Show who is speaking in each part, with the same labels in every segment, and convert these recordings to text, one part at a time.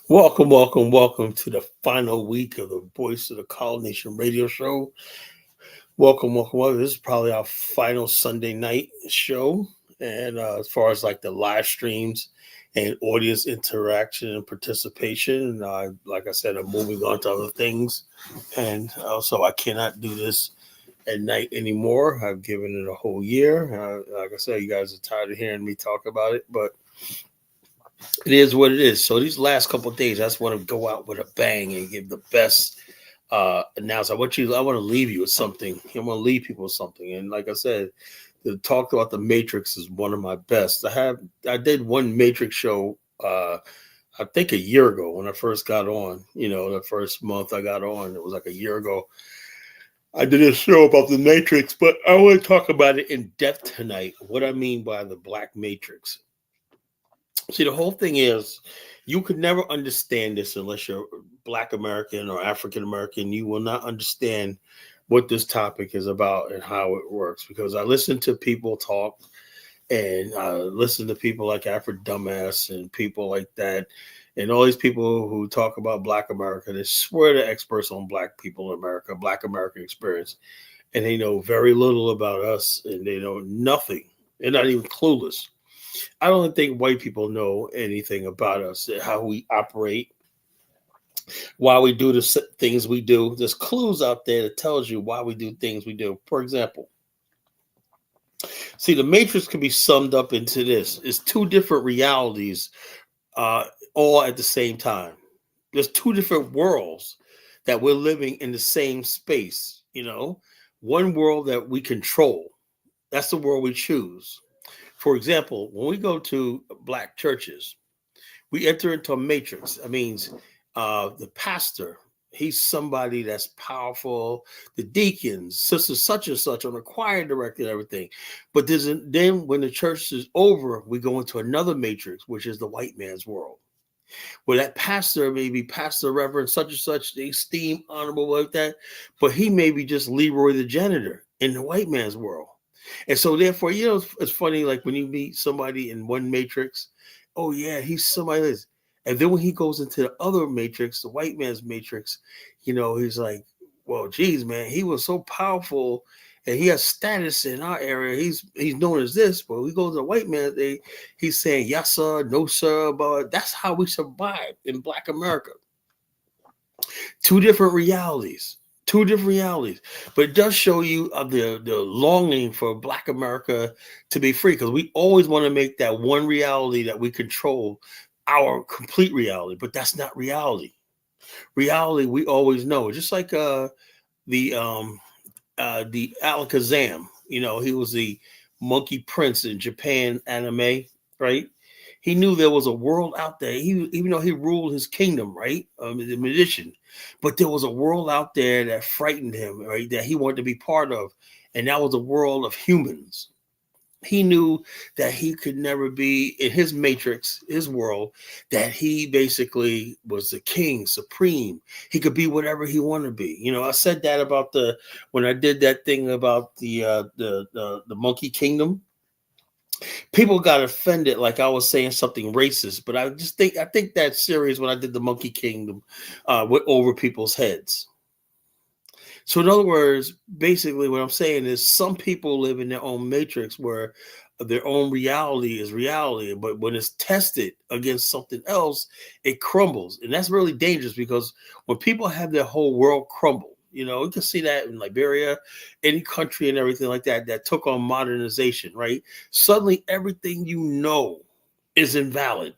Speaker 1: Welcome to the final week of the Voice of the Call Nation radio show. Welcome. This is probably our final Sunday night show. And as far as like the live streams and audience interaction and participation, like I said, I'm moving on to other things. And also, I cannot do this at night anymore. I've given it a whole year. Like I said, you guys are tired of hearing me talk about it, but it is what it is. So these last couple of days, I just want to go out with a bang and give the best announcement. I want to leave you with something. I want to leave people with something. And like I said, the talk about the Matrix is one of my best. I did one Matrix show I think a year ago when I first got on. The first month I got on, it was like a year ago. I did a show about the Matrix, but I want to talk about it in depth tonight. What I mean by the Black Matrix. See, the whole thing is you could never understand this unless you're Black American or African American. You will not understand what this topic is about and how it works, because I listen to people talk and I listen to people like Alfred Dumbass and people like that. And all these people who talk about Black America, they swear they're experts on Black people in America, Black American experience. And they know very little about us and they know nothing. They're not even clueless. I don't think white people know anything about us, how we operate, why we do the things we do. There's clues out there that tells you why we do things we do. For example, see, the Matrix can be summed up into this. It's two different realities uh, all at the same time. There's two different worlds that we're living in the same space, one world that we control. That's the world we choose. For example, when we go to Black churches, we enter into a matrix. That means the pastor, he's somebody that's powerful. The deacons, sister such and such, on the choir director and everything. But then when the church is over, we go into another matrix, which is the white man's world, where that pastor may be Pastor Reverend such and such, they esteem honorable like that, but he may be just Leroy the janitor in the white man's world. And so therefore, it's funny, like when you meet somebody in one matrix, oh yeah, he's somebody else. And then when he goes into the other matrix, the white man's matrix, he's like, well, geez, man, he was so powerful and he has status in our area. He's known as this, but we go to the white man, he's saying yes sir, no sir, but that's how we survive in Black America. Two different realities. But it does show you the longing for Black America to be free, because we always want to make that one reality that we control our complete reality, but that's not reality. Reality, we always know, just like the Alakazam. He was the monkey prince in Japan anime, right? He knew there was a world out there. Even though he ruled his kingdom, right? The magician, but there was a world out there that frightened him, right? That he wanted to be part of, and that was a world of humans. He knew that he could never be in his matrix, his world, that he basically was the king, supreme. He could be whatever he wanted to be. I said that about when I did that thing about the monkey kingdom. People got offended, like I was saying something racist, but I think that series when I did the Monkey Kingdom went over people's heads. So in other words, basically what I'm saying is some people live in their own matrix where their own reality is reality, but when it's tested against something else, it crumbles. And that's really dangerous, because when people have their whole world crumble, you can see that in Liberia, any country and everything like that took on modernization, right? Suddenly everything is invalid.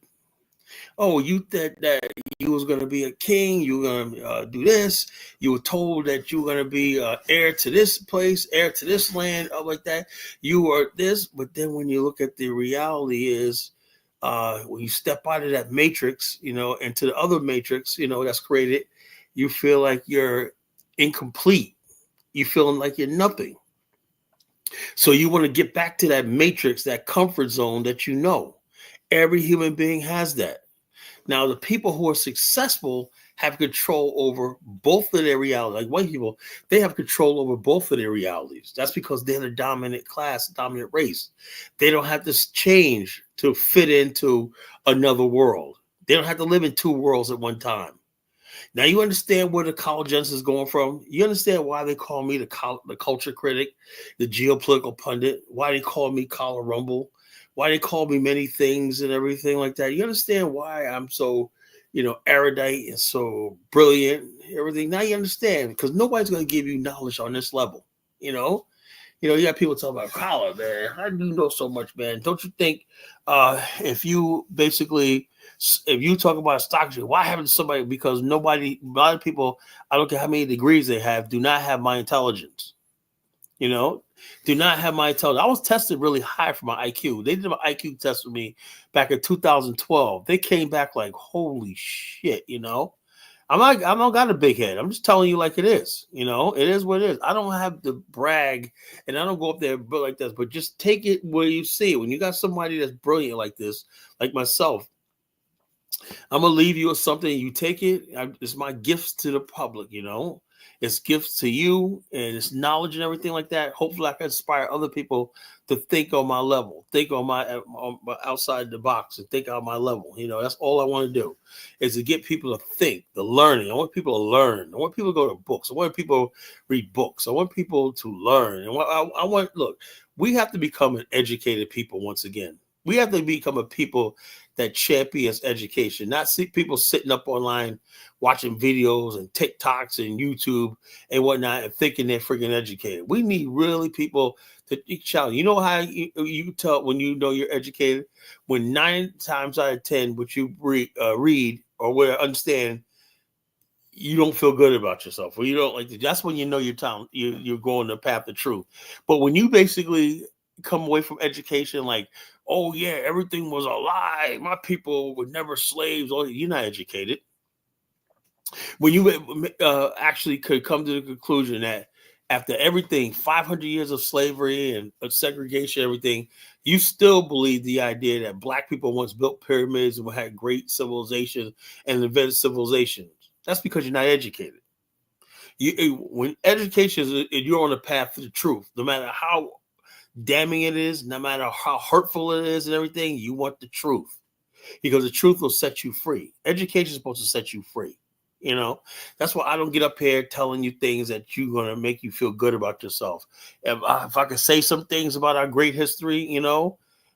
Speaker 1: Oh, you thought that you was going to be a king, you were going to do this, you were told that you were going to be heir to this place, heir to this land, like that. You are this, but then when you look at the reality is, when you step out of that matrix, into the other matrix, that's created, you feel like you're incomplete. You feeling like you're nothing. So you want to get back to that matrix, that comfort zone that every human being has that. Now, the people who are successful have control over both of their realities. Like white people, they have control over both of their realities. That's because they're the dominant class, dominant race. They don't have to change to fit into another world. They don't have to live in two worlds at one time. Now you understand where the College Jensen is going from. You understand why they call me the culture critic, the geopolitical pundit, why they call me Collar Rumble, why they call me many things and everything like that. You understand why I'm so, erudite and so brilliant, everything. Now you understand, because nobody's going to give you knowledge on this level, you got people talking about Collar, man. How do you know so much, man? Don't you think if you talk about stock, why haven't somebody? Because a lot of people, I don't care how many degrees they have, do not have my intelligence. Do not have my intelligence. I was tested really high for my IQ. They did an IQ test with me back in 2012. They came back like, holy shit, I'm not got a big head. I'm just telling you like it is. It is what it is. I don't have to brag, and I don't go up there like this. But just take it where you see it. When you got somebody that's brilliant like this, like myself, I'm gonna leave you with something. You take it. It's my gifts to the public. It's gifts to you, and it's knowledge and everything like that. Hopefully, I can inspire other people to think on my level, think on my outside the box, and think on my level. That's all I want to do, is to get people to think, the learning. I want people to learn. I want people to go to books. I want people to read books. I want people to learn. And look, we have to become an educated people once again. We have to become a people that champions education, not see people sitting up online watching videos and TikToks and YouTube and whatnot and thinking they're freaking educated. We need really people to challenge. You know how you tell when you know you're educated? When 9 times out of 10, what you read or understand, you don't feel good about yourself, or you don't like that. That's when you know you're going the path of truth. But when you basically come away from education like, oh yeah, everything was a lie, my people were never slaves, or you're not educated. When you actually could come to the conclusion that after everything, 500 years of slavery and segregation, everything, you still believe the idea that black people once built pyramids and had great civilization and invented civilizations. That's because you're not educated. When education is, you're on the path to the truth, no matter how damning it is, no matter how hurtful it is and everything, you want the truth, because the truth will set you free. Education is supposed to set you free. That's why I don't get up here telling you things that you're going to make you feel good about yourself. If I could say some things about our great history,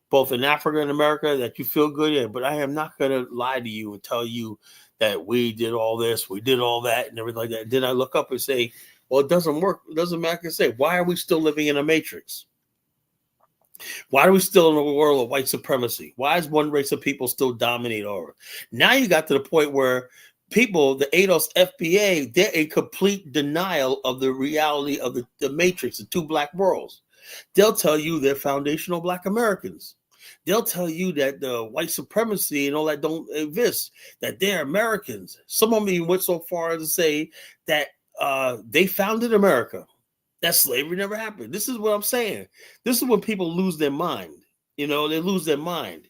Speaker 1: both in Africa and America, that you feel good in, but I am not going to lie to you and tell you that we did all this, we did all that and everything like that. Then I look up and say, well, it doesn't work. It doesn't matter. Say, why are we still living in a matrix? Why are we still in a world of white supremacy? Why is one race of people still dominate over? Now you got to the point where people, the ADOS FBA, they're in complete denial of the reality of the matrix, the two black worlds. They'll tell you they're foundational black Americans. They'll tell you that the white supremacy and all that don't exist, that they're Americans. Some of them even went so far as to say that they founded America. That slavery never happened. This is what I'm saying. This is when people lose their mind. They lose their mind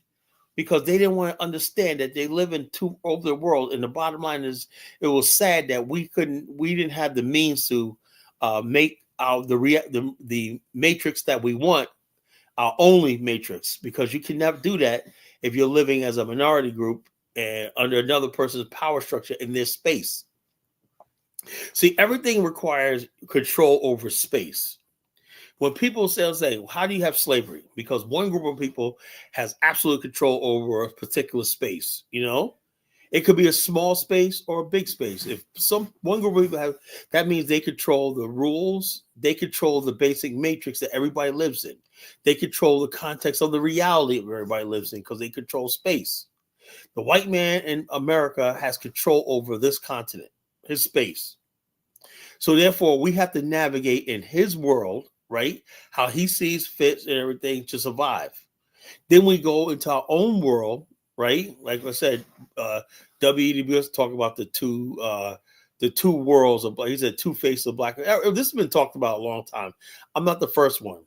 Speaker 1: because they didn't want to understand that they live in two over the world. And the bottom line is, it was sad that we didn't have the means to make the matrix that we want our only matrix, because you can never do that if you're living as a minority group and under another person's power structure in this space. See, everything requires control over space. When people say, how do you have slavery? Because one group of people has absolute control over a particular space. It could be a small space or a big space. If one group of people have, that means they control the rules. They control the basic matrix that everybody lives in. They control the context of the reality that everybody lives in, because they control space. The white man in America has control over this continent, his space. So therefore, we have to navigate in his world, right? How he sees fit and everything to survive. Then we go into our own world, right? Like I said, W.E.B. was talking about the two worlds of, he said, two faces of black. This has been talked about a long time. I'm not the first one.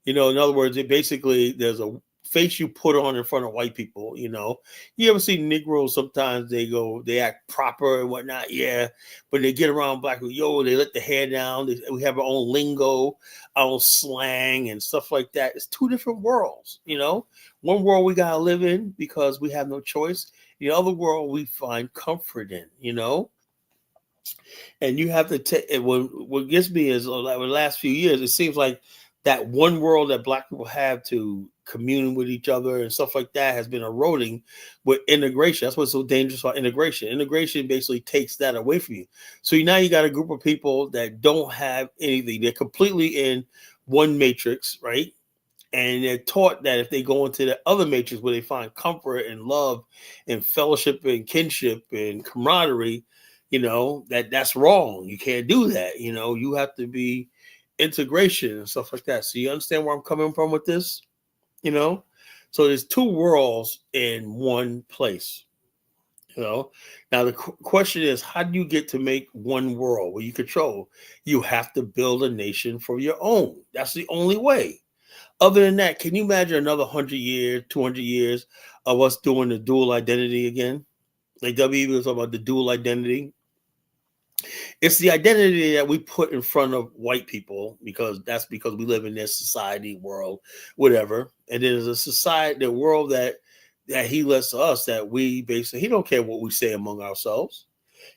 Speaker 1: In other words, there's a face you put on in front of white people. You know, you ever see Negroes? Sometimes they act proper and whatnot. Yeah, but they get around black people. Yo, they let the hair down. We have our own lingo, our own slang, and stuff like that. It's two different worlds. You know, one world we gotta live in because we have no choice. The other world we find comfort in. You know. And you have to take what gets me is like the last few years, it seems like that one world that black people have to commune with each other and stuff like that has been eroding with integration. That's what's so dangerous about integration. Integration basically takes that away from you. So now you got a group of people that don't have anything. They're completely in one matrix, right? And they're taught that if they go into the other matrix where they find comfort and love and fellowship and kinship and camaraderie, you know, that's wrong. You can't do that. You know, you have to be integration and stuff like that. So you understand where I'm coming from with this, you know? So there's two worlds in one place, you know? Now the question is, how do you get to make one world where you control? You have to build a nation for your own. That's the only way. Other than that, can you imagine another 100 years, 200 years of us doing the dual identity again? Like WB was talking about the dual identity. It's the identity that we put in front of white people because we live in their society, world, whatever. And there's a society, the world that he lets us, that we basically, he don't care what we say among ourselves.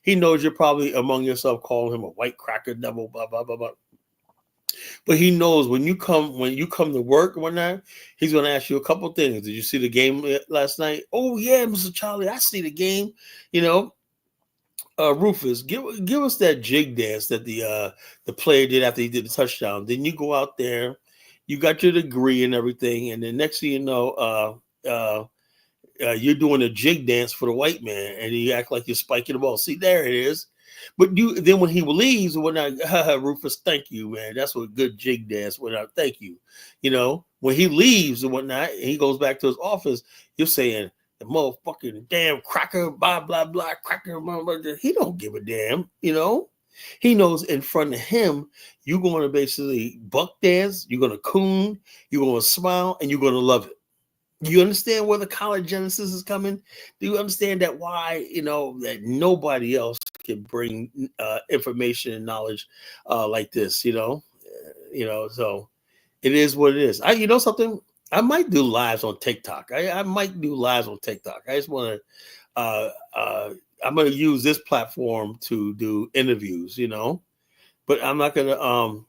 Speaker 1: He knows you're probably among yourself calling him a white cracker devil, blah, blah, blah, blah. But he knows when you come to work and whatnot, he's going to ask you a couple things. Did you see the game last night? Oh yeah, Mr. Charlie, I see the game. You know, Rufus, give us that jig dance that the player did after he did the touchdown. Then you go out there, you got your degree and everything, and then next thing you know, you're doing a jig dance for the white man, and you act like you're spiking the ball. See, there it is. But then when he leaves and whatnot, Rufus, thank you, man. That's what good jig dance whatnot. Thank you. You know, when he leaves and whatnot, and he goes back to his office, you're saying, the motherfucking damn cracker, blah, blah, blah, cracker, blah, blah, blah. He don't give a damn, you know? He knows in front of him, you're going to basically buck dance, you're going to coon, you're going to smile, and you're going to love it. You understand where the college genesis is coming? Do you understand that why, you know, that nobody else can bring information and knowledge like this, you know? So it is what it is. You know something? I might do lives on TikTok. I might do lives on TikTok. I just want to, I'm going to use this platform to do interviews, you know, but I'm not going to,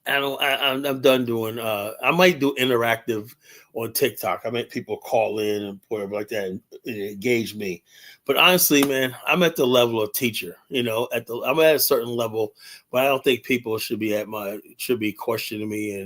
Speaker 1: I'm done doing, I might do interactive on TikTok. I make people call in and whatever like that and engage me. But honestly, man, I'm at the level of teacher, you know, I'm at a certain level, but I don't think people should be questioning me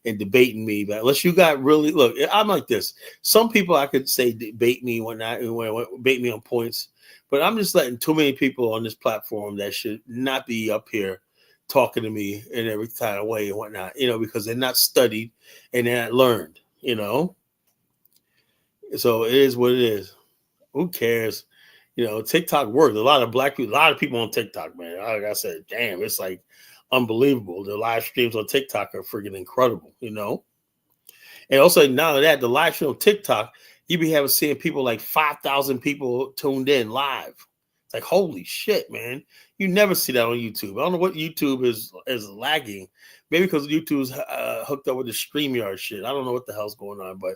Speaker 1: and debating me. But unless you got really, look, I'm like this. Some people I could say debate me debate me on points, but I'm just letting too many people on this platform that should not be up here talking to me in every kind of way and whatnot, you know, because they're not studied and they're not learned, you know. So it is what it is. Who cares? You know, TikTok works. A lot of people on TikTok, man. Like I said, damn, it's like unbelievable. The live streams on TikTok are freaking incredible, you know. And also now that the live stream on TikTok, you be seeing people like 5,000 people tuned in live. It's like, holy shit, man. You never see that on YouTube. I don't know what YouTube is lagging. Maybe because YouTube's hooked up with the StreamYard shit. I don't know what the hell's going on, but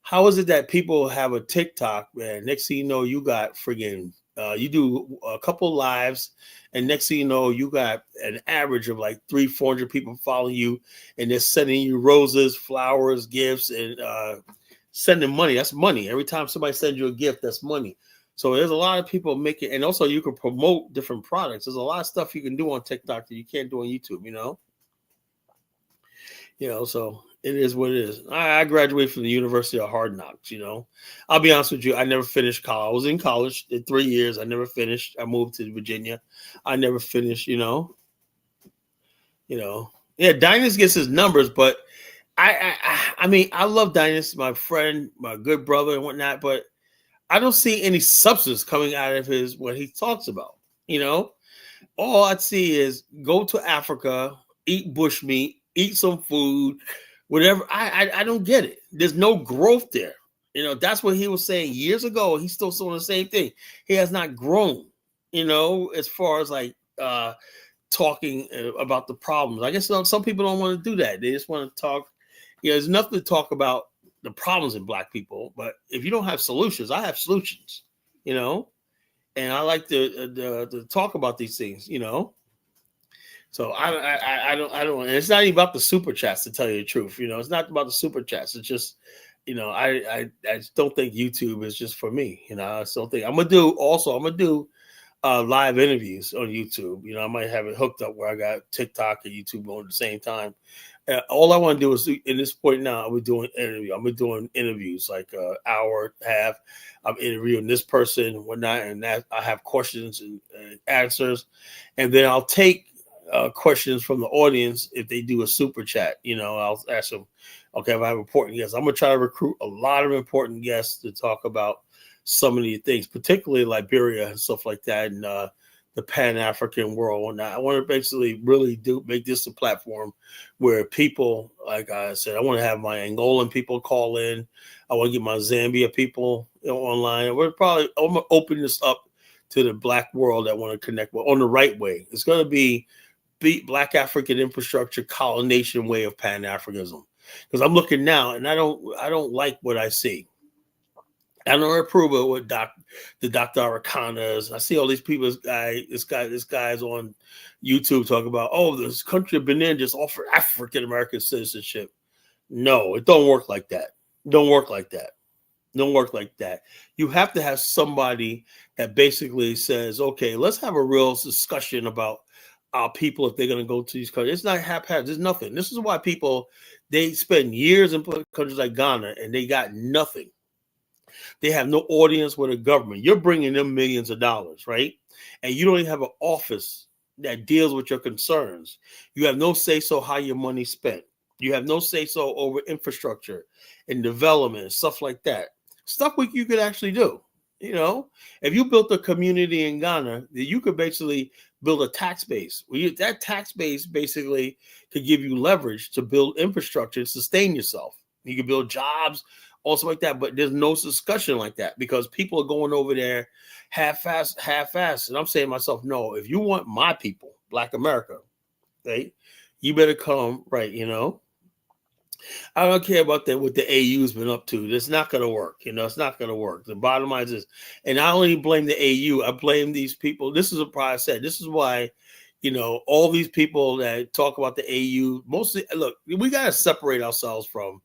Speaker 1: how is it that people have a TikTok, man? Next thing you know, you got friggin' you do a couple lives, and next thing you know, you got an average of like 300-400 people following you, and they're sending you roses, flowers, gifts, and sending money. That's money. Every time somebody sends you a gift, that's money. So there's a lot of people making, and also you can promote different products. There's a lot of stuff you can do on TikTok that you can't do on YouTube, you know? You know, so it is what it is. I graduated from the University of Hard Knocks, you know. I'll be honest with you, I never finished college. I was in college in 3 years. I never finished. I moved to Virginia. I never finished, you know. Yeah, Dynas gets his numbers, but I mean, I love Dynas, my friend, my good brother and whatnot, but I don't see any substance coming out of what he talks about, you know. All I'd see is go to Africa, eat bushmeat, eat some food, Whatever. I don't get it. There's no growth there. That's what he was saying years ago. He's still saying the same thing. He has not grown, as far as like talking about the problems. I guess some people don't want to do that. They just want to talk. There's nothing to talk about the problems in Black people. But if you don't have solutions, I have solutions, and I like to talk about these things, So I don't. And it's not even about the super chats, to tell you the truth. It's not about the super chats. It's just, I just don't think YouTube is just for me. I still think I'm gonna do live interviews on YouTube. I might have it hooked up where I got TikTok and YouTube on at the same time. All I want to do is, in this point now, I'm doing interviews like an hour and a half. I'm interviewing this person and whatnot, and that I have questions and answers, and then I'll take questions from the audience if they do a super chat. I'll ask them, okay, if I have important guests, I'm gonna try to recruit a lot of important guests to talk about some of these things, particularly Liberia and stuff like that, and the Pan-African world. And I want to basically really make this a platform where people, like I said, I want to have my Angolan people call in. I want to get my Zambia people online. I'm going to open this up to the Black world that want to connect with on the right way. It's going to be Black African infrastructure, colonization way of Pan-Africanism. Because I'm looking now and I don't like what I see. I don't approve of what the Dr. Arakanas. I see all these people. This guy's on YouTube talking about, this country of Benin just offered African American citizenship. No, it don't work like that. Don't work like that. You have to have somebody that basically says, okay, let's have a real discussion about our people if they're going to go to these countries. It's not haphazard. There's nothing. This is why people, they spend years in countries like Ghana and they got nothing. They have no audience with a government. You're bringing them millions of dollars, right? And you don't even have an office that deals with your concerns. You have no say-so how your money's spent. You have no say-so over infrastructure and development and stuff like that. Stuff you could actually do. If you built a community in Ghana, you could basically build a tax base. That tax base basically could give you leverage to build infrastructure and sustain yourself. You can build jobs, also like that, but there's no discussion like that because people are going over there half-assed. And I'm saying to myself, no, if you want my people, Black America, right, you better come, right, I don't care about that, what the AU's been up to. It's not going to work. It's not going to work. The bottom line is, and I don't even blame the AU. I blame these people. This is what I said. This is why, all these people that talk about the AU, mostly, look, we got to separate ourselves from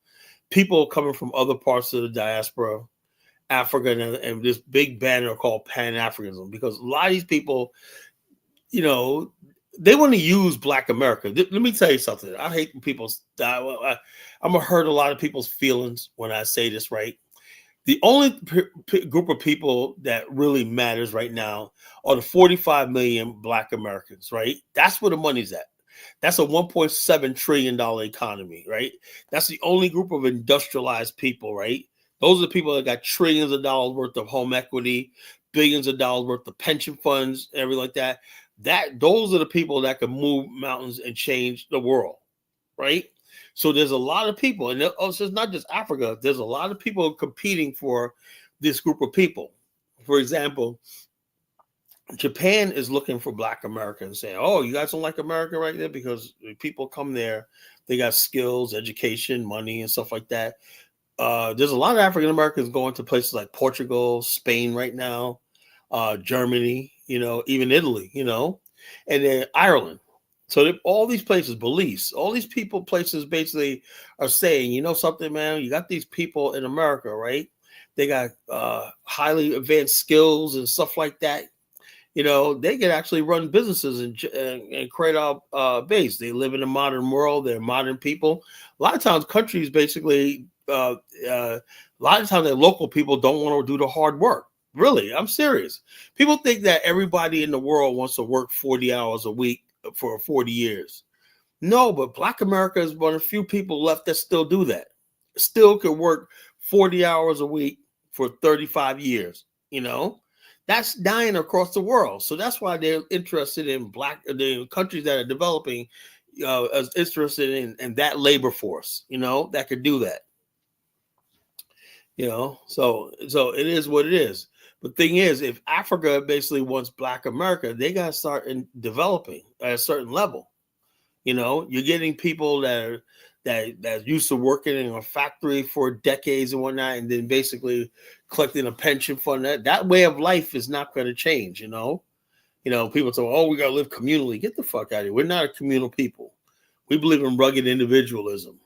Speaker 1: people coming from other parts of the diaspora, Africa, and this big banner called Pan-Africanism, because a lot of these people, they want to use Black America. Let me tell you something. I hate when people die. I'm going to hurt a lot of people's feelings when I say this, right? The only group of people that really matters right now are the 45 million Black Americans, right? That's where the money's at. That's a $1.7 trillion economy, right? That's the only group of industrialized people, right? Those are the people that got trillions of dollars worth of home equity, billions of dollars worth of pension funds, everything like that. Those are the people that can move mountains and change the world, right? So there's a lot of people, and it's not just Africa. There's a lot of people competing for this group of people. For example, Japan is looking for Black Americans, saying, "Oh, you guys don't like America right there because people come there, they got skills, education, money, and stuff like that." There's a lot of African Americans going to places like Portugal, Spain right now, Germany, even Italy, and then Ireland. So all these places, Belize, all these places basically are saying, something, man, you got these people in America, right? They got highly advanced skills and stuff like that. They can actually run businesses and create a base. They live in a modern world. They're modern people. A lot of times countries basically, a lot of times their local people don't want to do the hard work. Really, I'm serious. People think that everybody in the world wants to work 40 hours a week for 40 years. No, but Black America is one of the few people left that still do that. Still can work 40 hours a week for 35 years, That's dying across the world. So that's why they're interested in the countries that are developing, is interested in that labor force, that could do that. So it is what it is. But thing is, if Africa basically wants Black America, they got to start in developing at a certain level. You're getting people that used to working in a factory for decades and whatnot, and then basically collecting a pension fund. That way of life is not going to change. People say, "Oh, we got to live communally." Get the fuck out of here. We're not a communal people. We believe in rugged individualism.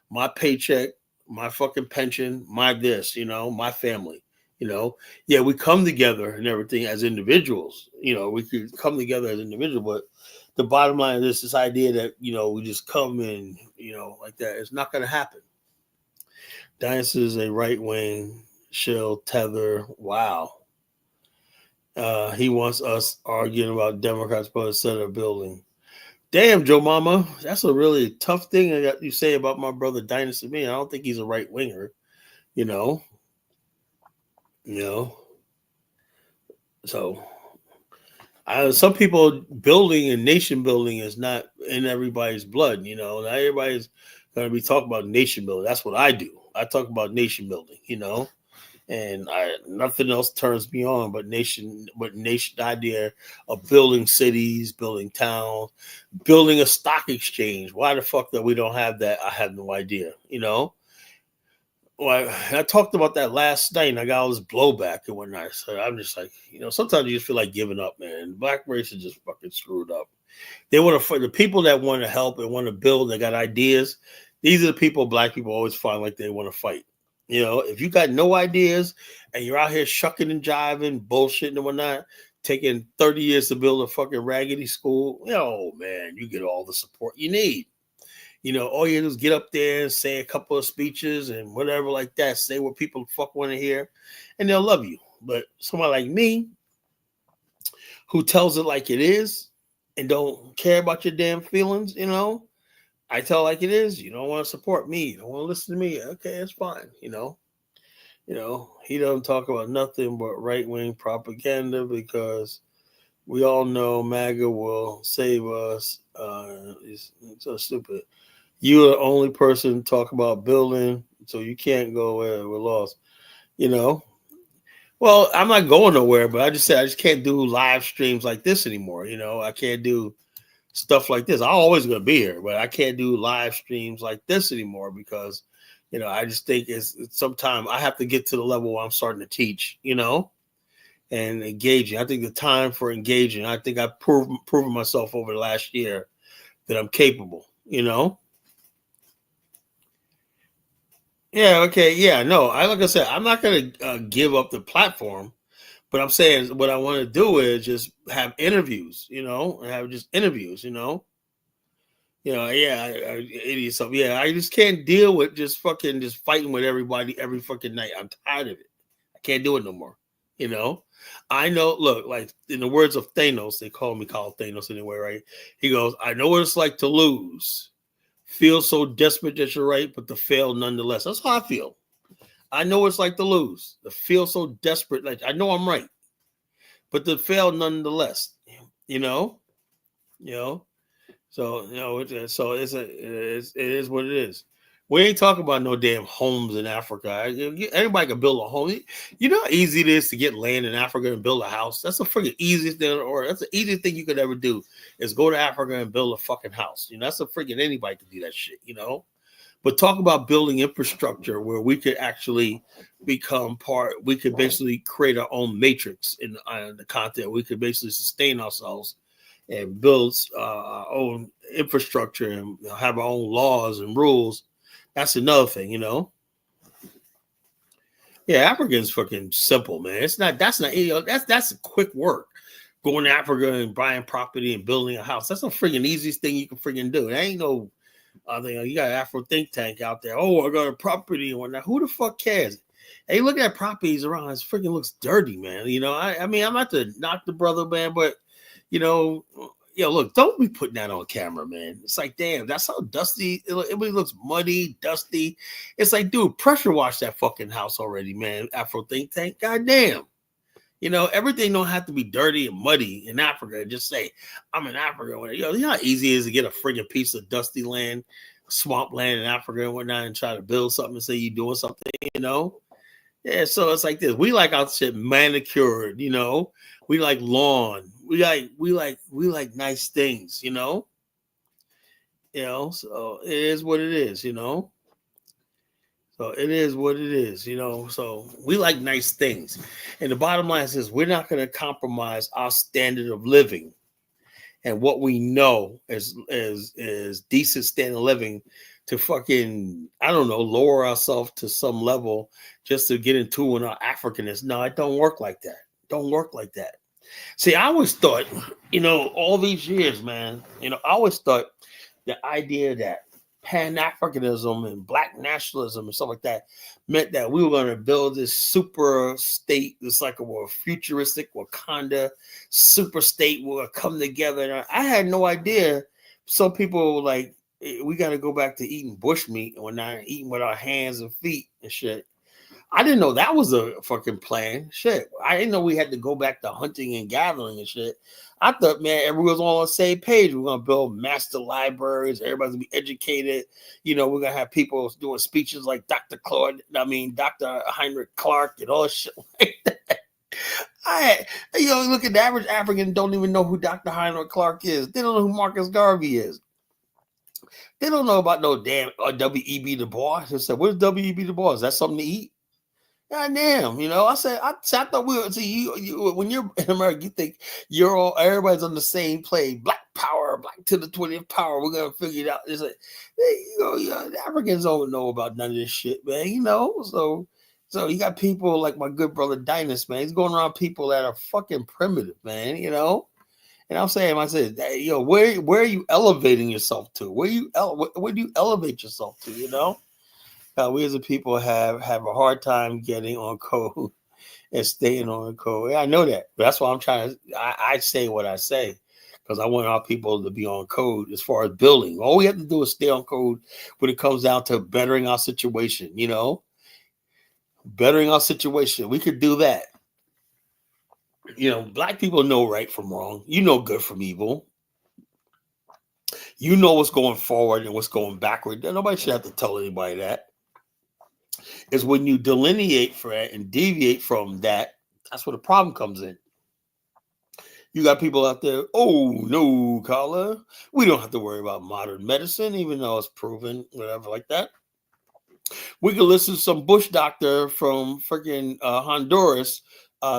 Speaker 1: My paycheck, my fucking pension, my this. My family. Yeah, we come together and everything as individuals. We could come together as individuals, but the bottom line is this idea that, we just come in, like that. It's not going to happen. Dynasty is a right-wing shill tether. Wow. He wants us arguing about Democrats but instead of building. Damn, Joe Mama. That's a really tough thing that you say about my brother Dynasty. Me, I don't think he's a right-winger, So some people building and nation building is not in everybody's blood. Not everybody's going to be talking about nation building. That's what I do. I talk about nation building, and nothing else turns me on but nation, the idea of building cities, building towns, building a stock exchange. Why the fuck that we don't have that? I have no idea, Well, I talked about that last night, and I got all this blowback and whatnot. So I'm just like, sometimes you just feel like giving up, man. Black race is just fucking screwed up. They want to, the people that want to help and want to build, they got ideas. These are the people Black people always find like they want to fight. If you got no ideas and you're out here shucking and jiving, bullshitting and whatnot, taking 30 years to build a fucking raggedy school, man, you get all the support you need. All you do is get up there and say a couple of speeches and whatever like that. Say what people fuck want to hear, and they'll love you. But someone like me, who tells it like it is and don't care about your damn feelings, I tell like it is. You don't want to support me. You don't want to listen to me. Okay, it's fine. He doesn't talk about nothing but right-wing propaganda because we all know MAGA will save us. It's so stupid. You're the only person talk about building, so you can't go where we're lost. Well, I'm not going nowhere, but I just can't do live streams like this anymore. I can't do stuff like this. I'm always going to be here, but I can't do live streams like this anymore because, I just think it's sometimes I have to get to the level where I'm starting to teach, and engaging. I think the time for engaging, I think I've proven myself over the last year that I'm capable, Yeah. Okay. Yeah. No. Like I said, I'm not going to give up the platform, but I'm saying what I want to do is just have interviews, and have just interviews, Yeah. Idiot stuff. Yeah. I just can't deal with just fighting with everybody every fucking night. I'm tired of it. I can't do it no more. I know. Look, like in the words of Thanos, they call Thanos anyway, right? He goes, "I know what it's like to lose." Feel so desperate that you're right, but to fail nonetheless. That's how I feel. I know it's like to lose, to feel so desperate. Like I know I'm right, but to fail nonetheless. You know. So it is what it is. We ain't talking about no damn homes in Africa. Anybody can build a home. You know how easy it is to get land in Africa and build a house? That's the freaking easiest thing, or that's the easiest thing you could ever do is go to Africa and build a fucking house. That's the freaking anybody can do that shit, But talk about building infrastructure where we could actually become part, we could basically create our own matrix in the content. We could basically sustain ourselves and build our own infrastructure and have our own laws and rules. That's another thing, Yeah, Africa is fucking simple, man. That's quick work. Going to Africa and buying property and building a house. That's the freaking easiest thing you can freaking do. It ain't no thing. You got an Afro think tank out there. Oh, I got a property and whatnot. Who the fuck cares? Hey, look at properties around. It freaking looks dirty, man. I mean, I'm not to knock the brother, man, but look, don't be putting that on camera, man. It's like, damn, that's how dusty. It looks muddy, dusty. It's like, dude, pressure wash that fucking house already, man. Afro think tank, goddamn. Everything don't have to be dirty and muddy in Africa. Just say, I'm in Africa. You know how easy it is to get a friggin' piece of dusty land, swamp land in Africa and whatnot, and try to build something and say you're doing something. Yeah, so it's like this. We like our shit manicured, We like lawn. We like nice things. So it is what it is. So it is what it is. So we like nice things. And the bottom line is we're not going to compromise our standard of living and what we know is decent standard of living to fucking, I don't know, lower ourselves to some level just to get into our Africanness. No, it don't work like that. Don't work like that. See, I always thought, all these years, man, I always thought the idea that Pan-Africanism and Black nationalism and stuff like that meant that we were going to build this super state, this like a futuristic Wakanda super state will come together. And I had no idea. Some people like, we got to go back to eating bushmeat and we're not eating with our hands and feet and shit. I didn't know that was a fucking plan. Shit. I didn't know we had to go back to hunting and gathering and shit. I thought, man, everyone was all on the same page. We're going to build master libraries. Everybody's going to be educated. We're going to have people doing speeches like Dr. Heinrich Clark and all shit like that. Look at the average African don't even know who Dr. Heinrich Clark is. They don't know who Marcus Garvey is. They don't know about no damn W.E.B. Du Bois. I said, what's W.E.B. Du Bois? Is that something to eat? God damn, I thought we were, see, you when you're in America, you think everybody's on the same plane. Black power, black to the 20th power. We're going to figure it out. It's like, the Africans don't know about none of this shit, man, So you got people like my good brother Dynas, man. He's going around people that are fucking primitive, man, And I'm saying, where are you elevating yourself to? Where do you elevate yourself to, we as a people have a hard time getting on code and staying on code. I know that. But that's why I'm trying to, I say what I say because I want our people to be on code as far as building. All we have to do is stay on code when it comes down to bettering our situation, bettering our situation. We could do that. Black people know right from wrong. Good from evil. What's going forward and what's going backward. Nobody should have to tell anybody that. Is when you delineate for it and deviate from that, that's where the problem comes in. You got people out there, oh, no, Carla, we don't have to worry about modern medicine, even though it's proven, whatever like that. We can listen to some bush doctor from freaking Honduras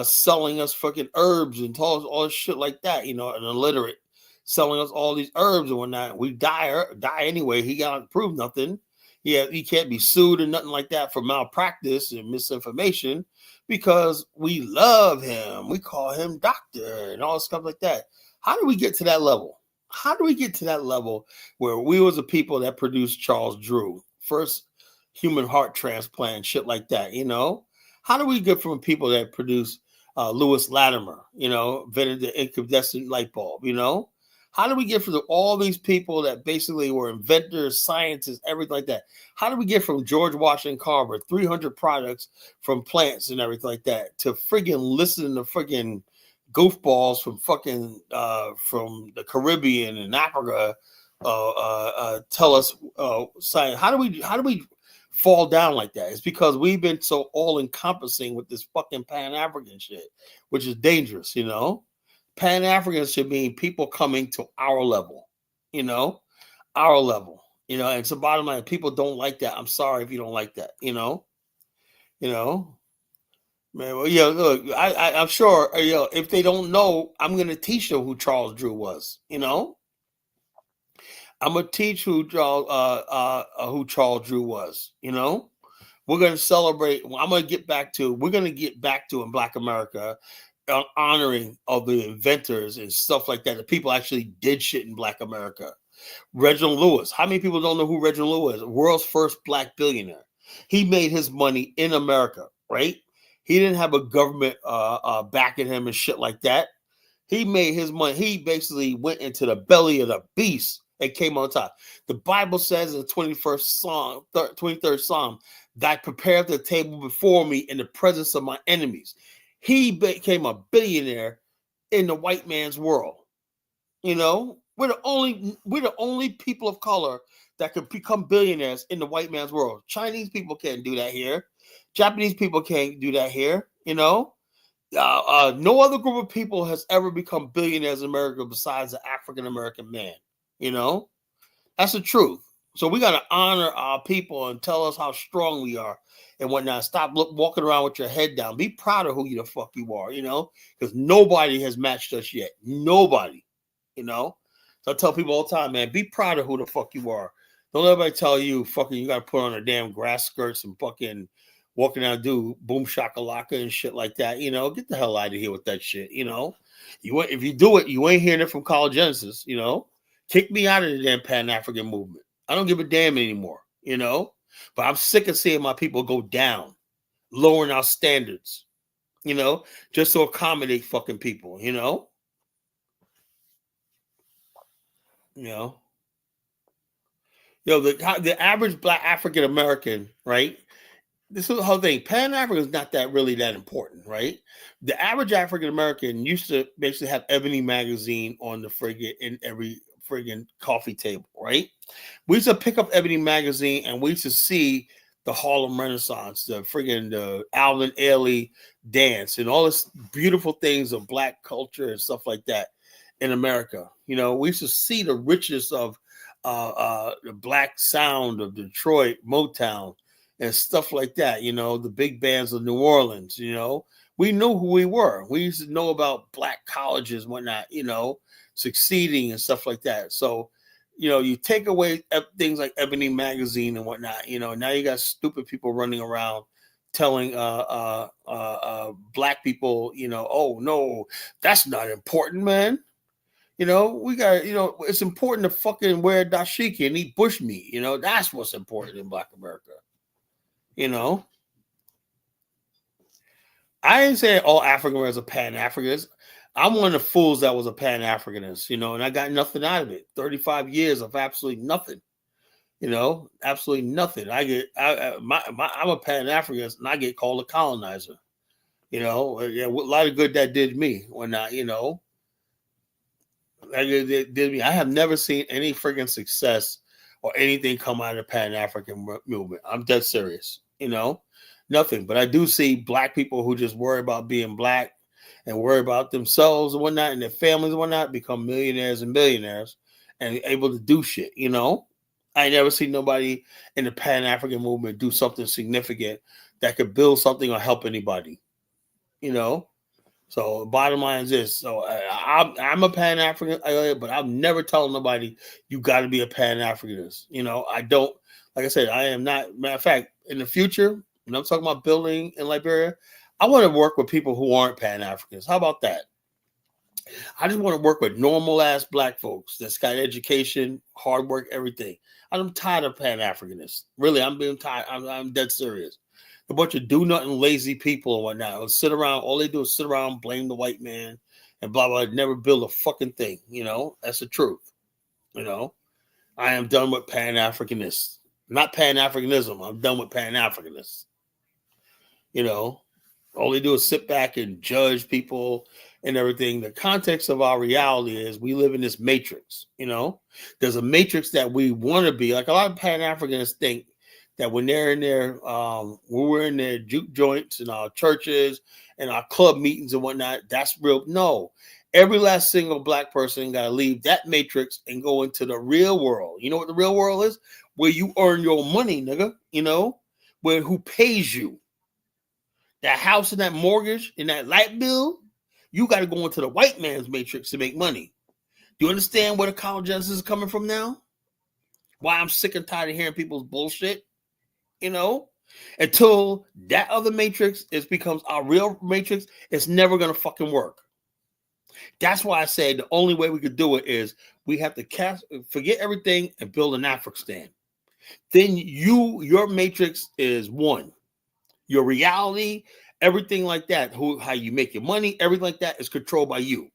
Speaker 1: selling us fucking herbs and all this shit like that, an illiterate, selling us all these herbs and whatnot. We die anyway. He got to prove nothing. Yeah, he can't be sued or nothing like that for malpractice and misinformation because we love him. We call him doctor and all stuff like that. How do we get to that level? How do we get to that level where we was the people that produced Charles Drew, first human heart transplant, shit like that, How do we get from people that produce Lewis Latimer, invented the incandescent light bulb, How do we get from all these people that basically were inventors, scientists, everything like that? How do we get from George Washington Carver, 300 products from plants and everything like that, to friggin' listening to friggin' goofballs from fucking from the Caribbean and Africa tell us science? How do we fall down like that? It's because we've been so all-encompassing with this fucking Pan-African shit, which is dangerous, Pan-Africans should mean people coming to our level, our level, and it's the bottom line. People don't like that. I'm sorry if you don't like that, man. Well, look, I'm sure, if they don't know, I'm going to teach them who Charles Drew was, I'm going to teach who Charles Drew was, we're going to celebrate. We're going to get back to in Black America, honoring of the inventors and stuff like that. The people actually did shit in Black America. Reginald Lewis. How many people don't know who Reginald Lewis is? World's first Black billionaire. He made his money in America, right? He didn't have a government backing him and shit like that. He made his money. He basically went into the belly of the beast and came on top. The Bible says in the 23rd Psalm, that prepared the table before me in the presence of my enemies. He became a billionaire in the white man's world. You know, we're the only people of color that could become billionaires in the white man's world. Chinese people can't do that here. Japanese people can't do that here. You know, no other group of people has ever become billionaires in America besides the African American man. You know, that's the truth. So we got to honor our people and tell us how strong we are and whatnot. Stop walking around with your head down. Be proud of who you the fuck you are, you know, because nobody has matched us yet. Nobody, you know. So I tell people all the time, man, be proud of who the fuck you are. Don't let everybody tell you fucking you got to put on a damn grass skirts and fucking walking out and do boom shakalaka and shit like that. You know, get the hell out of here with that shit. You know, if you do it, you ain't hearing it from College Genesis. You know, kick me out of the damn Pan African movement. I don't give a damn anymore, you know, but I'm sick of seeing my people go down, lowering our standards, you know, just to accommodate fucking people, you know. The average black African American, right? This is the whole thing. Pan African is not really that important, right? The average African American used to basically have Ebony magazine on the friggin' in every friggin' coffee table, right? We used to pick up Ebony magazine and we used to see the Harlem Renaissance, the Alvin Ailey dance, and all this beautiful things of black culture and stuff like that in America. You know, we used to see the richness of the black sound of Detroit, Motown, and stuff like that. You know, the big bands of New Orleans. You know, we knew who we were. We used to know about black colleges and whatnot, you know, succeeding and stuff like that. So, you know, you take away things like Ebony magazine and whatnot, you know, now you got stupid people running around telling black people, you know, oh no, that's not important, man. You know, we got, you know, it's important to fucking wear dashiki and eat bushmeat. You know, that's what's important in Black America. You know, I ain't saying all African Americans are Pan-Africanists. I'm one of the fools that was a Pan-Africanist, you know, and I got nothing out of it. 35 years of absolutely nothing, you know, absolutely nothing. I'm a Pan-Africanist and I get called a colonizer, you know. Yeah, a lot of good that did me when I, you know, I have never seen any freaking success or anything come out of the Pan-African movement. I'm dead serious, you know, nothing. But I do see black people who just worry about being black and worry about themselves and whatnot and their families and whatnot become millionaires and billionaires and able to do shit, you know. I never seen nobody in the Pan-African movement do something significant that could build something or help anybody, you know. So bottom line is this. So I'm a Pan-African, but I'm never telling nobody you got to be a Pan-Africanist. You know, I don't, like I said, I am not. Matter of fact, in the future, when I'm talking about building in Liberia, I want to work with people who aren't Pan-Africans. How about that? I just want to work with normal ass black folks that's got education, hard work, everything. I'm tired of Pan-Africanists. Really, I'm being tired. I'm dead serious. A bunch of do nothing lazy people and whatnot. They'll sit around, all they do is sit around, blame the white man, and blah blah. Never build a fucking thing. You know, that's the truth. You know, I am done with Pan-Africanists. Not Pan-Africanism. I'm done with Pan-Africanists. You know, all they do is sit back and judge people and everything. The context of our reality is we live in this matrix. You know, there's a matrix that we want to be. Like a lot of Pan-Africanists think that when they're in their, when we're in their juke joints and our churches and our club meetings and whatnot, that's real. No, every last single black person got to leave that matrix and go into the real world. You know what the real world is? Where you earn your money, nigga. You know, where who pays you? That house and that mortgage and that light bill, you got to go into the white man's matrix to make money. Do you understand where the College Genesis is coming from now? Why I'm sick and tired of hearing people's bullshit? You know, until that other matrix becomes our real matrix, it's never going to fucking work. That's why I say the only way we could do it is we have to forget everything and build an Afghanistan. Then your matrix is one. Your reality, everything like that, how you make your money, everything like that is controlled by you.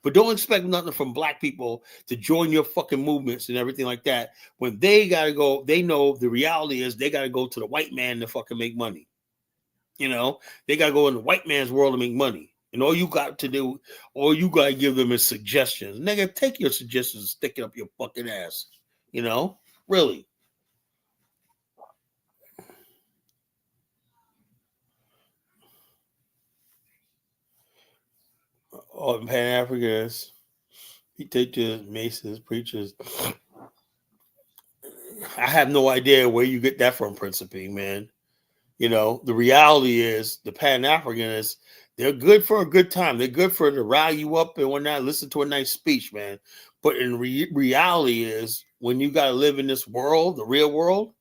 Speaker 1: But don't expect nothing from black people to join your fucking movements and everything like that. When they got to go, they know the reality is they got to go to the white man to fucking make money. You know, they got to go in the white man's world to make money. And all you got to do, all you got to give them is suggestions. Nigga, take your suggestions and stick it up your fucking ass. You know, really. All Pan Africans, he teachers, masons, preachers. I have no idea where you get that from, Principe, man. You know, the reality is the Pan Africanists, they're good for a good time. They're good for to rile you up and whatnot, listen to a nice speech, man. But in reality is when you got to live in this world, the real world,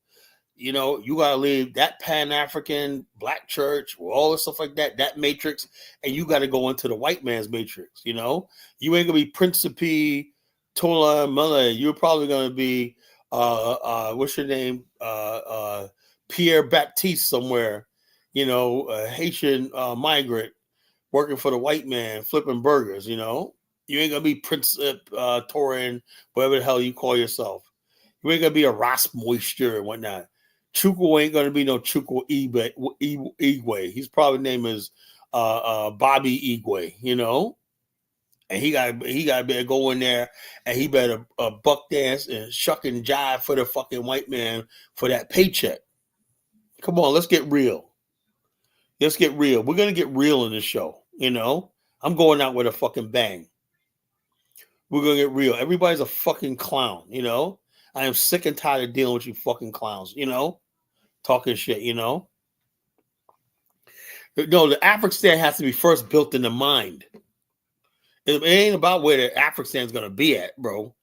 Speaker 1: you know, you got to leave that Pan-African black church, all the stuff like that, that matrix, and you got to go into the white man's matrix, you know? You ain't going to be Principe, Tola, Mela. You're probably going to be, what's your name? Pierre Baptiste somewhere, you know, a Haitian migrant working for the white man, flipping burgers, you know? You ain't going to be Prince Torin, whatever the hell you call yourself. You ain't going to be a Ras Moisture and whatnot. Chukwu ain't going to be no Chukwu Igwe. His probably name is Bobby Igwe, you know? And he got to better go in there and he better buck dance and shuck and jive for the fucking white man for that paycheck. Come on, let's get real. Let's get real. We're going to get real in this show, you know? I'm going out with a fucking bang. We're going to get real. Everybody's a fucking clown, you know? I am sick and tired of dealing with you fucking clowns, you know? Talking shit, you know? No, the African has to be first built in the mind. It ain't about where the African's going to be at, bro.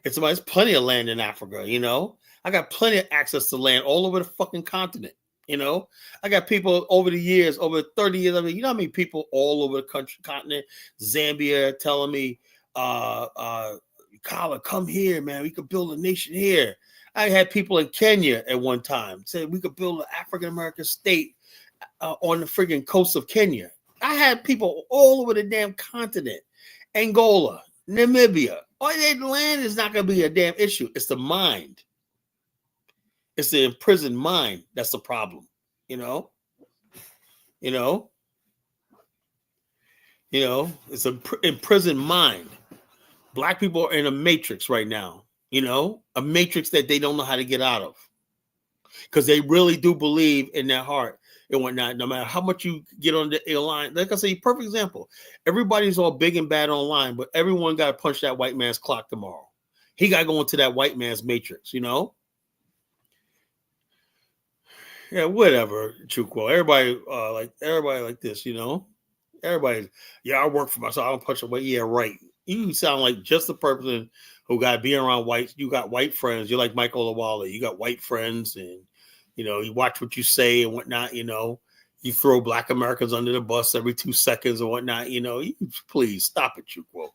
Speaker 1: It's about, there's plenty of land in Africa, you know? I got plenty of access to land all over the fucking continent, you know? I got people over the years, over 30 years, I mean, you know how many people all over the continent, Zambia, telling me, Kala, come here, man. We could build a nation here. I had people in Kenya at one time say we could build an African-American state on the friggin' coast of Kenya. I had people all over the damn continent. Angola, Namibia. All that land is not going to be a damn issue. It's the mind. It's the imprisoned mind that's the problem. You know? You know? You know? It's an imprisoned mind. Black people are in a matrix right now. You know, a matrix that they don't know how to get out of because they really do believe in their heart and whatnot. No matter how much you get on the line, like I say, perfect example. Everybody's all big and bad online, but everyone got to punch that white man's clock tomorrow. He got to go into that white man's matrix, you know? Yeah, whatever, Chukwu. Everybody like this, you know? Everybody, yeah, I work for myself. I don't punch away. Yeah, right. You sound like just the person who got to be around whites. You got white friends. You're like Michael Lawala. You got white friends, and you know you watch what you say and whatnot. You know, you throw Black Americans under the bus every 2 seconds and whatnot. You know, please stop it, Chukwu.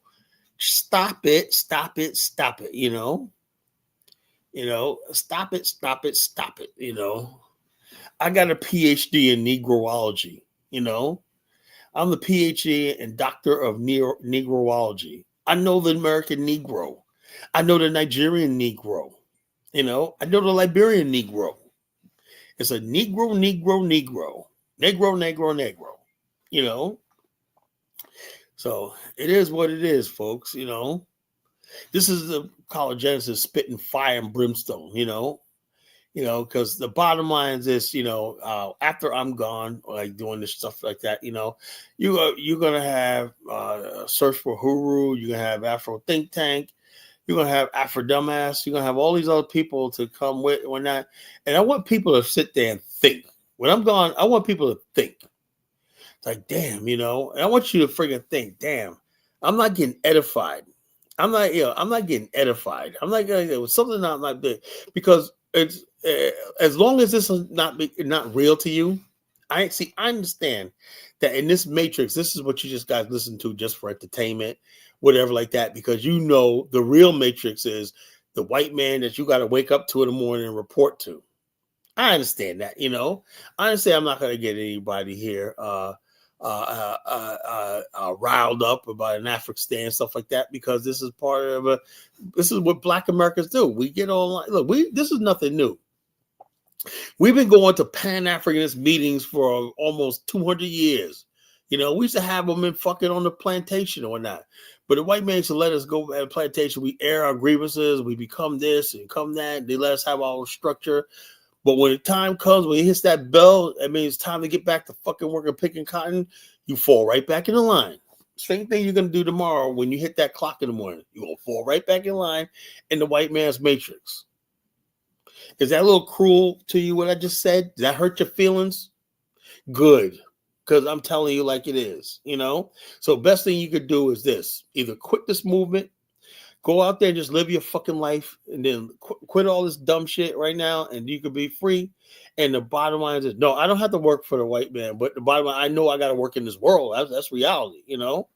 Speaker 1: Stop it! Stop it! Stop it! You know, stop it! Stop it! Stop it! You know, I got a PhD in Negroology. You know. I'm the PhD and doctor of Negroology. I know the American Negro. I know the Nigerian Negro. You know, I know the Liberian Negro. It's a Negro, Negro, Negro. Negro, Negro, Negro. You know? So it is what it is, folks. You know? This is the College Genesis spitting fire and brimstone, you know? You know, because the bottom line is this, you know, after I'm gone, like doing this stuff like that, you know, you're going to have Search for Huru, you're going to have Afro Think Tank, you're going to have Afro Dumbass, you're going to have all these other people to come with when that. And I want people to sit there and think. When I'm gone, I want people to think. It's like, damn, you know, and I want you to freaking think, damn, I'm not getting edified. I'm not getting edified. I'm not getting something not like that because it's as long as this is not real to you. I understand that in this matrix, this is what you just guys listen to just for entertainment, whatever like that, because you know the real matrix is the white man that you got to wake up to in the morning and report to. I understand that, you know. I understand I'm not going to get anybody here riled up about an African and stuff like that because this is part of this is what Black Americans do. We get online. Look, this is nothing new. We've been going to Pan-Africanist meetings for almost 200 years. You know, we used to have them in fucking on the plantation or not. But the white man used to let us go at a plantation. We air our grievances. We become this and become that. They let us have our own structure. But when the time comes, when it hits that bell, I mean, it's time to get back to fucking working, picking cotton, you fall right back in the line. Same thing you're going to do tomorrow when you hit that clock in the morning. You're going to fall right back in line in the white man's matrix. Is that a little cruel to you, what I just said? Does that hurt your feelings? Good. Because I'm telling you like it is, you know? So best thing you could do is this. Either quit this movement, go out there and just live your fucking life, and then quit all this dumb shit right now, and you could be free. And the bottom line is, no, I don't have to work for the white man, but the bottom line, I know I got to work in this world. That's reality, you know?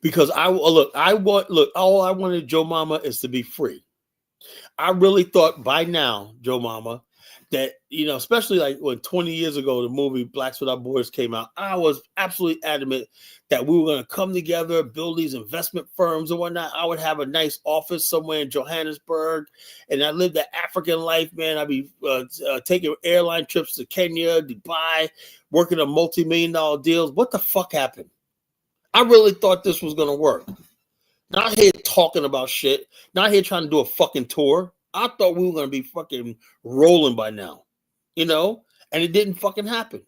Speaker 1: Because all I wanted Joe Mama is to be free. I really thought by now, Joe Mama, that, you know, especially like when 20 years ago, the movie Blacks Without Borders came out, I was absolutely adamant that we were going to come together, build these investment firms and whatnot. I would have a nice office somewhere in Johannesburg, and I lived that African life, man. I'd be taking airline trips to Kenya, Dubai, working on multi-million-dollar deals. What the fuck happened? I really thought this was going to work. Not here talking about shit. Not here trying to do a fucking tour. I thought we were going to be fucking rolling by now, you know? And it didn't fucking happen.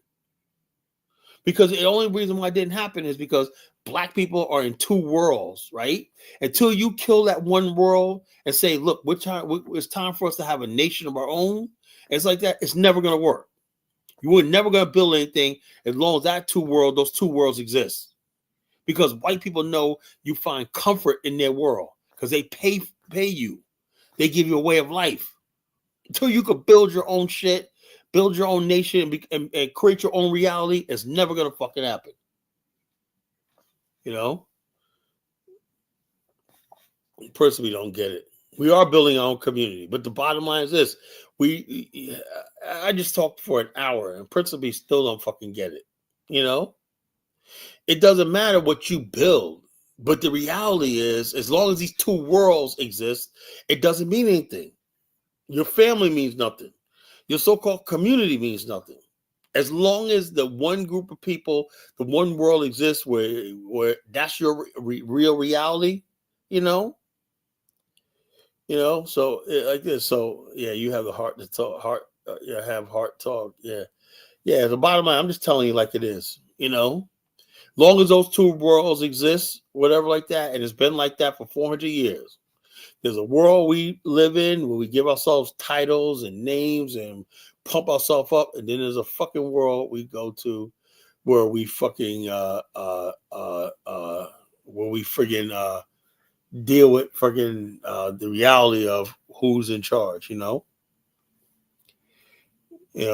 Speaker 1: Because the only reason why it didn't happen is because black people are in two worlds, right? Until you kill that one world and say, look, it's time for us to have a nation of our own. It's like that. It's never going to work. You were never going to build anything as long as those two worlds exist. Because white people know you find comfort in their world because they pay you. They give you a way of life. Until you could build your own shit, build your own nation, and create your own reality, it's never going to fucking happen. You know? Personally, don't get it. We are building our own community. But the bottom line is this. I just talked for an hour, and principally still don't fucking get it. You know? It doesn't matter what you build, but the reality is, as long as these two worlds exist, it doesn't mean anything. Your family means nothing. Your so-called community means nothing. As long as the one group of people, the one world exists where that's your real reality, you know. So like this. So yeah, you have the heart to talk. Have heart talk. Yeah. The bottom line, I'm just telling you like it is, you know. Long as those two worlds exist, whatever like that, and it's been like that for 400 years. There's a world we live in where we give ourselves titles and names and pump ourselves up, and then there's a fucking world we go to where we fucking where we friggin' deal with friggin' the reality of who's in charge, you know.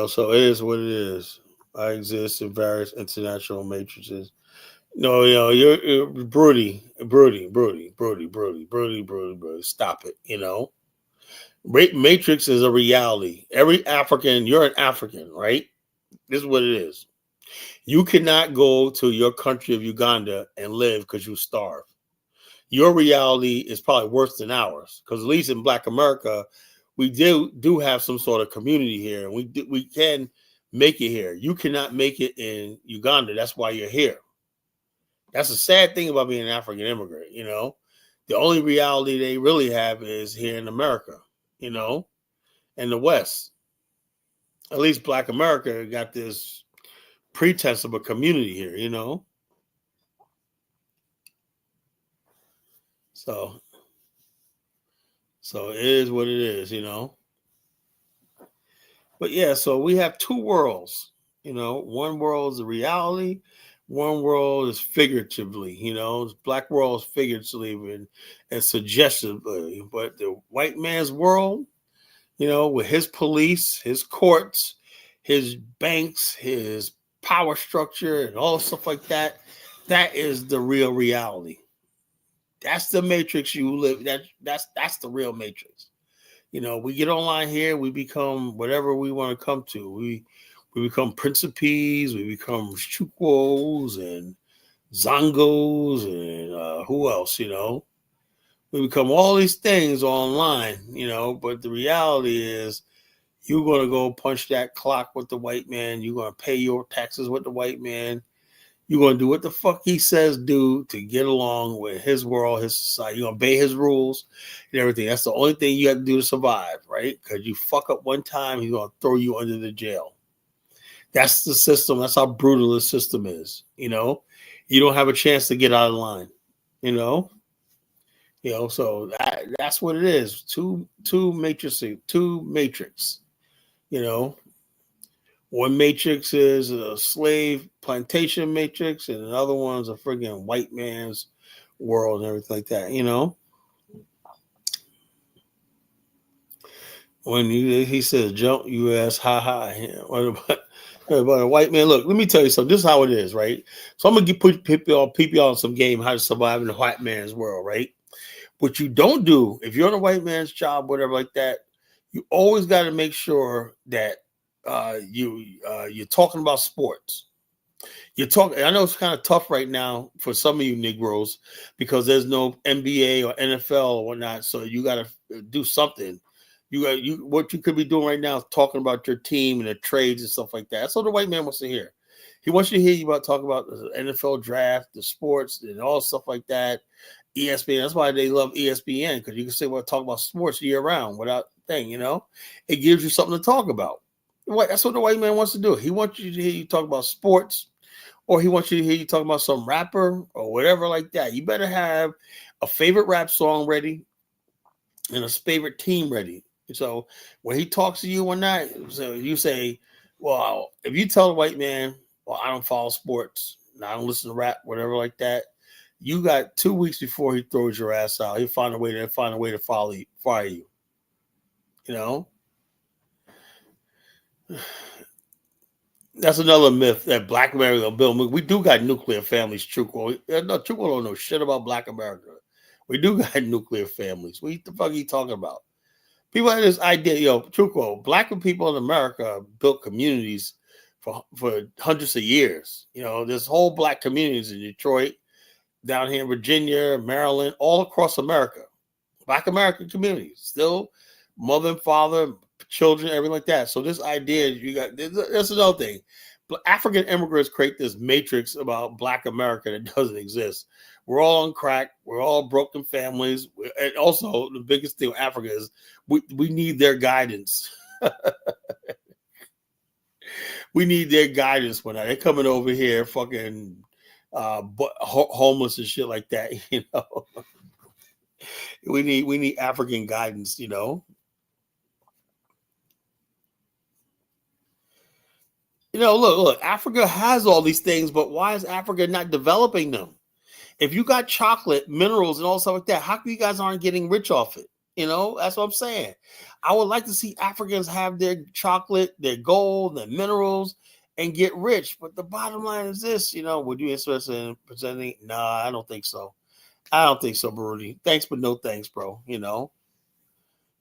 Speaker 1: So it is what it is. I exist in various international matrices. No, you're broody. Stop it, you know. Matrix is a reality. Every African, you're an African, right? This is what it is. You cannot go to your country of Uganda and live because you starve. Your reality is probably worse than ours, because at least in Black America, we do have some sort of community here, and we can make it here. You cannot make it in Uganda. That's why you're here. That's a sad thing about being an African immigrant, you know. The only reality they really have is here in America, you know, and the West. At least Black America got this pretense of a community here, you know. So it is what it is, you know. But yeah, so we have two worlds, you know. One world is the reality. One world is figuratively, you know. Black world is figuratively and suggestively. But the white man's world, you know, with his police, his courts, his banks, his power structure, and all stuff like that, that is the real reality. That's the matrix you live. That's the real matrix. You know, we get online here, we become whatever we want to come to. We become Principes, we become Chukwos and Zongos and who else, you know? We become all these things online, you know, but the reality is You're going to go punch that clock with the white man. You're going to pay your taxes with the white man. You're going to do what the fuck he says do to get along with his world, his society. You're going to obey his rules and everything. That's the only thing you have to do to survive, right? Because you fuck up one time, he's going to throw you under the jail. That's the system. That's how brutal the system is, You don't have a chance to get out of line, so that's what it is. Two matrix. One matrix is a slave plantation matrix, and another one's a friggin' white man's world and everything like that, When he says jump, you ask ha ha. What about a white man? Look, let me tell you something. This is how it is, right? So I'm gonna put people on some game how to survive in the white man's world, right? What you don't do if you're on a white man's job, whatever like that, you always got to make sure that you're talking about sports. You're talking. I know it's kind of tough right now for some of you Negroes because there's no NBA or NFL or whatnot. So you got to do something. What you could be doing right now is talking about your team and the trades and stuff like that. That's what the white man wants to hear. He wants you to hear you about talking about the NFL draft, the sports, and all stuff like that. ESPN. That's why they love ESPN because you can say talk about sports year round without thing. It gives you something to talk about. That's what the white man wants to do. He wants you to hear you talk about sports, or he wants you to hear you talk about some rapper or whatever like that. You better have a favorite rap song ready and a favorite team ready. So when he talks to you one night, so you say, well, if you tell the white man, well, I don't follow sports, I don't listen to rap, whatever like that, you got 2 weeks before he throws your ass out. He'll find a way to fire you. That's another myth that Black America built. We do got nuclear families, Truco. No, Truco don't know shit about Black America. We do got nuclear families. What the fuck are you talking about? People have this idea, Truco, Black people in America built communities for hundreds of years. There's whole Black communities in Detroit, down here in Virginia, Maryland, all across America. Black American communities. Still mother and father, children, everything like that. So this idea, that's another thing. African immigrants create this matrix about Black America that doesn't exist. We're all on crack. We're all broken families. And also, the biggest thing with Africa is we need their guidance. We need their guidance when they're coming over here fucking homeless and shit like that, We need African guidance, Look, Africa has all these things, but why is Africa not developing them? If you got chocolate, minerals, and all stuff like that, how come you guys aren't getting rich off it? That's what I'm saying. I would like to see Africans have their chocolate, their gold, their minerals, and get rich. But the bottom line is this, would you interested in presenting? Nah, I don't think so. I don't think so, Baruti. Thanks, but no thanks, bro. I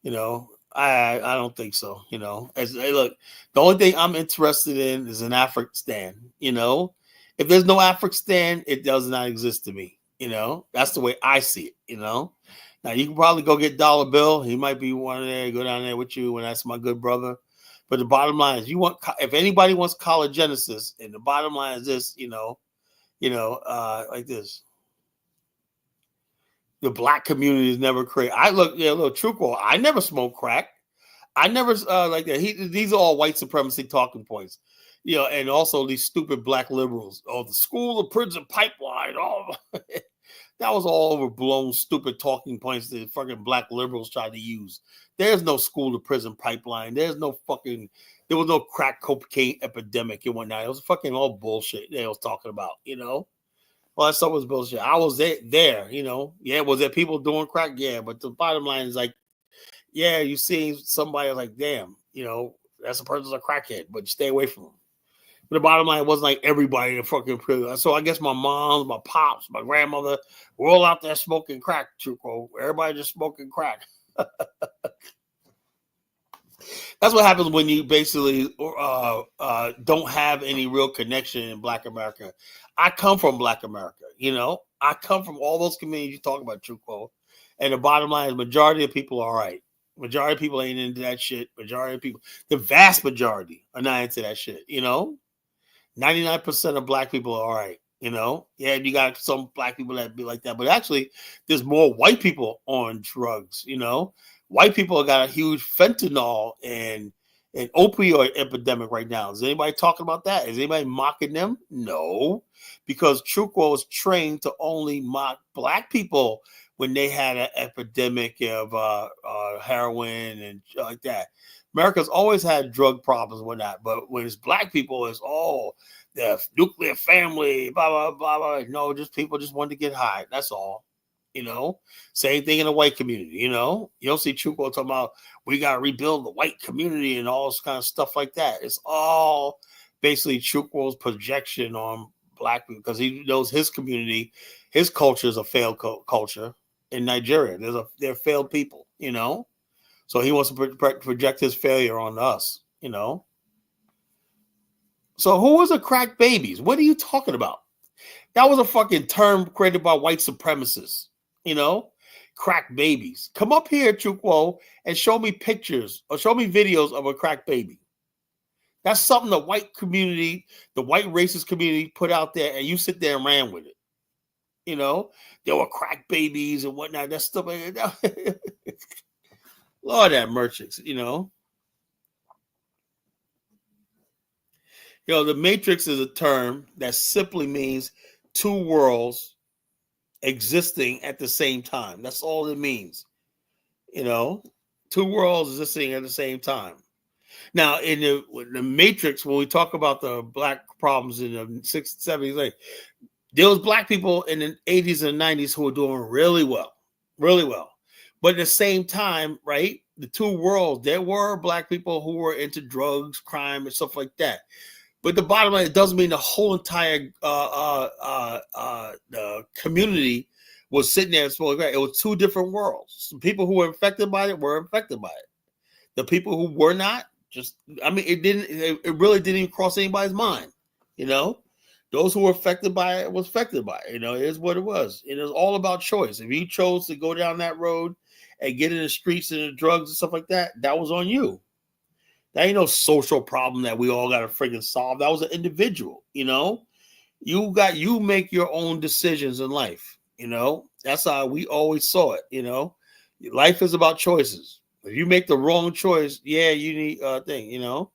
Speaker 1: don't think so. Look, the only thing I'm interested in is an Afghanistan. If there's no Afghanistan, it does not exist to me. That's the way I see it. Now you can probably go get Dollar Bill. He might be one there, go down there with you, and that's my good brother. But the bottom line is, if anybody wants College Genesis, and the bottom line is this, like this. The Black community is never created. Truco. I never smoked crack. I never like that. These are all white supremacy talking points, and also these stupid Black liberals. Oh, the school, the prison pipeline. Oh, that was all overblown, stupid talking points that fucking Black liberals tried to use. There's no school to prison pipeline. There was no crack cocaine epidemic and whatnot. It was fucking all bullshit they was talking about, Well, that stuff was bullshit. I was there, Yeah, was there people doing crack? Yeah, but the bottom line is like, yeah, you see somebody like, damn, that's a person's a crackhead, but you stay away from them. But the bottom line, it wasn't like everybody in fucking prison. So I guess my mom, my pops, my grandmother, we're all out there smoking crack, Truco. Everybody just smoking crack. That's what happens when you basically don't have any real connection in Black America. I come from Black America, I come from all those communities you talk about, Truco. And the bottom line is majority of people are all right. Majority of people ain't into that shit. Majority of people, the vast majority, are not into that shit. 99% of black people are all right. Yeah, you got some black people that be like that, but actually, there's more white people on drugs. White people got a huge fentanyl and an opioid epidemic right now. Is anybody talking about that? Is anybody mocking them? No, because Chukwu was trained to only mock black people when they had an epidemic of heroin and like that. America's always had drug problems and whatnot, but when it's black people, it's the nuclear family, blah, blah, blah, blah. No, just people just want to get high. That's all. Same thing in the white community. You don't see Chukwu talking about we got to rebuild the white community and all this kind of stuff like that. It's all basically Chukwu's projection on black people because he knows his community, his culture is a failed culture in Nigeria. They're failed people, so he wants to project his failure on us, So who was the crack babies? What are you talking about? That was a fucking term created by white supremacists, crack babies. Come up here, Chukwu, and show me pictures or show me videos of a crack baby. That's something the white community, the white racist community put out there, and you sit there and ran with it. There were crack babies and whatnot. That stuff. Lord have mercy, The Matrix is a term that simply means two worlds existing at the same time. That's all it means. Two worlds existing at the same time. Now, in the Matrix, when we talk about the black problems in the 60s, 70s, there was black people in the 80s and 90s who were doing really well, really well. But at the same time, right, the two worlds, there were black people who were into drugs, crime, and stuff like that. But the bottom line, it doesn't mean the whole entire the community was sitting there and smoking crack. It was two different worlds. The people who were infected by it were infected by it. The people who were not, it really didn't even cross anybody's mind. Those who were affected by it was affected by it. It is what it was. It is all about choice. If you chose to go down that road and get in the streets and the drugs and stuff like that, that was on you. That ain't no social problem that we all got to freaking solve. That was an individual. You make your own decisions in life. That's how we always saw it. Life is about choices. If you make the wrong choice, yeah, you need a thing.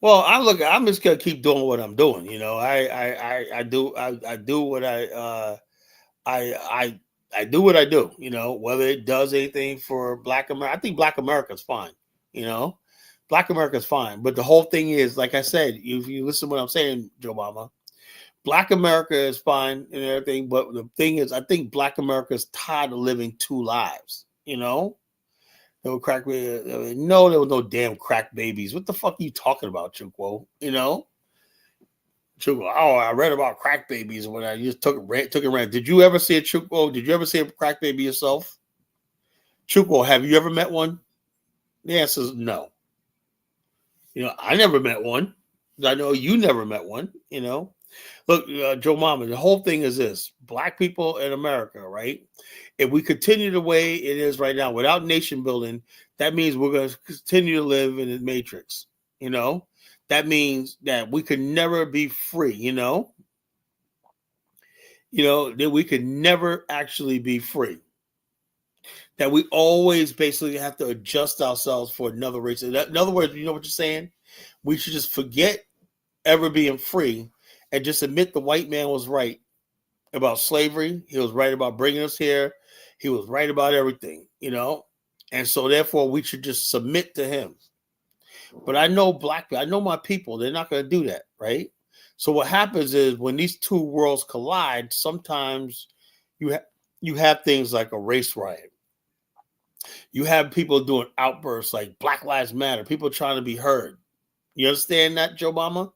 Speaker 1: Well, I'm just gonna keep doing what I'm doing. I do what I do what I do. Whether it does anything for Black America, I think Black America is fine. Black America is fine. But the whole thing is, like I said, if you listen to what I'm saying, Joe Mama, Black America is fine and everything. But the thing is, I think Black America is tired of living two lives. There were crack babies. No, there was no damn crack babies. What the fuck are you talking about, Chukwu? Chukwu, I read about crack babies when I just took it around. Did you ever see a Chukwu? Did you ever see a crack baby yourself? Chukwu, have you ever met one? The answer is no. I never met one. I know you never met one. Look, Joe Mama, the whole thing is this. Black people in America, right? If we continue the way it is right now without nation building, that means we're going to continue to live in the matrix. That means that we could never be free, that we could never actually be free. That we always basically have to adjust ourselves for another race. In other words, you know what you're saying? We should just forget ever being free and just admit the white man was right about slavery. He was right about bringing us here. He was right about everything, and so therefore we should just submit to him. But I know black people, I know my people, they're not going to do that, right? So what happens is when these two worlds collide, sometimes you have things like a race riot. You have people doing outbursts like Black Lives Matter, people trying to be heard. You understand that, Joe Mama?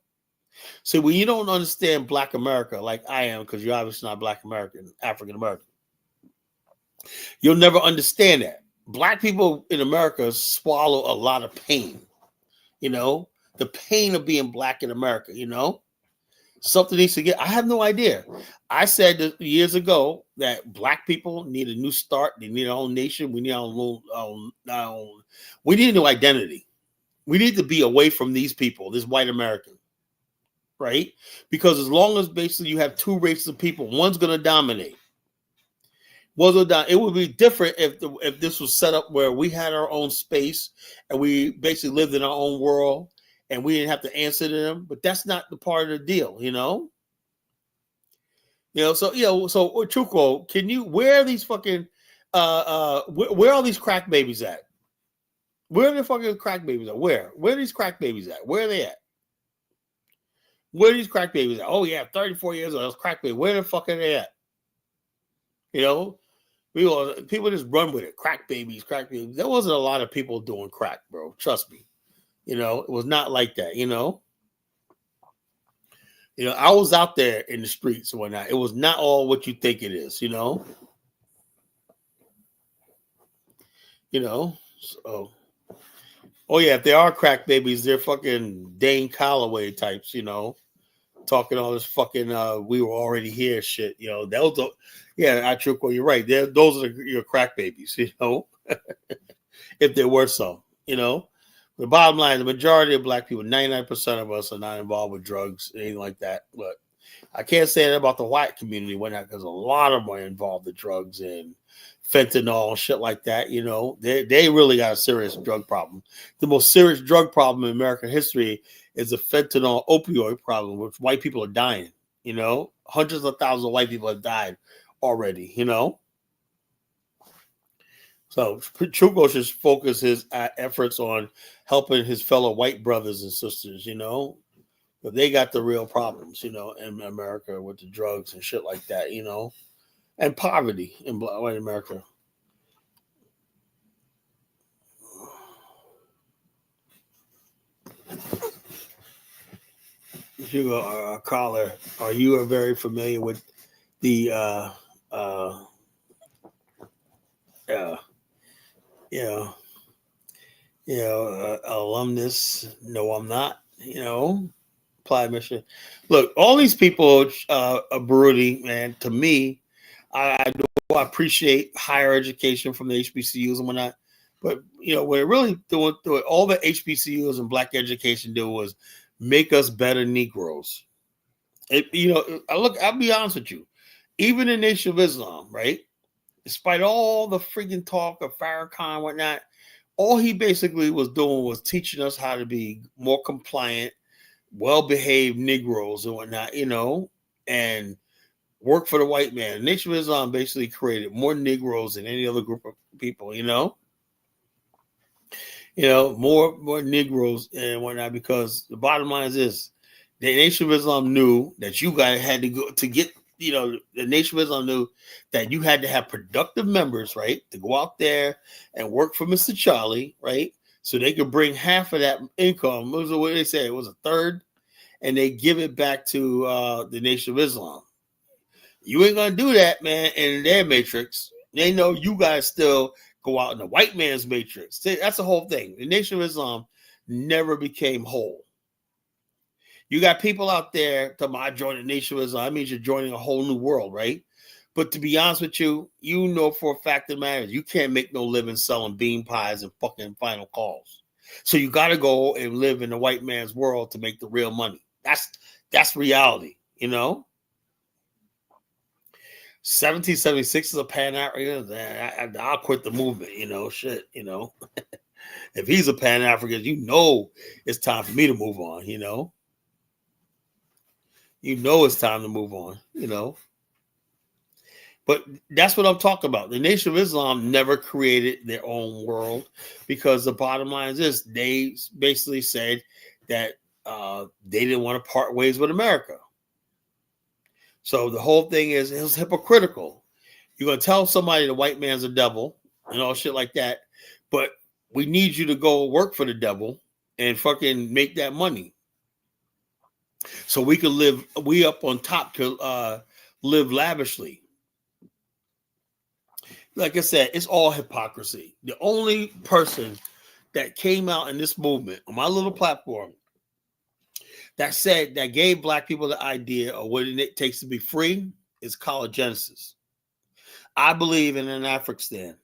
Speaker 1: See, when you don't understand Black America like I am, because you're obviously not Black American, African American, you'll never understand that. Black people in America swallow a lot of pain, the pain of being Black in America, Something needs to get. I have no idea. I said that years ago that black people need a new start. They need our own nation. We need our own. We need a new identity. We need to be away from these people, this white American, right? Because as long as basically you have two races of people, one's going to dominate. It would be different if this was set up where we had our own space and we basically lived in our own world and we didn't have to answer to them. But that's not the part of the deal, you know. So Chuko, where are these fucking where are these crack babies at? Where are the fucking crack babies at? Where are these crack babies at? Where are they at? Where are these crack babies at? Oh yeah, 34 years old, those crack babies. Where the fuck are they at? You know, people just run with it. Crack babies, crack babies. There wasn't a lot of people doing crack, bro. Trust me. You know, it was not like that, you know. I was out there in the streets and whatnot. It was not all what you think it is, you know. So, oh yeah, if they are crack babies, they're fucking Dane Calloway types, you know, talking all this fucking we were already here shit, you know. Chuko, you're right. Those are your crack babies, you know. If there were some, you know. The bottom line, the majority of black people, 99% of us are not involved with drugs, anything like that. But I can't say that about the white community, because a lot of them are involved with drugs and fentanyl and shit like that. You know, they really got a serious drug problem. The most serious drug problem in American history is the fentanyl opioid problem, which white people are dying. You know, hundreds of thousands of white people have died already, you know. So Chuko should focus his efforts on helping his fellow white brothers and sisters, you know. But they got the real problems, you know, in America with the drugs and shit like that, you know, and poverty in white America. Hugo, caller, are you very familiar with the alumnus? No, I'm not. You know, applied mission. Look, all these people, Baruti, man. To me, I appreciate higher education from the HBCUs and whatnot. But what it really doing all the HBCUs and black education did was make us better Negroes. I'll be honest with you. Even the Nation of Islam, right? Despite all the freaking talk of Farrakhan and whatnot, all he basically was doing was teaching us how to be more compliant, well-behaved Negroes and whatnot, you know, and work for the white man. The Nation of Islam basically created more Negroes than any other group of people, you know. More Negroes and whatnot, because the bottom line is this: the Nation of Islam knew that you guys had to go to get, the Nation of Islam knew that you had to have productive members, right, to go out there and work for Mr. Charlie, right, so they could bring half of that income. What was what they say? It was a third, and they give it back to the Nation of Islam. You ain't gonna do that, man, in their matrix. They know you guys still go out in the white man's matrix. That's the whole thing. The Nation of Islam never became whole. You got people out there talking about, I joined the Nation of Islam. That means you're joining a whole new world, right? But to be honest with you, you know for a fact that matters, you can't make no living selling bean pies and fucking final calls. So you got to go and live in the white man's world to make the real money. That's reality, you know? 1776 is a Pan-African. I'll quit the movement, shit, If he's a Pan-African, it's time for me to move on, it's time to move on, But that's what I'm talking about. The Nation of Islam never created their own world, because the bottom line is this: they basically said that they didn't want to part ways with America. So the whole thing is, it was hypocritical. You're going to tell somebody the white man's a devil and all shit like that, but we need you to go work for the devil and fucking make that money, so we can we up on top to live lavishly. Like I said, it's all hypocrisy. The only person that came out in this movement on my little platform that gave black people the idea of what it takes to be free is Genesis. I believe in an Afghanistan.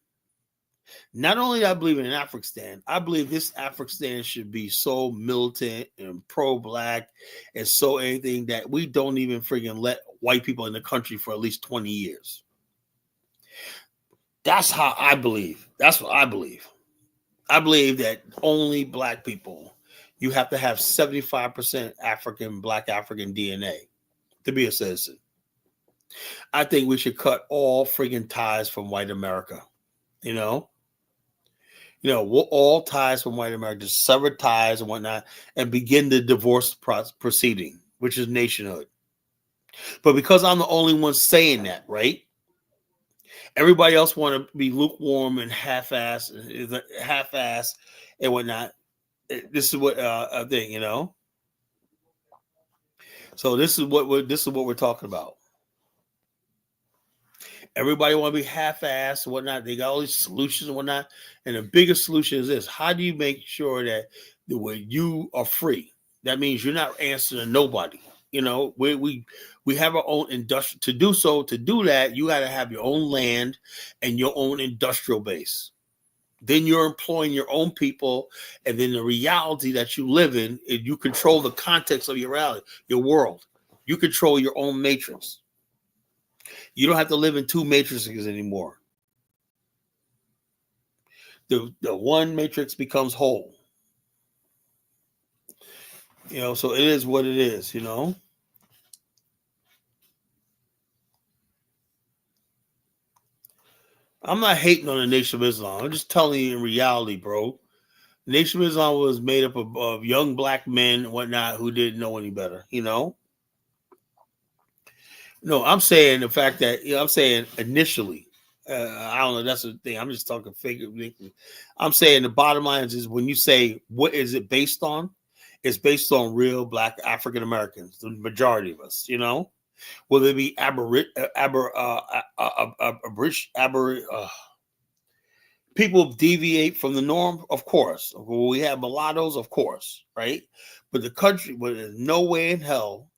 Speaker 1: Not only do I believe in an Afghanistan, I believe this Afghanistan should be so militant and pro-black and so anything that we don't even friggin' let white people in the country for at least 20 years. That's how I believe. That's what I believe. I believe that only black people, you have to have 75% black African DNA to be a citizen. I think we should cut all friggin' ties from white America. All ties from white America, just sever ties and whatnot, and begin the divorce proceeding, which is nationhood. But because I'm the only one saying that, right? Everybody else want to be lukewarm and half-ass and whatnot. This is what I think, So this is what we're talking about. Everybody want to be half-assed and whatnot. They got all these solutions and whatnot. And the biggest solution is this: how do you make sure that when you are free, that means you're not answering to nobody? We have our own industry. To do that, you got to have your own land and your own industrial base. Then you're employing your own people, and then the reality that you live in, you control the context of your reality, your world. You control your own matrix. You don't have to live in two matrices anymore. The one matrix becomes whole. So it is what it is, I'm not hating on the Nation of Islam. I'm just telling you in reality, bro. The Nation of Islam was made up of young black men and whatnot who didn't know any better, No, I'm saying the fact that, I'm saying initially, I don't know, that's the thing. I'm just talking figure. I'm saying the bottom line is when you say, what is it based on? It's based on real black African Americans, the majority of us, Will it be people deviate from the norm? Of course. Will we have mulattoes? Of course, right? But the country, but there's no way in hell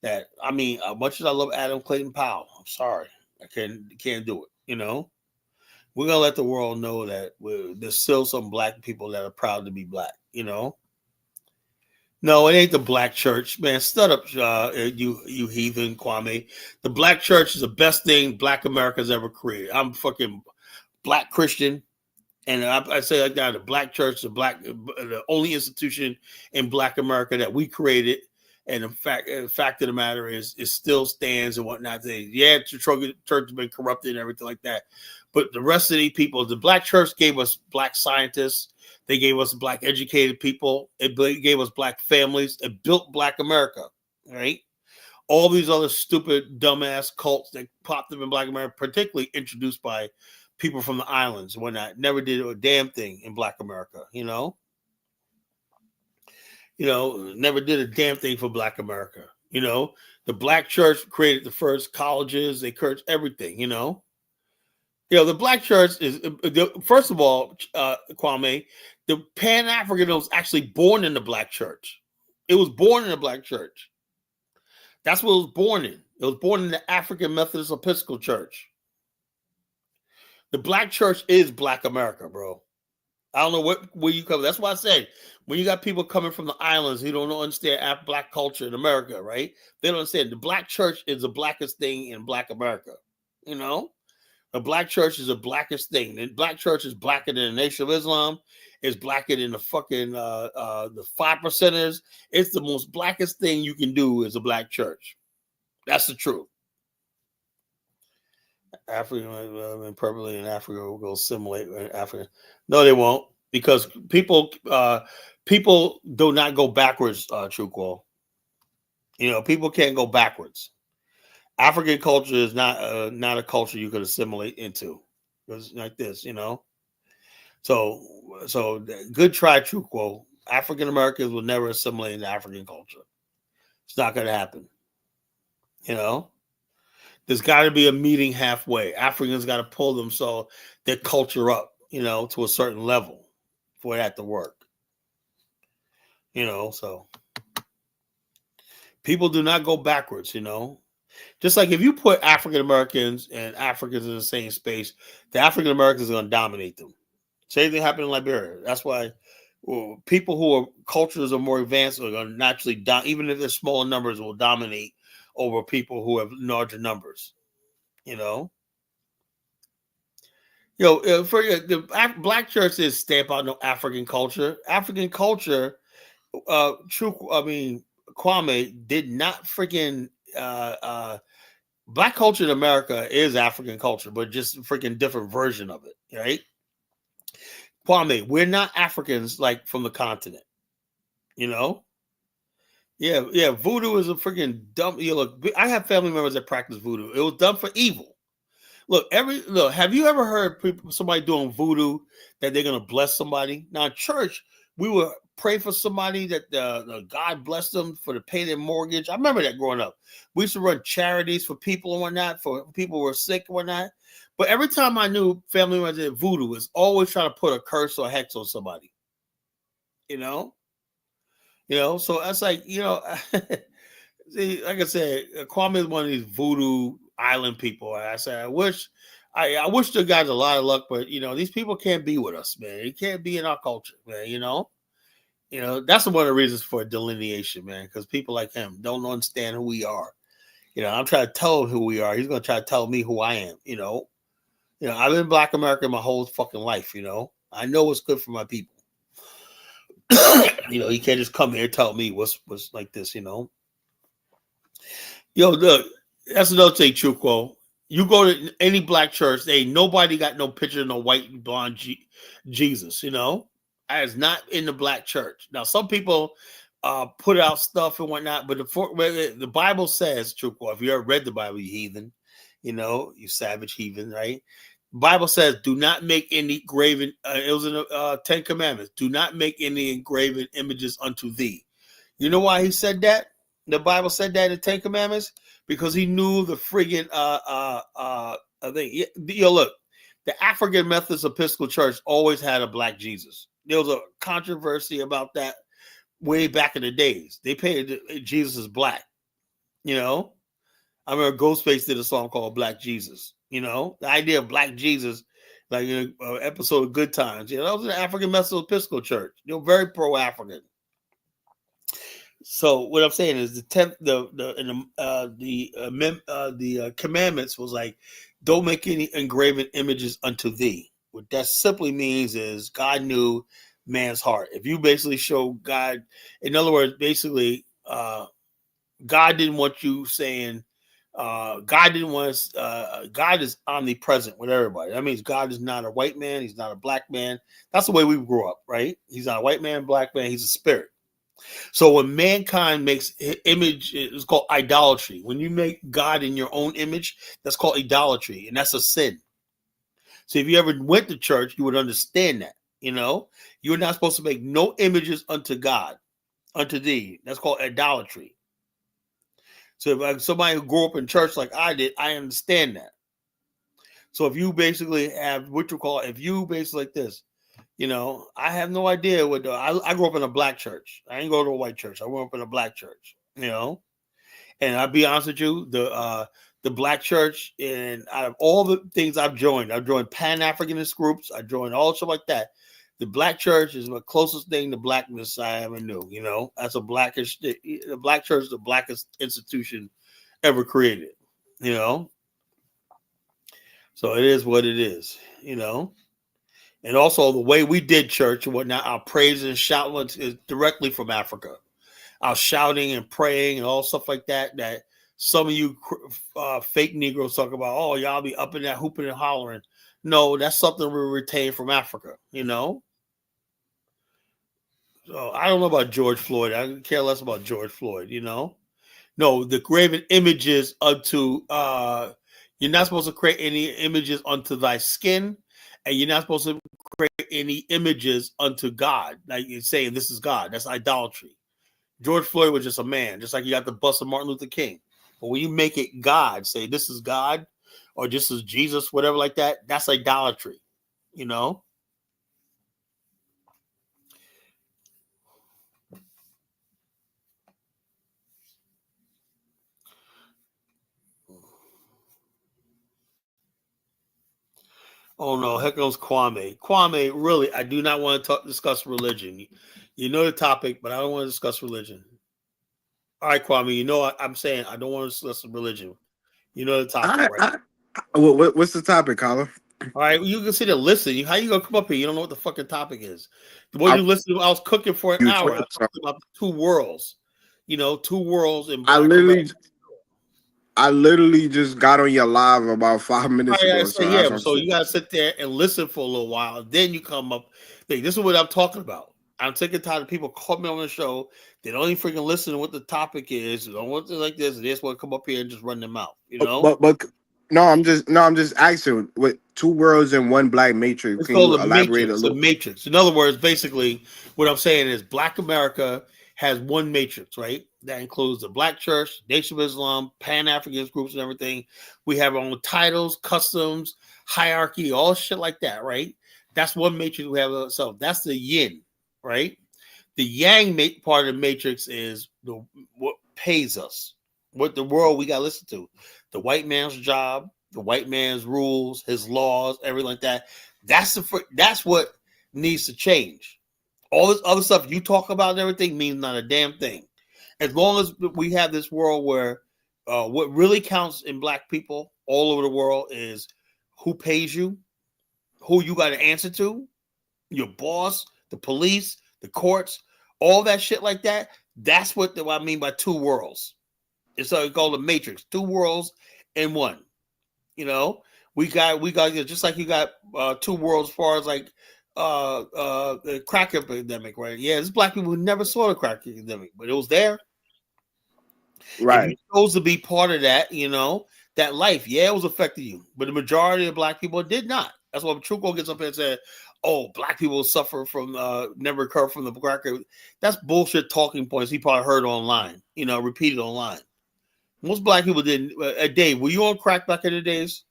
Speaker 1: that, as much as I love Adam Clayton Powell, I'm sorry, I can't do it. We're gonna let the world know that there's still some black people that are proud to be black. No, it ain't the black church, man. Shut up, you heathen, Kwame. The black church is the best thing black America's ever created. I'm fucking black Christian, and I say like that: the black church, the only institution in black America that we created. And the fact of the matter is, it still stands and whatnot. Yeah, the church has been corrupted and everything like that. But the rest of these people, the black church gave us black scientists. They gave us black educated people. It gave us black families. It built black America, right? All these other stupid, dumbass cults that popped up in black America, particularly introduced by people from the islands and whatnot, never did a damn thing in black America, never did a damn thing for black America. The black church created the first colleges. They encouraged everything, the black church is, first of all, Kwame, the Pan-African was actually born in the black church. It was born in the black church. That's what it was born in. It was born in the African Methodist Episcopal Church. The black church is black America, bro. I don't know where you come. That's why I said, when you got people coming from the islands who don't understand black culture in America, right? They don't understand the black church is the blackest thing in black America. The black church is the blackest thing. The black church is blacker than the Nation of Islam. It's blacker than the fucking the 5%ers. It's the most blackest thing you can do is a black church. That's the truth. African, purposely in Africa will go assimilate in Africa. No, they won't, because people do not go backwards. True call. People can't go backwards. African culture is not a culture you could assimilate into. It's like this, So good try, true quote. African Americans will never assimilate into African culture. It's not going to happen. There's got to be a meeting halfway. Africans got to pull their culture up, to a certain level for that to work. So People do not go backwards, you know. Just like if you put African Americans and Africans in the same space, the African Americans are going to dominate them. Same thing happened in Liberia. That's why people who are cultures are more advanced are going to naturally, even if they're smaller numbers, will dominate over people who have larger numbers. You know, for the black church is stamp out no African culture. African culture, Kwame did not freaking. Black culture in America is African culture, but just a freaking different version of it, right? Kwame, we're not Africans like from the continent, you know? Yeah, voodoo is a freaking dumb. Look, I have family members that practice voodoo. It was done for evil. Look, have you ever heard somebody doing voodoo that they're gonna bless somebody? Now, in church, we would pray for somebody that God bless them for to pay their mortgage. I remember that growing up. We used to run charities for people and whatnot, for people who were sick and whatnot. But every time I knew family members did voodoo, was always trying to put a curse or a hex on somebody. You know, So that's like see, like I said, Kwame is one of these voodoo island people. I said, I wish the guys a lot of luck, but these people can't be with us, man. They can't be in our culture, man. That's one of the reasons for delineation, man, because people like him don't understand who we are. I'm trying to tell him who we are. He's gonna try to tell me who I am. I've been in Black America my whole fucking life. I know what's good for my people. You can't just come here and tell me what's like this. Look, that's another thing, Chuko. You go to any black church, nobody got no picture of no white blonde Jesus. That is not in the black church. Now, some people put out stuff and whatnot, but the Bible says, Chuko, if you ever read the Bible, you heathen, you savage heathen, right? The Bible says, do not make any graven. It was in the 10 Commandments. Do not make any engraven images unto thee. You know why he said that? The Bible said that in the 10 Commandments because he knew the friggin' I think look, the African Methodist Episcopal Church always had a black Jesus. There was a controversy about that way back in the days. They painted Jesus as black. I remember Ghostface did a song called Black Jesus. The idea of black Jesus, like an episode of Good Times. That was an African Methodist Episcopal Church. Very pro-African. So what I'm saying is the commandments was like, don't make any engraven images unto thee. What that simply means is God knew man's heart. If you basically show God, in other words, basically, God didn't want you saying, God didn't want us. God is omnipresent with everybody. That means God is not a white man. He's not a black man. That's the way we grew up, right? He's not a white man, black man. He's a spirit. So when mankind makes image, it's called idolatry. When you make God in your own image, that's called idolatry, and that's a sin. So if you ever went to church, you would understand that. You're not supposed to make no images unto God, unto thee. That's called idolatry. So if somebody who grew up in church like I did, I understand that. So if you basically have what you call, if you basically like this, I have no idea what I grew up in a black church. I didn't go to a white church. I grew up in a black church, and I'll be honest with you, the black church, and out of all the things I've joined Pan-Africanist groups, I joined all stuff like that. The black church is the closest thing to blackness I ever knew. That's the black church is the blackest institution ever created. So it is what it is. And also the way we did church and whatnot, our praise and shouting is directly from Africa. Our shouting and praying and all stuff like that, that some of you fake Negroes talk about, oh, y'all be up in that hooping and hollering. No, that's something we retain from Africa, So I don't know about George Floyd. I care less about George Floyd, No, the graven images unto, you're not supposed to create any images unto thy skin, and you're not supposed to create any images unto God. Like you're saying, this is God. That's idolatry. George Floyd was just a man, just like you got the bust of Martin Luther King. But when you make it God, say this is God, or this is Jesus, whatever like that, that's idolatry, Oh no, here comes Kwame. Kwame, really, I do not want to discuss religion. You know the topic, but I don't want to discuss religion. All right, Kwame, you know I'm saying I don't want to discuss religion. You know the topic, right?
Speaker 2: What's the topic, Colin?
Speaker 1: All right, you can sit there listen. How you gonna come up here? You don't know what the fucking topic is. The way
Speaker 2: I,
Speaker 1: you listen, I was cooking for an
Speaker 2: you
Speaker 1: hour. I
Speaker 2: Twitter,
Speaker 1: was
Speaker 2: so
Speaker 1: talking about the two worlds. You know, two worlds in
Speaker 2: I
Speaker 1: Black America.
Speaker 2: literally, I literally just got on your live about 5 minutes
Speaker 1: I
Speaker 2: ago.
Speaker 1: say,
Speaker 2: So that's
Speaker 1: yeah.
Speaker 2: what I'm
Speaker 1: So
Speaker 2: saying.
Speaker 1: you gotta sit there and listen for a little while. Then you come up. Hey, this is what I'm talking about. I'm sick and tired of people call me on the show. They don't even freaking listen to what the topic is. They don't want to like this. They just want to come up here and just run them out. You know,
Speaker 2: But no, I'm just asking. With two worlds and one black matrix,
Speaker 1: it's
Speaker 2: can you
Speaker 1: called a
Speaker 2: elaborate a
Speaker 1: matrix. A
Speaker 2: little?
Speaker 1: matrix. In other words, basically, what I'm saying is Black America has one matrix, right? That includes the Black Church, Nation of Islam, Pan African groups, and everything. We have our own titles, customs, hierarchy, all shit like that, right? That's one matrix we have. So that's the yin, right? The yang part of the matrix is what pays us, what the world we got to listen to. The white man's job, the white man's rules, his laws, everything like that. That's what needs to change. All this other stuff you talk about and everything means not a damn thing. As long as we have this world where what really counts in Black people all over the world is who pays you, who you got to answer to, your boss, the police, the courts, all that shit like that. That's what I mean by two worlds. It's called the matrix, two worlds in one. You know, we got just like you got two worlds as far as like the crack epidemic, right? Yeah, there's Black people who never saw the crack epidemic, but it was there. And you
Speaker 2: Right.
Speaker 1: chose to be part of that, you know, that life. Yeah, it was affecting you, but the majority of Black people did not. That's why Truco gets up here and said, "Oh, Black people suffer from never recover from the crack." That's bullshit talking points he probably heard online, you know, repeated online. Most Black people didn't. Dave, were you on crack back in the days?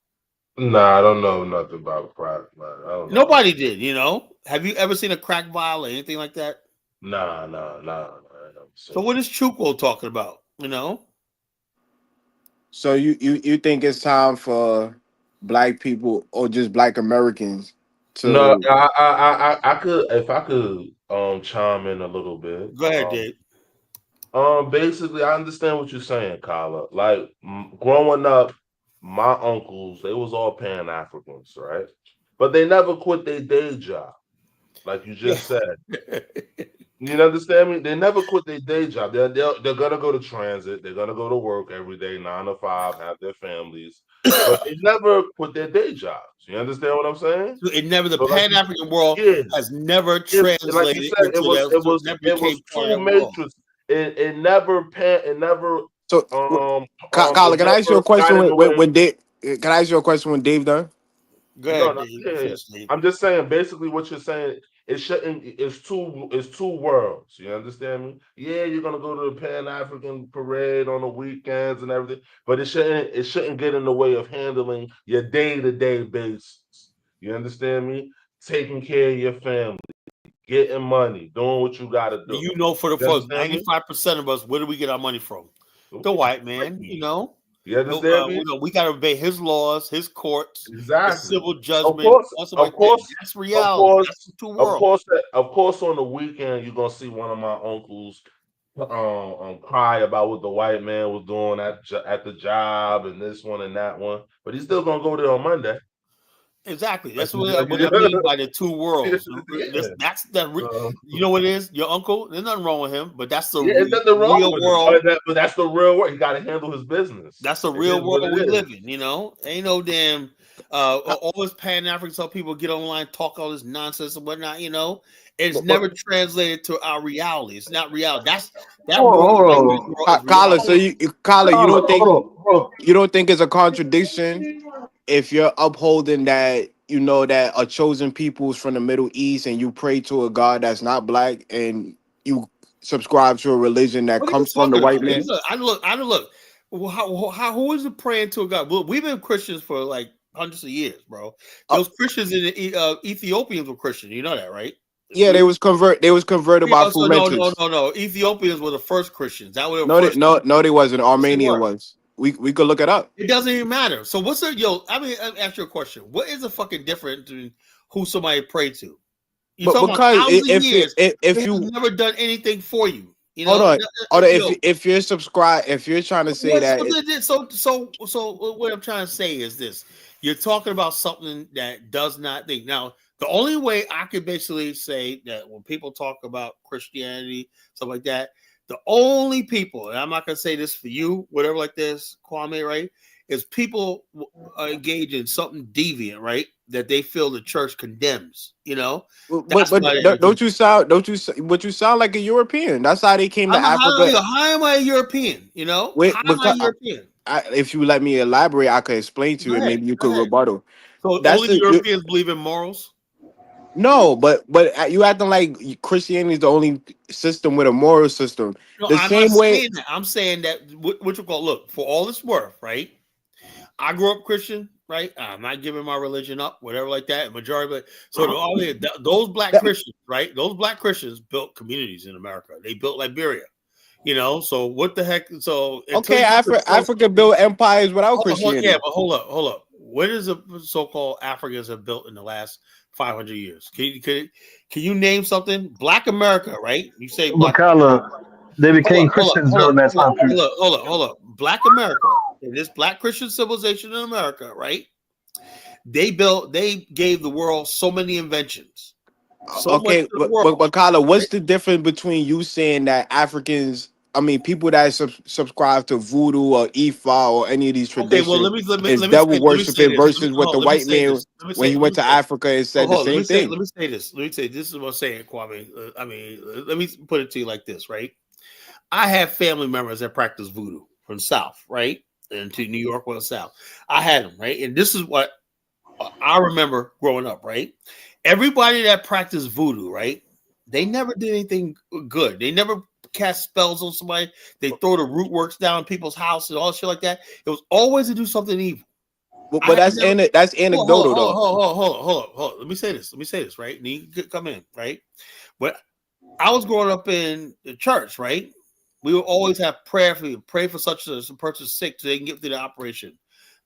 Speaker 3: Nah, I don't know nothing about crack, man. I don't know.
Speaker 1: Nobody did, you know. Have you ever seen a crack vial or anything like that?
Speaker 3: Nah.
Speaker 1: So what is Truco talking about? You know,
Speaker 2: So you think it's time for black people or just black Americans
Speaker 3: No,
Speaker 2: to
Speaker 3: I could if I could chime in a little bit.
Speaker 1: go ahead, Dave.
Speaker 3: Basically, I understand what you're saying, Kyla. Like growing up, my uncles they was all Pan Africans, right? But they never quit their day job, like you
Speaker 1: Yeah.
Speaker 3: just said. You understand me? They never quit their day job. They're gonna go to transit. They're gonna go to work every day, 9 to 5, have their families, but they never quit their day jobs. You understand what I'm saying?
Speaker 1: It never the
Speaker 3: So like
Speaker 1: Pan African world
Speaker 3: yeah,
Speaker 1: has never
Speaker 3: like you
Speaker 1: translated
Speaker 3: said,
Speaker 1: into that. So it never
Speaker 3: it
Speaker 1: became
Speaker 3: was
Speaker 1: part
Speaker 3: two
Speaker 1: of that world.
Speaker 3: matrix. It never it never
Speaker 2: so Colin,
Speaker 3: it
Speaker 2: can I ask you
Speaker 3: never
Speaker 2: a question
Speaker 3: got in the way.
Speaker 2: when Dave can I ask you a question when Dave done?
Speaker 1: Go
Speaker 3: No,
Speaker 1: ahead,
Speaker 3: no,
Speaker 1: Dave.
Speaker 3: yeah.
Speaker 1: Finish, Dave.
Speaker 3: I'm just saying, basically, what you're saying, it shouldn't. It's two worlds. You understand me? Yeah, you're gonna go to the Pan African parade on the weekends and everything, but it shouldn't get in the way of handling your day to day basis. You understand me? Taking care of your family, getting money, doing what you got to do.
Speaker 1: You know, for the
Speaker 3: You
Speaker 1: first
Speaker 3: understand me?
Speaker 1: 95% of us, where do we get our money from? The white man, you know.
Speaker 3: You understand me?
Speaker 1: We got to obey his laws, his courts, his
Speaker 3: Exactly.
Speaker 1: civil
Speaker 3: Of
Speaker 1: judgment,
Speaker 3: course,
Speaker 1: all stuff
Speaker 3: of
Speaker 1: like that.
Speaker 3: course,
Speaker 1: That's
Speaker 3: of
Speaker 1: reality.
Speaker 3: course,
Speaker 1: That's the two worlds.
Speaker 3: of course. On the weekend, you're gonna see one of my uncles cry about what the white man was doing at the job and this one and that one, but he's still gonna go there on Monday.
Speaker 1: Exactly. That's what
Speaker 3: Yeah,
Speaker 1: I mean by the two worlds.
Speaker 3: yeah.
Speaker 1: That's the you know what it is? Your uncle, there's nothing wrong with him, but that's the
Speaker 3: There's nothing wrong
Speaker 1: real
Speaker 3: with
Speaker 1: world.
Speaker 3: it. But that's the real world. He got to handle his business.
Speaker 1: That's the
Speaker 3: It
Speaker 1: real
Speaker 3: is what
Speaker 1: world
Speaker 3: it
Speaker 1: we
Speaker 3: is.
Speaker 1: live in, you know. Ain't no damn all this Pan African stuff. People get online, talk all this nonsense and whatnot, you know. It's never translated to our reality. It's not reality. That's that
Speaker 3: Hold
Speaker 1: world,
Speaker 3: on,
Speaker 1: language
Speaker 3: hold
Speaker 1: world is
Speaker 2: Colin, so
Speaker 1: reality.
Speaker 2: Colin,
Speaker 3: on, hold on, hold on.
Speaker 2: you don't think it's a contradiction if you're upholding that you know that a chosen peoples from the Middle East and you pray to a God that's not black and you subscribe to a religion that
Speaker 1: What are you
Speaker 2: comes from the
Speaker 1: talking
Speaker 2: white
Speaker 1: about?
Speaker 2: man?
Speaker 1: I look. Well, who is it praying to a God? Well, we've been Christians for like hundreds of years, bro.
Speaker 2: Uh,
Speaker 1: Those Christians in the Ethiopians were Christian. You know that, right?
Speaker 2: yeah, they was converted by
Speaker 1: So no.
Speaker 2: Frumentus.
Speaker 1: Ethiopians were the first Christians. That were the
Speaker 2: No,
Speaker 1: first.
Speaker 2: no, they wasn't.
Speaker 1: Yes, they
Speaker 2: Armenia
Speaker 1: were.
Speaker 2: was. We could look it up.
Speaker 1: It doesn't even matter. So what's the I mean, I'll ask you a question. What is the fucking difference between who somebody pray to? You talking about thousands of years?
Speaker 2: If you
Speaker 1: never done anything for you, you know.
Speaker 2: Hold on. If you're subscribed, if you're trying to say that,
Speaker 1: so what I'm trying to say is this: you're talking about something that does not think. Now, the only way I could basically say that when people talk about Christianity, stuff like that, the only people, and I'm not gonna say this for you, whatever like this, Kwame, right? Is people engage in something deviant, right? That they feel the church condemns, you know.
Speaker 2: But don't you sound like a European? That's how they came to Africa.
Speaker 1: How am I a European? You know, how am I European?
Speaker 2: If you let me elaborate, I could explain to you, and maybe you could rebuttal.
Speaker 1: So only Europeans believe in morals.
Speaker 2: No, but you acting like Christianity is the only system with a moral system.
Speaker 1: No,
Speaker 2: the
Speaker 1: I'm
Speaker 2: same
Speaker 1: not
Speaker 2: way.
Speaker 1: Saying that. I'm saying that what you call look for all it's worth, right? I grew up Christian, right? I'm not giving my religion up, whatever like that. Majority of it. So those black Christians, right? Those black Christians built communities in America. They built Liberia, you know. So what the heck? So
Speaker 2: okay, Africa built empires without Christianity.
Speaker 1: Yeah, but hold up. What is the so-called Africans have built in the last 500 years? Can you name something? Black America, right? You say Black
Speaker 4: they became Christians during that time period.
Speaker 1: Hold up. Black America, in this black Christian civilization in America, right? They gave the world so many inventions.
Speaker 2: Okay, but Kyla, what's the difference between you saying that Africans, I mean, people that subscribe to voodoo or Ifa or any of these traditions, is devil worshiping versus what the white man when he went to Africa and said the same thing?
Speaker 1: Let me say this. This is what I'm saying, Kwame. I mean, let me put it to you like this, right? I have family members that practice voodoo from the South, right? And to New York or the South. I had them, right? And this is what I remember growing up, right? Everybody that practiced voodoo, right? They never did anything good. They never cast spells on somebody. They throw the root works down people's house and all shit like that. It was always to do something evil.
Speaker 2: But that's anecdotal, though.
Speaker 1: Hold on. Let me say this, right? And you could come in, right? But I was growing up in the church, right? We would always have prayer for you. Pray for such a person sick so they can get through the operation.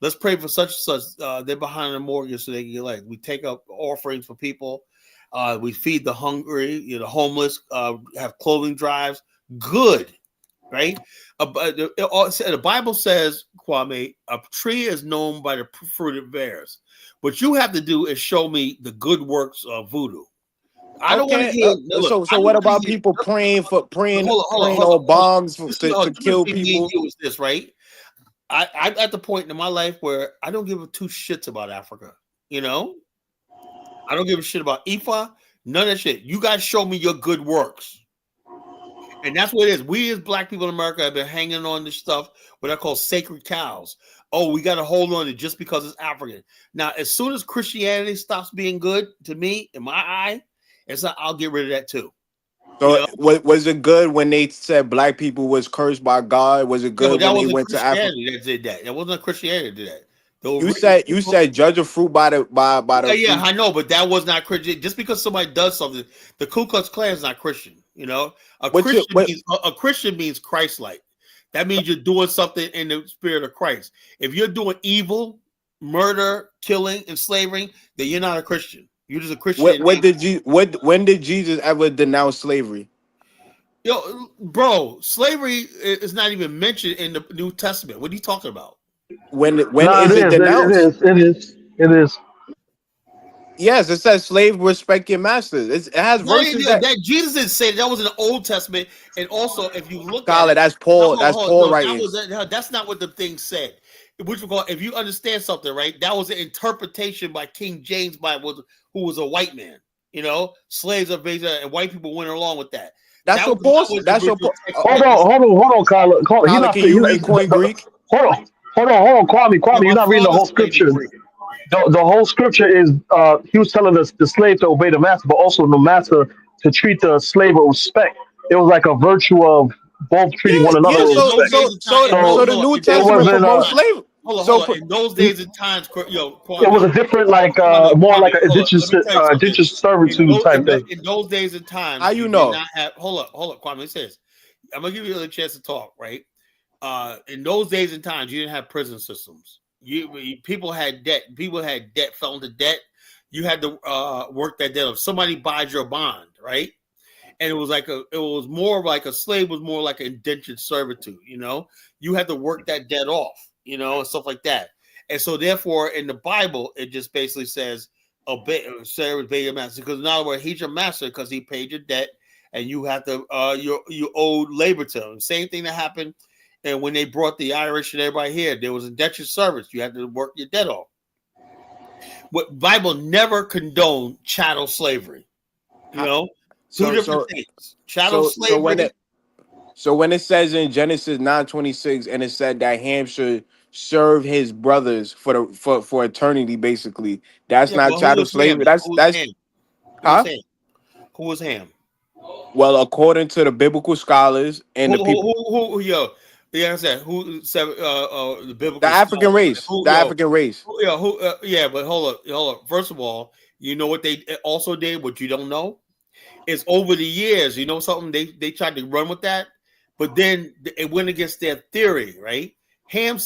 Speaker 1: Let's pray for such and such. They're behind the mortgage so they can get life. We take up offerings for people. We feed the hungry, the homeless. Have clothing drives. Good, right? The Bible says, Kwame, a tree is known by the fruit it bears. What you have to do is show me the good works of voodoo. I don't want to hear.
Speaker 2: So what about people praying on bombs to kill people?
Speaker 1: Is this right? I'm at the point in my life where I don't give two shits about Africa. You know, I don't give a shit about Ifa. None of that shit. You guys show me your good works, and that's what it is. We as black people in America have been hanging on this stuff, what I call sacred cows. Oh, we got to hold on to just because it's African. Now, as soon as Christianity stops being good to me, in my eye. I'll get rid of that too.
Speaker 2: So was it good when they said black people was cursed by God? Was it good when they went to Africa?
Speaker 1: That did that. That wasn't Christianity that did that.
Speaker 2: You said judge a fruit by the
Speaker 1: yeah, I know, but that was not Christian. Just because somebody does something, the Ku Klux Klan is not Christian. You know, a Christian means Christ-like. That means you're doing something in the spirit of Christ. If you're doing evil, murder, killing, and slavery, then you're not a Christian. You're just a Christian.
Speaker 2: When did Jesus ever denounce slavery?
Speaker 1: Yo, bro, slavery is not even mentioned in the New Testament. What are you talking about?
Speaker 4: When is it denounced? It is.
Speaker 2: Yes, it says slave respect your masters. It has verses
Speaker 1: that Jesus didn't say that was in the Old Testament. And also, if you look
Speaker 2: at it, that's Paul. Paul writing.
Speaker 1: That's not what the thing said. Which we call, if you understand something, right? That was an interpretation by King James Bible, who was a white man. You know, slaves are based, and white people went along with that.
Speaker 2: That's what Paul. That's what.
Speaker 4: Hold on, Kyla.
Speaker 2: Can you read Greek?
Speaker 4: Hold on, Kwame. You're not reading the whole scripture. The whole scripture is he was telling us the slave to obey the master, but also the master to treat the slave with respect. It was like a virtue of both treating one another with respect.
Speaker 2: So the New Testament promotes slavery.
Speaker 1: Hold on. In those days and times,
Speaker 4: it was a different, more like an indentured servitude type thing.
Speaker 1: In those days and times,
Speaker 2: how you know?
Speaker 1: Hold up, Kwame. It says, I'm gonna give you a chance to talk, right? in those days and times, you didn't have prison systems. People had debt. People had debt, fell into debt. You had to work that debt. If somebody buys your bond, right? And it was more like a slave was more like an indentured servitude. You had to work that debt off, and stuff like that. And so, therefore, in the Bible, it just basically says obey your master. Because in other words, he's your master because he paid your debt, and you have to you owed labor to him. Same thing that happened. And when they brought the Irish and everybody here, there was indentured service. You had to work your debt off. What Bible never condoned chattel slavery. Two different things. Chattel slavery.
Speaker 2: So when it says in Genesis 9:26, and it said that Ham should serve his brothers for eternity, basically, that's not chattel slavery. That's
Speaker 1: Ham? Who was Ham?
Speaker 2: Well, according to the biblical scholars and the people.
Speaker 1: Yeah, I said who said the biblical.
Speaker 2: The African race. African race.
Speaker 1: But hold up. First of all, you know what they also did? What you don't know is over the years, something they tried to run with that, but then it went against their theory, right? Ham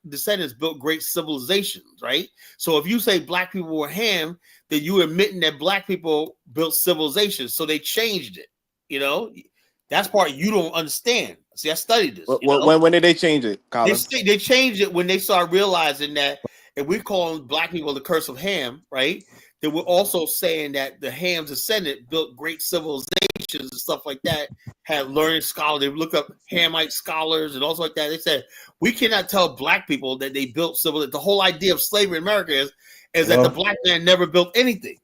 Speaker 1: descendants built great civilizations, right? So if you say black people were Ham, then you admitting that black people built civilizations. So they changed it. That's part you don't understand. See, I studied this.
Speaker 2: When did they change it, Colin?
Speaker 1: They changed it when they started realizing that if we call black people the curse of Ham, right? They were also saying that the Ham's descendant built great civilizations and stuff like that, had learned scholars. They looked up Hamite scholars and also like that. They said, we cannot tell black people that they built civilization. The whole idea of slavery in America is that the black man never built anything.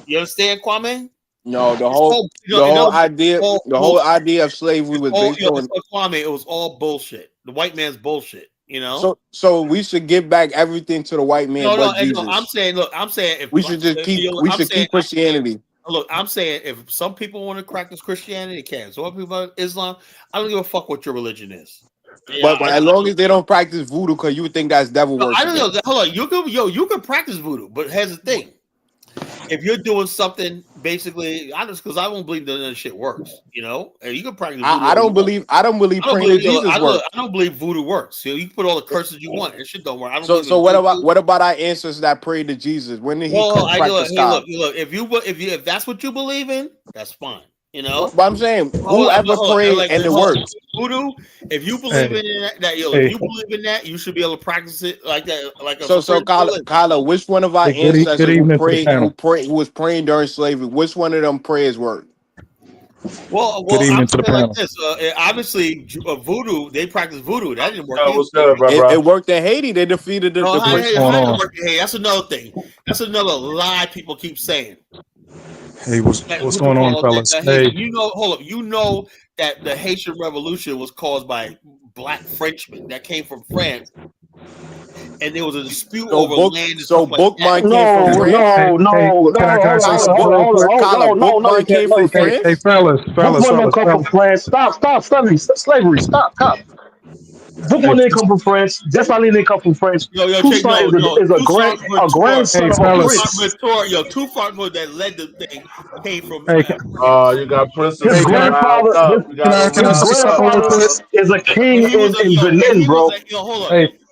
Speaker 1: You understand, Kwame?
Speaker 2: No, the whole idea of slavery was based on
Speaker 1: Kwame. It was all bullshit. The white man's bullshit.
Speaker 2: So we should give back everything to the white man.
Speaker 1: No, I'm saying if
Speaker 2: we should just keep Christianity.
Speaker 1: Look, I'm saying if some people want to practice Christianity, they can. So what people Islam, I don't give a fuck what your religion is.
Speaker 2: But as long as they don't practice voodoo, because you would think that's devil worship.
Speaker 1: I don't know. Hold on, you can practice voodoo, but here's the thing. If you're doing something, basically, because I won't believe that shit works, and you can practice voodoo.
Speaker 2: I don't believe praying to Jesus works.
Speaker 1: I don't believe voodoo works. You can put all the curses you want, and shit don't work.
Speaker 2: So what about our ancestors that prayed to Jesus? When did he practice God?
Speaker 1: Look, if that's what you believe in, that's fine.
Speaker 2: But I'm saying whoever prayed and it worked.
Speaker 1: Voodoo, if you believe if you believe in that, you should be able to practice it like that.
Speaker 2: So Kyla, which one of our ancestors who was praying during slavery, which one of them prayers worked?
Speaker 1: Well, I'm saying like this. Obviously, voodoo, they practice voodoo. That didn't work.
Speaker 2: It worked in Haiti. They defeated the
Speaker 1: Hey, that's another thing. That's another lie people keep saying.
Speaker 5: Hey, what's going on, fellas? Hey,
Speaker 1: hold up. You know that the Haitian Revolution was caused by black Frenchmen that came from France, and there was a dispute over land.
Speaker 2: So Bookman came from France.
Speaker 5: Hey, fellas.
Speaker 4: Bookman come from France. Stop, slavery. Stop. Bookman didn't come from France. Dessalines didn't come from France. Toussaint is a grandson of a prince.
Speaker 1: Toussaint that led the thing came from.
Speaker 3: You got Prince.
Speaker 4: His grandfather is a king in Benin, bro.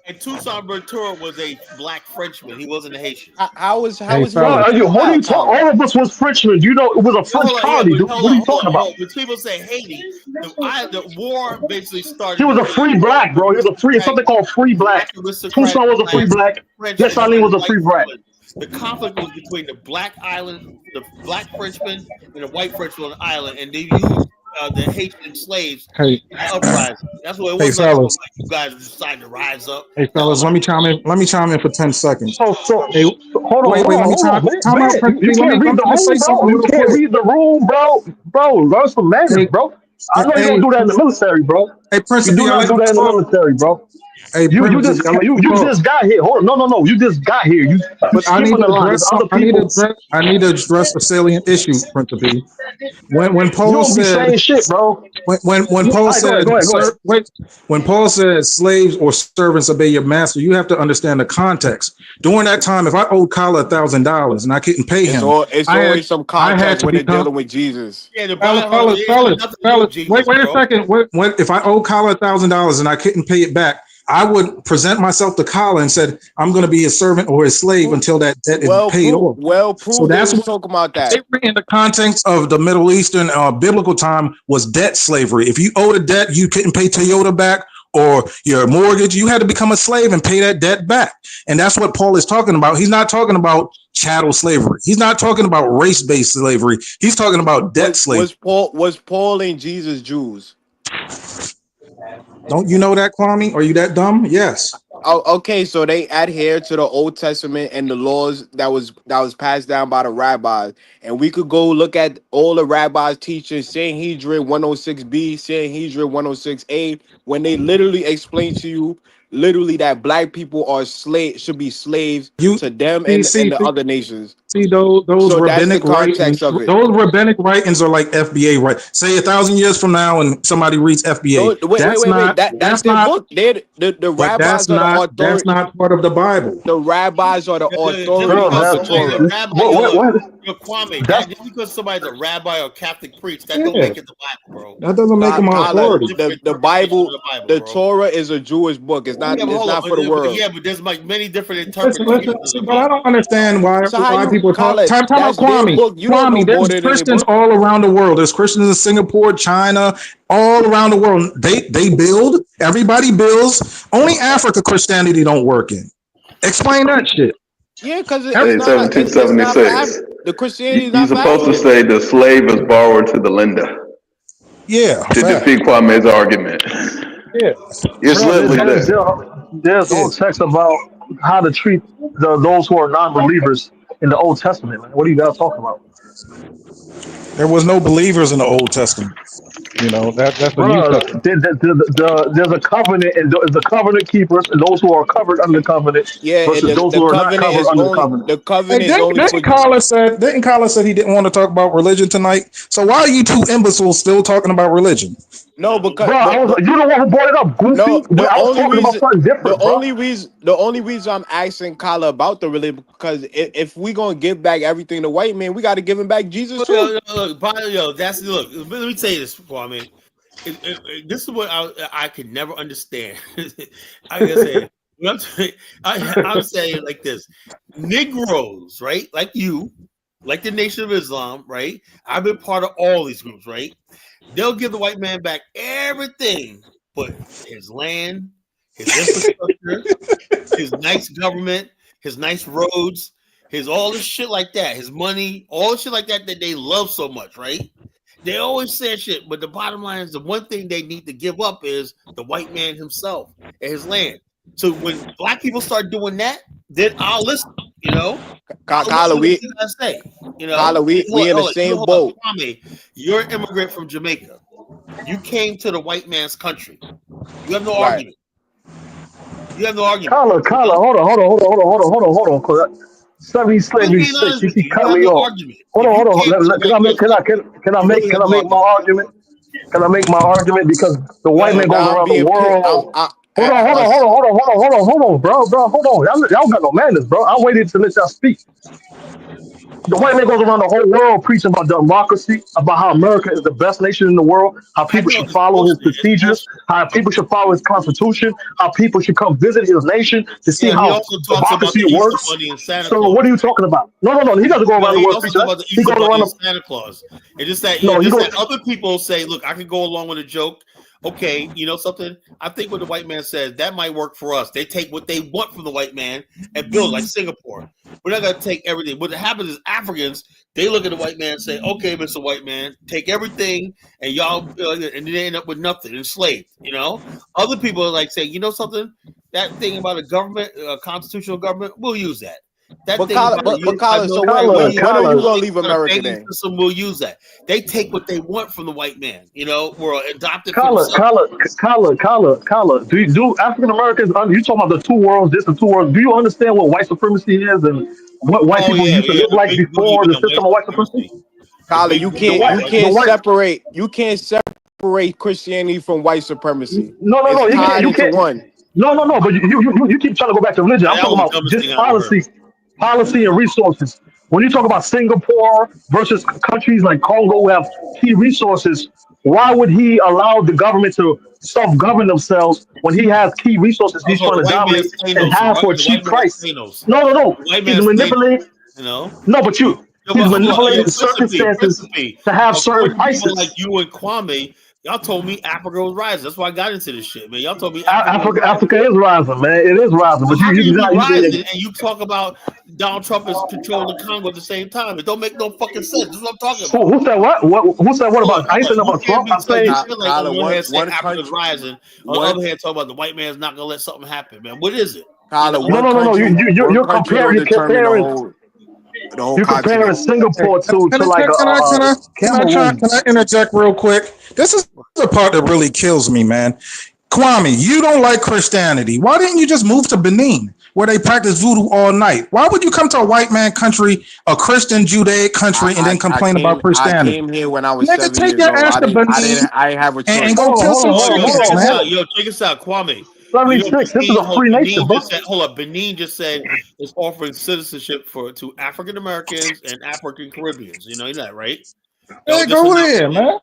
Speaker 1: And Toussaint Louverture was a black Frenchman. He wasn't a Haitian.
Speaker 2: How is
Speaker 4: what are you talking? All of us was Frenchmen. It was a French colony. What are you talking about?
Speaker 1: When people say Haiti, the war basically started.
Speaker 4: He was a free black, bro. He was a free, something called free black. Toussaint was a free black. Dessalines was a free black.
Speaker 1: The conflict was between the black Frenchman and the white Frenchman on the island, and they used the Haitian slaves uprising. That's what it was.
Speaker 5: Fellas.
Speaker 1: Like you guys decided to rise up.
Speaker 5: Hey, fellas, let me chime in. Let me chime in for 10 seconds.
Speaker 4: Hold on.
Speaker 5: Wait, let me chime in.
Speaker 4: You can't read the room, bro. You can't read the room, bro. Learn some manners, bro. I know you don't do that in the military, bro.
Speaker 5: Hey, Prince,
Speaker 4: you do not do that in the military, bro.
Speaker 5: Hey,
Speaker 4: You
Speaker 5: Prince,
Speaker 4: just
Speaker 5: I let
Speaker 4: you
Speaker 5: you
Speaker 4: you
Speaker 5: talk.
Speaker 4: just got here. Hold on, no. You just got here. You
Speaker 5: But I need
Speaker 4: skipping
Speaker 5: to
Speaker 4: the line. There's
Speaker 5: address
Speaker 4: other people.
Speaker 5: I need to address a salient issue, Principe. When
Speaker 4: You
Speaker 5: Paul
Speaker 4: don't be
Speaker 5: said
Speaker 4: saying shit, bro.
Speaker 5: when
Speaker 4: All
Speaker 5: Paul
Speaker 4: right, go ahead,
Speaker 5: said
Speaker 4: go ahead, go ahead.
Speaker 5: when Paul said slaves or servants obey your master, you have to understand the context. During that time, if I owed Kala $1,000 and I couldn't pay
Speaker 2: It's
Speaker 5: him,
Speaker 2: all. It's
Speaker 5: I had
Speaker 2: always some
Speaker 5: I had
Speaker 2: context
Speaker 5: to
Speaker 2: when they're
Speaker 5: become
Speaker 2: dealing with Jesus.
Speaker 1: Yeah, the
Speaker 5: fellas,
Speaker 1: Bible it ain't got nothing to do with Jesus,
Speaker 5: wait a
Speaker 1: bro.
Speaker 5: second. When if I owe Kala $1,000 and I couldn't pay it back, I would present myself to Kala and said, I'm going to be his servant or his slave until that debt is paid off.
Speaker 2: Well
Speaker 5: So
Speaker 2: prove they
Speaker 5: that's
Speaker 2: was
Speaker 5: what
Speaker 2: talking about that.
Speaker 5: slavery in the context of the Middle Eastern biblical time was debt slavery. If you owed a debt, you couldn't pay Toyota back or your mortgage, you had to become a slave and pay that debt back. And that's what Paul is talking about. He's not talking about chattel slavery. He's not talking about race-based slavery. He's talking about debt slavery.
Speaker 2: Was Paul and Jesus Jews?
Speaker 5: Don't you know that, Kwame? Are you that dumb? Yes.
Speaker 2: Oh, okay, so they adhere to the Old Testament and the laws that was passed down by the rabbis, and we could go look at all the rabbis teaching Sanhedrin 106b, Sanhedrin 106a, when they literally explain to you literally that black people are should be slaves
Speaker 5: You
Speaker 2: to them
Speaker 5: see,
Speaker 2: and the other nations.
Speaker 5: See those
Speaker 2: So that's the
Speaker 5: rabbinic writings.
Speaker 2: context of it.
Speaker 5: Those rabbinic writings are like FBA, right? Say 1,000 years from now, and somebody reads FBA.
Speaker 2: No, wait. That's
Speaker 5: That's
Speaker 2: their
Speaker 5: not.
Speaker 2: book. The
Speaker 5: But
Speaker 2: rabbis are the
Speaker 5: that's
Speaker 2: authority.
Speaker 5: not part of the Bible.
Speaker 2: The rabbis are the
Speaker 1: Just
Speaker 2: authority
Speaker 1: because
Speaker 2: of the
Speaker 1: somebody's a
Speaker 2: Torah.
Speaker 1: rabbi, yo, Kwame,
Speaker 4: That's
Speaker 1: just because somebody's a rabbi or Catholic priest, that
Speaker 5: Yeah.
Speaker 1: don't make it the Bible, bro.
Speaker 5: That doesn't make them an
Speaker 2: Kala,
Speaker 5: authority.
Speaker 2: the Bible, the
Speaker 1: bro.
Speaker 2: Torah is a Jewish book. It's not.
Speaker 1: Yeah, but
Speaker 2: It's
Speaker 1: hold
Speaker 2: not
Speaker 1: up,
Speaker 2: for the world.
Speaker 1: yeah, but there's like many different
Speaker 5: Listen,
Speaker 1: interpretations of
Speaker 5: see,
Speaker 1: the
Speaker 5: but I
Speaker 1: Bible.
Speaker 5: don't understand why
Speaker 2: So how you
Speaker 5: people talk.
Speaker 2: Kala?
Speaker 5: Time out,
Speaker 2: That's their
Speaker 5: Kwame.
Speaker 2: book. You don't know
Speaker 5: Kwame,
Speaker 2: more
Speaker 5: there's
Speaker 2: than any
Speaker 5: Christians
Speaker 2: book.
Speaker 5: all around the world. There's Christians in Singapore, China, all around the world. They build. Everybody builds. Only Africa Christianity don't work in. Explain that shit.
Speaker 2: Yeah, because
Speaker 5: Hey,
Speaker 2: it's not. It's not for
Speaker 6: 1776.
Speaker 2: the Christianity is
Speaker 6: You're
Speaker 2: not for
Speaker 6: supposed to
Speaker 2: Africans.
Speaker 6: say the slave is borrowed to the lender
Speaker 5: Yeah,
Speaker 6: to
Speaker 5: fact.
Speaker 6: defeat Kwame's argument.
Speaker 5: Yeah.
Speaker 6: It's
Speaker 4: bro.
Speaker 6: literally
Speaker 4: There's
Speaker 6: that.
Speaker 4: there's
Speaker 5: Yeah.
Speaker 4: whole text about how to treat those who are non-believers in the Old Testament. Man. What are you guys talking about,
Speaker 5: There was no believers in the Old Testament. You know that's the New
Speaker 4: bro?
Speaker 5: Testament.
Speaker 4: There's a covenant, and there's the covenant keepers, and those who are covered under the covenant
Speaker 2: Yeah, and
Speaker 4: versus those
Speaker 2: the
Speaker 4: who are not
Speaker 2: covenant
Speaker 4: covered
Speaker 2: is
Speaker 4: under the
Speaker 2: only
Speaker 4: covenant.
Speaker 5: Hey,
Speaker 2: for.
Speaker 5: didn't Colin said he didn't want to talk about religion tonight? So why are you two imbeciles still talking about religion?
Speaker 2: No, because
Speaker 4: Bro, you the one who brought it up,
Speaker 2: no,
Speaker 4: Goofy. But I was talking about something different, bro.
Speaker 2: the only reason I'm asking Kala about the religion because if we gonna give back everything to white man, we got to give him back Jesus too.
Speaker 1: Look, let me tell you this, Kwame. This is what I could never understand. I said, I'm saying it like this: Negroes, right? Like you, like the Nation of Islam, right? I've been part of all these groups, right? They'll give the white man back everything, but his land, his infrastructure, his nice government, his nice roads, his all this shit like that, his money, all the shit like that they love so much, right? They always say shit, but the bottom line is the one thing they need to give up is the white man himself and his land. So when black people start doing that, then I'll listen. You know,
Speaker 2: Kala, we in the same boat.
Speaker 1: Kwame, you're an immigrant from Jamaica. You came to the white man's country. You have no argument. You have no argument.
Speaker 4: Kyla, hold on. 'Cause 76, you keep cutting me off. Hold on. Can I make my argument? Can I make my argument? Because the white man goes around the world. Hold on, bro. Hold on. Y'all got no manners, bro. I waited to let y'all speak. The white man goes around the whole world preaching about democracy, about how America is the best nation in the world, how people should follow his procedures, how people should follow his constitution, how people should come visit his nation to see how democracy works. So what are you talking about? No. He doesn't go around the world preaching that. He goes around
Speaker 1: Santa Claus. It's just that,
Speaker 4: that
Speaker 1: other people say, look, I can go along with a joke. Okay, you know something? I think what the white man says, that might work for us. They take what they want from the white man and build like Singapore. We're not going to take everything. What happens is Africans, they look at the white man and say, okay, Mr. White Man, take everything and y'all, and they end up with nothing, enslaved, you know? Other people are like saying, you know something? That thing about a government, a constitutional government, we'll use that. That
Speaker 2: But
Speaker 1: thing
Speaker 2: Colin,
Speaker 1: about
Speaker 2: Colin, so
Speaker 4: Colin,
Speaker 2: when are you
Speaker 4: Colin.
Speaker 2: gonna leave America
Speaker 1: banking
Speaker 2: then?
Speaker 1: system will use that. They take what they want from the white man. You know, we're adopted for
Speaker 4: Kala,
Speaker 1: themselves.
Speaker 4: Do African Americans? You talking about the two worlds? This the two worlds. Do you understand what white supremacy is and what white
Speaker 1: Oh
Speaker 4: people
Speaker 1: yeah,
Speaker 4: used to
Speaker 1: yeah,
Speaker 4: live
Speaker 1: the
Speaker 4: like
Speaker 1: big
Speaker 4: before the
Speaker 1: boogeyman,
Speaker 4: system
Speaker 1: white
Speaker 4: of white supremacy?
Speaker 1: supremacy. The
Speaker 2: Colin,
Speaker 1: big
Speaker 2: you
Speaker 4: The
Speaker 2: can't
Speaker 1: boogeyman,
Speaker 4: white,
Speaker 2: you
Speaker 1: white
Speaker 4: the
Speaker 2: can't
Speaker 4: white.
Speaker 1: supremacy.
Speaker 2: separate Christianity from white supremacy.
Speaker 4: No.
Speaker 2: It's
Speaker 4: You can't.
Speaker 2: tied
Speaker 4: You
Speaker 2: into
Speaker 4: can't.
Speaker 2: one.
Speaker 4: No. But you keep trying to go back to religion.
Speaker 1: Yeah,
Speaker 4: I'm
Speaker 1: that
Speaker 4: talking
Speaker 1: was the
Speaker 4: about
Speaker 1: dumbest
Speaker 4: just
Speaker 1: thing I ever heard.
Speaker 4: policy and resources. When you talk about Singapore versus countries like Congo who have key resources, why would he allow the government to self-govern themselves when he has key resources he's
Speaker 1: Also,
Speaker 4: trying
Speaker 1: the
Speaker 4: to
Speaker 1: white
Speaker 4: dominate
Speaker 1: man's
Speaker 4: and
Speaker 1: Thanos.
Speaker 4: have for a
Speaker 1: The white
Speaker 4: cheap
Speaker 1: man's
Speaker 4: price?
Speaker 1: Thanos.
Speaker 4: No.
Speaker 1: The white
Speaker 4: He's
Speaker 1: man's Thanos.
Speaker 4: manipulating.
Speaker 1: You know.
Speaker 4: No, but
Speaker 1: Yo,
Speaker 4: he's
Speaker 1: but hold on, yo,
Speaker 4: manipulating the
Speaker 1: Prince
Speaker 4: circumstances
Speaker 1: of P.
Speaker 4: to have certain
Speaker 1: According to people like
Speaker 4: prices.
Speaker 1: you and Kwame, y'all told me Africa was rising. That's why I got into this shit, man. Y'all told me Africa was rising.
Speaker 4: Africa is rising, man. It is rising,
Speaker 1: Well,
Speaker 4: but
Speaker 1: how can
Speaker 4: you're
Speaker 1: you be
Speaker 4: not using
Speaker 1: rising
Speaker 4: it.
Speaker 1: and you talk about Donald Trump is controlling Congo at the same time? It don't make no fucking sense. This is what I'm talking about.
Speaker 4: Who said what? Who said what about? I ain't saying
Speaker 1: You
Speaker 4: about
Speaker 1: can't
Speaker 4: Trump.
Speaker 1: be
Speaker 4: I'm
Speaker 1: so you
Speaker 4: saying
Speaker 1: feel like on
Speaker 2: Colin,
Speaker 1: one hand saying
Speaker 2: one
Speaker 1: Africa's
Speaker 2: country,
Speaker 1: rising, on the
Speaker 2: one
Speaker 1: other hand talking about the white man's not gonna let something happen, man. What is it?
Speaker 2: Colin,
Speaker 4: no, no.
Speaker 2: one
Speaker 4: You're
Speaker 2: country
Speaker 4: comparing.
Speaker 2: don't
Speaker 4: You're
Speaker 2: determine
Speaker 4: comparing.
Speaker 2: the whole
Speaker 4: You're comparing
Speaker 2: continent.
Speaker 5: Hey,
Speaker 4: Singapore to like
Speaker 5: can
Speaker 4: Cameroon.
Speaker 5: I interject real quick? This is the part that really kills me, man. Kwame, you don't like Christianity. Why didn't you just move to Benin, where they practice voodoo all night? Why would you come to a white man country, a Christian Judaic country, and then complain about
Speaker 2: I
Speaker 5: Christianity?
Speaker 2: came here when I was
Speaker 5: Nigga,
Speaker 2: 7
Speaker 5: take
Speaker 2: years
Speaker 5: your
Speaker 2: old.
Speaker 5: ass to Benin
Speaker 2: I didn't have a
Speaker 5: and
Speaker 2: choice.
Speaker 5: go kill some
Speaker 1: Oh, yo,
Speaker 5: chickens,
Speaker 1: check us
Speaker 5: man.
Speaker 1: out. Yo, check us out, Kwame. You know,
Speaker 4: 76. This is a free nation,
Speaker 1: Benin
Speaker 4: bro.
Speaker 1: just said, hold up. Benin just said it's offering citizenship to African Americans and African Caribbeans. You know that, right?
Speaker 5: Yeah,
Speaker 1: Y'all just
Speaker 5: go
Speaker 1: announced
Speaker 5: ahead,
Speaker 1: it.
Speaker 5: man.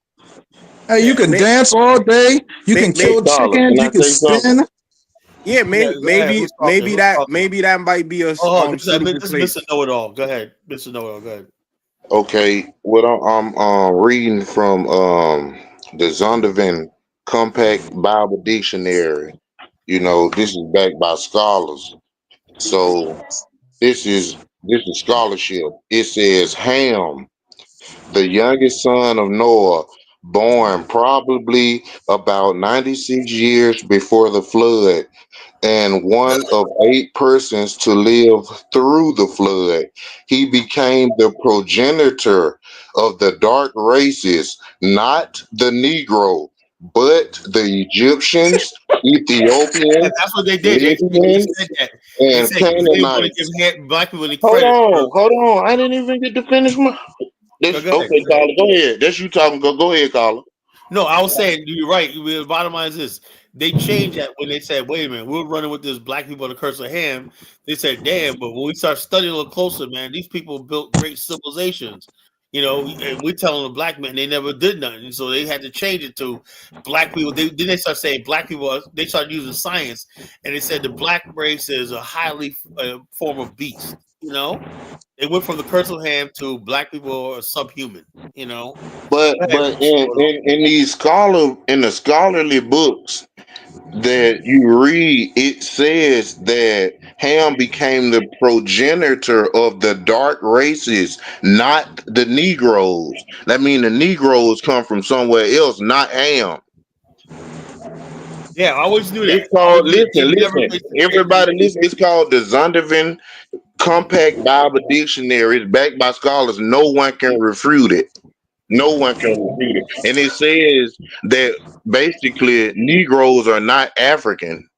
Speaker 5: Hey, you
Speaker 1: Yeah.
Speaker 5: can dance all day. You can kill chickens. You can spin.
Speaker 2: Yeah,
Speaker 1: Yeah, go ahead. Who's talking? Who's talking?
Speaker 2: maybe that might be a
Speaker 1: Oh, this
Speaker 2: suitable
Speaker 1: is
Speaker 2: place.
Speaker 1: Mr. Know-It-All. Go ahead, Mr. Know-It-All. Go ahead.
Speaker 7: Okay, what I'm reading from the Zondervan Compact Bible Dictionary. You know, this is backed by scholars. So this is scholarship. It says Ham, the youngest son of Noah, born probably about 96 years before the flood, and one of 8 persons to live through the flood. He became the progenitor of the dark races, not the Negro, but the Egyptians,
Speaker 1: Yeah,
Speaker 7: Ethiopians,
Speaker 1: that's what they did. They
Speaker 7: Libyans,
Speaker 1: said that. They
Speaker 7: and
Speaker 1: said because they want to
Speaker 7: Canaanites.
Speaker 1: give black people the
Speaker 7: Hold
Speaker 1: credit.
Speaker 7: on, hold on. I didn't even get to finish my.
Speaker 1: Go
Speaker 7: This
Speaker 1: ahead.
Speaker 7: okay,
Speaker 1: Go ahead.
Speaker 7: Carla. Go ahead. That's you talking. Go ahead, Carla.
Speaker 1: No, I was saying you're right. The bottom line is this: they changed that when they said, "Wait a minute, we're running with this black people on the curse of Ham." They said, "Damn!" But when we start studying a little closer, man, these people built great civilizations. You know, and we're telling the black men they never did nothing, so they had to change it to black people. Then they start saying black people. They started using science, and they said the black race is a highly form of beast. You know, they went from the curse of Ham to black people are subhuman. You know,
Speaker 7: But
Speaker 1: go ahead,
Speaker 7: but
Speaker 1: Mr. Know-It-All.
Speaker 7: in the scholarly books that you read, it says that Ham became the progenitor of the dark races, not the Negroes. That means the Negroes come from somewhere else, not Ham.
Speaker 1: Yeah, I always knew that.
Speaker 7: It's
Speaker 1: I always
Speaker 7: called,
Speaker 1: knew that. They
Speaker 7: listen,
Speaker 1: never
Speaker 7: listen. Everybody listen, it's called the Zondervan Compact Bible Dictionary. It's backed by scholars. No one can refute it. No one can refute it. And it says that basically Negroes are not African.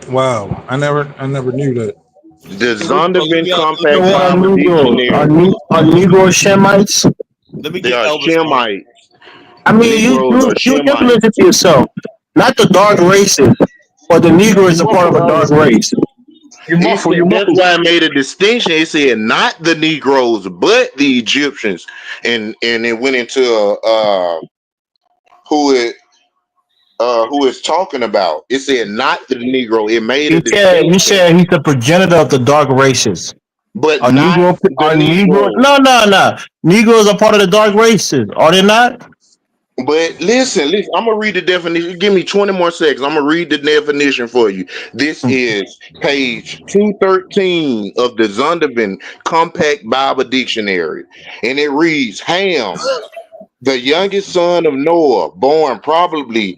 Speaker 5: Wow, I never knew that.
Speaker 7: The
Speaker 1: Let
Speaker 7: Zondervan
Speaker 1: me
Speaker 4: You know
Speaker 7: Compact
Speaker 4: what are
Speaker 7: Bible
Speaker 4: Negroes?
Speaker 7: Dictionary,
Speaker 4: Are Negro Shemites?
Speaker 1: let me
Speaker 7: they
Speaker 1: get
Speaker 7: are
Speaker 1: Elvis on.
Speaker 7: Shemites.
Speaker 4: I mean,
Speaker 7: Negroes are
Speaker 4: you
Speaker 7: Shemites.
Speaker 4: implement it to yourself. Not the dark races, but the Negro is a part of a dark race. You muffle, you
Speaker 7: That's
Speaker 4: muffle.
Speaker 7: why I made a distinction. It said not the Negroes, but the Egyptians, and it went into who it who it's talking about. It said not the Negro. It made a
Speaker 4: You
Speaker 7: distinction,
Speaker 4: said he's the progenitor of the dark races.
Speaker 7: but
Speaker 4: Are
Speaker 7: not
Speaker 4: Negro,
Speaker 7: the
Speaker 4: are Negro?
Speaker 7: Negro.
Speaker 4: No. Negroes are part of the dark races, are they not?
Speaker 7: But listen. I'm gonna read the definition. Give me 20 more seconds. I'm gonna read the definition for you. This is page 213 of the Zondervan Compact Bible Dictionary, and it reads: Ham, the youngest son of Noah, born probably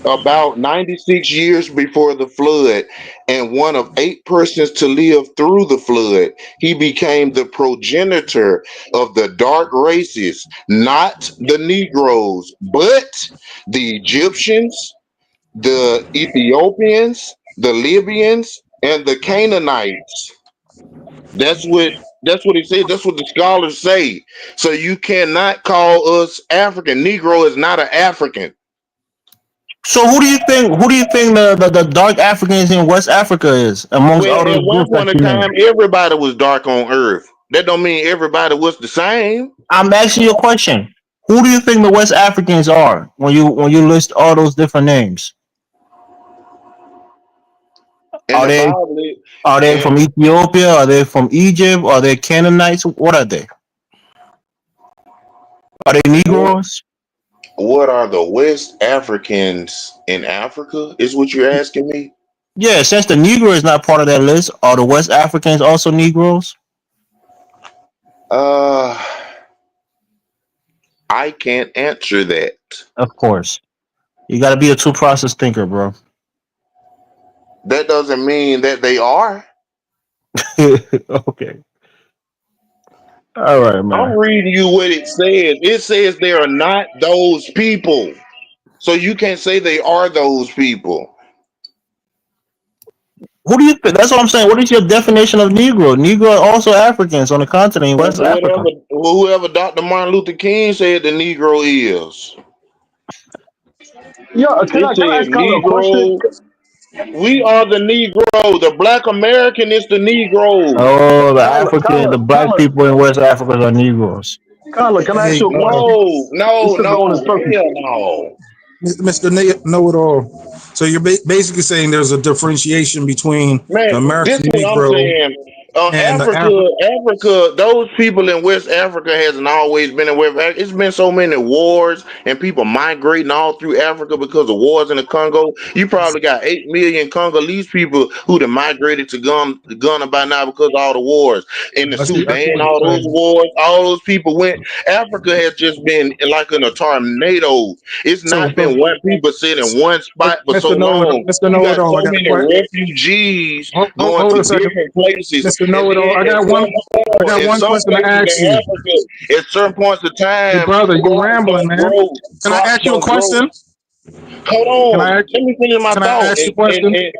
Speaker 7: about 96 years before the flood, and one of 8 persons to live through the flood. He became the progenitor of the dark races, not the Negroes, but the Egyptians, the Ethiopians, the Libyans, and the Canaanites. That's what he said. That's what the scholars say. So you cannot call us African. Negro is not an African.
Speaker 8: So who do you think? Who do you think the dark Africans in West Africa is amongst
Speaker 7: Well,
Speaker 8: all those
Speaker 7: at one
Speaker 8: groups that
Speaker 7: point in
Speaker 8: you named?
Speaker 7: time, everybody was dark on earth. That don't mean everybody was the same.
Speaker 8: I'm asking you a question. Who do you think the West Africans are when you list all those different names?
Speaker 7: In
Speaker 8: Are
Speaker 7: the
Speaker 8: they
Speaker 7: Bible,
Speaker 8: from Ethiopia? Are they from Egypt? Are they Canaanites? What are they? Are they Negroes?
Speaker 7: what are the West Africans in Africa? Is what you're asking me?
Speaker 8: Yeah, since the Negro is not part of that list, are the West Africans also Negroes?
Speaker 7: Uh, I can't answer that.
Speaker 8: Of course. You got to be a two-process thinker, bro.
Speaker 7: That doesn't mean that they are.
Speaker 8: Okay. All right,
Speaker 7: I'm
Speaker 8: man.
Speaker 7: reading you what it says. It says they are not those people. So you can't say they are those people.
Speaker 8: Who do you think? That's what I'm saying. What is your definition of Negro? Negro are also Africans on the continent in West Africa.
Speaker 7: Whoever Dr. Martin Luther King said the Negro is.
Speaker 4: Yeah, can
Speaker 7: It
Speaker 4: I
Speaker 7: said
Speaker 4: ask Kyle a question?
Speaker 7: Negro. We are the Negro. The black American is the Negro.
Speaker 8: Oh, the
Speaker 4: Kyle,
Speaker 8: the black people in West Africa are Negroes.
Speaker 4: Kyle, can I ask
Speaker 5: Hey,
Speaker 4: you a question?
Speaker 7: No,
Speaker 4: This is on his
Speaker 7: hell
Speaker 4: purpose.
Speaker 7: no.
Speaker 5: Mr. Know It All. So you're basically saying there's a differentiation between
Speaker 7: Man,
Speaker 5: the
Speaker 7: this
Speaker 5: American
Speaker 7: is what I'm
Speaker 5: Negro
Speaker 7: saying.
Speaker 5: and the
Speaker 7: Africa, those people in West Africa hasn't always been in West Africa. It's been so many wars and people migrating all through Africa because of wars in the Congo. You probably got 8 million Congolese people who have migrated to Ghana by now because of all the wars. In the
Speaker 5: I see
Speaker 7: Sudan,
Speaker 5: what
Speaker 7: all
Speaker 5: you're
Speaker 7: those
Speaker 5: saying.
Speaker 7: wars, all those people went. Africa has just been like in a tornado. It's
Speaker 5: So,
Speaker 7: not been one people sit in one spot for so long.
Speaker 5: Mr.
Speaker 7: You
Speaker 5: Know It
Speaker 7: got
Speaker 5: All,
Speaker 7: so
Speaker 5: I got a
Speaker 7: many
Speaker 5: question.
Speaker 7: refugees going
Speaker 5: Hold
Speaker 7: to
Speaker 5: a second,
Speaker 7: different places,
Speaker 5: Mr. Know
Speaker 7: and
Speaker 5: It All.
Speaker 7: then
Speaker 5: I got
Speaker 7: in
Speaker 5: one
Speaker 7: some
Speaker 5: question to
Speaker 7: places
Speaker 5: ask
Speaker 7: in
Speaker 5: you.
Speaker 7: Africa, at certain points of
Speaker 5: Hey,
Speaker 7: time,
Speaker 5: brother, you
Speaker 7: crops
Speaker 5: rambling,
Speaker 7: don't
Speaker 5: man.
Speaker 7: grow.
Speaker 5: Can I
Speaker 7: Crops
Speaker 5: ask you a
Speaker 7: don't grow.
Speaker 5: question?
Speaker 7: Hold
Speaker 5: Can
Speaker 7: on,
Speaker 5: I
Speaker 7: let me finish my
Speaker 5: can I
Speaker 7: thought.
Speaker 5: ask you a question?
Speaker 7: And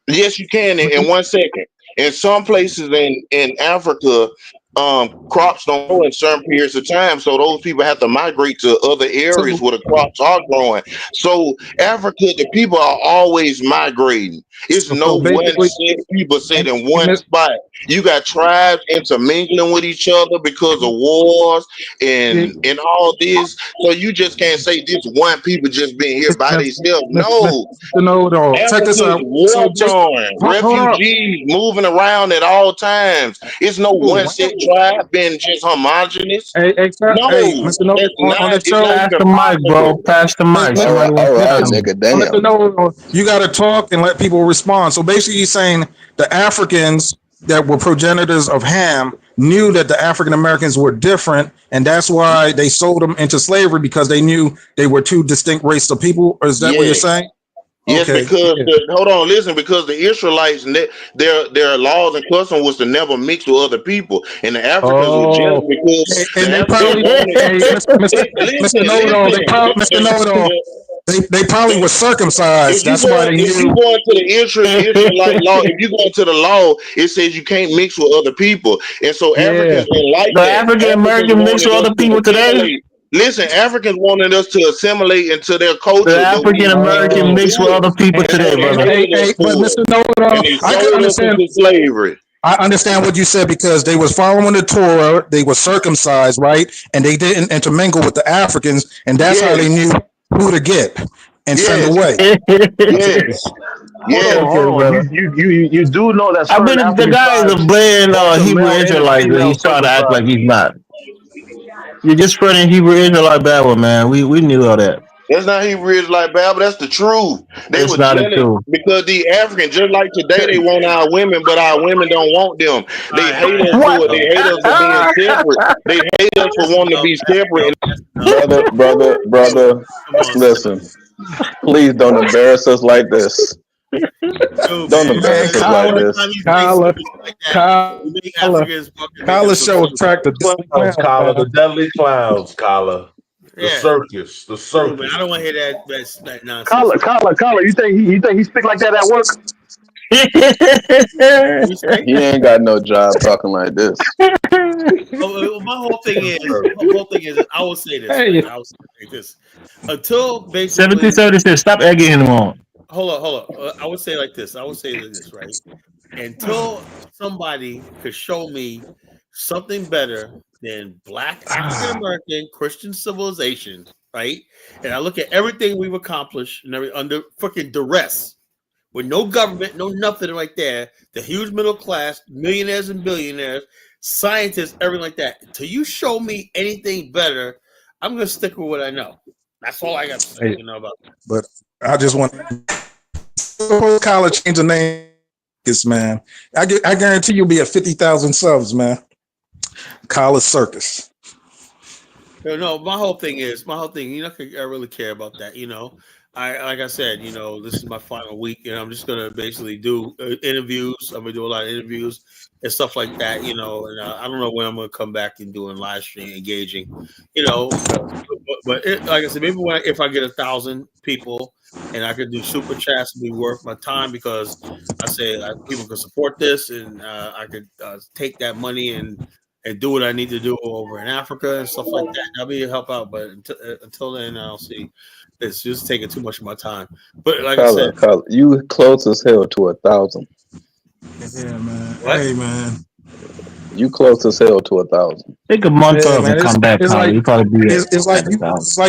Speaker 7: yes, you can in 1 second. In some places in Africa, crops don't grow in certain periods of time, so those people have to migrate to other areas
Speaker 5: So,
Speaker 7: where the crops are growing. So Africa, the people are always migrating. It's no
Speaker 5: so
Speaker 7: one
Speaker 5: basically,
Speaker 7: set people sit in
Speaker 5: and
Speaker 7: one spot. You got tribes intermingling with each other because of wars and all this. So you just can't say this one people just being here by themselves. No,
Speaker 5: Mr. Know It All. Check this
Speaker 7: Africa's
Speaker 5: out.
Speaker 7: war
Speaker 5: So just
Speaker 7: torn,
Speaker 5: hold up.
Speaker 7: refugees moving around at all times. It's no one set tribe being just homogenous.
Speaker 5: Hey,
Speaker 7: No,
Speaker 5: Mr. Know
Speaker 7: it's
Speaker 5: on the
Speaker 7: not. It's
Speaker 5: show.
Speaker 7: not
Speaker 8: Pass
Speaker 7: even
Speaker 8: the mic, bro.
Speaker 7: possible.
Speaker 8: Pass the mic. Somebody
Speaker 6: All
Speaker 8: wants to
Speaker 6: right,
Speaker 8: say something.
Speaker 6: nigga. Damn.
Speaker 5: Mr. Know It All, you got to talk and let people respond. So basically, you're saying the Africans that were progenitors of Ham knew that the African Americans were different, and that's why they sold them into slavery because they knew they were two distinct races of people. Or is that what you're
Speaker 7: Yes.
Speaker 5: saying?
Speaker 7: Yes,
Speaker 5: Okay.
Speaker 7: because hold on, listen, because the Israelites their laws and custom was to never mix with other people, and the Africans were jealous
Speaker 5: Oh,
Speaker 7: because
Speaker 5: and
Speaker 7: the
Speaker 5: they
Speaker 7: Africans
Speaker 5: probably,
Speaker 7: wanted.
Speaker 5: hey, Mr. Know It All, Mr. Know It All, they probably were circumcised.
Speaker 7: If you
Speaker 5: That's why they knew.
Speaker 7: go into the Israelite law, if you go into the law, it says you can't mix with other people, and so
Speaker 5: Yeah.
Speaker 7: Africans didn't like
Speaker 8: The
Speaker 7: that.
Speaker 8: African
Speaker 7: Africans
Speaker 8: American mix
Speaker 7: wanted
Speaker 8: with
Speaker 7: us
Speaker 8: other
Speaker 7: to
Speaker 8: people today.
Speaker 7: assimilate. Listen, Africans wanted us to assimilate into their
Speaker 8: The
Speaker 7: culture, but we
Speaker 8: African American
Speaker 7: wouldn't
Speaker 8: mix
Speaker 7: do
Speaker 8: with
Speaker 7: it,
Speaker 8: other people
Speaker 7: and
Speaker 8: today,
Speaker 7: so they
Speaker 8: brother.
Speaker 7: hated us
Speaker 5: But
Speaker 7: for
Speaker 5: Mr.
Speaker 7: it,
Speaker 5: Know It All,
Speaker 7: and they
Speaker 5: I can
Speaker 7: sold us
Speaker 5: understand.
Speaker 7: into slavery.
Speaker 5: I understand what you said because they was following the Torah, they were circumcised, right? And they didn't intermingle with the Africans, and that's how they
Speaker 7: Yes,
Speaker 5: knew who to get and send
Speaker 7: yes,
Speaker 5: away.
Speaker 7: yes, yes.
Speaker 8: Okay,
Speaker 4: Hold on.
Speaker 8: brother.
Speaker 4: You do know that
Speaker 8: I
Speaker 4: certain
Speaker 8: mean, the
Speaker 4: African
Speaker 8: guy is a
Speaker 4: tribes
Speaker 8: blatant
Speaker 4: brought the
Speaker 8: Hebrew
Speaker 4: male and the
Speaker 8: Israelite, but
Speaker 4: female
Speaker 8: he's trying to act like
Speaker 4: circumcised.
Speaker 8: he's not. You're just spreading Hebrew Israelite bad one, man. We knew all that.
Speaker 7: That's not Hebrew Israelite Bible. That's the truth. They
Speaker 8: It's
Speaker 7: were
Speaker 8: not a
Speaker 7: jealous
Speaker 8: truth.
Speaker 7: because the Africans, just like today, they want our women, but our women don't want them. They hate us
Speaker 8: What?
Speaker 7: for it. They hate us for being separate. They hate us for wanting to be separate.
Speaker 6: Brother.
Speaker 1: Come on,
Speaker 6: Listen. Please don't embarrass us like this.
Speaker 1: Dude,
Speaker 6: Don't
Speaker 1: man,
Speaker 6: embarrass us like
Speaker 1: every
Speaker 6: this.
Speaker 1: time you say
Speaker 5: Kyler,
Speaker 1: something like that, you make Africans fucking make
Speaker 5: Kyler
Speaker 1: us
Speaker 5: show
Speaker 1: look
Speaker 5: attract the deadly
Speaker 3: Clowns,
Speaker 5: clowns,
Speaker 3: Kyler, the
Speaker 5: man.
Speaker 3: deadly clowns, Kyler. The
Speaker 1: yeah.
Speaker 3: circus, the
Speaker 1: Dude, man,
Speaker 3: circus.
Speaker 1: I don't want to hear that nonsense.
Speaker 4: Collar, you think he speak like that at work?
Speaker 1: What you say?
Speaker 6: He ain't got no job talking like this.
Speaker 1: My whole thing is, I will say this.
Speaker 5: Hey.
Speaker 1: Right? I will say this. Until basically
Speaker 8: 1776. Stop egging him on.
Speaker 1: hold on. I would say like this. Right? Until somebody could show me something better than Black African American Christian civilization, right? And I look at everything we've accomplished and under fucking duress, with no government, no nothing right there. The huge middle class, millionaires and billionaires, scientists, everything like that. Until you show me anything better, I'm gonna stick with what I know. That's all I got to say.
Speaker 5: Hey.
Speaker 1: About that.
Speaker 5: But I just want suppose Kyler change the name. This man, I guarantee you'll be at 50,000 subs, man. Kyler Circus.
Speaker 1: No, my whole thing, you know, I really care about that. You know, like I said, you know, this is my final week, and I'm just gonna basically do interviews. I'm gonna do a lot of interviews and stuff like that. You know, and I don't know when I'm gonna come back and doing live stream, engaging. You know, but like I said, maybe if I get 1,000 people and I could do super chats, it'd be worth my time because I say people can support this, and I could take that money and do what I need to do over in Africa and stuff like that. That'll be a help out. But until then, I'll see. It's just taking too much of my time. But like I said,
Speaker 6: Kyler, you close as hell to 1,000.
Speaker 5: Yeah, man.
Speaker 1: What?
Speaker 5: Hey, man.
Speaker 6: You close as hell to 1,000.
Speaker 8: Take a month
Speaker 5: Yeah,
Speaker 8: off
Speaker 5: man,
Speaker 8: and come back,
Speaker 5: it's
Speaker 8: Kyler.
Speaker 5: like-
Speaker 8: You probably be
Speaker 5: It's like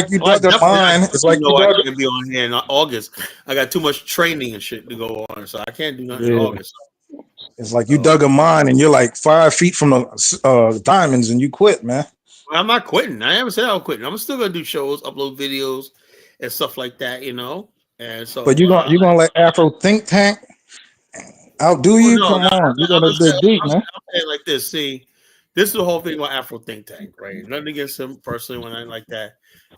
Speaker 5: you
Speaker 1: well,
Speaker 5: dug a mine. It's like you
Speaker 1: I
Speaker 5: dug.
Speaker 1: can be on here in August. I got too much training and shit to go on, so I can't do nothing in
Speaker 5: Yeah.
Speaker 1: August.
Speaker 5: It's like you dug a mine and you're like 5 feet from the diamonds and you quit, man.
Speaker 1: I'm not quitting. I never said I was quitting. I'm still gonna do shows, upload videos, and stuff like that. You know, and so.
Speaker 5: But you're gonna let Afro Think Tank outdo you? Come on, you're gonna dig deep, man.
Speaker 1: I'm saying like this. See, this is the whole thing about Afro Think Tank, right? Nothing against him personally, when I like that.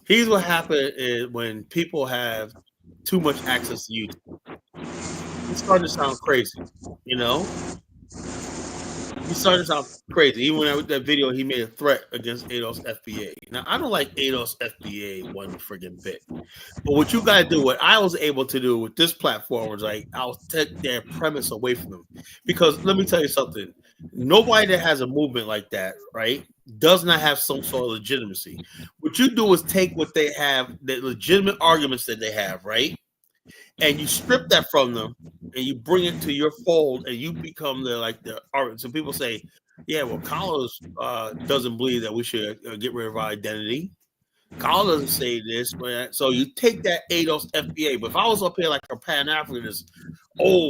Speaker 1: Here's what happened is when people have too much access to YouTube. It's starting to sound crazy, you know. He started to sound crazy. Even when that video, he made a threat against ADOS FBA. Now, I don't like ADOS FBA one friggin' bit. But what you gotta do, what I was able to do with this platform was like, I'll take their premise away from them. Because let me tell you something. Nobody that has a movement like that, right, does not have some sort of legitimacy. What you do is take what they have, the legitimate arguments that they have, right? And you strip that from them and you bring it to your fold and you become the argument. So people say, yeah, well, Collins doesn't believe that we should get rid of our identity. Collins doesn't say this, but so you take that ADOS FBA. But if I was up here like a Pan-Africanist,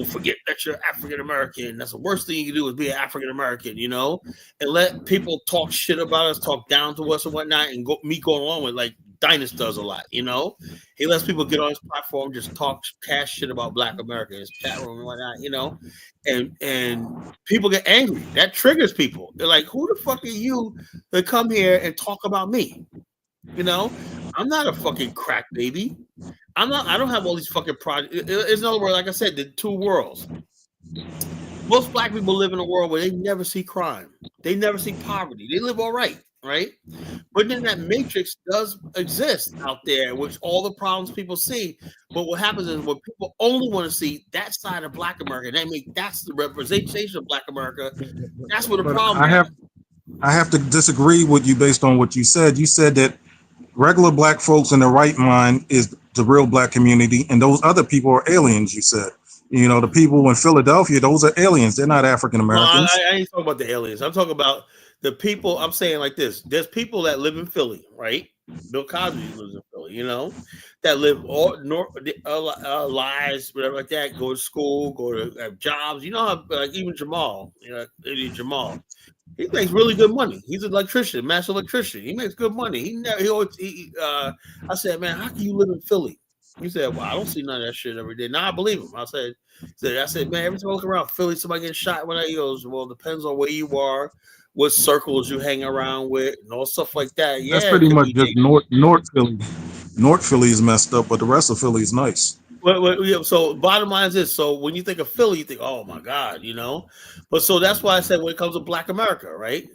Speaker 1: forget that you're African American. That's the worst thing you can do is be an African American, you know, and let people talk shit about us, talk down to us and whatnot, and me going along with like Dynast does a lot, you know. He lets people get on his platform, just talk cash shit about Black America, his chat room and whatnot, you know, and people get angry. That triggers people. They're like, "Who the fuck are you to come here and talk about me?" You know, I'm not a fucking crack baby. I don't have all these fucking projects. It's another word, like I said, the two worlds. Most Black people live in a world where they never see crime. They never see poverty. They live all right. Right, but then that matrix does exist out there, which all the problems people see. But what happens is when people only want to see that side of Black America, that's the representation of Black America. That's what the problem is.
Speaker 5: I have to disagree with you based on what you said. You said that regular Black folks in the right mind is the real Black community, and those other people are aliens. You said, you know, the people in Philadelphia, those are aliens. They're not African Americans.
Speaker 1: No, I ain't talking about the aliens. I'm talking about the people. I'm saying like this. There's people that live in Philly, right? Bill Cosby lives in Philly, you know, that live all lives, whatever like that, go to school, go to have jobs. You know how like even Jamal, Jamal, he makes really good money. He's an electrician, master electrician. He makes good money. I said, man, how can you live in Philly? He said, well, I don't see none of that shit every day. Now I believe him. I said, man, every time I look around Philly, somebody getting shot. When he goes, well, it depends on where you are, what circles you hang around with, and all stuff like that. Yeah,
Speaker 5: that's pretty much just North Philly. North Philly is messed up, but the rest of Philly is nice.
Speaker 1: So bottom line is this. So when you think of Philly, you think, oh my God, you know. But so that's why I said when it comes to Black America, right?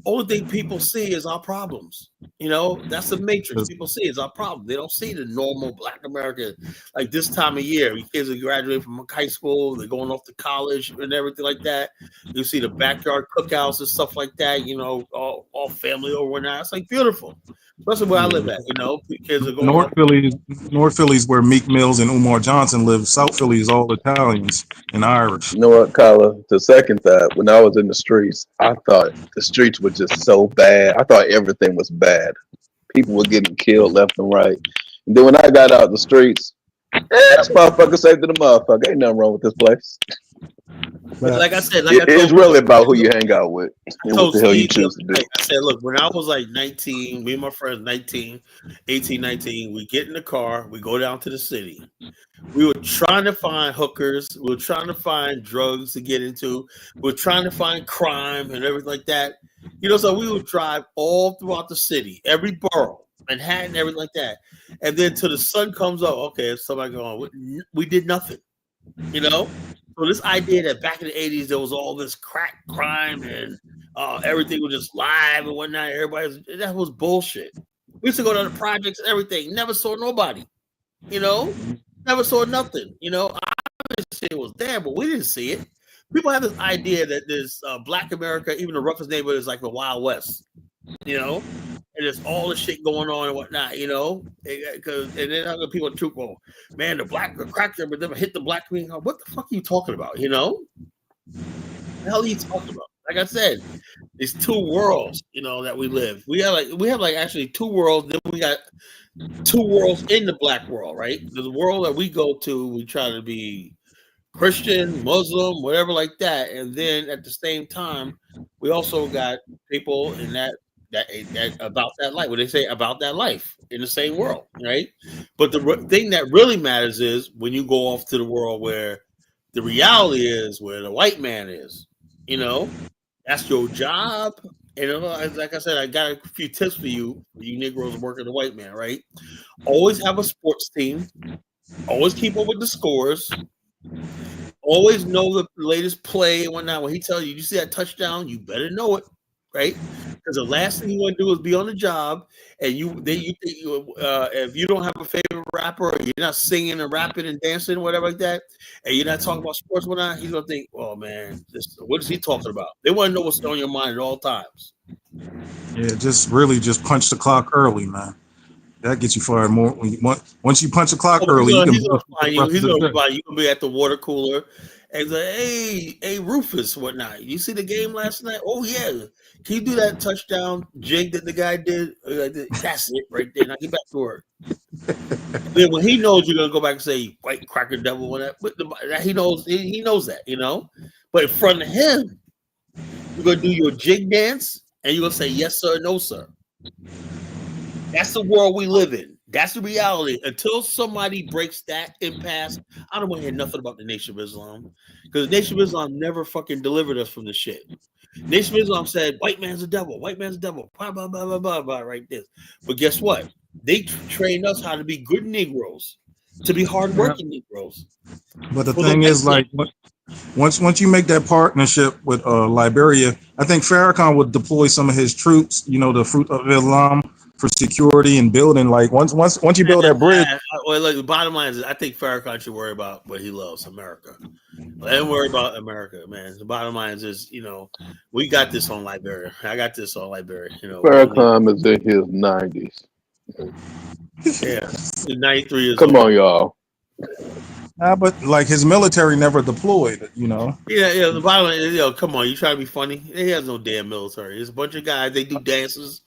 Speaker 1: Only thing people see is our problems. You know, that's the matrix. People see is our problem. They don't see the normal Black America like this time of year. Kids are graduating from high school, they're going off to college and everything like that. You see the backyard cookouts and stuff like that, you know, all family over now. It's like beautiful. Especially where I live at, you know, kids are going
Speaker 5: North Philly's where Meek Mills and Umar Johnson live. South Philly is all Italians and Irish.
Speaker 6: You know what, Kyla? To second that, when I was in the streets, I thought the streets were just so bad. I thought everything was bad. People were getting killed left and right. And then when I got out the streets, this motherfucker saved to the motherfucker. Ain't nothing wrong with this place.
Speaker 1: Like I said,
Speaker 6: it's really about who you hang out with and what the hell you choose to do.
Speaker 1: I said, look, when I was like 19, me and my friends, 18, 19, we get in the car, we go down to the city. We were trying to find hookers. We were trying to find drugs to get into. We were trying to find crime and everything like that. You know, so we would drive all throughout the city, every borough, Manhattan, everything like that. And then till the sun comes up, okay, if somebody going, we did nothing, you know? So this idea that back in the 80s there was all this crack crime and everything was just live and whatnot, that was bullshit. We used to go to the projects and everything, never saw nobody, you know, never saw nothing, you know. I didn't say it was there, but we didn't see it. People have this idea that there's Black America, even the roughest neighborhood, is like the Wild West, you know, and there's all the shit going on and whatnot, you know, and then other people are too, well, man, the crack but never hit the Black community. What the fuck are you talking about, you know? The hell are you talking about? Like I said, it's two worlds, you know, that we live. We have like actually two worlds. Then we got two worlds in the Black world, right? The world that we go to, we try to be Christian, Muslim, whatever like that, and then at the same time, we also got people in that about that life. What they say about that life in the same world, right? But the thing that really matters is when you go off to the world where the reality is, where the white man is. You know, that's your job. And like I said, I got a few tips for you Negroes working the white man, right? Always have a sports team. Always keep up with the scores. Always know the latest play and whatnot. When he tells you see that touchdown, you better know it, right? Because the last thing you want to do is be on the job, and if you don't have a favorite rapper, or you're not singing and rapping and dancing, whatever like that, and you're not talking about sports, whatnot, he's gonna think, "Oh man, what is he talking about?" They want to know what's on your mind at all times.
Speaker 5: Yeah, just punch the clock early, man. That gets you fired more. Once you punch the clock early,
Speaker 1: he's gonna find you. He's gonna find you. You can be at the water cooler and say, "Hey, Rufus, whatnot? You see the game last night? Oh yeah, can you do that touchdown jig that the guy did? That's it right there. Now get back to work." Then when he knows you're gonna go back and say, "White cracker devil," whatever, he knows that, you know. But in front of him, you're gonna do your jig dance and you're gonna say, "Yes sir, no sir." That's the world we live in. That's the reality. Until somebody breaks that impasse, I don't want to hear nothing about the Nation of Islam. Because the Nation of Islam never fucking delivered us from the shit. Nation of Islam said, white man's a devil, white man's a devil, blah, blah, blah, blah, blah, blah, right there. But guess what? They trained us how to be good Negroes, to be hardworking Negroes.
Speaker 5: But the thing is, like, once you make that partnership with Liberia, I think Farrakhan would deploy some of his troops, you know, the Fruit of Islam, for security and building. Like once you build that bridge.
Speaker 1: Well, look, the bottom line is, I think Farrakhan should worry about what he loves, America. Let him worry about America, man. The bottom line is, you know, we got this on Liberia. I got this on Liberia. You know,
Speaker 6: Farrakhan is in his 90s.
Speaker 1: Yeah, 93 years.
Speaker 6: Come on, y'all.
Speaker 5: But like his military never deployed, you know.
Speaker 1: Yeah. The bottom line is, come on, you try to be funny. He has no damn military. It's a bunch of guys. They do dances.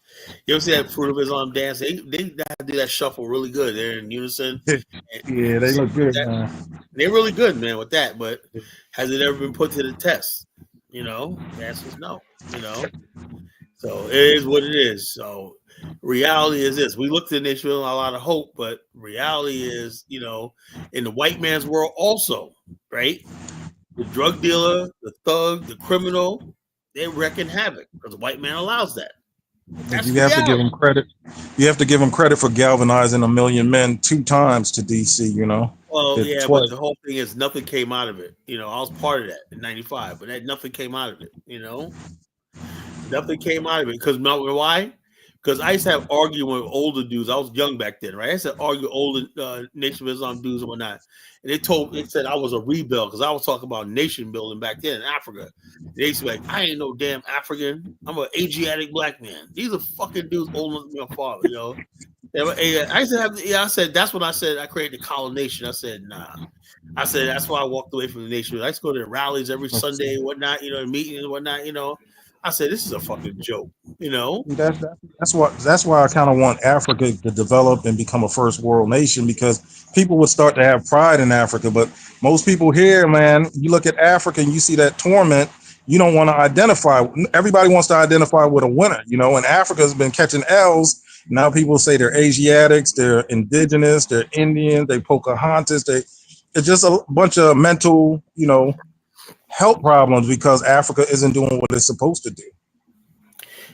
Speaker 1: You ever see that Fruit of Islam dance? They do that shuffle really good. They're in unison.
Speaker 5: Yeah, they look good, man.
Speaker 1: They're really good, man, with that. But has it ever been put to the test? You know, the answer is no. You know, so it is what it is. So reality is this: we look to the nation with a lot of hope, but reality is, you know, in the white man's world, also, right? The drug dealer, the thug, the criminal, they wreaking havoc because the white man allows that. That's
Speaker 5: You have to give
Speaker 1: reality.
Speaker 5: him credit. You have to give him credit for galvanizing 1 million men 2 times to DC. You know,
Speaker 1: Well,
Speaker 5: did
Speaker 1: yeah, but
Speaker 5: twice.
Speaker 1: the whole thing is nothing came out of it. You know, I was part of that in '95, but nothing came out of it. You know, nothing came out of it because why? Because I used to have arguing with older dudes. I was young back then, right? I used to argue with older Nation of Islam dudes and whatnot, and they said I was a rebel because I was talking about nation building back then in Africa. They used to be like, I ain't no damn African. I'm an Asiatic black man. These are fucking dudes older than my father, you know. I used to have, I said, that's when I said I created the Collar Nation. I said, nah. I said, that's why I walked away from the nation. I used to go to rallies every Sunday and whatnot, you know, meetings and whatnot, you know. I said, this is a fucking joke, you know.
Speaker 5: That's why I kind of want Africa to develop and become a first world nation, because people would start to have pride in Africa. But most people here, man, you look at Africa and you see that torment. You don't want to identify. Everybody wants to identify with a winner, you know. And Africa has been catching L's. Now people say they're Asiatics, they're indigenous, they're Indian, they Pocahontas. It's just a bunch of mental, you know, health problems because Africa isn't doing what it's supposed to do.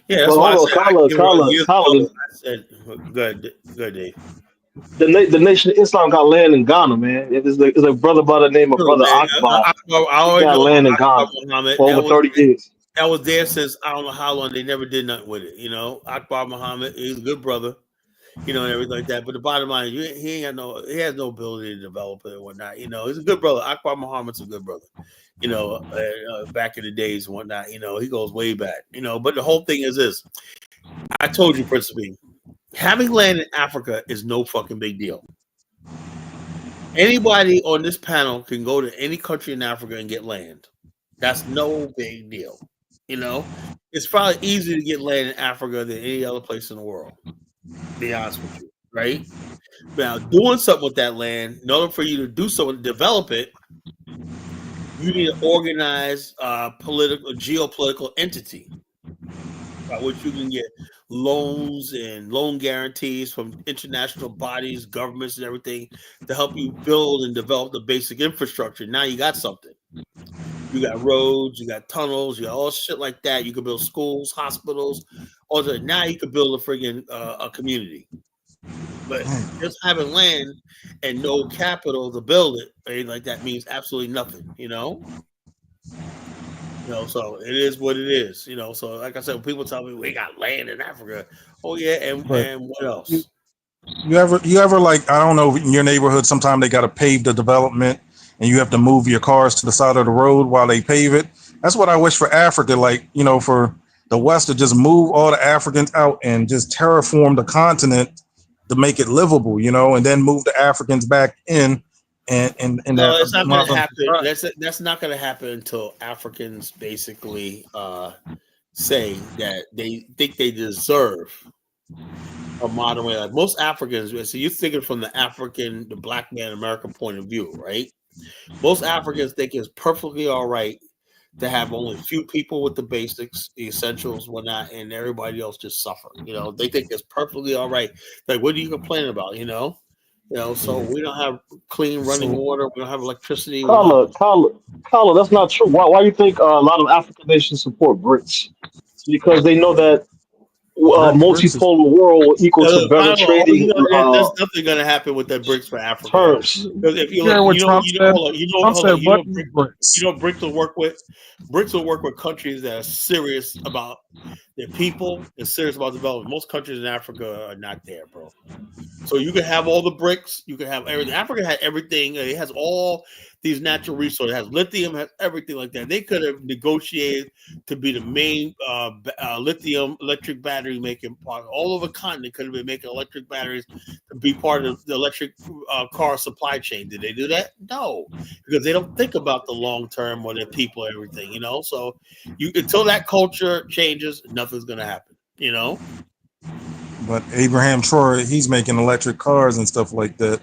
Speaker 1: Yeah, that's
Speaker 4: Well,
Speaker 1: why I
Speaker 4: hold
Speaker 1: said
Speaker 4: on,
Speaker 1: I
Speaker 4: Kala,
Speaker 1: gave it
Speaker 4: Kala,
Speaker 1: years
Speaker 4: Kala.
Speaker 1: ago. I said, good, Dave.
Speaker 4: The Nation of Islam got land in Ghana, man. It's a brother by the name of
Speaker 1: True,
Speaker 4: Brother
Speaker 1: man.
Speaker 4: Akbar.
Speaker 1: I
Speaker 4: He
Speaker 1: already
Speaker 4: got
Speaker 1: know
Speaker 4: land in
Speaker 1: Akbar
Speaker 4: Ghana
Speaker 1: Muhammad.
Speaker 4: for over 30 years.
Speaker 1: That was there since I don't know how long. They never did nothing with it, you know. Akbar Muhammad, he's a good brother, you know, and everything like that. But the bottom line, he has no ability to develop it and whatnot. You know, he's a good brother. Akbar Muhammad's a good brother. You know, back in the days and whatnot. You know, he goes way back. You know, but the whole thing is this: I told you, Prince B, having land in Africa is no fucking big deal. Anybody on this panel can go to any country in Africa and get land. That's no big deal. You know, it's probably easier to get land in Africa than any other place in the world. To be honest with you, right? Now, doing something with that land, in order for you to do something, to develop it, you need an organized geopolitical entity by which you can get loans and loan guarantees from international bodies, governments, and everything to help you build and develop the basic infrastructure. Now you got something. You got roads, you got tunnels, you got all shit like that. You can build schools, hospitals, all that. Now you can build a friggin' a community. But just having land and no capital to build it, anything like that, means absolutely nothing, you know? You know, so it is what it is, you know. So, like I said, when people tell me we got land in Africa, oh yeah, and what else?
Speaker 5: You ever like, I don't know, in your neighborhood, sometimes they got to pave the development and you have to move your cars to the side of the road while they pave it. That's what I wish for Africa, like, you know, for the West to just move all the Africans out and just terraform the continent to make it livable, you know, and then move the Africans back in. And
Speaker 1: No,
Speaker 5: that
Speaker 1: it's not going to happen. That's not going to happen until Africans basically say that they think they deserve a modern way. Like most Africans, so you're thinking from the black man American point of view, right? Most Africans think it's perfectly all right to have only a few people with the basics, the essentials, whatnot, and everybody else just suffer. You know, they think it's perfectly all right. Like, what are you complaining about? You know, so we don't have clean running water, we don't have electricity.
Speaker 4: Kala, that's not true. Why you think a lot of African nations support BRICS? Because they know that multipolar world equal to better trading
Speaker 1: There's nothing going to happen with that BRICS for Africa.
Speaker 4: terms.
Speaker 1: Because if you
Speaker 5: Yeah,
Speaker 1: look,
Speaker 5: what Trump said. Trump said, "What is BRICS?"
Speaker 1: you know, BRICS will work with countries that are serious about their people and serious about development. Most countries in Africa are not there, bro. So you can have all the BRICS, you can have everything. Africa had everything. It has all these natural resources. It has lithium, has everything like that. They could have negotiated to be the main lithium electric battery making part. All over the continent could have been making electric batteries to be part of the electric car supply chain. Did they do that? No, because they don't think about the long term or their people and everything, you know. So until that culture changes, nothing's gonna happen, you know.
Speaker 5: But Abraham Troy, he's making electric cars and stuff like that.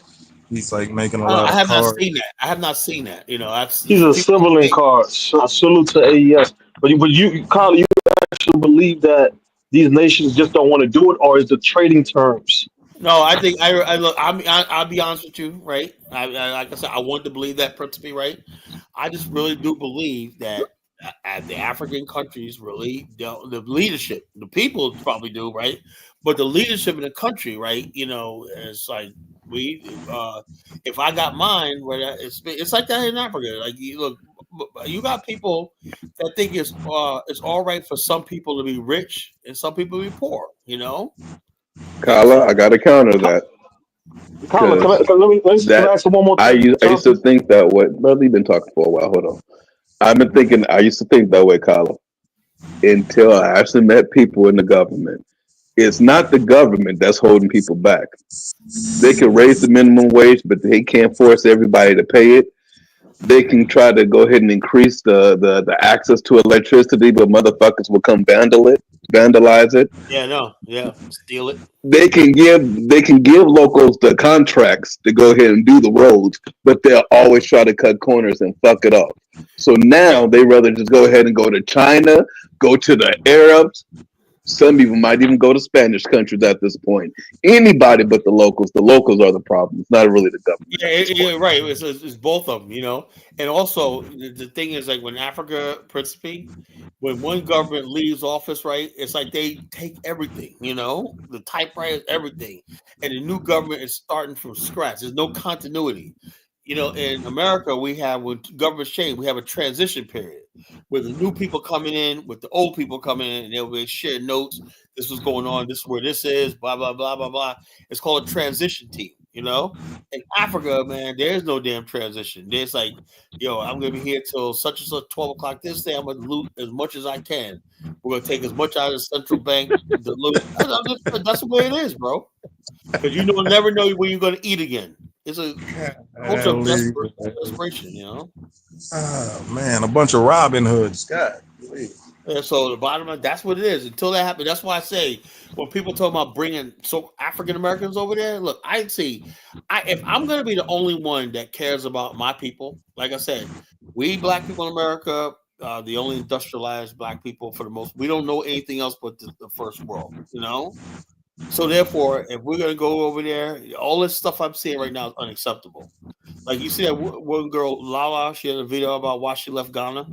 Speaker 5: He's like making a lot
Speaker 1: I
Speaker 5: of
Speaker 1: have
Speaker 5: cars.
Speaker 1: not seen that. I have not seen that. You know,
Speaker 4: He's assembling cars. I salute to AES. But you, Kyle, you actually believe that these nations just don't want to do it, or is the trading terms?
Speaker 1: No, I think I'll be honest with you, right? Like I said, I want to believe that principle, right? I just really do believe that the African countries really the leadership, the people probably do, right? But the leadership in the country, right? It's like if I got mine, it's like that in Africa. Like you got people that think it's all right for some people to be rich and some people to be poor.
Speaker 6: Kyla, I got to counter that.
Speaker 4: Colin, can I ask you one more
Speaker 6: I
Speaker 4: thing?
Speaker 6: used to think that way. Brother, you've been talking for a while. Hold on. I used to think that way, Kyla, until I actually met people in the government. It's not the government that's holding people back. They can raise the minimum wage, but they can't force everybody to pay it. They can try to go ahead and increase the access to electricity, but motherfuckers will come vandalize it.
Speaker 1: Steal it.
Speaker 6: They can give locals the contracts to go ahead and do the roads, but they'll always try to cut corners and fuck it up. So now they rather just go ahead and go to China, go to the Arabs. Some people might even go to Spanish countries at this point. Anybody but the locals. The locals are the problem. It's not really the government.
Speaker 1: Yeah, right. It's both of them, And also, the thing is, like when Africa, Principe, when one government leaves office, right, it's like they take everything, the typewriters, everything, and the new government is starting from scratch. There's no continuity. In America, when governments change, we have a transition period where the new people coming in, with the old people coming in, and they'll be share notes. This was going on. This is where this is. Blah blah blah blah blah. It's called a transition team. In Africa, man, there's no damn transition. There's like, I'm gonna be here till such and such 12 o'clock this day. I'm gonna loot as much as I can. We're gonna take as much out of the central bank to loot. That's the way it is, bro. Because never know when you're gonna eat again. It's a culture of desperation,
Speaker 5: Oh man, a bunch of Robin Hoods. God.
Speaker 1: And so the bottom line, that's what it is. Until that happens, that's why I say when people talk about bringing African Americans over there, look, if I'm going to be the only one that cares about my people, like I said, we black people in America, the only industrialized black people for the most, we don't know anything else but the first world, So therefore, if we're going to go over there, all this stuff I'm seeing right now is unacceptable. Like you see that one girl, Lala, she had a video about why she left Ghana.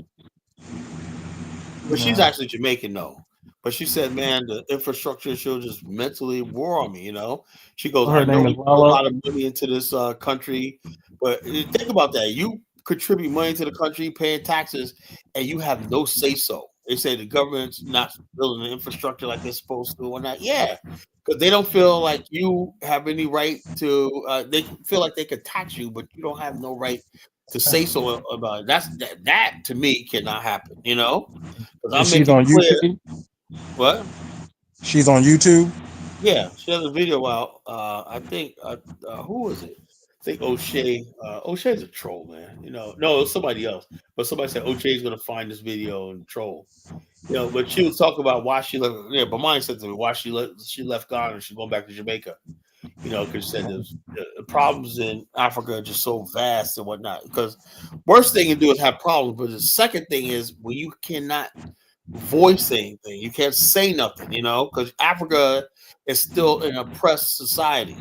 Speaker 1: But she's actually Jamaican, though. But she said, man, the infrastructure should just mentally war on me, She goes, I know we put a lot of money into this country, but think about that. You contribute money to the country, paying taxes, and you have no say-so. They say the government's not building the infrastructure like they're supposed to or not. Yeah, because they don't feel like you have any right to, they feel like they could tax you, but you don't have no right to say so about it. That to me cannot happen,
Speaker 5: She's on YouTube.
Speaker 1: What?
Speaker 5: She's on YouTube.
Speaker 1: Yeah, she has a video out. I think who is it? I think O'Shea. O'Shea's a troll, man. No, it's somebody else. But somebody said O'Shea's gonna find this video and troll. But she was talking about why she left. Yeah, but mine said to me why she left Ghana and she's going back to Jamaica. Because she said the problems in Africa are just so vast and whatnot. Because worst thing you do is have problems, but the second thing is when you cannot voice anything, you can't say nothing. Because Africa is still an oppressed society.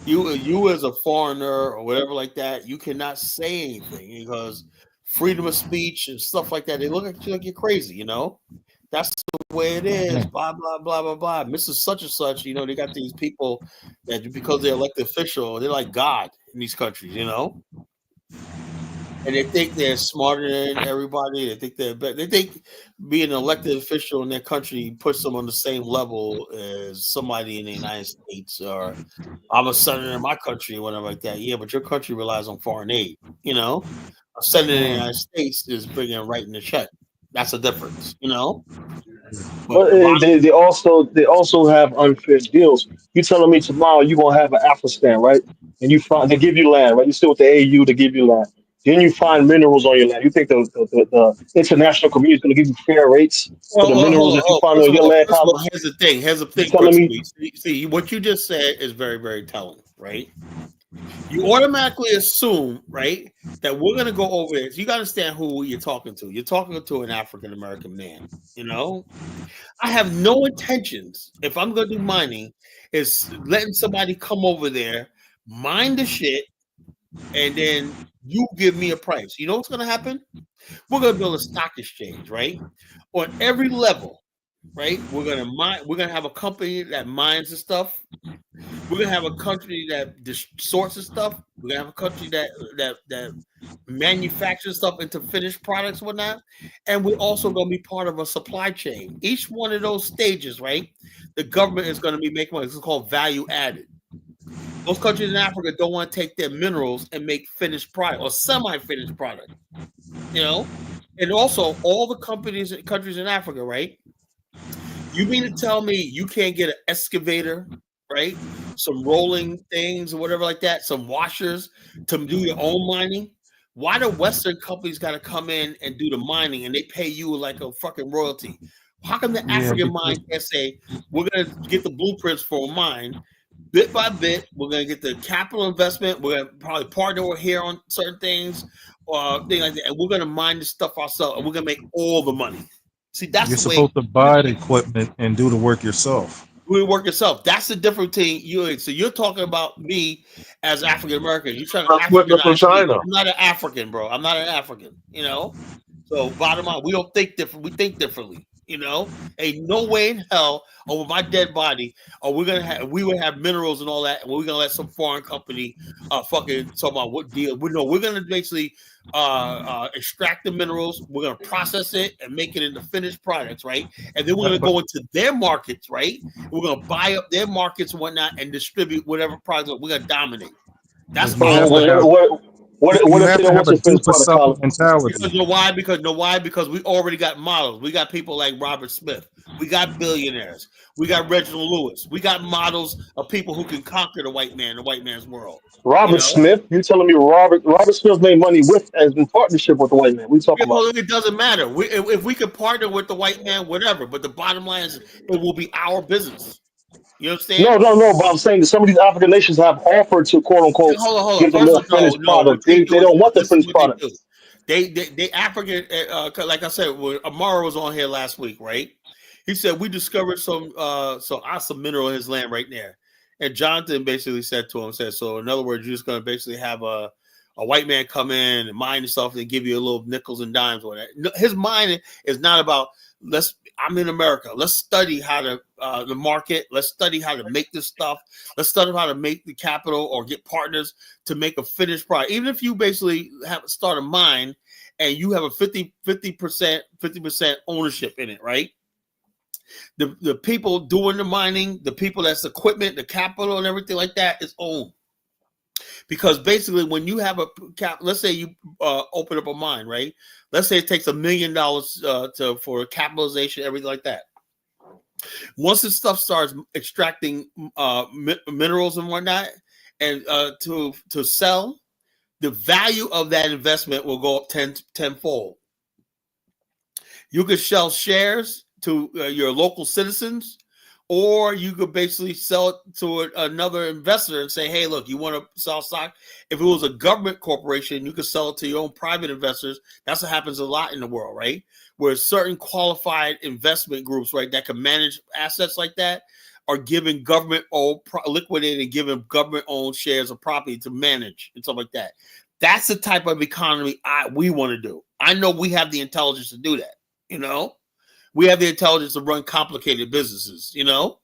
Speaker 1: You as a foreigner or whatever like that, you cannot say anything because freedom of speech and stuff like that. They look at you like you're crazy. That's the way it is. Blah blah blah blah blah. Mrs. Such and such. They got these people that because they're elected official, they're like God in these countries. And they think they're smarter than everybody. They think they're better. They think being an elected official in their country puts them on the same level as somebody in the United States, or I'm a senator in my country or whatever like that. Yeah, but your country relies on foreign aid. A senator in the United States is bringing right in the check. That's a difference,
Speaker 4: But they also have unfair deals. You telling me tomorrow you're gonna have an Afghanistan, right? And they give you land, right? You still with the AU, they give you land. Then you find minerals on your land. You think the international community is going to give you fair rates for the minerals that you find on your land?
Speaker 1: Here's the thing. See, what you just said is very, very telling, right? You automatically assume, right, that we're going to go over there. So you got to understand who you're talking to. You're talking to an African American man. I have no intentions, if I'm going to do mining, is letting somebody come over there, mine the shit, and then you give me a price. You know what's going to happen? We're going to build a stock exchange, right? On every level, right? We're going to mine. We're going to have a company that mines the stuff. We're going to have a country that sorts the stuff. We're going to have a country that manufactures stuff into finished products, whatnot. And we're also going to be part of a supply chain. Each one of those stages, right? The government is going to be making money. This is called value added. Most countries in Africa don't want to take their minerals and make finished product or semi-finished product, you know? And also all the countries in Africa, right? You mean to tell me you can't get an excavator, right? Some rolling things or whatever like that, some washers to do your own mining? Why do Western companies got to come in and do the mining and they pay you like a fucking royalty? How come the African mine can't say, we're going to get the blueprints for a mine, bit by bit, we're going to get the capital investment, we're going to probably partner over here on certain things, or things like that, and we're going to mine this stuff ourselves, and we're going to make all the money. See, that's
Speaker 5: You're supposed to buy the equipment and do the work yourself.
Speaker 1: Do the work yourself. That's the different thing. So you're talking about me as African American. You're trying to Africanize
Speaker 3: China.
Speaker 1: I'm not an African, bro. I'm not an African, you know? So bottom line, we don't think different. We think differently. You know, ain't no way in hell over my dead body we would have minerals and all that, and we're gonna let some foreign company fucking talk about what deal. We're gonna basically extract the minerals, we're gonna process it and make it into finished products, right? And then we're gonna go into their markets, right? We're gonna buy up their markets and whatnot and distribute whatever product we're gonna dominate. That's
Speaker 4: What if they don't want to finish product?
Speaker 5: Mentality.
Speaker 1: Because why? Because we already got models. We got people like Robert Smith. We got billionaires. We got Reginald Lewis. We got models of people who can conquer the white man's world.
Speaker 4: Robert Smith? You telling me Robert Smith made money as in partnership with the white man? We talking about?
Speaker 1: It doesn't matter. If we could partner with the white man, whatever. But the bottom line is, it will be our business. You understand?
Speaker 4: No. But I'm saying that some of these African nations have offered to quote unquote give them more finished product. They don't want the finished product.
Speaker 1: They African, like I said, when Amara was on here last week, right? He said we discovered some mineral in his land right there, and Jonathan basically said to him, so in other words, you're just going to basically have a white man come in and mine and stuff and give you a little nickels and dimes or that. His mining is not about I'm in America. Let's study how to the market. Let's study how to make this stuff. Let's study how to make the capital or get partners to make a finished product. Even if you basically start a mine and you have a 50% ownership in it, right? The people doing the mining, the people that's equipment, the capital and everything like that is owned. Because basically when you have let's say you open up a mine, right? Let's say it takes $1 million for capitalization, everything like that. Once this stuff starts extracting minerals and whatnot, and to sell, the value of that investment will go up tenfold. You could sell shares to your local citizens, or you could basically sell it to another investor and say, hey, look, you want to sell stock? If it was a government corporation, you could sell it to your own private investors. That's what happens a lot in the world, right? Where certain qualified investment groups, right, that can manage assets like that are giving liquidated and giving government-owned shares of property to manage and stuff like that. That's the type of economy we want to do. I know we have the intelligence to do that, you know? We have the intelligence to run complicated businesses, you know?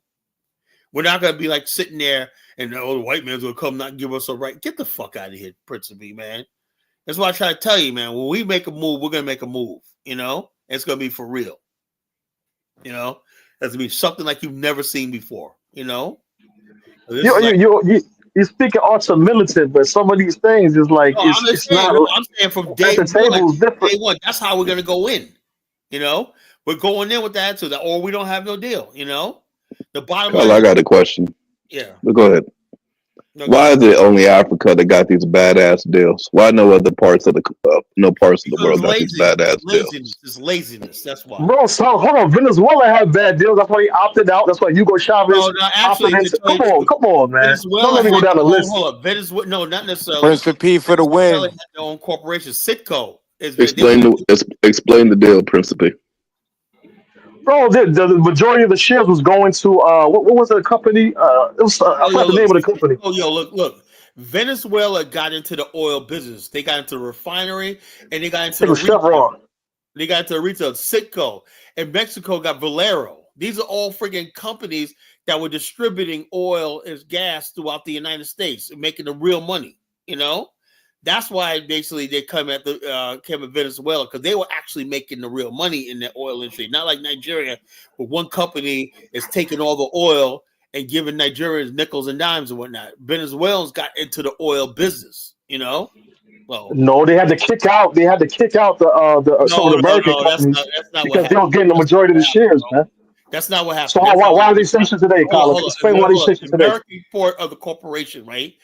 Speaker 1: We're not going to be like sitting there and the white man's going to come not and give us a right. Get the fuck out of here, Principe, man. That's why I try to tell you, man. When we make a move, we're going to make a move, you know? It's going to be for real, you know? It's going to be something like you've never seen before, you know?
Speaker 4: You're speaking also militant, but some of these things is like, it's not.
Speaker 1: I'm saying from day one, that's how we're going to go in, you know? We're going in with the attitude that, or we don't have no deal, you know? The bottom line.
Speaker 6: I got a question.
Speaker 1: Yeah.
Speaker 6: But go ahead. No, why is it only Africa that got these badass deals? Why no other parts of the world got these badass deals?
Speaker 1: It's laziness. That's why.
Speaker 4: Bro, so hold on. Venezuela had bad deals. That's why he opted out. That's why Hugo Chavez opted into. Come on, man. Don't let me go down the list.
Speaker 1: Hold up. Venezuela, no, not necessarily.
Speaker 2: Principe for the win.
Speaker 1: Had their own corporation. Citco.
Speaker 6: Explain the deal, Principe.
Speaker 4: Bro, the majority of the shares was going to what was the company? It was I forgot the name of the company.
Speaker 1: Oh, look. Venezuela got into the oil business. They got into the refinery, and they got into
Speaker 4: Take
Speaker 1: the
Speaker 4: a Chevron.
Speaker 1: They got into the retail. Citgo, and Mexico got Valero. These are all freaking companies that were distributing oil as gas throughout the United States and making the real money. You know, that's why basically they came at Venezuela, because they were actually making the real money in the oil industry. Not like Nigeria, where one company is taking all the oil and giving Nigerians nickels and dimes and whatnot. Venezuelans got into the oil business. You know, well,
Speaker 4: No, they had to kick out. They had to kick out some of the American companies
Speaker 1: that's not what
Speaker 4: because they
Speaker 1: happened.
Speaker 4: were getting the majority of the shares, man.
Speaker 1: That's not what happened.
Speaker 4: So why are they sanctioned today, Colin? Explain why they sanctioned today.
Speaker 1: American port of the corporation, right?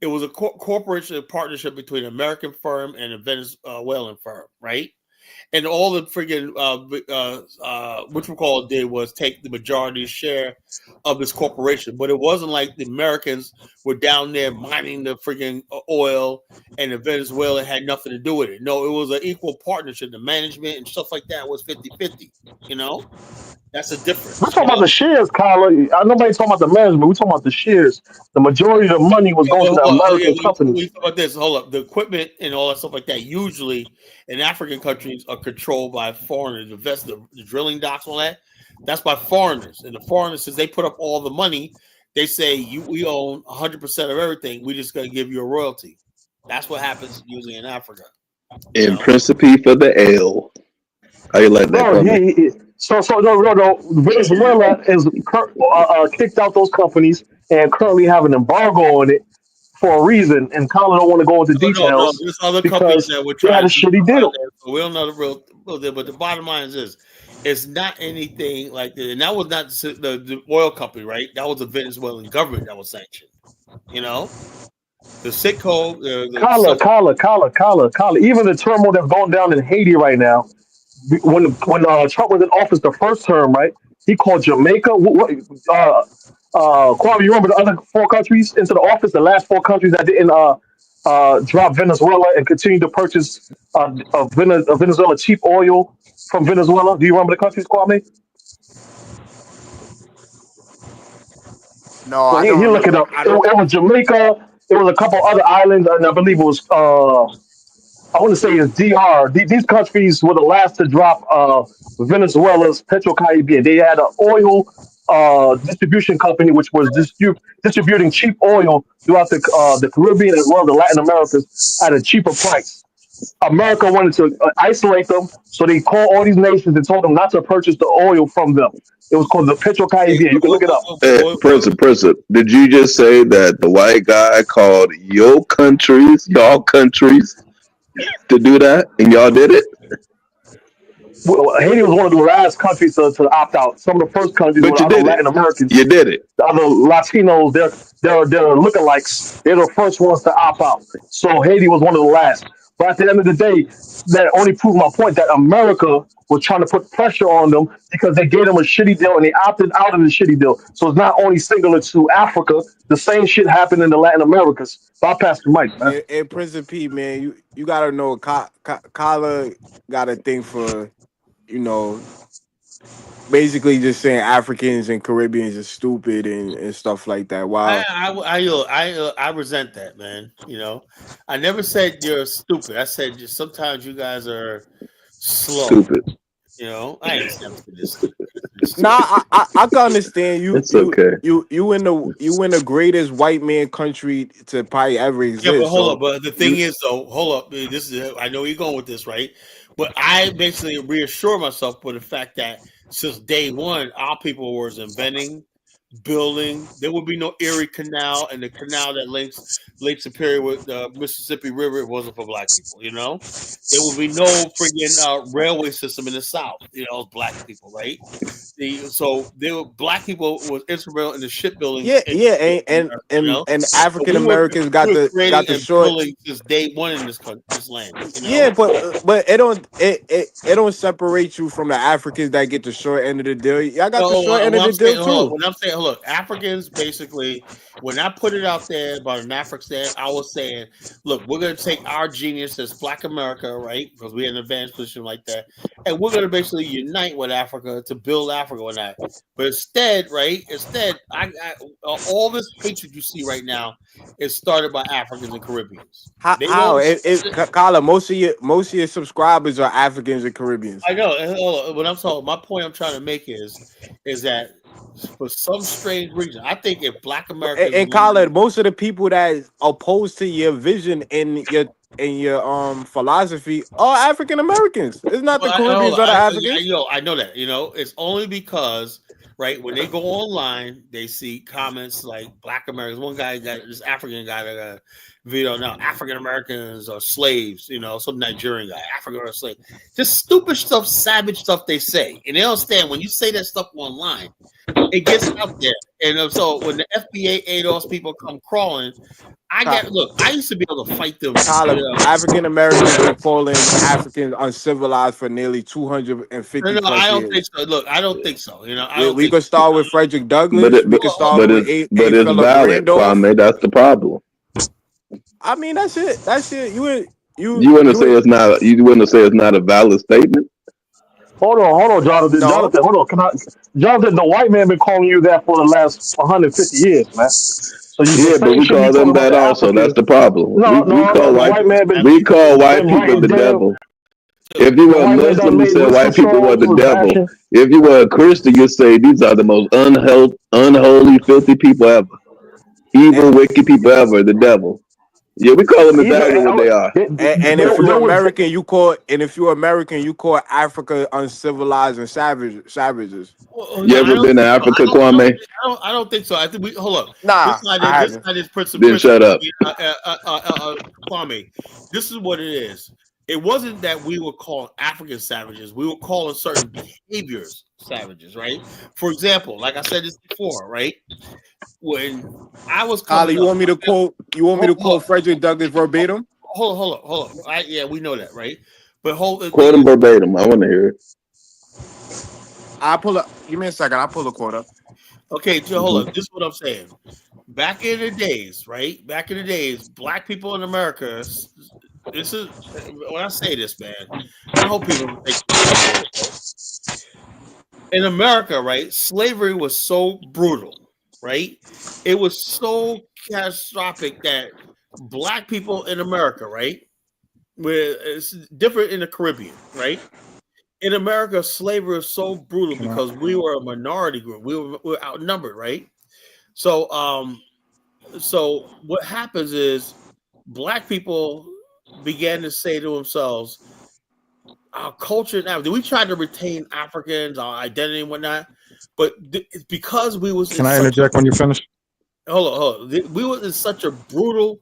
Speaker 1: It was a corporation, a partnership between an American firm and a Venezuelan firm, right? And all the freaking which we call did was take the majority share of this corporation, but it wasn't like the Americans were down there mining the freaking oil, and the Venezuela had nothing to do with it. No, it was an equal partnership. The management and stuff like that was 50-50. You know, that's a difference.
Speaker 4: We're talking about the shares, Colin. Nobody's talking about the management. We're talking about the shares. The majority of the money was going to the American companies.
Speaker 1: We talk about this. Hold up, the equipment and all that stuff like that. Usually, in African countries, are controlled by foreigners. The drilling docks, all that. That's by foreigners, and the foreigners, since they put up all the money, they say we own 100% of everything. We just gonna give you a royalty. That's what happens usually in Africa.
Speaker 6: In Principe for the L. How you like that?
Speaker 4: No. Venezuela is kicked out those companies and currently have an embargo on it for a reason. And Colin don't want to go into details
Speaker 1: there's other companies that were trying
Speaker 4: had a shitty deal.
Speaker 1: So we don't know the real deal. But the bottom line is this: it's not anything like that. And that was not the oil company, right? That was the Venezuelan government that was sanctioned. You know, the Citgo,
Speaker 4: Colin. Even the turmoil that's going down in Haiti right now. When Trump was in office the first term, right? He called Jamaica. Kwame, you remember the other 4 countries into the office? The last 4 countries that didn't drop Venezuela and continue to purchase Venezuela cheap oil from Venezuela. Do you remember the countries, Kwame?
Speaker 2: No, I
Speaker 4: He
Speaker 2: don't.
Speaker 4: look it up. It was Jamaica. It was a couple other islands, and I believe it was. I want to say it's DR. These countries were the last to drop Venezuela's Petrocaribe. They had an oil distribution company which was distributing cheap oil throughout the Caribbean as well as the Latin Americas at a cheaper price. America wanted to isolate them, so they called all these nations and told them not to purchase the oil from them. It was called the Petrocaribe. You can look it up.
Speaker 6: Hey, President, did you just say that the white guy called y'all countries, to do that, and y'all did it?
Speaker 4: Well, Haiti was one of the last countries to opt out. Some of the first countries were other Latin Americans.
Speaker 6: You did it.
Speaker 4: The other Latinos, they're lookalikes. They're the first ones to opt out. So Haiti was one of the last. But at the end of the day, that only proved my point that America was trying to put pressure on them because they gave them a shitty deal and they opted out of the shitty deal. So it's not only singular to Africa. The same shit happened in the Latin Americas. So I'll pass the mic, man.
Speaker 2: Hey, Prince P, man, you gotta know, Kala got a thing for, basically just saying Africans and Caribbeans are stupid and stuff like that. Wow.
Speaker 1: I resent that, man. I never said you're stupid. I said sometimes you guys are slow.
Speaker 6: Stupid.
Speaker 1: I ain't saying this.
Speaker 2: Nah, I can understand you.
Speaker 6: It's okay.
Speaker 2: You in the greatest white man country to probably ever exist.
Speaker 1: Yeah, but hold up. But the thing is, though, hold up. This is I know you're going with this, right? But I basically reassure myself with the fact that since day one, our people was inventing, building. There would be no Erie Canal, and the canal that links Lake Superior with the Mississippi River. It wasn't for black people, There would be no friggin' railway system in the South, black people, right? Black people was instrumental in the shipbuilding.
Speaker 2: And African Americans got the short
Speaker 1: since day one in this land.
Speaker 2: Yeah, but it don't separate you from the Africans that get the short end of the deal. Y'all got the short end of the deal too.
Speaker 1: When I'm saying look, Africans basically, when I put it out there about an African, I was saying, look, we're going to take our genius as Black America, right? Because we're in an advanced position like that. And we're going to basically unite with Africa to build Africa with that. But instead, right? I all this hatred you see right now is started by Africans and Caribbeans.
Speaker 2: Kyler, most of your subscribers are Africans and Caribbeans.
Speaker 1: I know. What I'm talking, my point I'm trying to make is that for some strange reason, I think if Black Americans
Speaker 2: and Kyler, most of the people that opposed to your vision and your philosophy are African Americans. It's not the Caribbeans that are Africans.
Speaker 1: I know that. It's only because, right, when they go online, they see comments like Black Americans. One guy got this African guy that got a video now. African Americans are slaves. Some Nigerian guy. African are slaves. Just stupid stuff, savage stuff they say, and they don't understand when you say that stuff online, it gets out there. And so when the FBA ADOS people come crawling, I used to be able to fight them.
Speaker 2: African Americans been calling Africans uncivilized for nearly 250
Speaker 1: No,
Speaker 2: plus
Speaker 1: I don't
Speaker 2: years.
Speaker 1: think so. Look, I don't think so.
Speaker 2: We could start with Frederick Douglass. We could start with
Speaker 6: it's valid, Kwame. That's the problem.
Speaker 2: I mean, that's it. You
Speaker 6: wouldn't say it's not. You wouldn't say it's not a valid statement.
Speaker 4: Hold on, Jonathan. No. Jonathan, hold on. Jonathan, the white man been calling you that for the last 150 years, man. So
Speaker 6: but we call them that also. That's the problem. We call white people the devil. If you were a Muslim, you said white people were the devil. If you were a Christian, you say these are the most unholy, filthy people ever. Evil, wicked people ever, the devil. Yeah, we call them exactly what they are.
Speaker 2: And if you're American, you call Africa uncivilized and savages.
Speaker 6: You ever been to Africa, Kwame?
Speaker 1: I don't think so. I think hold up.
Speaker 2: Nah,
Speaker 1: this side is
Speaker 6: then shut up.
Speaker 1: Kwame, this is what it is. It wasn't that we were calling African savages. We were calling certain behaviors savages, right? For example, like I said this before, right? When I was
Speaker 2: Kylie, you want me to quote Frederick Douglass verbatim?
Speaker 1: Hold on. Yeah, we know that, right? But
Speaker 6: quote him verbatim. I want to hear it.
Speaker 2: I'll pull up. Give me a second. I'll pull the quote up.
Speaker 1: Okay, so hold up. This is what I'm saying. Back in the days, right? Black people in America. This is when I say this, man. I hope people think in America, right? Slavery was so brutal. Right, it was so catastrophic that Black people in America, right, where it's different in the Caribbean, right? In America, slavery was so brutal because we were a minority group. We were outnumbered, right? So, so what happens is Black people began to say to themselves, "Our culture now." We tried to retain Africans, our identity, and whatnot. But because we was
Speaker 5: can I interject when you finish?
Speaker 1: Hold on. We were in such a brutal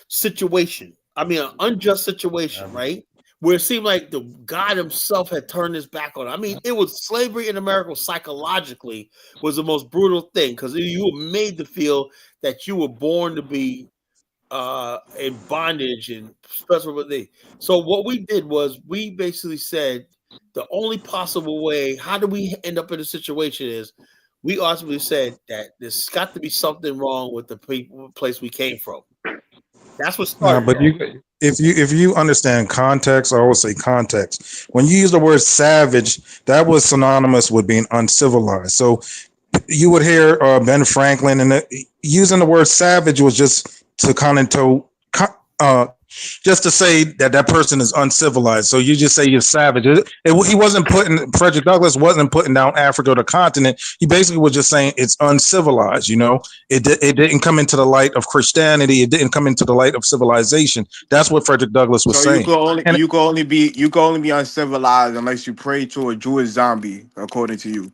Speaker 1: situation. I mean, an unjust situation, right? Where it seemed like the God himself had turned his back on it. I mean, it was slavery in America psychologically was the most brutal thing because you were made to feel that you were born to be in bondage and special. So what we did was we basically said, the only possible way, how do we end up in a situation is we ultimately said that there's got to be something wrong with the place we came from. That's what started.
Speaker 5: But if you understand context, I always say context. When you use the word savage, that was synonymous with being uncivilized. So you would hear Ben Franklin, and using the word savage was just to just to say that person is uncivilized. So you just say you're savage. He wasn't Frederick Douglass wasn't putting down Africa or the continent. He basically was just saying it's uncivilized. It didn't come into the light of Christianity. It didn't come into the light of civilization. That's what Frederick Douglass was saying.
Speaker 2: You can only be uncivilized unless you pray to a Jewish zombie, according to you.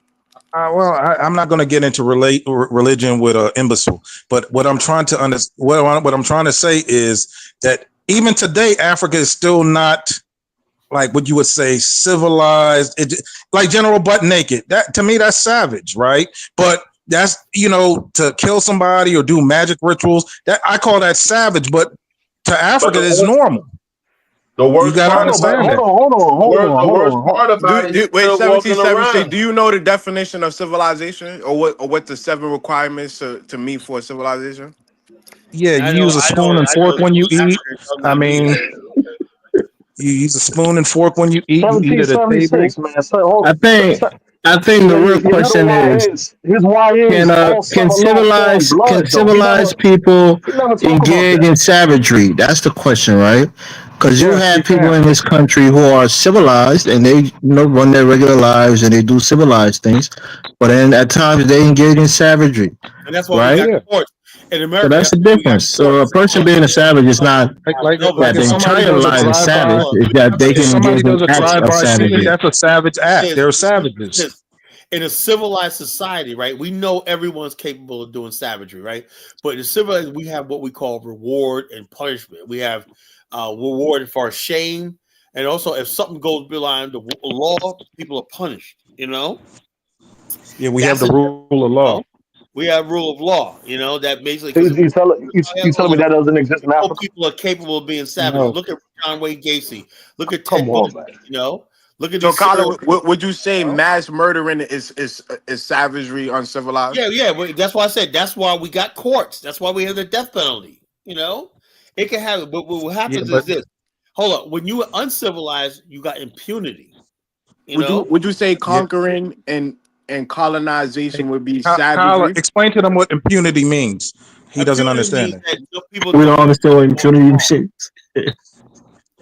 Speaker 5: I'm not going to get into religion with an imbecile, but what I'm trying to what I'm trying to say is that even today, Africa is still not like what you would say civilized. Like General Butt Naked. That to me, that's savage, right? But that's to kill somebody or do magic rituals. That I call that savage, but to Africa, it's normal.
Speaker 3: The
Speaker 5: You
Speaker 3: worst
Speaker 5: gotta
Speaker 3: part
Speaker 4: No, but
Speaker 3: about
Speaker 5: understand
Speaker 3: it,
Speaker 5: that.
Speaker 3: the worst part about it,
Speaker 2: Do,
Speaker 3: he's
Speaker 2: wait,
Speaker 3: still walking
Speaker 2: 1776.
Speaker 3: around.
Speaker 2: Do you know the definition of civilization, or what the 7 requirements to meet for civilization?
Speaker 5: Yeah,
Speaker 1: I
Speaker 5: you
Speaker 1: know,
Speaker 5: use a
Speaker 1: I know,
Speaker 5: spoon and
Speaker 1: I know.
Speaker 5: fork when you eat.
Speaker 1: Africans does
Speaker 5: I
Speaker 1: not do
Speaker 5: mean,
Speaker 1: that.
Speaker 5: you use a spoon and fork when you eat. You eat at a table.
Speaker 4: 1776, man. So, hold
Speaker 8: I
Speaker 4: on.
Speaker 8: think I think the real
Speaker 4: You know
Speaker 8: question
Speaker 4: why
Speaker 8: is
Speaker 4: is his why is all
Speaker 8: can
Speaker 4: summer long pouring blood though.
Speaker 8: civilized people
Speaker 4: He never talk about
Speaker 8: engage
Speaker 4: that.
Speaker 8: in savagery? That's the question, right? Because you
Speaker 5: Yes, you
Speaker 8: have people
Speaker 5: can.
Speaker 8: in this country who are civilized and they run their regular lives and they do civilized things, but then at times they engage in savagery,
Speaker 1: And that's why we
Speaker 8: right?
Speaker 1: got
Speaker 5: Yeah,
Speaker 1: courts. In
Speaker 8: So
Speaker 1: America,
Speaker 8: that's
Speaker 1: that's
Speaker 8: the
Speaker 1: why we got
Speaker 8: difference. So a
Speaker 1: courts.
Speaker 8: person being a savage is not
Speaker 5: like
Speaker 8: that
Speaker 5: if
Speaker 8: the
Speaker 5: somebody
Speaker 8: entire
Speaker 5: does a
Speaker 8: life is savage.
Speaker 5: drive-by,
Speaker 8: Is that they
Speaker 5: if
Speaker 8: can
Speaker 5: somebody
Speaker 8: engage in
Speaker 5: does a
Speaker 8: acts of
Speaker 5: drive-by shooting,
Speaker 8: savagery.
Speaker 5: that's a savage act. They're savages.
Speaker 1: This. In a civilized society, right? We know everyone's capable of doing savagery, right? But in civilized, we have what we call reward and punishment. We have reward for shame, and also if something goes beyond the law, people are punished.
Speaker 5: Yeah, we have
Speaker 1: That's
Speaker 5: the
Speaker 1: a
Speaker 5: rule of law.
Speaker 1: we have rule of law. That basically
Speaker 4: You,
Speaker 1: because
Speaker 4: you, tell, you telling me that doesn't exist in Africa?
Speaker 1: people are capable of being savage.
Speaker 5: No.
Speaker 1: Look at John Wayne Gacy. Look at
Speaker 4: Come
Speaker 1: Ted
Speaker 4: on,
Speaker 1: Bundy.
Speaker 4: man.
Speaker 1: Look at
Speaker 2: So,
Speaker 1: these serial
Speaker 2: Colin, would you say
Speaker 1: killers.
Speaker 2: mass murdering is savagery, uncivilized?
Speaker 1: Yeah. But that's why I said that's why we got courts. That's why we have the death penalty. It can happen. But what happens
Speaker 5: Yeah,
Speaker 1: is this. Hold on. When you are uncivilized, you got impunity.
Speaker 2: Would you say
Speaker 5: yeah.
Speaker 2: conquering and colonization would be
Speaker 5: Kyle,
Speaker 2: savagery?
Speaker 5: explain to them what impunity means. He doesn't
Speaker 1: Impunity
Speaker 5: understand
Speaker 1: means
Speaker 5: it.
Speaker 1: that people
Speaker 8: We
Speaker 1: don't
Speaker 8: don't understand what impunity shit.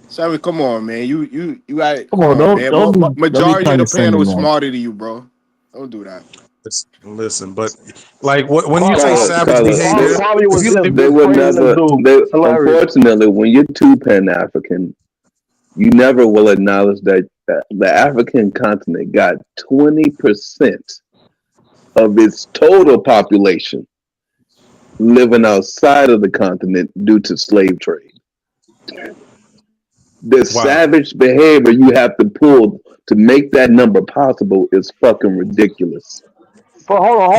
Speaker 2: Sorry, come on, man. You got
Speaker 8: Come
Speaker 2: come
Speaker 8: on,
Speaker 2: on, man.
Speaker 8: don't be
Speaker 2: Majority of the panel
Speaker 8: condescending,
Speaker 2: is
Speaker 8: man.
Speaker 2: smarter than you, bro. Don't do that.
Speaker 5: Listen, but like when you say
Speaker 4: Carla,
Speaker 5: savage
Speaker 6: Carla,
Speaker 5: behavior,
Speaker 4: Kwame was
Speaker 5: if
Speaker 4: just
Speaker 6: they would
Speaker 4: praising this
Speaker 6: never.
Speaker 4: dude.
Speaker 6: They
Speaker 4: It's hilarious.
Speaker 6: unfortunately, when you're too Pan African, you never will acknowledge that the African continent got 20% of its total population living outside of the continent due to slave trade. The savage behavior you have to pull to make that number possible is fucking ridiculous.
Speaker 4: But hold on.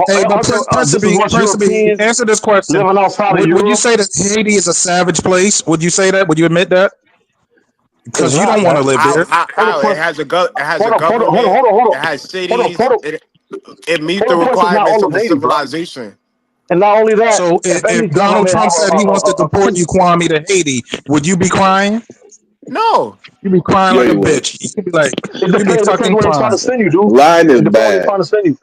Speaker 5: Hey, but
Speaker 4: This is what
Speaker 5: Principally,
Speaker 4: Europeans
Speaker 5: answer this question.
Speaker 4: living outside of
Speaker 5: Would you
Speaker 4: Europe.
Speaker 5: say that Haiti is a savage place? Would you say that? Would you admit that? Because you don't want to live there.
Speaker 2: How it has a government.
Speaker 4: Hold
Speaker 2: It has
Speaker 4: on.
Speaker 2: cities. It meets the
Speaker 4: Port-au-Prince is not
Speaker 2: requirements
Speaker 4: all
Speaker 2: of
Speaker 4: of
Speaker 2: the
Speaker 4: Haiti, bro.
Speaker 2: civilization.
Speaker 4: And not only that,
Speaker 5: So
Speaker 4: if any
Speaker 5: if Donald
Speaker 4: government
Speaker 5: Trump
Speaker 4: have
Speaker 5: said he wants to deport you, Kwame, to Haiti, would you be crying?
Speaker 2: No.
Speaker 5: You'd be crying
Speaker 6: Yeah,
Speaker 5: like a
Speaker 6: you would.
Speaker 5: bitch. You'd be like,
Speaker 4: it
Speaker 5: you'd be
Speaker 4: depends
Speaker 5: fucking
Speaker 4: where he's trying
Speaker 5: crying.
Speaker 4: to send you, dude.
Speaker 6: Lying is
Speaker 4: It depends where he's
Speaker 6: bad.
Speaker 4: trying to send you.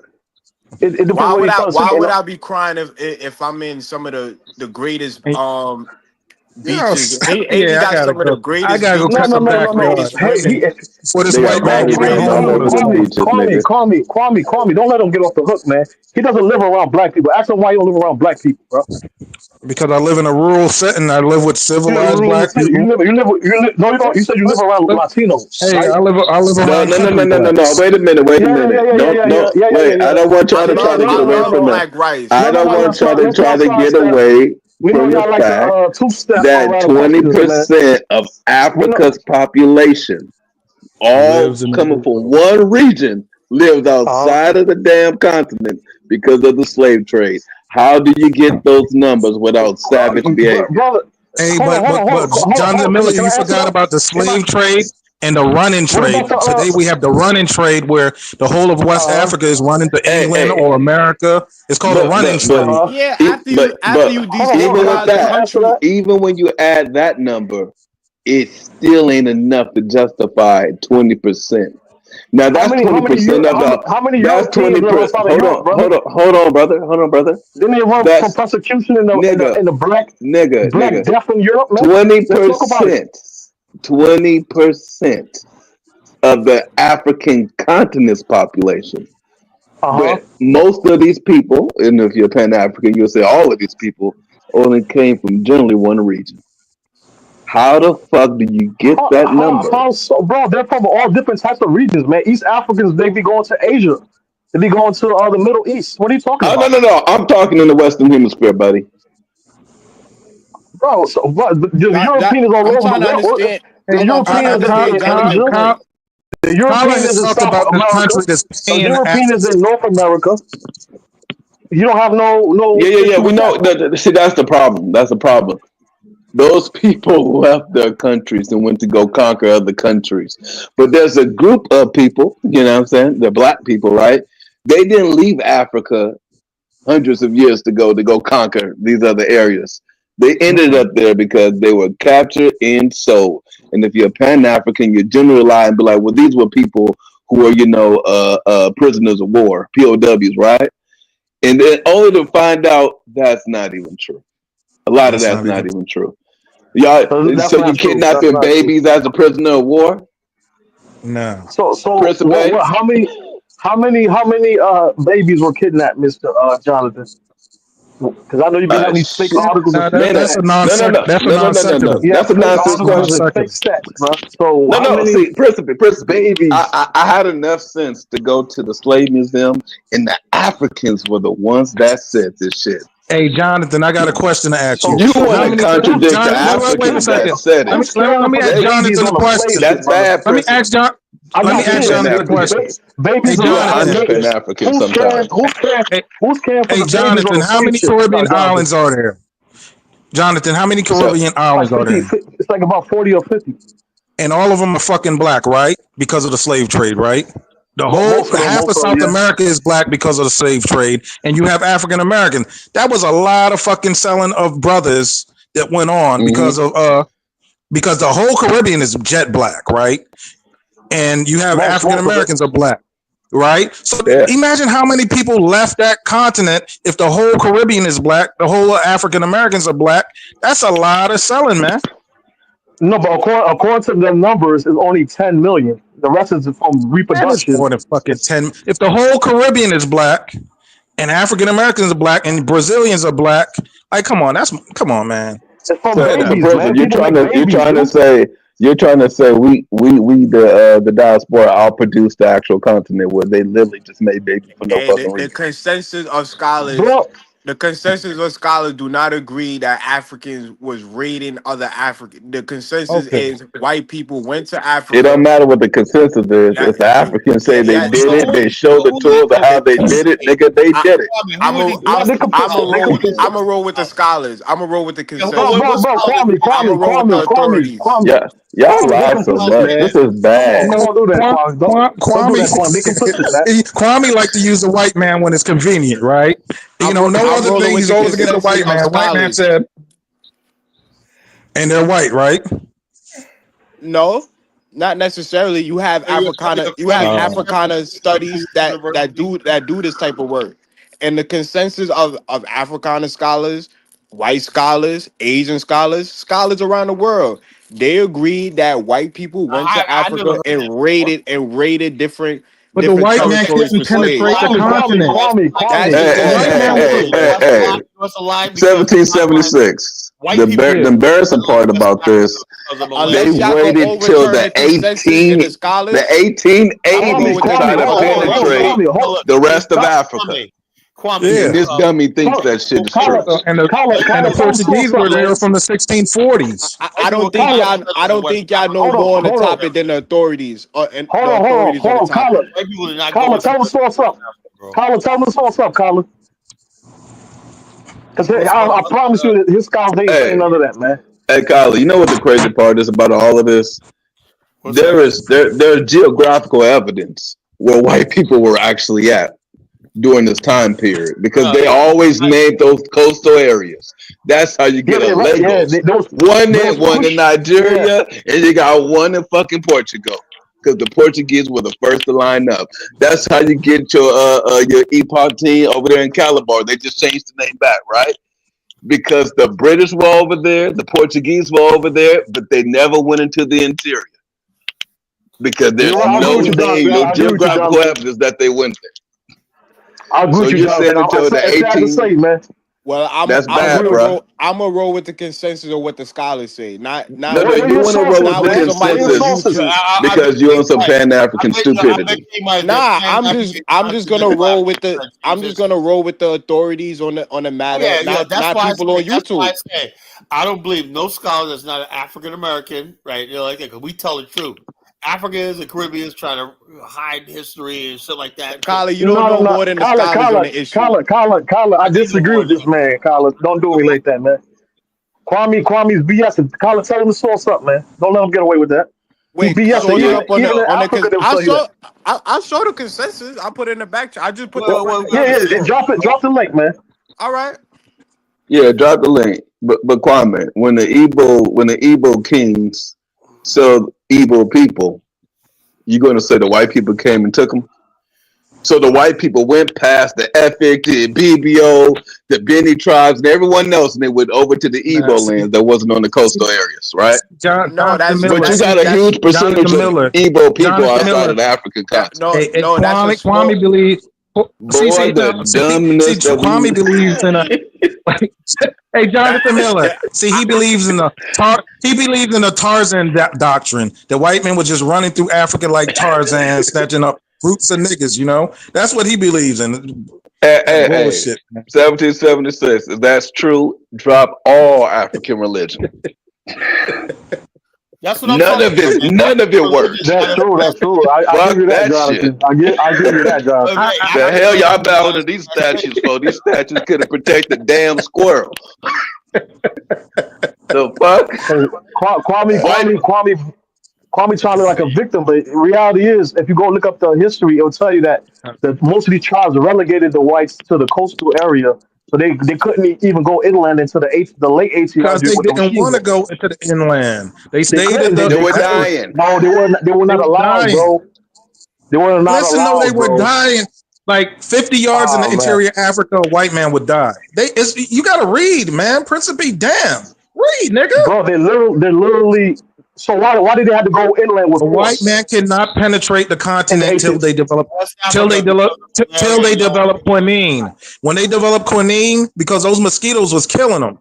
Speaker 4: It depends
Speaker 2: Why
Speaker 4: where
Speaker 2: would
Speaker 4: he's
Speaker 2: I?
Speaker 4: trying to send
Speaker 2: Why
Speaker 4: you.
Speaker 2: would I be crying if I'm in some of the greatest beaches? Haiti
Speaker 5: Yeah, I
Speaker 2: got
Speaker 5: gotta
Speaker 2: some of the
Speaker 5: go. I
Speaker 2: greatest
Speaker 5: gotta go
Speaker 2: beaches,
Speaker 5: cut
Speaker 2: some
Speaker 5: the
Speaker 2: of the
Speaker 5: backyard.
Speaker 2: greatest
Speaker 4: Hey,
Speaker 2: women.
Speaker 5: For this
Speaker 6: They
Speaker 5: white
Speaker 6: got
Speaker 5: man
Speaker 6: bodies
Speaker 5: keep
Speaker 6: laying all
Speaker 5: home
Speaker 6: over
Speaker 5: with
Speaker 6: the
Speaker 5: us.
Speaker 6: beaches, nigga.
Speaker 4: Kwame. Don't let him get off the hook, man. He doesn't live around black people. Ask him why you don't live around black people, bro.
Speaker 5: Because I live in a rural setting. I live with civilized black people.
Speaker 4: No, you don't. You said you live around Latinos,
Speaker 5: Hey,
Speaker 4: right?
Speaker 5: I live
Speaker 6: No.
Speaker 5: around country blacks.
Speaker 6: Wait a minute.
Speaker 4: Yeah.
Speaker 6: Wait. I don't want y'all
Speaker 2: I
Speaker 6: to try
Speaker 2: love
Speaker 6: to get
Speaker 2: I
Speaker 6: away
Speaker 2: love
Speaker 6: from it.
Speaker 2: black rice.
Speaker 6: I don't want y'all to try to get away
Speaker 4: We know
Speaker 6: from
Speaker 4: y'all
Speaker 6: the
Speaker 4: like
Speaker 6: fact
Speaker 4: to two-step
Speaker 6: that
Speaker 4: around the country, man.
Speaker 6: 20% of Africa's population, all
Speaker 5: Lives in the
Speaker 6: coming from
Speaker 5: rural.
Speaker 6: one region, lives outside of the damn continent because of the slave trade. How do you get those numbers without savage behavior?
Speaker 4: Brother,
Speaker 5: Hey,
Speaker 4: hold
Speaker 5: but
Speaker 4: on.
Speaker 5: Jonathan Miller,
Speaker 4: Can
Speaker 5: you
Speaker 4: I answer
Speaker 5: forgot
Speaker 4: that?
Speaker 5: about the slave trade and the running
Speaker 4: What
Speaker 5: trade.
Speaker 4: about the
Speaker 5: Today we have the running trade where the whole of West Africa is running to England
Speaker 6: Hey,
Speaker 5: or America. It's called a running trade.
Speaker 2: Yeah,
Speaker 6: E-
Speaker 2: after you
Speaker 6: even with
Speaker 2: destabilize the
Speaker 6: that,
Speaker 2: country,
Speaker 6: even when you add that number, it still ain't enough to justify 20%. Now that's 20% of the.
Speaker 4: how many
Speaker 6: That's
Speaker 4: Europeans live
Speaker 6: 20%.
Speaker 4: outside of Europe, brother?
Speaker 6: Hold on, brother.
Speaker 4: Didn't they run from
Speaker 6: That's
Speaker 4: persecution in the black
Speaker 6: nigga.
Speaker 4: death in Europe, man?
Speaker 6: 20%. 20% of the African continent's population. But most of these people, and if you're Pan African, you'll say all of these people only came from generally one region. How the fuck do you get that number?
Speaker 4: Bro, they're from all different types of regions, man. East Africans, they be going to Asia. They be going to the Middle East. What are you talking about?
Speaker 6: No. I'm talking in the Western Hemisphere, buddy.
Speaker 4: Bro, the Europeans all
Speaker 2: I'm
Speaker 4: over
Speaker 2: trying to
Speaker 4: the world.
Speaker 2: understand.
Speaker 4: The
Speaker 2: I'm trying to
Speaker 4: Europeans
Speaker 2: understand
Speaker 4: in
Speaker 2: Jonathan
Speaker 4: Asia.
Speaker 2: point.
Speaker 4: The
Speaker 5: Colin
Speaker 4: Europeans
Speaker 5: has
Speaker 4: in
Speaker 5: talked
Speaker 4: South
Speaker 5: about the
Speaker 4: America.
Speaker 5: country that's
Speaker 4: The
Speaker 5: paying
Speaker 4: Europeans in North America. You don't have no.
Speaker 6: Yeah. We know. See, that's the problem. Those people left their countries and went to go conquer other countries. But there's a group of people, you know what I'm saying? They're black people, right? They didn't leave Africa hundreds of years to go conquer these other areas. They ended up there because they were captured and sold. And if you're Pan-African, you generalize and be like, well, these were people who were, prisoners of war, POWs, right? And then only to find out that's not even true. A lot of that's not even true. Y'all, so you kidnapping babies as a prisoner of war?
Speaker 5: No.
Speaker 4: So how many babies were kidnapped, Mr. Jonathan? Because I know you've been having these fake articles.
Speaker 5: That's a nonsense. That's a nonsense.
Speaker 6: That's a nonsense question.
Speaker 4: Fake stats, bro. So
Speaker 6: See, Principal, babies. I had enough sense to go to the slave museum, and the Africans were the ones that said this shit.
Speaker 5: Hey, Jonathan, I got a question to ask you.
Speaker 6: You want to contradict the Africans that said it?
Speaker 5: Let me ask Jonathan a question.
Speaker 6: That's bad.
Speaker 5: Let me ask Jonathan a question.
Speaker 4: Babies
Speaker 6: are African sometimes.
Speaker 4: Who's caring for
Speaker 5: Hey, Jonathan, how many Caribbean islands are there? Jonathan, how many Caribbean islands are there?
Speaker 4: It's like about 40 or 50.
Speaker 5: And all of them are fucking black, right? Because of the slave trade, right? The whole half of South America is black because of the slave trade, and you have African American. That was a lot of fucking selling of brothers that went on because the whole Caribbean is jet black, right? And you have African Americans are black, right? So imagine how many people left that continent if the whole Caribbean is black, the whole African Americans are black. That's a lot of selling, man.
Speaker 4: No, but according to the numbers, it's only 10 million. The rest is from reproduction.
Speaker 5: More than fucking 10. If the whole Caribbean is black, and African Americans are black, and Brazilians are black, like, come on, man.
Speaker 4: It's from babies, man.
Speaker 6: You're trying to say we the diaspora all produced the actual continent where they literally just made babies for no fucking reason.
Speaker 2: The consensus of scholars. The consensus of scholars do not agree that Africans was raiding other Africans. The consensus is white people went to Africa.
Speaker 6: It don't matter what the consensus is. If the Africans say they did it, they show the tools of how they did it, nigga, they did it.
Speaker 2: I'm a roll with the scholars. I'm a roll with the consensus.
Speaker 4: Kwame.
Speaker 6: Yeah. Y'all lie so much. This is bad.
Speaker 4: Don't do that,
Speaker 5: Kwame like to use the white man when it's convenient, right? No other thing. He's always against the white man. The white man said, and they're white, right?
Speaker 2: No, not necessarily. You have Africana studies that do this type of work, and the consensus of Africana scholars, white scholars, Asian scholars around the world, they agree that white people went to Africa and raided different.
Speaker 5: But the white man couldn't penetrate the continent.
Speaker 6: 1776. The embarrassing part about this, they waited till the 1880s to try to penetrate the rest of Africa. This dummy thinks that shit is true.
Speaker 5: And the Portuguese were there from the 1640s.
Speaker 2: I don't think y'all know more on the topic than the authorities.
Speaker 4: Hold on. Colin, tell us what's up. Colin. Because I promise you that his scholars ain't saying none of that, man.
Speaker 6: Hey, Colin, you know what the crazy part is about all of this? There's geographical evidence where white people were actually at during this time period, because they always named those coastal areas. That's how you get a Lagos. One in Nigeria, and you got one in fucking Portugal, because the Portuguese were the first to line up. That's how you get your EPOC team over there in Calabar. They just changed the name back, right? Because the British were over there, the Portuguese were over there, but they never went into the interior, because there's no geographical evidence that they went there.
Speaker 4: I'll agree with you, man.
Speaker 2: Well, I'm gonna roll with the consensus of what the scholars say. Not
Speaker 6: you want to roll with the consensus because you're on some Pan-African stupidity.
Speaker 2: Nah, I'm just gonna roll with the authorities on the matter, not people on YouTube.
Speaker 1: I don't believe no scholar that's not an African American, right? Like that, because we tell the truth. Africans and Caribbeans trying to hide history and shit like that.
Speaker 2: Colin, you don't know more than the scholars on the issue.
Speaker 4: Colin, I disagree with this man. Colin, don't do me like that, man. Kwame's BS. And Colin, tell him to source up, man. Don't let him get away with that. He
Speaker 2: Wait,
Speaker 4: BS.
Speaker 2: source it up on
Speaker 4: Even in
Speaker 2: the
Speaker 4: Africa, they'll tell you that.
Speaker 2: I saw the consensus. I put it in the back. I just put
Speaker 4: Yeah, drop the link, man.
Speaker 2: All right.
Speaker 6: Yeah, drop the link. But Kwame, when the Igbo kings sell Igbo people, you're going to say the white people came and took them? So the white people went past the Efik, the BBO, the Beni tribes, and everyone else, and they went over to the Igbo lands that wasn't on the coastal areas, right?
Speaker 2: But you got
Speaker 6: a huge percentage of Igbo people outside of the African continent.
Speaker 5: Kwame believes. Kwame believes in a. Hey, Jonathan Miller. See, he believes in the Tarzan doctrine. The white man was just running through Africa like Tarzan, snatching up groups of niggas. You know, that's what he believes in.
Speaker 6: Hey, 1776. If that's true, drop all African religion.
Speaker 1: That's what I'm
Speaker 6: none of it works.
Speaker 4: That's true. I give you that, Jonathan. I give you that, Jonathan.
Speaker 6: The hell y'all bowing to these statues for? These statues could have protected the damn squirrel. The fuck?
Speaker 4: Kwame trying to like a victim, but the reality is, if you go look up the history, it'll tell you that most of these tribes relegated the whites to the coastal area. So they couldn't even go inland into the late 1800s.
Speaker 5: Because they didn't want to go into the inland. They stayed
Speaker 6: they were dying.
Speaker 4: No, they were not allowed, bro. They were not
Speaker 5: Listen,
Speaker 4: allowed.
Speaker 5: They were dying. Like 50 yards in the interior Africa, a white man would die. You gotta read, man. Principe, damn. Read, nigga.
Speaker 4: Bro, they literally. So why did they have to go inland with
Speaker 5: a white man cannot penetrate the continent until they develop quinine. When they developed quinine, because those mosquitoes was killing them,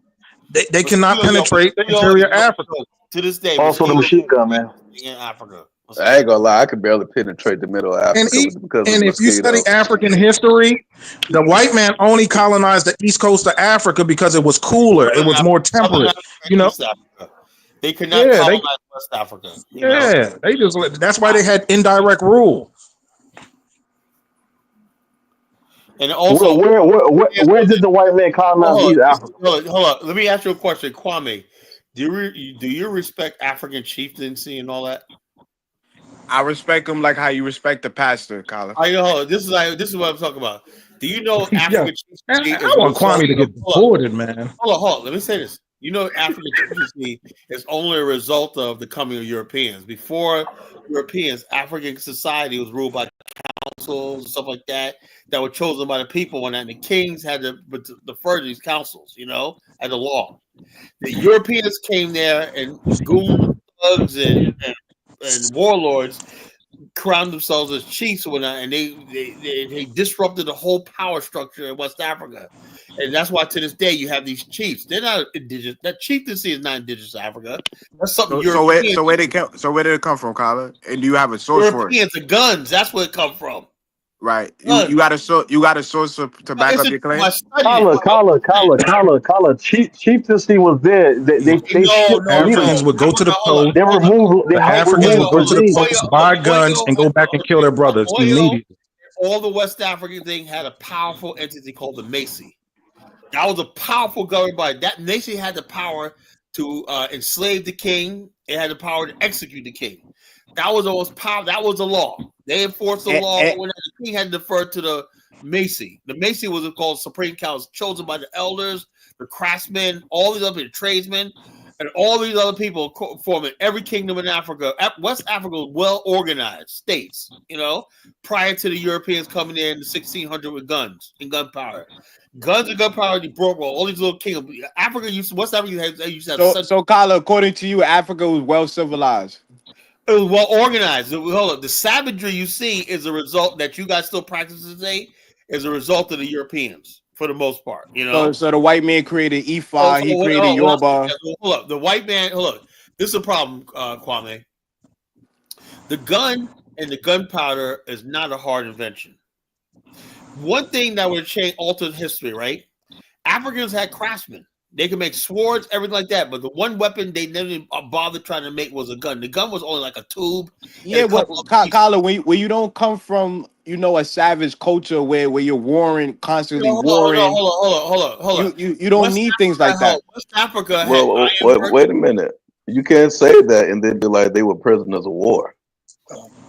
Speaker 5: they cannot penetrate the interior Africa.
Speaker 1: To this day,
Speaker 4: also the machine gun, man.
Speaker 1: In Africa.
Speaker 6: I ain't gonna lie, I could barely penetrate the middle of Africa.
Speaker 5: And if you study African history, the white man only colonized the east coast of Africa because it was cooler, it was more temperate. You know.
Speaker 1: They could not colonize West Africa.
Speaker 5: They just that's why they had indirect rule.
Speaker 1: And also,
Speaker 4: where did the white man colonize East Africa?
Speaker 1: Hold on. Let me ask you a question, Kwame. Do you respect African chieftaincy and all that?
Speaker 2: I respect them like how you respect the pastor, Colin.
Speaker 1: I know this is what I'm talking about. Do you know African chieftaincy?
Speaker 5: I want Kwame to get deported, man.
Speaker 1: Hold on. Let me say this. You know, African chieftaincy is only a result of the coming of Europeans. Before Europeans, African society was ruled by councils and stuff like that were chosen by the people, and the kings had to defer to these councils, you know, as a law. The Europeans came there and goon thugs and warlords crowned themselves as chiefs and they disrupted the whole power structure in West Africa. And that's why to this day you have these chiefs. They're not indigenous. That chieftaincy is not indigenous to Africa. That's something
Speaker 2: So where did it come from, Colin? And do you have a source for it?
Speaker 1: Europeans, the guns. That's where it come from.
Speaker 2: Right. You got a source to back up your claim.
Speaker 4: Colin. Chieftaincy was there.
Speaker 5: Africans would go to the coast.
Speaker 4: They removed.
Speaker 5: The Africans would go to the coast, buy guns, and go back and kill their brothers immediately.
Speaker 1: All the West African thing had a powerful entity called the Macy. That was a powerful government body. That Macy had the power to enslave the king. It had the power to execute the king. That was almost power. That was the law. They enforced the law. When the king had to defer to the Macy. The Macy was called Supreme Council, chosen by the elders, the craftsmen, all these other tradesmen, and all these other people forming every kingdom in Africa. West Africa was well organized states, you know, prior to the Europeans coming in the 1600 with guns and gunpowder. Guns and gunpowder, they broke all these little kingdoms. West Africa used to have
Speaker 2: So, Kyla, according to you, Africa was well civilized.
Speaker 1: It was well organized. Hold up. The savagery you see is a result that you guys still practice today is a result of the Europeans for the most part. You know,
Speaker 2: so the white man created Ifa, he created Yoruba.
Speaker 1: Hold up, the white man. Hold up. This is a problem, Kwame. The gun and the gunpowder is not a hard invention. One thing that would alter history, right? Africans had craftsmen. They can make swords, everything like that. But the one weapon they never bothered trying to make was a gun. The gun was only like a tube.
Speaker 2: Yeah, but Kyler, when you don't come from a savage culture where you're warring constantly warring,
Speaker 1: hold on.
Speaker 2: You don't need things like that.
Speaker 1: West Africa.
Speaker 6: Well, wait a minute. You can't say that and then be like they were prisoners of war.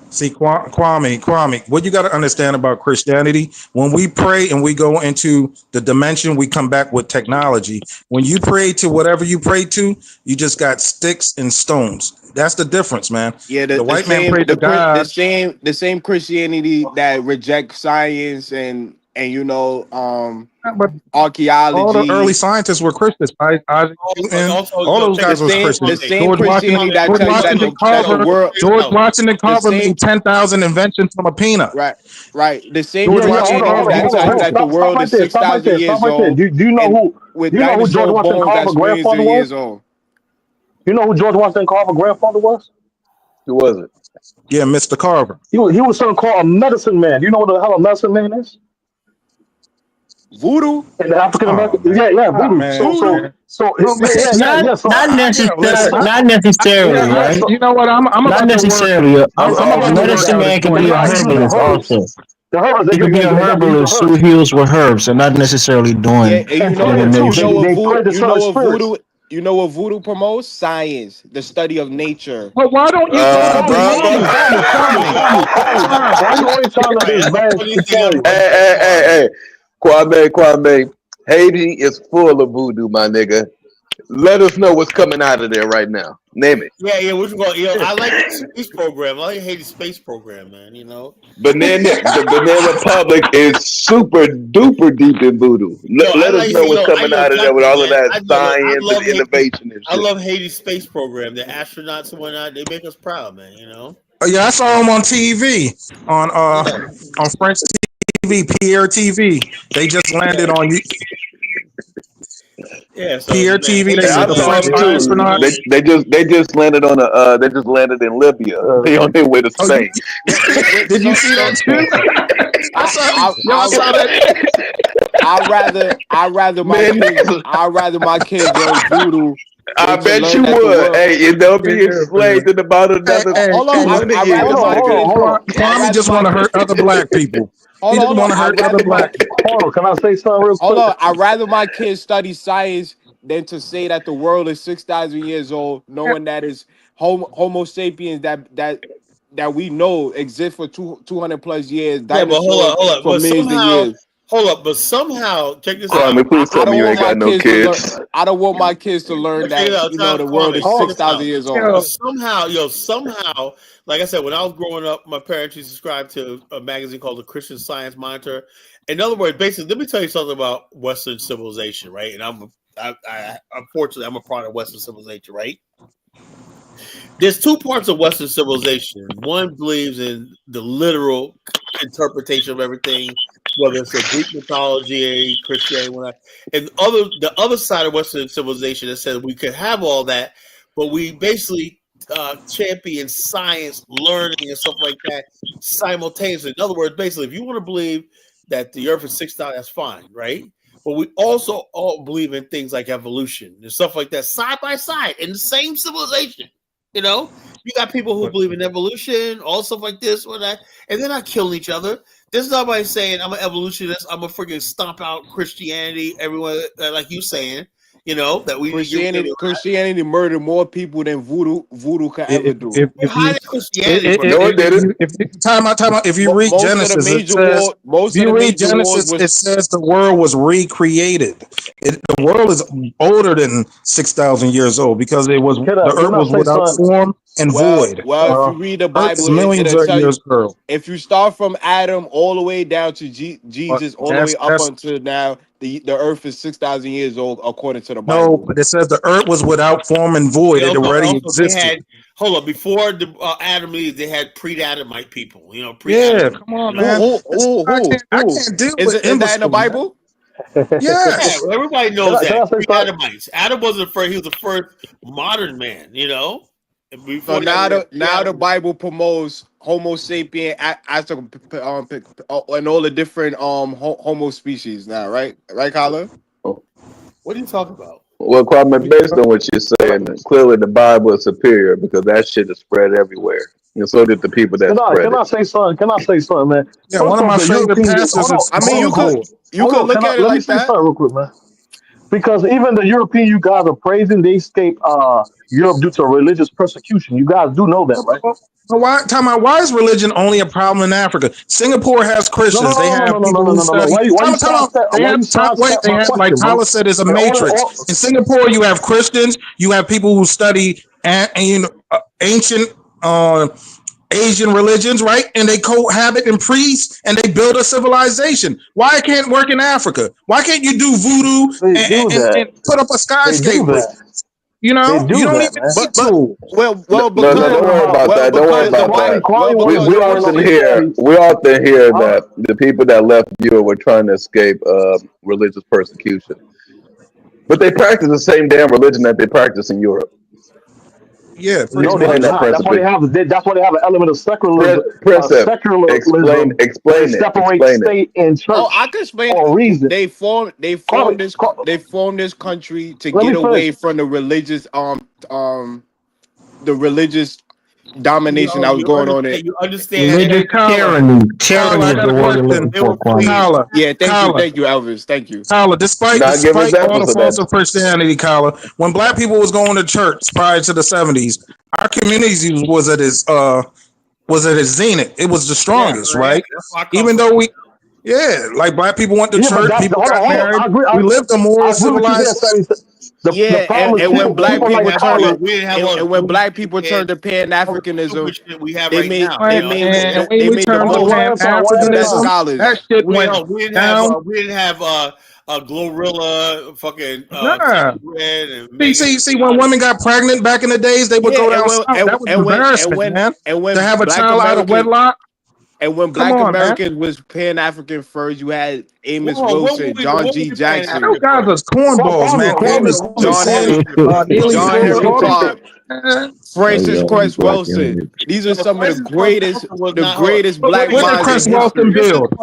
Speaker 5: See, Kwame, what you got to understand about Christianity, when we pray and we go into the dimension, we come back with technology. When you pray to whatever you pray to, you just got sticks and stones. That's the difference, man.
Speaker 2: Yeah,
Speaker 5: the white man prayed to God.
Speaker 2: The same Christianity that rejects science and archaeology.
Speaker 5: All the early scientists were Christians. Isaac Newton, all those guys were Christians.
Speaker 2: The same Christianity that
Speaker 5: George Washington Carver made 10,000 inventions from a peanut.
Speaker 2: Right. The same Christianity that tells you that the world is 6,000 years old.
Speaker 4: Do you know who George Washington Carver's grandfather was? You know who George Washington Carver's grandfather was?
Speaker 6: Who was it?
Speaker 5: Yeah, Mr. Carver.
Speaker 4: He was something called a medicine man. You know what the hell a medicine man is?
Speaker 2: Voodoo
Speaker 4: in the African American, voodoo.
Speaker 8: Not necessarily, right?
Speaker 5: You know what? I'm
Speaker 8: not necessarily. A medicine man can be a herbalist also. He could be a herbalist who heals with herbs and not necessarily doing
Speaker 2: voodoo. You know what voodoo promotes? Science, the study of nature.
Speaker 5: Well, why don't you?
Speaker 6: Hey, Kwame, Haiti is full of voodoo, my nigga. Let us know what's coming out of there right now. Name it.
Speaker 1: Yeah. Which one? I like the space program. I like Haiti's space program, man.
Speaker 6: Benin Republic is super duper deep in voodoo. Let us know what's coming out of there with all of that science and innovation and shit.
Speaker 1: I love Haiti's space program. The astronauts and whatnot, they make us proud, man.
Speaker 5: Yeah, I saw them on TV on French TV, Pierre TV. They just landed on you.
Speaker 1: Yeah, so
Speaker 5: Pierre TV.
Speaker 6: They just landed on they just landed in Libya. They on their way to Spain.
Speaker 5: Did you see that too? I saw that.
Speaker 2: I'd rather my kids learn voodoo.
Speaker 6: I bet you would. Hey, they'll be enslaved in about another 20 years.
Speaker 5: Hold on. Kwame just want to hurt other black people. He just want to hurt other black people.
Speaker 4: Hold on, can I say something real quick?
Speaker 2: Hold on. I'd rather my kids study science than to say that the world is 6,000 years old, knowing that is Homo sapiens that we know exist for 200 plus years.
Speaker 1: Yeah, but hold up.
Speaker 2: For millions of years.
Speaker 1: Hold up, but somehow check this
Speaker 6: out. Please tell me you ain't got no kids.
Speaker 2: I don't want my kids to learn that the world is 6,000 years old.
Speaker 1: Somehow, like I said, when I was growing up, my parents used to subscribe to a magazine called the Christian Science Monitor. In other words, basically, let me tell you something about Western civilization, right? And unfortunately, I'm a part of Western civilization, right? There's two parts of Western civilization. One believes in the literal interpretation of everything, whether it's a Greek mythology, Christianity, whatever. And the other side of Western civilization that says we could have all that, but we basically champion science, learning, and stuff like that simultaneously. In other words, basically, if you want to believe that the Earth is 6,000, that's fine, right? But we also all believe in things like evolution and stuff like that, side by side in the same civilization. You got people who believe in evolution, all stuff like this or that, and they're not killing each other. There's nobody saying I'm an evolutionist. I'm a freaking stomp out Christianity. Everyone, like you saying, that we
Speaker 2: Christianity murdered more people than voodoo can ever do.
Speaker 5: Time out. If you read Genesis, it says the world was recreated. The world is older than 6,000 years old because the earth was without form and void.
Speaker 2: Well, if you read the Bible,
Speaker 5: millions of years old.
Speaker 2: If you start from Adam all the way down to Jesus, all the way up until now, the earth is 6,000 years old according to the Bible.
Speaker 5: No, but it says the earth was without form and void. It already existed.
Speaker 1: Hold on, before Adam and Eve, they had pre-Adamite people.
Speaker 5: Yeah, come on, man.
Speaker 2: I can't deal with is that in the Bible?
Speaker 5: Yes.
Speaker 1: Yeah, everybody knows that. Pre-Adamites. Adam wasn't the first. He was the first modern man.
Speaker 2: So now the Bible promotes Homo sapien as and all the different Homo species now, right? Right, Kyler?
Speaker 1: What are you talking about?
Speaker 6: Well, Kwame, based on what you're saying, clearly the Bible is superior because that shit is spread everywhere. And so did the people that
Speaker 4: Can
Speaker 6: spread
Speaker 4: I
Speaker 6: it.
Speaker 4: say something? Can I say something, man?
Speaker 5: Yeah, one
Speaker 4: First
Speaker 5: of
Speaker 4: off,
Speaker 5: my
Speaker 4: the
Speaker 5: favorite
Speaker 4: European.
Speaker 5: pastors is
Speaker 2: I mean,
Speaker 5: Singapore.
Speaker 2: you could look at it
Speaker 4: Let me
Speaker 2: like
Speaker 4: say
Speaker 2: that.
Speaker 4: something real quick, man. Because even the European you guys are praising, they escaped Europe due to religious persecution. You guys do know that, right?
Speaker 5: Why is religion only a problem in Africa? Singapore has
Speaker 4: No, no,
Speaker 5: Christians. They
Speaker 4: no, no,
Speaker 5: have
Speaker 4: no, no, no,
Speaker 5: people
Speaker 4: no,
Speaker 5: who
Speaker 4: no, no, no.
Speaker 5: study.
Speaker 4: Why you sidestep?
Speaker 5: They
Speaker 4: Why
Speaker 5: have
Speaker 4: you sidestep
Speaker 5: they
Speaker 4: my
Speaker 5: have, like
Speaker 4: question, bro?
Speaker 5: Paula said, it's a
Speaker 4: In order,
Speaker 5: matrix. In Singapore, you have Christians, you have people who study ancient Asian religions, right? And they cohabit and priests and they build a civilization. Why it can't work in Africa? Why can't you do voodoo
Speaker 4: they do
Speaker 5: and
Speaker 4: that.
Speaker 5: put up a
Speaker 4: They do
Speaker 5: skyscraper?
Speaker 4: that.
Speaker 5: You
Speaker 4: They
Speaker 5: know, you
Speaker 4: do
Speaker 5: don't
Speaker 4: that,
Speaker 5: even
Speaker 4: man.
Speaker 5: need
Speaker 2: But
Speaker 5: to.
Speaker 2: well,
Speaker 6: No, no,
Speaker 2: because
Speaker 6: don't worry about that. Don't worry about
Speaker 4: Kwame,
Speaker 6: that.
Speaker 4: Kwame
Speaker 2: well,
Speaker 6: We
Speaker 4: wants to
Speaker 6: we
Speaker 4: bring up
Speaker 6: often
Speaker 4: the
Speaker 6: hear
Speaker 4: studies. Huh?
Speaker 6: that the people that left Europe were trying to escape religious persecution, but they practice the same damn religion that they practice in Europe.
Speaker 5: Yeah, pretty
Speaker 4: No, they do
Speaker 6: Explain
Speaker 5: much.
Speaker 6: that,
Speaker 4: not. That's why
Speaker 6: Principal.
Speaker 4: that's why they have an element of
Speaker 6: Precept.
Speaker 4: secularism where they
Speaker 6: Explain it.
Speaker 4: separate
Speaker 6: Explain it.
Speaker 4: state and
Speaker 2: oh, I
Speaker 4: church
Speaker 2: can explain.
Speaker 4: for a reason. Kwame,
Speaker 2: They formed this country to
Speaker 4: let
Speaker 2: get
Speaker 4: me
Speaker 2: away
Speaker 4: finish.
Speaker 2: from the religious domination that was going on there.
Speaker 1: You understand that
Speaker 8: Religious
Speaker 5: Kyla,
Speaker 8: tyranny.
Speaker 5: I
Speaker 8: Tyranny is
Speaker 5: got
Speaker 8: the
Speaker 5: a
Speaker 8: word you're
Speaker 5: question.
Speaker 8: looking for, Kwame.
Speaker 5: Kyla,
Speaker 2: Yeah,
Speaker 5: Kyla,
Speaker 2: thank you, Elvis, thank you.
Speaker 5: Kyla, despite
Speaker 6: Now give
Speaker 5: all
Speaker 6: examples
Speaker 5: the
Speaker 6: of
Speaker 5: faults
Speaker 6: that.
Speaker 5: of Christianity, Kyla, when black people was going to church prior to the 70s, our community was at its zenith. It was the strongest, right?
Speaker 1: that's where I come
Speaker 5: Even
Speaker 1: from.
Speaker 5: though like black people went to
Speaker 4: Yeah, but
Speaker 5: church,
Speaker 4: that's
Speaker 5: people
Speaker 4: hold on,
Speaker 5: got
Speaker 4: hold on.
Speaker 5: married.
Speaker 4: I agree.
Speaker 5: We lived a more
Speaker 4: I agree with you there,
Speaker 5: civilized life.
Speaker 4: Sonny. The
Speaker 2: Yeah,
Speaker 4: problem is
Speaker 2: and when black
Speaker 4: people like
Speaker 2: people turned
Speaker 4: Kyler.
Speaker 1: We didn't have all
Speaker 2: and
Speaker 1: the
Speaker 2: when
Speaker 1: booze
Speaker 2: black people turned to Pan
Speaker 1: all the
Speaker 2: Africanism,
Speaker 1: stupid shit we have
Speaker 2: they
Speaker 1: right
Speaker 2: made
Speaker 1: now.
Speaker 2: they
Speaker 1: You know,
Speaker 2: made
Speaker 5: And when
Speaker 2: they
Speaker 5: we
Speaker 2: made the
Speaker 5: turned to
Speaker 4: Hold on,
Speaker 2: most
Speaker 4: one at a time. One
Speaker 2: the
Speaker 4: at a
Speaker 2: best
Speaker 4: time.
Speaker 5: That
Speaker 2: scholars.
Speaker 5: shit went
Speaker 1: we didn't have
Speaker 5: down.
Speaker 1: a Glorilla fucking
Speaker 5: Nah.
Speaker 1: Red and Megan.
Speaker 5: See, when women got pregnant back in the days, they would
Speaker 2: Yeah,
Speaker 5: go down south. That was embarrassment, man.
Speaker 2: and
Speaker 5: To
Speaker 2: when
Speaker 5: have a
Speaker 2: Black
Speaker 5: child out of
Speaker 2: American
Speaker 5: wedlock.
Speaker 2: and when
Speaker 5: Come
Speaker 2: Black
Speaker 5: on, man.
Speaker 2: Americans was Pan African first, you had Amos
Speaker 1: Whoa,
Speaker 2: Wilson, John
Speaker 1: what were
Speaker 2: G.
Speaker 1: we paying
Speaker 2: Jackson,
Speaker 5: Those
Speaker 1: African
Speaker 5: guys
Speaker 1: first?
Speaker 5: are cornballs, man.
Speaker 2: Amos, John Henry,
Speaker 5: Neely
Speaker 2: John
Speaker 5: Schwartz,
Speaker 2: Henry
Speaker 5: all these
Speaker 2: Clark,
Speaker 5: guys.
Speaker 2: Francis Cress Wilson. These are
Speaker 1: No,
Speaker 2: some of
Speaker 1: Francis Wilson was
Speaker 2: the
Speaker 1: not. Hold on.
Speaker 2: greatest
Speaker 5: But
Speaker 2: black
Speaker 5: what did
Speaker 2: minds in
Speaker 5: Cress Wilson
Speaker 2: history.
Speaker 5: build?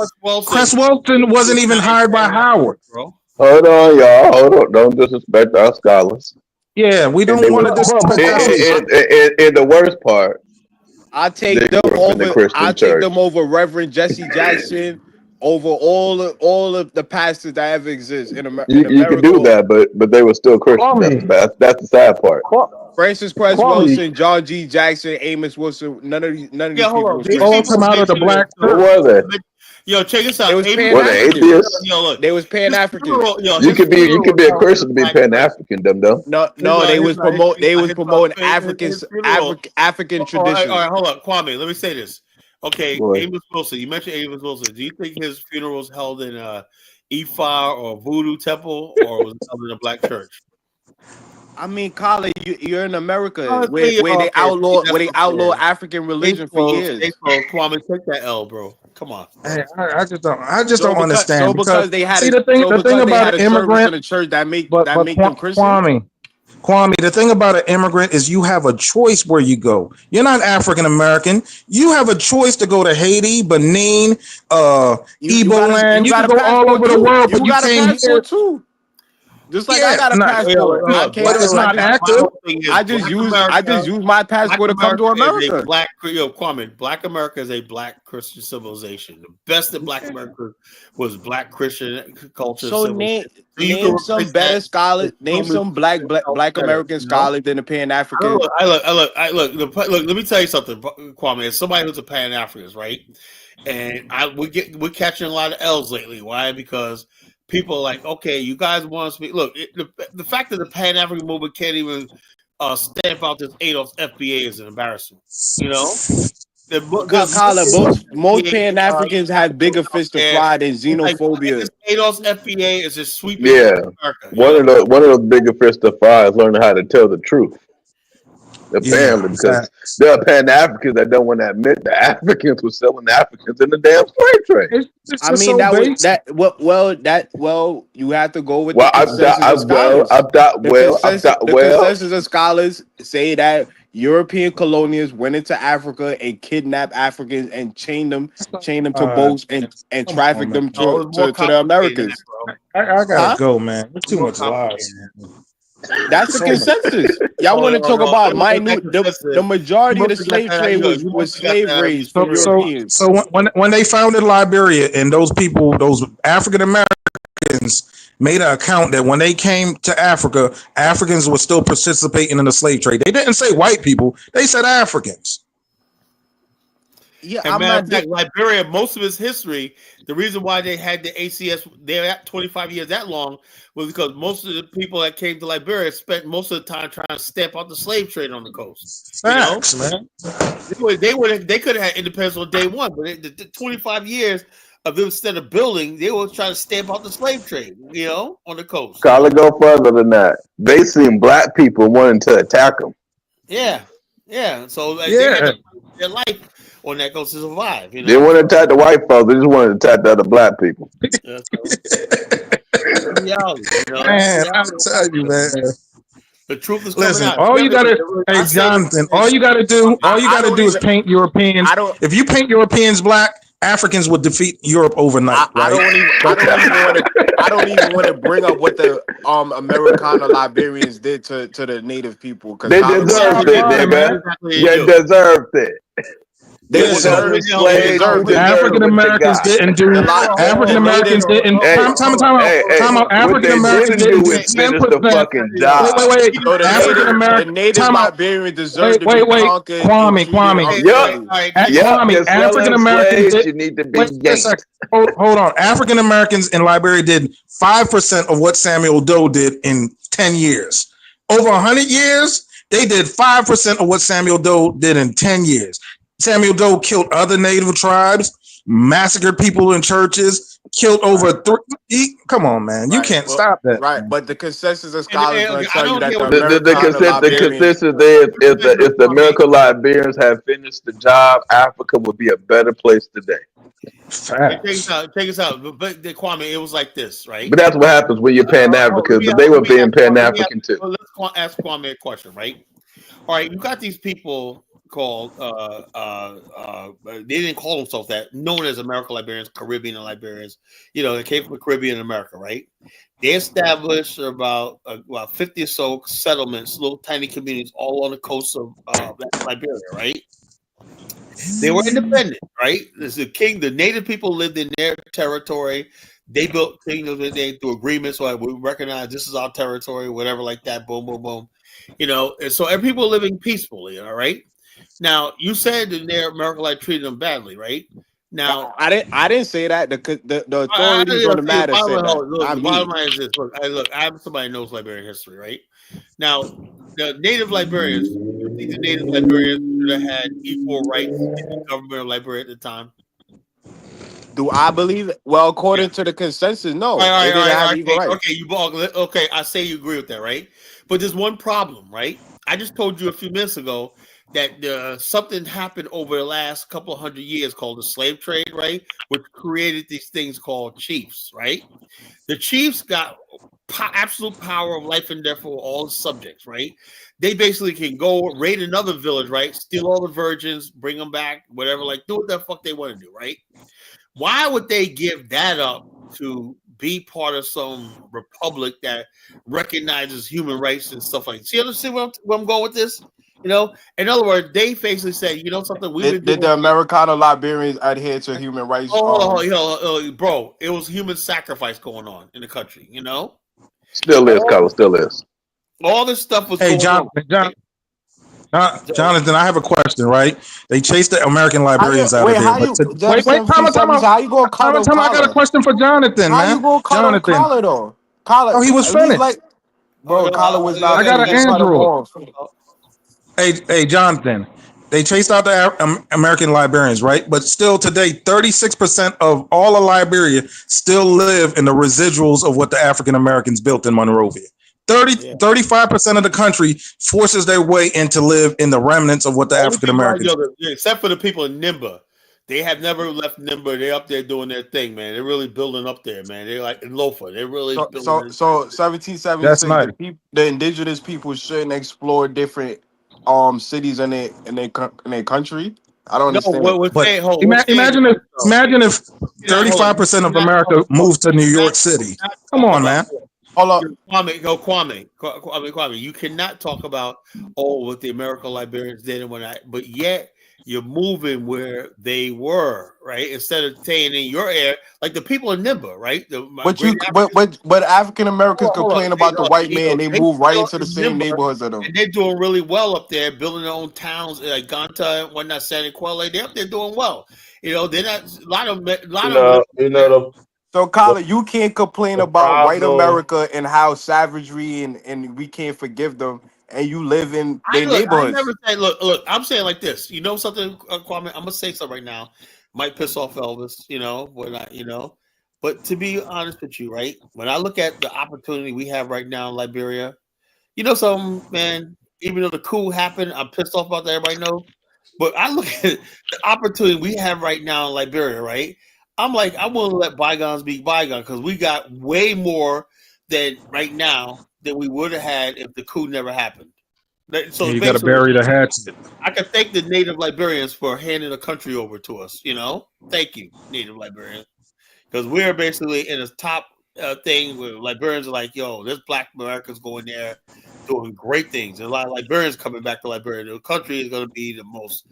Speaker 5: Cress Wilson wasn't
Speaker 1: was
Speaker 5: even
Speaker 1: not
Speaker 5: hired by
Speaker 1: Pan
Speaker 5: Howard.
Speaker 1: African, bro.
Speaker 6: Hold on, y'all. Hold on. Don't disrespect our scholars.
Speaker 5: Yeah, we
Speaker 6: And they
Speaker 5: don't want
Speaker 6: were,
Speaker 5: to
Speaker 4: But
Speaker 5: disrespect our
Speaker 4: Kwame,
Speaker 6: and the worst part,
Speaker 2: I
Speaker 6: they
Speaker 2: take them
Speaker 6: grew up in the
Speaker 2: over. I
Speaker 6: Christian
Speaker 2: take
Speaker 6: church.
Speaker 2: them over Reverend Jesse Jackson, over all of the pastors that ever exist in
Speaker 6: You can do
Speaker 2: America.
Speaker 6: that, but they were still Christian.
Speaker 4: Kwame,
Speaker 6: That's the sad part.
Speaker 2: Francis Cress
Speaker 4: Kwame,
Speaker 2: Wilson, John G. Jackson, Amos Wilson. None of these
Speaker 1: Yeah, hold
Speaker 2: people
Speaker 1: on.
Speaker 2: was
Speaker 1: These
Speaker 5: all
Speaker 2: Christians.
Speaker 5: come out of the black
Speaker 6: What
Speaker 5: church.
Speaker 6: were they?
Speaker 1: Yo, check this
Speaker 2: They
Speaker 1: out.
Speaker 2: was
Speaker 1: Amos
Speaker 2: Pan
Speaker 6: Were they
Speaker 2: Africans.
Speaker 6: atheists?
Speaker 1: Yo, look.
Speaker 2: They was Pan
Speaker 1: His
Speaker 2: Africans.
Speaker 1: funeral, yo,
Speaker 6: You
Speaker 1: his
Speaker 6: could be
Speaker 1: funeral was
Speaker 6: a
Speaker 1: held in
Speaker 6: Christian to be
Speaker 1: Black
Speaker 6: Pan
Speaker 1: church.
Speaker 6: African, dum dum.
Speaker 2: No, they was promoting
Speaker 1: His funeral.
Speaker 2: African
Speaker 1: All right,
Speaker 2: traditions.
Speaker 1: hold up, Kwame. Let me say this. Okay,
Speaker 6: Boy.
Speaker 1: Amos Wilson. You mentioned Amos Wilson. Do you think his funeral was held in Ifa or Voodoo Temple, or was it held in a black church?
Speaker 2: I mean, Kyle, you're in America
Speaker 1: Honestly,
Speaker 2: where they
Speaker 1: okay,
Speaker 2: outlaw African religion for years.
Speaker 1: Kwame, take that L, bro. Come on.
Speaker 5: Hey, I just don't understand
Speaker 2: Because they had
Speaker 5: see the thing about
Speaker 2: a
Speaker 5: an
Speaker 2: service in
Speaker 5: immigrant,
Speaker 2: the church that make
Speaker 5: but
Speaker 2: them Christian.
Speaker 5: Kwame, the thing about an immigrant is you have a choice where you go. You're not African American. You have a choice to go to Haiti, Benin, Igbo land. You can go all over the world, but you
Speaker 2: got a
Speaker 5: came here.
Speaker 2: passport too. Just like I got a passport. I came.
Speaker 5: But it's not active.
Speaker 2: I just use my passport to come to America.
Speaker 1: Black America is a black Christian civilization. The best that Black America was black Christian culture.
Speaker 2: So name some better scholars. Name some black American scholars than the Pan African.
Speaker 1: Look. Let me tell you something, Kwame. As somebody who's a Pan Africanist, right? And we're catching a lot of L's lately. Why? Because people are like, okay, you guys want to speak. Look, the fact that the Pan African movement can't even stamp out this Adolf FBA is an embarrassment. You know,
Speaker 2: most Pan Africans have bigger fish to fry than xenophobia.
Speaker 1: Like, Adolf FBA is just sweeping.
Speaker 6: Yeah,
Speaker 1: America,
Speaker 6: one of those bigger fish to fry is learning how to tell the truth. Apparently, because there are Pan Africans that don't want to admit the Africans were selling Africans in the damn slave trade.
Speaker 2: I mean, you have to go with
Speaker 6: the
Speaker 2: consensus of scholars say that European colonials went into Africa and kidnapped Africans and chained them to boats and trafficked them to the Americans.
Speaker 5: I gotta go, man. There's too much lies.
Speaker 2: That's the consensus. Y'all want to talk about minute? The majority of the slave trade was slave raised from Europeans.
Speaker 5: So when they founded Liberia, and those people, those African Americans, made an account that when they came to Africa, Africans were still participating in the slave trade. They didn't say white people; they said Africans.
Speaker 1: Yeah, and matter of fact, Liberia, most of its history, the reason why they had the ACS there at 25 years that long was because most of the people that came to Liberia spent most of the time trying to stamp out the slave trade on the coast.
Speaker 5: Facts, man.
Speaker 1: They could have had independence on day one, but the 25 years of them instead of building, they were trying to stamp out the slave trade, on the coast.
Speaker 6: Call it go further than that. They seen black people wanting to attack them.
Speaker 1: Yeah. So they had their life on that coast to survive.
Speaker 6: They didn't want to attack the white folks. They just wanted to attack the other black people.
Speaker 5: Man, I'm telling you, man.
Speaker 1: The truth is coming out.
Speaker 5: All you gotta, hey Jonathan, all you gotta do is paint Europeans. If you paint Europeans black, Africans would defeat Europe overnight.
Speaker 2: I don't even want to bring up what the Americana Liberians did to the native people.
Speaker 6: They deserved it, nigga. They deserved it.
Speaker 2: They deserved it.
Speaker 5: African Americans didn't do. African Americans didn't. Time out. African Americans didn't do 10%.
Speaker 6: Fucking job.
Speaker 5: Wait. African American.
Speaker 2: Native Liberian deserved to be conquered.
Speaker 5: Kwame. African Americans.
Speaker 6: You need to be yanked.
Speaker 5: Hold on. African Americans in Liberia did 5% of what Samuel Doe did in 10 years. Over 100 years, they did 5% of what Samuel Doe did in 10 years. Samuel Doe killed other native tribes, massacred people in churches, killed over 3. Come on, man. You can't stop that.
Speaker 2: Right, but the consensus of scholars going to tell you that
Speaker 6: the consensus is if the American Liberians have finished the job, Africa would be a better place today.
Speaker 1: Check us out. But Kwame, it was like this, right?
Speaker 6: But that's what happens when you're Pan-African, because they were being Pan-African too.
Speaker 1: Let's ask Kwame a question, right? All right, you got these people called they didn't call themselves that, known as American Liberians, Caribbean and Liberians. They came from the Caribbean and America, right? They established about 50 or so settlements, little tiny communities all on the coast of Liberia, right? They were independent, right? The native people lived in their territory. They built kingdoms through agreements, so we recognize this is our territory, whatever like that, boom, boom, boom. And so every people living peacefully, all right? Now, you said that their American Life treated them badly, right? Now,
Speaker 2: I didn't say that. The authorities on the matter said that.
Speaker 1: The bottom line is this. Look, I'm somebody who knows Liberian history, right? Now, the native Liberians, you think the native Liberians should have had equal rights in the government of Liberia at the time?
Speaker 2: Do I believe it? Well, according to the consensus, no.
Speaker 1: Okay, I say you agree with that, right? But there's one problem, right? I just told you a few minutes ago that something happened over the last couple of 100 years called the slave trade, right? Which created these things called chiefs, right? The chiefs got absolute power of life and death for all the subjects, right? They basically can go raid another village, right? Steal all the virgins, bring them back, whatever, like do what the fuck they want to do, right? Why would they give that up to be part of some republic that recognizes human rights and stuff like that? See, understand where I'm going with this? In other words, they basically say, something.
Speaker 2: Did the Americana Liberians adhere to human rights?
Speaker 1: Bro, it was human sacrifice going on in the country.
Speaker 6: Still is, Carlos. Still is.
Speaker 1: All this stuff was.
Speaker 5: Hey, Jonathan, I have a question. Right? They chased the American Liberians out of there. Time out. How you gonna call him? I got a question for Jonathan, man.
Speaker 2: How you gonna call him Collar though?
Speaker 5: Collar. Oh, he was finished.
Speaker 2: Collar was not.
Speaker 5: I got an Andrew. Hey, Jonathan, they chased out the American Liberians, right? But still today, 36% of all of Liberia still live in the residuals of what the African Americans built in Monrovia. 35% of the country forces their way in to live in the remnants of what the African Americans.
Speaker 1: Except for the people in Nimba. They have never left Nimba. They're up there doing their thing, man. They're really building up there, man. They're like in Lofa. They're really
Speaker 2: so 1776. Nice. The indigenous people shouldn't explore different cities in their country. I don't understand.
Speaker 5: Imagine if 35% of America moved to New York City. Come on, man.
Speaker 2: Hold up.
Speaker 1: Kwame, you cannot talk about what the American Liberians did and whatnot, but yet you're moving where they were, right? Instead of staying in your area, like the people in Nimba, right?
Speaker 2: But African Americans complain about the white man, they move right
Speaker 1: still
Speaker 2: into the
Speaker 1: in
Speaker 2: same
Speaker 1: Nimba,
Speaker 2: neighborhoods of them.
Speaker 1: and they're doing really well up there, building their own towns like Ganta and whatnot, San Quelle. They're up there doing well. You know, they're not a lot of them.
Speaker 2: So, Colin, you can't complain
Speaker 3: the
Speaker 2: about white
Speaker 3: problem.
Speaker 2: America and how savagery and we can't forgive them, and you live in their
Speaker 1: I
Speaker 2: neighborhoods.
Speaker 1: never say, look, I'm saying like this. You know something, Kwame? I'm gonna say something right now. Might piss off Elvis, But to be honest with you, right? When I look at the opportunity we have right now in Liberia, you know something, man. Even though the coup happened, I'm pissed off about that. Everybody knows. But I look at the opportunity we have right now in Liberia, right? I'm like, I want to let bygones be bygones because we got way more than right now than we would have had if the coup never happened. So
Speaker 5: you got to bury the hatchet.
Speaker 1: I can thank the native Liberians for handing the country over to us. Thank you, native Liberians, because we're basically in a top thing where Liberians are like, yo, there's Black Americans going there doing great things. There's a lot of Liberians coming back to Liberia. The country is going to be the most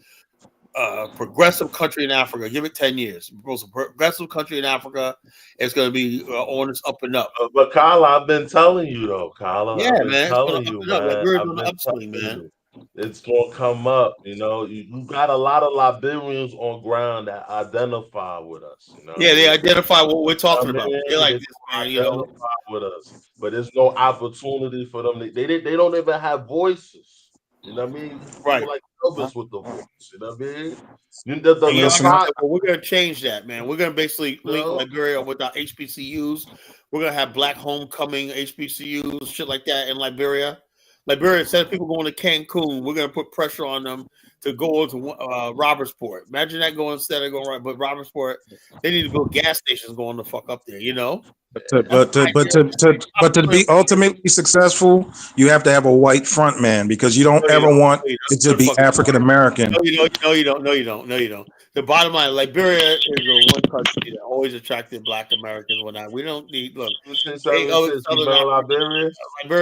Speaker 1: progressive country in Africa. Give it 10 years. Most progressive country in Africa. It's going to be on its up and up.
Speaker 3: But Kyla, I've been telling you though, Kyla.
Speaker 1: Yeah,
Speaker 3: I've been
Speaker 1: man.
Speaker 3: telling you, man.
Speaker 1: Liberia's on the upswing, man.
Speaker 3: It's gonna come up. You got a lot of Liberians on ground that identify with us.
Speaker 1: Yeah, they identify what we're talking about. They're like this, man.
Speaker 3: Identify with us, but there's no opportunity for them. They don't even have voices. You know what I mean?
Speaker 1: Right.
Speaker 3: Like Elvis with the voice. You know what I mean?
Speaker 1: We're gonna change that, man. We're gonna basically link Liberia with our HBCUs. We're gonna have Black homecoming HBCUs, shit like that in Liberia. Liberia, instead of people going to Cancun, we're gonna put pressure on them to go to Robertsport. Imagine that going instead of going right, but Robertsport, they need to build gas stations going the fuck up there,
Speaker 5: But to be ultimately successful, you have to have a white front man because you don't ever want it to be African American.
Speaker 1: No, you don't. The bottom line, Liberia is the one country that always attracted Black Americans. Whatnot. We don't need
Speaker 3: Liberia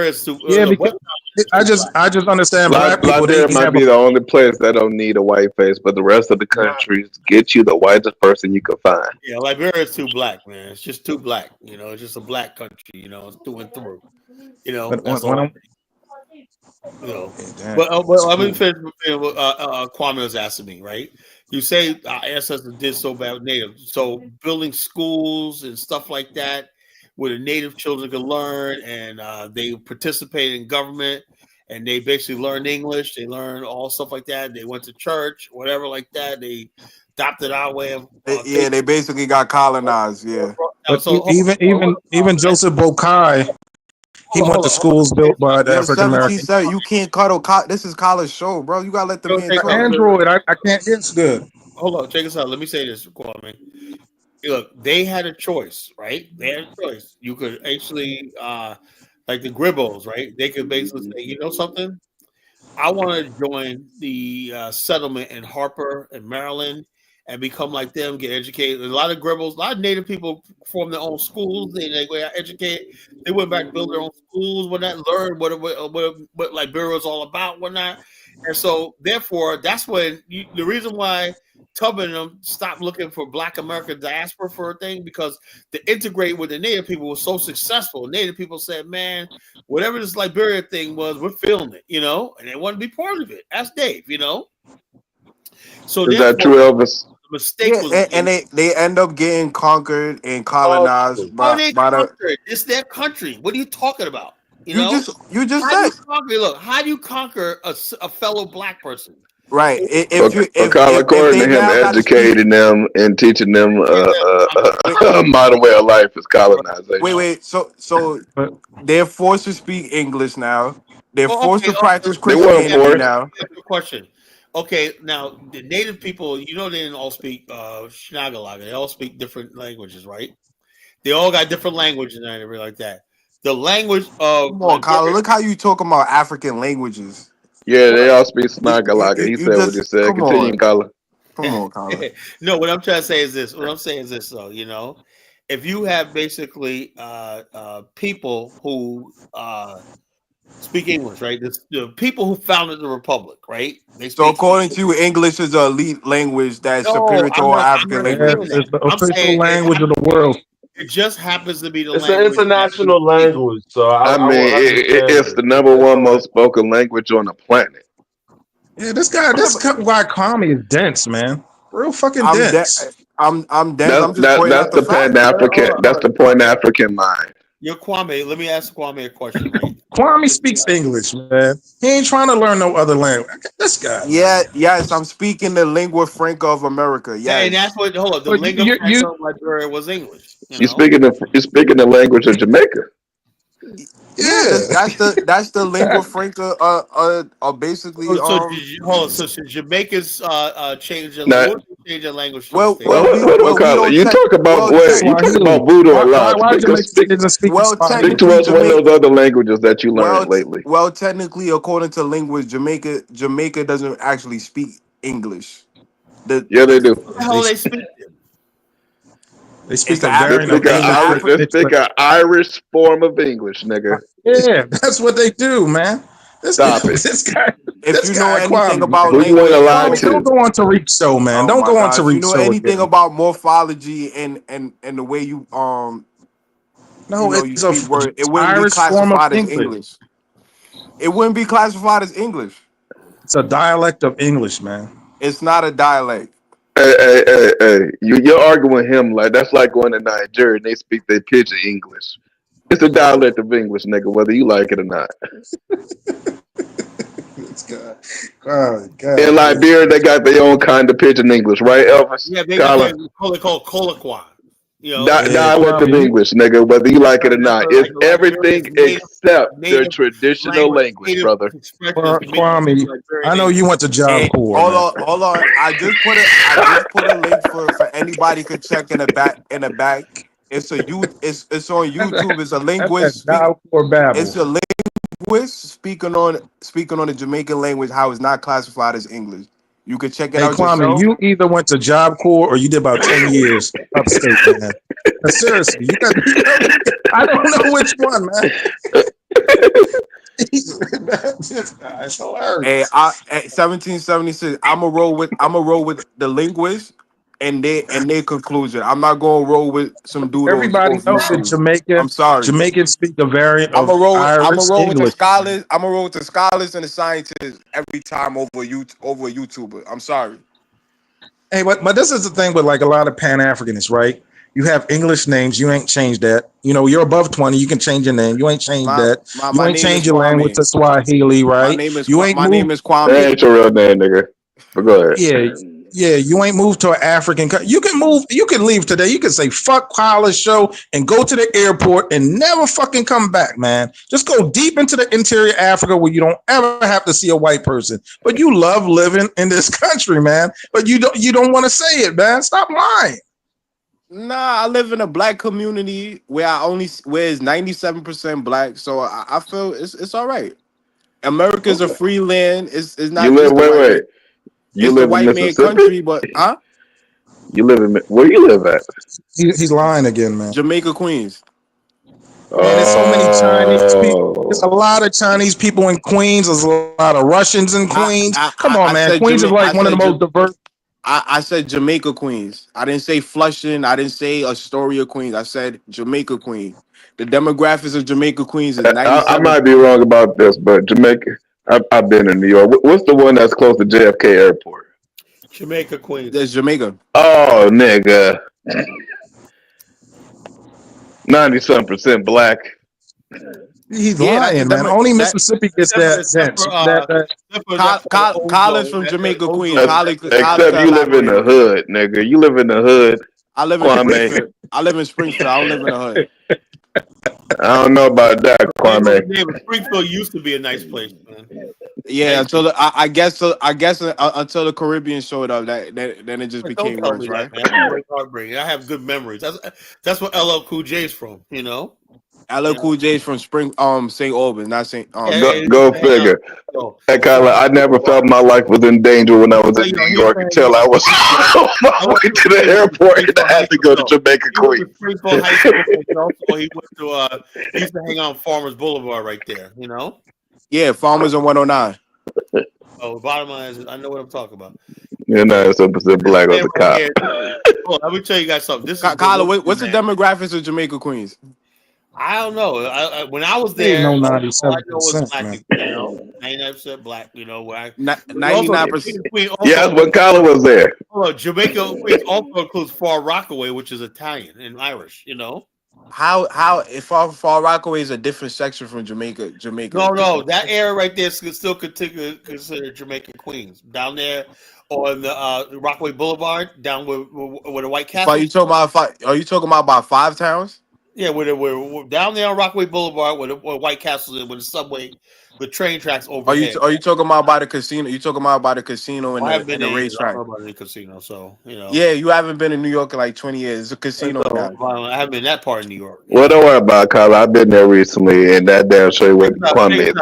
Speaker 1: is super.
Speaker 5: Yeah, because I just understand Black people.
Speaker 6: Liberia might be the only place that don't need a white face, but the rest of the countries get you the whitest person you can find.
Speaker 1: Yeah, Liberia is too Black, man. It's just too Black. It's just a Black country. It's through and through. That's all. But let me finish what Kwame was asking me, right? You say our ancestors did so bad with Native. So building schools and stuff like that where the Native children could learn and they participate in government and they basically learned English. They learned all stuff like that. They went to church, whatever like that. They adopted our way of
Speaker 2: they basically got colonized. Yeah.
Speaker 5: But even Joseph Bokai, he went to schools built by the African Americans.
Speaker 2: You can't cuddle. This is college show, bro. You gotta let the man talk.
Speaker 5: Android, I can't. It's good.
Speaker 1: Hold on, check this out. Let me say this, Kwame. Look, they had a choice, right? They had a choice. You could actually, like the Gribbos, right? They could basically say, you know something? I want to join the settlement in Harper and Maryland and become like them, get educated. A lot of Gribbos, a lot of Native people form their own schools. They go out educate. They went back to build their own schools, learn what Liberia is all about, whatnot. And so, therefore, that's when the reason why Tubman and them stopped looking for Black American diaspora for a thing, because to integrate with the Native people was so successful. Native people said, man, whatever this Liberia thing was, we're feeling it, and they want to be part of it. Ask Dave, So
Speaker 6: is that true, Elvis?
Speaker 1: The mistake was,
Speaker 2: and they end up getting conquered and colonized by the.
Speaker 1: It's their country. What are you talking about?
Speaker 2: You just said.
Speaker 1: Look, how do you conquer a fellow Black person?
Speaker 2: Right.
Speaker 6: According to him, educating them and teaching them a modern way of life is colonization.
Speaker 2: Wait. So they're forced to speak English now. They're forced to practice Christianity now.
Speaker 1: Question. Okay, now the Native people, they didn't all speak Shnagalaga. They all speak different languages, right? They all got different languages and everything like that. The language of
Speaker 2: come on, Colin, look how you talking about African languages.
Speaker 6: Yeah, they all speak Shnagalaga. He said what he said. Continue, Colin.
Speaker 2: Come on, Colin.
Speaker 1: No, what I'm trying to say is this. What I'm saying is this, though. if you have basically people who speak English, right? The people who founded the republic, right? They
Speaker 2: So
Speaker 1: speak
Speaker 2: according to you, English is an elite language that's
Speaker 1: No,
Speaker 2: superior to
Speaker 1: I'm
Speaker 2: all
Speaker 1: not. I'm
Speaker 2: African
Speaker 1: not
Speaker 5: Yes,
Speaker 1: saying
Speaker 2: languages.
Speaker 1: that.
Speaker 5: it's the
Speaker 1: I'm
Speaker 5: official
Speaker 1: saying
Speaker 5: language of the world.
Speaker 1: it just happens to be the
Speaker 3: It's an
Speaker 1: language that we
Speaker 3: international
Speaker 1: speak.
Speaker 3: language, so
Speaker 6: I
Speaker 3: I
Speaker 6: mean,
Speaker 3: will understand
Speaker 6: it's
Speaker 3: it.
Speaker 6: the number
Speaker 3: It's
Speaker 6: one
Speaker 3: all
Speaker 6: most
Speaker 3: right.
Speaker 6: spoken language on the planet.
Speaker 5: Yeah, this guy Kwame is dense, man. Real fucking
Speaker 2: I'm de-
Speaker 5: dense.
Speaker 2: I'm dense. I'm just pointing
Speaker 6: That's
Speaker 2: out the
Speaker 6: the Pan
Speaker 2: facts.
Speaker 6: African. That's the Pan African mind.
Speaker 1: Yo, Kwame, let me ask Kwame a question, right?
Speaker 5: Kwame speaks English, man. He ain't trying to learn no other language. This guy, man.
Speaker 2: Yeah, yes, I'm speaking the lingua franca of America.
Speaker 1: And that's
Speaker 2: Yes.
Speaker 1: what. Hold up, the
Speaker 5: But
Speaker 1: lingua franca of Liberia was English. You know.
Speaker 6: You're speaking the language of Jamaica.
Speaker 2: Yeah,
Speaker 5: Yeah.
Speaker 2: that's the lingua franca basically
Speaker 1: Hold on. So should Jamaicans change their
Speaker 6: Now,
Speaker 1: language? Change their language to
Speaker 2: well
Speaker 1: stay?
Speaker 2: well we
Speaker 6: what do we
Speaker 2: well we
Speaker 6: call it?
Speaker 2: don't
Speaker 6: You talk about you talk
Speaker 5: Swahili.
Speaker 6: about voodoo a lot.
Speaker 5: Why Jamaican isn't speaking
Speaker 2: well
Speaker 6: Speak to
Speaker 2: technically
Speaker 6: us one of
Speaker 2: Jamaica
Speaker 6: those other languages that you learned lately.
Speaker 2: well technically according to linguists Jamaica doesn't actually speak English.
Speaker 6: Yeah, they do.
Speaker 1: What the hell they speak?
Speaker 5: They speak
Speaker 2: It's
Speaker 5: a
Speaker 2: Af-
Speaker 5: variant of English.
Speaker 6: They speak an Irish form of English, nigga.
Speaker 5: Yeah, that's what they do, man.
Speaker 6: Stop it.
Speaker 5: This guy.
Speaker 2: if you know anything
Speaker 5: Kwame,
Speaker 2: about
Speaker 6: Who you ain't
Speaker 2: language,
Speaker 6: allowed
Speaker 5: Kwame, don't
Speaker 6: to?
Speaker 5: go on Tariq's show, man.
Speaker 2: oh
Speaker 5: Don't
Speaker 2: my
Speaker 5: go on
Speaker 2: God, if you
Speaker 5: Tariq's
Speaker 2: know
Speaker 5: show
Speaker 2: anything
Speaker 5: again.
Speaker 2: about morphology and the way you
Speaker 5: No,
Speaker 2: you
Speaker 5: it's a
Speaker 2: speak word, it wouldn't be
Speaker 5: Irish form of
Speaker 2: classified as
Speaker 5: English.
Speaker 2: English. It wouldn't be classified as English.
Speaker 5: It's a dialect of English, man.
Speaker 2: It's not a dialect.
Speaker 6: Hey. You're arguing with him like that's like going to Nigeria and they speak their pidgin English. It's a dialect of English, nigga, whether you like it or not.
Speaker 5: This guy. Oh, God.
Speaker 6: In Liberia, they got their own kind of pidgin English, right, Elvis?
Speaker 1: Yeah, they got they call it Colloquy. You know,
Speaker 6: Dialect of English, nigga, whether you like it or not. It's
Speaker 1: like
Speaker 6: everything except their
Speaker 1: native
Speaker 6: traditional language, brother.
Speaker 5: Kwame, I know you went to Job
Speaker 2: Hey,
Speaker 5: Corps.
Speaker 2: hold on. I just put a link for anybody could check in the back. It's on YouTube. It's a linguist.
Speaker 5: Job Corps Babble.
Speaker 2: It's a linguist speaking on the Jamaican language, how it's not classified as English. You could check it
Speaker 5: Hey,
Speaker 2: out
Speaker 5: Kwame,
Speaker 2: yourself.
Speaker 5: you either went to Job Corps or you did about 10 years upstate, man. Seriously, I don't know which one, man. This guy is hilarious.
Speaker 2: Hey, at 1776, I'm a roll with the linguist and their conclusion. I'm not gonna roll with some dude.
Speaker 5: Everybody knows that
Speaker 2: I'm sorry.
Speaker 5: Jamaicans speak a variant
Speaker 2: I'm
Speaker 5: of Irish
Speaker 2: a roll with the
Speaker 5: English.
Speaker 2: scholars. I'm a roll with the scholars and the scientists every time over a YouTuber. I'm sorry.
Speaker 5: Hey, but this is the thing with like a lot of Pan-Africanists, right? You have English names. You ain't changed that. You know, you're above 20. You can change your name. You ain't changed that. You ain't changed your language to Swahili, right?
Speaker 2: My name is
Speaker 5: Kwame.
Speaker 6: That ain't your real name, nigga. But go ahead.
Speaker 5: Yeah. You ain't moved to an African. You can move. You can leave today. You can say fuck Kyle's show and go to the airport and never fucking come back, man. Just go deep into the interior Africa where you don't ever have to see a white person. But you love living in this country, man. But you don't want to say it, man. Stop lying.
Speaker 2: Nah, I live in a black community where it's 97% black, so I feel it's all right. America's a free land. It's not.
Speaker 6: You live
Speaker 2: wait.
Speaker 6: You
Speaker 2: it's
Speaker 6: live
Speaker 2: the white
Speaker 6: in
Speaker 2: man
Speaker 6: Mississippi?
Speaker 2: country, but
Speaker 6: You live in where you live at?
Speaker 5: He's lying again, man.
Speaker 2: Jamaica, Queens.
Speaker 5: Man, there's so many Chinese people. There's a lot of Chinese people in Queens. There's a lot of Russians in Queens. Come on, man. Queens is like one of the most diverse.
Speaker 2: I said Jamaica, Queens. I didn't say Flushing. I didn't say Astoria, Queens. I said Jamaica, Queens. The demographics of Jamaica, Queens is 97.
Speaker 6: I might be wrong about this, but Jamaica. I've been in New York. What's the one that's close to JFK Airport?
Speaker 1: Jamaica, Queens.
Speaker 2: There's Jamaica.
Speaker 6: Oh, nigga. 90-something% black.
Speaker 5: He's lying, man. Only Mississippi gets that sense.
Speaker 2: College from Jamaica, Queens.
Speaker 6: Except you live in the hood, nigga. You live in the hood.
Speaker 2: I live in Springfield. I live in Springfield. I don't live in the hood.
Speaker 6: I don't know about that, Kwame.
Speaker 1: Springfield used to be a nice place, man.
Speaker 2: Yeah, until I guess until the Caribbean showed up, then it just became worse, right?
Speaker 1: That, man. I have good memories. That's what LL Cool J's from, you know.
Speaker 2: LL Cool J is from St. Albans, not St.
Speaker 6: Go figure. Hey, Kyla, I never felt my life was in danger when I was in New York until I was on my way to the airport and I had to go to Jamaica, Queens.
Speaker 1: He used to hang out on Farmers Boulevard right there, you know?
Speaker 2: Yeah, Farmers on 109.
Speaker 1: Oh, bottom line is, I know what I'm talking about.
Speaker 6: You're not 100% black on the cop.
Speaker 1: Let me tell you guys something. This is
Speaker 2: Kyla, what's the demographics of Jamaica, Queens?
Speaker 1: I don't know. When I was there, all I know was black people, you know, 99% black, you know, where
Speaker 2: 99%.
Speaker 6: Yes, when Kyla was there.
Speaker 1: Jamaica Queens also includes Far Rockaway, which is Italian and Irish, you know.
Speaker 2: How if Far Rockaway is a different section from Jamaica?
Speaker 1: No, that area right there is still considered Jamaican Queens. Down there on the Rockaway Boulevard, down where the White Castle.
Speaker 2: Are you talking about Five Towns?
Speaker 1: Yeah, we're down there on Rockaway Boulevard where White Castle is, with the subway, the train tracks overhead.
Speaker 2: Are you talking about by the casino? You talking about by the casino and the racetrack?
Speaker 1: I don't know about the casino, so you know.
Speaker 2: Yeah, you haven't been in New York in like 20 years. It's a casino now.
Speaker 1: I haven't been in that part of New York.
Speaker 6: Well, don't worry about it, Kyla. I've been there recently, and that damn show what Kwame is.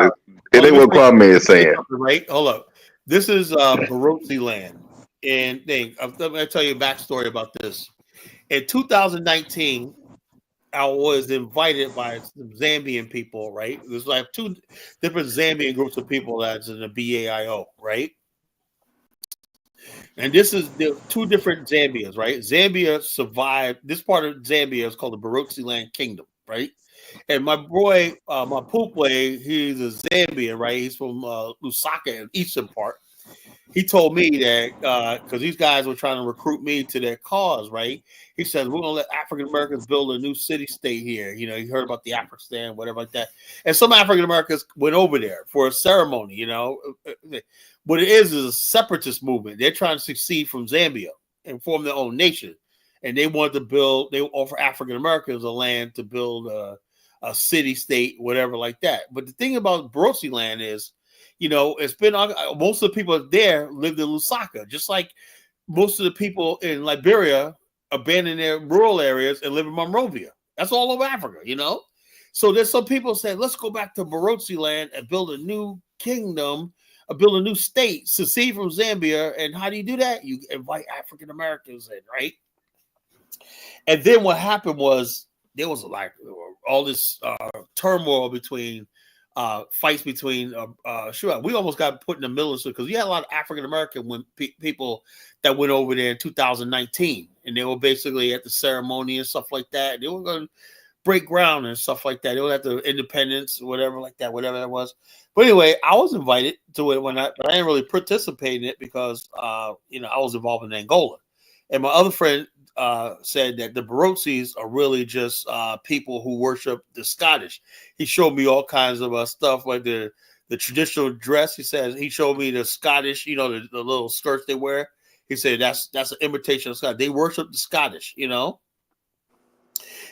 Speaker 6: It ain't what Kwame is saying.
Speaker 1: Right? Hold up. This is Barotse land, and I'm going to tell you a backstory about this. In 2019. I was invited by some Zambian people, right? There's like 2 different Zambian groups of people that's in the BAIO, right? And this is the 2 different Zambias, right? Zambia survived. This part of Zambia is called the Barotse Land Kingdom, right? And my boy, my pool play, he's a Zambian, right? He's from Lusaka, in eastern part. He told me that because these guys were trying to recruit me to their cause, right? He said, we're going to let African Americans build a new city-state here. You know, he heard about the Afghanistan, whatever like that. And some African Americans went over there for a ceremony, you know. What it is a separatist movement. They're trying to secede from Zambia and form their own nation. And they wanted to they offer African Americans a land to build a city-state, whatever like that. But the thing about Barotse land is, you know, it's been most of the people there lived in Lusaka, just like most of the people in Liberia abandoned their rural areas and live in Monrovia. That's all over Africa, you know. So there's some people saying, let's go back to Barotse land and build a new kingdom, build a new state, secede from Zambia. And how do you do that? You invite African Americans in, right? And then what happened was there was like all this turmoil between. Fights between we almost got put in the middle of it because you had a lot of African American people that went over there in 2019, and they were basically at the ceremony and stuff like that. They were going to break ground and stuff like that. They were at the independence, whatever like that, whatever that was. But anyway, I was invited to it but I didn't really participate in it because you know, I was involved in Angola, and my other friend said that the Barotses are really just people who worship the Scottish. He showed me all kinds of stuff like the traditional dress. He says he showed me the Scottish, you know, the little skirts they wear. He said that's an imitation of Scottish. They worship the Scottish, you know.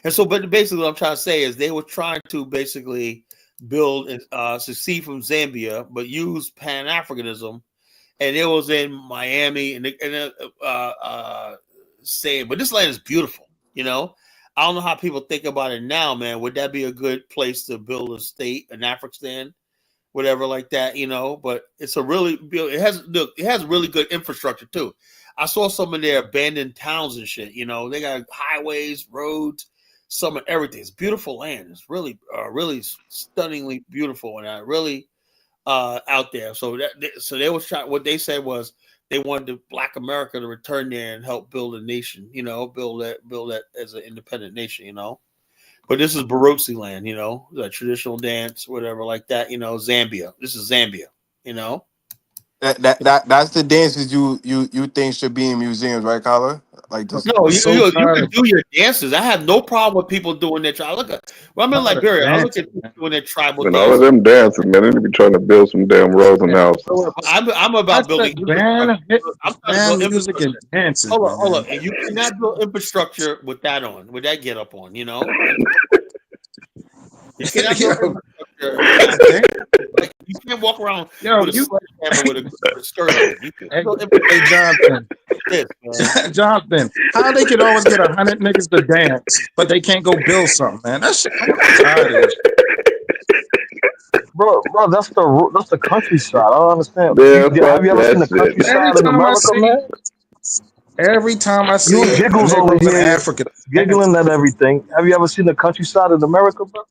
Speaker 1: And so, but basically, what I'm trying to say is they were trying to basically build and secede from Zambia, but use Pan-Africanism. And it was in Miami, saying, but this land is beautiful, you know. I don't know how people think about it now, man. Would that be a good place to build a state, an Afghanistan, whatever like that, you know? But it's it has really good infrastructure too. I saw some of their abandoned towns and shit, you know. They got highways, roads, some of everything. It's beautiful land. It's really, really stunningly beautiful, and really out there. So they was trying. What they said was, they wanted Black America to return there and help build a nation, you know, build that as an independent nation, you know. But this is Barotse land, you know, the traditional dance, whatever like that, you know. Zambia. This is Zambia, you know.
Speaker 2: That's the dances you think should be in museums, right, Kyla? Like this.
Speaker 1: No, you can do your dances. I have no problem with people doing their tribal. I'm in Liberia. I look at people doing their tribal dances.
Speaker 6: All of them dancing, man. They need to be trying to build some damn roads and houses.
Speaker 1: I'm about building
Speaker 5: music and dancing.
Speaker 1: Hold on. And you cannot build infrastructure with that on, with that get up on, you know. You cannot build infrastructure. Like, you can't walk around with a camera with a skirt on. You can,
Speaker 5: Hey, hey Jonathan,
Speaker 1: this, man.
Speaker 5: Jonathan, how they can always get 100 niggas to dance, but they can't go build something, man? That shit, I'm tired of this.
Speaker 4: Bro, that's the countryside. I don't understand.
Speaker 6: Yeah,
Speaker 4: Have you ever seen the
Speaker 6: that's it.
Speaker 4: countryside in America, man?
Speaker 5: Every time I see
Speaker 4: You
Speaker 5: a
Speaker 4: giggles over
Speaker 5: nigga in
Speaker 4: here,
Speaker 5: Africa,
Speaker 4: giggling at everything. Have you ever seen the countryside in America, bro?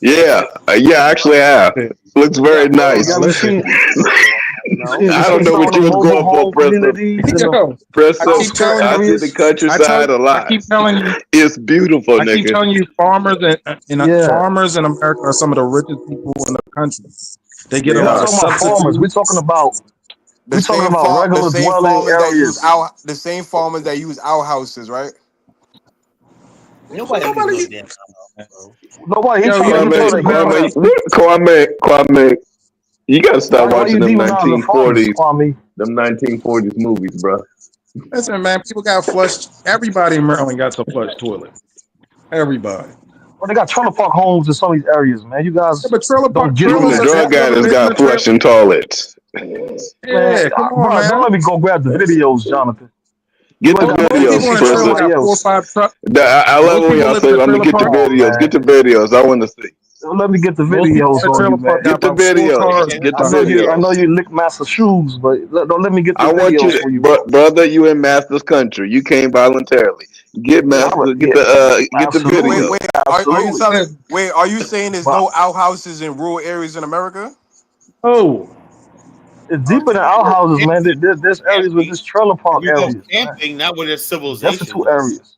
Speaker 6: Yeah, I actually have. Looks very
Speaker 4: You
Speaker 6: nice.
Speaker 4: ever
Speaker 5: listen,
Speaker 4: seen? You
Speaker 6: I
Speaker 4: seen
Speaker 6: don't know
Speaker 4: some of
Speaker 6: what
Speaker 4: the
Speaker 6: you was
Speaker 4: mobile
Speaker 6: going for,
Speaker 4: home
Speaker 6: Preston.
Speaker 4: communities and the
Speaker 5: yo, I
Speaker 6: Preston,
Speaker 5: keep
Speaker 4: outskirt
Speaker 5: telling you,
Speaker 6: I see the
Speaker 4: areas?
Speaker 6: countryside a
Speaker 5: I
Speaker 6: lot.
Speaker 5: keep telling you,
Speaker 6: It's beautiful,
Speaker 5: I keep
Speaker 6: nigga.
Speaker 5: telling you,
Speaker 4: Yeah,
Speaker 5: farmers in America are some of the richest people in the country. They get
Speaker 6: They
Speaker 5: a
Speaker 4: we're not
Speaker 5: lot
Speaker 6: are.
Speaker 5: of
Speaker 4: talking about farmers.
Speaker 5: subsidies.
Speaker 2: The same the
Speaker 4: Regular
Speaker 2: same
Speaker 4: dwelling
Speaker 2: farmers that use
Speaker 4: areas.
Speaker 2: the same farmers that use outhouses, right?
Speaker 1: Nobody uses no
Speaker 5: Nobody,
Speaker 1: damn house, bro.
Speaker 4: Nobody. He's
Speaker 5: yo,
Speaker 4: trying
Speaker 5: you
Speaker 4: to.
Speaker 5: don't
Speaker 4: He's
Speaker 5: need
Speaker 4: trying
Speaker 6: Kwame,
Speaker 5: to
Speaker 4: to. He's
Speaker 5: know
Speaker 4: trying
Speaker 6: Kwame,
Speaker 4: to.
Speaker 5: that.
Speaker 6: Kwame, you gotta stop
Speaker 4: Why you
Speaker 6: watching them
Speaker 4: demonizing farmers,
Speaker 6: 1940s,
Speaker 4: Kwame?
Speaker 6: them 1940s movies, bro.
Speaker 5: Listen, man, people got flush. Everybody in Maryland got a flush toilet. Everybody.
Speaker 4: Well, they got trailer park homes in some of these areas, man. You
Speaker 5: Yeah,
Speaker 4: guys
Speaker 5: but trailer
Speaker 4: don't
Speaker 5: park,
Speaker 4: get
Speaker 6: Even
Speaker 4: with
Speaker 6: the
Speaker 5: trailers.
Speaker 4: that.
Speaker 6: drug
Speaker 5: Have you ever
Speaker 6: addicts
Speaker 5: been in
Speaker 6: got
Speaker 5: a trailer?
Speaker 6: flushing toilets.
Speaker 5: Yeah, come on,
Speaker 4: Bro, don't
Speaker 5: man.
Speaker 4: let me go grab the videos, Jonathan.
Speaker 6: Get
Speaker 4: You
Speaker 6: the
Speaker 4: ain't got
Speaker 5: Most
Speaker 4: videos.
Speaker 5: people
Speaker 6: videos,
Speaker 4: See
Speaker 5: in a trailer
Speaker 6: Preston.
Speaker 4: somebody
Speaker 5: got 4 or
Speaker 4: else.
Speaker 5: 5 trucks.
Speaker 6: I love
Speaker 5: Most
Speaker 6: when
Speaker 5: people
Speaker 6: y'all
Speaker 5: live in
Speaker 6: say,
Speaker 5: a
Speaker 6: "I'm gonna
Speaker 5: trailer
Speaker 6: get the
Speaker 5: park.
Speaker 4: Come on,
Speaker 6: videos." Get
Speaker 4: man.
Speaker 6: the videos. I want to see.
Speaker 4: Don't let me get the
Speaker 5: Most people
Speaker 4: videos
Speaker 5: in a
Speaker 4: on you,
Speaker 5: trailer
Speaker 4: man.
Speaker 5: park got
Speaker 6: Get the
Speaker 5: about 4
Speaker 6: videos.
Speaker 5: cars in the
Speaker 6: Get
Speaker 4: I
Speaker 6: the
Speaker 5: front.
Speaker 4: know
Speaker 6: videos.
Speaker 4: you lick master shoes, but don't let me get the
Speaker 6: I want you
Speaker 4: videos
Speaker 6: to,
Speaker 4: for you, bro.
Speaker 6: brother. You in Master's country. You came voluntarily. Get
Speaker 4: Yeah,
Speaker 6: Master.
Speaker 4: yeah,
Speaker 6: Get the
Speaker 2: Wait,
Speaker 4: absolutely,
Speaker 6: video.
Speaker 2: wait. Are you
Speaker 4: absolutely.
Speaker 2: telling?
Speaker 5: Listen,
Speaker 2: Wait, are you saying there's
Speaker 4: But
Speaker 2: no outhouses in rural areas in America?
Speaker 5: oh,
Speaker 4: it's
Speaker 1: I'm
Speaker 4: deeper than
Speaker 1: telling you,
Speaker 4: outhouses, man.
Speaker 1: camping,
Speaker 4: There's areas with
Speaker 1: camping.
Speaker 4: just trailer
Speaker 1: If
Speaker 4: park
Speaker 1: you go
Speaker 4: areas, man.
Speaker 1: camping, not where there's civilization,
Speaker 4: Destitute
Speaker 1: though.
Speaker 4: areas.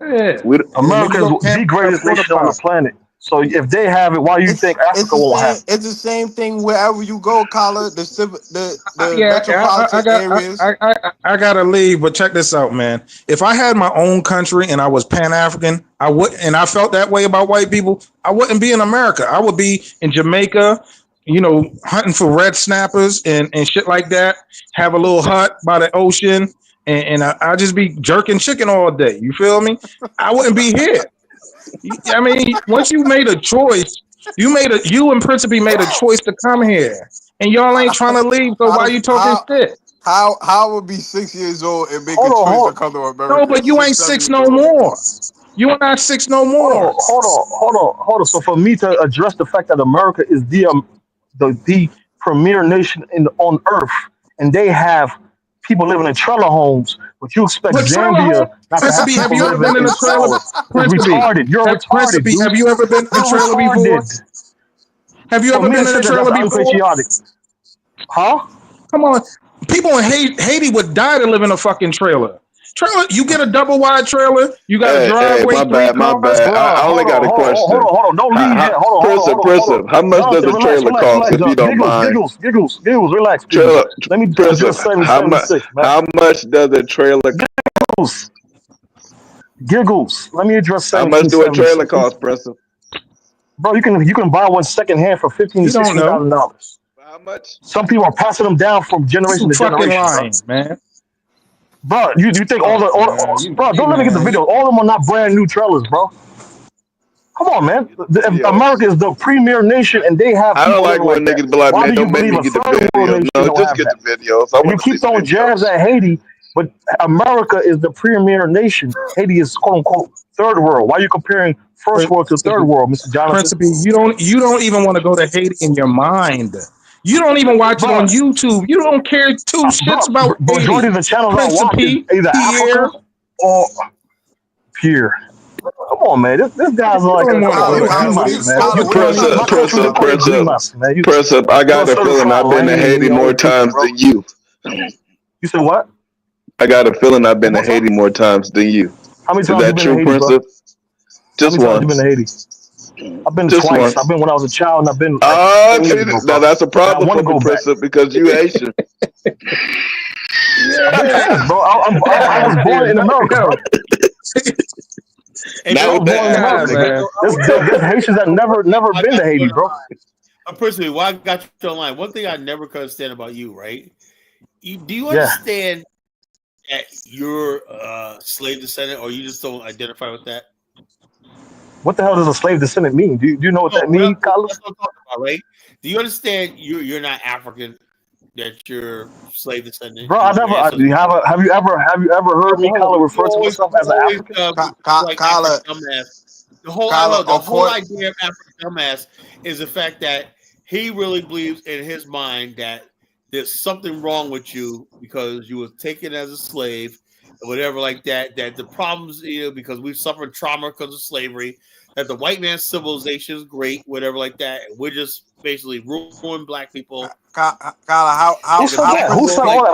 Speaker 5: yeah.
Speaker 6: We,
Speaker 5: And when you
Speaker 4: America is
Speaker 5: go
Speaker 4: the
Speaker 5: camping, you got
Speaker 4: greatest
Speaker 5: porta
Speaker 4: nation on the
Speaker 5: potty.
Speaker 4: planet. So if they have it, why do you think
Speaker 2: It's
Speaker 4: Africa
Speaker 2: the
Speaker 4: won't
Speaker 2: same.
Speaker 4: have it?
Speaker 2: It's the same thing wherever you go, Collar. The
Speaker 5: Yeah,
Speaker 2: metropolitan areas.
Speaker 5: I gotta leave, but check this out, man. If I had my own country and I was Pan African, I would, and I felt that way about white people, I wouldn't be in America. I would be in Jamaica, hunting for red snappers and shit like that. Have a little hut by the ocean, and I just be jerking chicken all day. You feel me? I wouldn't be here. I mean, once you made a choice, you and Principe made a choice to come here, and y'all ain't trying to leave. So
Speaker 2: How
Speaker 5: why
Speaker 2: does
Speaker 5: you talking shit?
Speaker 2: how would be 6 years old and make a
Speaker 4: Hold on,
Speaker 2: choice to
Speaker 4: hold,
Speaker 2: come to
Speaker 5: No,
Speaker 2: America?
Speaker 5: but you
Speaker 2: Six,
Speaker 5: ain't
Speaker 2: seven
Speaker 5: 6
Speaker 2: years
Speaker 5: no
Speaker 2: old.
Speaker 5: more. You are not 6 no
Speaker 4: hold
Speaker 5: more.
Speaker 4: on, hold on, hold on, hold on. So for me to address the fact that America is the premier nation on earth, and they have people living in trailer homes, but you expect
Speaker 5: But trailer home,
Speaker 4: Zambia not to have
Speaker 5: Principe, have
Speaker 4: people
Speaker 5: you ever
Speaker 4: living
Speaker 5: been in
Speaker 4: in
Speaker 5: a trailer?
Speaker 4: trailers? It's
Speaker 5: Principe,
Speaker 4: retarded. You're retarded,
Speaker 5: Principe,
Speaker 4: dude.
Speaker 5: have you ever been in a
Speaker 4: You're
Speaker 5: trailer before?
Speaker 4: retarded.
Speaker 5: Have you
Speaker 4: For
Speaker 5: ever
Speaker 4: me to
Speaker 5: been in
Speaker 4: say
Speaker 5: a
Speaker 4: that that's
Speaker 5: trailer before?
Speaker 4: unpatriotic, huh?
Speaker 5: Come on, people in Haiti would die to live in a fucking trailer. Trailer, you get a double wide trailer, you got a
Speaker 6: hey,
Speaker 5: driveway,
Speaker 6: my
Speaker 5: 3
Speaker 6: bad, my
Speaker 5: cars.
Speaker 6: bad. I
Speaker 4: Bruh,
Speaker 6: only
Speaker 4: hold
Speaker 6: got
Speaker 4: on,
Speaker 6: a
Speaker 4: hold on, hold
Speaker 6: question.
Speaker 4: on, hold on. Don't leave yet. Hold on, hold on, hold on.
Speaker 6: How much does
Speaker 4: Jonathan,
Speaker 6: a
Speaker 4: relax,
Speaker 6: trailer
Speaker 4: relax,
Speaker 6: cost,
Speaker 4: relax.
Speaker 6: if you don't mind?
Speaker 4: Giggles, relax,
Speaker 6: Trailer,
Speaker 4: Giggles. Let me
Speaker 6: Prism.
Speaker 4: address 776, man.
Speaker 6: How much does a trailer?
Speaker 4: Giggles, Giggles. Let me address
Speaker 6: How much do a trailer
Speaker 4: 1776.
Speaker 6: cost, Prism?
Speaker 4: Bro, you can buy one second hand for $15,000
Speaker 5: You
Speaker 4: to
Speaker 5: don't know.
Speaker 4: $16,000.
Speaker 6: How much?
Speaker 4: Some people are passing them down from generation
Speaker 5: You
Speaker 4: to
Speaker 5: fucking
Speaker 4: generation, bro.
Speaker 5: lying, man.
Speaker 4: Bro, you think
Speaker 5: Oh man,
Speaker 4: bro? Don't let me get the videos. All of them are not brand new trailers, bro. Come on, man.
Speaker 6: Get the
Speaker 4: America
Speaker 6: videos.
Speaker 4: is the premier nation, and they have
Speaker 6: I don't
Speaker 4: people
Speaker 6: like
Speaker 4: living like
Speaker 6: when
Speaker 4: that.
Speaker 6: niggas be like,
Speaker 4: Why
Speaker 6: man,
Speaker 4: do you
Speaker 6: don't make
Speaker 4: believe
Speaker 6: me
Speaker 4: a
Speaker 6: get the
Speaker 4: third world
Speaker 6: videos.
Speaker 4: nation
Speaker 6: No,
Speaker 4: don't
Speaker 6: just
Speaker 4: have
Speaker 6: get
Speaker 4: that?
Speaker 6: the videos. I
Speaker 4: And you
Speaker 6: want to see
Speaker 4: keep
Speaker 6: the
Speaker 4: throwing jabs
Speaker 6: videos.
Speaker 4: at Haiti, but America is the premier nation. Haiti is quote unquote third world. Why are you comparing first world to third world, Mr. Jonathan?
Speaker 5: Principe, you don't even want to go to Haiti in your mind. You don't even watch it
Speaker 4: Bro,
Speaker 5: on YouTube. You don't care 2 shits about
Speaker 4: majority
Speaker 5: Haiti.
Speaker 4: of the channels I watch is
Speaker 5: Principe,
Speaker 4: either Africa
Speaker 5: Pierre,
Speaker 4: or Pure. Come on, man. This guy's
Speaker 5: you
Speaker 4: like
Speaker 5: don't want to go
Speaker 2: Collar,
Speaker 5: to
Speaker 2: Collar, what
Speaker 5: Haiti.
Speaker 2: are you,
Speaker 4: man.
Speaker 2: Collar, what are you
Speaker 6: Press
Speaker 2: trying to
Speaker 6: up,
Speaker 4: My
Speaker 2: say,
Speaker 6: press
Speaker 4: country, we
Speaker 6: up,
Speaker 2: Collar?
Speaker 4: call it
Speaker 6: press up,
Speaker 4: Grimas, man.
Speaker 6: press up. I
Speaker 4: You go
Speaker 6: got a feeling
Speaker 4: certified
Speaker 6: I've been to
Speaker 4: lame and
Speaker 6: Haiti
Speaker 4: you
Speaker 6: more
Speaker 4: always tweaking,
Speaker 6: times
Speaker 4: bro.
Speaker 6: than you.
Speaker 4: You said what?
Speaker 6: I got a feeling I've been
Speaker 4: One
Speaker 6: to
Speaker 4: more time?
Speaker 6: Haiti more times than you.
Speaker 4: How many
Speaker 6: Is
Speaker 4: times you
Speaker 6: that
Speaker 4: been to
Speaker 6: true,
Speaker 4: Haiti, bro?
Speaker 6: Princip?
Speaker 4: How
Speaker 6: Just
Speaker 4: many times you been
Speaker 6: once.
Speaker 4: to Haiti? I've been
Speaker 6: Just
Speaker 4: twice. I've
Speaker 6: once.
Speaker 4: been when I was a child, and I've been like
Speaker 6: Oh,
Speaker 4: 10
Speaker 6: see,
Speaker 4: years ago,
Speaker 6: now
Speaker 4: bro.
Speaker 6: that's a
Speaker 4: And I
Speaker 6: problem
Speaker 4: want
Speaker 6: for
Speaker 4: to
Speaker 6: me,
Speaker 4: go back.
Speaker 6: Princip, because you Haitian.
Speaker 4: I've been twice, bro. I was born in America, bro.
Speaker 1: Hey,
Speaker 4: I
Speaker 6: Not
Speaker 4: was
Speaker 6: with the
Speaker 4: born in
Speaker 5: Yeah,
Speaker 4: America,
Speaker 6: accent,
Speaker 4: bro.
Speaker 6: nigga.
Speaker 5: man.
Speaker 4: There's Haitians that never
Speaker 1: I
Speaker 4: been
Speaker 1: got
Speaker 4: to
Speaker 1: you
Speaker 4: Haiti,
Speaker 1: on the
Speaker 4: bro.
Speaker 1: line. Personally, why I got you online? One thing I never could understand about you, right? Do you
Speaker 4: Yeah.
Speaker 1: understand that you're slave descendant, or you just don't identify with that?
Speaker 4: What the hell does a slave descendant mean? Do you know what
Speaker 1: No,
Speaker 4: that means, Carlos?
Speaker 1: that's what I'm talking about, right? Do you understand? You're not African. That you're slave descendant.
Speaker 4: Bro, I never. Have you ever heard me, Kyler, refer to myself as an African?
Speaker 1: Like
Speaker 2: Kyler,
Speaker 1: African dumbass. The whole
Speaker 2: Kyler,
Speaker 1: idea of African dumbass is the fact that he really believes in his mind that there's something wrong with you because you were taken as a slave or whatever like that. That the problems, because we've suffered trauma because of slavery. That the white man's civilization is great, whatever like that. And we're just basically ruin black people.
Speaker 2: Kyler, how
Speaker 4: Who said that?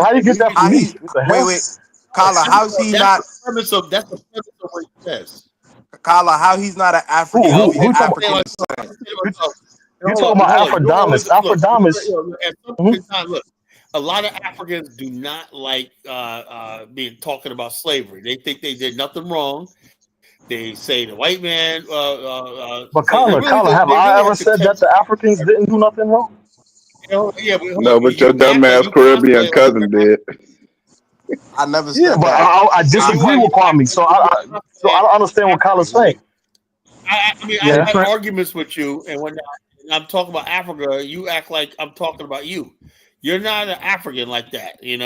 Speaker 4: How do you get that from me?
Speaker 2: Wait, Kyler, how's he not?
Speaker 1: That's the premise of what he says.
Speaker 2: Kyler, how he's not an African?
Speaker 4: Who you talking about? Afrodamus.
Speaker 1: Look, a lot of Africans do not like being talking about slavery. They think they did nothing wrong. They say the white man.
Speaker 4: But Kyler, have I ever said that the Africans didn't do nothing wrong?
Speaker 1: Yeah,
Speaker 6: no, but your dumbass Caribbean cousin did.
Speaker 2: I never said
Speaker 4: that. But I disagree with Kwame, so I don't understand what Kyler's saying.
Speaker 1: I have arguments with you, and when I'm talking about Africa, you act like I'm talking about you. You're not an African like that,
Speaker 2: He's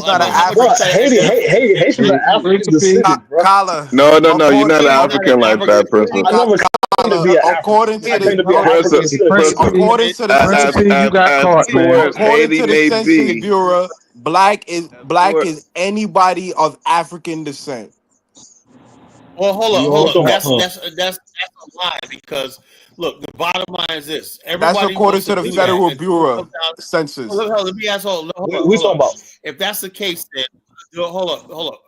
Speaker 2: not an
Speaker 4: African. Haiti's an African descendant, bro.
Speaker 2: Kyler.
Speaker 6: No, you're not an African like that, person.
Speaker 4: I never claimed to be an
Speaker 2: according to
Speaker 4: African.
Speaker 2: According to the
Speaker 8: you got caught, man.
Speaker 2: According to the Census Bureau, black is anybody of African descent.
Speaker 1: Well, hold on. That's a lie because look, the bottom line is this.
Speaker 2: That's according to the Federal Bureau Census.
Speaker 1: Let me ask. Hold on. If that's the case, then hold up.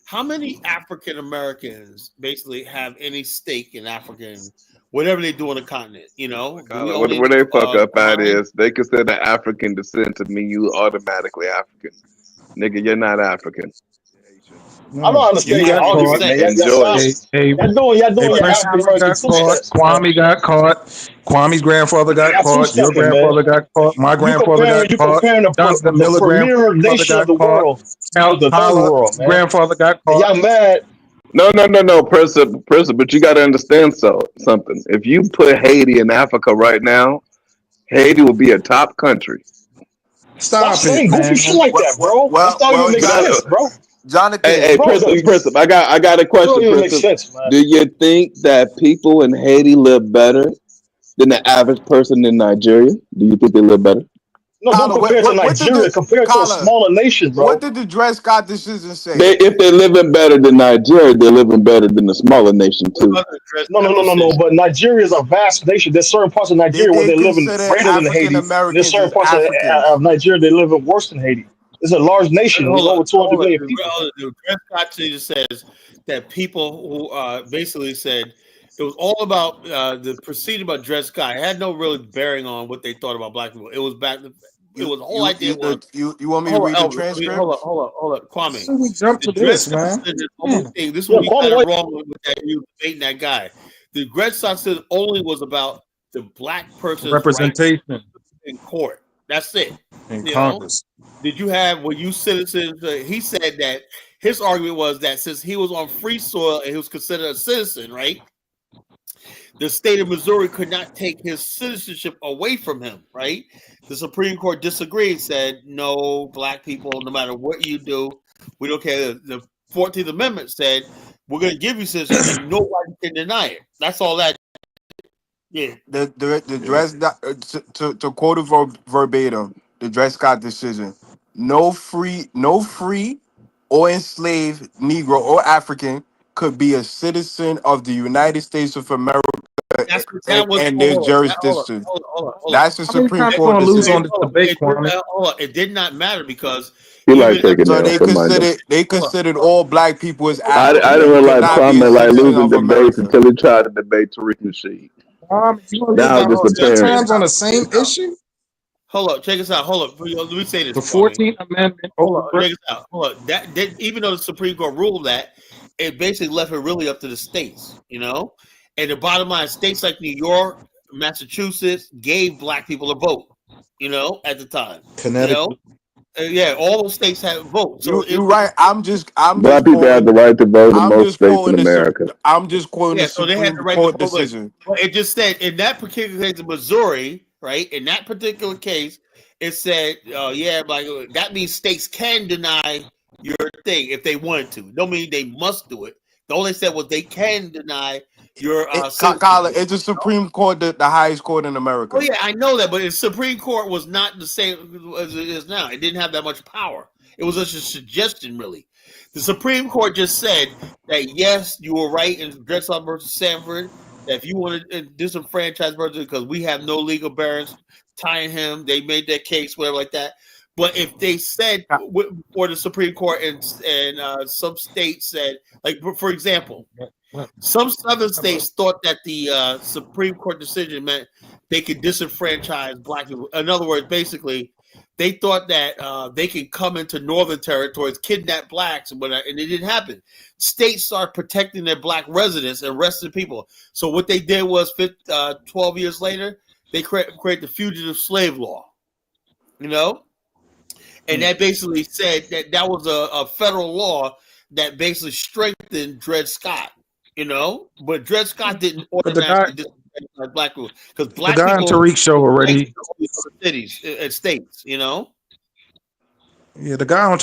Speaker 1: How many African Americans basically have any stake in African, whatever they do on the continent?
Speaker 6: Where they fuck up at is they consider African descent to mean you automatically African. Nigga, you're not African.
Speaker 4: I don't understand your argument, man.
Speaker 5: Kwame got caught. Kwame's grandfather got caught. Your grandfather got caught. My grandfather got caught. Jonathan Miller grandfather got caught. Tyler grandfather got caught.
Speaker 4: Y'all mad?
Speaker 6: No, person. But you got to understand something. If you put Haiti in Africa right now, Haiti will be a top country.
Speaker 4: Stop saying goofy shit like that, bro. That's not even make sense, bro.
Speaker 2: Jonathan,
Speaker 6: hey, Prism, I got a question. Do you think that people in Haiti live better than the average person in Nigeria? Do you think they live better?
Speaker 4: No, don't compare to Nigeria. Compare to a smaller nation, bro.
Speaker 2: What did the Dred Scott decision say?
Speaker 6: If they're living better than Nigeria, they're living better than the smaller nation too.
Speaker 4: No. But Nigeria is a vast nation. There's certain parts of Nigeria where they're living greater than Haiti. There's certain parts of Nigeria they're living worse than Haiti. It's a large nation. There's over 200 million people.
Speaker 1: The Dred Scott says that people who basically said it was all about the proceeding about Dred Scott. It had no really bearing on what they thought about black people. It was back. It was the whole idea.
Speaker 2: You want me to read the transcript?
Speaker 1: Hold up, Kwame.
Speaker 8: So we jump to this, man.
Speaker 1: This is what you got wrong with that. You debating that guy. The Dred Scott said only was about the black person's
Speaker 5: representation
Speaker 1: in court. That's it.
Speaker 5: In Congress.
Speaker 1: Did you have citizens? He said that his argument was that since he was on free soil and he was considered a citizen, right? The state of Missouri could not take his citizenship away from him, right? The Supreme Court disagreed, said no, black people, no matter what you do, we don't care. The 14th Amendment said we're going to give you citizenship and nobody can deny it. That's all that. Yeah.
Speaker 2: The to quote it verbatim, the Dred Scott decision: no free or enslaved Negro or African could be a citizen of the United States of America and their jurisdiction. That's the Supreme Court decision.
Speaker 1: It did not matter because
Speaker 2: they considered all black people as African.
Speaker 6: I didn't realize Kwame like losing debates until he tried to debate Tariq Nasheed.
Speaker 5: Now just times on the same issue.
Speaker 1: Hold up, check us out. Hold up, let me say this.
Speaker 5: The 14th Amendment.
Speaker 1: Hold up, check us out. Hold up. That even though the Supreme Court ruled that, it basically left it really up to the states, And the bottom line, states like New York, Massachusetts gave black people a vote, at the time.
Speaker 5: Connecticut.
Speaker 1: Yeah, all those states had votes. So
Speaker 2: you're right.
Speaker 6: Black people have the right to vote in most states in America.
Speaker 2: I'm just quoting
Speaker 1: so they had the right
Speaker 2: Court
Speaker 1: to vote.
Speaker 2: decision.
Speaker 1: It just said in that particular case of Missouri, right? In that particular case, it said, yeah, like that means states can deny your thing if they wanted to. Don't mean they must do it. All they said was they can deny your
Speaker 2: Kyler, it's the Supreme Court, the highest court in America.
Speaker 1: Oh yeah, I know that, but the Supreme Court was not the same as it is now. It didn't have that much power. It was just a suggestion, really. The Supreme Court just said that yes, you were right in Dred Scott versus Sanford. That if you want to disenfranchise versus because we have no legal barriers tying him, they made their case, whatever like that. But if they said, or the Supreme Court and some states said, like for example, some southern states thought that the Supreme Court decision meant they could disenfranchise black people. In other words, basically, they thought that they could come into northern territories, kidnap blacks, and it didn't happen. States started protecting their black residents and arresting people. So what they did was 12 years later, they created the fugitive slave law, you know? And that basically said that was a federal law that basically strengthened Dred Scott, you know? But Dred Scott didn't automatically disenfranchise black people because black
Speaker 5: the guy
Speaker 1: people
Speaker 5: on Tariq show already
Speaker 1: cities and states, you know?
Speaker 5: Yeah, the guy on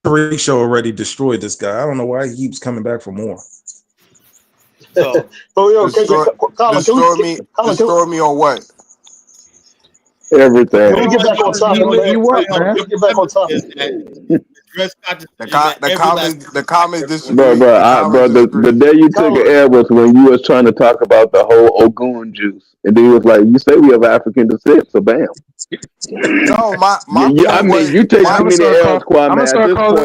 Speaker 5: Tariq show already destroyed this guy. I don't know why he keeps coming back for more.
Speaker 1: So,
Speaker 2: destroy me on what?
Speaker 6: Everything.
Speaker 4: Let me get back on topic.
Speaker 5: You what, man?
Speaker 4: Let me get back on topic.
Speaker 2: The comments.
Speaker 6: Bro, the day you took an L was when you was trying to talk about the whole Ogun juice, and then he was like, "You say we have African descent, so bam."
Speaker 2: No, my
Speaker 6: I mean, you take too many L's, Kwame. At this point,
Speaker 2: hold on.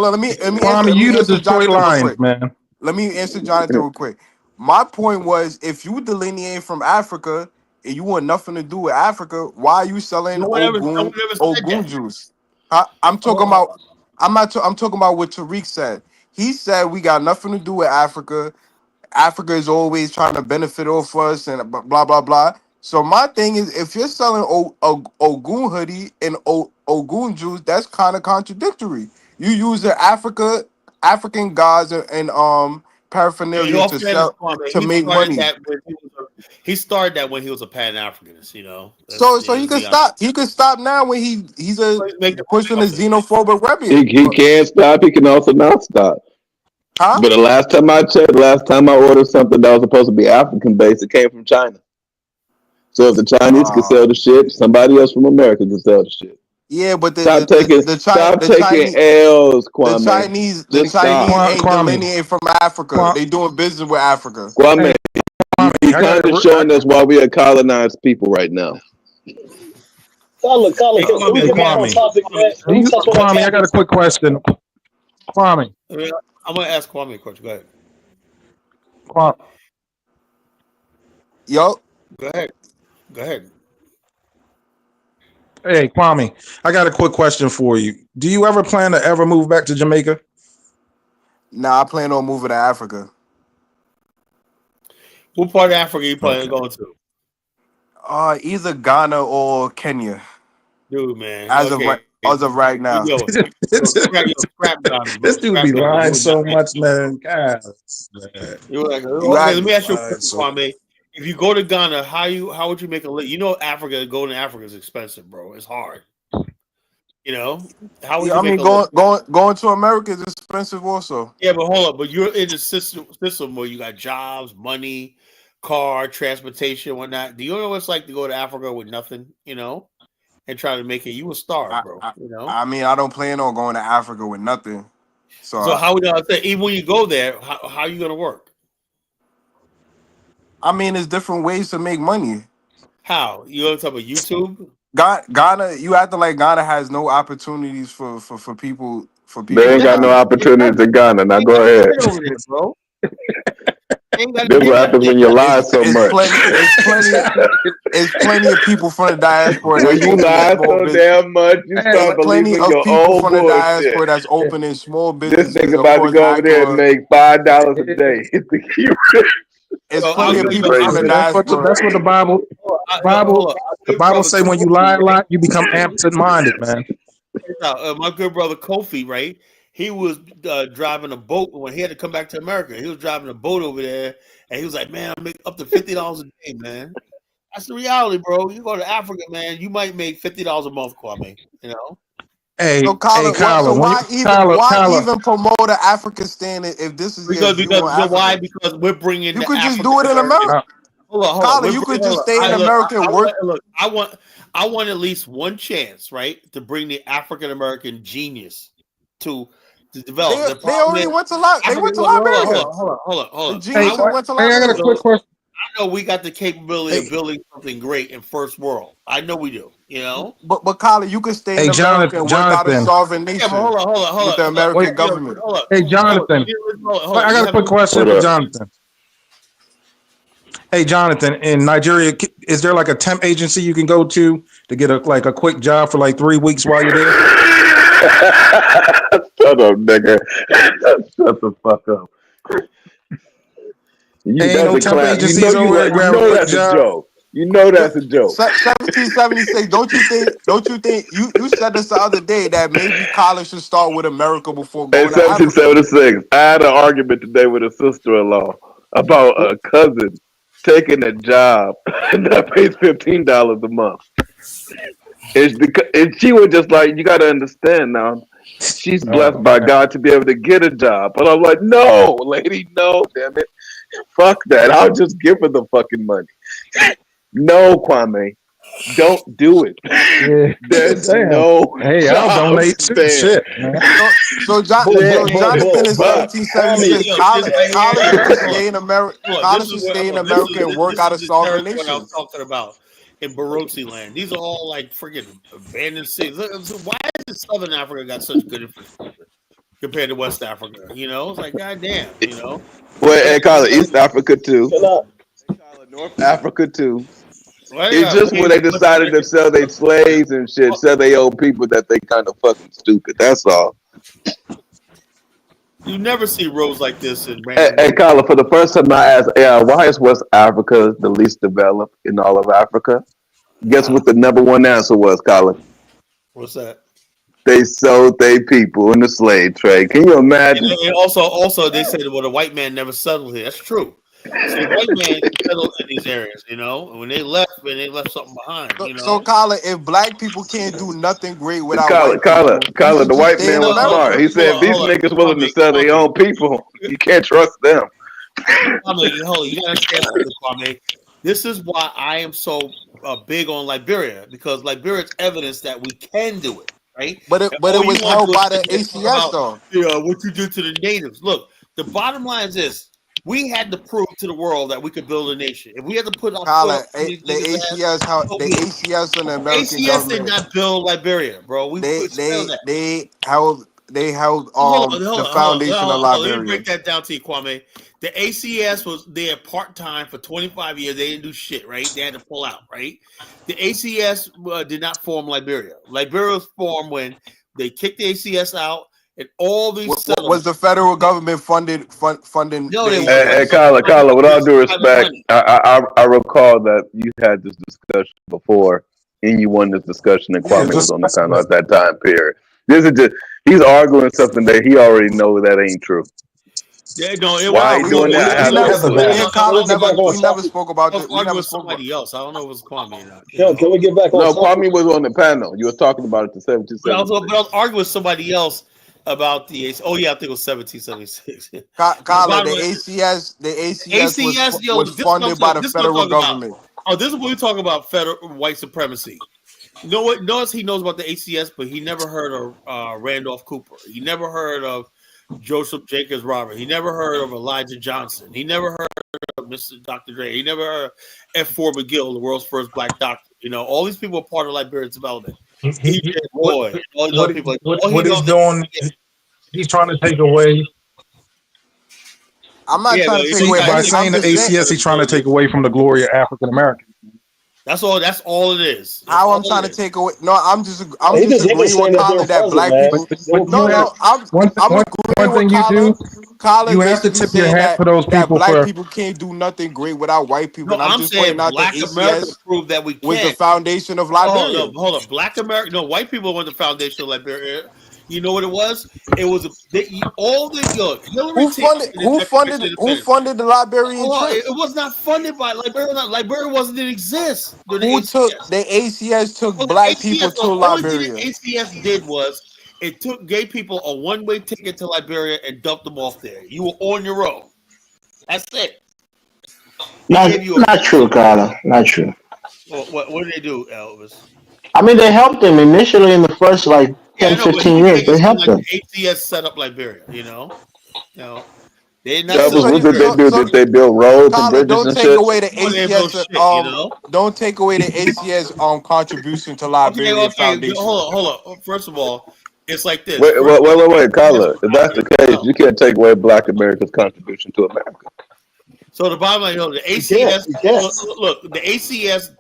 Speaker 2: Let me
Speaker 5: Kwame, you the Detroit Lions, man.
Speaker 2: Let me answer Jonathan real quick. My point was, if you delineate from Africa and you want nothing to do with Africa, why are you selling Ogun juice? I'm talking about. I'm talking about what Tariq said. He said we got nothing to do with Africa. Africa is always trying to benefit off us and blah blah blah. So my thing is, if you're selling Ogun hoodie and Ogun juice, that's kind of contradictory. You use the African gods and paraphernalia to make money.
Speaker 1: He started that when he was a Pan-Africanist, you know.
Speaker 2: So he can stop. He can stop now when he's pushing a xenophobic rebel.
Speaker 6: He can't stop. He can also not stop.
Speaker 2: Huh?
Speaker 6: But the last time I checked, I ordered something that was supposed to be African based, it came from China. So if the Chinese can sell the shit, somebody else from America can sell the shit.
Speaker 2: Yeah, but
Speaker 6: stop taking L's, Kwame.
Speaker 2: The Chinese ain't delineating from Africa. They doing business with Africa.
Speaker 6: Kwame, you kind of showing us why we are colonized people right now.
Speaker 4: Colin, can we get back on topic, man?
Speaker 5: Kwame, I got a quick question. Kwame.
Speaker 1: I'm going to ask Kwame a question. Go ahead.
Speaker 5: Kwame.
Speaker 2: Yo.
Speaker 1: Go ahead.
Speaker 5: Hey, Kwame, I got a quick question for you. Do you ever plan to ever move back to Jamaica?
Speaker 2: Nah, I plan on moving to Africa.
Speaker 1: What part of Africa you planning on going to?
Speaker 2: Either Ghana or Kenya.
Speaker 1: Dude, man.
Speaker 2: As of right now.
Speaker 5: This dude be lying so much, man. God, man.
Speaker 1: Let me ask you a question, Kwame. If you go to Ghana, how would you make a living? You know, going to Africa is expensive, bro. It's hard. You know, how would you
Speaker 2: going to America is expensive also.
Speaker 1: Yeah, but hold up. But you're in the system where you got jobs, money, car, transportation, whatnot. Do you know what it's like to go to Africa with nothing? You know, and try to make it. You will starve, bro. You know.
Speaker 2: I mean, I don't plan on going to Africa with nothing. So
Speaker 1: how would I say? Even when you go there, how are you going to work?
Speaker 2: I mean, there's different ways to make money.
Speaker 1: How? You want to talk about YouTube?
Speaker 2: Ghana, you acting like Ghana has no opportunities for people.
Speaker 6: They ain't got no opportunities in Ghana. Now go ahead.
Speaker 1: Bro.
Speaker 6: This what happens when you lie so much.
Speaker 2: It's plenty of people from the diaspora.
Speaker 6: When you lie so damn much, you start believing your own
Speaker 2: from the diaspora that's opening small businesses.
Speaker 6: This nigga about to go over there and make $5 a day.
Speaker 2: It's plenty of people from the diaspora.
Speaker 5: That's what the Bible say. When you lie a lot, you become absent-minded, man.
Speaker 1: My good brother Kofi, right? He was driving a boat when he had to come back to America. He was driving a boat over there, And he was like, man, I make up to $50 a day, man. That's the reality, bro. You go to Africa, man, you might make $50 a month, Kwame. You know?
Speaker 5: Hey,
Speaker 2: So Kyler, why
Speaker 5: Kyler,
Speaker 2: even promote an African standard if this is
Speaker 1: because why? Because we're bringing.
Speaker 2: You could just do it in America.
Speaker 1: Hold on.
Speaker 2: Kyler, you could just stay in America and work.
Speaker 1: I want at least one chance, right, to bring the African American genius to develop.
Speaker 2: They already went to Liberia. They went to Liberia.
Speaker 1: Hold on.
Speaker 2: Hey,
Speaker 5: I got a quick question.
Speaker 1: I know we got the capability of building something great in first world. I know we do. You know,
Speaker 2: but Kyler, you could stay in America and work out a sovereign nation.
Speaker 1: Yeah, hold on.
Speaker 2: With the American government.
Speaker 5: Hey, Jonathan, I got a quick question for Jonathan. Hey, Jonathan, in Nigeria, is there like a temp agency you can go to get a quick job for like 3 weeks while you're there?
Speaker 6: Shut up, nigga. Shut the fuck up.
Speaker 5: Ain't no temp agencies over there.
Speaker 6: You know that's a joke. You know that's a joke.
Speaker 2: 1776. Don't you think you said this the other day that maybe college should start with America before going to Africa?
Speaker 6: 1776. I had an argument today with a sister-in-law about a cousin taking a job that pays $15 a month. And she was just like, you got to understand now, she's blessed by God to be able to get a job. But I'm like, no, lady, no, damn it. Fuck that. I'll just give her the fucking money. No, Kwame. Don't do it.
Speaker 5: Yeah.
Speaker 6: There's no.
Speaker 5: Hey, I'll donate too. Shit.
Speaker 2: So Jonathan is 1776. College should stay in America. College should stay in America and work out of sovereign nation.
Speaker 1: What I'm talking about in Barotsi land. These are all like freaking abandoned cities. Why is Southern Africa got such good infrastructure compared to West Africa? You know, it's like goddamn. You know.
Speaker 6: Well, and call it East Africa too. North Africa too. Well, it's just when they decided to sell their slaves and shit, sell their old people, that they kind of fucking stupid. That's all.
Speaker 1: You never see roads like this in
Speaker 6: Hey, Carla, for the first time I asked, why is West Africa the least developed in all of Africa? Guess what the number one answer was, Carla?
Speaker 1: What's that?
Speaker 6: They sold their people in the slave trade. Can you imagine?
Speaker 1: And also, they said, well, the white man never settled here. That's true. So the white man settled in these areas, you know. And when they left, they left something behind. You know?
Speaker 2: So, Carla, if black people can't do nothing great without
Speaker 6: Carla, the white man was smart. He said, these niggas willing to sell their own people. You can't trust them.
Speaker 1: Kwame, you gotta understand something, Kwame. This is why I am so big on Liberia, because Liberia is evidence that we can do it, right?
Speaker 2: But it was held by the ACS, though.
Speaker 1: Yeah, what you do to the natives. Look, the bottom line is this. We had to prove to the world that we could build a nation. If we had to put our
Speaker 2: the ACS and the American
Speaker 1: ACS
Speaker 2: government
Speaker 1: did not build Liberia, bro.
Speaker 2: They held the foundation of Liberia.
Speaker 1: Let me break that down to you, Kwame. The ACS was there part-time for 25 years. They didn't do shit, right? They had to pull out, right? The ACS did not form Liberia. Liberia was formed when they kicked the ACS out. And all these
Speaker 2: was the federal government funding?
Speaker 1: No,
Speaker 6: hey, Kyla, with all due respect, I recall that you had this discussion before, and you won this discussion, and Kwame was on the panel at that time period. This is just he's arguing something that he already knows that ain't true.
Speaker 1: Yeah, no,
Speaker 6: why are you doing that?
Speaker 2: We never spoke about this.
Speaker 1: We never spoke about somebody else. I don't know if it was Kwame or not.
Speaker 4: Yo, can we get back on?
Speaker 6: No, Kwame was on the panel. You were talking about it to 1776.
Speaker 1: But I was arguing with somebody else about the ACS. Oh yeah, I think it was 1776.
Speaker 2: Kyla, the ACS was funded by the federal government.
Speaker 1: Oh, this is what we talk about: federal white supremacy. You know what? Notice he knows about the ACS, but he never heard of Randolph Cooper. He never heard of Joseph Jacobs Robert. He never heard of Elijah Johnson. He never heard of Mr. Dr. Dre. He never heard of F. 4 McGill, the world's first black doctor. You know, all these people are part of Liberia's development. What
Speaker 5: he's doing, he's trying to take away.
Speaker 2: I'm not trying to take away
Speaker 5: by saying the ACS. He's trying to take away from the glory of African Americans.
Speaker 1: That's all. That's all it is.
Speaker 2: How I'm trying to take away? No, I'm just agreeing with Colin that black people.
Speaker 5: One thing you do.
Speaker 2: Colin,
Speaker 5: you have to tip your hat for those people.
Speaker 2: Black people can't do nothing great without white people.
Speaker 1: No, I'm just saying Black America proved that we can.
Speaker 2: Was the foundation of Liberia.
Speaker 1: Hold on. Black America. No, white people were the foundation of Liberia. You know what it was? It was all the look. Hillary
Speaker 2: Who funded the Liberian trip?
Speaker 1: It was not funded by Liberia. Liberia didn't exist.
Speaker 2: The ACS took black people to Liberia.
Speaker 1: The ACS did was it gave people a one-way ticket to Liberia and dumped them off there. You were on your own. That's it.
Speaker 8: Not true, Carla. Not true.
Speaker 1: Well, what did they do, Elvis?
Speaker 8: I mean, they helped them initially in the first 10, 15 years. They helped them.
Speaker 1: ACS set up Liberia, you know. They not.
Speaker 6: What did they do? Did they build roads and bridges
Speaker 2: don't
Speaker 6: and
Speaker 2: take
Speaker 6: shit?
Speaker 2: away the ACS. Don't take away the ACS contribution to Liberia Foundation.
Speaker 1: Hold on. First of all, it's like this.
Speaker 6: Wait, Carla. If that's the case, you can't take away Black America's contribution to America.
Speaker 1: So the bottom line, the ACS. Look, the ACS.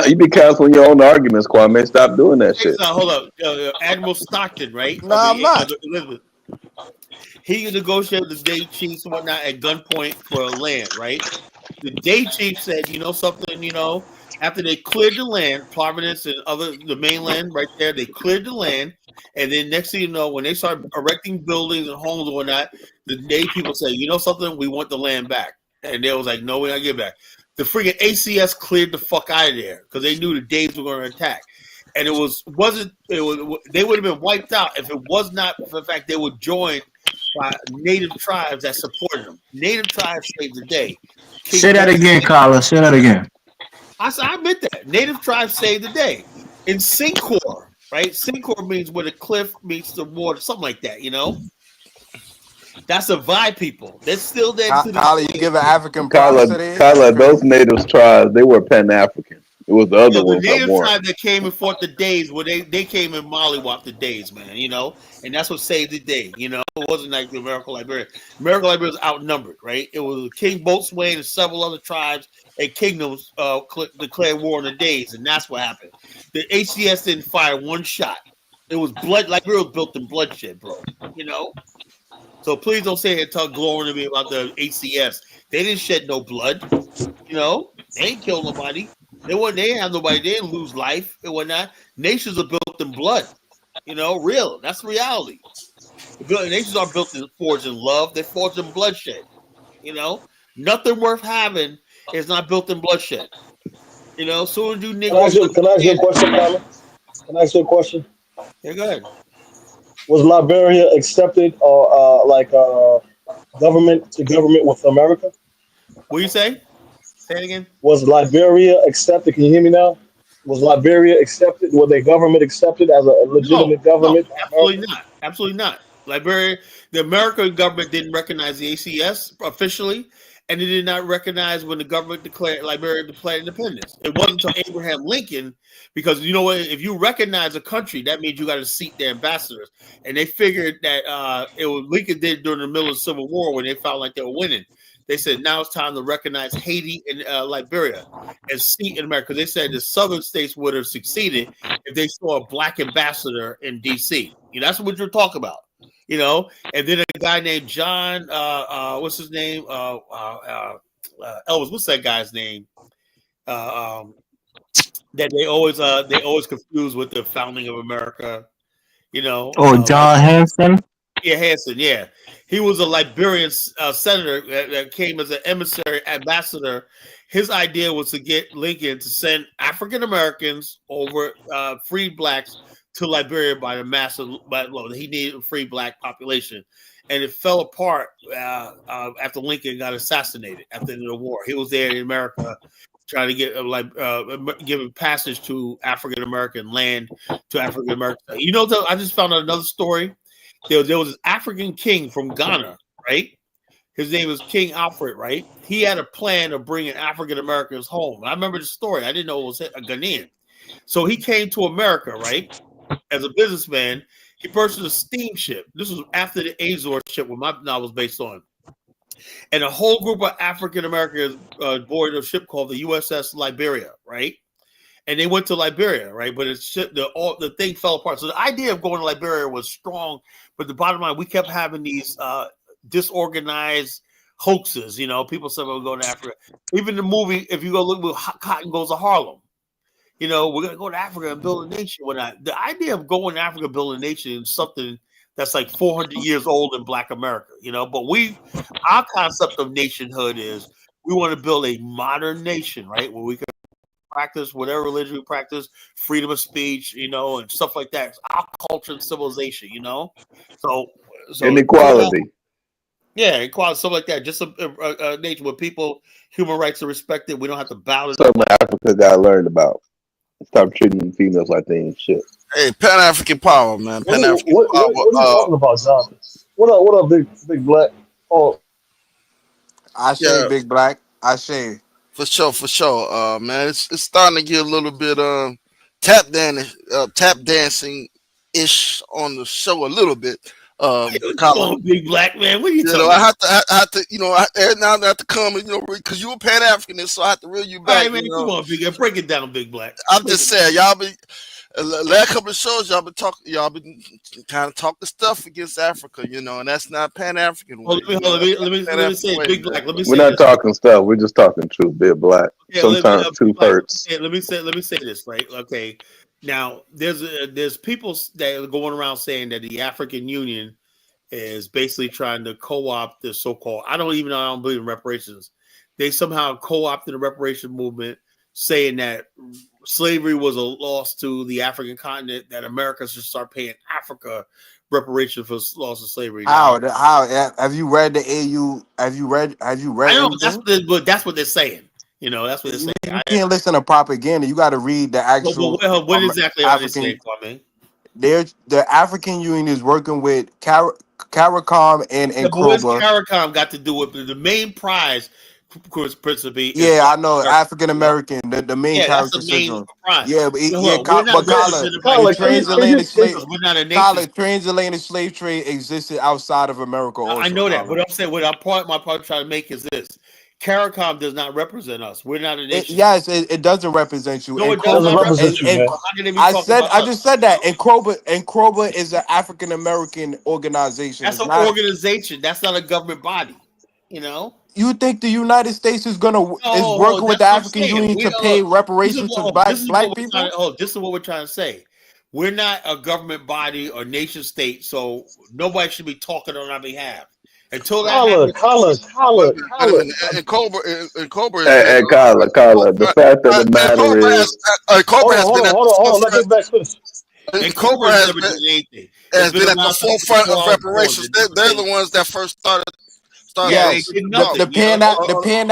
Speaker 6: You be canceling your own arguments, Kwame. Stop doing that shit.
Speaker 1: Hold up, Admiral Stockton, right?
Speaker 2: No, I'm not.
Speaker 1: He negotiated the day chiefs and whatnot at gunpoint for land, right? The day chief said, you know something, after they cleared the land, Providence and the mainland right there, they cleared the land. And then next thing you know, when they started erecting buildings and homes and whatnot, the day people say, you know something, we want the land back. And they was like, no, we're not give it back. The freaking ACS cleared the fuck out of there because they knew the Daves were going to attack. And they would have been wiped out if it was not for the fact they were joined by native tribes that supported them. Native tribes saved the day.
Speaker 8: Say that again, Carla. Say that again.
Speaker 1: I admit that. Native tribes saved the day. In Sincor, right? Sincor means where the cliff meets the water, something like that, That's a vibe people. They're still there.
Speaker 2: Carla, you give an African
Speaker 6: Carla, those native tribes, they were Pan-African. It was the other ones.
Speaker 1: The native tribe that came and fought the Days, they came and mollywopped the Days, man, and that's what saved the day, It wasn't like the American Liberia. American Liberia was outnumbered, right? It was King Boatswain and several other tribes and kingdoms declared war on the Days, and that's what happened. The ACS didn't fire one shot. It was blood. Liberia was built in bloodshed, bro. So please don't say and talk glowing to me about the ACS. They didn't shed no blood. They ain't killed nobody. They didn't have nobody. They didn't lose life and whatnot. Nations are built in blood. Real. That's reality. Nations are forged in love. They're forged in bloodshed. Nothing worth having is not built in bloodshed. Soon as you niggas.
Speaker 4: Can I ask you a question, Tyler? Can I ask you a question?
Speaker 1: Yeah, go ahead.
Speaker 4: Was Liberia accepted or government to government with America?
Speaker 1: What do you say? Say it again.
Speaker 4: Was Liberia accepted? Can you hear me now? Was Liberia accepted? Were they government accepted as a legitimate government?
Speaker 1: No, absolutely not. Absolutely not. Liberia, the American government didn't recognize the ACS officially, and it did not recognize when the government Liberia declared independence. It wasn't until Abraham Lincoln, because you know what? If you recognize a country, that means you got to seat their ambassadors. And they figured that Lincoln did during the middle of the Civil War when they felt like they were winning. They said now it's time to recognize Haiti and Liberia as seat in America. They said the southern states would have succeeded if they saw a black ambassador in D.C. That's what you're talking about. And then a guy named John, what's his name? Elvis, what's that guy's name? That they always confuse with the founding of America.
Speaker 8: John Hanson.
Speaker 1: Yeah, Hanson. Yeah, he was a Liberian senator that came as an emissary ambassador. His idea was to get Lincoln to send African Americans over freed blacks to Liberia by the massive, he needed a free black population, and it fell apart after Lincoln got assassinated at the end of the war. He was there in America trying to get giving passage to African American land to African American. I just found out another story. There was this African king from Ghana, right? His name was King Alfred, right? He had a plan of bringing African Americans home. I remember the story. I didn't know it was a Ghanaian. So he came to America, right? As a businessman, he purchased a steamship. This was after the Azores ship, where my novel was based on. And a whole group of African Americans boarded a ship called the USS Liberia, right? And they went to Liberia, right? But the thing fell apart. So the idea of going to Liberia was strong, but the bottom line, we kept having these disorganized hoaxes. People said we're going to Africa. Even the movie, if you go look, Cotton Goes to Harlem. you know, we're gonna go to Africa and build a nation. The idea of going to Africa and building a nation is something that's like 400 years old in Black America, you know. But our concept of nationhood is we want to build a modern nation, right, where we can practice whatever religion we practice, freedom of speech, you know, and stuff like that. It's our culture and civilization, you know. So
Speaker 6: inequality.
Speaker 1: Yeah, equality, stuff like that. Just a nation where human rights are respected. We don't have to bow to
Speaker 6: something Africa got learned about. Stop treating females like they ain't shit.
Speaker 9: Hey, Pan African power, man. Pan African power.
Speaker 4: What are you talking about, Jonathan? What up, big black? Oh,
Speaker 2: I say Big Black. I say
Speaker 9: for sure. Man, it's starting to get a little bit tap dancing ish on the show a little bit.
Speaker 1: Come on, Big Black man. What are you talking
Speaker 9: know,
Speaker 1: about?
Speaker 9: I have to, you know, every now and then I have to come and, you know, because you a Pan Africanist, so I have to reel you back.
Speaker 1: All right, man, come on, Big. Break it down, Big Black.
Speaker 9: I'm just saying, y'all been last couple of shows, y'all been kind of talking stuff against Africa, you know, and that's not Pan African.
Speaker 1: Let me say, Big Black.
Speaker 6: We're not talking stuff. We're just talking truth, Big Black. Yeah, sometimes truth hurts.
Speaker 1: Let me say this, right? Okay. Now, there's people that are going around saying that the African Union is basically trying to co-opt the so-called, I don't believe in reparations. They somehow co-opted the reparation movement, saying that slavery was a loss to the African continent, that America should start paying Africa reparation for loss of slavery.
Speaker 2: How have you read the AU? Have you read? I know
Speaker 1: that's what they're saying. You know, that's what they're saying.
Speaker 2: You can't listen to propaganda. You got to read the actual.
Speaker 1: What exactly are they saying, Kwame?
Speaker 2: The African Union is working with CARICOM and
Speaker 1: What's CARICOM got to do with the main prize? Principally,
Speaker 2: I know African American, the main character syndrome. Yeah, transatlantic slave trade existed outside of America. Also,
Speaker 1: I know that, but I'm saying my point I'm trying to make is this: CARICOM does not represent us. We're not a nation.
Speaker 2: It doesn't represent you.
Speaker 4: No, it doesn't represent you.
Speaker 2: I just said that. And Kroba is an African American organization.
Speaker 1: That's an organization. That's not a government body. You know.
Speaker 2: You think the United States is working with the African Union to pay reparations to black people?
Speaker 1: This is what we're trying to say. We're not a government body or nation state, so nobody should be talking on our behalf. Until that
Speaker 4: Holla.
Speaker 9: And Cobra.
Speaker 6: Hey, Carla. The fact of the matter is,
Speaker 9: Cobra has been
Speaker 4: hold on. Let me back finish.
Speaker 9: And Cobra has been at the forefront of reparations. They're the ones that first started.
Speaker 2: Yes, the Pan African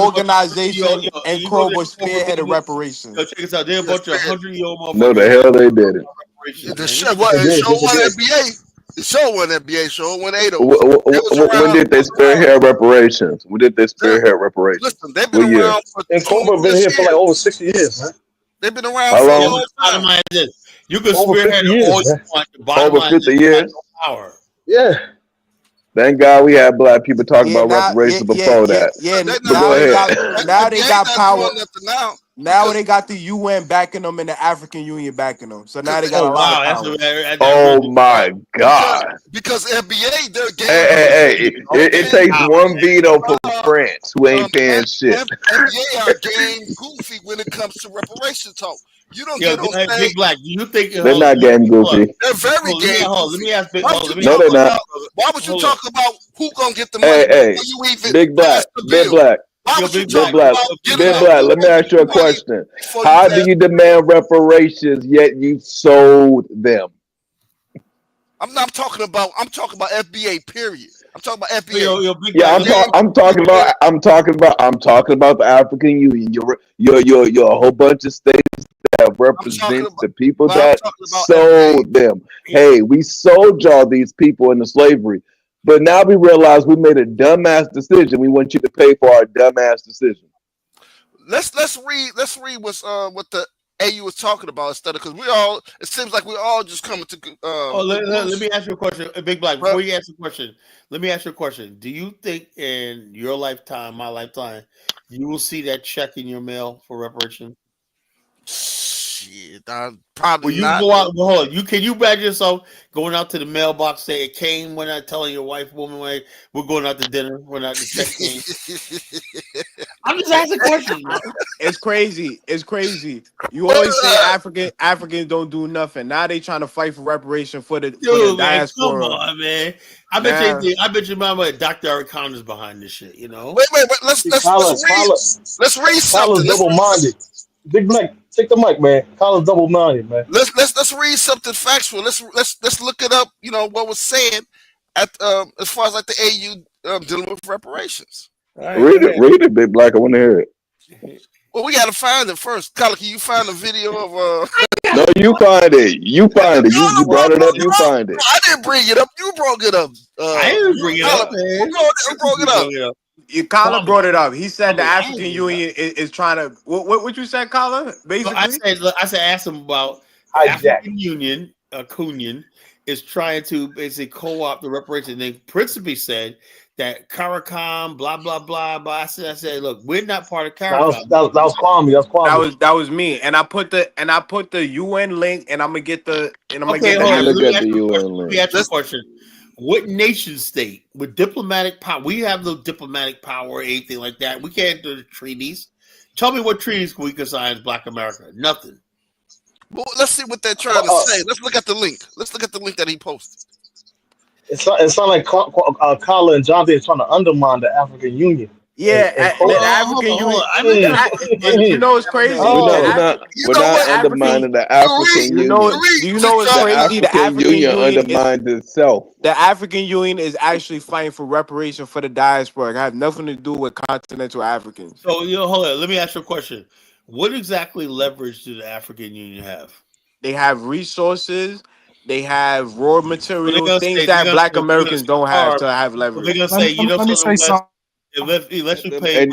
Speaker 2: organization and Kroba spearheaded reparations.
Speaker 1: Check this out. They're a bunch of 100-year-old.
Speaker 6: No, the hell they did it.
Speaker 9: The show won NBA. The show won NBA. Show won 8.
Speaker 6: When did they spearhead reparations?
Speaker 9: Listen, they've been around.
Speaker 4: And Kroba been here for like over 60 years, man.
Speaker 9: They've been around
Speaker 6: for
Speaker 9: a
Speaker 6: long.
Speaker 1: Bottom line is this: you can spearhead all you want.
Speaker 6: Over 50 years.
Speaker 1: Power.
Speaker 4: Yeah.
Speaker 6: Thank God we had black people talking about reparations before that.
Speaker 2: Now they got power. Now they got the UN backing them and the African Union backing them. So now they got a lot of power.
Speaker 6: Oh my God!
Speaker 9: Because NBA, they're
Speaker 6: game. It takes one veto from France, who ain't paying shit.
Speaker 9: NBA are game goofy when it comes to reparation talk. You don't get on stage.
Speaker 1: Big Black. Do you think
Speaker 6: they're not game goofy?
Speaker 9: They're very game.
Speaker 1: Let me ask Big Black.
Speaker 6: No, they're not.
Speaker 9: Why would you talk about who gonna get the money?
Speaker 6: Hey, Big Black. Big Black. Let me ask you a question. How do you demand reparations yet you sold them?
Speaker 9: I'm talking about FBA. Period. I'm talking about FBA.
Speaker 6: I'm talking about the African Union. You're a whole bunch of states that represent the people that sold them. Hey, we sold y'all these people into slavery, but now we realize we made a dumbass decision. We want you to pay for our dumbass decision.
Speaker 9: Let's read what the AU was talking about instead of, because it seems like we're all just coming to
Speaker 1: let me ask you a question, Big Black. Before you ask a question, let me ask you a question. Do you think in your lifetime, my lifetime, you will see that check in your mail for reparation?
Speaker 9: Shit, probably
Speaker 1: When you
Speaker 9: not.
Speaker 1: go out, well, hold on. Can you imagine yourself going out to the mailbox, say it came, when I telling your wife, woman, like, we're going out to dinner, we're not the check came. I'm just asking questions, bro.
Speaker 2: It's crazy. It's crazy. You always say Africans don't do nothing. Now they trying to fight for reparation for the
Speaker 1: Dude, man,
Speaker 2: diaspora.
Speaker 1: come on, man. I bet you mama Dr. Eric Connor's behind this shit, you know?
Speaker 9: Wait. Let's read something.
Speaker 4: Double-minded. Big Black, take the mic, man. Kyle's double-minded, man.
Speaker 9: Let's read something factual. Let's look it up. You know what was said at as far as like the AU dealing with reparations.
Speaker 1: Right,
Speaker 6: read it, Big Black. I want to hear it.
Speaker 9: Well, we got to find it first. Kyler, can you find the video of
Speaker 6: No, you find it. You find it. You brought it up. You find it.
Speaker 9: I didn't bring it up. You brought it up.
Speaker 1: I didn't bring it up, man.
Speaker 9: Who brought it up?
Speaker 2: Kyler brought it up. He said the African Union is trying to. What you said, Kyler? Basically,
Speaker 1: I said ask him about African Union. Kunyan is trying to basically co-opt the reparations. Then Principe said that CARICOM, blah blah blah. But I said, look, we're not part of CARICOM.
Speaker 4: That was Kwame.
Speaker 2: That was me. And I put the UN link, and I'm gonna get the. And I'm
Speaker 1: Okay,
Speaker 2: gonna get
Speaker 6: Look at the UN link.
Speaker 1: Let me ask you a question. What nation state with diplomatic power? We have no diplomatic power or anything like that. We can't do the treaties. Tell me what treaties we can sign as Black America. Nothing.
Speaker 9: Well, let's see what they're trying to say. Let's look at the link. Let's look at the link that he posted.
Speaker 4: It sounds like Kyler and Jonathan are trying to undermine the African Union.
Speaker 2: Yeah, the African Union. You know it's crazy.
Speaker 6: We're not undermining the African Union.
Speaker 2: Do you know what's crazy? The African Union
Speaker 6: undermines itself.
Speaker 2: The African Union is actually fighting for reparation for the diaspora. It has nothing to do with continental Africans.
Speaker 1: So hold on. Let me ask you a question. What exactly leverage do the African Union have?
Speaker 2: They have resources. They have raw material, things that Black Americans don't have to have leverage.
Speaker 1: They're gonna say,
Speaker 5: let me say something.
Speaker 1: Unless you pay,
Speaker 6: Ain't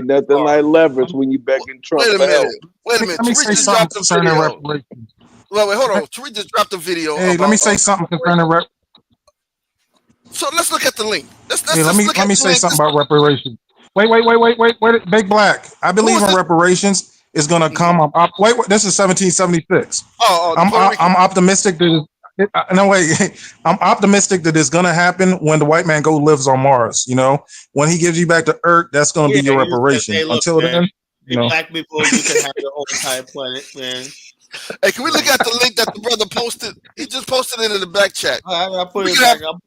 Speaker 6: nothing like leverage when you begging Trump.
Speaker 9: Wait a minute.
Speaker 5: Let me say something concerning reparations.
Speaker 9: Wait, hold on. Tariq just dropped the video.
Speaker 5: Hey, let me say something concerning reparations.
Speaker 9: So let's look at the link.
Speaker 5: Let me say something about reparations. Wait, Big Black. I believe in reparations. Is going to come. Wait, this is 1776. I'm optimistic that. I'm optimistic that it's going to happen when the white man lives on Mars. You know, when he gives you back to Earth, that's going to be your reparation. Until then,
Speaker 1: Black people, you can have your whole entire planet, man.
Speaker 9: Hey, can we look at the link that the brother posted? He just posted it in the back chat.
Speaker 1: I'll put it back. I'll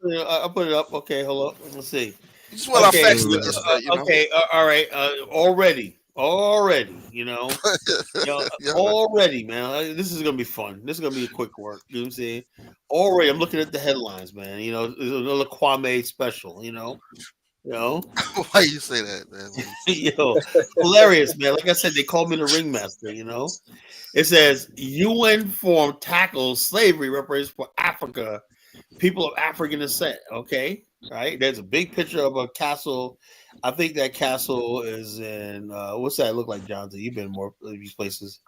Speaker 1: put it up. Okay, hold up. Let's see.
Speaker 9: This is what our facts
Speaker 1: Okay, all right. Already, already, man. This is gonna be fun. This is gonna be a quick work. You know what I'm saying? Already, I'm looking at the headlines, man. It's another Kwame special. Why
Speaker 9: you say that, man?
Speaker 1: Hilarious, man. Like I said, they called me the ringmaster. It says UN form tackles slavery reparations for Africa, people of African descent. Okay, right. There's a big picture of a castle. I think that castle is in what's that look like, Jonathan? You've been more of these places,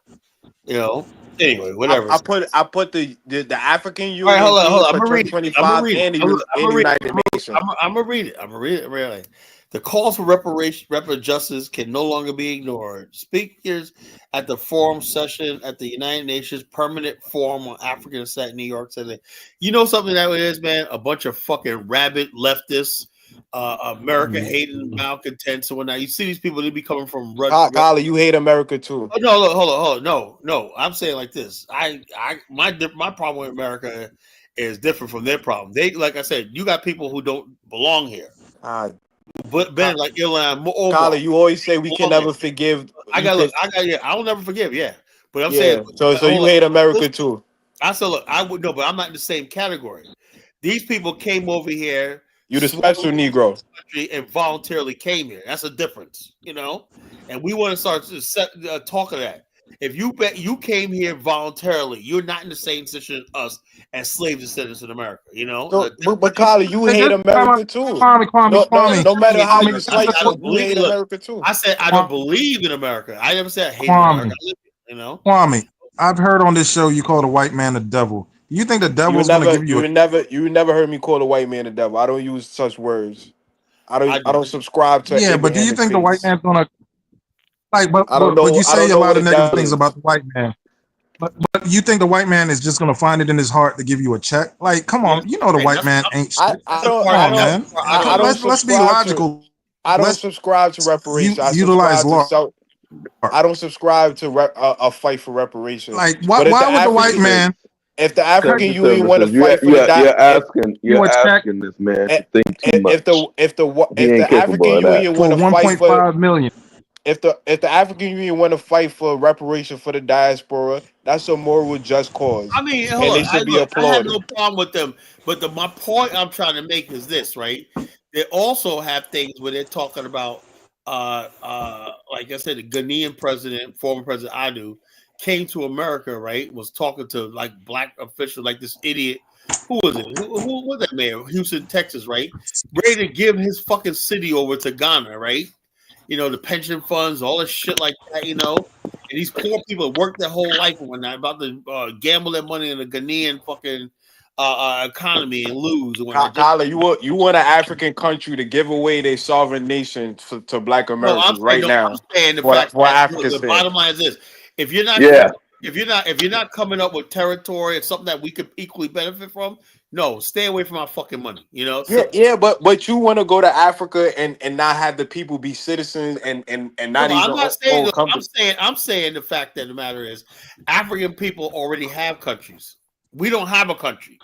Speaker 1: Anyway, whatever.
Speaker 2: I put the African Union.
Speaker 1: All right, hold on. I'm gonna read it. Really. The calls for reparative justice can no longer be ignored. Speakers at the forum session at the United Nations Permanent Forum on African Descent in New York said that, something that it is, man? A bunch of fucking rabid leftists. America hating malcontents. So when you see these people, they be coming from
Speaker 2: Kyler, you hate America too.
Speaker 1: Oh, no, look, hold on. No. I'm saying like this. My problem with America is different from their problem. They, like I said, you got people who don't belong here. But Ben, like Ilan,
Speaker 2: Kyler, you always say we can never forgive.
Speaker 1: I'll never forgive. Yeah, but I'm saying.
Speaker 2: So you hate America too.
Speaker 1: I said, look, I would know, but I'm not in the same category. These people came over here.
Speaker 2: You the special Negro,
Speaker 1: and voluntarily came here. That's a difference, And we want to start to talk of that. If you came here voluntarily, you're not in the same position as us as slave descendants in America.
Speaker 2: But Kyler, you hate America too.
Speaker 5: Kwame.
Speaker 2: No matter how you slice it, you hate America too.
Speaker 1: I said I don't believe in America. I never said I hate America.
Speaker 5: Kwame, I've heard on this show you call the white man the devil. You think the devil's going to give you?
Speaker 2: You never heard me call the white man the devil. I don't use such words. I don't subscribe to.
Speaker 5: Yeah, but do you think the white man's going to? But you say a lot of negative things about the white man. But you think the white man is just gonna find it in his heart to give you a check? Like, come on, you know the white man ain't shit.
Speaker 2: I
Speaker 5: Come
Speaker 2: don't.
Speaker 5: on, man. Let's be logical.
Speaker 2: I don't
Speaker 5: Let's
Speaker 2: subscribe to reparations. I
Speaker 5: utilize
Speaker 2: subscribe to
Speaker 5: law.
Speaker 2: I don't subscribe to a fight for reparations.
Speaker 5: Like, why would the white man?
Speaker 2: If the African
Speaker 6: Because
Speaker 2: Union want to
Speaker 6: you're
Speaker 2: fight for the
Speaker 6: you're asking this man to think too much.
Speaker 2: if the
Speaker 6: He ain't capable
Speaker 2: African
Speaker 6: of that.
Speaker 2: Union
Speaker 5: For
Speaker 2: want to fight for
Speaker 5: 1.5 million.
Speaker 2: if the African Union want to fight for reparation for the diaspora, that's a moral just cause.
Speaker 1: I mean,
Speaker 2: and
Speaker 1: hold
Speaker 2: they
Speaker 1: on.
Speaker 2: should be
Speaker 1: I have
Speaker 2: applauded.
Speaker 1: no problem with them, but my point I'm trying to make is this, right? They also have things where they're talking about, like I said, the Ghanaian president, former President Adu, came to America, right? Was talking to like black officials, like this idiot. Who was it? Who was that man? Houston, Texas, right? Ready to give his fucking city over to Ghana, right? You know, the pension funds, all this shit like that, you know. And these poor people work their whole life and whatnot, about to gamble their money in the Ghanaian fucking economy and lose.
Speaker 2: Tyler, you want an African country to give away their sovereign nation to Black Americans now?
Speaker 1: I'm saying the
Speaker 2: for
Speaker 1: fact that
Speaker 2: Africa's
Speaker 1: the
Speaker 2: sake.
Speaker 1: bottom line is this: if you're not, if you're not coming up with territory and something that we could equally benefit from, no, stay away from our fucking money. You know?
Speaker 2: But you want to go to Africa and not have the people be citizens and not even.
Speaker 1: I'm not saying. I'm saying the fact that the matter is, African people already have countries. We don't have a country.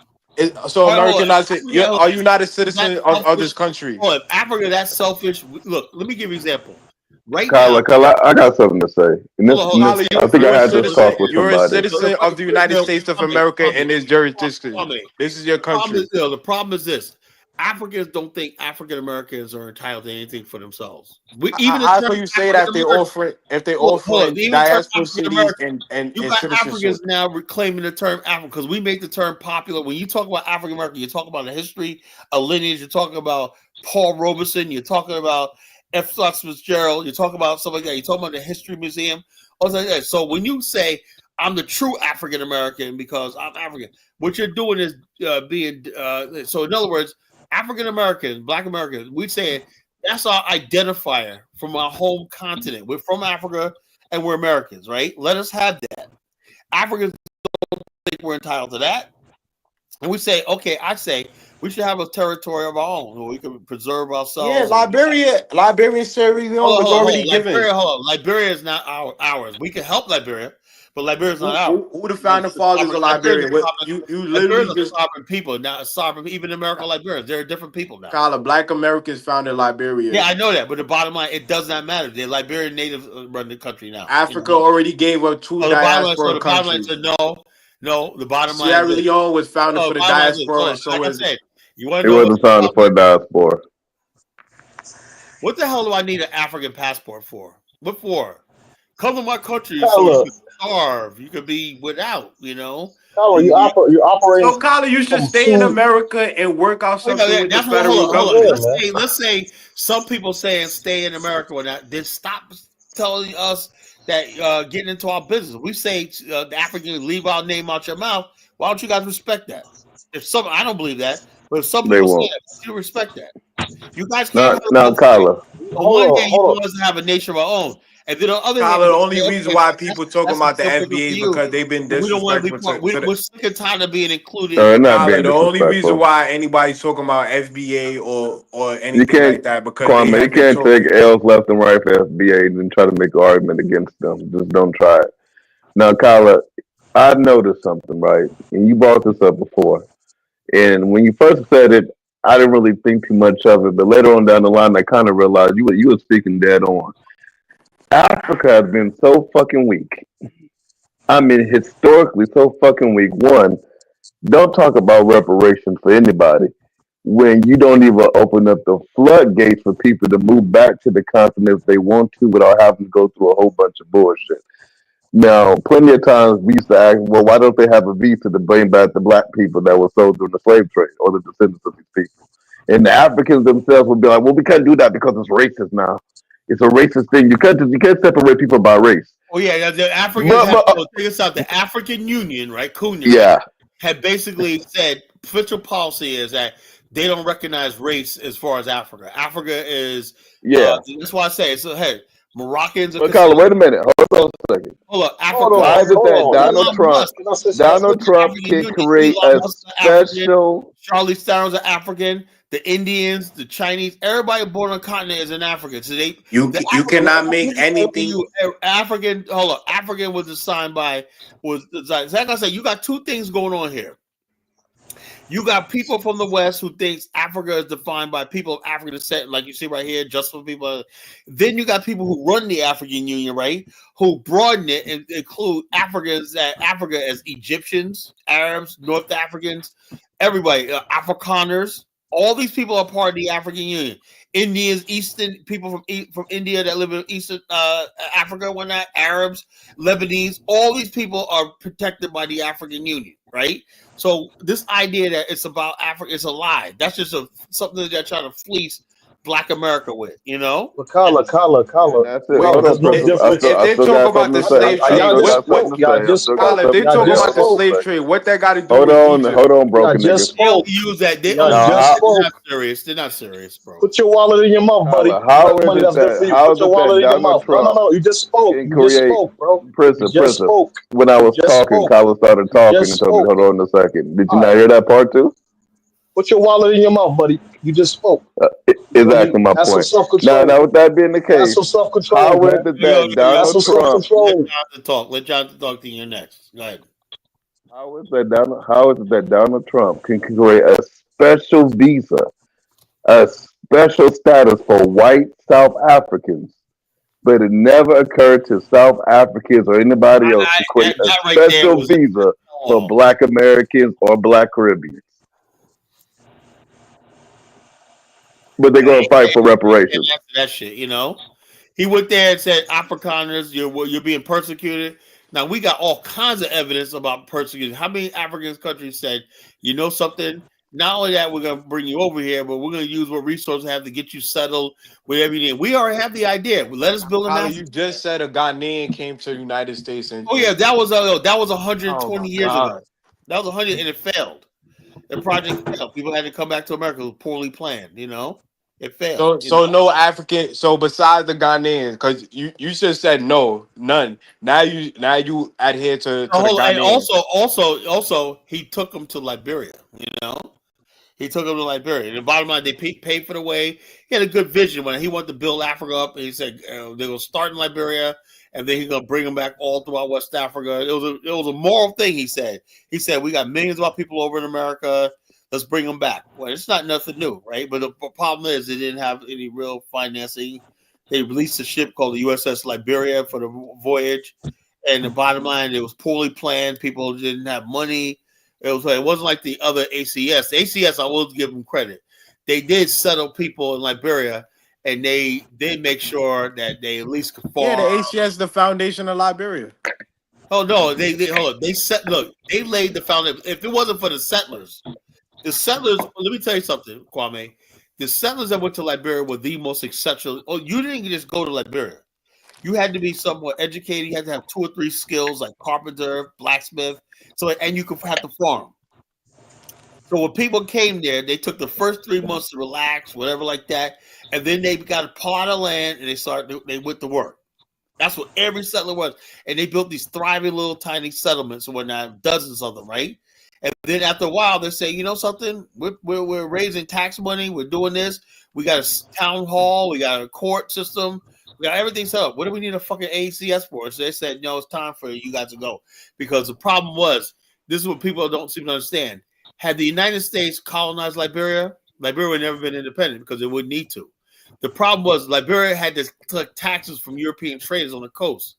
Speaker 2: So American, are you not a citizen of this country?
Speaker 1: Oh, if Africa that's selfish, look, let me give you an example. Right
Speaker 6: Kyla, I got something to say. I think I had this talk with somebody.
Speaker 2: You're a citizen of the United States of America in this jurisdiction. This is your country.
Speaker 1: The problem is this: Africans don't think African Americans are entitled to anything for themselves.
Speaker 2: How can you say that if they offer diaspora cities and
Speaker 1: you got
Speaker 2: citizenship?
Speaker 1: Africans now reclaiming the term African because we make the term popular. When you talk about African American, you're talking about the history, a lineage. You're talking about Paul Robeson. You're talking about F. Scott Fitzgerald. You're talking about something like that. You're talking about the History Museum. So when you say I'm the true African American because I'm African, what you're doing is being so. In other words, African Americans, Black Americans, we say that's our identifier from our home continent. We're from Africa and we're Americans, right? Let us have that. Africans don't think we're entitled to that. And we say, okay, I say we should have a territory of our own where we can preserve ourselves.
Speaker 2: Yeah, Liberia and Sierra Leone was already given.
Speaker 1: Liberia is not ours. We can help Liberia, but Liberia is not ours.
Speaker 2: Who the founding fathers of Liberia? You literally just
Speaker 1: sovereign people, not sovereign. Even American Liberians, they're different people now.
Speaker 2: Tyler, Black Americans founded Liberia.
Speaker 1: Yeah, I know that, but the bottom line, it does not matter. The Liberian natives run the country now.
Speaker 2: Africa already gave up two diaspora countries.
Speaker 1: No, the bottom line.
Speaker 2: Sierra Leone was founded for the diaspora. So
Speaker 1: like I said,
Speaker 6: it wasn't founded for diaspora.
Speaker 1: What the hell do I need an African passport for? What for? Come to my country so you can starve. You could be without, you know.
Speaker 4: You operate.
Speaker 2: So, Kyler, you should stay in America and work out something with the federal government.
Speaker 1: Let's say some people saying stay in America or not. Then stop telling us that getting into our business. We say the Africans leave our name out your mouth. Why don't you guys respect that? I don't believe that, but if some people say that, you respect that. You guys can't.
Speaker 6: Now, Kyla.
Speaker 1: One day you want us to have a nation of our own. And then the other
Speaker 2: Tyler, the only reason why people talking about the NBA is because they've been disrespectful.
Speaker 1: We're sick and tired of being included.
Speaker 2: Tyler, the only reason why anybody's talking about FBA or anything like that because
Speaker 6: Kwame, you can't take L's left and right for FBA and try to make an argument against them. Just don't try it. Now, Kyla, I noticed something, right? And you brought this up before. And when you first said it, I didn't really think too much of it. But later on down the line, I kind of realized you were speaking dead on. Africa has been so fucking weak. I mean, historically, so fucking weak. One, don't talk about reparations for anybody when you don't even open up the floodgates for people to move back to the continent if they want to without having to go through a whole bunch of bullshit. Now, plenty of times we used to ask, well, why don't they have a visa to bring back the black people that were sold during the slave trade or the descendants of these people? And the Africans themselves would be like, well, we can't do that because it's racist now. It's a racist thing. You can't separate people by race.
Speaker 1: Oh yeah, the African. Take us out. The African Union, right? Had basically said official policy is that they don't recognize race as far as Africa. Africa is. That's why I say so. Hey, Moroccans are
Speaker 6: But Colin,
Speaker 1: considered.
Speaker 6: wait a minute. Hold on a second.
Speaker 1: Hold on,
Speaker 4: Hold
Speaker 1: Africa.
Speaker 6: Why is it
Speaker 4: hold
Speaker 6: that
Speaker 4: on.
Speaker 6: Donald Trump
Speaker 1: African
Speaker 6: can
Speaker 1: Union.
Speaker 6: create
Speaker 1: Elon
Speaker 6: a
Speaker 1: Musk is African.
Speaker 6: special?
Speaker 1: Charlie Stone's are African. The Indians, the Chinese, everybody born on the continent is an African. So they
Speaker 2: You
Speaker 1: the
Speaker 2: you
Speaker 1: African,
Speaker 2: cannot make anything.
Speaker 1: African. Hold on, African was designed by designed. So like I said, you got two things going on here. You got people from the West who thinks Africa is defined by people of African descent, like you see right here, just for people. Then you got people who run the African Union, right? Who broaden it and include Africa as Egyptians, Arabs, North Africans, everybody, Afrikaners. All these people are part of the African Union. Indians, Eastern people from India that live in Eastern Africa, whatnot, Arabs, Lebanese. All these people are protected by the African Union, right? So this idea that it's about Africa is a lie. That's just something that they're trying to fleece Black America with, you know?
Speaker 4: But Kala.
Speaker 6: That's it.
Speaker 2: Wait,
Speaker 6: Hold on,
Speaker 4: There's no
Speaker 6: Princess.
Speaker 4: difference.
Speaker 2: if they talk about the slave trade,
Speaker 4: Y'all just
Speaker 2: what
Speaker 4: spoke. Y'all just spoke.
Speaker 2: Kyle, if they
Speaker 4: Y'all
Speaker 2: talk
Speaker 4: just
Speaker 2: about the
Speaker 4: spoke.
Speaker 2: slave trade, what that got to do
Speaker 6: Hold
Speaker 2: with
Speaker 6: on,
Speaker 2: Egypt?
Speaker 6: hold on,
Speaker 4: Y'all
Speaker 6: broken
Speaker 4: just
Speaker 6: niggas.
Speaker 1: They don't
Speaker 4: spoke.
Speaker 1: use that. They
Speaker 4: Y'all
Speaker 1: only
Speaker 4: just
Speaker 1: they're
Speaker 4: spoke.
Speaker 1: not serious. They're not serious, bro.
Speaker 4: Put your wallet in your mouth, buddy.
Speaker 6: Tyler, how
Speaker 4: That's
Speaker 6: is
Speaker 4: money
Speaker 6: it
Speaker 4: that's good for
Speaker 6: that
Speaker 4: you.
Speaker 6: how
Speaker 4: Put
Speaker 6: is
Speaker 4: your
Speaker 6: it
Speaker 4: wallet
Speaker 6: that
Speaker 4: in your
Speaker 6: Donald
Speaker 4: mouth. No,
Speaker 6: Trump
Speaker 4: you just spoke.
Speaker 6: can
Speaker 4: You just
Speaker 6: create
Speaker 4: spoke, bro. You
Speaker 6: Princess?
Speaker 4: just spoke.
Speaker 6: When I
Speaker 4: You
Speaker 6: was
Speaker 4: just
Speaker 6: talking,
Speaker 4: spoke.
Speaker 6: Colin started
Speaker 4: You
Speaker 6: talking
Speaker 4: just
Speaker 6: and told me,
Speaker 4: spoke.
Speaker 6: hold on a second. Did you
Speaker 4: All
Speaker 6: not
Speaker 4: right.
Speaker 6: hear that part too?
Speaker 4: Put your wallet in your mouth, buddy. You just spoke.
Speaker 6: Exactly my
Speaker 4: Have some
Speaker 6: point.
Speaker 4: self-control.
Speaker 6: Now, with that being the
Speaker 4: Have
Speaker 6: case,
Speaker 4: some self-control,
Speaker 6: how is
Speaker 4: man.
Speaker 6: it
Speaker 1: Yo,
Speaker 6: that Donald
Speaker 4: some
Speaker 6: Trump?
Speaker 4: self-control.
Speaker 1: Let Jonathan talk. Let Jonathan talk to you next. Go ahead.
Speaker 6: How is it that Donald Trump can create a special visa, a special status for white South Africans, but it never occurred to South Africans or anybody else to create a
Speaker 1: That right there
Speaker 6: special
Speaker 1: was
Speaker 6: visa for
Speaker 1: oh,
Speaker 6: Black Americans or Black Caribbeans? But they're going to fight for reparations.
Speaker 1: that shit, you know. He went there and said, Afrikaners, you're being persecuted. Now we got all kinds of evidence about persecution. How many African countries said, you know something? Not only that, we're gonna bring you over here, but we're gonna use what resources we have to get you settled with everything. We already have the idea. Let us build a
Speaker 2: Kyle,
Speaker 1: master.
Speaker 2: you just said a Ghanaian came to the United States and
Speaker 1: Oh yeah, that was 120
Speaker 2: Oh, my
Speaker 1: years
Speaker 2: God.
Speaker 1: ago. That was 100 and it failed. The project failed. People had to come back to America. It was poorly planned, you know. It failed.
Speaker 2: So no African. So besides the Ghanaians, because you just said no, none. Now you adhere to the
Speaker 1: And
Speaker 2: Ghanaians.
Speaker 1: also, he took them to Liberia. You know, he took them to Liberia. And the bottom line, they paid for the way. He had a good vision when he wanted to build Africa up. And he said they're gonna start in Liberia, and then he's gonna bring them back all throughout West Africa. It was a moral thing. He said we got millions of our people over in America. Let's bring them back. Well, it's not nothing new, right? But the problem is they didn't have any real financing. They released a ship called the USS Liberia for the voyage. And the bottom line, it was poorly planned. People didn't have money. It wasn't like the other ACS. The ACS, I will give them credit. They did settle people in Liberia, and they did make sure that they at least could farm.
Speaker 2: Yeah, the ACS is the foundation of Liberia.
Speaker 1: Oh no, they hold on. They laid the foundation. If it wasn't for the settlers, let me tell you something, Kwame. The settlers that went to Liberia were the most exceptional. Oh, you didn't just go to Liberia. You had to be somewhat educated. You had to have 2 or 3 skills like carpenter, blacksmith. And you could have to farm. So when people came there, they took the first 3 months to relax, whatever like that, and then they got a plot of land and they went to work. That's what every settler was, and they built these thriving little tiny settlements and whatnot, dozens of them, right? And then after a while, they say, you know something, we're raising tax money, we're doing this. We got a town hall, we got a court system. We got everything set up. What do we need a fucking ACS for? So they said, no, it's time for you guys to go. Because the problem was, this is what people don't seem to understand. Had the United States colonized Liberia, Liberia would never been independent because it wouldn't need to. The problem was Liberia had to collect taxes from European traders on the coast.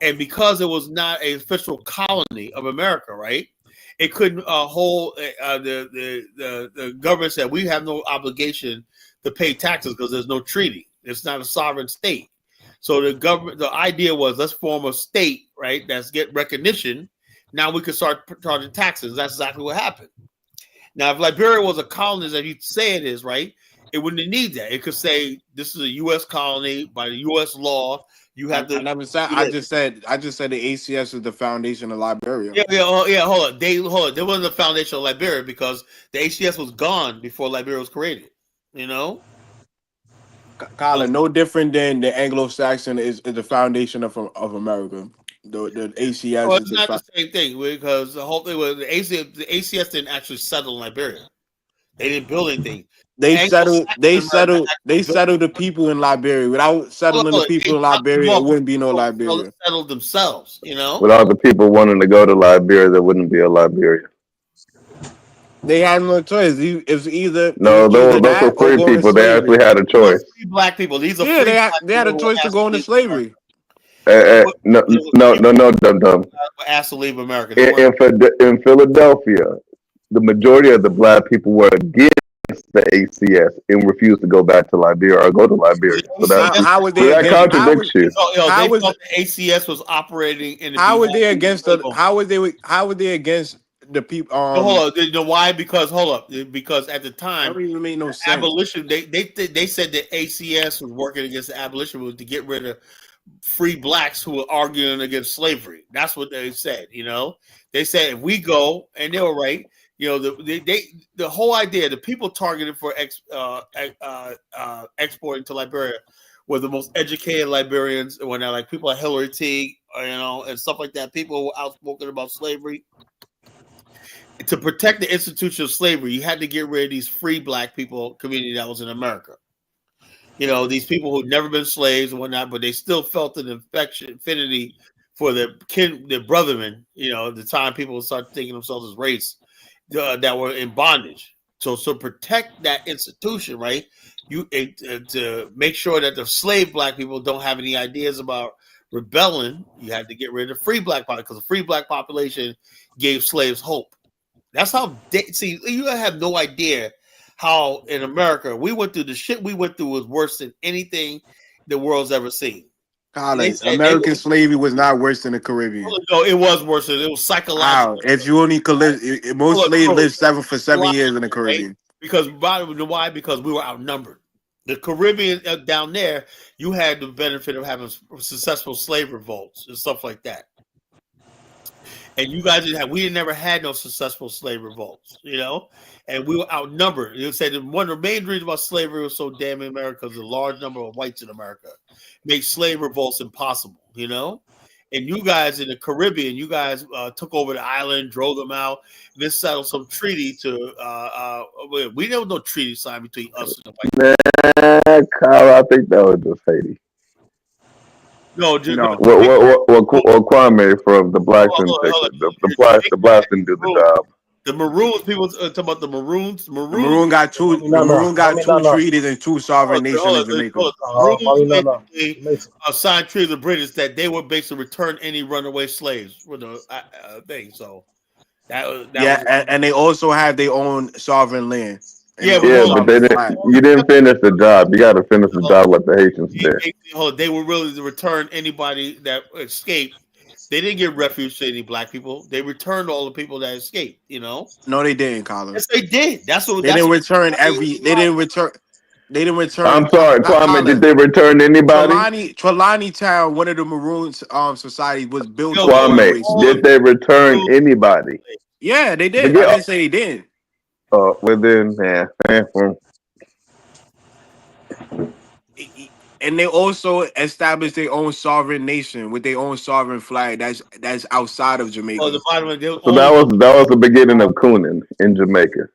Speaker 1: And because it was not an official colony of America, right? It couldn't hold, the government said, we have no obligation to pay taxes because there's no treaty. It's not a sovereign state. So the idea was, let's form a state, right? That's get recognition. Now we can start charging taxes. That's exactly what happened. Now, if Liberia was a colony, as you say it is, right? It wouldn't need that. It could say this is a U.S. colony by the U.S. law. You have to.
Speaker 2: I just said the ACS is the foundation of Liberia.
Speaker 1: Yeah. Hold on. There wasn't a foundation of Liberia because the ACS was gone before Liberia was created. You know.
Speaker 2: Colin, no different than the Anglo-Saxon is the foundation of America. The ACS
Speaker 1: Well,
Speaker 2: is
Speaker 1: it's
Speaker 2: the
Speaker 1: not the same thing because the whole thing was the ACS didn't actually settle Liberia. They didn't build anything.
Speaker 2: they settled
Speaker 1: Anglo-Saxon
Speaker 2: they settled the people in Liberia. Without settling the people in Liberia, it wouldn't be no Liberia.
Speaker 1: Settled themselves, you know.
Speaker 6: Without the people wanting to go to Liberia, there wouldn't be a Liberia.
Speaker 2: They had no choice. It's either
Speaker 6: No, those
Speaker 2: that
Speaker 6: were free
Speaker 2: or go into
Speaker 6: people. They
Speaker 2: slavery.
Speaker 6: actually had a choice.
Speaker 1: Free black people. These are
Speaker 2: Yeah,
Speaker 1: free
Speaker 2: they had a choice to go into slavery.
Speaker 6: No, dum.
Speaker 1: Asked to leave America.
Speaker 6: In Philadelphia, the majority of the black people were against the ACS and refused to go back to Liberia or go to Liberia. So that contradicts you.
Speaker 1: They thought the ACS was operating in.
Speaker 2: How were they against the people?
Speaker 1: Hold on. You know why? Because because at the time,
Speaker 2: that don't even make no sense.
Speaker 1: Abolition. They said that ACS was working against the abolition was to get rid of free blacks who were arguing against slavery. That's what they said. You know, they said if we go, and they were right. You know, the whole idea, the people targeted for exporting to Liberia were the most educated Liberians, and when they're like people like Hillary Teague, you know, and stuff like that. People who were outspoken about slavery. To protect the institution of slavery, you had to get rid of these free black people community that was in America. You know, these people who'd never been slaves and whatnot, but they still felt an affinity for their brothermen. You know, at the time people started thinking themselves as race that were in bondage. So protect that institution, right? You to make sure that the slave black people don't have any ideas about rebelling. You had to get rid of the free black population because the free black population gave slaves hope. That's how you have no idea how in America we went through the shit we went through was worse than anything the world's ever seen.
Speaker 2: Colin, American slavery was not worse than the Caribbean.
Speaker 1: No, it was worse. It was psychological.
Speaker 2: Wow. If you only could live, most slaves lived 7 years in the Caribbean.
Speaker 1: Right? Because why? Because we were outnumbered. The Caribbean down there, you had the benefit of having successful slave revolts and stuff like that. And you guys we never had no successful slave revolts, you know, and we were outnumbered. You say that one of the main reasons why slavery was so damn in America is the large number of whites in America make slave revolts impossible, you know. And you guys in the Caribbean, you guys took over the island, drove them out, then settled some treaty to. We never no treaty signed between us and the white.
Speaker 6: Kyle, I think that was just Haiti.
Speaker 1: No, just
Speaker 6: no. Well, Kwame from the blacks the blacks didn't do the job.
Speaker 1: The Maroons, people talk about the Maroons.
Speaker 2: Maroon got two treaties and two sovereign nations in Jamaica.
Speaker 1: Signed treaties with the British that they would basically return any runaway slaves for the thing. So
Speaker 2: and they also had their own sovereign land.
Speaker 6: But you didn't finish the job. You got to finish the job like the Haitians did.
Speaker 1: They were really to return anybody that escaped. They didn't give refuge to any black people. They returned all the people that escaped. You know?
Speaker 2: No, they didn't, Colin.
Speaker 1: Yes, they did. They
Speaker 2: didn't return. They didn't return.
Speaker 6: I'm sorry, Kwame. Did they return anybody?
Speaker 2: Trelawney Town, one of the Maroon society, was built.
Speaker 6: Kwame, did they return anybody?
Speaker 2: Yeah, they did. I didn't say they didn't.
Speaker 6: Oh, well then,
Speaker 2: And they also established their own sovereign nation with their own sovereign flag. That's outside of Jamaica.
Speaker 6: So that was the beginning of Coonan in Jamaica.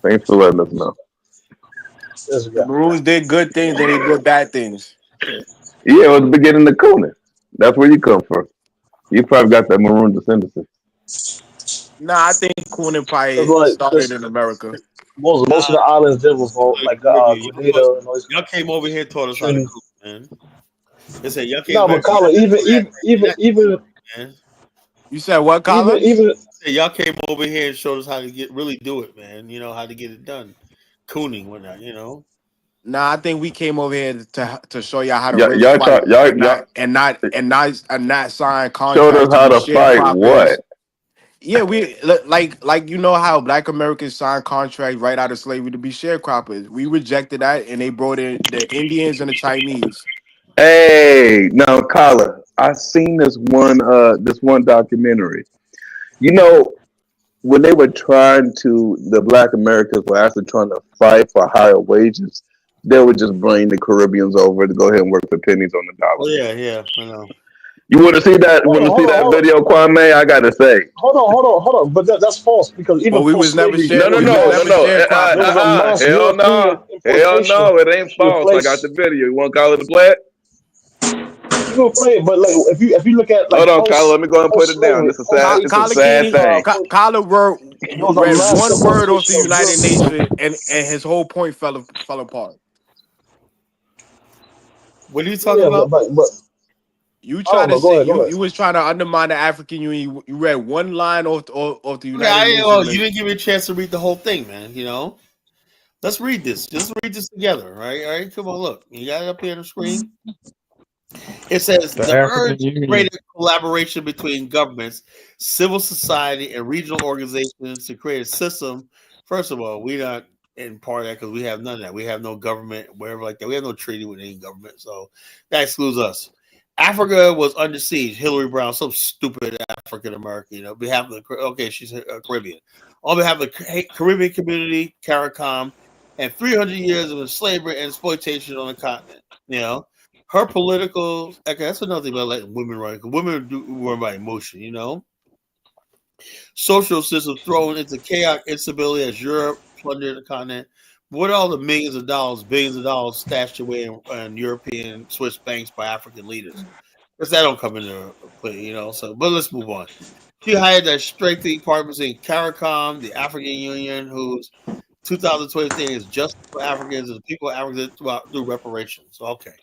Speaker 6: Thanks for letting us know.
Speaker 2: The Maroons did good things, and they did bad things.
Speaker 6: Yeah, it was the beginning of Coonan. That's where you come from. You probably got that Maroon descendancy.
Speaker 2: Nah, I think Coonan probably started in America.
Speaker 4: Most of the islands did was like Grenada and all this.
Speaker 1: Y'all came over here and taught us how to cook, man. They said y'all came.
Speaker 4: No, but Colin, even.
Speaker 1: Man.
Speaker 2: You said what, Colin?
Speaker 4: Even
Speaker 1: y'all came over here and showed us how to really do it, man. You know how to get it done, cooning, whatnot. You know.
Speaker 2: Nah, I think we came over here to show y'all how to fight and not sign contracts.
Speaker 6: Showed us how to fight
Speaker 2: profits.
Speaker 6: What?
Speaker 2: Yeah, we like you know how Black Americans signed contracts right out of slavery to be sharecroppers. We rejected that, and they brought in the Indians and the Chinese.
Speaker 6: Hey, now, Colin, I seen this one documentary. You know, when they were the Black Americans were actually trying to fight for higher wages, they would just bring the Caribbeans over to go ahead and work for pennies on the dollar.
Speaker 1: Oh yeah, I know.
Speaker 6: You want to see that? Video, Kwame? I gotta say.
Speaker 4: Hold on. But that's false because even
Speaker 2: we was never
Speaker 4: slavery,
Speaker 2: sharing.
Speaker 6: No. Hell no, it ain't false. I got the video. You want to call it a play?
Speaker 4: You gonna play it, but like if you look at
Speaker 6: hold on, Kyler, let me go and put it down. It's a sad thing.
Speaker 2: Kyler read one word off the United Nations, and his whole point fell apart.
Speaker 1: What are you talking about?
Speaker 4: But
Speaker 2: you trying to say you was trying to undermine the African Union. You read one line off the United Nations.
Speaker 1: You didn't give me a chance to read the whole thing, man. You know, let's read this. Just read this together, right? All right, come on, look. You got it up here on the screen. It says the urge greater collaboration between governments, civil society, and regional organizations to create a system. First of all, we're not in part of that because we have none of that. We have no government, wherever like that. We have no treaty with any government, so that excludes us. Africa was under siege. Hillary Brown, some stupid African American, on behalf of she's Caribbean. On behalf of the Caribbean community, CARICOM, and 300 years of slavery and exploitation on the continent. Her political, that's another thing about like women running. Women do run by emotion, Social system thrown into chaos, instability as Europe plundered the continent. What are all the billions of dollars stashed away in European Swiss banks by African leaders? Because that don't come into play, So, but let's move on. She hired that strengthening partners in CARICOM, the African Union, whose 2020 thing is justice for Africans and the people of Africa through reparations. Okay.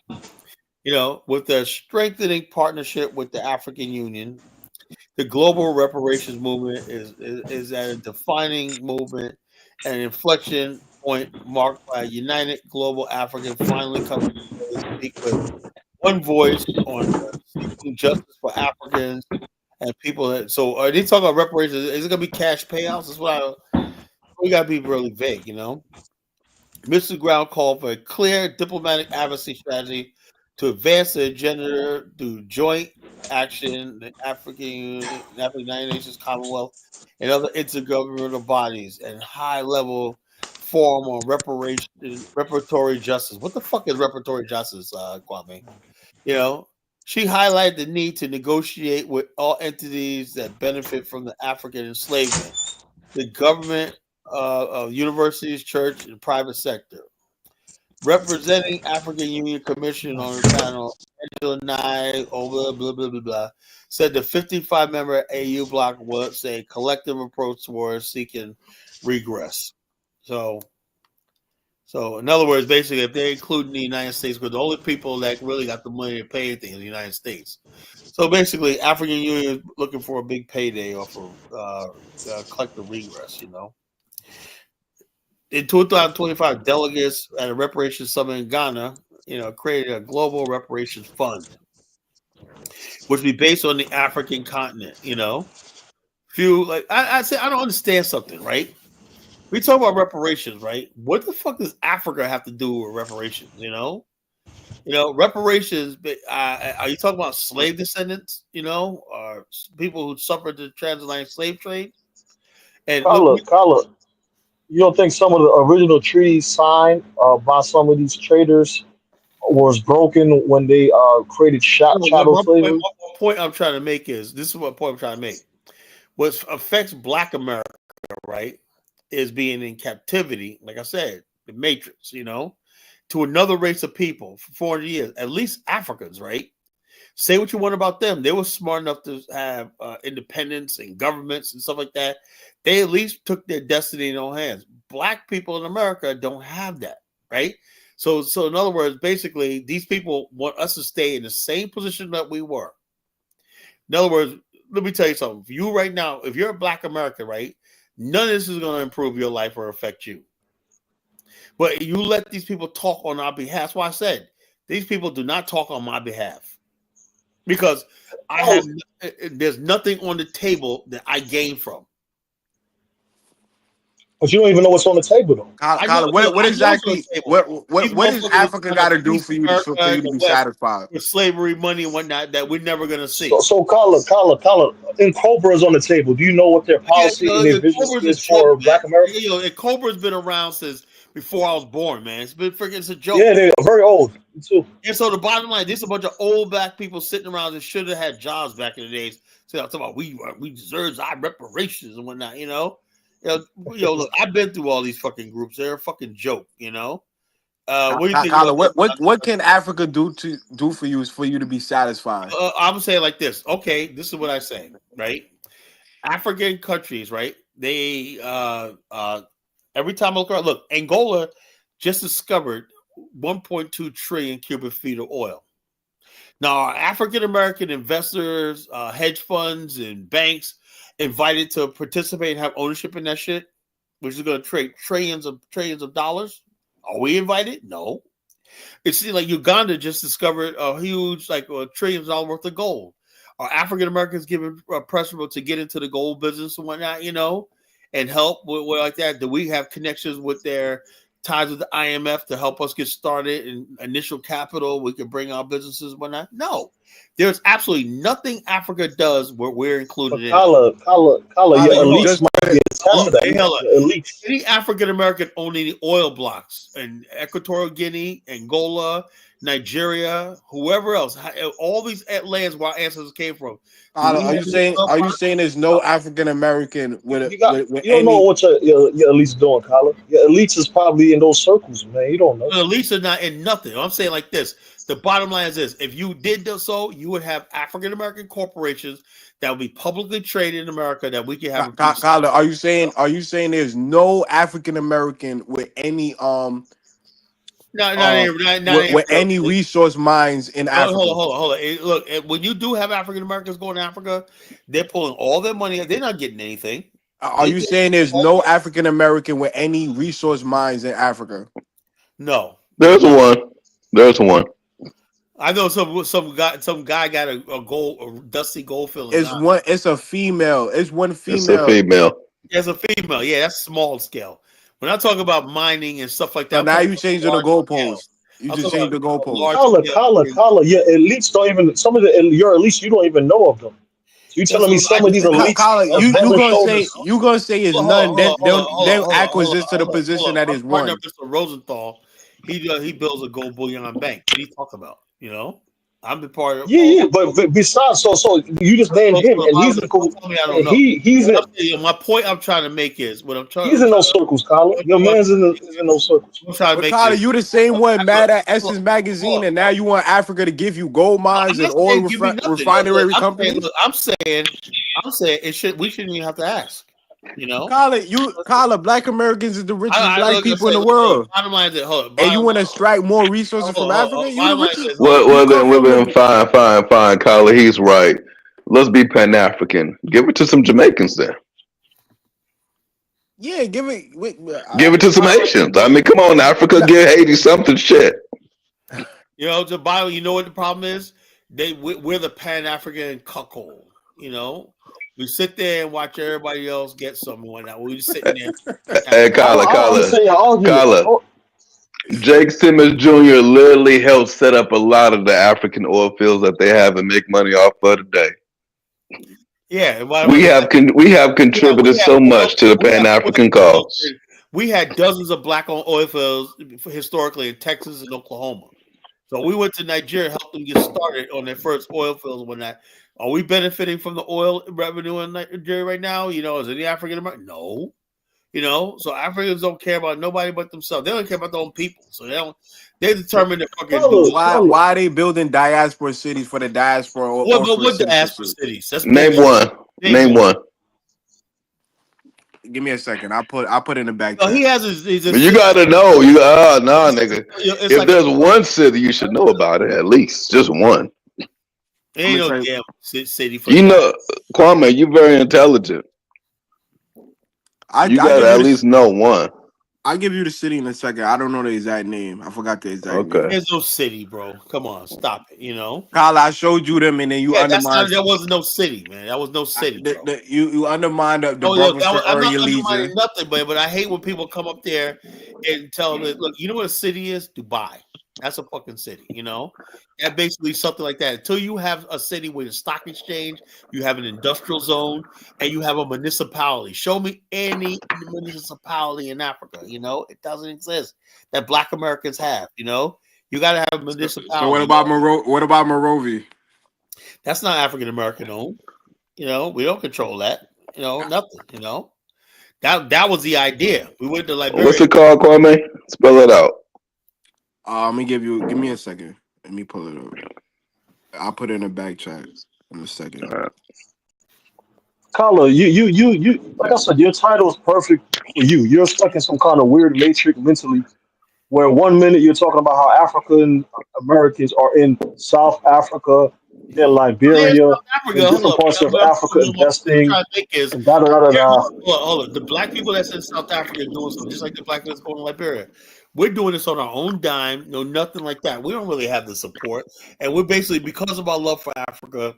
Speaker 1: With the strengthening partnership with the African Union, the global reparations movement is at a defining movement and an inflection point marked by a united global African finally coming to speak with one voice on seeking justice for Africans and people. So are they talking about reparations? Is it going to be cash payouts? That's what we got to be really vague, Mr. Brown called for a clear diplomatic advocacy strategy to advance the agenda through joint action, the African Union, United Nations, Commonwealth, and other intergovernmental bodies and high-level forum on reparatory justice. What the fuck is reparatory justice, Kwame? She highlighted the need to negotiate with all entities that benefit from the African enslavement, the government, universities, church, and private sector. Representing African Union Commission on the panel, Angela Nye, blah, blah, blah, blah, blah, said the 55-member AU bloc was a collective approach towards seeking regress. So in other words, basically, if they're including the United States, because the only people that really got the money to pay anything is the United States. So basically, African Union is looking for a big payday off of collective regress, In 2025, delegates at a reparations summit in Ghana, created a global reparations fund, which will be based on the African continent. I say I don't understand something, right? We talk about reparations, right? What the fuck does Africa have to do with reparations? Reparations. Are you talking about slave descendants? Or people who suffered the transatlantic slave trade? And
Speaker 4: Carla. You don't think some of the original treaties signed by some of these traders was broken when they created chattel slavery?
Speaker 1: What point I'm trying to make is what affects Black America, right, is being in captivity, like I said, the Matrix, to another race of people for 400 years, at least Africans, right? Say what you want about them. They were smart enough to have independence and governments and stuff like that. They at least took their destiny in their own hands. Black people in America don't have that, right? So in other words, basically, these people want us to stay in the same position that we were. In other words, let me tell you something. For you right now, if you're a Black American, right, none of this is going to improve your life or affect you. But you let these people talk on our behalf. That's why I said these people do not talk on my behalf. Because there's nothing on the table that I gain from.
Speaker 4: But you don't even know what's on the table, though.
Speaker 2: Colin, what exactly? What does Africa got to do for you to be satisfied?
Speaker 1: With slavery, money, and whatnot that we're never going to see.
Speaker 4: So Colin, Cobra is on the table. Do you know what their policy and their vision is for Black America?
Speaker 1: Cobra's been around since before I was born, man. It's been freaking, it's a joke.
Speaker 4: Yeah, they're very old too.
Speaker 1: And so the bottom line, there's a bunch of old black people sitting around that should have had jobs back in the days. So I'm talking about we deserve our reparations and whatnot, you know. Look, I've been through all these fucking groups. They're a fucking joke, you know. What do you think?
Speaker 2: Kyler, what can Africa do for you to be satisfied?
Speaker 1: I'm saying like this. Okay, this is what I say, right? African countries, right? They every time I look around, look, Angola just discovered 1.2 trillion cubic feet of oil. Now, our African American investors, hedge funds, and banks invited to participate and have ownership in that shit, which is going to trade trillions of dollars. Are we invited? No. It seems like Uganda just discovered a huge, like $1 trillion worth of gold. Are African Americans given preferable to get into the gold business and whatnot, you know, and help with like that? Do we have connections with their ties with the IMF to help us get started in initial capital? We can bring our businesses and whatnot. No, there's absolutely nothing Africa does where we're included in.
Speaker 4: Kala, your elites might be attached to that.
Speaker 1: Any African American own any oil blocks in Equatorial Guinea, Angola, Nigeria, whoever else, all these lands where our ancestors came from.
Speaker 2: Are you saying there's no African American with
Speaker 4: you don't know what your elites doing, Kala? Your elites is probably in those circles, man. You don't know.
Speaker 1: The elites are not in nothing. I'm saying like this. The bottom line is this: if you did so, you would have African American corporations that would be publicly traded in America that we can have.
Speaker 2: Kala, are you saying there's no African American with any with any resource mines in Africa?
Speaker 1: Hold on. Look, when you do have African Americans going to Africa, they're pulling all their money. They're not getting anything.
Speaker 2: Are you saying there's no African American with any resource mines in Africa?
Speaker 1: No.
Speaker 6: There's one.
Speaker 1: I know some guy got a dusty gold field.
Speaker 2: It's a female. It's one female.
Speaker 6: It's a female.
Speaker 1: It's a female. Yeah, that's small scale. When I talk about mining and stuff like that,
Speaker 2: so now you changing the goalposts. You just changed the goalposts.
Speaker 4: Kala, your elites don't even. Some of your elites, you don't even know of them. You telling me some of these elites?
Speaker 2: Kala, you gonna say it's none? They'll acquisition to the position that is one.
Speaker 1: Mr. Rosenthal, he builds a gold bullion bank. What are you talking about? You know, I'm the part of.
Speaker 4: Yeah, but besides, so you just named him, and he's he's
Speaker 1: my point I'm trying to make is what I'm trying.
Speaker 4: He's in those circles, Kala. Your man's in those circles.
Speaker 2: Kala, you the same one mad at Essence Magazine, and now you want Africa to give you gold mines and oil refinery companies.
Speaker 1: I'm saying it should. We shouldn't even have to ask. You know,
Speaker 2: Kala, Black Americans is the richest black people in the world. And you want to extract more resources from Africa?
Speaker 6: Well, then, fine. Kala, he's right. Let's be Pan-African. Give it to some Jamaicans then.
Speaker 2: Yeah, give it
Speaker 6: to some Haitians. I mean, come on, Africa, give Haiti something shit.
Speaker 1: You know, the Bible. You know what the problem is? We're the Pan-African cuckold. You know. We sit there and watch everybody else get something. We just sitting there.
Speaker 6: Hey, Kala. Jake Simmons Jr. literally helped set up a lot of the African oil fields that they have and make money off of today.
Speaker 1: Yeah,
Speaker 6: we have contributed so much to the Pan-African cause.
Speaker 1: We had dozens of black-owned oil fields historically in Texas and Oklahoma. So we went to Nigeria, helped them get started on their first oil fields when that. Are we benefiting from the oil revenue in Nigeria right now? You know, is any African American? No. You know, so Africans don't care about nobody but themselves. They don't care about their own people. So they determine the fucking
Speaker 2: why are they building diaspora cities for the diaspora?
Speaker 1: What diaspora cities?
Speaker 6: Name one.
Speaker 2: Give me a second. I'll put in the back.
Speaker 1: No, he has his
Speaker 6: you gotta know. Nigga. If there's one city, you should know about it at least. Just one.
Speaker 1: Ain't no damn city for
Speaker 6: Kwame, you're very intelligent. You gotta at least know one.
Speaker 2: I'll give you the city in a second. I don't know the exact name. I forgot the exact name.
Speaker 1: There's no city, bro. Come on, stop it. You know,
Speaker 2: Kyle, I showed you them, and then you undermined.
Speaker 1: There was no city, man. That was no city.
Speaker 2: You undermined the brothers for early legion.
Speaker 1: Nothing, but I hate when people come up there and tell them, look, you know what a city is? Dubai. That's a fucking city, you know? That basically something like that. Until you have a city with a stock exchange, you have an industrial zone, and you have a municipality. Show me any municipality in Africa, you know? It doesn't exist that Black Americans have, you know? You got to have a municipality.
Speaker 2: So what about Monrovia?
Speaker 1: That's not African American owned. You know, we don't control that. You know, nothing, you know? That was the idea. We went to Liberia.
Speaker 6: What's it called, Kwame? Spell it out.
Speaker 2: Let me give me a second. Let me pull it up. I'll put it in the back chat in a second.
Speaker 6: All right.
Speaker 4: Kala, you, like I said, your title is perfect for you. You're stuck in some kind of weird matrix mentally, where 1 minute you're talking about how African Americans are in South Africa, in Liberia, in different parts of Africa investing, and da da da da.
Speaker 1: Hold on. The black people that's in South Africa are doing something just like the black people that's going to Liberia. We're doing this on our own dime, no, nothing like that. We don't really have the support, and we're basically, because of our love for Africa,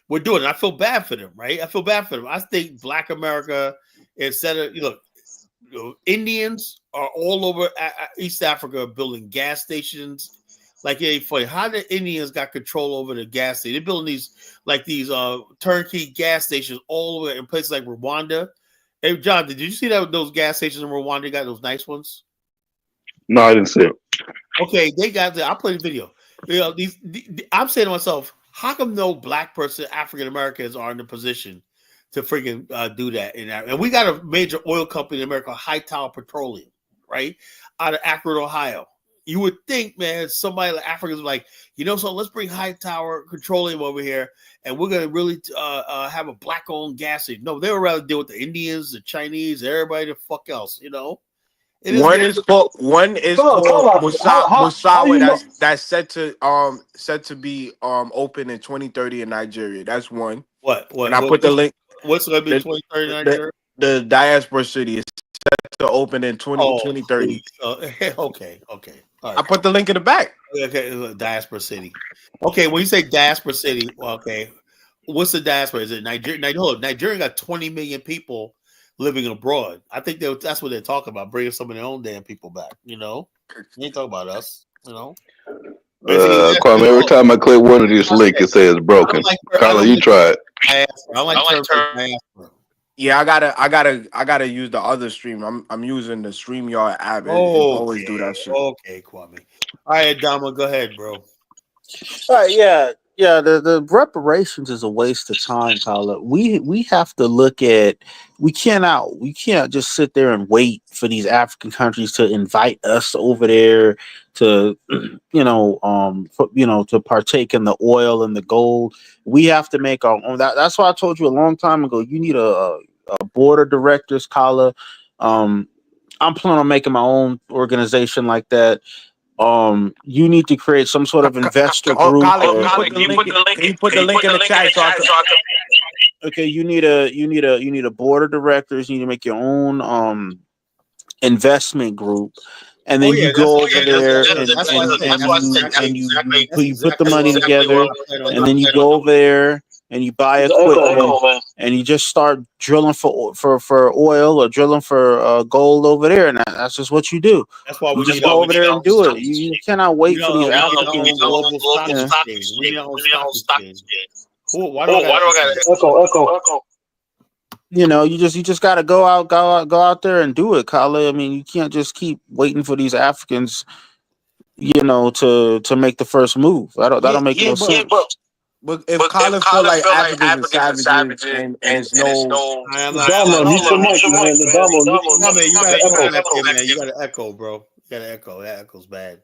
Speaker 1: we're doing it. I feel bad for them, right? I feel bad for them. I think Black America, instead of Indians are all over East Africa building gas stations. Like, yeah, funny. How the Indians got control over the gas station? They're building these turnkey gas stations all over in places like Rwanda. Hey, John, did you see those gas stations in Rwanda got those nice ones?
Speaker 6: No, I didn't see it.
Speaker 1: Okay, they got I'll play the video. You know, I'm saying to myself, how come no Black person, African Americans, are in the position to freaking do that? And we got a major oil company in America, Hightower Petroleum, right, out of Akron, Ohio. You would think, man, somebody like Africans like, so let's bring Hightower Petroleum over here, and we're gonna really have a Black-owned gas station. No, they would rather deal with the Indians, the Chinese, everybody the fuck else,
Speaker 2: One is called Musawa. That's set to be open in 2030 in Nigeria. That's one.
Speaker 1: What?
Speaker 2: And I put the link.
Speaker 1: What's going to be 2030 in Nigeria?
Speaker 2: The diaspora city is set to open in 2030.
Speaker 1: Okay. All right.
Speaker 2: I put the link in the back.
Speaker 1: Okay, diaspora city. Okay, when you say diaspora city, okay, what's the diaspora? Is it Nigeria? Nigeria got 20 million people living abroad. I think that's what they're talking about, bringing some of their own damn people back. They ain't talking about us.
Speaker 6: Kwame, every time I click one of these links, it says broken. Carla, you try it.
Speaker 1: I like diaspora.
Speaker 2: Yeah, I gotta use the other stream. I'm using the StreamYard app. And always do that shit.
Speaker 1: Okay, Kwame. All right, Dama, go ahead, bro.
Speaker 10: All right, yeah. The reparations is a waste of time, Tyler. We have to look at. We can't just sit there and wait for these African countries to invite us over there to, to partake in the oil and the gold. We have to make our own. That's why I told you a long time ago. You need a board of directors, Kala. I'm planning on making my own organization like that. You need to create some sort of investor group.
Speaker 2: Can you put the link in the chat?
Speaker 10: Okay, you need a board of directors. You need to make your own investment group, and then you go over there and you put the money together, and then you go over there and you buy equipment, and you just start drilling for oil or drilling for gold over there, and that's just what you do.
Speaker 1: That's why we
Speaker 10: just go over there and do it. You cannot wait for these Africans.
Speaker 1: Why do I
Speaker 4: Echo?
Speaker 10: You just got to go out there and do it, Kala. I mean, you can't just keep waiting for these Africans, to make the first move. That'll make no sense.
Speaker 2: But if Colin feel like Africans are savages and there's no...
Speaker 4: Dama, mute your mic, man.
Speaker 1: You got to echo, bro. You got to echo. That echo's bad.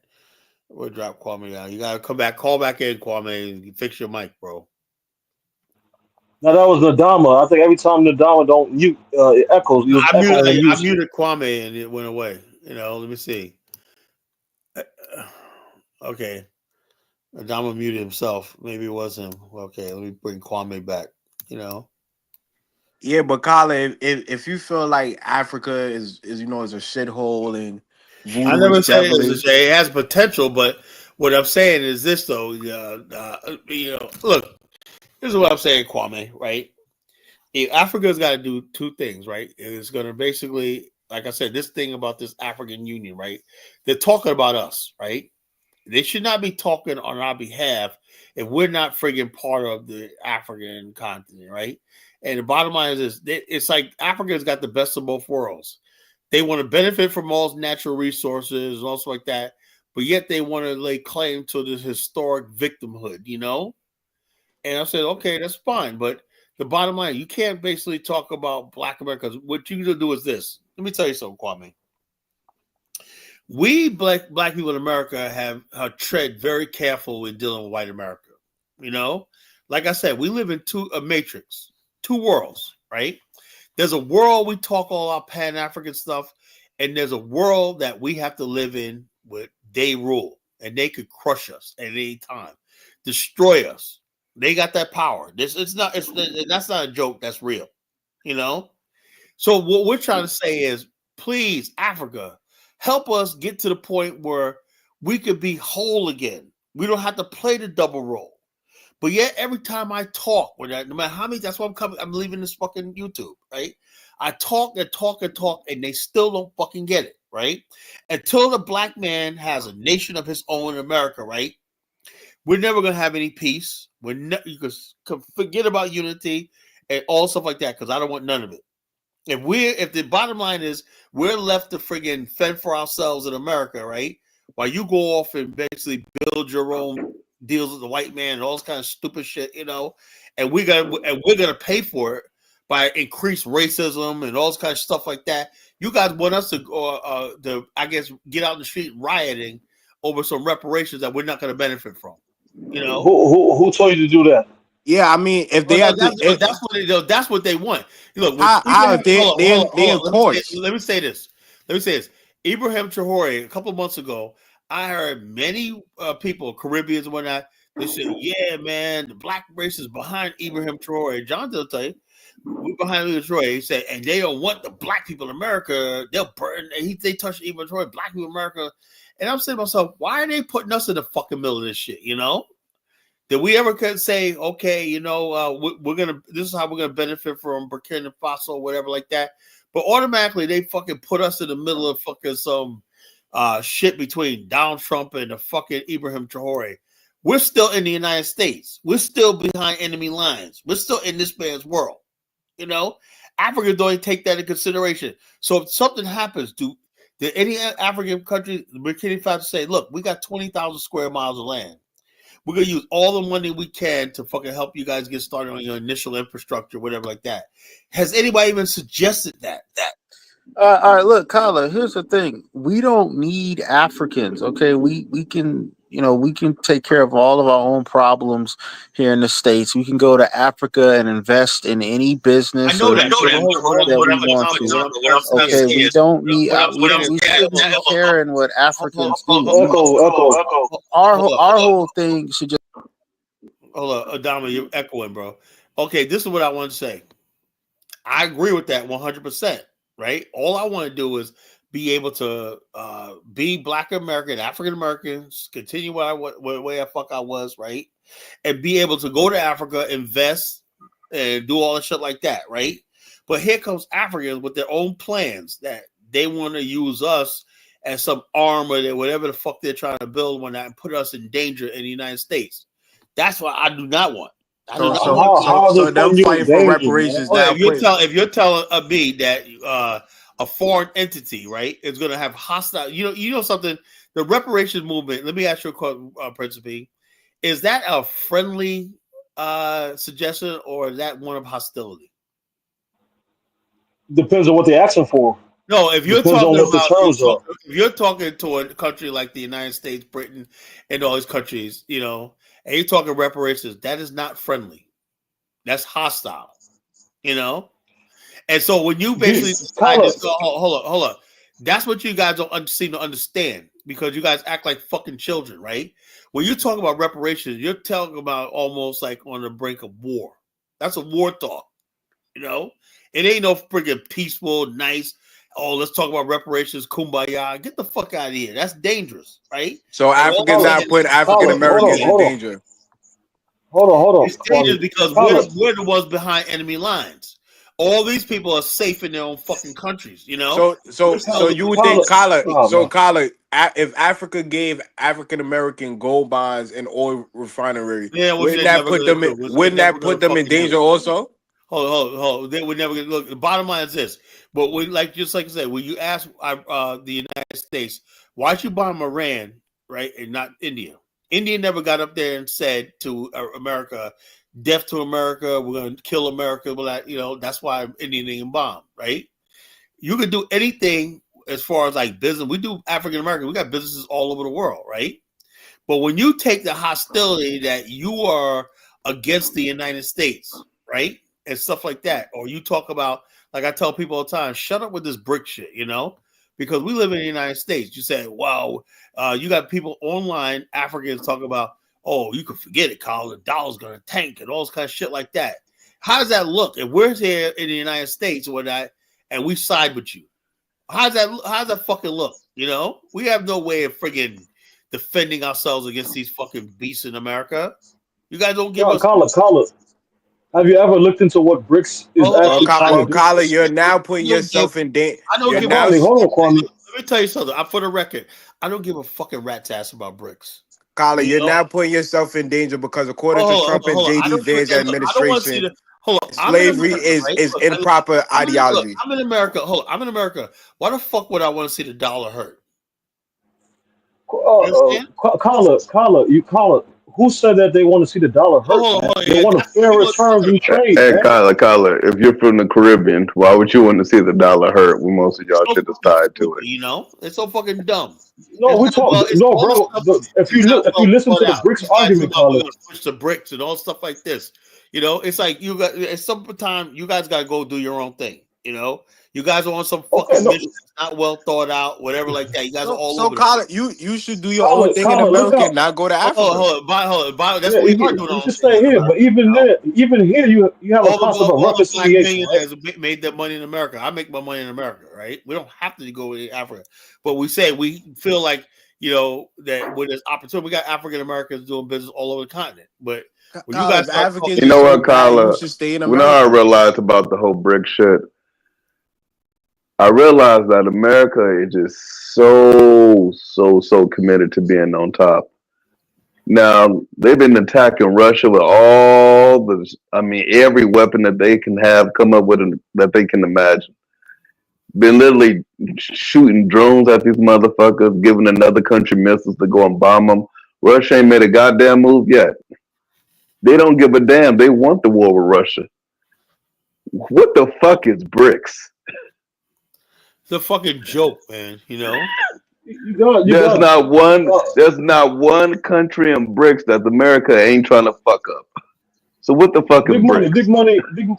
Speaker 1: We'll drop Kwame down. You got to come back. Call back in, Kwame, and fix your mic, bro.
Speaker 4: No, that was Nadama. I think every time Nadama don't mute, it echoes.
Speaker 1: I muted Kwame and it went away. Let me see. Okay. Adama muted himself. Maybe it was him. Okay, let me bring Kwame back.
Speaker 2: Yeah, but Colin, if you feel like Africa is a shithole and
Speaker 1: I never said it has potential, but what I'm saying is this though. Look, here's what I'm saying, Kwame. Right? Africa's got to do two things. Right? It's going to basically like I said, this thing about this African Union, right? They're talking about us, right? They should not be talking on our behalf if we're not friggin' part of the African continent, right? And the bottom line is this, it's like Africa's got the best of both worlds. They want to benefit from all natural resources and also like that, but yet they want to lay claim to this historic victimhood, you know? And I said, okay, that's fine. But the bottom line, you can't basically talk about Black Americans. What you do is this. Let me tell you something, Kwame. We black people in America have tread very careful with dealing with white America. You know, like I said, we live in a matrix, two worlds, right? There's a world we talk all our Pan-African stuff, and there's a world that we have to live in with they rule, and they could crush us at any time, destroy us. They got that power. That's not a joke. That's real, you know. So what we're trying to say is, please, Africa, help us get to the point where we could be whole again. We don't have to play the double role. But yet, every time I talk, no matter how many, that's why I'm leaving this fucking YouTube, right? I talk and talk and talk, and they still don't fucking get it, right? Until the black man has a nation of his own in America, right? We're never gonna have any peace. You can forget about unity and all stuff like that, because I don't want none of it. If the bottom line is we're left to friggin' fend for ourselves in America, right? While you go off and basically build your own deals with the white man and all this kind of stupid shit, you know, and we're gonna pay for it by increased racism and all this kind of stuff like that. You guys want us to I guess get out in the street rioting over some reparations that we're not going to benefit from. You know,
Speaker 4: who told you to do that?
Speaker 2: Yeah, I mean, if they have
Speaker 1: that's what they want. Look,
Speaker 2: let
Speaker 1: me say this. Ibrahim Traore, a couple of months ago, I heard many people, Caribbeans and whatnot, they said, yeah, man, the black race is behind Ibrahim Traore. John will tell you, we're behind Ibrahim Traore. He said, and they don't want the black people in America. They'll burn. They touch Ibrahim Traore, black people in America. And I'm saying to myself, why are they putting us in the fucking middle of this shit, you know? Did we ever could say, okay, you know, this is how we're gonna benefit from Burkina Faso or whatever like that? But automatically they fucking put us in the middle of fucking some shit between Donald Trump and the fucking Ibrahim Traore. We're still in the United States. We're still behind enemy lines. We're still in this man's world. You know, Africa don't take that into consideration. So if something happens, do any African country, Burkina Faso, say, look, we got 20,000 square miles of land. We're going to use all the money we can to fucking help you guys get started on your initial infrastructure, whatever like that. Has anybody even suggested that?
Speaker 10: All right, look, Kyla, here's the thing. We don't need Africans, okay? We can, you know, we can take care of all of our own problems here in the States. We can go to Africa and invest in any business.
Speaker 1: I know that.
Speaker 10: Okay, we don't need, we shouldn't be caring what Africans do. Our whole thing should just...
Speaker 1: Hold on, Adama, you're echoing, bro. Okay, this is what I want to say. I agree with that 100%. Right? All I want to do is be able to be Black American, African Americans, continue the way I was, right? And be able to go to Africa, invest, and do all the shit like that, right? But here comes Africans with their own plans that they want to use us as some arm or whatever the fuck they're trying to build and put us in danger in the United States. That's what I do not want.
Speaker 2: So they're fighting for reparations.
Speaker 1: If you're telling me that a foreign entity, right, is going to have hostile, you know something, the reparations movement. Let me ask you a question, Principe. Is that a friendly suggestion or is that one of hostility?
Speaker 4: Depends on what they're asking for.
Speaker 1: No, if you're talking to a country like the United States, Britain, and all these countries, you know, and you're talking reparations, that is not friendly. That's hostile, you know? And so when you basically decide hold on. That's what you guys don't seem to understand because you guys act like fucking children, right? When you talk about reparations, you're talking about almost like on the brink of war. That's a war talk, you know? It ain't no freaking peaceful, nice, oh, let's talk about reparations, kumbaya. Get the fuck out of here. That's dangerous, right?
Speaker 2: So Africans not put African Americans in danger.
Speaker 4: Hold on.
Speaker 1: It's dangerous because we're the ones behind enemy lines. All these people are safe in their own fucking countries, you know.
Speaker 2: So you would think, Kyler, if Africa gave African American gold mines and oil refinery, wouldn't that put them in? Wouldn't that put them in danger also?
Speaker 1: Hold. They would never look. The bottom line is this. But just like I said, when you ask the United States, why'd you bomb Iran, right, and not India? India never got up there and said to America, "Death to America, we're going to kill America." You know, that's why India didn't bomb, right? You can do anything as far as like business. We do African American. We got businesses all over the world, right? But when you take the hostility that you are against the United States, right, and stuff like that, or you talk about, like I tell people all the time, shut up with this brick shit, you know, because we live in the United States. You say, wow, you got people online, Africans talking about, oh, you can forget it, Carl, the dollar's going to tank and all this kind of shit like that. How does that look? If we're here in the United States or that, and we side with you, how's that fucking look? You know, we have no way of friggin' defending ourselves against these fucking beasts in America. You guys don't give us.
Speaker 4: Caller. Have you ever looked into what BRICS is actually trying to do?
Speaker 2: Kyler, you're now putting yourself in danger.
Speaker 4: Hold on, Kwame.
Speaker 1: Let me tell you something. For the record, I don't give a fucking rat's ass about BRICS.
Speaker 2: Kyler, you're now putting yourself in danger because according to Trump and JD Vance administration, slavery is improper ideology.
Speaker 1: Look, I'm in America. I'm in America. Why the fuck would I want to see the dollar hurt?
Speaker 4: Caller, who said that they want to see the dollar hurt? They want a fairer terms in trade.
Speaker 6: Hey, Kyler, if you're from the Caribbean, why would you want to see the dollar hurt when most of y'all shit is tied to it?
Speaker 1: You know, it's so fucking dumb.
Speaker 4: No, we talk. No, bro. If you listen to the BRICS argument,
Speaker 1: Kyler, we're gonna push the bricks and all stuff like this. You know, it's like you got at some time you guys got to go do your own thing. You know, you guys are on some fucking mission, not well thought out, whatever like that. You guys are all over.
Speaker 2: So, Colin, you should do your own thing in America, not go to Africa.
Speaker 1: Hold on. That's what we are doing.
Speaker 4: You should stay here, but even here, you have a concept of reconciliation.
Speaker 1: Has made that money in America. I make my money in America, right? We don't have to go to Africa, but we say we feel like, you know, that when there's opportunity, we got African Americans doing business all over the continent, but. When you guys
Speaker 6: Africans, you know what, Kyler? When I realized about the whole brick shit, I realized that America is just so committed to being on top. Now, they've been attacking Russia with all every weapon that they can have come up with that they can imagine. Been literally shooting drones at these motherfuckers, giving another country missiles to go and bomb them. Russia ain't made a goddamn move yet. They don't give a damn. They want the war with Russia. What the fuck is BRICS?
Speaker 1: It's a fucking joke, man. You know.
Speaker 6: There's not one country in BRICS that America ain't trying to fuck up. So what the fuck is BRICS?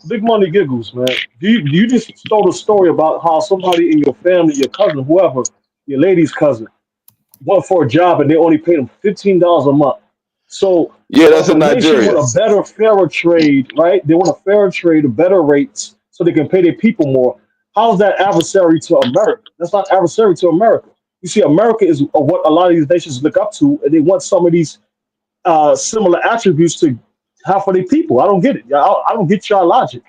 Speaker 4: Big money giggles, man. You just told a story about how somebody in your family, your cousin, whoever, your lady's cousin, went for a job and they only paid them $15 a month. So
Speaker 6: yeah, that's in Nigeria.
Speaker 4: They want a better, fairer trade, right? They want a fairer trade, a better rates, so they can pay their people more. How's that adversary to America? That's not adversary to America. You see, America is what a lot of these nations look up to, and they want some of these similar attributes to have for their people. I don't get it. I don't get your logic.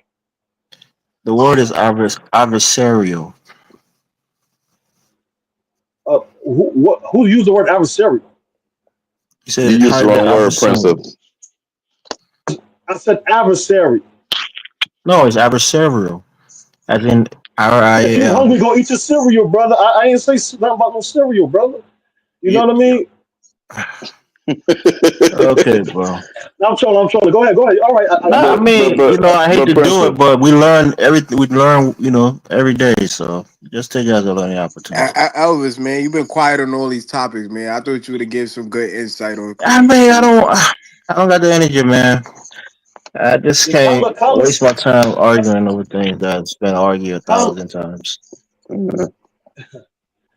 Speaker 8: The word is adversarial.
Speaker 4: Who used the word adversarial?
Speaker 8: You said
Speaker 6: you used the wrong word, Principal.
Speaker 4: I said adversary.
Speaker 8: No, it's adversarial. As in R-I-A-L.
Speaker 4: If you're hungry, go eat your cereal, brother. I ain't say nothing about no cereal, brother. You know what I mean?
Speaker 8: Okay, bro.
Speaker 4: I'm trolling. Go ahead. All right.
Speaker 8: I hate to do it, but we learn everything. We learn, every day. So just take it as a learning opportunity.
Speaker 2: Elvis, man, you've been quiet on all these topics, man. I thought you would have given some good insight on.
Speaker 8: I don't got the energy, man. I just can't waste my time arguing over things that's been argued 1,000 times.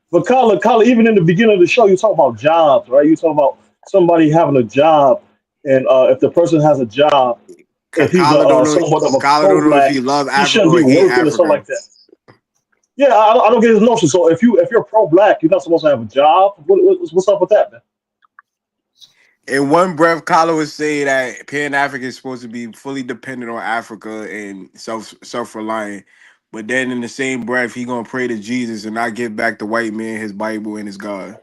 Speaker 4: But Carla, even in the beginning of the show, you talk about jobs, right? You talk about somebody having a job, and if the person has a job, if he's somewhat of a pro-black, he shouldn't be working or something like that. Yeah, I don't get his notion. So if you're pro-black, you're not supposed to have a job. What's up with that, man?
Speaker 2: In one breath, Kylo would say that Pan Africa is supposed to be fully dependent on Africa and self reliant. But then in the same breath, he gonna pray to Jesus and not give back the white man his Bible and his God.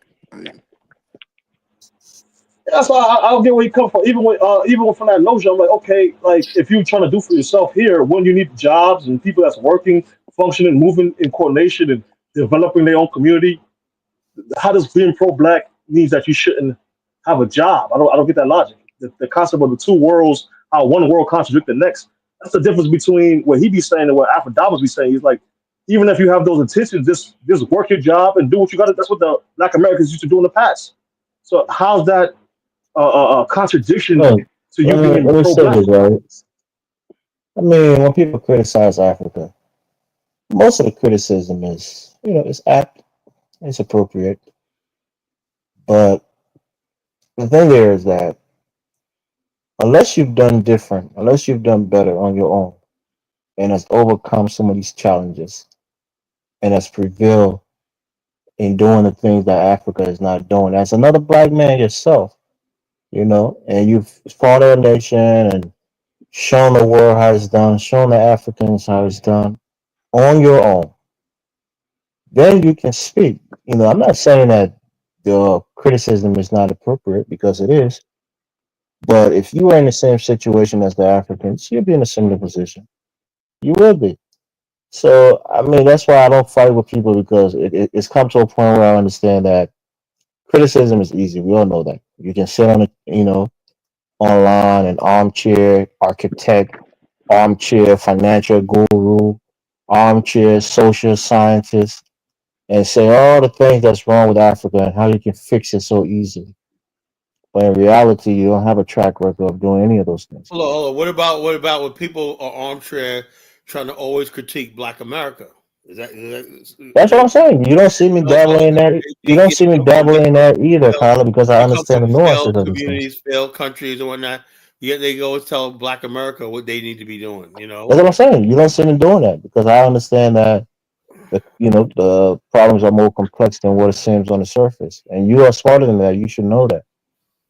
Speaker 4: That's why I don't get where you come from. Even from that notion, I'm like, okay, like if you're trying to do for yourself here, when you need jobs and people that's working, functioning, moving in coordination and developing their own community, how does being pro-black means that you shouldn't have a job? I don't get that logic. The concept of the two worlds, how one world contradicts the next. That's the difference between what he be saying and what Alpha be saying. He's like, even if you have those intentions, just work your job and do what you got to. That's what the Black Americans used to do in the past. So how's that a contradiction
Speaker 8: Look,
Speaker 4: to you being
Speaker 8: let me say
Speaker 4: pro-black?
Speaker 8: this, right? I mean, when people criticize Africa, most of the criticism is, it's apt, it's appropriate. But the thing there is that unless you've done different, unless you've done better on your own, and has overcome some of these challenges, and has prevailed in doing the things that Africa is not doing, as another black man yourself, and you've fought our nation and shown the world how it's done, shown the Africans how it's done on your own, then you can speak. I'm not saying that the criticism is not appropriate, because it is. But if you were in the same situation as the Africans, you'd be in a similar position. You will be. So, I mean, that's why I don't fight with people, because it's come to a point where I understand that criticism is easy. We all know that. You can sit on it, online, an armchair architect, armchair financial guru, armchair social scientist, and say all the things that's wrong with Africa and how you can fix it so easily. But in reality, you don't have a track record of doing any of those things.
Speaker 1: Hold on. What about when people are armchair trying to always critique Black America?
Speaker 8: That's what I'm saying. You don't see me dabbling in that. You don't see me dabbling in that either, Kyla, because I understand the nuances of these things.
Speaker 1: Communities, failed countries, and whatnot. Yet they go and tell Black America what they need to be doing.
Speaker 8: That's what I'm saying. You don't see me doing that, because I understand that the problems are more complex than what it seems on the surface, and you are smarter than that. You should know that.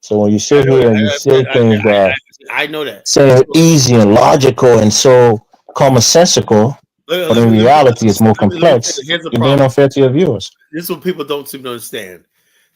Speaker 8: So when you sit here and you say things that
Speaker 1: I know that
Speaker 8: say easy and logical and so commonsensical, but in reality it's more complex, you're being unfair to your viewers.
Speaker 1: This is what people don't seem to understand.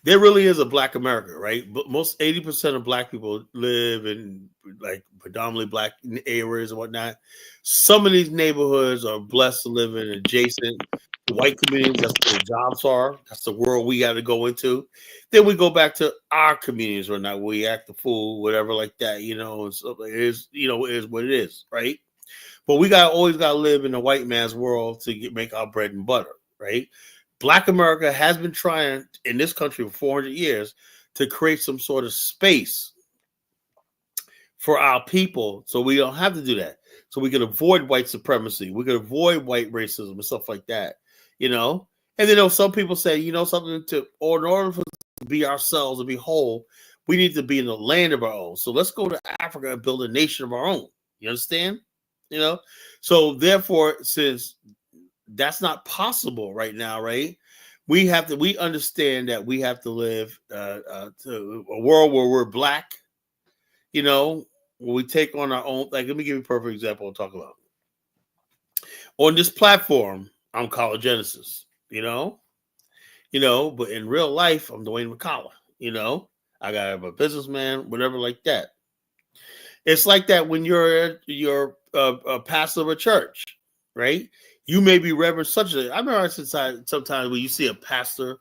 Speaker 1: There really is a Black America, right? But most 80% of Black people live in like predominantly Black areas and whatnot. Some of these neighborhoods are blessed to live in adjacent to white communities. That's where the jobs are. That's the world we got to go into. Then we go back to our communities or not. We act the fool, whatever like that, and so it is, it is what it is, right? But we always got to live in the white man's world to make our bread and butter, right? Black America has been trying in this country for 400 years to create some sort of space for our people so we don't have to do that. So we can avoid white supremacy. We can avoid white racism and stuff like that, And then some people say, something in order for us to be ourselves and be whole, we need to be in the land of our own. So let's go to Africa and build a nation of our own. You understand? So therefore, since that's not possible right now, right? We understand that we have to live to a world where we're Black, where we take on our own. Like, let me give you a perfect example I'll talk about. On this platform, I'm College Genesis, but in real life, I'm Dwayne McCullough, I got to have a businessman, whatever like that. It's like that when you're a pastor of a church, right? You may be Reverend such a. I remember sometimes when you see a pastor,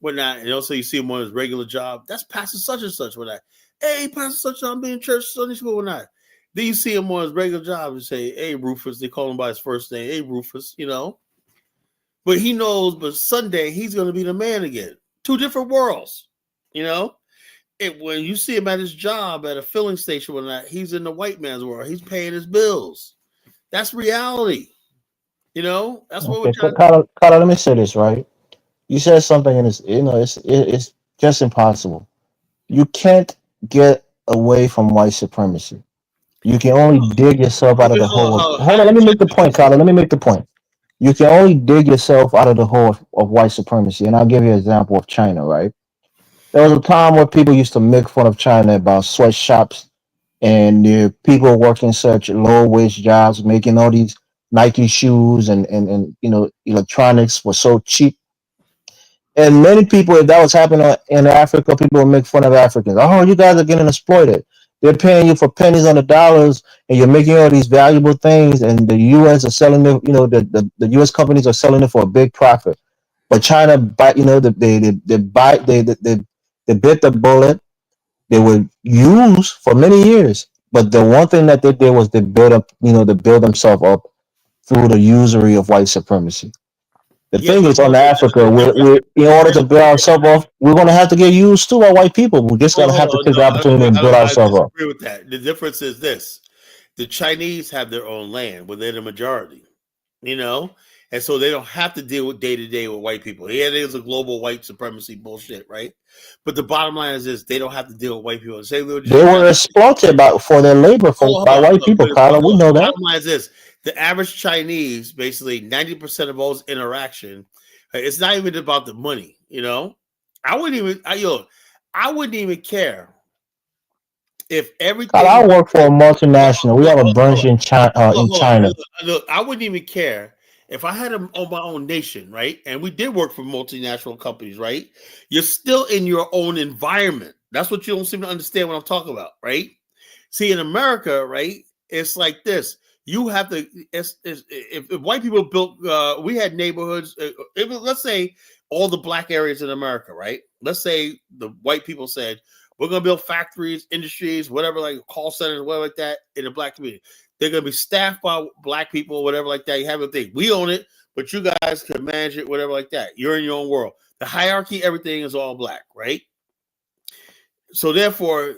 Speaker 1: whatnot, and also you see him on his regular job. That's Pastor such and such, whatnot. Hey, Pastor such and such, I'm being in church Sunday school, whatnot. Then you see him on his regular job and say, "Hey, Rufus." They call him by his first name. Hey, Rufus. But he knows. But Sunday he's going to be the man again. Two different worlds. When you see him at his job at a filling station, whatnot, he's in the white man's world. He's paying his bills. That's reality. That's what we're trying to do.
Speaker 8: Carla, let me say this, right? You said something, and it's just impossible. You can't get away from white supremacy. You can only dig yourself out of the hole. Hold on, let me make the point, Carla. Let me make the point. You can only dig yourself out of the hole of white supremacy. And I'll give you an example of China, right? There was a time where people used to make fun of China about sweatshops and the people working such low wage jobs, making all these Nike shoes and electronics were so cheap. And many people, if that was happening in Africa, people would make fun of Africans. Oh, you guys are getting exploited. They're paying you for pennies on the dollars, and you're making all these valuable things, and the U.S. are selling it. The U.S. companies are selling it for a big profit. But China, they bit the bullet. They were used for many years, but the one thing that they did was they build themselves up through the usury of white supremacy. The
Speaker 1: Yeah,
Speaker 8: thing
Speaker 1: but
Speaker 8: is, on Africa, we're in order to build ourselves off, we're going to have to get used too by white people. We're just going to have to take the opportunity and build
Speaker 1: I
Speaker 8: ourselves up.
Speaker 1: disagree with that. The difference is this: the Chinese have their own land, where they're the majority, and so they don't have to deal with day to day with white people. Yeah, there's a global white supremacy bullshit, right? But the bottom line is this: they don't have to deal with white people. Say
Speaker 8: They were exploited for their labor by white people, Kyla. We know
Speaker 1: the
Speaker 8: that.
Speaker 1: bottom line is this: the average Chinese, basically 90% of all interaction, it's not even about the money. I wouldn't even care if everything.
Speaker 8: Kyla, I work for a multinational. We have a branch in China.
Speaker 1: Look, I wouldn't even care if I had on my own nation, right? And we did work for multinational companies, right? You're still in your own environment. That's what you don't seem to understand what I'm talking about, right? See, in America, right, it's like this. You have to, if white people built, we had neighborhoods, let's say all the black areas in America, right? Let's say the white people said, we're going to build factories, industries, whatever, like call centers, whatever like that in the black community. They're going to be staffed by black people, whatever like that. You have a thing. We own it, but you guys can manage it, whatever like that. You're in your own world. The hierarchy, everything is all black, right? So therefore,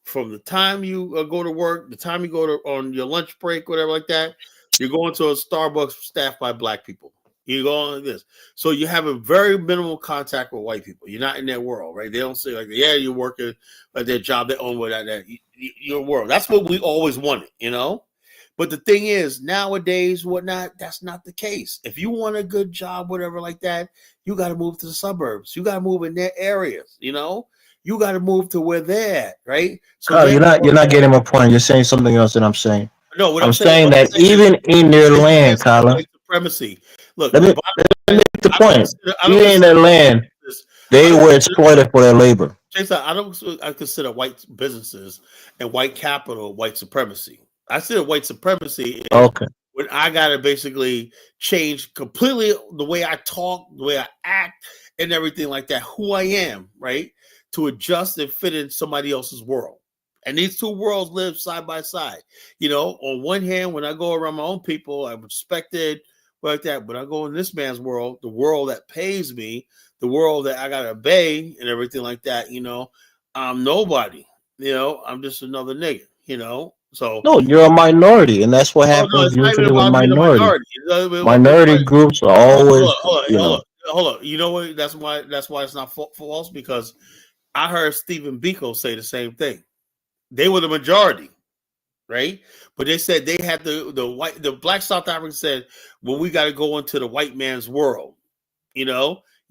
Speaker 1: from the time you go to work, the time you go on your lunch break, whatever like that, you're going to a Starbucks staffed by black people. You go on like this. So you have a very minimal contact with white people. You're not in their world, right? They don't say like, yeah, you're working at their job, they own without that. Your world. That's what we always wanted, But the thing is, nowadays, that's not the case. If you want a good job, whatever like that, you got to move to the suburbs. You got to move in their areas, You got to move to where they're at, right?
Speaker 8: So you're not getting my point. You're saying something else than I'm saying.
Speaker 1: No, what
Speaker 8: I'm saying that even in their land, Kyla,
Speaker 1: supremacy. Look,
Speaker 8: let me make the point. Even in their land, they were exploited for their labor.
Speaker 1: Jason, I consider white businesses and white capital white supremacy. I consider white supremacy when I gotta basically change completely the way I talk, the way I act, and everything like that, who I am, right? To adjust and fit in somebody else's world. And these two worlds live side by side. On one hand, when I go around my own people, I'm respected like that. But I go in this man's world, the world that pays me, the world that I gotta obey and everything like that, I'm nobody. I'm just another nigga, So
Speaker 8: no, you're a minority, and that's what happens usually with minority. Minority groups are always
Speaker 1: hold on. You know what? That's why it's not false, because I heard Stephen Biko say the same thing. They were the majority, right? But they said they had the black South Africans said, well, we got to go into the white man's world. You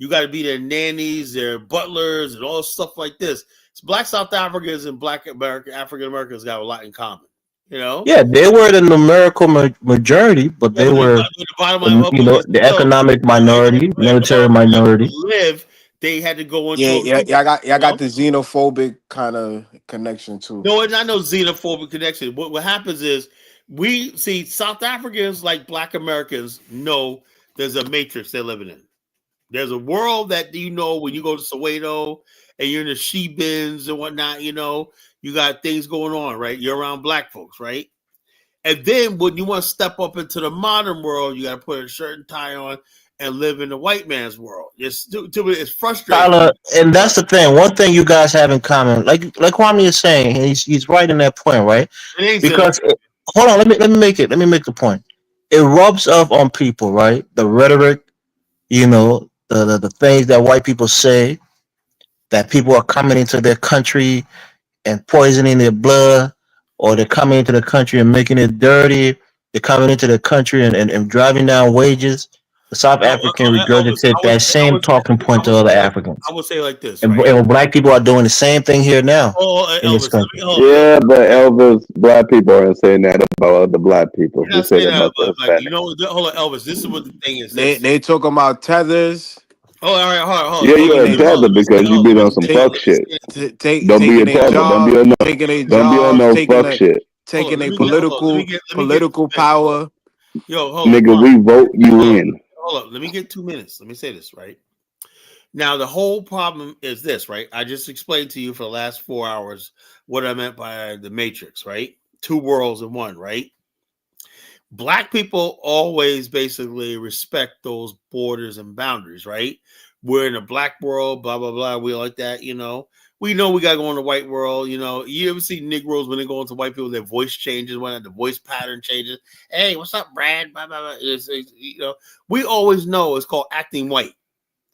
Speaker 1: got to be their nannies, their butlers, and all stuff like this. So black South Africans and black African Americans got a lot in common.
Speaker 8: Yeah, they were the numerical majority, but they were the economic minority, military minority.
Speaker 1: They had to go into
Speaker 2: I got the xenophobic kind of connection too.
Speaker 1: No, it's not no xenophobic connection. What happens is we see South Africans like black Americans know there's a matrix they're living in. There's a world that when you go to Soweto and you're in the she bins and whatnot, you got things going on, right? You're around black folks, right? And then when you want to step up into the modern world, you got to put a shirt and tie on and live in the white man's world. It's frustrating.
Speaker 8: Tyler, and that's the thing. One thing you guys have in common, like Kwame is saying, he's right in that point, right? Because hold on, let me make the point. It rubs off on people, right? The rhetoric, the things that white people say, that people are coming into their country and poisoning their blood, or they're coming into the country and making it dirty. They're coming into the country and driving down wages. South African regurgitate that same talking point to other Africans.
Speaker 1: I would say like this,
Speaker 8: And,
Speaker 1: right?
Speaker 8: and black people are doing the same thing here now in this
Speaker 1: Elvis,
Speaker 8: country.
Speaker 6: Yeah, but Elvis, black people aren't saying that about other black people.
Speaker 1: You're
Speaker 6: They
Speaker 1: not
Speaker 6: say
Speaker 1: saying
Speaker 6: that
Speaker 1: that,
Speaker 6: about the
Speaker 1: but like,
Speaker 6: Hispanic.
Speaker 1: hold on, Elvis. This is what the thing is.
Speaker 2: They talking about tethers.
Speaker 1: Oh, all right, hold on.
Speaker 6: Yeah, you a tether because you be on some fuck shit. Don't be a tether. Don't be on no. Don't be on no fuck shit.
Speaker 2: Taking a political power.
Speaker 1: Yo, hold on.
Speaker 6: Nigga, we vote you in.
Speaker 1: Hold up. Let me get 2 minutes. Let me say this, right? Now, the whole problem is this, right? I just explained to you for the last 4 hours what I meant by the Matrix, right? Two worlds in one, right? Black people always basically respect those borders and boundaries, right? We're in a black world, blah, blah, blah. We like that, you know. We know we got to go in the white world, you know. You ever see Negroes when they go into white people, their voice changes, when the voice pattern changes. Hey, what's up, Brad? Blah, blah, blah. It's, you know, we always know it's called acting white.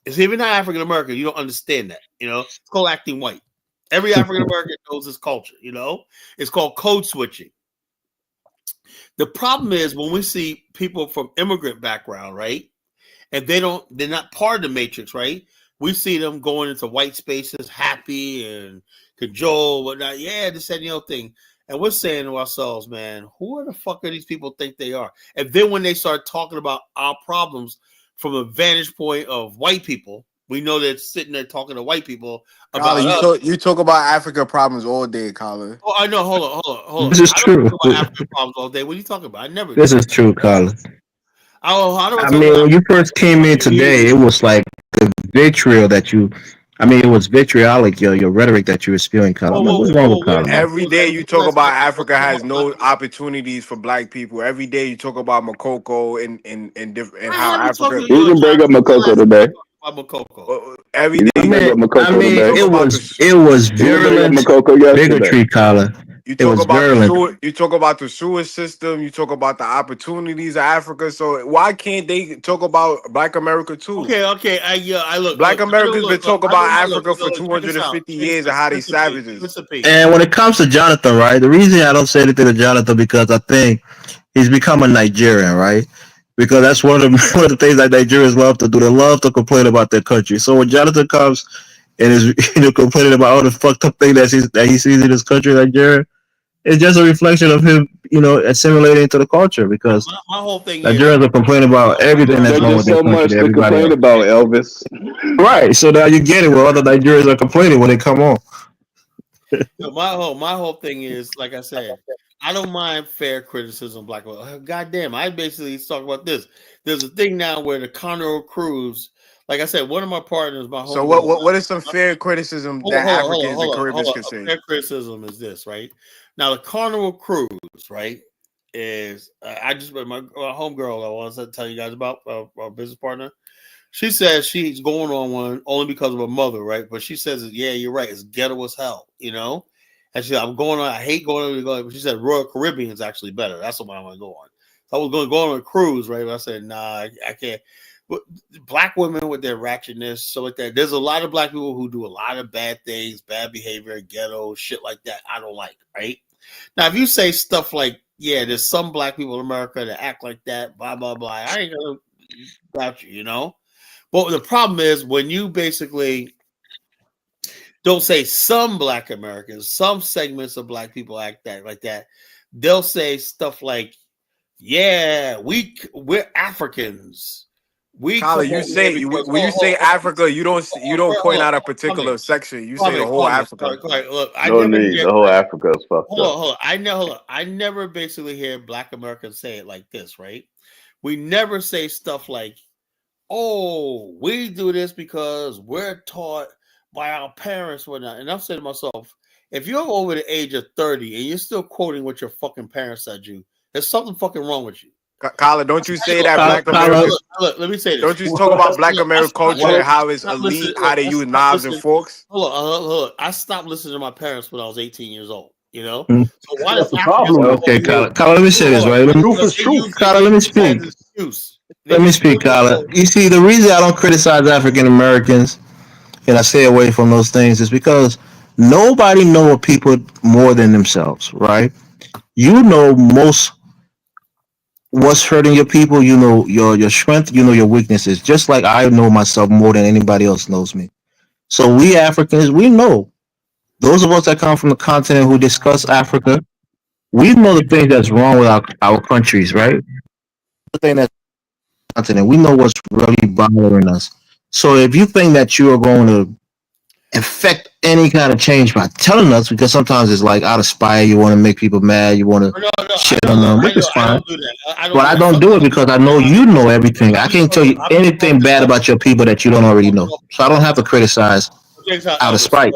Speaker 1: If you're not African American, you don't understand that, you know. It's called acting white. Every African American knows this culture, you know. It's called code switching. The problem is when we see people from immigrant background, right? And they're not part of the matrix, right? We see them going into white spaces, happy and cajole, whatnot. Yeah, this and the other thing. And we're saying to ourselves, man, who the fuck are these people think they are? And then when they start talking about our problems from a vantage point of white people, we know they're sitting there talking to white people about
Speaker 2: Colin, you talk about Africa problems all day, Colin.
Speaker 1: Oh, I know. Hold on.
Speaker 8: This is true.
Speaker 1: Talk about African problems all day. What are you talking about? I never.
Speaker 8: This is true, Colin.
Speaker 1: I
Speaker 8: mean, when you first came in today, it was like the vitriol that you. I mean, it was vitriolic, your rhetoric that you were spewing, Colin. What's wrong with Colin?
Speaker 2: Every day you talk about Africa has no opportunities for black people. Every day you talk about Makoko and how Africa.
Speaker 6: You can bring up Makoko today.
Speaker 2: Every day,
Speaker 8: it was virulent bigotry, Colin.
Speaker 2: You talk about the sewer system. You talk about the opportunities of Africa. So why can't they talk about Black America too?
Speaker 1: Okay. I look.
Speaker 2: Black Americans been talking about Africa for 250 years and how they savages.
Speaker 8: And when it comes to Jonathan, right? The reason I don't say anything to Jonathan because I think he's become a Nigerian, right? Because that's one of the things that Nigerians love to do. They love to complain about their country. So when Jonathan comes and is complaining about all the fucked up thing that he sees in his country, Nigeria, it's just a reflection of him, assimilating to the culture. Because
Speaker 1: my whole thing
Speaker 8: Nigerians are complaining about everything that's wrong with their country.
Speaker 6: There's so much to complain about, Elvis.
Speaker 8: Right. So now you get it. Where other Nigerians are complaining when they come on.
Speaker 1: My whole thing is, like I said, I don't mind fair criticism. Black people, goddamn, I basically talk about this. There's a thing now where the Carnival Cruise, like I said, one of my partners,
Speaker 2: So what is some fair criticism that Africans and Caribbeans can say?
Speaker 1: Fair criticism is this, right? Now the Carnival Cruise, right, is I just read my homegirl I want to tell you guys about our business partner. She says she's going on one only because of her mother, right? But she says, yeah, you're right. It's ghetto as hell, And she said, I'm going on. I hate going on. But she said Royal Caribbean is actually better. That's the one I want to go on. So I was going to go on a cruise, right? But I said, nah, I can't. But black women with their ratchetness, so like that. There's a lot of black people who do a lot of bad things, bad behavior, ghetto shit like that. I don't like, right? Now, if you say stuff like, yeah, there's some black people in America that act like that, blah blah blah. I ain't gonna doubt you, But the problem is when you basically don't say some black Americans, some segments of black people act that like that. They'll say stuff like, "Yeah, we're Africans."
Speaker 2: Colin, when you say Africa, you don't point out a particular section. You say the whole Africa.
Speaker 1: Look,
Speaker 6: the whole Africa is fucked up.
Speaker 1: Hold on. I never basically hear black Americans say it like this, right? We never say stuff like, "Oh, we do this because we're taught by our parents," whatnot. And I'm saying to myself, if you're over the age of 30 and you're still quoting what your fucking parents said you, there's something fucking wrong with you.
Speaker 2: Colin, don't you say that Black America?
Speaker 1: Look, let me say this.
Speaker 2: Don't you talk about Black American culture and how it's elite, how they use knives and forks?
Speaker 1: Hold on. I stopped listening to my parents when I was 18 years old. So why
Speaker 8: does the problem? Okay, Colin, let me say this, right? Colin, let me speak. Let me speak, Colin. You see, the reason I don't criticize African Americans and I stay away from those things is because nobody knows people more than themselves, right? You know most what's hurting your people. You know your strength. You know your weaknesses. Just like I know myself more than anybody else knows me. So we Africans, we know those of us that come from the continent who discuss Africa. We know the things that's wrong with our countries, right? The thing that's continent. We know what's really bothering us. So if you think that you are going to affect any kind of change by telling us, because sometimes it's like out of spite, you want to make people mad, you want to shit on them, which is fine.
Speaker 1: I don't do that.
Speaker 8: But I don't do it because I know you know everything. I can't tell you anything bad about your people that you don't already know. So I don't have to criticize out of spite.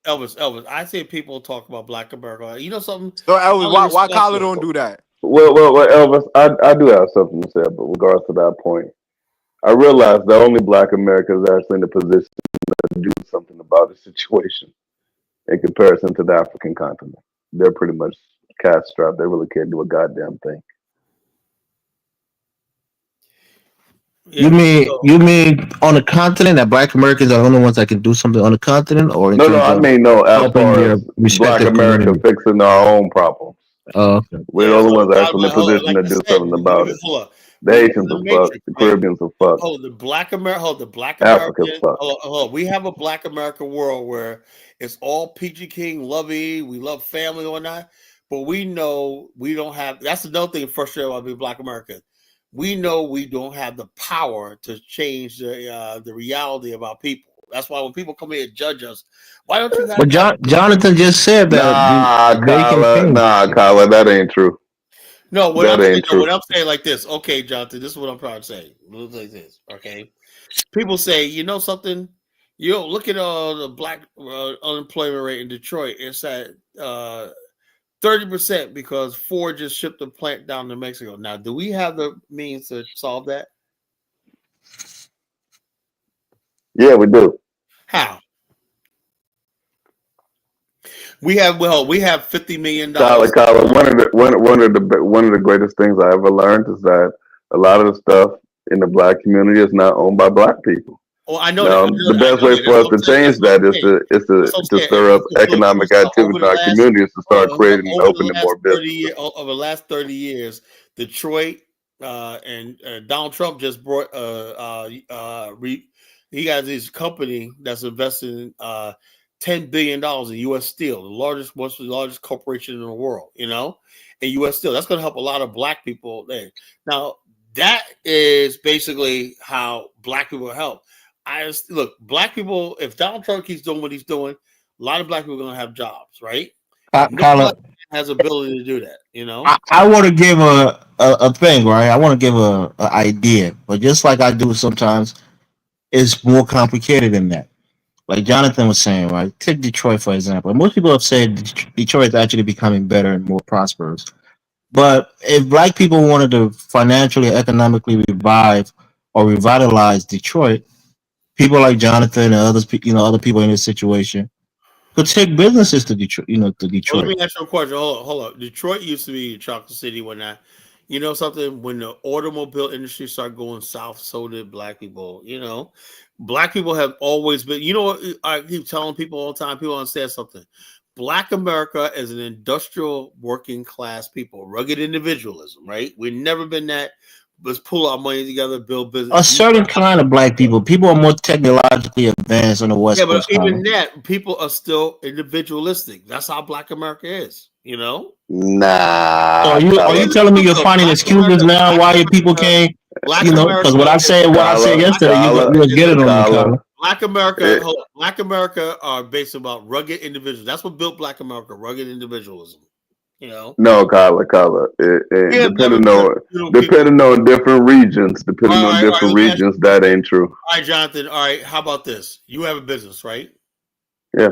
Speaker 1: Elvis, I see people talk about Black America. You know something?
Speaker 2: So Elvis, why Kyler don't do that?
Speaker 6: Well, Elvis, I do have something to say, but regards to that point, I realize the only Black America is actually in the position to do something about the situation in comparison to the African continent. They're pretty much cash-strapped. They really can't do a goddamn thing.
Speaker 8: You mean on the continent that Black Americans are the only ones that can do something on the continent, or in
Speaker 6: No,
Speaker 8: terms
Speaker 6: I
Speaker 8: of
Speaker 6: mean no. As
Speaker 8: helping
Speaker 6: far
Speaker 8: their
Speaker 6: as Black
Speaker 8: respective
Speaker 6: America
Speaker 8: community?
Speaker 6: fixing our own problems,
Speaker 8: Okay.
Speaker 6: we're the only ones actually in a position to do something about it. The Haitians are fucked. The Caribbeans are fucked.
Speaker 1: The Black America.
Speaker 6: Africa's fucked.
Speaker 1: We have a Black America world where it's all PG King, lovey. We love family and whatnot, but we know we don't have. That's another thing frustrating about being Black American. We know we don't have the power to change the reality of our people. That's why when people come here and judge us, why don't you?
Speaker 8: But Jonathan just said that.
Speaker 6: Kyler, that ain't true.
Speaker 1: No, what
Speaker 6: That
Speaker 1: I'm
Speaker 6: ain't true.
Speaker 1: what I'm saying like this. Okay, Jonathan, this is what I'm trying to say. Look like this. Okay, people say, you know something. You look at the Black unemployment rate in Detroit. It's at 30% because Ford just shipped a plant down to Mexico. Now, do we have the means to solve that?
Speaker 6: Yeah, we do.
Speaker 1: How? We have $50 million.
Speaker 6: Kyler, one of the greatest things I ever learned is that a lot of the stuff in the Black community is not owned by Black people.
Speaker 1: Oh, I know.
Speaker 6: Now, the best way for us to change that is to stir up economic activity in our communities to start creating and opening more business.
Speaker 1: Over the last 30 years, Detroit and Donald Trump just brought he got this company that's investing $10 billion in U.S. Steel, one of the largest corporation in the world, in U.S. Steel. That's going to help a lot of Black people there. Now, that is basically how Black people help. Look, Black people, if Donald Trump keeps doing what he's doing, a lot of Black people are going to have jobs, right? Nobody has ability to do that,
Speaker 8: I want to give a thing, right? I want to give a idea, but just like I do sometimes, it's more complicated than that. Like Jonathan was saying, right? Take Detroit, for example. Most people have said Detroit is actually becoming better and more prosperous. But if Black people wanted to financially, economically revive or revitalize Detroit, people like Jonathan and others, other people in this situation could take businesses to Detroit, to Detroit.
Speaker 1: Well, let me ask you a question. Hold up. Detroit used to be Chocolate City when something, when the automobile industry started going south, so did Black people, Black people have always been, what I keep telling people all the time, people understand something. Black America is an industrial working class people, rugged individualism, right? We've never been that. Let's pull our money together, build business.
Speaker 8: A certain kind of Black people. People are more technologically advanced on the West Coast.
Speaker 1: Yeah, but even that, people are still individualistic. That's how Black America is,
Speaker 6: Nah.
Speaker 8: So are you telling me you're finding excuses now why your people can't? Because what I said yesterday, you would get it on me,
Speaker 1: Black America are based about rugged individuals. That's what built Black America, rugged individualism.
Speaker 6: No, Kyler. Depending on different regions, that ain't true.
Speaker 1: All right, Jonathan. All right, how about this? You have a business, right?
Speaker 6: Yeah.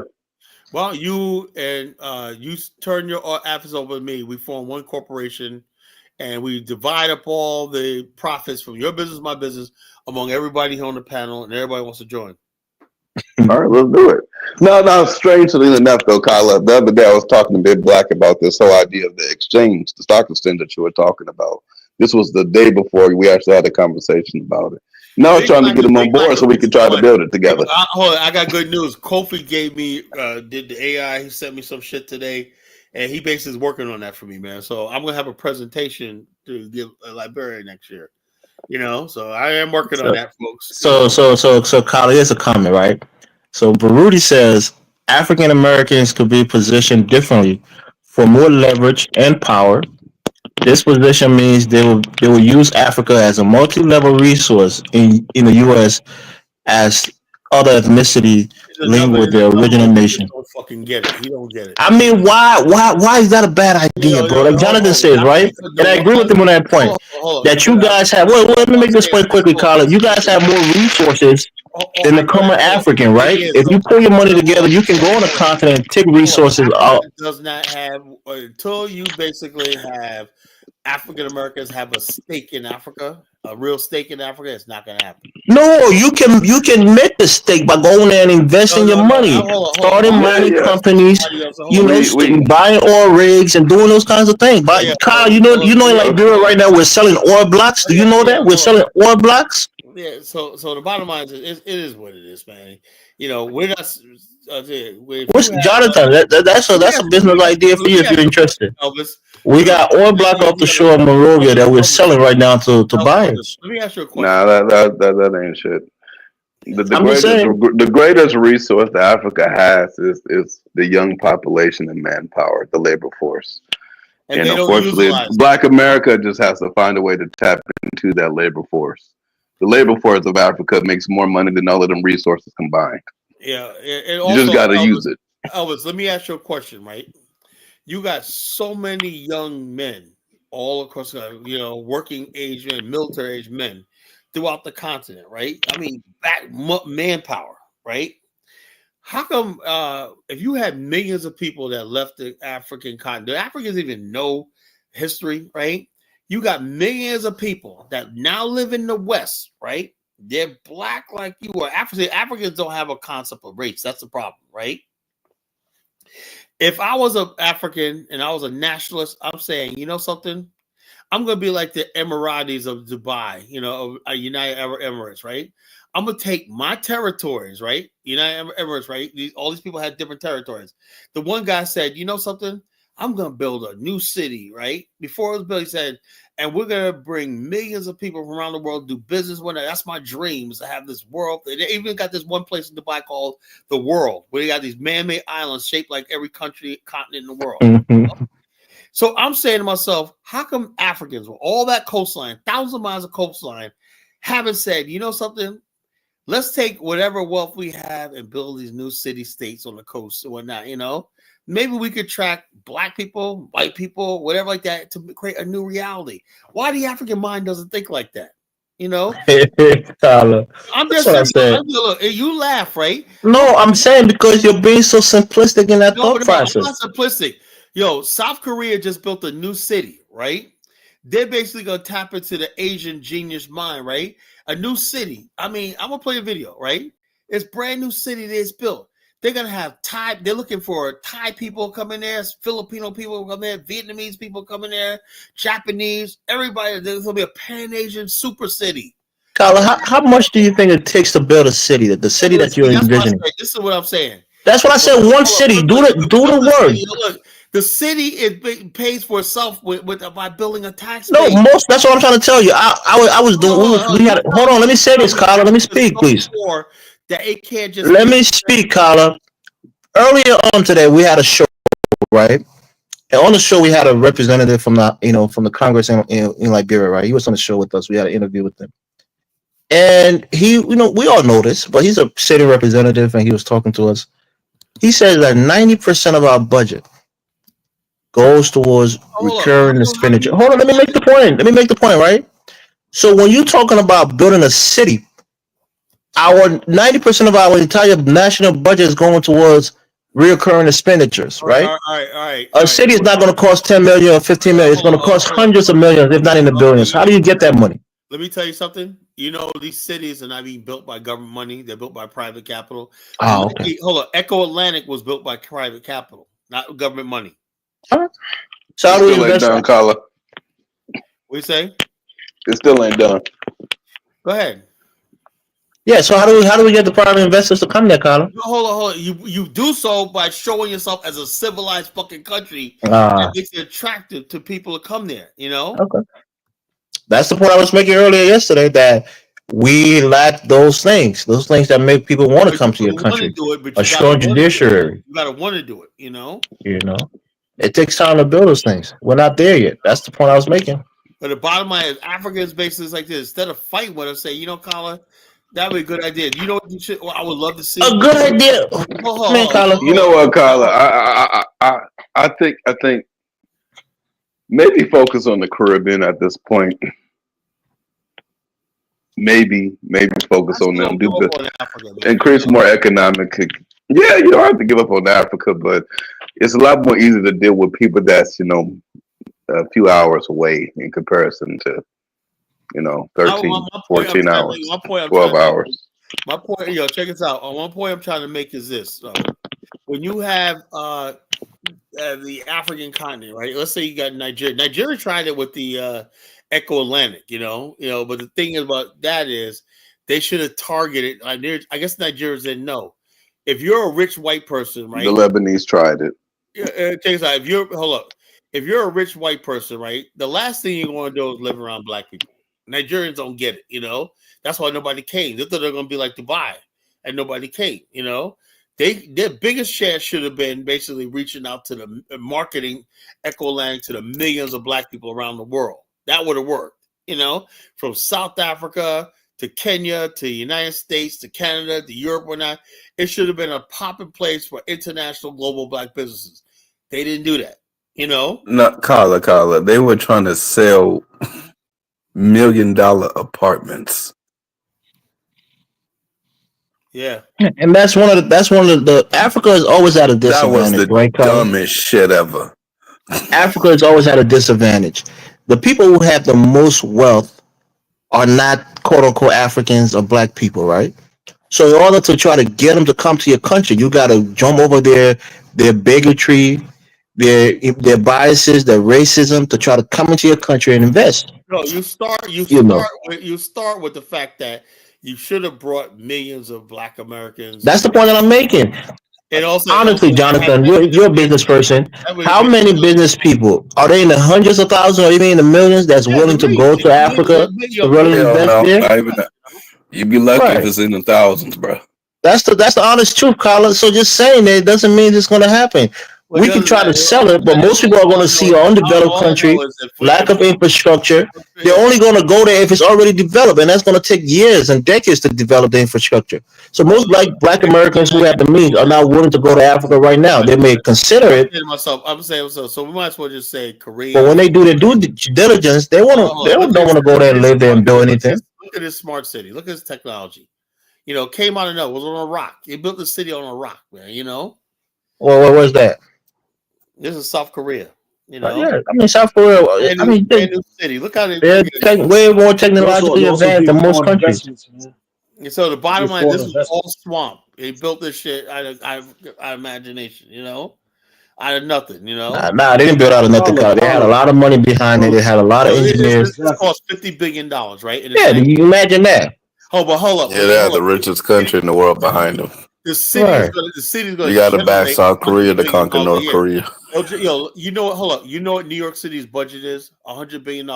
Speaker 1: Well, you turn your office over to me. We form one corporation, and we divide up all the profits from your business, my business, among everybody here on the panel, and everybody wants to join.
Speaker 6: All right, let's do it. No, strangely enough, though, Kyler, the other day I was talking to Big Black about this whole idea of the exchange, the stock exchange that you were talking about. This was the day before we actually had a conversation about it. Now I'm trying to get him on board so we can try to build it together.
Speaker 1: Hold on, I got good news. Kofi gave me, did the AI. He sent me some shit today, and he basically is working on that for me, man. So I'm gonna have a presentation to give Liberia next year. You know, so I am working on that, folks.
Speaker 11: So, Kyle, here's a comment, right? So, Baruti says African Americans could be positioned differently for more leverage and power. This position means they will use Africa as a multi-level resource in the U.S. as other ethnicity linked with their original nation.
Speaker 1: Don't fucking get it. He don't get it.
Speaker 11: I mean, why is that a bad idea, bro? Like Jonathan says, right? And I agree with him on that point. That you guys have. Well, let me make this point quickly, Colin. You guys have more resources than the common African, right? If you pull your money together, you can go on a continent, take resources out.
Speaker 1: Does not have until you basically have African Americans have a stake in Africa, a real stake in Africa. It's not going to happen.
Speaker 11: No, you can make the stake by going there and investing your money, starting mining companies, buying oil rigs and doing those kinds of things. But Kyle, you know, in Liberia right now we're selling oil blocks. Do you know that we're selling oil blocks?
Speaker 1: Yeah. So the bottom line is, it is what it is, man. You know, we're not.
Speaker 11: What's Jonathan? That's a business idea for you if you're interested. Elvis, we got oil block off the shore of Monrovia that we're selling right now to buyers.
Speaker 1: Let me ask you a question.
Speaker 6: Nah, that ain't shit. The greatest resource that Africa has is the young population and manpower, the labor force. And unfortunately, Black America just has to find a way to tap into that labor force. The labor force of Africa makes more money than all of them resources combined.
Speaker 1: Yeah, and
Speaker 6: also, you just got to use it.
Speaker 1: Elvis, let me ask you a question, right? You got so many young men all across, working age men, military age men throughout the continent, right? I mean, manpower, right? How come if you had millions of people that left the African continent, do Africans even know history, right? You got millions of people that now live in the West, right? They're Black like you are. Africans don't have a concept of race. That's the problem, right? If I was an African and I was a nationalist, I'm saying, you know something? I'm going to be like the Emiratis of Dubai, of United Arab Emirates, right? I'm going to take my territories, right? United Arab Emirates, right? All these people had different territories. The one guy said, you know something? I'm going to build a new city, right? Before it was built, he said, and we're going to bring millions of people from around the world to do business with it. That's my dream, is to have this world. They even got this one place in Dubai called The World, where they got these man-made islands shaped like every country, continent in the world.
Speaker 11: Mm-hmm.
Speaker 1: So I'm saying to myself, how come Africans with all that coastline, thousands of miles of coastline, haven't said, you know something? Let's take whatever wealth we have and build these new city-states on the coast and whatnot, Maybe we could track Black people, white people, whatever like that, to create a new reality. Why the African mind doesn't think like that?
Speaker 11: Tyler,
Speaker 1: I'm just saying. Look, you laugh, right?
Speaker 11: No, I'm saying because you're being so simplistic in that thought process.
Speaker 1: I'm not simplistic. South Korea just built a new city, right? They're basically gonna tap into the Asian genius mind, right? A new city. I mean, I'm gonna play a video, right? It's brand new city that's built. They're going to have Thai. They're looking for Thai people coming there, Filipino people coming there, Vietnamese people coming there, Japanese, everybody. There's going to be a Pan-Asian super city.
Speaker 11: Kyle, how much do you think it takes to build a city? The city that you're envisioning?
Speaker 1: This is what I'm saying.
Speaker 11: That's what I said. One city. Do the work.
Speaker 1: Look, the city pays for itself by building a tax.
Speaker 11: No, that's what I'm trying to tell you. I was doing. Hold on. Let me say this, Kyle. Let me speak, please.
Speaker 1: That it can't just.
Speaker 11: Let me speak, Kyle. Earlier on today, we had a show, right? And on the show, we had a representative from the Congress in Liberia, right? He was on the show with us. We had an interview with him, and he, we all know this, but he's a city representative, and he was talking to us. He says that 90% of our budget goes towards recurring expenditure. Hold on, let me make the point, right? So when you're talking about building a city, our 90% of our entire national budget is going towards recurring expenditures, right?
Speaker 1: All right.
Speaker 11: A city is not going to cost 10 million or 15 million. It's going to cost hundreds of millions, if not in the billions. How do you get that money?
Speaker 1: Let me tell you something. These cities are not being built by government money. They're built by private capital.
Speaker 11: Oh, okay.
Speaker 1: Hold on. Echo Atlantic was built by private capital, not government money.
Speaker 11: All right. So how do we invest
Speaker 6: that? What
Speaker 1: you say?
Speaker 6: It still ain't done.
Speaker 1: Go ahead.
Speaker 11: Yeah, so how do we get the private investors to come there, Carla?
Speaker 1: Hold on. You do so by showing yourself as a civilized fucking country that makes it attractive to people to come there,
Speaker 11: Okay. That's the point I was making earlier yesterday, that we lack those things that make people want to come to your country.
Speaker 1: Do it, but
Speaker 11: a strong judiciary.
Speaker 1: You gotta want to do it, you know.
Speaker 11: It takes time to build those things. We're not there yet. That's the point I was making.
Speaker 1: But the bottom line is, Africa is basically like this. Instead of fighting with us, say, you know, Colin, that would be a good idea. You know what you should? I would love to see
Speaker 11: a good idea.
Speaker 1: Man,
Speaker 11: Colin.
Speaker 6: You know what, Colin? I think maybe focus on the Caribbean at this point. Maybe focus on them. Do good. Increase more economic. Yeah, you don't have to give up on Africa, but it's a lot more easy to deal with people that's, you know, a few hours away in comparison to, you know, 13, 14 hours, 12 hours.
Speaker 1: My point, check this out. One point I'm trying to make is this. When you have the African continent, right? Let's say you got Nigeria. Nigeria tried it with the Echo Atlantic, you know, but the thing about that is they should have targeted. I guess Nigerians didn't know. If you're a rich white person, right?
Speaker 6: The Lebanese tried it.
Speaker 1: Check this out. If you're a rich white person, right? The last thing you want to do is live around black people. Nigerians don't get it, you know. That's why nobody came. They thought they're going to be like Dubai, and nobody came, you know. Their biggest share should have been basically reaching out to the marketing Echo Atlantic to the millions of black people around the world. That would have worked, you know, from South Africa to Kenya to the United States to Canada to Europe or not. It should have been a popping place for international global black businesses. They didn't do that, you know.
Speaker 12: Not Carla. They were trying to sell $1 million apartments.
Speaker 1: Yeah,
Speaker 11: and that's one of the Africa is always at a disadvantage.
Speaker 12: That was the dumbest shit ever.
Speaker 11: Africa is always at a disadvantage. The people who have the most wealth are not quote unquote Africans or black people, right? So in order to try to get them to come to your country, you got to jump over their bigotry, their biases, their racism to try to come into your country and invest.
Speaker 1: No, you start with the fact that you should have brought millions of black Americans.
Speaker 11: That's the point that I'm making.
Speaker 1: And also,
Speaker 11: honestly, Jonathan, you're a business person. How many business people are they in the hundreds of thousands or even in the millions that's willing to go to Africa to really invest there?
Speaker 12: You'd be lucky if it's in the thousands, bro.
Speaker 11: That's the honest truth, Colin. So just saying that doesn't mean it's going to happen. We can try to sell it, but most people are going to see an undeveloped country, lack of infrastructure. They're only going to go there if it's already developed, and that's going to take years and decades to develop the infrastructure. So most black Americans who have the means are not willing to go to Africa right now. They may consider it.
Speaker 1: I'm saying so we might as well just say Korea.
Speaker 11: But when they do their due diligence, they don't want to go there and live there and build anything.
Speaker 1: Look at this smart city. Look at this technology. You know, came out of nowhere. Was on a rock. They built the city on a rock, man. You know.
Speaker 11: Well, what was that?
Speaker 1: This is South Korea, you know.
Speaker 11: Yeah, I mean South Korea.
Speaker 1: Brand new city. Look how
Speaker 11: they're way more technologically advanced than most countries.
Speaker 1: And so the bottom line, this is all swamp. They built this shit out of imagination, you know, out of nothing, you know.
Speaker 11: Nah, they didn't build out of nothing. They had a lot of money behind it. They had a lot of engineers.
Speaker 1: It cost $50 billion, right?
Speaker 11: Yeah, do you imagine that?
Speaker 1: Hold up.
Speaker 12: Yeah, they had the richest country in the world behind them.
Speaker 1: The city's going.
Speaker 12: You got to back South Korea to conquer North Korea.
Speaker 1: Yo, you know what? Hold up. You know what New York City's budget is? $100 billion.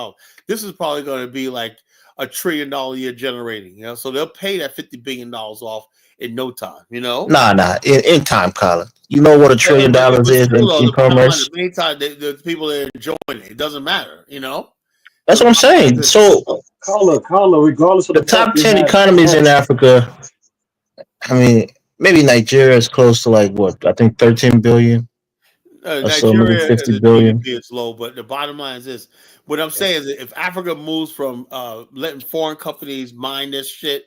Speaker 1: This is probably going to be like $1 trillion a year generating. You know, so they'll pay that $50 billion off in no time. You know?
Speaker 11: Nah. In time, Colin. You know what $1 trillion is in commerce.
Speaker 1: In the meantime, the people that are enjoying it. It doesn't matter. You know?
Speaker 11: That's what I'm saying. So,
Speaker 4: Carla, regardless of
Speaker 11: the top 10 economies in Africa, I mean, maybe Nigeria is close to like what? I think 13 billion.
Speaker 1: Nigeria
Speaker 11: 50 billion.
Speaker 1: Is low, but the bottom line is this. What I'm saying is that if Africa moves from letting foreign companies mine this shit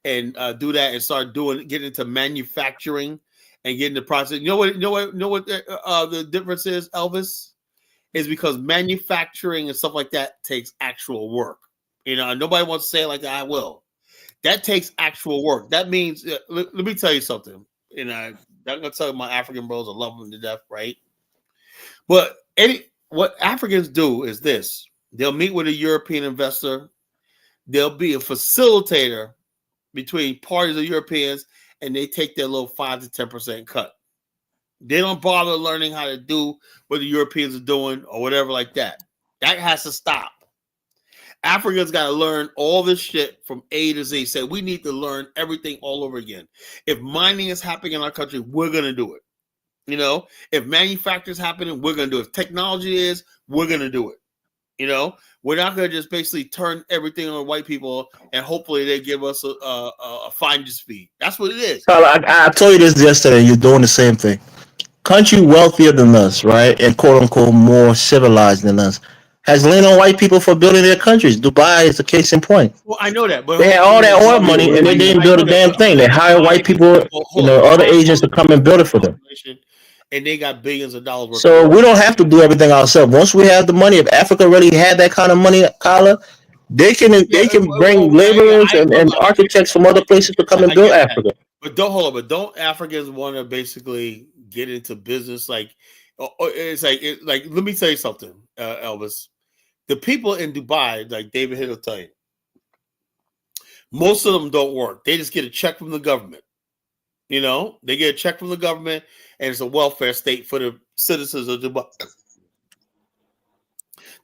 Speaker 1: and do that and start getting into manufacturing and getting the process, you know what the difference is, Elvis? Is because manufacturing and stuff like that takes actual work. You know, nobody wants to say it like I will. That takes actual work. That means, let me tell you something. And I'm going to tell my African bros, I love them to death, right? But what Africans do is this. They'll meet with a European investor. They'll be a facilitator between parties of Europeans, and they take their little 5 to 10% cut. They don't bother learning how to do what the Europeans are doing or whatever like that. That has to stop. Africa's got to learn all this shit from A to Z. Say we need to learn everything all over again. If mining is happening in our country, we're gonna do it. You know, if manufacturing is happening, we're gonna do it. If technology is, we're gonna do it. You know, we're not gonna just basically turn everything on white people and hopefully they give us a finder's fee. That's what it is.
Speaker 11: I told you this yesterday. You're doing the same thing. Country wealthier than us, right, and quote unquote more civilized than us, has leaned on white people for building their countries. Dubai is a case in point.
Speaker 1: Well, I know that, but
Speaker 11: they had all that oil money and they didn't build a damn thing. They hired white people, other agents to come and build it for them.
Speaker 1: And they got billions of dollars worth.
Speaker 11: So we don't have to do everything ourselves. Once we have the money, if Africa really had that kind of money, Kala, they can bring laborers and architects from other places to come and build Africa.
Speaker 1: But don't Africans want to basically get into business? Like it's like let me tell you something, Elvis. The people in Dubai, like David Hill will tell you, most of them don't work. They just get a check from the government. You know, they get a check from the government, and it's a welfare state for the citizens of Dubai.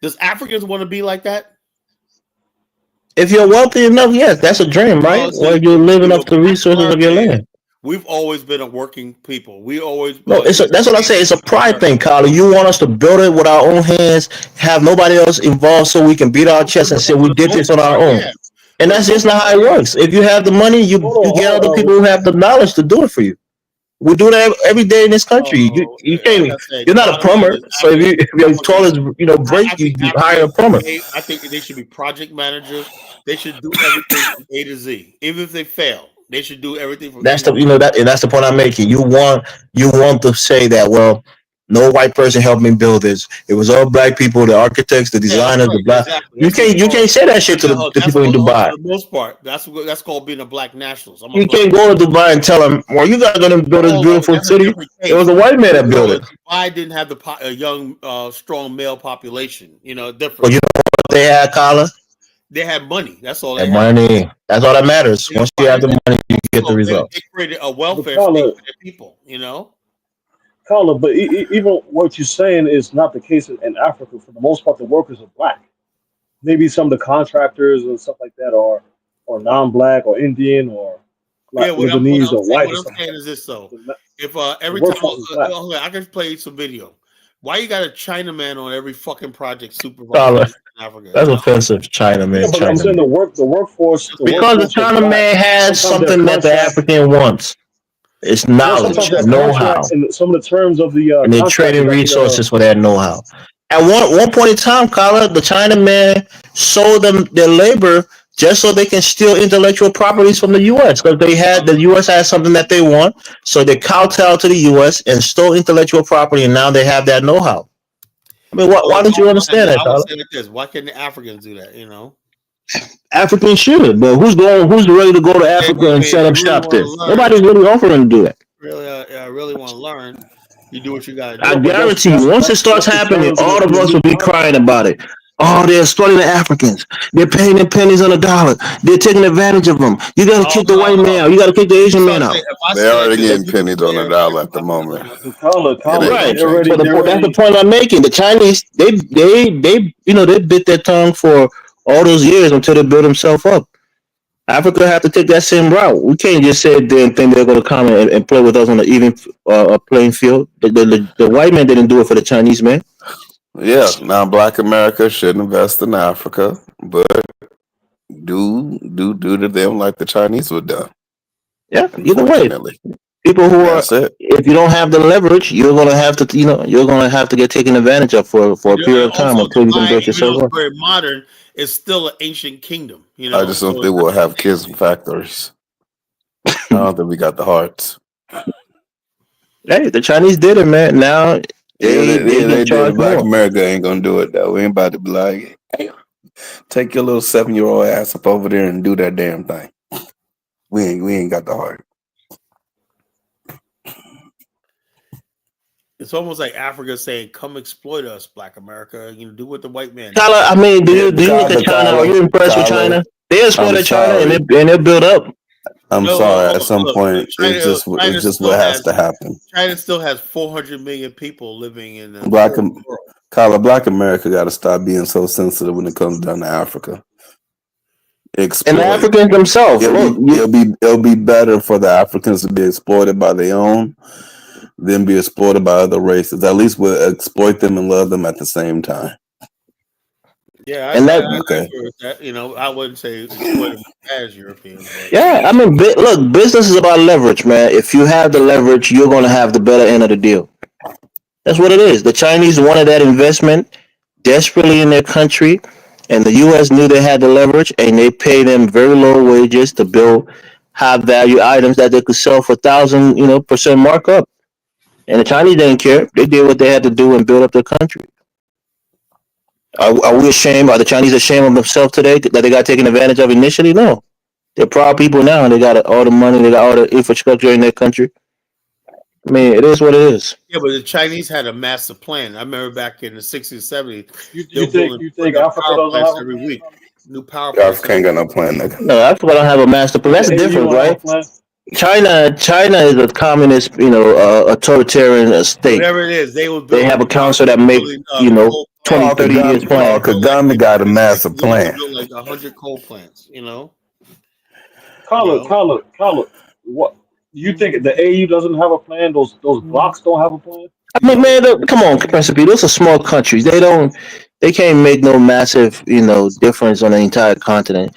Speaker 1: Does Africans want to be like that?
Speaker 11: If you're wealthy enough, yes, that's a dream, right? Or you're living up to the resources of your land.
Speaker 1: We've always been a working people. We always
Speaker 11: that's what I say. It's a pride thing, Carla. You want us to build it with our own hands, have nobody else involved, so we can beat our chest and say we did this on our own. And that's just not how it works. If you have the money, you get other people who have the knowledge to do it for you. We do that every day in this country. You can't. You're not a plumber, so if your toilet's break, you hire a plumber.
Speaker 1: I think they should be project managers. They should do everything from A to Z, even if they fail. They should do everything from.
Speaker 11: That's that's the point I'm making. You want to say that, well, no white person helped me build this. It was all black people, the architects, the designers, the black. Exactly. You can't say that shit to the people in Dubai.
Speaker 1: For the most part, that's called being a black nationalist.
Speaker 11: You can't go to Dubai and tell them, well, you guys are going to build this beautiful city. It was a white man that built it.
Speaker 1: Dubai didn't have a young, strong male population. Different.
Speaker 11: Well, you know what they had, Kala?
Speaker 1: They had money. That's all.
Speaker 11: They had money. That's all that matters. Once you have the money, you get the result.
Speaker 1: They created a welfare state for their people.
Speaker 4: Carla, but even what you're saying is not the case in Africa. For the most part, the workers are black. Maybe some of the contractors and stuff like that are non-black or Indian or Lebanese or white.
Speaker 1: What I'm saying is this: though, if every time I can play some video, why you got a Chinaman on every fucking project supervisor in Africa?
Speaker 11: That's offensive, Chinaman.
Speaker 4: Yeah, but I'm saying the workforce.
Speaker 11: Because the Chinaman has something that the African wants. It's knowledge, know-how,
Speaker 4: and some of the terms of the
Speaker 11: and they're trading resources for that know-how. At one point in time, Kala, the Chinaman sold them their labor just so they can steal intellectual properties from the U.S. because the U.S. has something that they want, so they kowtow to the U.S. and stole intellectual property, and now they have that know-how. I mean, why don't you understand that, Kala?
Speaker 1: Why can't the Africans do that?
Speaker 11: Africans should, but who's ready to go to Africa and set up shop there? Nobody's really offering to do that.
Speaker 1: Really, I really want to learn. You do what you got to do.
Speaker 11: I guarantee you, once it starts happening, all of us will be crying about it. Oh, they're exploiting the Africans. They're paying them pennies on a dollar. They're taking advantage of them. You got to kick the white man out. You got to kick the Asian man out.
Speaker 12: They're already getting pennies on a dollar at the moment.
Speaker 11: Right. So that's the point I'm making. The Chinese, they bit their tongue for all those years until they build themselves up. Africa have to take that same route. We can't just sit there and think they're going to come and play with us on an even playing field. The white man didn't do it for the Chinese man.
Speaker 12: Yeah, now Black America should invest in Africa, but do to them like the Chinese would do.
Speaker 11: Yeah, either way. People who are, if you don't have the leverage, you're gonna have to get taken advantage of for a period of time until you can get yourself up.
Speaker 1: Very modern. It's still an ancient kingdom.
Speaker 12: I just don't think we'll have kids in factories. I don't think we got the hearts.
Speaker 11: Hey, the Chinese did it, man. Now they
Speaker 12: did. Black America ain't gonna do it though. We ain't about to be like, hey, take your little 7-year-old ass up over there and do that damn thing. We ain't got the heart.
Speaker 1: It's almost like Africa saying, "Come exploit us, Black America. Do what the white man."
Speaker 11: Tyler, I mean, do you look at China? Are you impressed with China? They exploited China and they built up.
Speaker 12: I'm sorry. At some point, it's just what has to happen.
Speaker 1: China still has 400 million people living in the
Speaker 12: Black America got to stop being so sensitive when it comes down to Africa.
Speaker 11: And the Africans themselves.
Speaker 12: It'll be better for the Africans to be exploited by their own than be exploited by other races. At least we'll exploit them and love them at the same time.
Speaker 1: Yeah, I
Speaker 12: okay.
Speaker 1: agree with that. You know, I wouldn't say exploit them as Europeans. But
Speaker 11: Yeah, I mean, look, business is about leverage, man. If you have the leverage, you're going to have the better end of the deal. That's what it is. The Chinese wanted that investment desperately in their country, and the U.S. knew they had the leverage, and they paid them very low wages to build high-value items that they could sell for 1,000% markup. And the Chinese didn't care. They did what they had to do and build up their country. Are we ashamed? Are the Chinese ashamed of themselves today that they got taken advantage of initially? No. They're proud people now, and they got all the money, they got all the infrastructure in their country. I mean, it is what it is.
Speaker 1: yeah, but the Chinese had a master plan. I remember back in the 60s, 70s.
Speaker 4: You think Africa doesn't have
Speaker 1: every week? New power
Speaker 12: plants. Africa ain't got no plan, nigga.
Speaker 11: No, Africa don't have a master plan. That's the difference, right? China is a communist, authoritarian state.
Speaker 1: Whatever it is,
Speaker 11: they have a council that make 20, 30 years plan.
Speaker 12: Kagame got a master plan.
Speaker 1: Like 100 coal plants,
Speaker 4: Carla, what you think the AU doesn't have a plan? Those blocks don't have a plan?
Speaker 11: I mean, man, come on, Principe. Those are small countries. They can't make no massive, difference on the entire continent.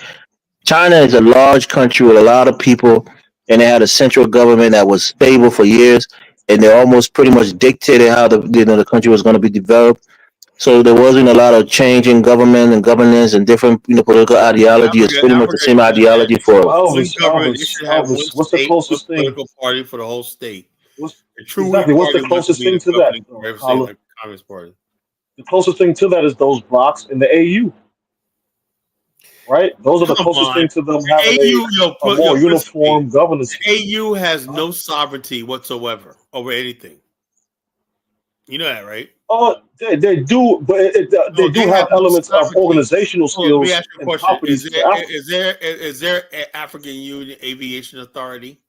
Speaker 11: China is a large country with a lot of people, and they had a central government that was stable for years, and they almost pretty much dictated how the country was going to be developed. So there wasn't a lot of change in government and governance and different political ideology. It's pretty much the same ideology for.
Speaker 4: Elvis, what's the closest thing?
Speaker 1: Political party for the whole state.
Speaker 4: What's the closest thing to that?
Speaker 1: Communist Party.
Speaker 4: The closest thing to that is those blocks in the AU. Right? Those are the closest thing to them having a more uniform governance.
Speaker 1: The AU has no sovereignty whatsoever over anything. You know that, right?
Speaker 4: Oh, they do, but they do have elements of organizational skills.
Speaker 1: Let me ask you a question: Is there an African Union Aviation Authority?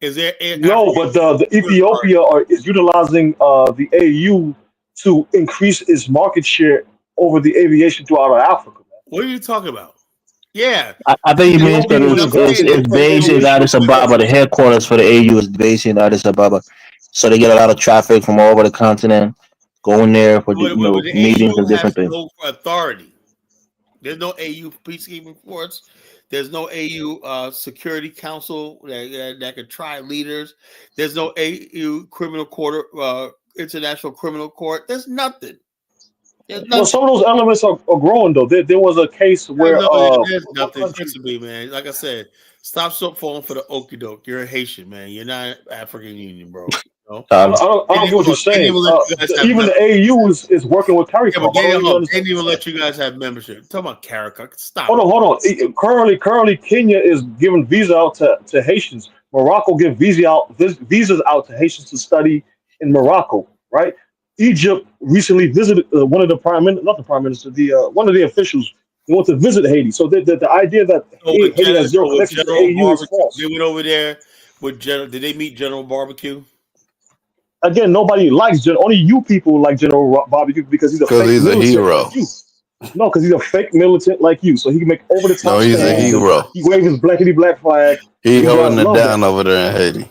Speaker 1: Is there
Speaker 4: no? But the Ethiopia is utilizing the AU to increase its market share over the aviation throughout Africa.
Speaker 1: What are you talking about? Yeah,
Speaker 11: I think you mean it's based in Addis Ababa. The headquarters for the AU is based in Addis Ababa, so they get a lot of traffic from all over the continent going there for meetings and different things.
Speaker 1: No authority. There's no AU peacekeeping force. There's no AU Security Council that could try leaders. There's no AU Criminal Court, International Criminal Court. There's nothing.
Speaker 4: Well, some of those elements are growing though. There was a case where
Speaker 1: there's nothing to be, man. Like I said, stop falling for the okie doke. You're a Haitian, man. You're not African Union, bro. No?
Speaker 4: I don't get what you're saying. Even the AU is working with CARICOM.
Speaker 1: They didn't even let you guys have membership. Talk about CARICOM. Stop.
Speaker 4: Hold on. Currently, Kenya is giving visa out to Haitians. Morocco give visas out to Haitians to study in Morocco, right? Egypt recently visited one of the one of the officials. They went to visit Haiti. So the idea that Haiti has zero connection to the AU is false.
Speaker 1: They went over there with General. Did they meet General Barbecue?
Speaker 4: Again, nobody likes only you people like General Barbecue because he's a
Speaker 12: hero.
Speaker 4: Like you. No, because he's a fake militant like you, so he can make over the top.
Speaker 12: No, he's a hero.
Speaker 4: He waves his blackity black flag.
Speaker 12: He holding it down over there in Haiti.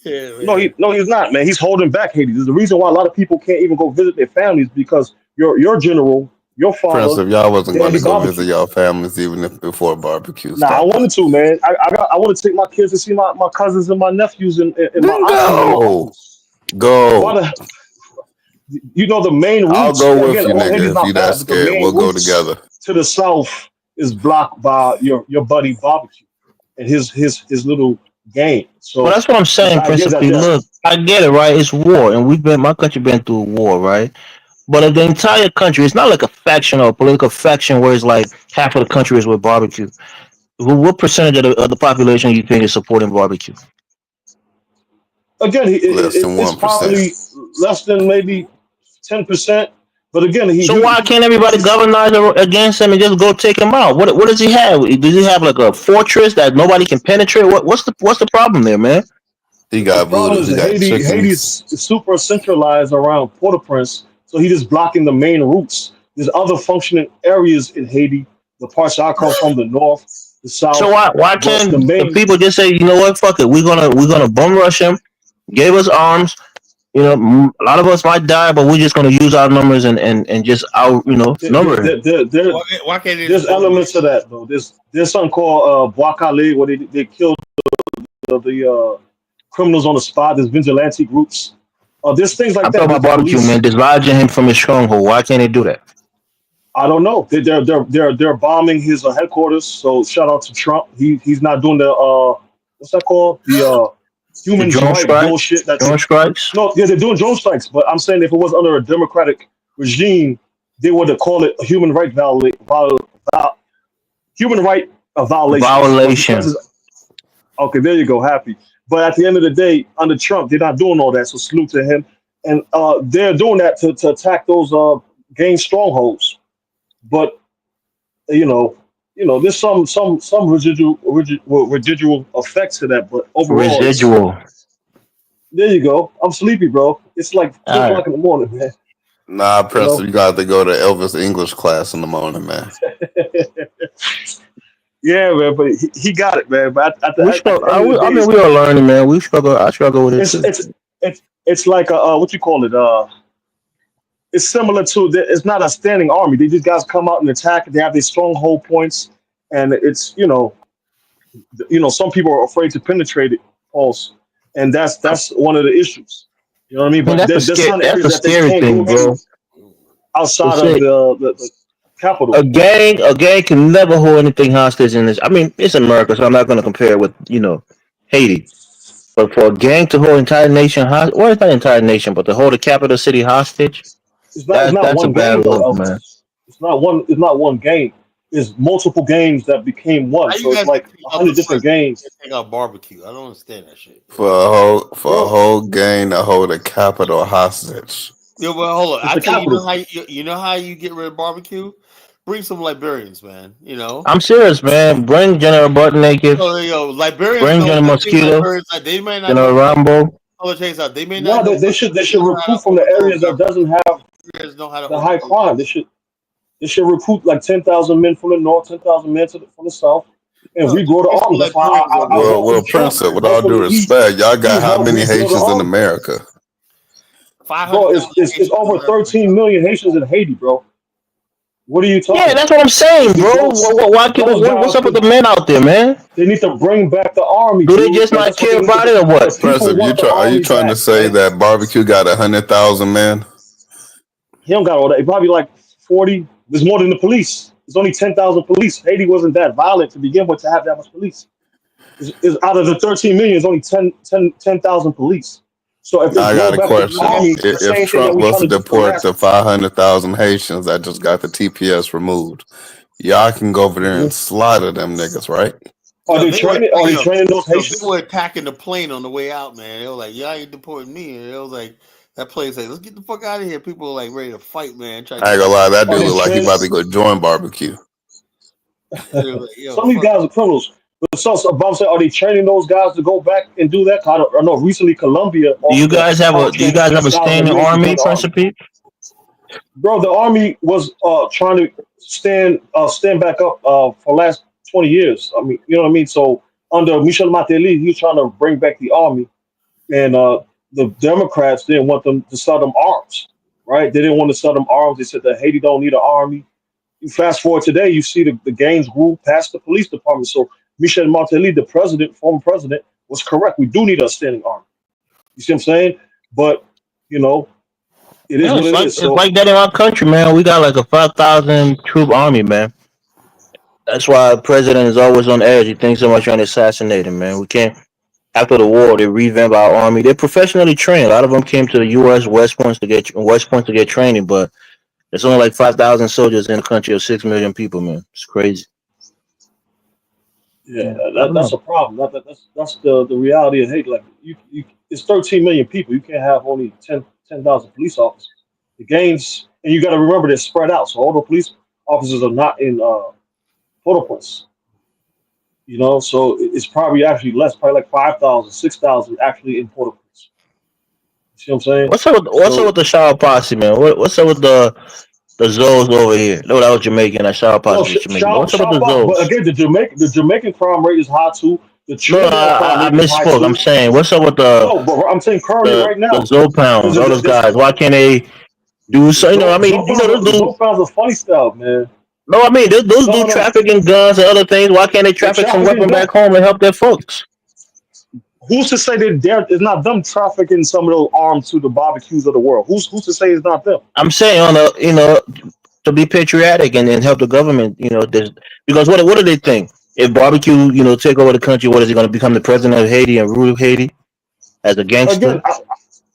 Speaker 1: Yeah,
Speaker 4: no, he's not, man. He's holding back Haiti. There's a reason why a lot of people can't even go visit their families because your general, your father.
Speaker 12: Prince, if y'all wasn't going to go visit y'all families even if before barbecue.
Speaker 4: Nah, I wanted to, man. I want to take my kids to see my cousins and my nephews and my aunts.
Speaker 12: Go.
Speaker 4: You know the main route.
Speaker 12: I'll go with you, nigga. If you that scared, we'll go together.
Speaker 4: To the south is blocked by your buddy Barbecue and his little game. So
Speaker 11: that's what I'm saying, Principally. Look, I get it, right? It's war, and my country been through a war, right? But of the entire country, it's not like a faction or a political faction where it's like half of the country is with Barbecue. What percentage of the population you think is supporting Barbecue?
Speaker 4: Again, it's probably less than maybe 10%. But again,
Speaker 11: why can't everybody galvanize against him and just go take him out? What does he have? Does he have like a fortress that nobody can penetrate? What's the problem there, man?
Speaker 12: He got voodoo.
Speaker 4: Haiti's super centralized around Port-au-Prince, so he's just blocking the main routes. There's other functioning areas in Haiti the parts I come from, the north, the south.
Speaker 11: So why
Speaker 4: But
Speaker 11: can't
Speaker 4: the
Speaker 11: the
Speaker 4: main
Speaker 11: people just say, you know what, fuck it, we're gonna bum rush him, gave us arms. You know, a lot of us might die, but we're just gonna use our numbers and just out, number him.
Speaker 1: Why can't they
Speaker 4: there's
Speaker 1: just bum rush?
Speaker 4: elements of that though. There's something called Bwakale where they killed the criminals on the spot. There's vigilante groups. There's things like
Speaker 11: I'm
Speaker 4: that.
Speaker 11: talking
Speaker 4: There's
Speaker 11: about barbecue,
Speaker 4: police.
Speaker 11: man, dislodging him from his stronghold. Why can't they do that?
Speaker 4: I don't know. They're bombing his headquarters. So shout out to Trump. He's not doing the what's that called? The
Speaker 11: The
Speaker 4: human
Speaker 11: drone
Speaker 4: rights
Speaker 11: strikes,
Speaker 4: bullshit.
Speaker 11: drone strikes.
Speaker 4: No, yeah, they're doing drone strikes. But I'm saying if it was under a democratic regime, they would have called it a human right human right violation.
Speaker 11: Violation.
Speaker 4: Okay, there you go. Happy. But at the end of the day, under Trump, they're not doing all that. So salute to him. And they're doing that to attack those gang strongholds. But there's some residual effects to that. But overall,
Speaker 11: Residual.
Speaker 4: there you go. I'm sleepy, bro. It's like 2
Speaker 11: All right.
Speaker 4: o'clock in the morning, man.
Speaker 13: Nah,
Speaker 4: You
Speaker 13: Preston,
Speaker 4: know?
Speaker 13: you got to go to Elvis English class in the morning, man.
Speaker 4: Yeah, man. But he got it, man. But at the
Speaker 11: We
Speaker 4: end
Speaker 11: struggle.
Speaker 4: of the day,
Speaker 11: We are learning, man. We struggle. I struggle with it
Speaker 4: it's
Speaker 11: too.
Speaker 4: it's like a what you call it? It's similar to it's not a standing army. They just guys come out and attack. They have these stronghold points, and it's some people are afraid to penetrate it also, and that's one of the issues. You know what I mean?
Speaker 11: I mean,
Speaker 4: But
Speaker 11: that's
Speaker 4: there's some
Speaker 11: that's
Speaker 4: areas
Speaker 11: the
Speaker 4: that they
Speaker 11: scary
Speaker 4: can't
Speaker 11: thing,
Speaker 4: go
Speaker 11: bro.
Speaker 4: to outside
Speaker 11: It's
Speaker 4: of
Speaker 11: it.
Speaker 4: the capital.
Speaker 11: A gang can never hold anything hostage in this. I mean, it's America, so I'm not going to compare it with Haiti. But for a gang to hold entire nation hostage, well, it's not entire nation, but to hold a capital city hostage,
Speaker 4: It's not
Speaker 11: that's a
Speaker 4: one gang
Speaker 11: bad
Speaker 4: though,
Speaker 11: look,
Speaker 4: Elvis.
Speaker 11: man.
Speaker 4: It's not one gang. It's multiple gangs that became one.
Speaker 1: How
Speaker 4: So
Speaker 1: you
Speaker 4: it's
Speaker 1: guys
Speaker 4: like
Speaker 1: take out
Speaker 4: 100
Speaker 1: the
Speaker 4: different
Speaker 1: president
Speaker 4: gangs.
Speaker 1: and take out barbecue? I don't understand that shit.
Speaker 13: For a
Speaker 4: Bro,
Speaker 13: whole gang to hold a capital hostage.
Speaker 1: Yeah, well, hold on.
Speaker 4: it's
Speaker 1: I
Speaker 4: the
Speaker 1: tell you,
Speaker 4: capital.
Speaker 1: you know how you get rid of barbecue? Bring some Liberians, man.
Speaker 11: I'm serious, man. Bring General Butt Naked.
Speaker 1: So there you go. Liberians
Speaker 11: Bring
Speaker 1: know
Speaker 11: General
Speaker 1: one thing.
Speaker 11: Mosquito.
Speaker 1: Liberians, like, they may not
Speaker 11: General
Speaker 1: know.
Speaker 11: Rambo.
Speaker 1: Hold on, check this out. They may
Speaker 4: No,
Speaker 1: not know.
Speaker 4: they should
Speaker 1: They know how
Speaker 4: recruit
Speaker 1: to
Speaker 4: from the
Speaker 1: overthrow
Speaker 4: areas that
Speaker 1: government.
Speaker 4: doesn't have
Speaker 1: Liberians know how to
Speaker 4: the high
Speaker 1: overthrow
Speaker 4: crime.
Speaker 1: government.
Speaker 4: They should recruit like 10,000 men from the north, 10,000 men from the south, and
Speaker 1: No,
Speaker 4: regrow the
Speaker 1: bring some
Speaker 4: army. That's why
Speaker 1: Liberians over
Speaker 4: I
Speaker 1: there.
Speaker 4: vote
Speaker 13: Well,
Speaker 4: for Trump.
Speaker 13: Prince, with all due
Speaker 4: Hopefully
Speaker 13: respect, y'all
Speaker 4: he
Speaker 13: got how
Speaker 4: helped
Speaker 13: many
Speaker 4: rebuild the
Speaker 13: Haitians in
Speaker 4: army.
Speaker 13: America?
Speaker 4: 500,000 Bro, it's over 13 million Haitians in Haiti, bro. What are you talking
Speaker 11: Yeah,
Speaker 4: about?
Speaker 11: that's what I'm saying, bro. What's up with the men out there, man?
Speaker 4: They need to bring back the army,
Speaker 11: Do they
Speaker 4: dude.
Speaker 11: just
Speaker 4: Like,
Speaker 11: not
Speaker 4: that's what
Speaker 11: care
Speaker 4: they need to
Speaker 11: about
Speaker 4: do.
Speaker 11: it or what?
Speaker 4: The people want the
Speaker 13: Are you
Speaker 4: army
Speaker 13: trying to
Speaker 4: back,
Speaker 13: say
Speaker 4: man.
Speaker 13: that barbecue got 100,000 men?
Speaker 4: He don't got all that. He probably like 40. There's more than the police. There's only 10,000 police. Haiti wasn't that violent to begin with to have that much police. It's out of the 13 million, it's only 10,000 police. So if they
Speaker 13: I
Speaker 4: grow
Speaker 13: got a
Speaker 4: back the
Speaker 13: question.
Speaker 4: army, the
Speaker 13: If
Speaker 4: same thing that
Speaker 13: Trump
Speaker 4: we're
Speaker 13: was
Speaker 4: trying
Speaker 13: to
Speaker 4: to do for the
Speaker 13: deport the
Speaker 4: masses.
Speaker 13: 500,000 Haitians that just got the TPS removed, y'all can go over there and slaughter them niggas, right?
Speaker 4: Are
Speaker 1: No,
Speaker 4: they training? Are they training those
Speaker 1: they
Speaker 4: Haitians?
Speaker 1: were attacking the plane on the way out, man. They were like, "Y'all ain't deporting me." And it was like that plane said, "Let's get the fuck out of here." People were like ready to fight, man.
Speaker 13: I ain't gonna lie, that
Speaker 4: Are
Speaker 13: dude
Speaker 4: they
Speaker 13: look like he
Speaker 4: training?
Speaker 13: about to go join barbecue.
Speaker 1: They were like, "Yo,
Speaker 4: Some of these
Speaker 1: fuck."
Speaker 4: guys are criminals. But Bob said, are they training those guys to go back and do that? I know recently Colombia
Speaker 11: Do you guys have a
Speaker 4: trained
Speaker 11: standing
Speaker 4: 10,000 men to
Speaker 11: army,
Speaker 4: join the
Speaker 11: Prince
Speaker 4: army.
Speaker 11: of Peace?
Speaker 4: Bro, the army was trying to stand back up for last 20 years. I mean, you know what I mean? So under Michel Martelly, he was trying to bring back the army, and the Democrats didn't want them to sell them arms, right? They didn't want to sell them arms. They said that Haiti don't need an army. You fast forward today, you see the gangs grew past the police department. So Michel Martelly, the former president, was correct. We do need a standing army. You see what I'm saying? But it is
Speaker 11: Yeah,
Speaker 4: what it is.
Speaker 11: it's
Speaker 4: So
Speaker 11: like that in our country, man. We got like a 5,000 troop army, man. That's why the president is always on edge. He thinks someone's trying to assassinate him, man. We can't. After the war, they revamped our army. They're professionally trained. A lot of them came to the U.S. West Point to get training, but there's only like 5,000 soldiers in a country of 6 million people, man. It's crazy.
Speaker 4: yeah,
Speaker 11: I don't
Speaker 4: that's
Speaker 11: know.
Speaker 4: a problem. That's the reality of hate. Like it's 13 million people. You can't have only 10,000 police officers. The gangs, and you got to remember they're spread out. So all the police officers are not in Port-au-Prince. So it's probably actually less, probably like 5,000, 6,000 actually in Port-au-Prince. See what I'm saying?
Speaker 11: What's up with the Shower Posse, man? What's up with the The Zoes over here. No, that was Jamaican. I shout out
Speaker 4: No,
Speaker 11: to Jamaican. But
Speaker 4: sharp,
Speaker 11: what's up with
Speaker 4: sharp
Speaker 11: the
Speaker 4: up. But
Speaker 11: Zoes?
Speaker 4: again, the Jamaican crime rate is high too. The
Speaker 11: No,
Speaker 4: Trinidad crime
Speaker 11: I
Speaker 4: rate is high
Speaker 11: misspoke. I'm
Speaker 4: too.
Speaker 11: saying, what's up with
Speaker 4: No, but I'm saying currently right
Speaker 11: the
Speaker 4: now,
Speaker 11: Zoe pounds? All those
Speaker 4: there's
Speaker 11: guys. Why can't they do so? You know, I mean, you know, those dudes.
Speaker 4: Zopa's a funny stuff, man.
Speaker 11: No, I mean, those
Speaker 4: No,
Speaker 11: do
Speaker 4: no,
Speaker 11: trafficking guns and other things. Why can't they
Speaker 4: they're
Speaker 11: traffic some
Speaker 4: trafficking
Speaker 11: weapon
Speaker 4: guns.
Speaker 11: back home and help their folks?
Speaker 4: Who's to say that it's not them trafficking some of those arms to the barbecues of the world? Who's to say it's not them?
Speaker 11: I'm saying on the, you know, to be patriotic and help the government, you know, because what do they think? If barbecue, you know, take over the country, what is he going to become the president of Haiti and rule Haiti as a gangster?
Speaker 4: Again,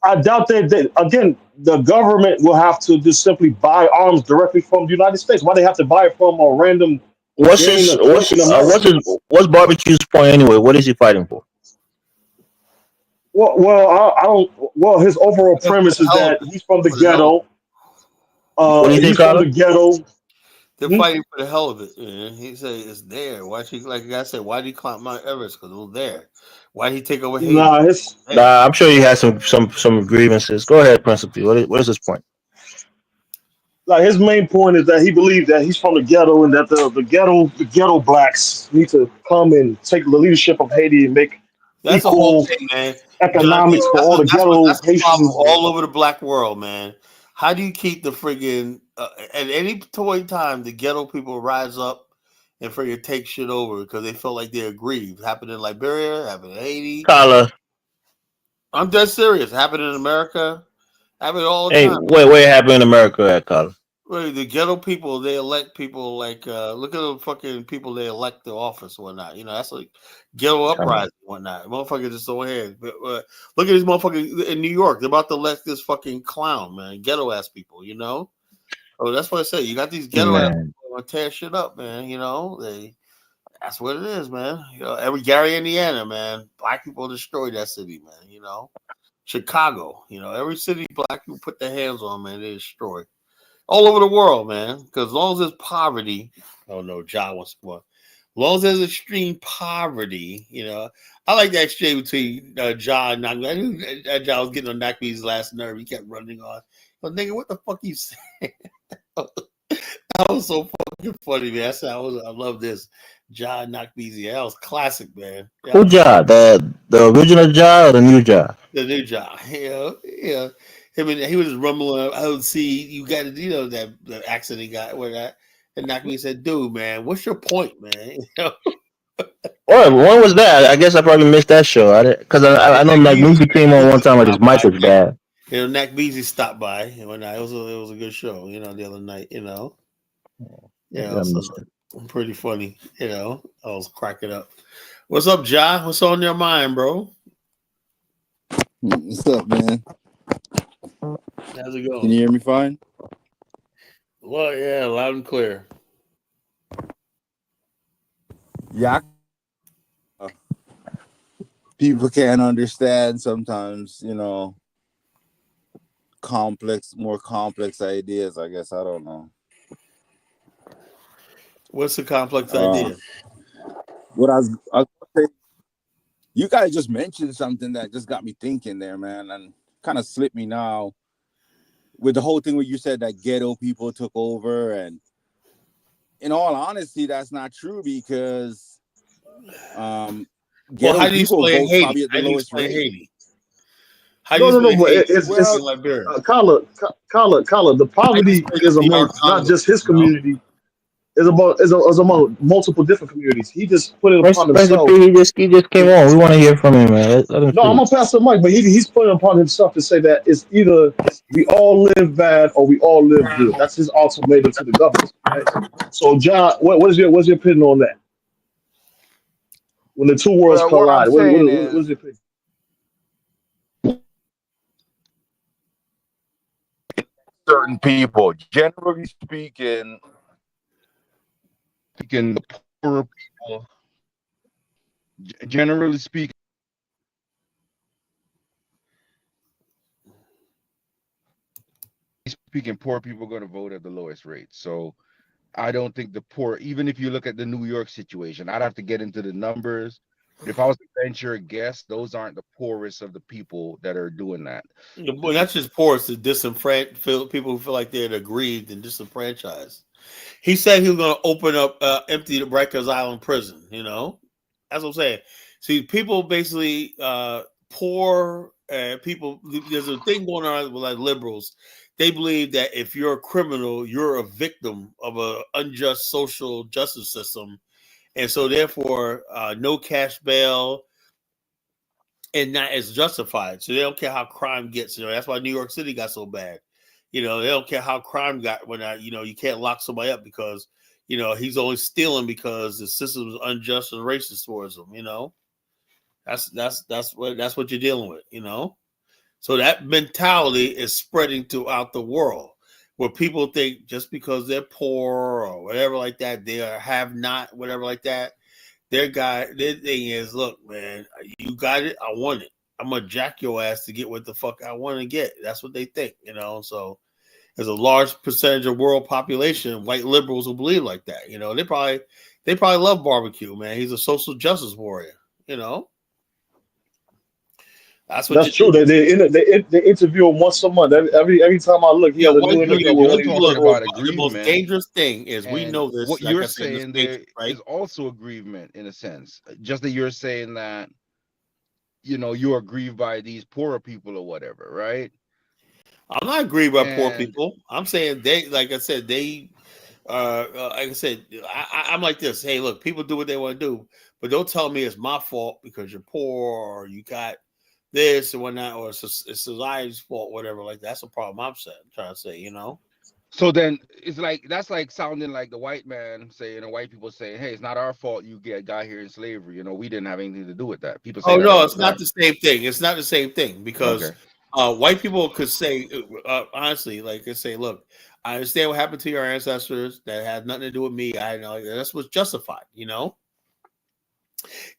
Speaker 4: I doubt that. Again, the government will have to just simply buy arms directly from the United States. Why they have to buy it from a random
Speaker 11: What's
Speaker 4: gang
Speaker 11: his
Speaker 4: or clique in America?
Speaker 11: what's barbecue's point anyway? What is he fighting for?
Speaker 4: I don't. Well, his overall premise is that he's from the ghetto.
Speaker 11: What do you think,
Speaker 4: He's from
Speaker 11: Carla?
Speaker 4: the ghetto.
Speaker 1: They're fighting for the hell of it. Man. He said it's there. Why she like I said? Why did he climb Mount Everest? Because it was there. Why did he take over Haiti?
Speaker 11: Nah, I'm sure he has some grievances. Go ahead, Principal. What is his point?
Speaker 4: Like his main point is that he believes that he's from the ghetto and that the ghetto blacks need to come and take the leadership of Haiti and make
Speaker 1: That's the
Speaker 4: equal
Speaker 1: whole thing, man.
Speaker 4: economics for all the ghetto
Speaker 1: That's the
Speaker 4: Haitians.
Speaker 1: problem all over the black world, man. How do you keep the friggin' at any point time the ghetto people rise up and friggin' take shit over because they feel like they're aggrieved? Happened in Liberia, happened in Haiti.
Speaker 11: Carla.
Speaker 1: I'm dead serious. Happened in America. Happened all the
Speaker 11: Hey,
Speaker 1: time.
Speaker 11: where happened in America at, Carla?
Speaker 1: Well, the ghetto people, they elect people like look at the fucking people they elect to office or whatnot. You know, that's like ghetto uprising and whatnot. Motherfuckers just go ahead. But, look at these motherfuckers in New York. They're about to elect this fucking clown, man. Ghetto ass people, you know? Oh, that's what I say. You got these ghetto ass people who want to tear shit up, man. You know, that's what it is, man. You know, every Gary, Indiana, man. Black people destroyed that city, man. You know, Chicago, you know, every city black people put their hands on, man, they destroy. All over the world, man. Because as long as there's poverty, oh no, John wants to come on. As long as there's extreme poverty, you know, I like that exchange between John and I knew that John was getting on Nakby's last nerve. He kept running on. But nigga, what the fuck you saying? That was so fucking funny, man. I love this. John Nakby. That was classic, man.
Speaker 11: Who Ja? The original Ja or the new Ja?
Speaker 1: The new Ja. Yeah. I mean, he was just rumbling. I would see you got you know that the accent he got where that and Nakby said, "Dude, man, what's your point, man?" You know?
Speaker 11: What when was that? I guess I probably missed that show. Because I know like Lucy came on one time like his mic was bad.
Speaker 1: You know, Nakby stopped by and when it was a good show. You know, the other night. You know, yeah, so pretty funny. You know, I was cracking up. What's up, Ja? What's on your mind, bro?
Speaker 14: What's up, man?
Speaker 1: How's it going?
Speaker 14: Can you hear me fine?
Speaker 1: Well, yeah, loud and clear.
Speaker 14: Yeah. People can't understand sometimes, you know, more complex ideas, I guess. I don't know.
Speaker 1: What's the complex idea?
Speaker 14: What I was gonna say, you guys just mentioned something that just got me thinking there, man, and kind of slipped me now. With the whole thing where you said that ghetto people took over, and in all honesty, that's not true because ghetto
Speaker 1: how do you
Speaker 14: people
Speaker 1: explain
Speaker 14: vote
Speaker 1: Haiti?
Speaker 14: probably at the
Speaker 1: How do you
Speaker 14: lowest
Speaker 1: explain
Speaker 14: rate.
Speaker 1: Haiti? How do you explain Haiti? It's Liberia.
Speaker 4: Carla, the poverty is among not just his community. It's among multiple different communities. He just put it upon himself.
Speaker 11: He just came on. We want to hear from him, man. Let him
Speaker 4: No, I'm gonna pass the mic, but he's putting it upon himself to say that it's either we all live bad or we all live good. That's his ultimatum to the government. Right? So, John, what's your opinion on that? When the two worlds
Speaker 2: What
Speaker 4: collide,
Speaker 2: I'm
Speaker 4: what
Speaker 2: saying
Speaker 4: what's your opinion?
Speaker 14: Certain people, generally speaking, the poorer people, generally speaking, poor people are going to vote at the lowest rate. So I don't think the poor, even if you look at the New York situation, I'd have to get into the numbers,
Speaker 15: If I was to venture a guess, those aren't the poorest of the people that are doing that.
Speaker 1: Well, that's just poor. It's the disenfranchised people who feel like they're aggrieved and disenfranchised. He said he was going to open up, empty the Rikers Island prison. You know, that's what I'm saying. See, people basically poor people. There's a thing going on with like liberals. They believe that if you're a criminal, you're a victim of an unjust social justice system, and so therefore, no cash bail and not as justified. So they don't care how crime gets. You know, that's why New York City got so bad. You know, they don't care how crime got when you can't lock somebody up because he's only stealing because the system is unjust and racist towards him. You know, that's what you're dealing with. You know, so that mentality is spreading throughout the world, where people think just because they're poor or whatever like that, they have not whatever like that. Their thing is, look, man, you got it, I want it. I'm gonna jack your ass to get what the fuck I want to get. That's what they think, So there's a large percentage of world population, white liberals, who believe like that. They probably love barbecue, man. He's a social justice warrior. That's
Speaker 4: true. They interview him once a month. Every time I look, he has a new interview.
Speaker 1: The most dangerous thing is we know this.
Speaker 15: What you're saying there is also aggrievement in a sense. Just that you're saying that you're aggrieved by these poorer people or whatever, right?
Speaker 1: I'm not aggrieved by poor people. I'm saying I'm like this. Hey, look, people do what they want to do, but don't tell me it's my fault because you're poor or you got this and whatnot, or it's society's fault, whatever. Like that's a problem. I'm trying to say,
Speaker 15: So then it's like that's like sounding like the white man saying, or white people saying, "Hey, it's not our fault you got here in slavery. We didn't have anything to do with that." People say,
Speaker 1: "Oh no, it's not the same thing. It's not the same thing because white people could say honestly, like they say, look, I understand what happened to your ancestors. That had nothing to do with me. I know that's what's justified.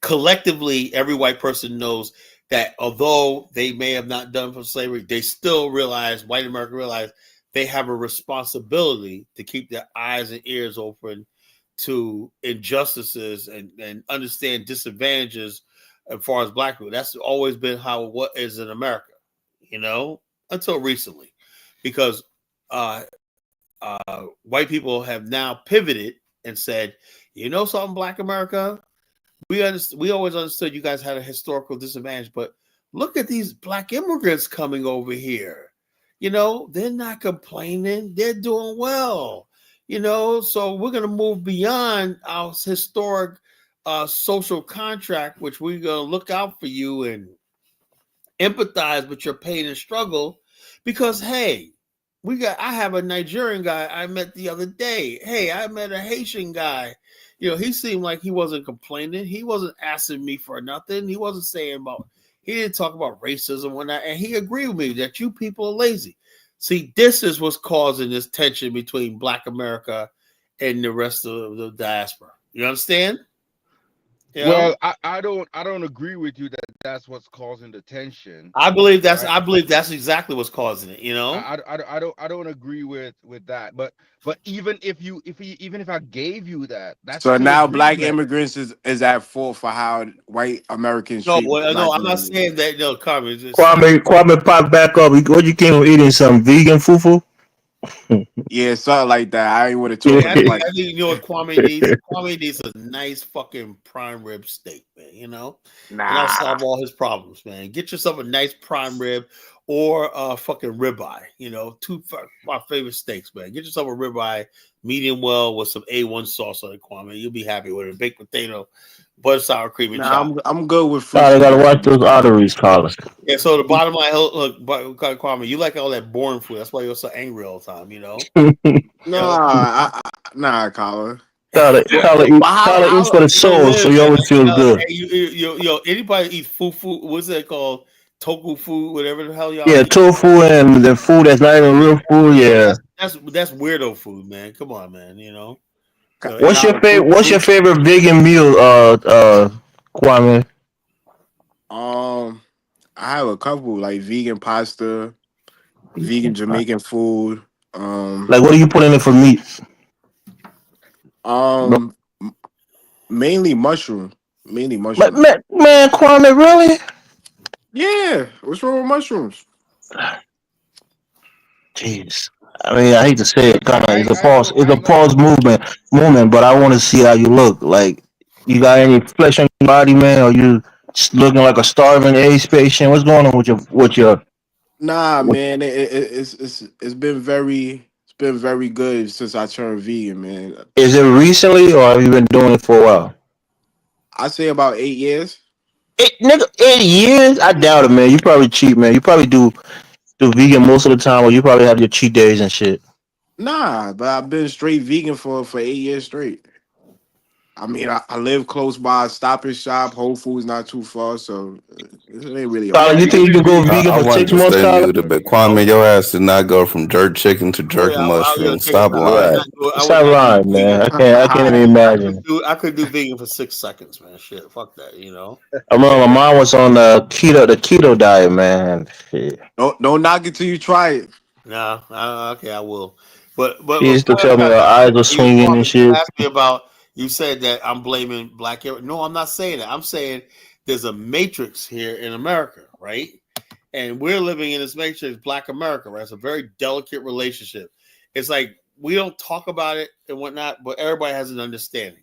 Speaker 1: Collectively, every white person knows that although they may have not done for slavery, they still white America realize they have a responsibility to keep their eyes and ears open to injustices and understand disadvantages as far as black people. That's always been what is in America, until recently, because white people have now pivoted and said, something, Black America, we always understood you guys had a historical disadvantage, but look at these black immigrants coming over here. They're not complaining. They're doing well. So we're going to move beyond our historic social contract, which we're going to look out for you and empathize with your pain and struggle because, hey, I have a Nigerian guy I met the other day. Hey, I met a Haitian guy. He seemed like he wasn't complaining. He wasn't asking me for nothing. He didn't talk about racism and whatnot. And he agreed with me that you people are lazy. See, this is what's causing this tension between Black America and the rest of the diaspora. You understand?
Speaker 15: Well, I don't agree with you that that's what's causing the tension.
Speaker 1: I believe that's exactly what's causing it.
Speaker 15: I don't agree with that. But even if I gave you that, that's
Speaker 2: so now
Speaker 15: agreement.
Speaker 2: Black immigrants is at fault for how white Americans treat
Speaker 1: no, I'm not saying that. No, Carmen.
Speaker 11: Kwame pop back up. What you came eating? Some vegan fufu?
Speaker 2: Yeah, something like that. I ain't want to talk.
Speaker 1: I think what Kwame needs. Kwame needs a nice fucking prime rib steak, man. And that'll solve all his problems, man. Get yourself a nice prime rib or a fucking ribeye. Two my favorite steaks, man. Get yourself a ribeye, medium well, with some A1 sauce on it, Kwame. You'll be happy with it. Baked potato, butter, sour cream, and chop.
Speaker 2: I'm good with food.
Speaker 11: I gotta watch those arteries, Carlos.
Speaker 1: Yeah, so the bottom line, look, Kwame, you like all that boring food. That's why you're so angry all the time,
Speaker 2: Nah, Colin.
Speaker 11: Tyler eats for the soul, so he always feels good.
Speaker 1: Anybody eat fufu? What's that called? Tofu food, whatever the hell y'all.
Speaker 11: Yeah,
Speaker 1: eat.
Speaker 11: Tofu and the food that's not even real food. Yeah,
Speaker 1: that's weirdo food, man. Come on, man.
Speaker 11: What's your favorite vegan meal, Kwame?
Speaker 2: I have a couple like vegan pasta, vegan Jamaican food.
Speaker 11: Like what do you put in it for meat?
Speaker 2: Mainly mushroom. Mainly mushrooms.
Speaker 11: Man, Kwame, really?
Speaker 2: Yeah. What's wrong with mushrooms?
Speaker 11: Jeez. I mean, I hate to say it, kind of,
Speaker 15: I
Speaker 11: it's a
Speaker 15: I ain't
Speaker 11: pause.
Speaker 15: gonna
Speaker 11: It's
Speaker 15: I
Speaker 11: a
Speaker 15: ain't gonna
Speaker 11: pause movement. But I want to see how you look. Like, you got any flesh on your body, man? Or you just looking like a starving AIDS patient? What's going on
Speaker 2: Nah,
Speaker 11: with
Speaker 2: man. It's been very good since I turned vegan, man.
Speaker 11: Is it recently or have you been doing it for a while?
Speaker 2: I say about 8 years.
Speaker 11: Nigga, 8 years? I doubt it, man. You probably cheat, man. You probably do vegan most of the time, or you probably have your cheat days and shit.
Speaker 2: Nah, but I've been straight vegan for 8 years straight. I mean, I live close by a Stop and Shop. Whole Foods not too far, so it ain't really a
Speaker 11: Tyler, you think you can go
Speaker 13: I,
Speaker 11: vegan
Speaker 13: I
Speaker 11: for
Speaker 13: wanted
Speaker 11: 6
Speaker 13: to
Speaker 11: months,
Speaker 13: stay
Speaker 11: Tyler?
Speaker 13: muted, but Kwame, your ass did not go from jerk chicken to jerk mushroom.
Speaker 1: Take it
Speaker 13: Stop
Speaker 1: back. I would
Speaker 13: lying.
Speaker 1: not do it. I would
Speaker 11: Stop
Speaker 1: not do
Speaker 11: lying, man.
Speaker 1: vegan.
Speaker 11: I can't even imagine.
Speaker 1: I could do vegan for 6 seconds, man. Shit, fuck that. You know.
Speaker 11: I remember my mom was on the keto diet, man. Shit.
Speaker 2: Don't knock it till you try it.
Speaker 1: Nah, okay, I will. But
Speaker 11: She used to tell me her eyes were
Speaker 1: you
Speaker 11: swinging and shit.
Speaker 1: asked me about. You said that I'm blaming black. No, I'm not saying that. I'm saying there's a matrix here in America, right? And we're living in this matrix, Black America, right? It's a very delicate relationship. It's like we don't talk about it and whatnot, but everybody has an understanding.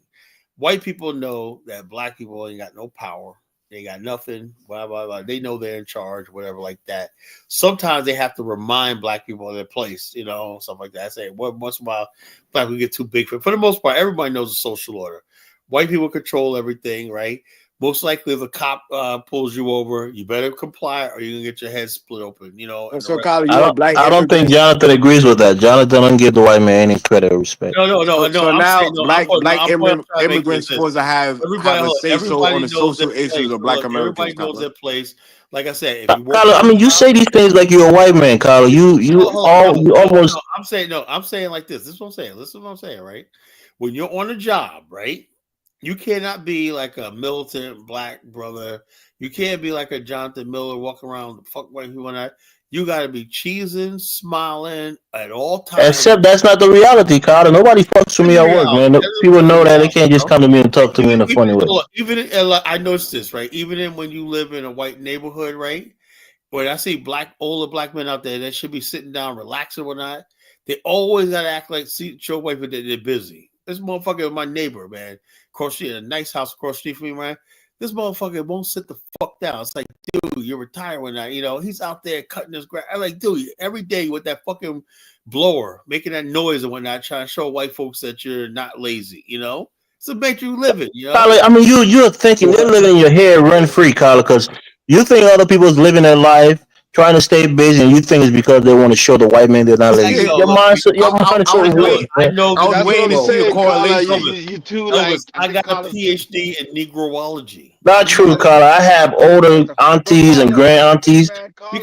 Speaker 1: White people know that black people ain't got no power. They got nothing, blah, blah, blah. They know they're in charge, whatever, like that. Sometimes they have to remind black people of their place, you know, stuff like that. I say, well, once in a while, black people get too big for the most part, everybody knows the social order. White people control everything, right? Most likely, if a cop pulls you over, you better comply, or you're gonna get your head split open. You know.
Speaker 2: So, Kyle, you
Speaker 11: I
Speaker 2: a
Speaker 11: don't.
Speaker 2: black
Speaker 11: I don't think
Speaker 2: immigrant?
Speaker 11: Jonathan agrees with that. Jonathan doesn't give the white man any credit or respect.
Speaker 1: No.
Speaker 2: So
Speaker 1: I'm
Speaker 2: now
Speaker 1: saying no.
Speaker 2: black
Speaker 1: What I'm trying to make
Speaker 2: immigrants
Speaker 1: is this.
Speaker 2: supposed to have a say so on
Speaker 1: Everybody
Speaker 2: the
Speaker 1: knows their
Speaker 2: social issues
Speaker 1: place.
Speaker 2: of black
Speaker 1: Look,
Speaker 2: Americans,
Speaker 1: everybody knows
Speaker 2: Kyle.
Speaker 1: their place. Like I said, if you work,
Speaker 11: Kyler, I mean, you say these things like you're a white man, Kyler. You almost.
Speaker 1: No, I'm saying like this. This is what I'm saying. Listen to what I'm saying, right? When you're on a job, right? You cannot be like a militant black brother. You can't be like a Jonathan Miller walking around the fuck white people and that. You got to be cheesing, smiling at all times.
Speaker 11: Except that's not the reality, Kyler. Nobody fucks with me at work, man. People know that they can't just come to me and talk to me in a funny way.
Speaker 1: Even I noticed this, right? Even when you live in a white neighborhood, right? When I see older black men out there that should be sitting down, relaxing or whatnot, they always gotta act like show white people that they're busy. This motherfucker is my neighbor, man. Across street, a nice house across street from me, man. This motherfucker won't sit the fuck down. It's like, dude, you're retired when that, you know, he's out there cutting his grass. I'm like, dude, every day with that fucking blower, making that noise and whatnot, trying to show white folks that you're not lazy, you know? It's a make you live it, you know?
Speaker 11: Kyler, I mean, you're thinking they're living in your head rent free, Kyler, because you think other people's living their life trying to stay busy, and you think it's because they want to show the white man they're not lazy. Your mind is certain ways.
Speaker 1: I know.
Speaker 2: I was waiting to see a correlation.
Speaker 15: You too,
Speaker 1: Elvis,
Speaker 15: like
Speaker 1: I got a PhD in Negroology.
Speaker 11: Not true, Kyler. I have older aunties and grand aunties.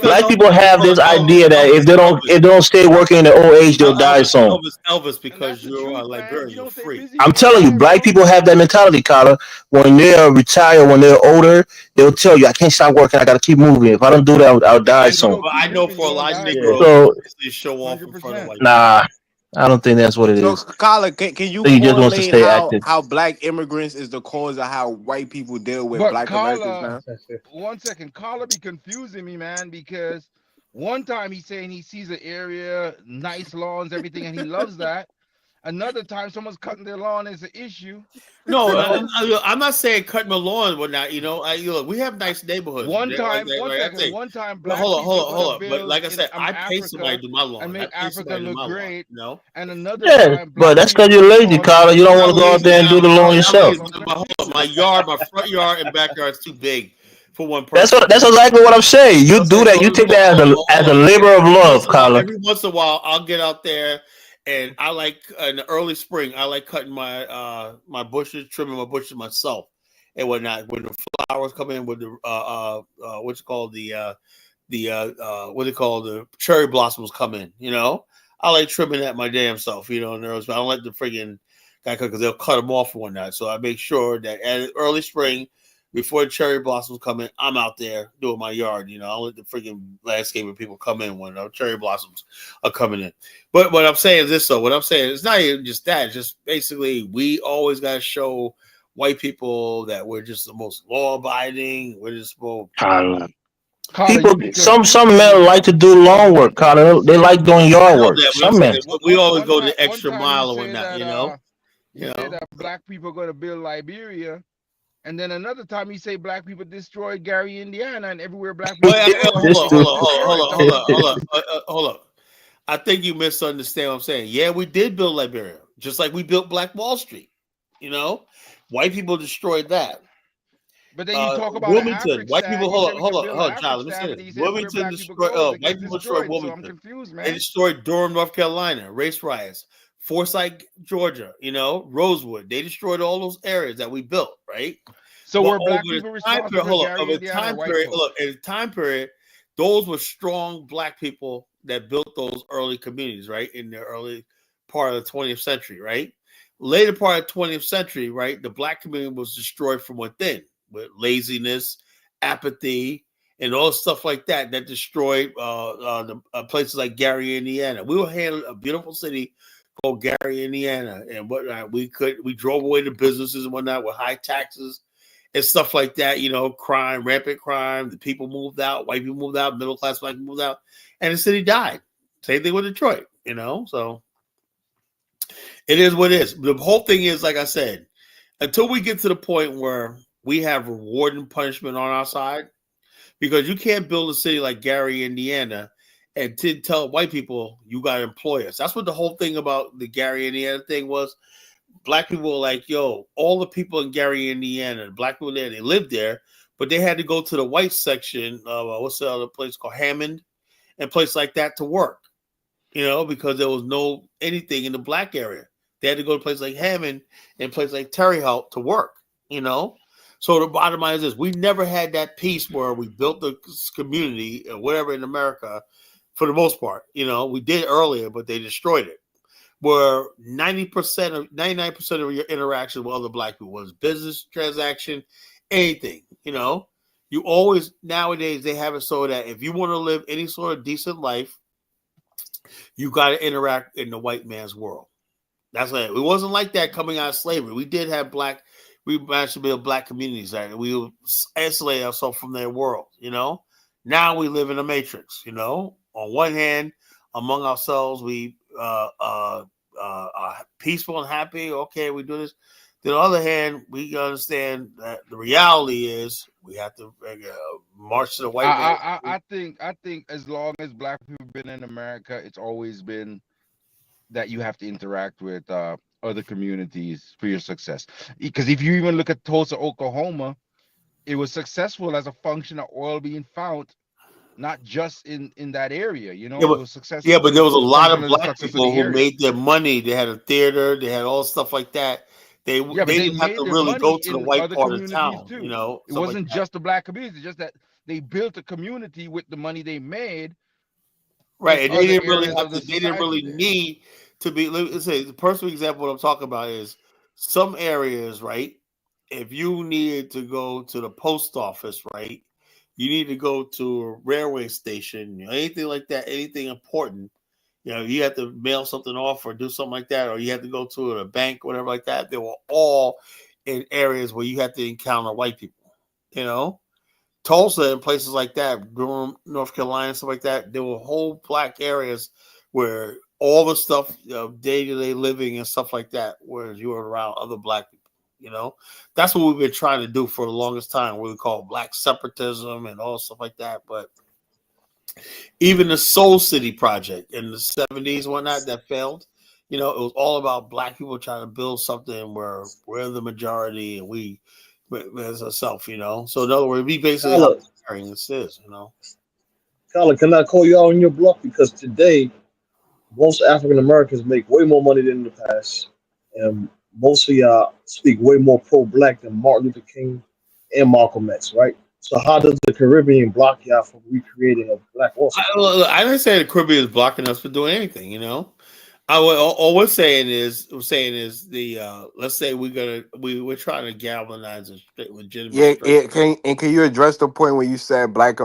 Speaker 11: Black people have this idea that if they don't stay working in their old age, they'll die soon.
Speaker 1: Elvis, because you're a Liberian, you're free.
Speaker 11: I'm telling you, black people have that mentality, Kyler. When they're retired, when they're older, they'll tell you, I can't stop working. I got to keep moving. If I don't do that, I'll die soon.
Speaker 1: I know for a lot of Negroes,
Speaker 11: So,
Speaker 1: they show off in front of white
Speaker 11: nah, I don't think that's what it
Speaker 2: So,
Speaker 11: is.
Speaker 2: Kyler, can you
Speaker 11: I think he just wants to
Speaker 2: correlate
Speaker 11: stay active.
Speaker 2: how black immigrants is the cause of how white people deal with
Speaker 15: But
Speaker 2: black
Speaker 15: Carla,
Speaker 2: Americans now?
Speaker 15: 1 second, Carla be confusing me, man, because one time he's saying he sees an area, nice lawns, everything, and he loves that. Another time, someone's cutting their lawn is an issue.
Speaker 1: No, I'm not saying cut my lawn, whatnot. You know, look, we have nice neighborhoods.
Speaker 15: One
Speaker 1: Like
Speaker 15: time,
Speaker 1: that,
Speaker 15: one
Speaker 1: right?
Speaker 15: second, one time,
Speaker 1: But
Speaker 15: black
Speaker 1: hold
Speaker 15: people
Speaker 1: on. But like I said, I pay somebody to do my lawn.
Speaker 15: and make Africa look great.
Speaker 1: No,
Speaker 15: and another
Speaker 11: Yeah,
Speaker 15: time,
Speaker 11: but that's because you're lazy, Kyler. You don't want to go out there and do the lawn yourself.
Speaker 1: My yard, my front yard and backyard is too big for one person.
Speaker 11: That's exactly what I'm saying. You do that. You take that as a labor of love, Kyler.
Speaker 1: Every once in a while, I'll get out there, and I like in the early spring, I like cutting my my bushes, trimming my bushes myself, and whatnot. When the flowers come in with the what's it called the cherry blossoms come in. You know, I like trimming that my damn self. You know, and I don't like the friggin' guy because they'll cut them off and whatnot. So I make sure that at early spring, before the cherry blossoms come in, I'm out there doing my yard. You know, I'll let the freaking landscaping people come in when cherry blossoms are coming in. But what I'm saying is this, though. What I'm saying is not even just that. It's just basically we always got to show white people that we're just the most law abiding. We're just more
Speaker 11: People, some men like to do lawn work, Carter. They like doing
Speaker 1: I
Speaker 11: yard
Speaker 1: know
Speaker 11: work.
Speaker 1: that. But I'm
Speaker 11: Some
Speaker 1: saying
Speaker 11: men.
Speaker 1: that we always go the
Speaker 15: One
Speaker 1: extra
Speaker 15: time
Speaker 1: mile
Speaker 15: you
Speaker 1: or
Speaker 15: say
Speaker 1: whatnot.
Speaker 15: that
Speaker 1: You
Speaker 15: say
Speaker 1: know.
Speaker 15: that black people are going to build Liberia, and then another time you say black people destroyed Gary, Indiana, and everywhere black people
Speaker 1: Well,
Speaker 15: go,
Speaker 1: hold on. I think you misunderstand what I'm saying. Yeah, we did build Liberia, just like we built Black Wall Street. You know, white people destroyed that.
Speaker 15: But then you talk about an
Speaker 1: Wilmington,
Speaker 15: African
Speaker 1: white people.
Speaker 15: stand. You say we can
Speaker 1: Hold
Speaker 15: build
Speaker 1: on,
Speaker 15: an
Speaker 1: John.
Speaker 15: African
Speaker 1: Let me say
Speaker 15: stand, but
Speaker 1: this.
Speaker 15: then you say everywhere
Speaker 1: Wilmington
Speaker 15: black people
Speaker 1: destroyed.
Speaker 15: go, it
Speaker 1: White
Speaker 15: gets
Speaker 1: people destroyed
Speaker 15: destroyed. So I'm
Speaker 1: Wilmington.
Speaker 15: confused,
Speaker 1: They
Speaker 15: man.
Speaker 1: destroyed Durham, North Carolina. Race riots. Forsyth, Georgia. You know, Rosewood. They destroyed all those areas that we built. Right.
Speaker 15: So
Speaker 1: But
Speaker 15: were black
Speaker 1: over the
Speaker 15: people
Speaker 1: time
Speaker 15: responsible
Speaker 1: period,
Speaker 15: for Gary, Indiana, or white folks?
Speaker 1: look, in a time period, those were strong black people that built those early communities, right? In the early part of the 20th century, right? Later part of the 20th century, right? The black community was destroyed from within with laziness, apathy, and all stuff like that that destroyed places like Gary, Indiana. We were handling a beautiful city called Gary, Indiana, and whatnot. We drove away the businesses and whatnot with high taxes and stuff like that. You know, crime, rampant crime. The people moved out, white people moved out, middle class black people moved out, and the city died. Same thing with Detroit. You know, so it is what it is. The whole thing is, like I said, until we get to the point where we have reward and punishment on our side, because you can't build a city like Gary, Indiana, and to tell white people you got to employ us. That's what the whole thing about the Gary, Indiana thing was. Black people were like, yo, all the people in Gary, Indiana, the black people there, they lived there, but they had to go to the white section of what's the other place called Hammond and place like that to work, you know, because there was no anything in the black area. They had to go to a place like Hammond and a place like Terre Haute to work, you know. So the bottom line is this: we never had that peace where we built the community or whatever in America, for the most part. You know, we did earlier, but they destroyed it. Where 99% of your interaction with other black people was business transaction, anything. You know, you always nowadays they have it so that if you want to live any sort of decent life, you got to interact in the white man's world. That's like it wasn't like that coming out of slavery. We did have we managed to build black communities, right? We isolate ourselves from their world, you know. Now we live in a matrix, you know. On one hand, among ourselves, we are peaceful and happy. Okay, we do this. On the other hand, we understand that the reality is we have to march to the white man.
Speaker 15: I think as long as black people have been in America, it's always been that you have to interact with other communities for your success. Because if you even look at Tulsa, Oklahoma, it was successful as a function of oil being found, not just in that area. You know,
Speaker 1: Yeah,
Speaker 15: it was successful.
Speaker 1: Yeah, but there was a lot of
Speaker 15: function as a
Speaker 1: black
Speaker 15: success of
Speaker 1: people
Speaker 15: the
Speaker 1: who
Speaker 15: area.
Speaker 1: made their money. They had a theater. They had all stuff like that. They
Speaker 15: Yeah, but they
Speaker 1: didn't have
Speaker 15: made
Speaker 1: to
Speaker 15: their
Speaker 1: really go
Speaker 15: money
Speaker 1: to the
Speaker 15: in
Speaker 1: white
Speaker 15: other
Speaker 1: part of
Speaker 15: communities
Speaker 1: town.
Speaker 15: too.
Speaker 1: You know,
Speaker 15: It
Speaker 1: stuff like
Speaker 15: wasn't
Speaker 1: that.
Speaker 15: just the black community, just that they built a community with the money they made.
Speaker 1: Right,
Speaker 15: in
Speaker 1: and they
Speaker 15: other
Speaker 1: didn't really
Speaker 15: areas
Speaker 1: have
Speaker 15: of
Speaker 1: to.
Speaker 15: the
Speaker 1: They didn't really
Speaker 15: society there.
Speaker 1: need to be. Let's say the personal example what I'm talking about is some areas, right? If you needed to go to the post office, right, you need to go to a railway station, you know, anything like that, anything important. You know, you have to mail something off or do something like that, or you have to go to a bank, whatever like that. They were all in areas where you had to encounter white people. You know, Tulsa and places like that, Durham, North Carolina, stuff like that. There were whole black areas where all the stuff, day-to-day living and stuff like that, whereas you were around other black people. You know, that's what we've been trying to do for the longest time. What we call black separatism and all stuff like that. But even the Soul City project in the 70s, whatnot, that failed. You know, it was all about black people trying to build something where we're the majority and we as ourselves, you know. So in other words, we basically how comparing this is, you know.
Speaker 4: Colin, can I call you out on your bluff? Because today, most African Americans make way more money than in the past. And most of y'all speak way more pro-black than Martin Luther King and Malcolm X, right? So how does the Caribbean block y'all from recreating a black Wall Street?
Speaker 1: I didn't say the Caribbean is blocking us for doing anything, you know. All we're saying is the let's say we're trying to galvanize a legitimate.
Speaker 2: Yeah. Can you address the point where you said black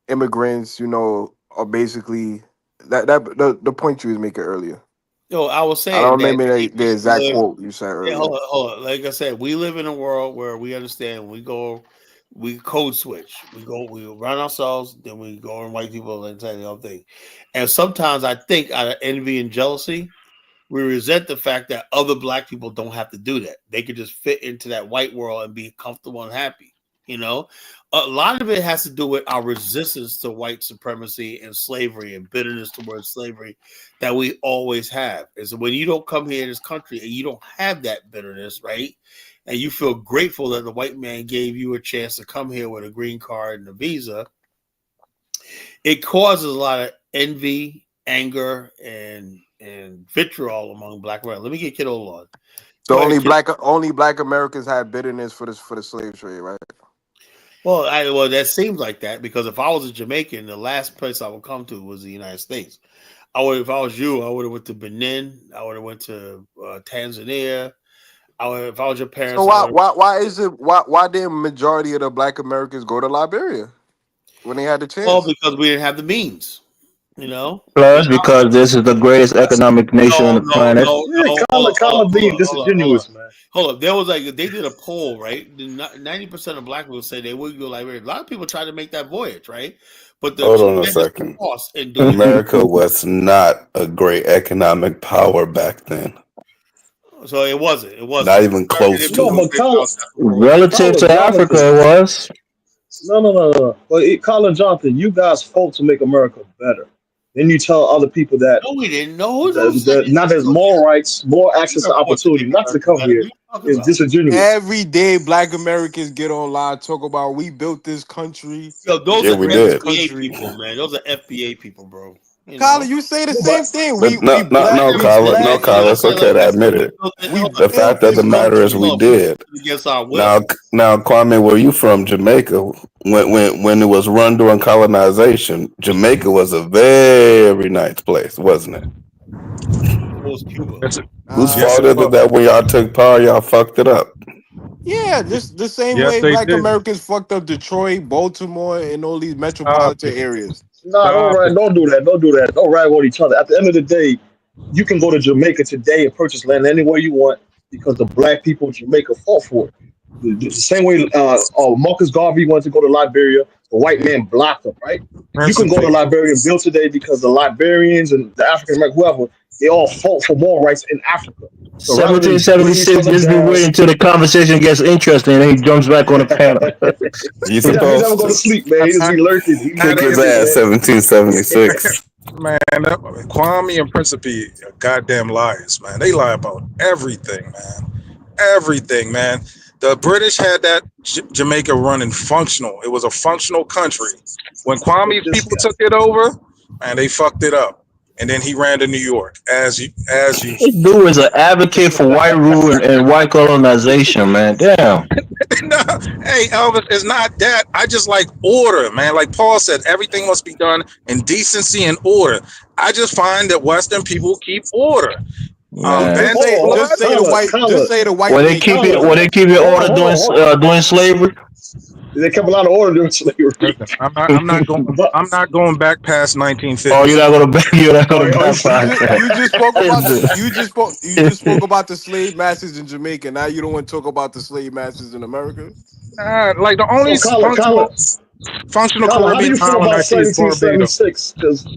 Speaker 2: immigrants, you know, are basically the point you was making earlier.
Speaker 1: Yo, I was
Speaker 2: I
Speaker 1: saying
Speaker 2: don't
Speaker 1: that
Speaker 2: remember the exact
Speaker 1: live.
Speaker 2: quote you said
Speaker 1: Yeah,
Speaker 2: earlier.
Speaker 1: hold on. Like I said, we live in a world where we understand. We code switch. We run ourselves, then we go on white people and say the other thing. And sometimes I think out of envy and jealousy, we resent the fact that other black people don't have to do that. They could just fit into that white world and be comfortable and happy. You know, a lot of it has to do with our resistance to white supremacy and slavery and bitterness towards slavery that we always have. Is when you don't come here in this country and you don't have that bitterness, right? And you feel grateful that the white man gave you a chance to come here with a green card and a visa, it causes a lot of envy, anger, and vitriol among black Americans. Let me get Kiddo on.
Speaker 2: So only black Americans had bitterness for the slave trade, right?
Speaker 1: Well, that seems like that, because if I was a Jamaican, the last place I would come to was the United States. If I was you, I would have went to Benin. I would have went to Tanzania. If I was your parents.
Speaker 2: So why didn't majority of the black Americans go to Liberia when they had the chance?
Speaker 1: Well, because we didn't have the means, you know.
Speaker 11: Plus, because this is the greatest economic nation on the planet.
Speaker 4: Colin being disingenuous, man.
Speaker 1: Hold up. There was they did a poll, right? 90% of black people say they would go to Liberia. A lot of people tried to make that voyage, right? But
Speaker 13: Hold on a second. America was not a great economic power back then.
Speaker 1: So it wasn't. It wasn't.
Speaker 13: Not even close to.
Speaker 11: Relative to Africa, it was.
Speaker 4: No. But Colin Johnson, you guys fought to make America better. Then you tell other people that
Speaker 1: no, we didn't know.
Speaker 4: Now there's more rights, more access to opportunity not to come here. It's disingenuous.
Speaker 2: Every day, black Americans get online, talk about we built this country.
Speaker 1: Yo, those
Speaker 13: Yeah,
Speaker 1: are
Speaker 13: we did.
Speaker 1: FBA people, man. Those are FBA people, bro.
Speaker 2: Colin, you say the same thing.
Speaker 13: But no, Colin, it's okay to admit it. The fact of the matter is, we did. Now, Kwame, where you from? Jamaica. When it was run during colonization, Jamaica was a very nice place, wasn't it?
Speaker 1: Was Cuba.
Speaker 13: Whose fault is it that when y'all took power, y'all fucked it up?
Speaker 2: Yeah, just the same
Speaker 5: Yes,
Speaker 2: way
Speaker 5: they
Speaker 2: black
Speaker 5: did.
Speaker 2: Americans fucked up Detroit, Baltimore, and all these metropolitan areas.
Speaker 4: No, don't do that. Don't rag on each other. At the end of the day, you can go to Jamaica today and purchase land anywhere you want because the black people of Jamaica fought for it. The same way Marcus Garvey wanted to go to Liberia, the white man blocked him, right? You can go to Liberia and build today because the Liberians and the African American, whoever, they all fought for more rights in Africa. So
Speaker 11: 1776, just be waiting until the conversation gets interesting and then he jumps back on the panel.
Speaker 13: You
Speaker 4: He never go to sleep, man. He just be lurking.
Speaker 13: Kick his ass, 1776.
Speaker 5: Man, Kwame and Principe are goddamn liars, man. They lie about everything, man. Everything, man. The British had that Jamaica running functional. It was a functional country. When Kwame's people took it over, man, they fucked it up. And then he ran to New York, as you.
Speaker 11: This dude is an advocate for white rule and white colonization, man. Damn.
Speaker 5: No, hey, Elvis, it's not that. I just like order, man. Like Paul said, everything must be done in decency and order. I just find that Western people keep order.
Speaker 2: Just say the white.
Speaker 11: Will they keep it order during slavery?
Speaker 4: They kept a lot of order during slavery.
Speaker 5: I'm not going back past 1950.
Speaker 11: Oh, you're not going to back. You're not going to back.
Speaker 2: You just spoke about the slave masters in Jamaica. Now you don't want to talk about the slave masters in America.
Speaker 5: Like the only functional Caribbean time when I see is Barbados.
Speaker 4: Because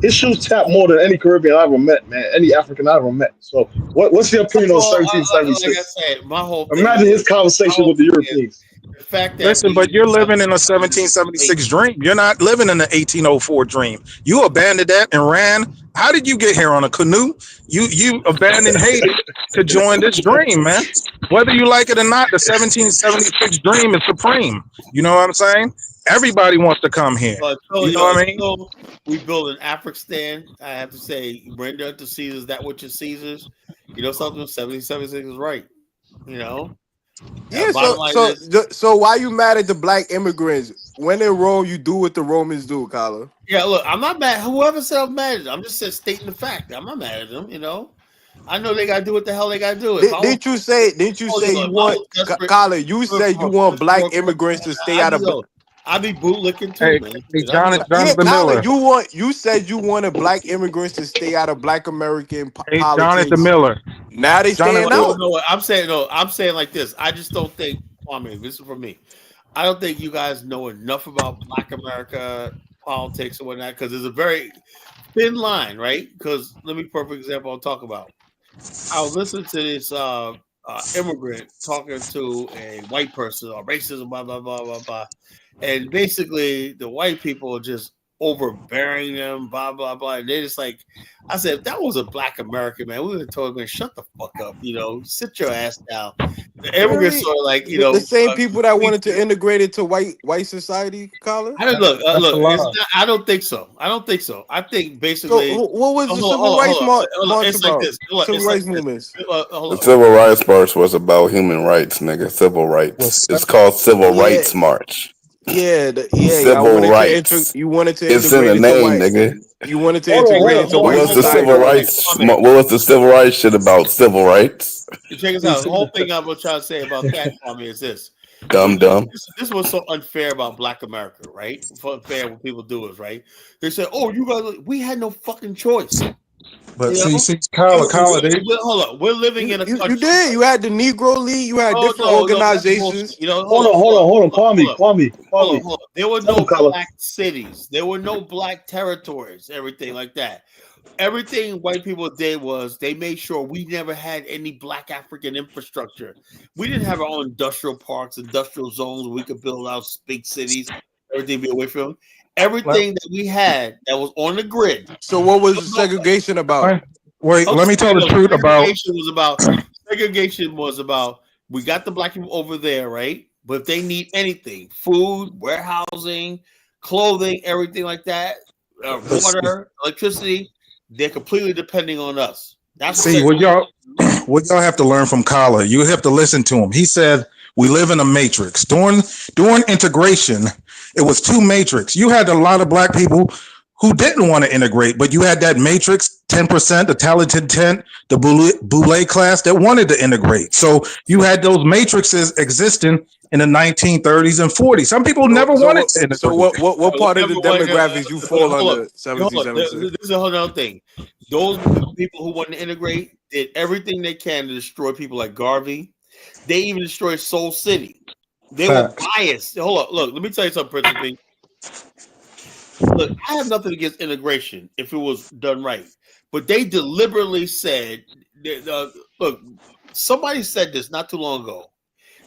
Speaker 4: his shoes tap more than any Caribbean I ever met, man. Any African I ever met. So, what's your opinion on 1776?
Speaker 1: Like I said, my whole
Speaker 4: imagine his conversation with the Europeans.
Speaker 1: The fact that
Speaker 5: Listen, but you're living in a 1776 dream. You're not living in the 1804 dream. You abandoned that and ran. How did you get here on a canoe? You abandoned Haiti to join this dream, man. Whether you like it or not, the 1776 dream is supreme. You know what I'm saying? Everybody wants to come here. You know what I mean?
Speaker 1: We built an Afghanistan. I have to say, render unto Caesar's that which is Caesar's. You know something? 1776 is right. You know.
Speaker 2: Yeah. So why you mad at the black immigrants? When in Rome, you do what the Romans do, Kyla.
Speaker 1: Yeah. Look, I'm not mad. Whoever said I'm mad at them, I'm just stating the fact. I'm not mad at them. You know. I know they gotta do what the hell they gotta do.
Speaker 2: Didn't you say you want, Kyla? You said you want black immigrants to stay out of.
Speaker 1: I be bootlicking too,
Speaker 5: Hey,
Speaker 1: man.
Speaker 5: hey,
Speaker 2: Yeah,
Speaker 5: Jonathan
Speaker 2: Tyler,
Speaker 5: Miller.
Speaker 2: you said you wanted black immigrants to stay out of black American
Speaker 5: Hey, Jonathan
Speaker 2: politics.
Speaker 5: Miller.
Speaker 2: Now they staying
Speaker 5: Jonathan.
Speaker 2: out.
Speaker 1: No, I'm saying like this. I just don't think. I mean, this is for me. I don't think you guys know enough about Black America politics and whatnot because there's a very thin line, right? Because let me perfect example I'll talk about. I'll listen to this immigrant talking to a white person or racism, blah blah blah blah blah, and basically the white people are just overbearing them, blah blah blah. And they're just like, I said, if that was a Black American man, we would have told him, shut the fuck up, sit your ass down. The immigrants
Speaker 2: Really?
Speaker 1: are like,
Speaker 2: The same people that wanted to integrate into white society, Colin.
Speaker 1: I don't look. I don't think so. I think basically.
Speaker 2: So what was the civil rights march
Speaker 1: It's
Speaker 2: about?
Speaker 1: like this.
Speaker 2: Civil rights movements.
Speaker 13: The Civil Rights March was about human rights, nigga. Civil rights. It's called Civil Rights March. Civil rights.
Speaker 2: You wanted to
Speaker 13: it's in the name, nigga.
Speaker 2: You wanted to integrate into
Speaker 13: What
Speaker 2: white
Speaker 13: was the
Speaker 2: society.
Speaker 13: civil rights? What was the civil rights shit about? Civil rights.
Speaker 1: Check us out. The whole thing I'm trying to say about that, Kwame, is this.
Speaker 13: Dumb.
Speaker 1: This was so unfair about Black America, right? Unfair what people do is right. They said, "Oh, you guys, we had no fucking choice."
Speaker 5: But see, Carla,
Speaker 1: hold on. We're living in a country.
Speaker 2: You did. You had the Negro League. You had different organizations.
Speaker 4: Hold on, Kwame.
Speaker 1: Hold on. There were no black cities. There were no black territories. Everything like that. Everything white people did was they made sure we never had any Black African infrastructure. We didn't have our own industrial parks, industrial zones where we could build out big cities. Everything be away from them. Everything that we had that was on the grid.
Speaker 2: So what was the segregation about?
Speaker 5: Wait, let me tell the truth about.
Speaker 1: Segregation was about we got the black people over there, right? But if they need anything, food, warehousing, clothing, everything like that, water, electricity, they're completely depending on us. That's
Speaker 5: what y'all have to learn from Kala. You have to listen to him. He said we live in a matrix. During integration, it was two matrix. You had a lot of black people who didn't want to integrate, but you had that matrix, 10%, the talented 10, the Boule class that wanted to integrate. So you had those matrices existing in the 1930s and 40s. Some people never wanted to integrate.
Speaker 2: So what part of the demographics you fall under? 1776?
Speaker 1: This is a whole other thing. Those people who want to integrate did everything they can to destroy people like Garvey. They even destroyed Soul City. They were biased. Hold on, look. Let me tell you something, Prince. Look, I have nothing against integration if it was done right, but they deliberately said, "Look, somebody said this not too long ago.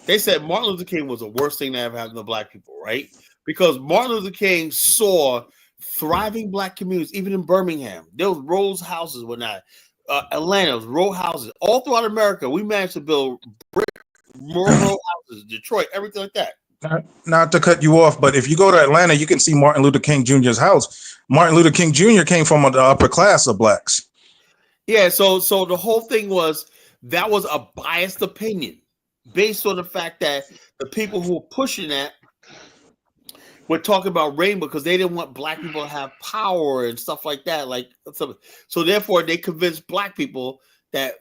Speaker 1: They said Martin Luther King was the worst thing that ever happened to black people, right? Because Martin Luther King saw thriving black communities, even in Birmingham. There was rows houses, whatnot. Atlanta was row houses all throughout America. We managed to build brick row houses, Detroit, everything like that."
Speaker 5: Not to cut you off, but if you go to Atlanta, you can see Martin Luther King Jr.'s house. Martin Luther King Jr. came from the upper class of blacks.
Speaker 1: Yeah, so the whole thing was that was a biased opinion based on the fact that the people who were pushing that were talking about rainbow because they didn't want black people to have power and stuff like that. So therefore, they convinced black people that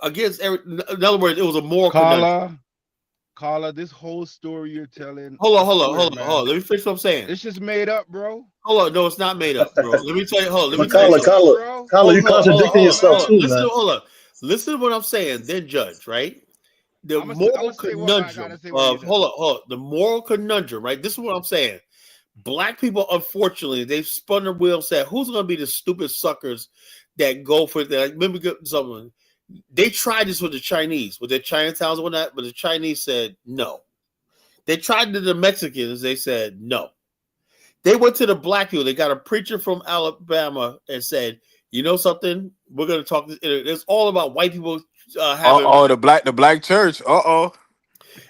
Speaker 1: against in other words, it was a moral conundrum.
Speaker 15: Carla, this whole story you're telling.
Speaker 1: Hold on. Let me finish what I'm saying.
Speaker 15: It's just made up, bro.
Speaker 1: Hold on. No, it's not made up, bro. Let me tell you. Hold on.
Speaker 4: Carla, you're contradicting yourself too, man.
Speaker 1: Hold on. Listen to what I'm saying, then judge, right? The moral conundrum of hold on. The moral conundrum, right? This is what I'm saying. Black people, unfortunately, they've spun their wheel and said, who's going to be the stupid suckers that go for it? Like, let me get someone. They tried this with the Chinese, with their Chinatowns and whatnot, but the Chinese said no. They tried to the Mexicans, they said no. They went to the black people. They got a preacher from Alabama and said, you know something? We're going to talk. It's all about white people having.
Speaker 2: The black church.
Speaker 1: It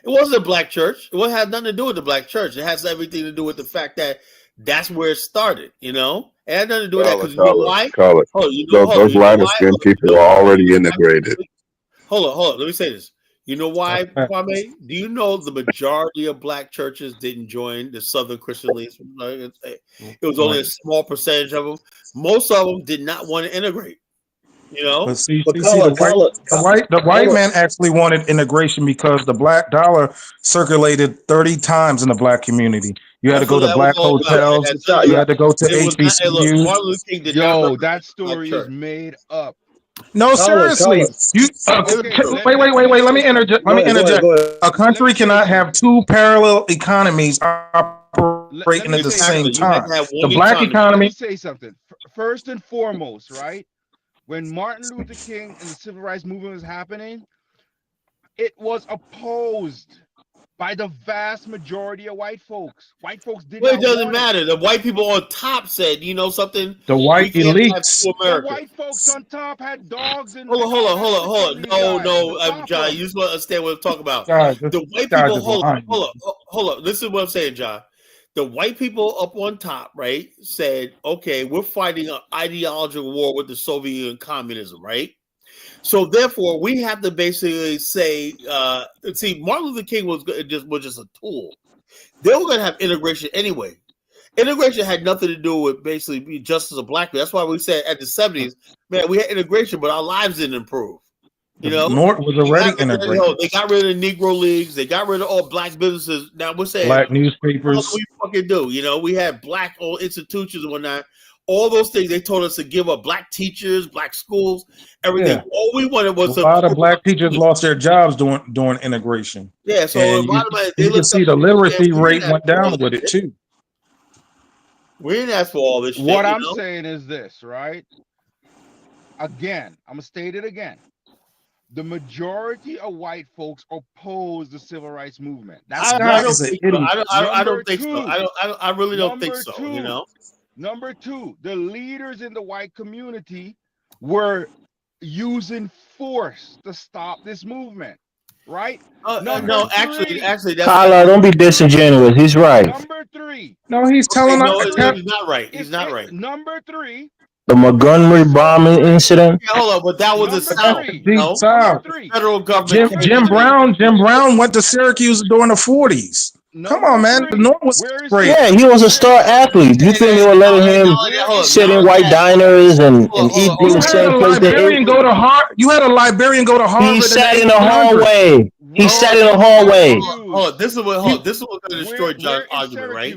Speaker 1: wasn't a black church. It had nothing to do with the black church. It has everything to do with the fact that that's where it started, It had nothing to do with that because you know why?
Speaker 13: Those lighter skinned people are already integrated.
Speaker 1: Hold on. Let me say this. You know why, Kwame? Do you know the majority of black churches didn't join the Southern Christian League? It was only a small percentage of them. Most of them did not want to integrate. You know,
Speaker 5: But see,
Speaker 4: But
Speaker 5: the white man actually wanted integration because the black dollar circulated 30 times in the black community. You had to
Speaker 1: that's
Speaker 5: go
Speaker 1: what
Speaker 5: to
Speaker 1: that was
Speaker 5: black
Speaker 1: all about. And
Speaker 5: hotels.
Speaker 1: that none of
Speaker 5: You
Speaker 1: it,
Speaker 5: had to go to
Speaker 1: it was not. Hey, look,
Speaker 5: HBCUs.
Speaker 1: Martin Luther King did not
Speaker 15: Yo,
Speaker 1: represent
Speaker 15: that story is
Speaker 1: church.
Speaker 15: made up.
Speaker 5: No, seriously. You wait. Let me interject.
Speaker 4: Go ahead.
Speaker 5: A country cannot have two parallel economies operating at the same
Speaker 1: Exactly. You had
Speaker 5: time.
Speaker 1: to have
Speaker 5: The
Speaker 1: one
Speaker 5: black
Speaker 15: Let me
Speaker 5: economy.
Speaker 15: say something. First and foremost, right? When Martin Luther King and the Civil Rights Movement was happening, it was opposed by the vast majority of white folks. White folks did
Speaker 1: Well,
Speaker 15: not
Speaker 1: it doesn't
Speaker 15: want
Speaker 1: matter. The white people on top said, you know something?
Speaker 5: The white
Speaker 1: We can't have
Speaker 5: elites.
Speaker 1: two
Speaker 15: The
Speaker 1: Americas.
Speaker 15: white folks on top had dogs and
Speaker 1: Hold on. No,
Speaker 15: Stop
Speaker 1: John,
Speaker 15: them.
Speaker 1: you just want to understand what I'm talking about.
Speaker 5: Guys,
Speaker 1: The white
Speaker 5: guys
Speaker 1: people,
Speaker 5: is
Speaker 1: hold
Speaker 5: lying.
Speaker 1: on. This is what I'm saying, John. The white people up on top, right, said, okay, we're fighting an ideological war with the Soviet Union communism, right? So therefore, we have to basically say, see, Martin Luther King was just a tool. They were going to have integration anyway. Integration had nothing to do with basically being justice of black people. That's why we said at the 70s, man, we had integration, but our lives didn't improve. You know,
Speaker 5: The North was already integrated.
Speaker 1: They got rid of the Negro leagues. They got rid of all black businesses. Now we're saying,
Speaker 5: Black
Speaker 1: what else
Speaker 5: newspapers.
Speaker 1: do we fucking do? You know, we had black old institutions and whatnot. All those things they told us to give up black teachers, black schools, everything.
Speaker 5: Yeah.
Speaker 1: All we wanted was
Speaker 5: A lot of black teachers lost their jobs during integration.
Speaker 1: Yeah, so
Speaker 5: And
Speaker 1: the bottom line, they
Speaker 5: you can
Speaker 1: looked
Speaker 5: see
Speaker 1: up
Speaker 5: the
Speaker 1: and
Speaker 5: literacy
Speaker 1: said, we
Speaker 5: rate
Speaker 1: didn't
Speaker 5: went
Speaker 1: ask for all
Speaker 5: down
Speaker 1: this
Speaker 5: with it
Speaker 1: shit.
Speaker 5: too.
Speaker 1: We didn't ask for all this shit.
Speaker 15: What
Speaker 1: you
Speaker 15: I'm
Speaker 1: know?
Speaker 15: saying is this, right? Again, I'm gonna state it again. The majority of white folks oppose the civil rights movement. That's
Speaker 1: I don't think so. I don't think so. I really don't think
Speaker 15: Number
Speaker 1: so.
Speaker 15: two,
Speaker 1: You know.
Speaker 15: Number two, the leaders in the white community were using force to stop this movement, right?
Speaker 1: No, actually, that's
Speaker 11: Kyla, don't be disingenuous. He's right.
Speaker 15: Number three.
Speaker 5: No, he's telling us.
Speaker 1: he's not right. He's not right.
Speaker 15: Number three.
Speaker 11: The Montgomery bombing incident.
Speaker 1: Yeah, hold on, but that was the South.
Speaker 5: Deep
Speaker 1: You know?
Speaker 5: South.
Speaker 1: Federal government.
Speaker 5: Jim Brown went to Syracuse during the 40s. Come on, man. The North was great.
Speaker 11: Yeah, he was a star athlete. You think they were letting him sit in white diners and eat in the same place they ate?
Speaker 5: You had a librarian go to Harvard.
Speaker 11: He sat in the hallway. He sat in the hallway.
Speaker 1: Hold on. This is what going to destroy John's argument, right?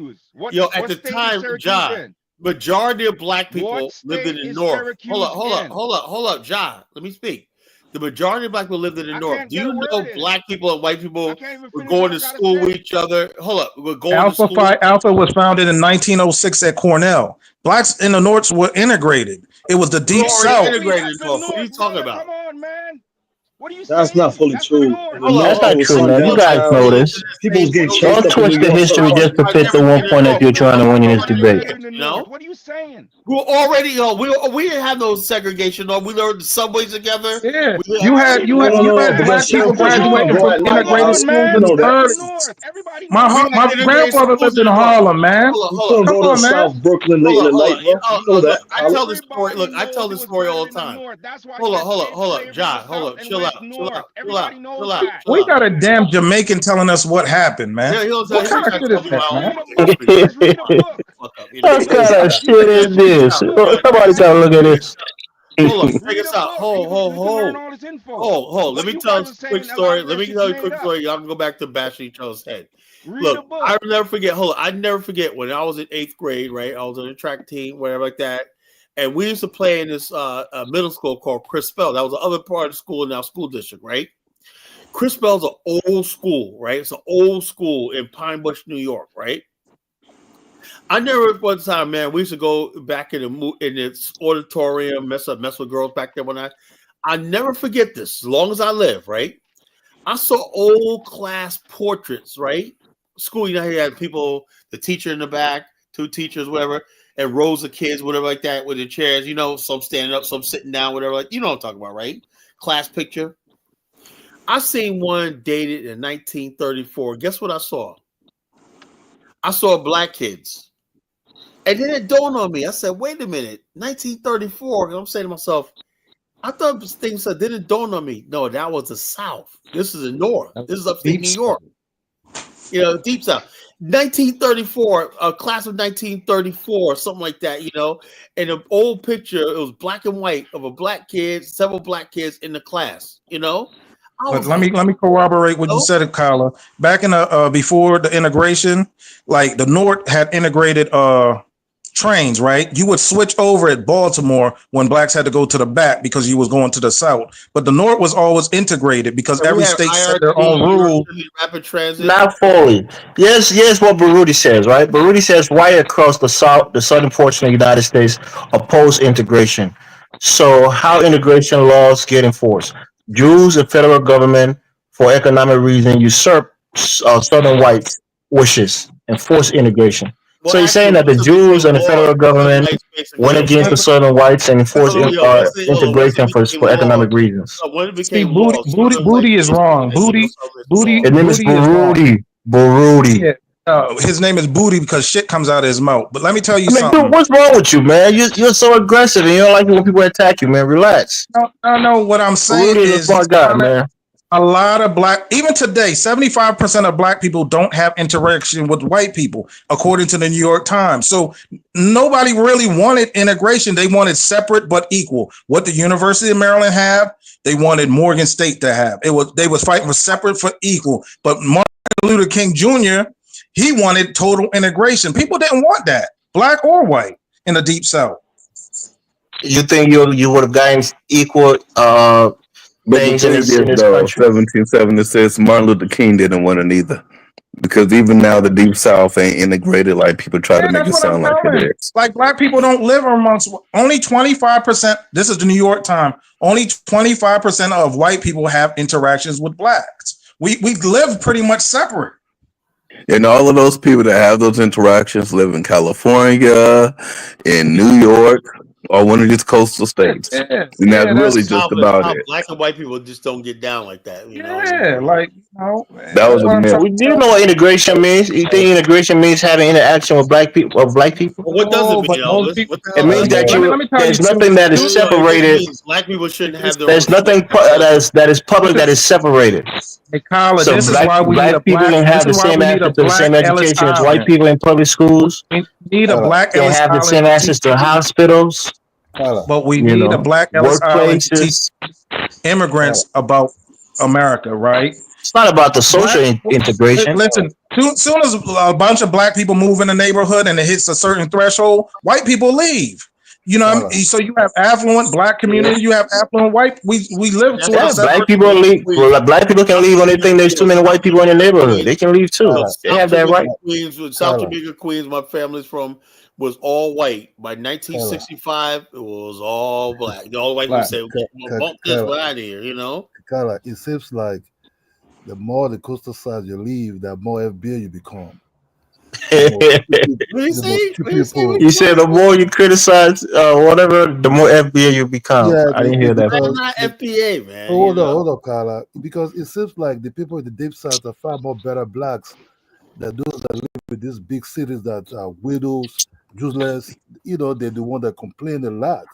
Speaker 1: At the time, John, majority of black people lived in the North. Hold up, John. Let me speak. The majority of black people lived in the North. Do you know black people and white people were going to school with each other? Hold up. We're going to school.
Speaker 5: Alpha was founded in 1906 at Cornell. Blacks in the North were integrated. It was the Deep South.
Speaker 1: Integrated North. What are you talking about?
Speaker 15: Come on, man. What are you
Speaker 4: That's not fully true.
Speaker 11: That's not true, man. You guys know this.
Speaker 4: People get
Speaker 11: Don't twist the history just to fit the one point that you're trying to win in this debate.
Speaker 1: No.
Speaker 15: What are you saying?
Speaker 1: We already we didn't have no segregation. No, we learned the subways together.
Speaker 5: Yeah, you had black people graduating from integrated schools in the 30s. My grandfather lived in Harlem, man.
Speaker 4: You couldn't go to South Brooklyn late in the night, bro. You know that.
Speaker 1: I tell this story. Look, I tell this story all the time. Hold up, John. Hold up, chill out.
Speaker 5: We got a damn Jamaican telling us what happened, man. What kind of shit is that, man?
Speaker 11: What kind of shit is this? Somebody gotta look at this.
Speaker 1: Hold on, check us out. Hold. Let me tell you a quick story. Y'all can go back to bashing each other's head. Look, I'll never forget. Hold on, I never forget when I was in 8th grade. Right, I was on a track team, whatever like that. And we used to play in this middle school called Crispell. That was the other part of the school in our school district, right? Crispell's an old school, right? It's an old school in Pine Bush, New York, right? I never one time, man. We used to go back in the auditorium, mess with girls back there one night. I never forget this. As long as I live, right? I saw old class portraits, right? School, you know, you had people, the teacher in the back, 2 teachers, whatever. And rows of kids, whatever like that, with the chairs, you know, some standing up, some sitting down, whatever. Like, you know what I'm talking about, right? Class picture. I seen one dated in 1934. Guess what I saw? I saw black kids. And then it dawned on me. I said, wait a minute, 1934. And I'm saying to myself, I thought things that didn't dawn on me. No, that was the South. This is the North. This is upstate New York. You know, Deep South. 1934, a class of 1934, something like that, and an old picture, it was black and white of a black kid, several black kids in the class,
Speaker 5: But let me corroborate what you said, Kyla. Back in the before the integration, like the North had integrated trains, right? You would switch over at Baltimore when blacks had to go to the back because you was going to the South. But the North was always integrated because every state set their own rules.
Speaker 1: Rapid transit.
Speaker 11: Not fully. Yes, what Baruti says, right? Baruti says right across the southern portion of the United States oppose integration. So how integration laws get enforced? Jews and federal government, for economic reasons, usurp southern whites' wishes and force integration. So you're saying that the Jews and the federal government went against the southern whites and enforced integration for economic reasons.
Speaker 5: See, Booty is wrong. Booty.
Speaker 11: His name is Baruti.
Speaker 5: Yeah. His name is Booty because shit comes out of his mouth. But let me tell you something.
Speaker 11: Dude, what's wrong with you, man? You're so aggressive and you don't like it when people attack you, man. Relax.
Speaker 5: No. What I'm saying is,
Speaker 11: man.
Speaker 5: A lot of even today, 75% of black people don't have interaction with white people, according to the New York Times. So nobody really wanted integration. They wanted separate but equal. What the University of Maryland have, they wanted Morgan State to have. They was fighting for separate for equal. But Martin Luther King Jr., he wanted total integration. People didn't want that, black or white, in the Deep South.
Speaker 11: You think you would have gotten equal
Speaker 13: But the thing is, though, 1776, Martin Luther King didn't want it either. Because even now, the Deep South ain't integrated like people try to make it sound like it is.
Speaker 5: Like black people don't live amongst only 25%. This is the New York Times. Only 25% of white people have interactions with blacks. We live pretty much separate.
Speaker 13: And all of those people that have those interactions live in California, in New York, or one of these coastal states.
Speaker 5: Yeah.
Speaker 13: And that's really just about it.
Speaker 1: Black and white people just don't get down like that.
Speaker 13: That was a myth.
Speaker 11: Do you know what integration means? You think integration means having interaction with black people? Well,
Speaker 1: what does it mean, Elvis?
Speaker 11: It means that there's nothing that is separated.
Speaker 1: Black people shouldn't have their
Speaker 11: There's nothing that is public that is separated.
Speaker 5: Hey, Kyla,
Speaker 11: So
Speaker 5: this is
Speaker 11: black,
Speaker 5: why we need
Speaker 11: black
Speaker 5: a
Speaker 11: people
Speaker 5: black.
Speaker 11: can have the
Speaker 5: This is why
Speaker 11: same
Speaker 5: we need a
Speaker 11: access to the
Speaker 5: black
Speaker 11: same
Speaker 5: Ellis
Speaker 11: education as
Speaker 5: Island.
Speaker 11: white people in public schools.
Speaker 5: We need a black
Speaker 11: They
Speaker 5: Ellis
Speaker 11: have the
Speaker 5: Island
Speaker 11: same
Speaker 5: to
Speaker 11: access
Speaker 5: teach
Speaker 11: to hospitals.
Speaker 5: But we
Speaker 11: you
Speaker 5: need
Speaker 11: know,
Speaker 5: a black Ellis Island to teach
Speaker 11: workplaces.
Speaker 5: immigrants about America, right?
Speaker 11: It's not about the social integration.
Speaker 5: And listen, soon as a bunch of black people move in the neighborhood and it hits a certain threshold, white people leave. You know, what I mean? So you have affluent black community, you have affluent white. We live to
Speaker 11: Yeah, black people leave. Well, black people can leave when they think there's too many white people in the neighborhood. They can leave too. They have that right.
Speaker 1: South Jamaica, Queens, my family's from, was all white. By 1965, it was all black. The all white people say, bump this out here, you know?
Speaker 16: Carla, it seems like the more the coastal side you leave, the more FBA you become.
Speaker 11: You said the more you criticize whatever, the more FBA you become.
Speaker 16: Yeah,
Speaker 11: I didn't hear that.
Speaker 1: I'm not FBA, man.
Speaker 16: Hold on, Carla. Because it seems like the people in the deep south are far more better blacks than those that live in these big cities that are widows, useless. You know, they're the one that complain a lot.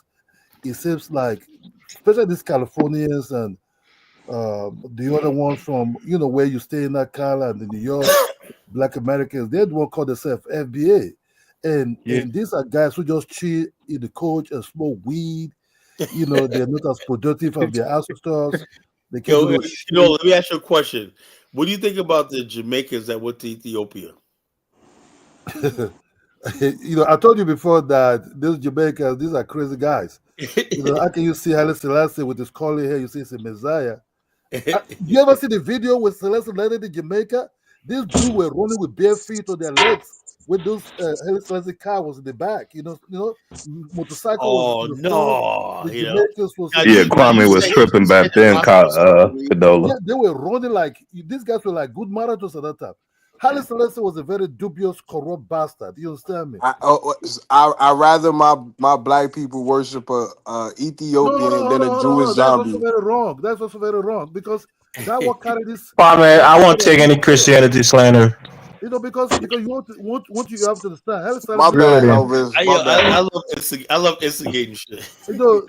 Speaker 16: It seems like, especially these Californians and the other ones from, you know, where you stay in that Carla and in New York, Black Americans, they're the one called themselves FBA. And these are guys who just chill in the coach and smoke weed. You know, they're not as productive as their ancestors. They can't do
Speaker 1: let me ask you a question. What do you think about the Jamaicans that went to Ethiopia?
Speaker 16: You know, I told you before that these Jamaicans, these are crazy guys. You know, how can you see Haile Selassie with his curly hair? You see it's a Messiah. You ever see the video with Selassie landed in Jamaica? These Jews were running with bare feet on their legs with those Haile Selassie car was in the back. You know, motorcycle.
Speaker 13: Kwame was tripping back then. Cadola.
Speaker 16: Yeah, they were running like these guys were like good marathons at that time. Haile Selassie was a very dubious, corrupt bastard. You understand me?
Speaker 2: I rather my black people worship a Ethiopian than a Jewish zombie.
Speaker 16: That's also very wrong. That's also very wrong because that what carried this.
Speaker 11: Man, I won't take any Christianity slander.
Speaker 16: You know, because you want you have to understand. Haile Selassie.
Speaker 2: My bad, Elvis.
Speaker 1: I love instigating shit.
Speaker 16: No.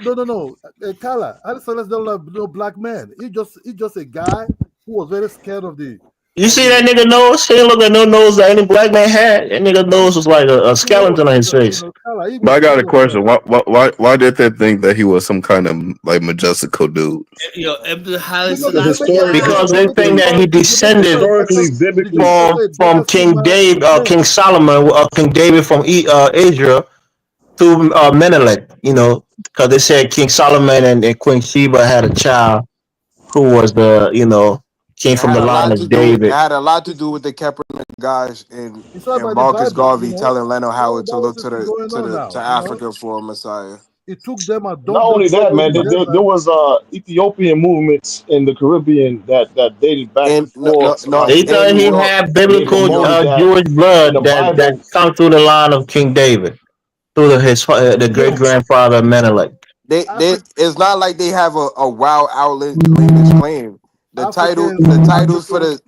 Speaker 16: Kala, Haile Selassie don't love no black man. He's just a guy who was very scared of the
Speaker 11: You see that nigga nose? He didn't look like no nose that any black man had. That nigga nose was like a skeleton on his face.
Speaker 13: But I got a question. Why did they think that he was some kind of like majestical dude?
Speaker 11: Because they think that he descended from King David, King Solomon, King David from Israel to Menelik. You know, because they said King Solomon and Queen Sheba had a child who was came from the line of David.
Speaker 2: It had a lot to do with the Kaepernick guys and Marcus Garvey telling Leno Howard to look to Africa for a Messiah.
Speaker 16: It took them a
Speaker 17: Not only that, man. There was Ethiopian movements in the Caribbean that dated back and forth.
Speaker 11: They thought he had biblical Jewish blood that come through the line of King David, through the great grandfather Menelik.
Speaker 2: It's not like they have a wild outlandish claim. The titles for the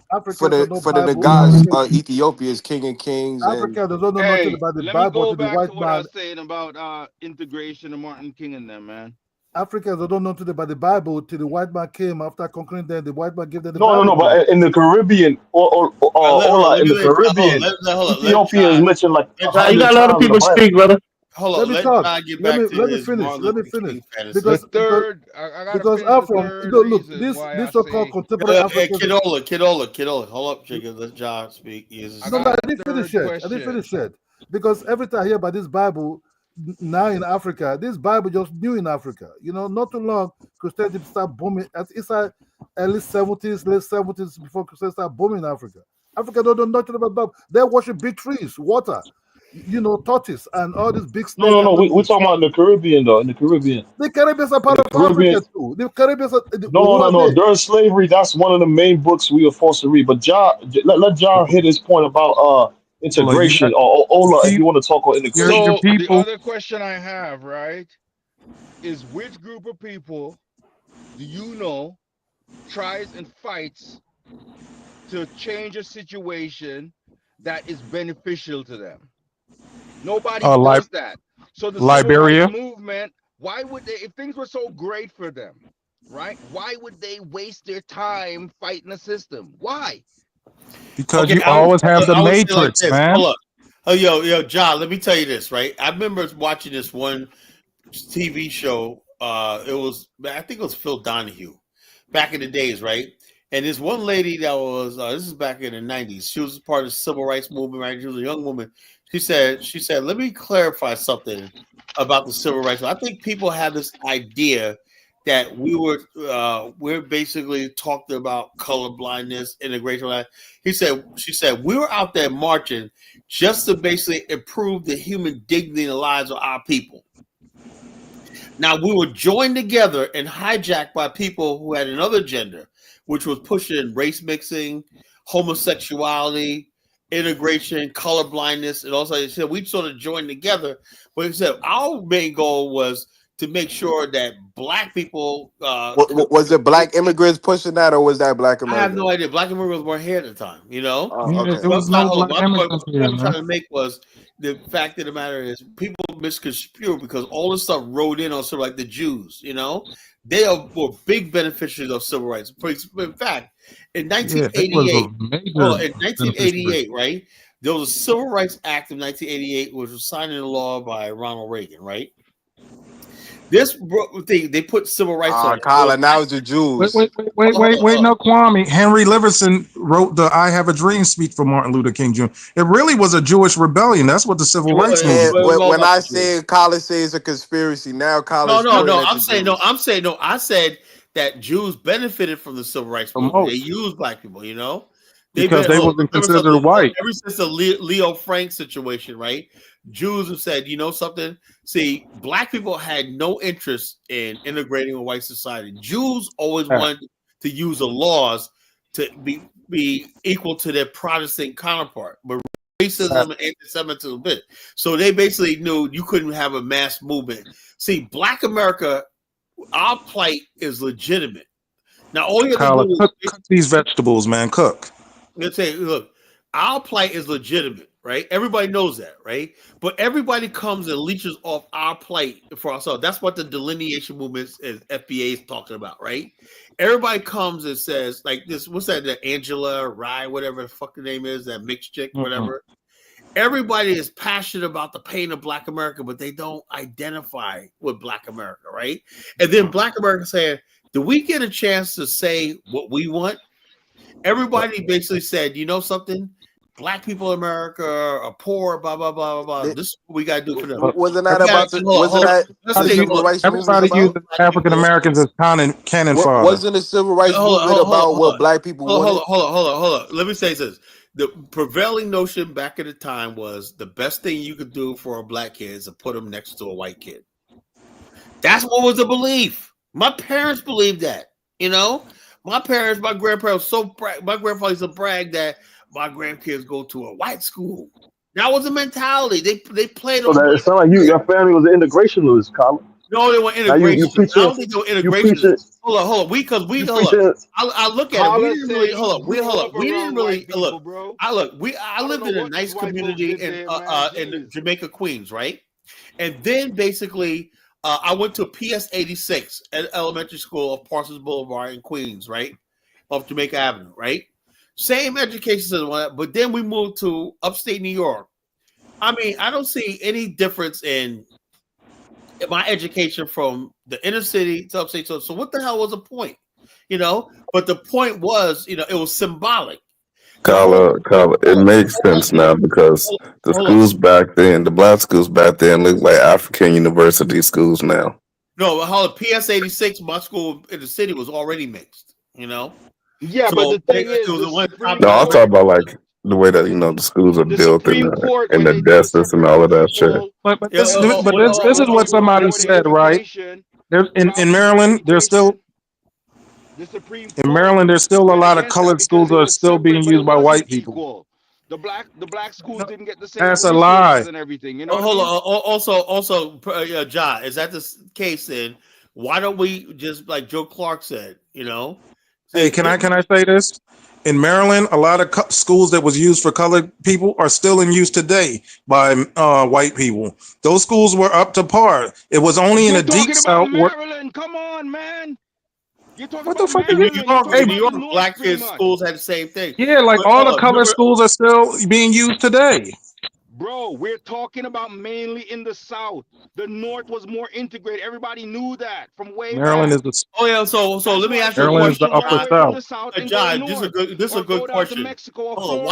Speaker 2: gods are Ethiopia's King of Kings.
Speaker 16: Africa doesn't know nothing about the Bible to the white man.
Speaker 15: I was saying about integration of Martin King and them, man.
Speaker 16: Africans don't know nothing about the Bible till the white man came after conquering them. The white man gave them the
Speaker 17: Bible. No, but in the Caribbean Ethiopia is mentioned like.
Speaker 11: You got a lot of people speak, brother.
Speaker 16: Hold on, let me finish. Because I'm from look, this so-called contemporary African.
Speaker 1: Kidola. Hold up, chicken. Let John speak.
Speaker 16: I didn't finish yet. Because every time I hear about this Bible now in Africa, this Bible just new in Africa. You know, not too long, Christianity start booming. It's like early 70s, late 70s before Christianity start booming in Africa. Africa don't know nothing about Bible. They worship big trees, water. Tortoise and all these big snakes.
Speaker 17: No. We're talking about in the Caribbean, though. In the Caribbean,
Speaker 16: the Caribbeans are part of Africa too. The Caribbeans are.
Speaker 17: No. During slavery, that's one of the main books we were forced to read. But John, let John hit his point about integration. Or Ola, if you want to talk about integration.
Speaker 15: So the other question I have, right, is which group of people do you know tries and fights to change a situation that is beneficial to them? Nobody does that. So the
Speaker 5: Liberia
Speaker 15: movement, why would they, if things were so great for them, right? Why would they waste their time fighting the system? Why?
Speaker 5: Because you always have the matrix, man.
Speaker 1: Hold up. Oh, yo, John, let me tell you this, right? I remember watching this one TV show. I think it was Phil Donahue back in the days, right? And this one lady that was, this is back in the 90s. She was part of the civil rights movement, right? She was a young woman. She said, let me clarify something about the civil rights. I think people have this idea that we're basically talking about color blindness, integration. She said, we were out there marching just to basically improve the human dignity and the lives of our people. Now, we were joined together and hijacked by people who had another gender, which was pushing race mixing, homosexuality, integration, color blindness, and also he said we sort of joined together. But he said our main goal was to make sure that black people
Speaker 2: was it black immigrants pushing that, or was that black Americans?
Speaker 1: I have no idea. Black immigrants weren't here at the time, you know.
Speaker 5: There was no black immigrants here.
Speaker 1: What I'm trying to make was the fact of the matter is people misconstrue because all this stuff rode in on sort of like the Jews, you know. They were big beneficiaries of civil rights. In fact, in 1988, right, there was a Civil Rights Act of 1988, which was signed into law by Ronald Reagan, right? This thing, they put civil rights on it.
Speaker 2: Colin, now it's the Jews.
Speaker 5: Wait, no, Kwame. Henry Livingston wrote the I Have a Dream speech for Martin Luther King Jr. It really was a Jewish rebellion. That's what the civil rights movement.
Speaker 2: When I say Colin says a conspiracy, now Colin.
Speaker 1: No. I said that Jews benefited from the civil rights movement. They used black people, you know.
Speaker 5: Because they wasn't considered white.
Speaker 1: Ever since the Leo Frank situation, right? Jews have said, you know something? See, black people had no interest in integrating with white society. Jews always wanted to use the laws to be equal to their Protestant counterpart, but racism and anti-Semitism bit. So they basically knew you couldn't have a mass movement. See, Black America, our plight is legitimate. Now, all you have to do is
Speaker 5: cook these vegetables, man. Cook.
Speaker 1: Let's say, look, our plight is legitimate. right? Everybody knows that, right? But everybody comes and leeches off our plate for ourselves. That's what the delineation movement is FBA is talking about, right? Everybody comes and says, like this, what's that, the Angela Rye, whatever the fuck the name is, that mixed chick, whatever. Everybody is passionate about the pain of Black America, but they don't identify with Black America, right? And then Black America saying, do we get a chance to say what we want? Everybody basically said, you know something? Black people in America are poor, blah, blah, blah, blah, blah. This is what we got to do for them.
Speaker 2: Wasn't that about the? Wasn't that the civil rights
Speaker 5: Everybody
Speaker 2: movement
Speaker 5: uses African Americans as cannon fodder.
Speaker 2: Wasn't the civil rights movement about what Black people wanted?
Speaker 1: Hold on. Let me say this. The prevailing notion back at the time was the best thing you could do for a Black kid is to put him next to a white kid. That's what was the belief. My parents believed that, you know? My grandparents my grandfather used to brag that my grandkids go to a white school. That was the mentality. They played on.
Speaker 4: So that it sounds like your family was an integrationist, Colin.
Speaker 1: No, they were integrationists. I don't think they were integrationists. Hold on. I look at it. We didn't really look. I lived in a nice community in Jamaica, Queens, right? And then basically, I went to PS 86 at elementary school of Parsons Boulevard in Queens, right, off Jamaica Avenue, right. Same education system, but then we moved to upstate New York. I mean, I don't see any difference in my education from the inner city to upstate. So what the hell was the point? You know, but the point was, you know, it was symbolic.
Speaker 13: Kala, it makes sense now because the schools back then, the Black schools back then, look like African university schools now.
Speaker 1: No, how PS 86, my school in the city was already mixed. You know.
Speaker 15: Yeah, so, but the thing is,
Speaker 13: no, I'm talking about like the way that the schools are built and the desks and all of that shit.
Speaker 5: But this is what somebody said, right? There's in Maryland, there's still a lot of colored schools that are still being used by white people.
Speaker 15: The black schools didn't get the same.
Speaker 5: That's a lie.
Speaker 15: And everything, you know.
Speaker 1: Hold on. Also, John, is that the case? Then why don't we just, like Joe Clark said, you know?
Speaker 5: Hey, can I say this? In Maryland, a lot of schools that was used for colored people are still in use today by white people. Those schools were up to par. It was only in the deep south.
Speaker 15: Maryland, come on, man. You're talking
Speaker 5: what the fuck?
Speaker 1: New York, black kids schools had the same thing.
Speaker 5: Yeah, like all the colored schools are still being used today.
Speaker 15: Bro, we're talking about mainly in the South. The North was more integrated. Everybody knew that from way
Speaker 5: Maryland
Speaker 15: back.
Speaker 5: is the.
Speaker 1: Oh yeah, so let me ask you a
Speaker 5: Maryland is
Speaker 1: question.
Speaker 5: the upper South.
Speaker 1: John, this is a good question. Hold on,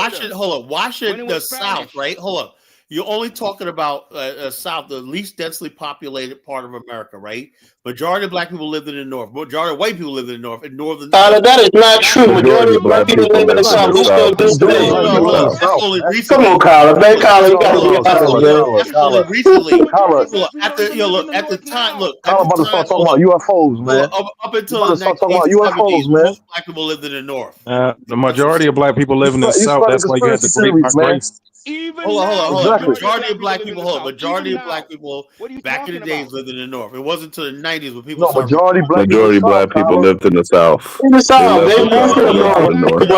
Speaker 1: why should the South, right? Hold on. You're only talking about South, the least densely populated part of America, right? Majority of black people lived in the North. Majority of white people lived in the North. In northern.
Speaker 11: That is not true. Majority of black people live in the South. We still do today. Come on, Colin. Man, Colin, you gotta be honest, man.
Speaker 1: Only recently. At the time, look.
Speaker 4: Colin about to start talking about UFOs, man.
Speaker 1: Up until the
Speaker 4: 1970s, man.
Speaker 1: Most black people lived in the North.
Speaker 5: The majority of black people live in the South. That's why you had the Great Migration.
Speaker 1: Hold on. Majority of black people back in the days lived in the North. It wasn't until the 90s when people.
Speaker 13: No, majority black people lived in the South.
Speaker 11: In the South, they moved to the North.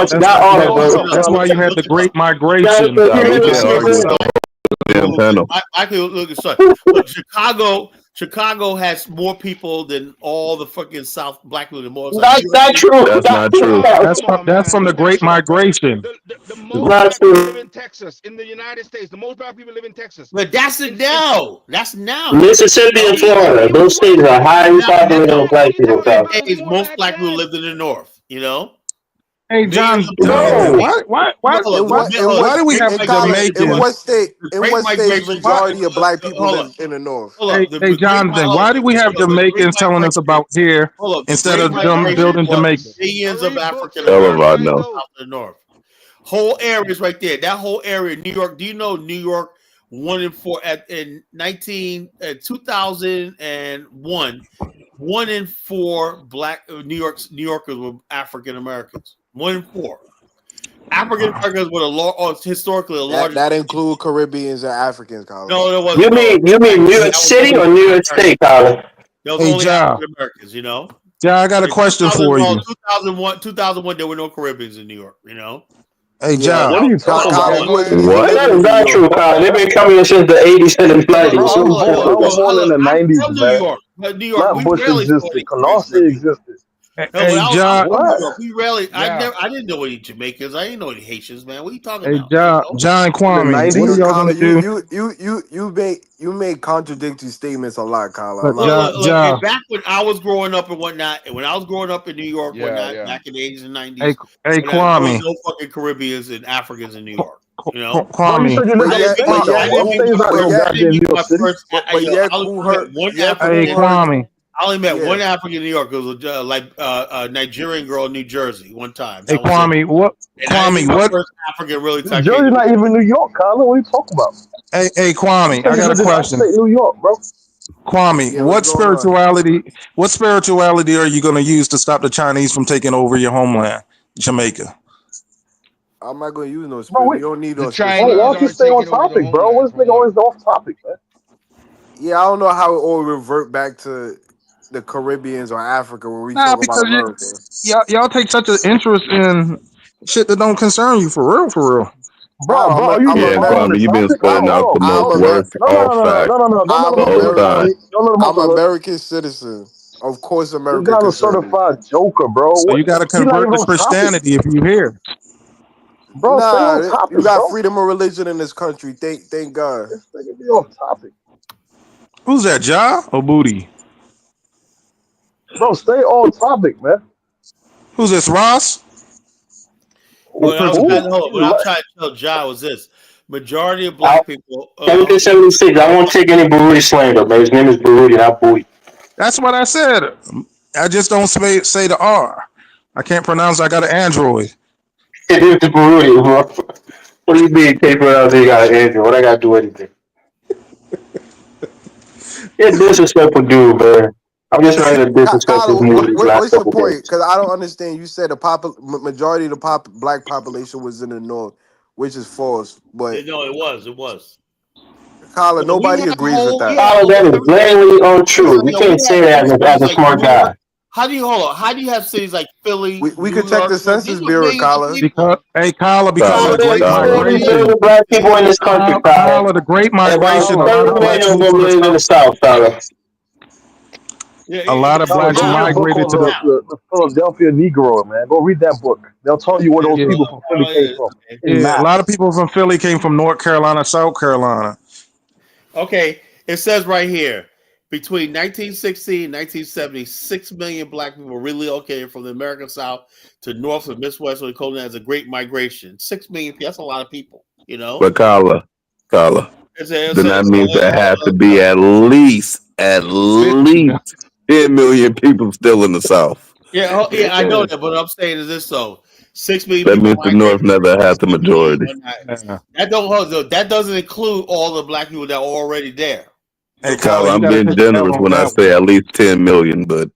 Speaker 5: That's why you had the Great Migration.
Speaker 1: Chicago has more people than all the fucking South black people.
Speaker 11: That's not true.
Speaker 13: That's not true.
Speaker 5: That's from the Great Migration.
Speaker 15: The most people live in Texas, in the United States. The most black people live in Texas.
Speaker 1: But that's it now. That's now.
Speaker 11: Mississippi and Florida, those states are highly populated with black people.
Speaker 1: Most black people lived in the North. You know.
Speaker 5: Hey John, why do we have Jamaicans?
Speaker 2: In what state majority of black people live in the North?
Speaker 5: Hey Jonathan, why do we have Jamaicans telling us about here instead of them building Jamaica?
Speaker 1: Millions of African Americans out the North. Whole areas right there. That whole area, New York. Do you know New York? 1 in 4 in 2001. 1 in 4 black New Yorkers were African Americans. 1 in 4. African Americans were historically a large.
Speaker 2: That include Caribbeans and Africans, Colin.
Speaker 1: No, it wasn't.
Speaker 11: You mean New York City or New York State, Colin?
Speaker 1: There was only African Americans, you know.
Speaker 5: Yeah, I got a question for you.
Speaker 1: 2001, there were no Caribbeans in New York, you know.
Speaker 5: Hey,
Speaker 2: Yeah,
Speaker 5: John.
Speaker 4: What are you talking
Speaker 2: Kyle,
Speaker 4: about?
Speaker 2: you wasn't
Speaker 7: What?
Speaker 2: even
Speaker 11: That
Speaker 2: living
Speaker 11: is
Speaker 2: in New
Speaker 11: not
Speaker 2: York.
Speaker 11: true, Kyle. They've been coming here since the 80s and the
Speaker 4: Bro,
Speaker 11: 90s.
Speaker 4: I was born. I was born in the
Speaker 1: I'm
Speaker 4: '90s,
Speaker 1: from New
Speaker 4: man.
Speaker 1: York, but New York, we
Speaker 4: Flatbush
Speaker 1: rarely saw
Speaker 4: existed.
Speaker 1: any
Speaker 4: Canarsie
Speaker 1: Caribbean.
Speaker 4: existed.
Speaker 1: Hell, when
Speaker 5: Hey,
Speaker 1: I'm
Speaker 5: John.
Speaker 1: from New
Speaker 4: What?
Speaker 1: York, we rarely.
Speaker 15: Yeah.
Speaker 1: I didn't know any Jamaicans. I didn't know any Haitians, man. What are you talking
Speaker 5: Hey,
Speaker 1: about?
Speaker 5: John
Speaker 4: In the
Speaker 5: Kwame. What are
Speaker 2: But
Speaker 4: '90s?
Speaker 5: y'all
Speaker 2: Kyle,
Speaker 5: gonna do?
Speaker 2: you make contradictory statements a lot, Kyle. I'm
Speaker 5: But
Speaker 2: not gonna lie.
Speaker 1: Look. And
Speaker 5: John.
Speaker 1: back when I was growing up and whatnot, and when I was growing up in New York,
Speaker 15: Yeah,
Speaker 1: whatnot,
Speaker 15: yeah.
Speaker 1: back in the '80s and
Speaker 5: Hey,
Speaker 1: '90s,
Speaker 5: hey,
Speaker 1: there was
Speaker 5: Kwame.
Speaker 1: no fucking Caribbeans and Africans in New York. You know,
Speaker 4: Bro, you
Speaker 5: Kwame.
Speaker 4: said you lived
Speaker 2: But
Speaker 4: upstate
Speaker 2: yet, but
Speaker 4: though.
Speaker 2: yet,
Speaker 1: I
Speaker 4: Upstate's not
Speaker 2: but
Speaker 4: no
Speaker 2: yet,
Speaker 4: goddamn New York
Speaker 1: my
Speaker 4: City.
Speaker 1: first.
Speaker 2: but yet,
Speaker 1: I only met one
Speaker 2: Yet
Speaker 1: African.
Speaker 5: Hey,
Speaker 2: who heard?
Speaker 5: Kwame.
Speaker 1: I only met
Speaker 2: Yeah.
Speaker 1: one African in New York. It was a Nigerian girl in New Jersey one time.
Speaker 5: Hey,
Speaker 1: That was it.
Speaker 5: Kwame. What?
Speaker 1: And I think
Speaker 5: Kwame.
Speaker 1: my
Speaker 5: What?
Speaker 1: first African really
Speaker 4: New
Speaker 1: type came.
Speaker 4: Jersey's not even New York, Colin. What are you talking about?
Speaker 5: Hey,
Speaker 4: You
Speaker 5: Kwame.
Speaker 4: said
Speaker 5: I
Speaker 4: you
Speaker 5: got a
Speaker 4: lived in
Speaker 5: question.
Speaker 4: upstate New York, bro.
Speaker 5: Kwame,
Speaker 2: Yeah, what's
Speaker 5: what
Speaker 2: going on?
Speaker 5: spirituality are you going to use to stop the Chinese from taking over your homeland, Jamaica?
Speaker 2: I'm not gonna use no
Speaker 4: Bro,
Speaker 2: spirit.
Speaker 4: wait.
Speaker 2: You don't need
Speaker 15: The
Speaker 2: no
Speaker 4: Why
Speaker 15: Chinese
Speaker 2: spirituality.
Speaker 4: don't you
Speaker 15: aren't
Speaker 4: stay on
Speaker 15: taking over the
Speaker 4: topic, bro?
Speaker 15: homeland
Speaker 4: What's
Speaker 15: for
Speaker 4: nigga
Speaker 15: one.
Speaker 4: always off topic, man?
Speaker 2: Yeah, I don't know how it all revert back to the Caribbeans or Africa when we
Speaker 5: Nah,
Speaker 2: talk about
Speaker 5: because
Speaker 2: America.
Speaker 5: y'all take such an interest in shit that don't concern you, for real, for real.
Speaker 4: Bro,
Speaker 2: How
Speaker 4: are you
Speaker 2: I'm
Speaker 4: even
Speaker 13: Yeah,
Speaker 4: following the
Speaker 13: Kwame, you've been
Speaker 4: topic? Hold
Speaker 13: spelling
Speaker 4: on,
Speaker 13: out
Speaker 4: hold
Speaker 13: the
Speaker 4: on.
Speaker 2: I'm
Speaker 13: most
Speaker 2: Amer-
Speaker 13: worst
Speaker 4: No, no,
Speaker 13: off
Speaker 4: no, no,
Speaker 13: facts
Speaker 4: no, no, no. Don't let
Speaker 2: I'm
Speaker 4: him
Speaker 13: the
Speaker 4: off the
Speaker 13: whole
Speaker 4: hook,
Speaker 2: American.
Speaker 13: time.
Speaker 4: Kwame. Don't let him off
Speaker 2: I'm
Speaker 4: the
Speaker 2: an
Speaker 4: hook.
Speaker 2: American citizen. Of course,
Speaker 4: This
Speaker 2: America
Speaker 4: guy's a
Speaker 2: concerns me.
Speaker 4: certified joker, bro.
Speaker 5: So
Speaker 4: What?
Speaker 5: you got to
Speaker 4: He's not
Speaker 5: convert
Speaker 4: even
Speaker 5: to
Speaker 4: on topic,
Speaker 5: Christianity if you here.
Speaker 4: bro. Stay on
Speaker 2: Nah, you
Speaker 4: topic,
Speaker 2: got
Speaker 4: bro.
Speaker 2: freedom of religion in this country. Thank God.
Speaker 4: This nigga be off topic,
Speaker 5: Who's that, Ja or Booty?
Speaker 4: bro. Stay on topic, man.
Speaker 5: Who's this, Ross?
Speaker 1: What I was
Speaker 4: Who?
Speaker 1: trying to hold, what I'm trying to tell John was this: majority of
Speaker 11: Out.
Speaker 1: black people.
Speaker 11: 1776. I won't take any Baruti slander, man. His name is Baruti, not Booty.
Speaker 5: That's what I said. I just don't say the R. I can't pronounce. I got an Android.
Speaker 11: It is Baruti, bro. What do you mean, paper out there? You got an Android. What I got to do anything? You're disrespectful, dude, man. I'm just trying to disrespect this
Speaker 2: Kyle,
Speaker 11: movie these last
Speaker 2: what's your
Speaker 11: couple
Speaker 2: point?
Speaker 11: days.
Speaker 2: Because I don't understand. You said majority of the black population was in the north, which is false. But
Speaker 1: No, it was.
Speaker 2: Kyle,
Speaker 1: No, we
Speaker 2: nobody
Speaker 1: have
Speaker 2: agrees with that.
Speaker 11: Follow that is blatantly untrue. You can't say that as a smart guy.
Speaker 1: How do you hold on? How do you have cities like Philly?
Speaker 2: We
Speaker 1: New
Speaker 2: could check
Speaker 1: York,
Speaker 2: the Census
Speaker 1: these were
Speaker 2: Bureau,
Speaker 1: millions of
Speaker 2: Kyle.
Speaker 1: people.
Speaker 5: Because
Speaker 11: Kyle,
Speaker 5: the Great
Speaker 11: there's 30
Speaker 5: Migration.
Speaker 11: million black people in this country, Kyle.
Speaker 5: Kyle, the Great
Speaker 11: And about
Speaker 5: Migration. A lot
Speaker 11: 30
Speaker 5: of blacks
Speaker 11: million of
Speaker 5: moved
Speaker 11: them
Speaker 5: from the
Speaker 11: live in the
Speaker 5: South.
Speaker 11: South, Kyle.
Speaker 5: A lot of
Speaker 4: Colin,
Speaker 5: blacks
Speaker 4: go read a book
Speaker 5: migrated
Speaker 4: called
Speaker 5: to the.
Speaker 4: the Philadelphia Negro, man. Go read that book. They'll tell you where those
Speaker 5: Yeah,
Speaker 4: people from Philly came from in
Speaker 5: yeah. A lot
Speaker 4: maps.
Speaker 5: of people from Philly came from North Carolina, South Carolina.
Speaker 1: Okay, it says right here between 1960 and 1970, 6 million black people relocated from the American South to North and Midwest, what they call it as a Great Migration. 6 million people. That's a lot of people. You know.
Speaker 13: But Kala, then that means there has to be at least 10 million people still in the South.
Speaker 1: Yeah, I know that, but what I'm saying is this: though, 6 million
Speaker 13: That
Speaker 1: people
Speaker 13: means the
Speaker 1: migrated.
Speaker 13: North never had the majority.
Speaker 1: That doesn't include all the black people that are already there.
Speaker 5: Hey,
Speaker 13: Kala, I'm
Speaker 5: gotta
Speaker 13: being
Speaker 5: take the L
Speaker 13: generous
Speaker 5: on
Speaker 13: when I
Speaker 5: that
Speaker 13: say at least 10 million, but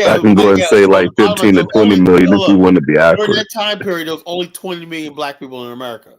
Speaker 13: I can go and say like 15 to 20 million if you want to be
Speaker 1: During
Speaker 13: accurate.
Speaker 1: that time period, there was only 20 million black people in America.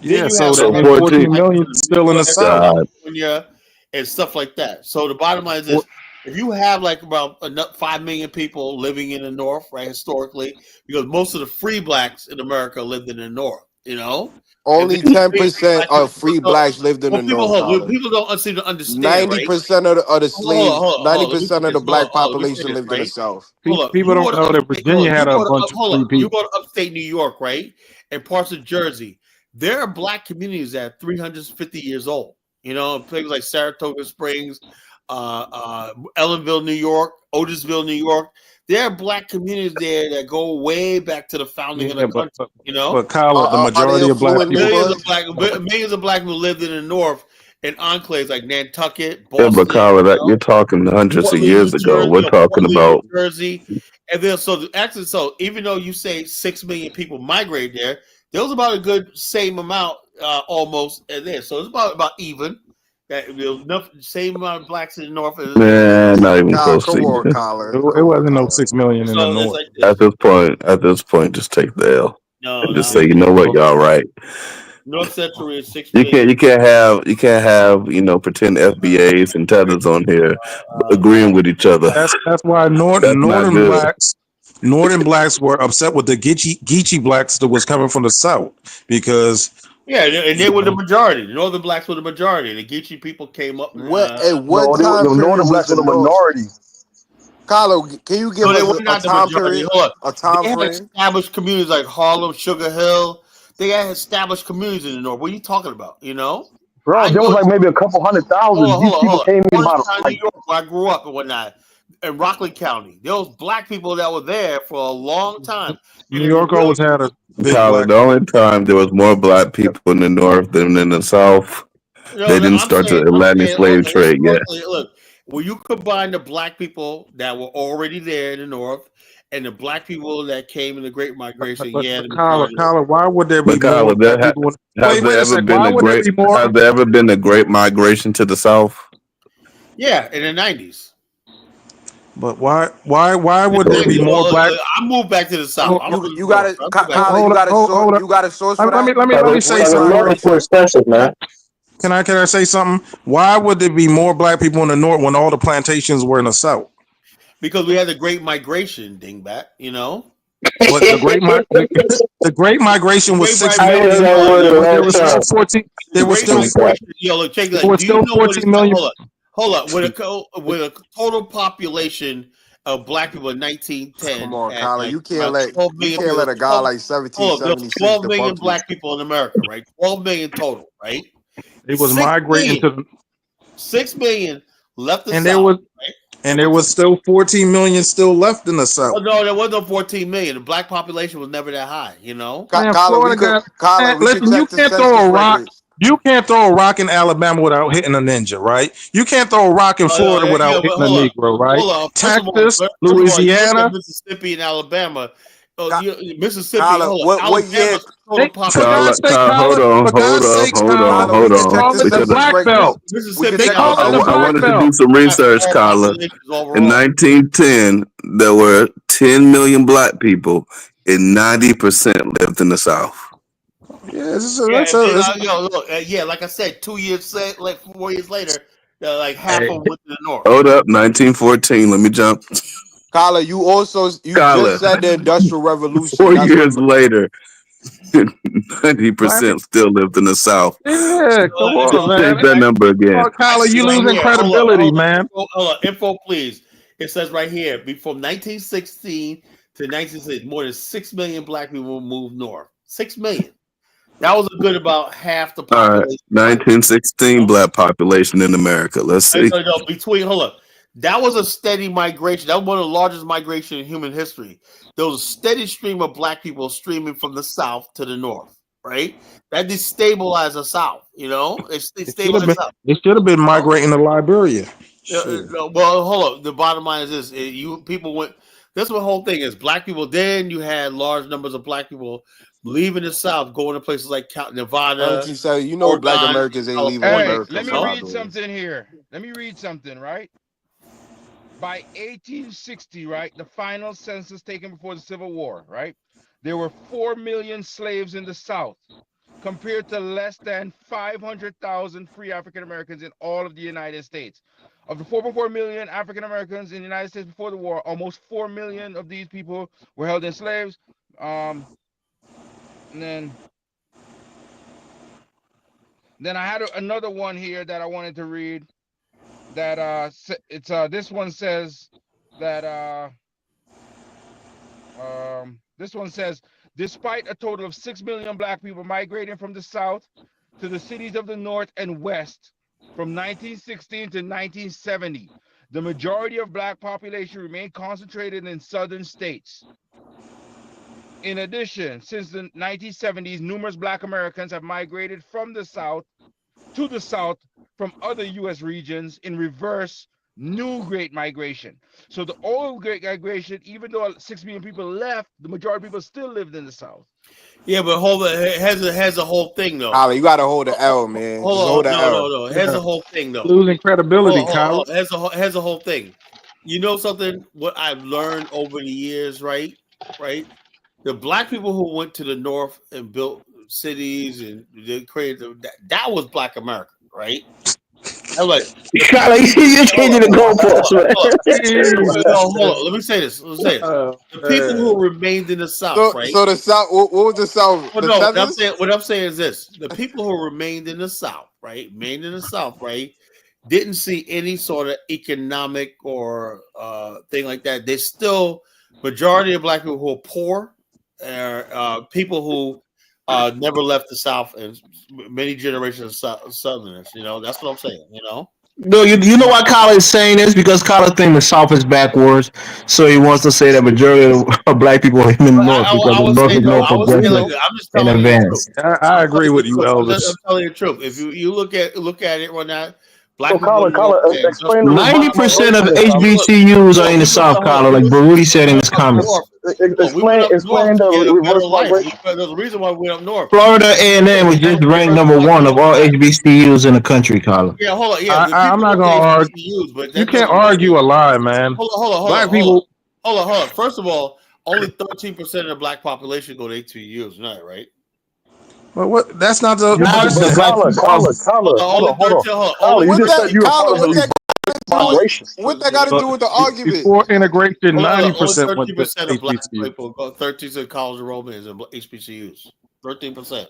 Speaker 5: Yeah,
Speaker 1: Then you
Speaker 5: so
Speaker 1: have
Speaker 5: that
Speaker 1: like
Speaker 5: means
Speaker 13: 14
Speaker 5: 14 million still in the South.
Speaker 1: California and stuff like that. So the bottom line is this: if you have like about 5 million people living in the North, right, historically, because most of the free blacks in America lived in the North, you know.
Speaker 2: Only 10% of free blacks lived in the North, Kyle.
Speaker 1: People don't seem to understand.
Speaker 2: 90% of the slaves, 90% of the black population lived in the South.
Speaker 5: People don't know that Virginia had a bunch of free
Speaker 1: You
Speaker 5: people.
Speaker 1: go to upstate New York, right, and parts of Jersey. There are black communities that are 350 years old. You know, places like Saratoga Springs, Ellenville, New York, Otisville, New York. There are black communities there that go way back to the founding of the country. You know,
Speaker 5: But Kyle, the
Speaker 2: Are they
Speaker 5: majority of black people.
Speaker 1: millions of black people lived in the North in enclaves like Nantucket,
Speaker 13: Yeah,
Speaker 1: Boston.
Speaker 13: but Kala, that you're talking hundreds of years ago. We're talking about
Speaker 1: New Jersey, and then so even though you say 6 million people migrated there was about a good same amount almost there. So it's about even. That enough same amount of blacks in the North.
Speaker 13: not even close to
Speaker 2: Come
Speaker 13: you.
Speaker 2: on, Collar.
Speaker 5: It wasn't no 6 million in the
Speaker 1: So it's
Speaker 5: North.
Speaker 1: like this.
Speaker 13: At this point, just take the L
Speaker 1: No,
Speaker 13: and just say, you know what, y'all right.
Speaker 1: North Central is 6
Speaker 13: You
Speaker 1: million.
Speaker 13: can't have pretend FBAs and tethers on here agreeing with each other.
Speaker 5: That's why
Speaker 13: That's not
Speaker 5: northern
Speaker 13: good.
Speaker 5: blacks Northern blacks were upset with the Geechee blacks that was coming from the South because
Speaker 1: and they were the majority. The Northern blacks were the majority. The Geechee people came up.
Speaker 2: At what
Speaker 4: No,
Speaker 2: time
Speaker 4: the
Speaker 2: period
Speaker 4: Northern
Speaker 2: was
Speaker 4: blacks
Speaker 2: the
Speaker 4: were the
Speaker 2: North?
Speaker 4: minority.
Speaker 2: Carlo, can you give
Speaker 1: No, they
Speaker 2: us
Speaker 1: were
Speaker 2: a
Speaker 1: not the
Speaker 2: time
Speaker 1: majority.
Speaker 2: period?
Speaker 1: Hold
Speaker 2: A
Speaker 1: on.
Speaker 2: time
Speaker 1: They had
Speaker 2: frame?
Speaker 1: established communities like Harlem, Sugar Hill. They had established communities in the North. What are you talking about? You know?
Speaker 4: Bro, there was like maybe a couple 100,000. These people came in by
Speaker 1: Morristown, New York, where I grew up and whatnot, in Rockland County. There was black people that were there for a long time.
Speaker 5: New York always had a big
Speaker 13: Tyler,
Speaker 5: black.
Speaker 13: the only time there was more black people in the North than in the South, they didn't start the Atlantic slave trade yet.
Speaker 1: Look, when you combine the black people that were already there in the North and the black people that came in the Great Migration,
Speaker 5: But
Speaker 1: the
Speaker 5: Kyler,
Speaker 1: majority.
Speaker 5: why would there be
Speaker 13: But Kyler,
Speaker 5: more black people?
Speaker 13: has there ever been a great? Has there ever been a great migration to the South?
Speaker 1: Yeah, in the 90s.
Speaker 5: But why would there be more black?
Speaker 1: I moved back to the South.
Speaker 2: You got it, Kyler. You got a source for that?
Speaker 5: Let me say something.
Speaker 8: Too expensive, man.
Speaker 5: Can I say something? Why would there be more black people in the North when all the plantations were in the South?
Speaker 1: Because we had the Great Migration, dingbat, you know?
Speaker 5: But the Great Migration was 6 million. There was still 14. There was still 14.
Speaker 1: Yo, look, check that.
Speaker 5: There was still 14 million.
Speaker 1: Hold up. With a total population of black people in 1910.
Speaker 2: Come on, Kyler. You can't let a guy like 1776
Speaker 1: 12 million
Speaker 2: debunk
Speaker 1: black people in America, right? 12 million total, right?
Speaker 5: It was migrating to
Speaker 1: 6 million left the
Speaker 5: and
Speaker 1: South.
Speaker 5: there was and there was still 14 million still left in the South.
Speaker 1: Oh, no, there was no 14 million. The black population was never that high, you know?
Speaker 5: Listen, you can't throw a rock. You can't throw a rock in Alabama without hitting a ninja, right? You can't throw a rock in Florida without hitting a Negro, right? Texas, Louisiana,
Speaker 1: Mississippi, and Alabama. Mississippi,
Speaker 2: what year?
Speaker 13: Hold on. I wanted to do some research, Carla. In 1910, there were 10 million black people, and 90% lived in the South.
Speaker 1: Like I said, 2 years, like 4 years later, like half of them went to the North.
Speaker 13: Hold up, 1914. Let me jump.
Speaker 2: Carla, you just said the Industrial Revolution.
Speaker 13: 4 years later, 90% still lived in the South.
Speaker 5: Yeah, come on, man.
Speaker 13: Take that number again.
Speaker 5: Kyler, you losing credibility, man.
Speaker 1: Hold on, info, please. It says right here, from 1916 to 1960, more than 6 million black people moved north. 6 million. That was a good about half the population.
Speaker 13: All right, 1916 black population in America. Let's see.
Speaker 1: Hold up. That was a steady migration. That was one of the largest migrations in human history. There was a steady stream of black people streaming from the South to the North, right? That destabilized the South, you know? It stabilized the South.
Speaker 5: It should have been migrating to Liberia.
Speaker 1: Well, hold up. The bottom line is this. People went... That's what the whole thing is. Black people, then you had large numbers of black people leaving the South, going to places like Nevada.
Speaker 2: You know, black Americans ain't leaving America.
Speaker 15: Let me read something here. Right? By 1860, right, the final census taken before the Civil War, right, there were 4 million slaves in the South, compared to less than 500,000 free African Americans in all of the United States. Of the 4.4 million African Americans in the United States before the war, almost 4 million of these people were held in slaves. And then I had another one here that I wanted to read. That this one says that despite a total of 6 million black people migrating from the South to the cities of the North and West from 1916 to 1970, the majority of black population remained concentrated in southern states. In addition, since the 1970s, numerous black Americans have migrated from the South to the South from other U.S. regions in reverse new Great Migration. So the old Great Migration, even though 6 million people left, the majority of people still lived in the South.
Speaker 1: Yeah, but hold on, it has a whole thing though.
Speaker 2: Kyler, you gotta hold the L, man.
Speaker 1: No. It has a whole thing though.
Speaker 5: Losing credibility, Kyler.
Speaker 1: It has a whole thing. You know something? What I've learned over the years, right? The black people who went to the North and built cities and they created that was Black America, right? I'm like,
Speaker 11: Kyler, you're changing the goalposts, man.
Speaker 1: no, hold on. Let me say this. The people who remained in the South, right?
Speaker 2: So the South, what was the South?
Speaker 1: Well,
Speaker 2: The
Speaker 1: no,
Speaker 2: Southerners?
Speaker 1: what I'm saying is this: the people who remained in the South, right, didn't see any sort of economic or thing like that. They still majority of black people who are poor, people who never left the South, and many generations of Southerners. You know, that's what I'm saying. You know.
Speaker 11: No, you know why Kyler is saying this? Because Kyler thinks the South is backwards, so he wants to say that majority of black people are in the North because the North is more progressive and advanced.
Speaker 5: I agree with you, Elvis.
Speaker 1: I'm telling you the truth. If you look at it right now, black
Speaker 4: So,
Speaker 1: people.
Speaker 4: Kyler, explain to
Speaker 11: 90% of HBCUs are in the South, Kyler, like Baruti said in his comments.
Speaker 4: Explain the reverse migration.
Speaker 1: There's a reason why we went up north.
Speaker 11: Florida A&M was just ranked number 1 of all HBCUs in the country, Kyler.
Speaker 1: Yeah, hold on. Yeah,
Speaker 5: I'm not gonna argue. You can't argue a lie, man. Black people.
Speaker 1: Hold on. First of all, only 13% of the black population go to HBCUs, not right?
Speaker 5: But what? That's not the.
Speaker 4: Hold on. You just said you were part of the migration.
Speaker 2: What that got to do with the argument?
Speaker 5: Before integration, 90% went to
Speaker 1: 13% of black
Speaker 5: HBCU.
Speaker 1: people go 13% of college enrollment is in HBCUs. 13%.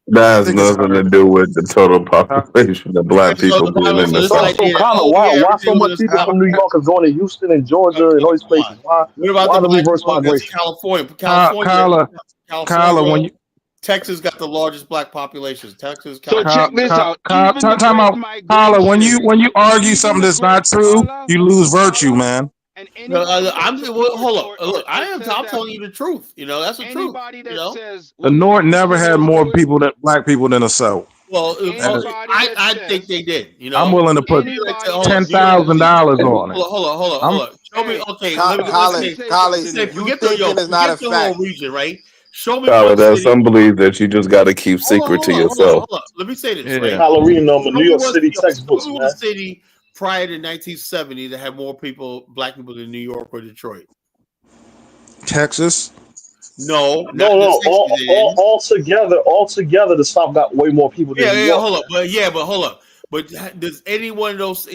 Speaker 13: That has nothing to do with the total population of black people being in the South.
Speaker 4: So, Kyler, why so much people from New York is going to Houston and Georgia and all these places? Why the reverse migration?
Speaker 1: California,
Speaker 5: Kyler, when you
Speaker 1: Texas got the largest black population. Texas.
Speaker 15: So check this out.
Speaker 5: Time out, Kyler. When you argue something that's not true, you lose virtue, man.
Speaker 1: Hold on. Look, I'm telling you the truth. You know, that's the truth. You know?
Speaker 5: The North never had more black people than the South.
Speaker 1: Well, I think they did. You know,
Speaker 5: I'm willing to put $10,000 on it.
Speaker 1: Hold on. Show me. Okay,
Speaker 2: Colin,
Speaker 1: forget the whole region, right? Show me.
Speaker 13: Tyler, there's some belief that you just got to keep secret to yourself.
Speaker 1: Hold on. Let me say this.
Speaker 5: Yeah.
Speaker 1: Right?
Speaker 4: Kyler reading on the New York City textbooks, man.
Speaker 1: City prior to 1970 that had more black people than New York or Detroit.
Speaker 5: Texas.
Speaker 1: No.
Speaker 4: All together, the South got way more people than New York.
Speaker 1: Hold up. But does any one of those?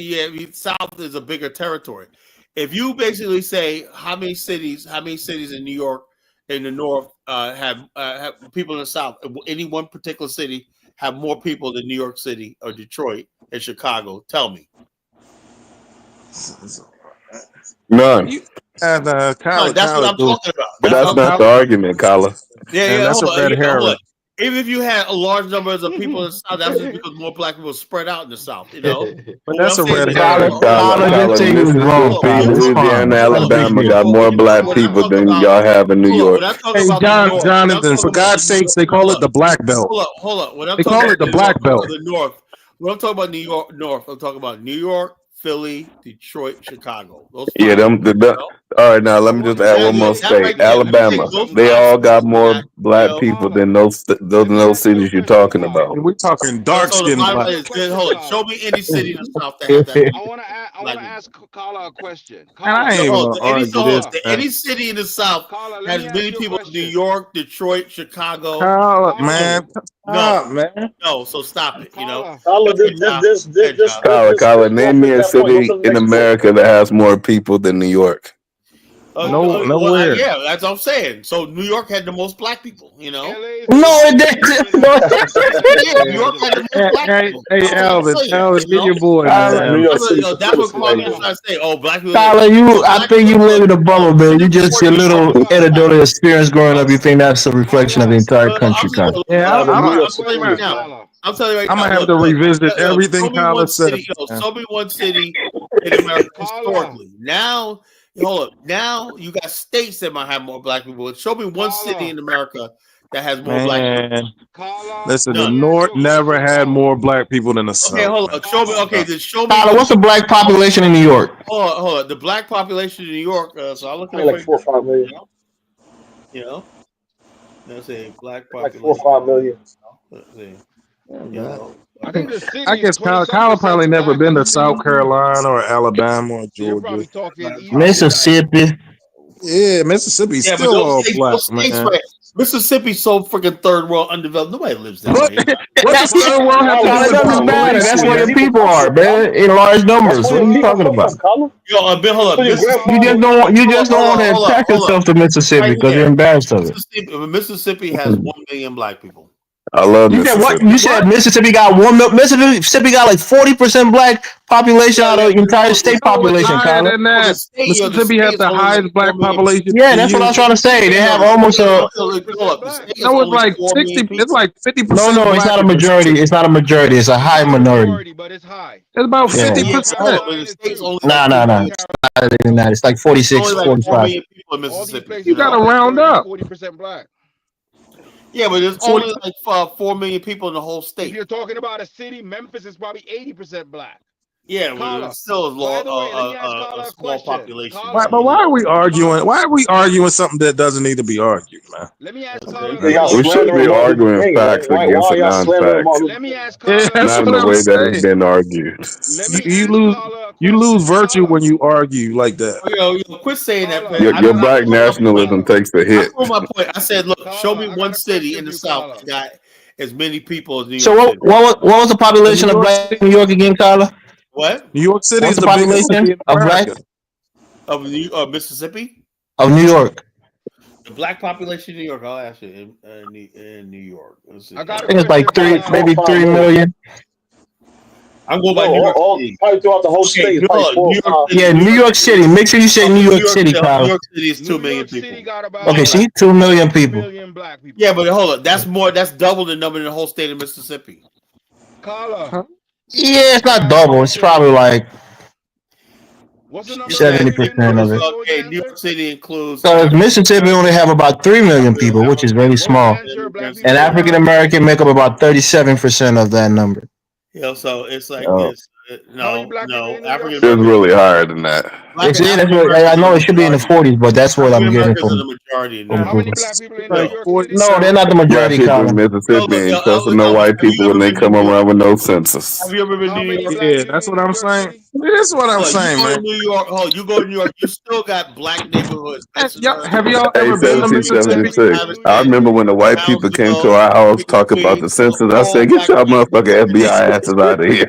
Speaker 1: South is a bigger territory. If you basically say how many cities in New York, in the North, have people in the South, any one particular city have more people than New York City or Detroit and Chicago? Tell me.
Speaker 13: None.
Speaker 5: And
Speaker 1: that's what I'm talking about.
Speaker 13: But that's not the argument, Kyler.
Speaker 1: Yeah,
Speaker 5: that's a red herring.
Speaker 1: Even if you had a large number of people in the South, that's just because more black people spread out in the South, you know?
Speaker 5: But that's a red
Speaker 13: herring. Louisiana, Alabama got more black people than y'all have in New York.
Speaker 5: Hey, Jonathan, for God's sakes, they call it the Black Belt.
Speaker 1: Hold up. When I'm
Speaker 5: they call it the Black Belt.
Speaker 1: The North. When I'm talking about New York North, I'm talking about New York, Philly, Detroit, Chicago. All
Speaker 13: right, now let me just add one more state. Alabama. They all got more black people than those cities you're talking about.
Speaker 5: We're talking dark skinned black.
Speaker 1: Hold on. Show me any city in the South that has that.
Speaker 15: I want to ask Carla a question.
Speaker 1: Any city in the South has many people in New York, Detroit, Chicago.
Speaker 5: Man.
Speaker 1: No, so stop it. You know,
Speaker 13: Kyler, name me a city in America that has more people than New York.
Speaker 5: Nowhere.
Speaker 1: Yeah, that's what I'm saying. So New York had the most black people, you know?
Speaker 11: No, it didn't.
Speaker 1: New York had the most black people.
Speaker 5: Hey, Elvis, get your boy.
Speaker 1: That's what Kwame was trying to say. Oh, black people.
Speaker 11: Tyler, I think you live in a bubble, man. You just your little anecdotal experience growing up. You think that's a reflection of the entire country, Tyler.
Speaker 5: Yeah,
Speaker 1: I'm telling you right now. I'm
Speaker 5: gonna have to revisit everything Tyler said.
Speaker 1: Show me one city in America historically. Now, hold up. Now you got states that might have more black people. Show me one city in America that has more black people.
Speaker 5: Listen, the North never had more black people than the South.
Speaker 1: Okay, hold on. Show me. Okay, then show me.
Speaker 11: Tyler, what's the black population in New York?
Speaker 1: Hold on. The black population in New York. So I'm looking at
Speaker 4: like 4 or 5 million.
Speaker 1: You know, let's say black population.
Speaker 4: Like 4 or 5 million.
Speaker 1: Let's see.
Speaker 5: I guess Kyler probably never been to South Carolina or Alabama or Georgia.
Speaker 11: Mississippi.
Speaker 5: Yeah, Mississippi's still all black, man.
Speaker 1: Mississippi's so freaking third world undeveloped. Nobody lives that
Speaker 5: What?
Speaker 1: way.
Speaker 5: What does third world have to do
Speaker 11: It
Speaker 5: with
Speaker 11: doesn't matter. That's where your
Speaker 5: population?
Speaker 11: people are, man, in large numbers. What are you talking about?
Speaker 1: Yo, Ben, hold up.
Speaker 11: You just don't want to attach yourself to Mississippi
Speaker 1: Right
Speaker 11: because
Speaker 1: here.
Speaker 11: you're embarrassed of it.
Speaker 1: Mississippi has 1 million black people.
Speaker 13: I love
Speaker 11: You said what?
Speaker 13: Mississippi.
Speaker 11: You said Mississippi got Mississippi got like 40% black population out of the entire state population,
Speaker 5: Higher
Speaker 11: Kyler.
Speaker 5: than that. Mississippi has the highest black population.
Speaker 11: Yeah, that's what I was trying to say. They have almost a.
Speaker 5: No, it's like 60. It's like 50%.
Speaker 11: No, it's not a majority. It's not a majority. It's a high minority.
Speaker 15: But it's high.
Speaker 5: It's about
Speaker 11: Yeah.
Speaker 5: 50%.
Speaker 11: Nah. It's higher than that. It's like 46, 45.
Speaker 5: You gotta round up.
Speaker 15: 40% black.
Speaker 1: Yeah, but there's only like 4 million people in the whole
Speaker 15: If
Speaker 1: state.
Speaker 15: you're talking about a city, Memphis is probably 80% black.
Speaker 1: Yeah, but it's still a small population.
Speaker 5: But why are we arguing? Why are we arguing something that doesn't need to be argued, man?
Speaker 15: Let me ask
Speaker 13: We should be arguing facts against non-facts.
Speaker 15: Let me ask
Speaker 5: Yeah, that's
Speaker 13: Not in
Speaker 5: what
Speaker 13: the
Speaker 5: I'm
Speaker 13: way that it's
Speaker 5: saying.
Speaker 13: been argued.
Speaker 5: You lose virtue when you argue like that.
Speaker 1: Yo, quit saying that, man.
Speaker 13: Your black nationalism takes the
Speaker 1: I
Speaker 13: hit.
Speaker 1: proved my point. I said, look, show me one city in the South that got as many people as New York
Speaker 11: So
Speaker 1: City.
Speaker 11: what was the population of black in New York again, Kyler?
Speaker 1: What?
Speaker 5: New York City
Speaker 11: What's
Speaker 5: is
Speaker 11: the
Speaker 5: the biggest city
Speaker 11: population
Speaker 5: in
Speaker 11: of black
Speaker 5: America.
Speaker 1: Of Mississippi?
Speaker 11: of New York?
Speaker 1: The black population in New York. I'll ask you in New York. Let's see.
Speaker 11: I think it's like maybe 3 million.
Speaker 1: I'm going by New York City.
Speaker 17: Probably throughout the whole state. It's like
Speaker 1: New York City.
Speaker 11: Yeah, New York City. Make sure you say New York City,
Speaker 1: New
Speaker 11: Kyler.
Speaker 1: York City is 2 million people.
Speaker 11: Okay, see, 2 million people.
Speaker 1: Yeah, but hold on. That's more. That's double the number in the whole state of Mississippi.
Speaker 15: Carla.
Speaker 11: Yeah, it's not double. It's probably like
Speaker 15: What's the number?
Speaker 11: 70% of it.
Speaker 1: Okay, New York City includes.
Speaker 11: So Mississippi only have about 3 million people, which is very small, and African American make up about 37% of that number.
Speaker 1: Yeah, so it's like
Speaker 11: Oh.
Speaker 1: this. No, African
Speaker 13: It's really higher than that.
Speaker 11: It's, yeah, that's what, I know it should be in the 40s, but that's what I'm getting from.
Speaker 1: majority in
Speaker 11: from
Speaker 1: New York.
Speaker 11: Google. No, they're not the
Speaker 13: Black
Speaker 11: majority,
Speaker 13: people in
Speaker 11: Colin.
Speaker 13: Mississippi ain't trusting no white people when they come around with no census.
Speaker 1: Have you ever been to New York?
Speaker 5: Yeah, that's what I'm saying. That's what I'm saying,
Speaker 1: you go
Speaker 5: man.
Speaker 1: to New York. Oh, you go to New York. You still got black neighborhoods.
Speaker 5: Have y'all
Speaker 13: Hey,
Speaker 5: ever been to Mississippi?
Speaker 13: 1776. I remember when the white people came to our house talk about the census. I said, "Get y'all motherfucking FBI asses out of here."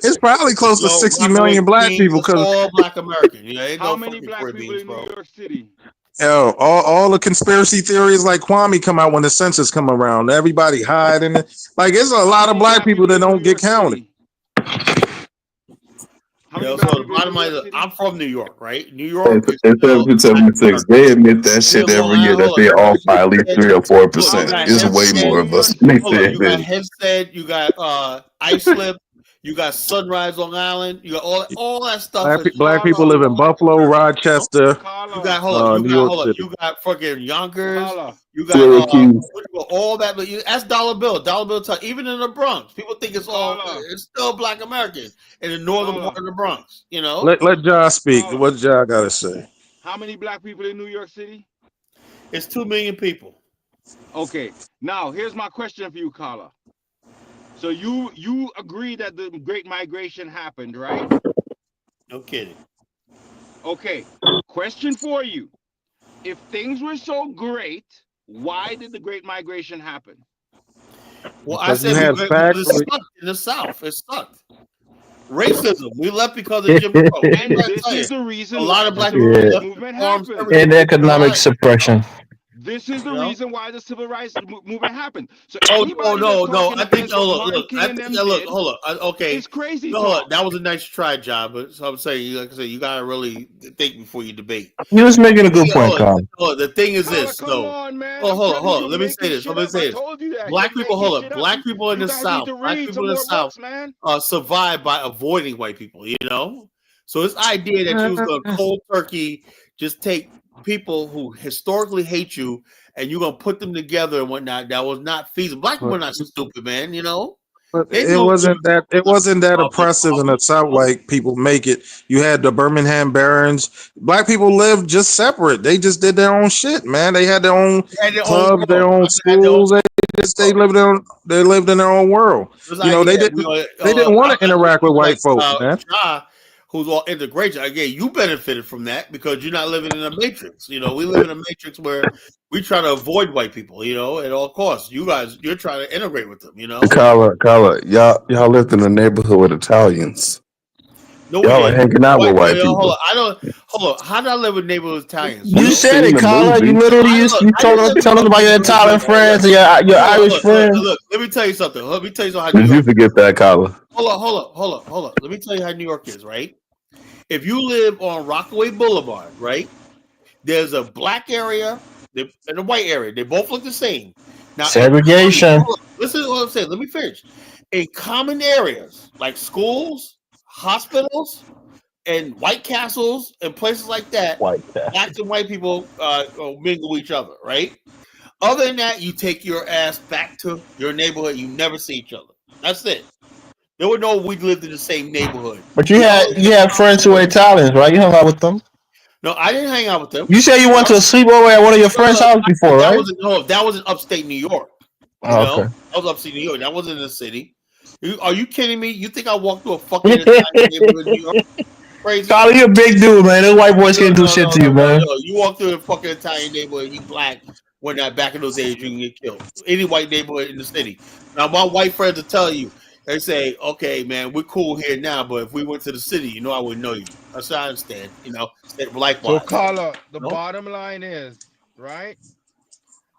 Speaker 5: It's probably close to 60 million black people because
Speaker 1: all black American. You know, ain't
Speaker 15: How
Speaker 1: no
Speaker 15: many
Speaker 1: fucking
Speaker 15: black people
Speaker 1: Caribbeans,
Speaker 15: in
Speaker 1: bro.
Speaker 15: New York City?
Speaker 5: all the conspiracy theories like Kwame come out when the census come around. Everybody hiding it. Like it's a lot of black people that don't get counted.
Speaker 1: Yo, so the bottom line is, I'm from New York, right? New York.
Speaker 13: In 1776, they admit that shit every year that they off by at least 3 or 4%. It's way more of us. They
Speaker 1: Hold on,
Speaker 13: say
Speaker 1: you got
Speaker 13: it.
Speaker 1: Hempstead, you got Islip, you got Sunrise, Long Island, you got all that stuff.
Speaker 5: Black people live in Buffalo, Rochester,
Speaker 1: You got
Speaker 5: New York City.
Speaker 1: you got fucking Yonkers, you got
Speaker 13: Syracuse.
Speaker 1: all that. But that's dollar bill, even in the Bronx, people think it's all. It's still black American in the northern part of the Bronx. You know.
Speaker 5: Let Ja speak. What Ja gotta say?
Speaker 15: How many black people in New York City?
Speaker 1: It's 2 million people.
Speaker 15: Okay. Now here's my question for you, Carla. So you agree that the Great Migration happened, right?
Speaker 1: No kidding.
Speaker 15: Okay. Question for you. If things were so great, why did the Great Migration happen?
Speaker 1: Well,
Speaker 5: Because
Speaker 1: I
Speaker 5: you
Speaker 1: said
Speaker 5: had
Speaker 1: it
Speaker 5: factories.
Speaker 1: sucked in the South. It sucked. Racism. We left because of Jim Crow.
Speaker 15: And this is the reason
Speaker 1: A lot
Speaker 15: why
Speaker 1: of black
Speaker 15: the
Speaker 1: people
Speaker 15: civil
Speaker 1: left
Speaker 15: rights movement
Speaker 1: farms,
Speaker 15: happened.
Speaker 1: everything.
Speaker 11: And economic suppression.
Speaker 15: This is the reason why the civil rights movement happened. So
Speaker 1: Oh
Speaker 15: anybody
Speaker 1: no!
Speaker 15: that's talking
Speaker 1: I think
Speaker 15: against what
Speaker 1: look.
Speaker 15: Martin King
Speaker 1: I
Speaker 15: and
Speaker 1: think
Speaker 15: them
Speaker 1: look.
Speaker 15: did,
Speaker 1: Hold on. Okay,
Speaker 15: it's crazy
Speaker 1: No, hold
Speaker 15: talk.
Speaker 1: on. That was a nice try, job. But so I'm saying, like I said, you gotta really think before you debate.
Speaker 11: You was making a good
Speaker 1: Yeah,
Speaker 11: point, Colin.
Speaker 1: The thing is this,
Speaker 15: Come
Speaker 1: though.
Speaker 15: on, man.
Speaker 1: Oh, hold
Speaker 15: I'm
Speaker 1: on, hold
Speaker 15: telling
Speaker 1: on.
Speaker 15: you,
Speaker 1: Let me
Speaker 15: you're
Speaker 1: say this.
Speaker 15: making
Speaker 1: Let me
Speaker 15: shit up.
Speaker 1: say
Speaker 15: I
Speaker 1: this.
Speaker 15: told you that.
Speaker 1: Black
Speaker 15: You're
Speaker 1: people,
Speaker 15: making
Speaker 1: hold
Speaker 15: shit
Speaker 1: up.
Speaker 15: up.
Speaker 1: Black people in
Speaker 15: You
Speaker 1: the
Speaker 15: guys need
Speaker 1: South.
Speaker 15: to
Speaker 1: Black
Speaker 15: read
Speaker 1: people
Speaker 15: some
Speaker 1: in the
Speaker 15: more
Speaker 1: South
Speaker 15: books, man.
Speaker 1: survive by avoiding white people. You know. So this idea that you was gonna cold turkey just take people who historically hate you and you're gonna put them together and whatnot, that was not feasible. Black people are not stupid, man. You know.
Speaker 5: But
Speaker 1: They
Speaker 5: it
Speaker 1: know
Speaker 5: wasn't that oppressive in the South like people make it. You had the Birmingham Barons. Black people lived just separate. They just did their own shit, man. They had their own clubs, their own schools. They lived in their own world. You know, they didn't want to interact with white folks, man.
Speaker 1: Ja, who's all integration. Again, you benefited from that because you're not living in a matrix. We live in a matrix where we try to avoid white people, at all costs. You're trying to integrate with them,
Speaker 13: Carla, y'all lived in a neighborhood with Italians.
Speaker 1: No,
Speaker 13: y'all are hanging out with white people.
Speaker 1: Hold on. How did I live with neighborhood Italians?
Speaker 11: You said it, Carla. You literally you told us about your Italian friends and your Irish friends.
Speaker 1: Look, let me tell you something. How
Speaker 13: Did
Speaker 1: New
Speaker 13: you
Speaker 1: York.
Speaker 13: forget that, Carla?
Speaker 1: Hold on. Let me tell you how New York is, right? If you live on Rockaway Boulevard, right? There's a black area and a white area. They both look the same. Now,
Speaker 11: segregation.
Speaker 1: Listen to what I'm saying. Let me finish. In common areas like schools, hospitals, and White Castles and places like that, blacks and white people mingle each other, right? Other than that, you take your ass back to your neighborhood. You never see each other. That's it. They would know we lived in the same neighborhood.
Speaker 11: But you had friends who were Italians, right? You hung out with them.
Speaker 1: No, I didn't hang out with them.
Speaker 11: You said you went to a sleepover at one of your friends' houses before, right?
Speaker 1: That was in upstate New York.
Speaker 11: Okay.
Speaker 1: That was upstate New York. That wasn't in the city. Are you kidding me? You think I walked through a fucking Italian neighborhood in New York? Crazy.
Speaker 11: Carla, you're a big dude, man. Those white boys can't do shit to you, man.
Speaker 1: No. You walk through a fucking Italian neighborhood, you black. When back in those days, you can get killed. Any white neighborhood in the city. Now, my white friends will tell you, they say, okay, man, we're cool here now, but if we went to the city, I wouldn't know you. That's what I understand. Likewise.
Speaker 15: So, Carla, the bottom line is, right?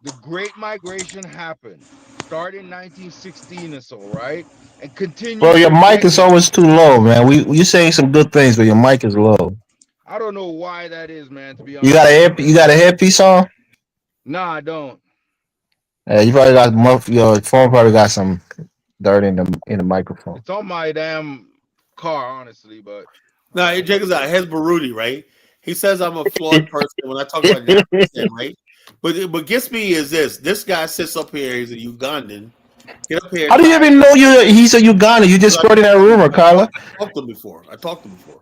Speaker 15: The Great Migration happened. Started in 1916 or so, right? And continue.
Speaker 11: Bro, your mic is always too low, man. You saying some good things, but your mic is low.
Speaker 15: I don't know why that is, man, to be honest.
Speaker 11: You got a headpiece on?
Speaker 15: Nah, I don't.
Speaker 11: You probably got your phone probably got some dirt in the microphone.
Speaker 15: It's on my damn car, honestly, but
Speaker 1: no, check us out. Here's Baruti, right? He says I'm a flawed person when I talk about that, right? But gets me is this guy sits up here, he's a Ugandan. Get up here.
Speaker 11: How do you even know he's a Ugandan? You just spreading that rumor, Carla.
Speaker 1: I talked to him before. I spoke to him before,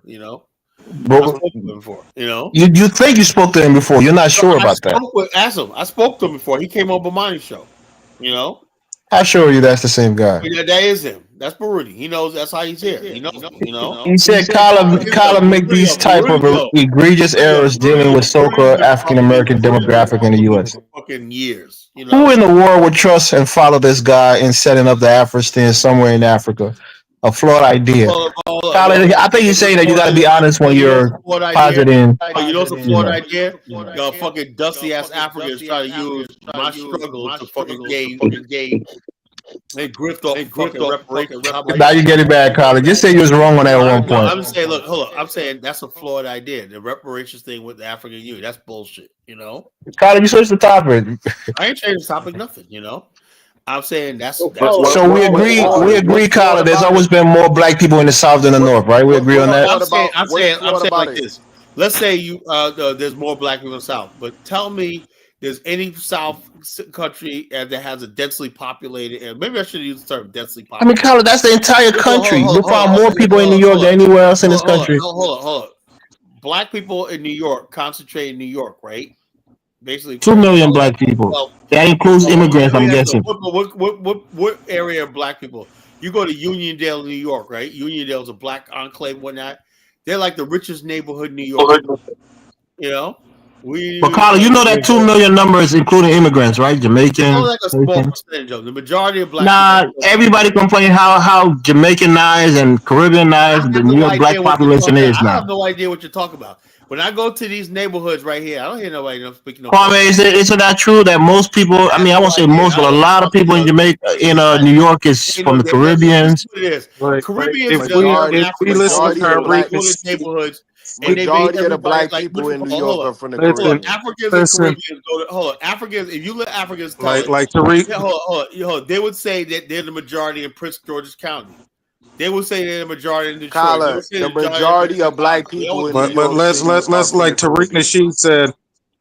Speaker 11: You think you spoke to him before. You're not sure about that.
Speaker 1: Ask him. I spoke to him before. He came on Bomani's show.
Speaker 11: How sure are you that's the same guy?
Speaker 1: Yeah, that is him. That's Baruti. He knows that's how he's here.
Speaker 11: He said Carla make these type of egregious errors dealing with so-called African American demographic in the U.S.
Speaker 1: Fucking years.
Speaker 11: Who in the world would trust and follow this guy in setting up the Afro-Stin somewhere in Africa? A flawed idea. Carla, I think you're saying that you got to be honest when you're positing.
Speaker 1: You know, it's a flawed idea. Fucking dusty ass Africans try to use my struggle to fucking gain. They grift off reparations.
Speaker 11: Now you get it back, Carla. Just say you was wrong on that at one point.
Speaker 1: I'm saying, look, hold on. I'm saying that's a flawed idea. The reparations thing with the African Union, that's bullshit.
Speaker 11: Carla, you switched the topic.
Speaker 1: I ain't changing the topic, nothing. I'm saying that's
Speaker 11: so we agree, Carla. There's always been more black people in the South than the North, right? We agree on that.
Speaker 1: I'm saying like this. Let's say there's more black people in the South, but tell me there's any South country that has a densely populated, and maybe I should use the term densely populated.
Speaker 11: I mean, Carla, that's the entire country. You'll find more people in New York than anywhere else in this country.
Speaker 1: Hold on. Black people in New York, concentrate in New York, right? Basically
Speaker 11: 2 million black people. That includes immigrants, I'm guessing.
Speaker 1: What area of black people? You go to Uniondale, New York, right? Uniondale's a black enclave, whatnot. They're like the richest neighborhood in New York.
Speaker 11: But Carla, you know that 2 million number is including immigrants, right? Jamaicans.
Speaker 1: Like a small percentage of the majority of black.
Speaker 11: Nah, everybody complain how Jamaicanized and Caribbeanized the New York black population is now.
Speaker 1: I have no idea what you're talking about. When I go to these neighborhoods right here, I don't hear nobody speaking.
Speaker 11: Kwame, is it not true that most people? I mean, I won't say most, but a lot of people in Jamaica, in New York, is from the Caribbeans.
Speaker 1: Caribbeans,
Speaker 2: if we listen to her
Speaker 1: neighborhoods.
Speaker 2: Majority of the black people in New York are from the Caribbean.
Speaker 1: Africans and Caribbeans go to Africans. If you let Africans tell they would say that they're the majority in Prince George's County. They would say they're the majority in Detroit.
Speaker 2: Kyla, the majority of black people in
Speaker 5: But let's like Tariq Nasheed said.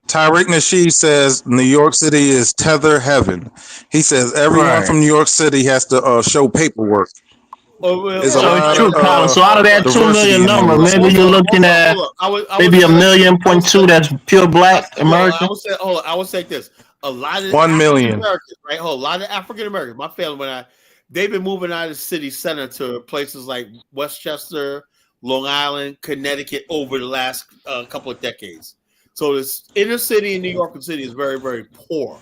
Speaker 5: Tariq Nasheed says New York City is tether heaven. He says everyone from New York City has to show paperwork.
Speaker 11: So it's true, Colin. So out of that 2 million number, maybe you're looking at maybe 1.2 million that's pure black American.
Speaker 1: I would say this: a lot of
Speaker 5: 1 million
Speaker 1: Americans, right? A lot of African Americans. My family, they've been moving out of the city center to places like Westchester, Long Island, Connecticut over the last couple of decades. So this inner city in New York City is very, very poor.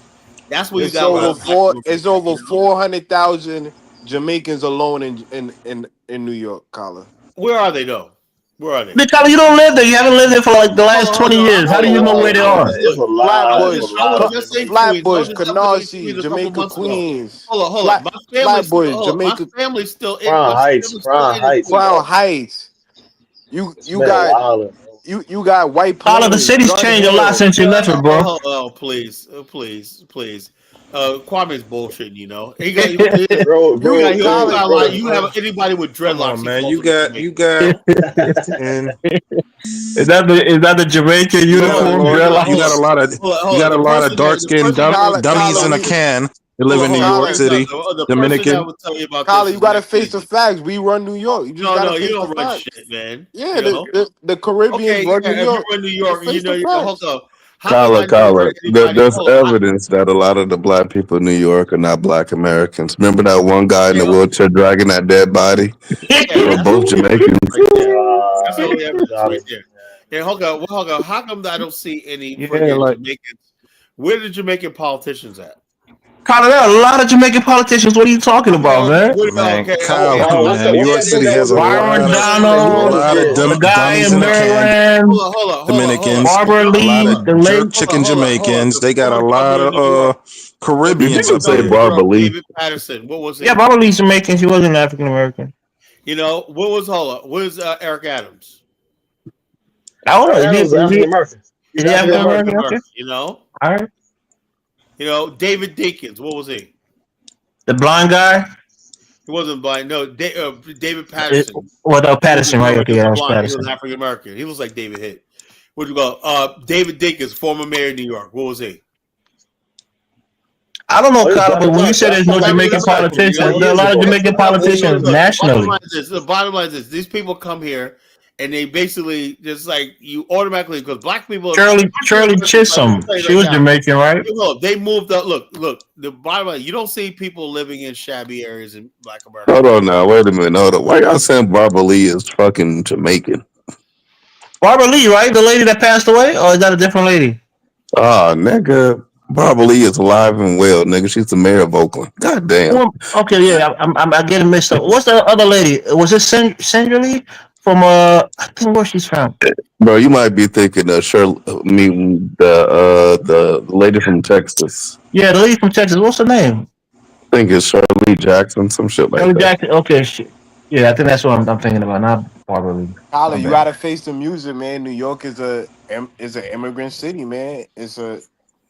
Speaker 1: That's where you got
Speaker 2: it's over 400,000 Jamaicans alone in New York, Colin.
Speaker 1: Where are they though? Where are they?
Speaker 11: Because you don't live there. You haven't lived there for like the last 20 years. How do you know where they are?
Speaker 2: Flatbush, Canarsie, Jamaica, Queens.
Speaker 1: Hold on.
Speaker 2: Flatbush, Jamaica.
Speaker 1: My family's still in
Speaker 2: Crown Heights. You got white.
Speaker 11: All the city's changed a lot since you left it, bro.
Speaker 1: Oh, please. Kwame's bullshitting, you know. You have anybody with dreadlocks.
Speaker 5: Man, you got.
Speaker 11: Is that the Jamaican uniform?
Speaker 5: You got a lot of dark skinned dummies in a can. They live in New York City, Dominican.
Speaker 2: Colin, you gotta face the facts. We run New York. You
Speaker 1: don't run shit, man.
Speaker 2: Yeah, the Caribbean run New York.
Speaker 1: You know, hold up.
Speaker 13: Colin, there's evidence that a lot of the black people in New York are not black Americans. Remember that one guy in the wheelchair dragging that dead body? They were both Jamaicans.
Speaker 1: That's all evidence right there. Yeah, hold on. How come I don't see any Jamaicans? Where are the Jamaican politicians at?
Speaker 11: Colin, there are a lot of Jamaican politicians. What are you talking about, man?
Speaker 5: New York City has a lot of dummies in the can. Dominicans,
Speaker 11: Barbara Lee,
Speaker 5: a lot of jerk chicken Jamaicans. They got a lot of Caribbeans.
Speaker 13: You say Barbara Lee.
Speaker 1: David Patterson. What was it?
Speaker 11: Yeah, Barbara Lee's Jamaican. She wasn't African American.
Speaker 1: You know, what was Eric Adams?
Speaker 11: I don't know.
Speaker 4: Is he African American?
Speaker 11: Is he African American? Okay.
Speaker 1: You know?
Speaker 11: All right.
Speaker 1: You know, David Dinkins, what was he?
Speaker 11: The blind guy?
Speaker 1: He wasn't blind. No, David Patterson.
Speaker 11: Patterson, right? Okay, that was Patterson.
Speaker 1: He was African American. He was like David Hitt. Where'd you go? David Dinkins, former mayor of New York. What was he?
Speaker 11: I don't know, Kyle, but when you said there's no Jamaican politicians, there are a lot of Jamaican politicians nationally.
Speaker 1: The bottom line is this: these people come here and they basically just like you automatically, because black people.
Speaker 11: Shirley Chisholm, she was Jamaican, right?
Speaker 1: Look, they moved up. Look. The bottom line, you don't see people living in shabby areas in Black America.
Speaker 13: Hold on now, wait a minute. Hold on. Why y'all saying Barbara Lee is fucking Jamaican?
Speaker 11: Barbara Lee, right? The lady that passed away, or is that a different lady?
Speaker 13: Oh, nigga. Barbara Lee is alive and well, nigga. She's the mayor of Oakland. God damn.
Speaker 11: Well, okay, yeah, I'm getting mixed up. What's the other lady? Was it Sandra Lee from I think where she's from?
Speaker 13: Bro, you might be thinking of meeting the lady from Texas.
Speaker 11: Yeah, the lady from Texas. What's her name?
Speaker 13: I think it's Shirley Jackson, some shit like that.
Speaker 11: Jackson. Okay, yeah, I think that's what I'm thinking about. Not Barbara Lee.
Speaker 2: Colin, you gotta face the music, man. New York is an immigrant city, man. It's a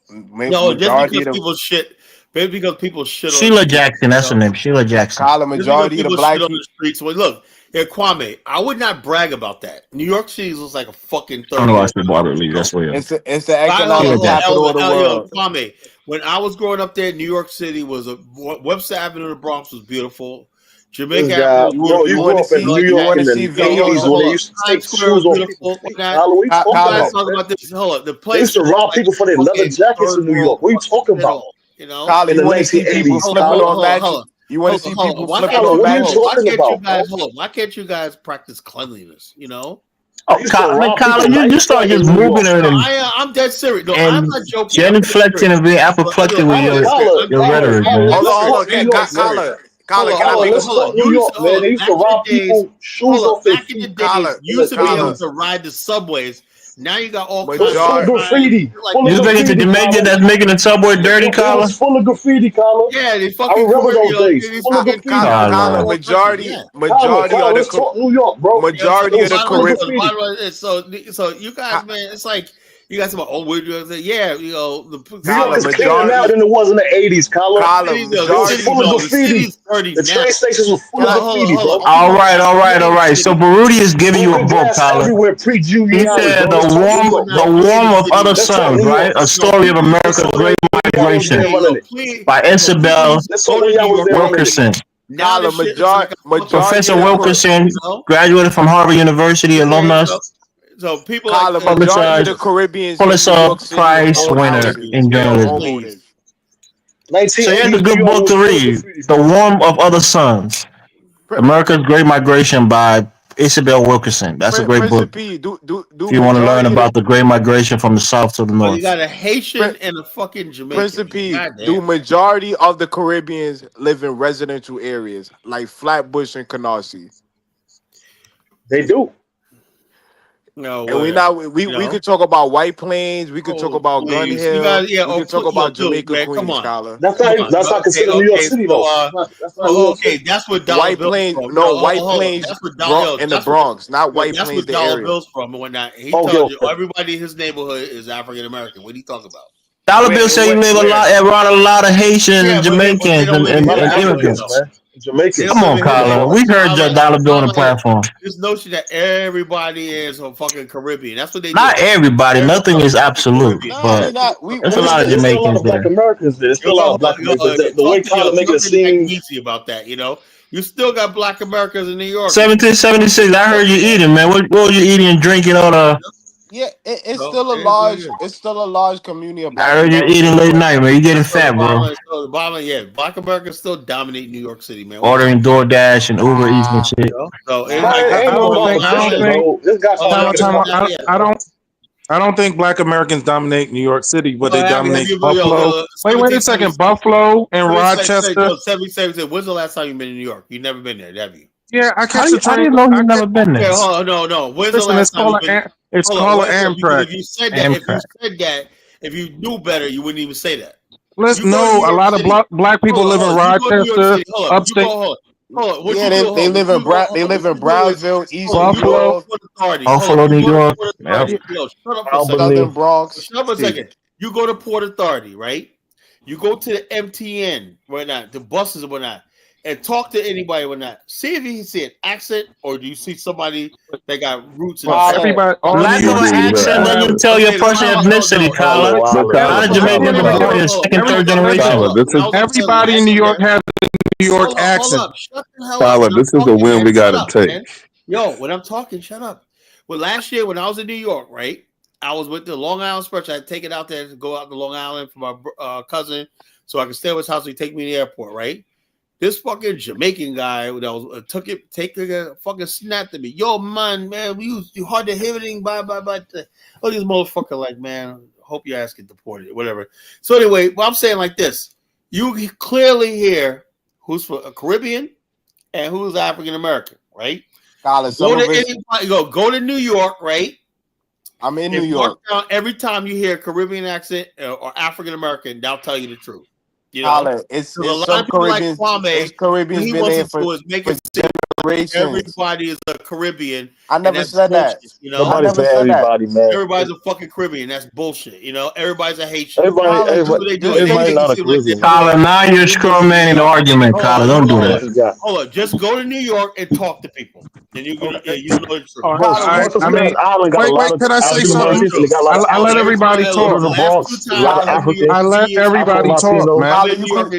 Speaker 1: no, just because people shit. Maybe because people shit.
Speaker 11: Sheila Jackson, that's her name. Sheila Jackson.
Speaker 2: Colin, majority of the black
Speaker 1: people on the streets. Well, look, yeah, Kwame, I would not brag about that. New York City looks like a fucking.
Speaker 11: I don't know. I said Barbara Lee. That's where
Speaker 2: it's the economic capital of the world.
Speaker 1: Kwame, when I was growing up there, New York City was Webster Avenue in the Bronx was beautiful. Jamaica Avenue.
Speaker 17: You grew up in New York in the 80s when they used to take shoes off people.
Speaker 1: Talking about this. Hold up, the place
Speaker 17: they used to rob people for their leather jackets in New York. What are you talking about?
Speaker 1: You know,
Speaker 17: in the 1980s.
Speaker 2: You want to see people flipping
Speaker 17: on magic?
Speaker 1: Why can't you guys practice cleanliness? You know.
Speaker 11: Oh, Colin, you start just moving it.
Speaker 1: I'm dead serious. No, I'm not joking.
Speaker 11: Genuflecting and being apoplectic with your rhetoric, man.
Speaker 2: Hold on, Colin, can I make a
Speaker 17: New York, man. They used to rob people shoes off their feet.
Speaker 1: Back in the day, you used to be able to ride the subways. Now you got all kinds
Speaker 17: of graffiti.
Speaker 11: You think it's a Jamaican that's making the subway dirty, Colin?
Speaker 17: It's full of graffiti, Colin.
Speaker 1: Yeah, they fucking.
Speaker 17: I remember those days. Full of graffiti.
Speaker 2: Colin, majority of the
Speaker 17: New York, bro.
Speaker 2: Majority of the Caribbean.
Speaker 1: So you guys, man, it's like. You guys about we're doing yeah, you know the
Speaker 17: New York is cleaner now than it was in the 80s, Colin. It was full of graffiti. The train stations were full of graffiti, bro.
Speaker 11: All right. So Baruti is giving you a book, Colin.
Speaker 17: Everywhere pre-Giuliani.
Speaker 11: He said the warm of other suns, right? A story of America's great migration by Isabel Wilkerson. Professor Wilkerson graduated from Harvard University, alumnus.
Speaker 1: So people
Speaker 2: publicized the Caribbean
Speaker 11: Pulitzer Prize winner in journalism. So here's a good book to read: "The Warmth of Other Suns: America's Great Migration" by Isabel Wilkerson. That's a great
Speaker 2: Prince
Speaker 11: book.
Speaker 2: P, do
Speaker 11: If you want to learn
Speaker 2: majority of
Speaker 11: about the great migration from the south to the
Speaker 1: Well, you
Speaker 11: north.
Speaker 1: got a Haitian and a fucking Jamaican.
Speaker 2: Prince P,
Speaker 1: God
Speaker 2: do
Speaker 1: damn.
Speaker 2: majority of the Caribbeans live in residential areas like Flatbush and Canarsie?
Speaker 17: They do.
Speaker 1: No,
Speaker 2: And we could talk about White Plains, we could talk about Gun
Speaker 1: please.
Speaker 2: Hill,
Speaker 1: You guys, yeah,
Speaker 2: we could talk about Jamaica,
Speaker 1: man, come
Speaker 2: Queens,
Speaker 1: on.
Speaker 2: scholar.
Speaker 17: That's not considered New York City though. That's not New York City.
Speaker 1: That's where Dollar
Speaker 2: White
Speaker 1: Bill's
Speaker 2: Plains,
Speaker 1: from.
Speaker 2: no, White
Speaker 1: hold on.
Speaker 2: Plains
Speaker 1: That's where Dollar
Speaker 2: in the Bronx, not White
Speaker 1: That's
Speaker 2: Plains,
Speaker 1: where
Speaker 2: the
Speaker 1: Dollar
Speaker 2: area.
Speaker 1: Bill's from and whatnot. He
Speaker 17: Okay,
Speaker 1: tells you
Speaker 17: okay.
Speaker 1: everybody in his neighborhood is African American. What are you talking about?
Speaker 11: Dollar Bill say you live around a lot of Haitians
Speaker 1: Yeah,
Speaker 11: and
Speaker 1: but they
Speaker 11: Jamaicans
Speaker 1: don't live
Speaker 11: and
Speaker 1: here.
Speaker 11: immigrants.
Speaker 17: Man. Jamaicans.
Speaker 11: Come on, Carla. We heard Dollar Bill on the platform.
Speaker 1: This notion that everybody is a fucking Caribbean. That's what they
Speaker 11: Not
Speaker 1: do.
Speaker 11: everybody. Nothing is absolute, but there's a lot of
Speaker 17: There's still a lot
Speaker 11: Jamaicans
Speaker 17: of Black
Speaker 11: there.
Speaker 17: Americans there. There's still a lot of Black Americans. The way Carla make it seem.
Speaker 1: Easy about that, you know. You still got Black Americans in New York.
Speaker 11: 1776. I heard you eating, man. What were you eating and drinking on a?
Speaker 2: Yeah, it's still a large community of Black
Speaker 11: I heard you
Speaker 2: Americans.
Speaker 11: eating late night, man. You getting fat, bro.
Speaker 1: The bottom, yeah, Black Americans still dominate New York City, man.
Speaker 11: Ordering DoorDash and Uber Eats and shit.
Speaker 1: So it's
Speaker 5: I don't think Black Americans dominate New York City, but they dominate Buffalo. Wait a second, Buffalo and Rochester.
Speaker 1: 77. When's the last time you've been in New York? You've never been there, have you?
Speaker 5: Yeah, I catch the
Speaker 11: I
Speaker 5: train.
Speaker 11: didn't know you've never been there.
Speaker 1: Okay, hold on, no. When's
Speaker 5: Listen,
Speaker 1: the last
Speaker 5: it's
Speaker 1: time
Speaker 5: called
Speaker 1: you've been?
Speaker 5: it's
Speaker 1: Hold on,
Speaker 5: called
Speaker 1: wait a
Speaker 5: an
Speaker 1: second, because
Speaker 5: Amtrak.
Speaker 1: if you said that, if you knew better, you wouldn't even say that.
Speaker 5: Let's
Speaker 1: You go to
Speaker 5: know
Speaker 1: New
Speaker 5: a
Speaker 1: York
Speaker 5: lot of
Speaker 1: City.
Speaker 5: black people live in
Speaker 1: You go to New York
Speaker 5: Rochester,
Speaker 1: City. Hold up.
Speaker 5: upstate.
Speaker 1: Hold on. What
Speaker 2: Yeah,
Speaker 1: you do?
Speaker 2: they live in Brownsville, East New
Speaker 5: Buffalo,
Speaker 2: York,
Speaker 11: Buffalo, New York.
Speaker 1: Shut up for a second.
Speaker 2: Southern Bronx.
Speaker 1: Shut up a second. You go to Port Authority, right? You go to the MTN, whatnot, the buses and whatnot, and talk to anybody or not. See if you can see an accent, or do you see somebody that got roots in
Speaker 5: Everybody, all
Speaker 11: Lack
Speaker 5: New
Speaker 11: of an
Speaker 5: York
Speaker 11: accent doesn't tell your person ethnicity, Carla. A lot of Jamaicans are born in second, third generation.
Speaker 5: Everybody in New York has a New York accent.
Speaker 1: Hold up. Shut the hell
Speaker 13: Tyler,
Speaker 1: up.
Speaker 13: this is a win we got to take.
Speaker 1: Man. Yo, when I'm talking, shut up. Well, last year when I was in New York, right, I was with the Long Island Express. I had to take it out there to go out to Long Island for my cousin so I could stay at his house. So he take me to the airport, right? This fucking Jamaican guy that was taking a fucking snap at me. Yo, man, you hard to hear everything. Bye. Oh, this motherfucker, like, man, hope your ass get deported, whatever. So anyway, well, I'm saying like this: you clearly hear who's from a Caribbean and who's African American, right? Go to New York, right?
Speaker 2: I'm in New York.
Speaker 1: Every time you hear a Caribbean accent or African American, they'll tell you the truth. You know,
Speaker 2: Tyler, it's
Speaker 1: a lot
Speaker 2: some
Speaker 1: of people
Speaker 2: Caribbeans.
Speaker 1: like Kwame,
Speaker 2: It's Caribbeans
Speaker 1: he
Speaker 2: been
Speaker 1: wants
Speaker 2: there
Speaker 1: to
Speaker 2: for
Speaker 1: do is make it seem
Speaker 2: generations.
Speaker 1: everybody is a Caribbean.
Speaker 2: I never
Speaker 1: and that's
Speaker 2: said that.
Speaker 1: bullshit, you know,
Speaker 17: Nobody said everybody, man.
Speaker 1: everybody's a fucking Caribbean. That's bullshit. You know, everybody's a Haitian.
Speaker 17: Everybody not a Caribbean.
Speaker 11: Carla, now you're strawmanning the argument, Carla. Don't do that.
Speaker 1: Hold on, just go to New York and talk to people. Then you know the truth.
Speaker 5: Wait, can I say something? I let everybody talk. I let everybody talk, man.
Speaker 1: New York,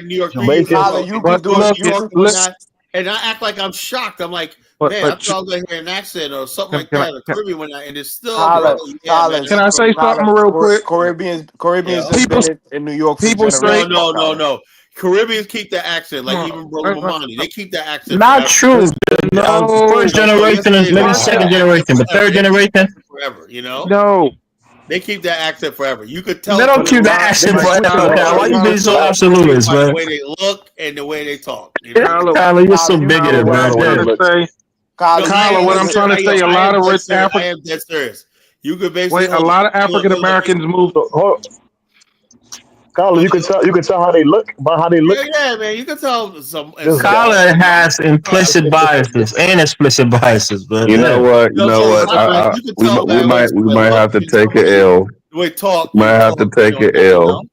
Speaker 1: and I act like I'm shocked. I'm like, man, I thought I was gonna hear an accent or something like that, a Caribbean one, and it's still.
Speaker 5: Can I say something real quick?
Speaker 2: Caribbeans
Speaker 5: People
Speaker 2: in New York.
Speaker 5: People say
Speaker 1: No. Caribbeans keep the accent, like even Bro Mamani, they keep the accent.
Speaker 11: Not true. First generation and maybe second generation, but third generation
Speaker 1: forever. You know.
Speaker 5: No.
Speaker 1: They keep that accent forever. You could tell.
Speaker 11: They don't keep that accent forever. Why you being so absolutist, man?
Speaker 1: The way they look and the way they talk. You know?
Speaker 11: Kyler, you're so bigoted, man.
Speaker 5: Kyler, what I'm trying to say, a lot of rich
Speaker 1: I
Speaker 5: African.
Speaker 1: am dead serious. You could basically.
Speaker 5: Wait, a lot of African Americans moved.
Speaker 17: Carla, you can tell how they look by how they look.
Speaker 1: Yeah, man, you can tell some.
Speaker 11: Kyler has implicit biases and explicit biases, but
Speaker 13: You know what? We might have to take an L.
Speaker 1: We talk.
Speaker 13: Might have to take an L.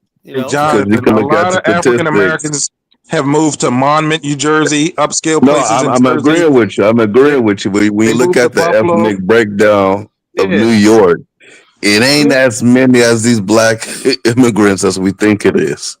Speaker 5: John,
Speaker 13: You can
Speaker 5: a
Speaker 13: look at
Speaker 5: lot
Speaker 13: the
Speaker 5: of African
Speaker 13: statistics.
Speaker 5: Americans have moved to Monmouth, New Jersey, upscale
Speaker 13: No,
Speaker 5: places in
Speaker 13: I'm
Speaker 5: Jersey.
Speaker 13: agreeing with you. I'm agreeing with you. We
Speaker 5: They
Speaker 13: look
Speaker 5: moved
Speaker 13: at
Speaker 5: to
Speaker 13: the
Speaker 5: Buffalo.
Speaker 13: ethnic breakdown of
Speaker 5: Yeah.
Speaker 13: New York. It ain't as many as these black immigrants as we think it is.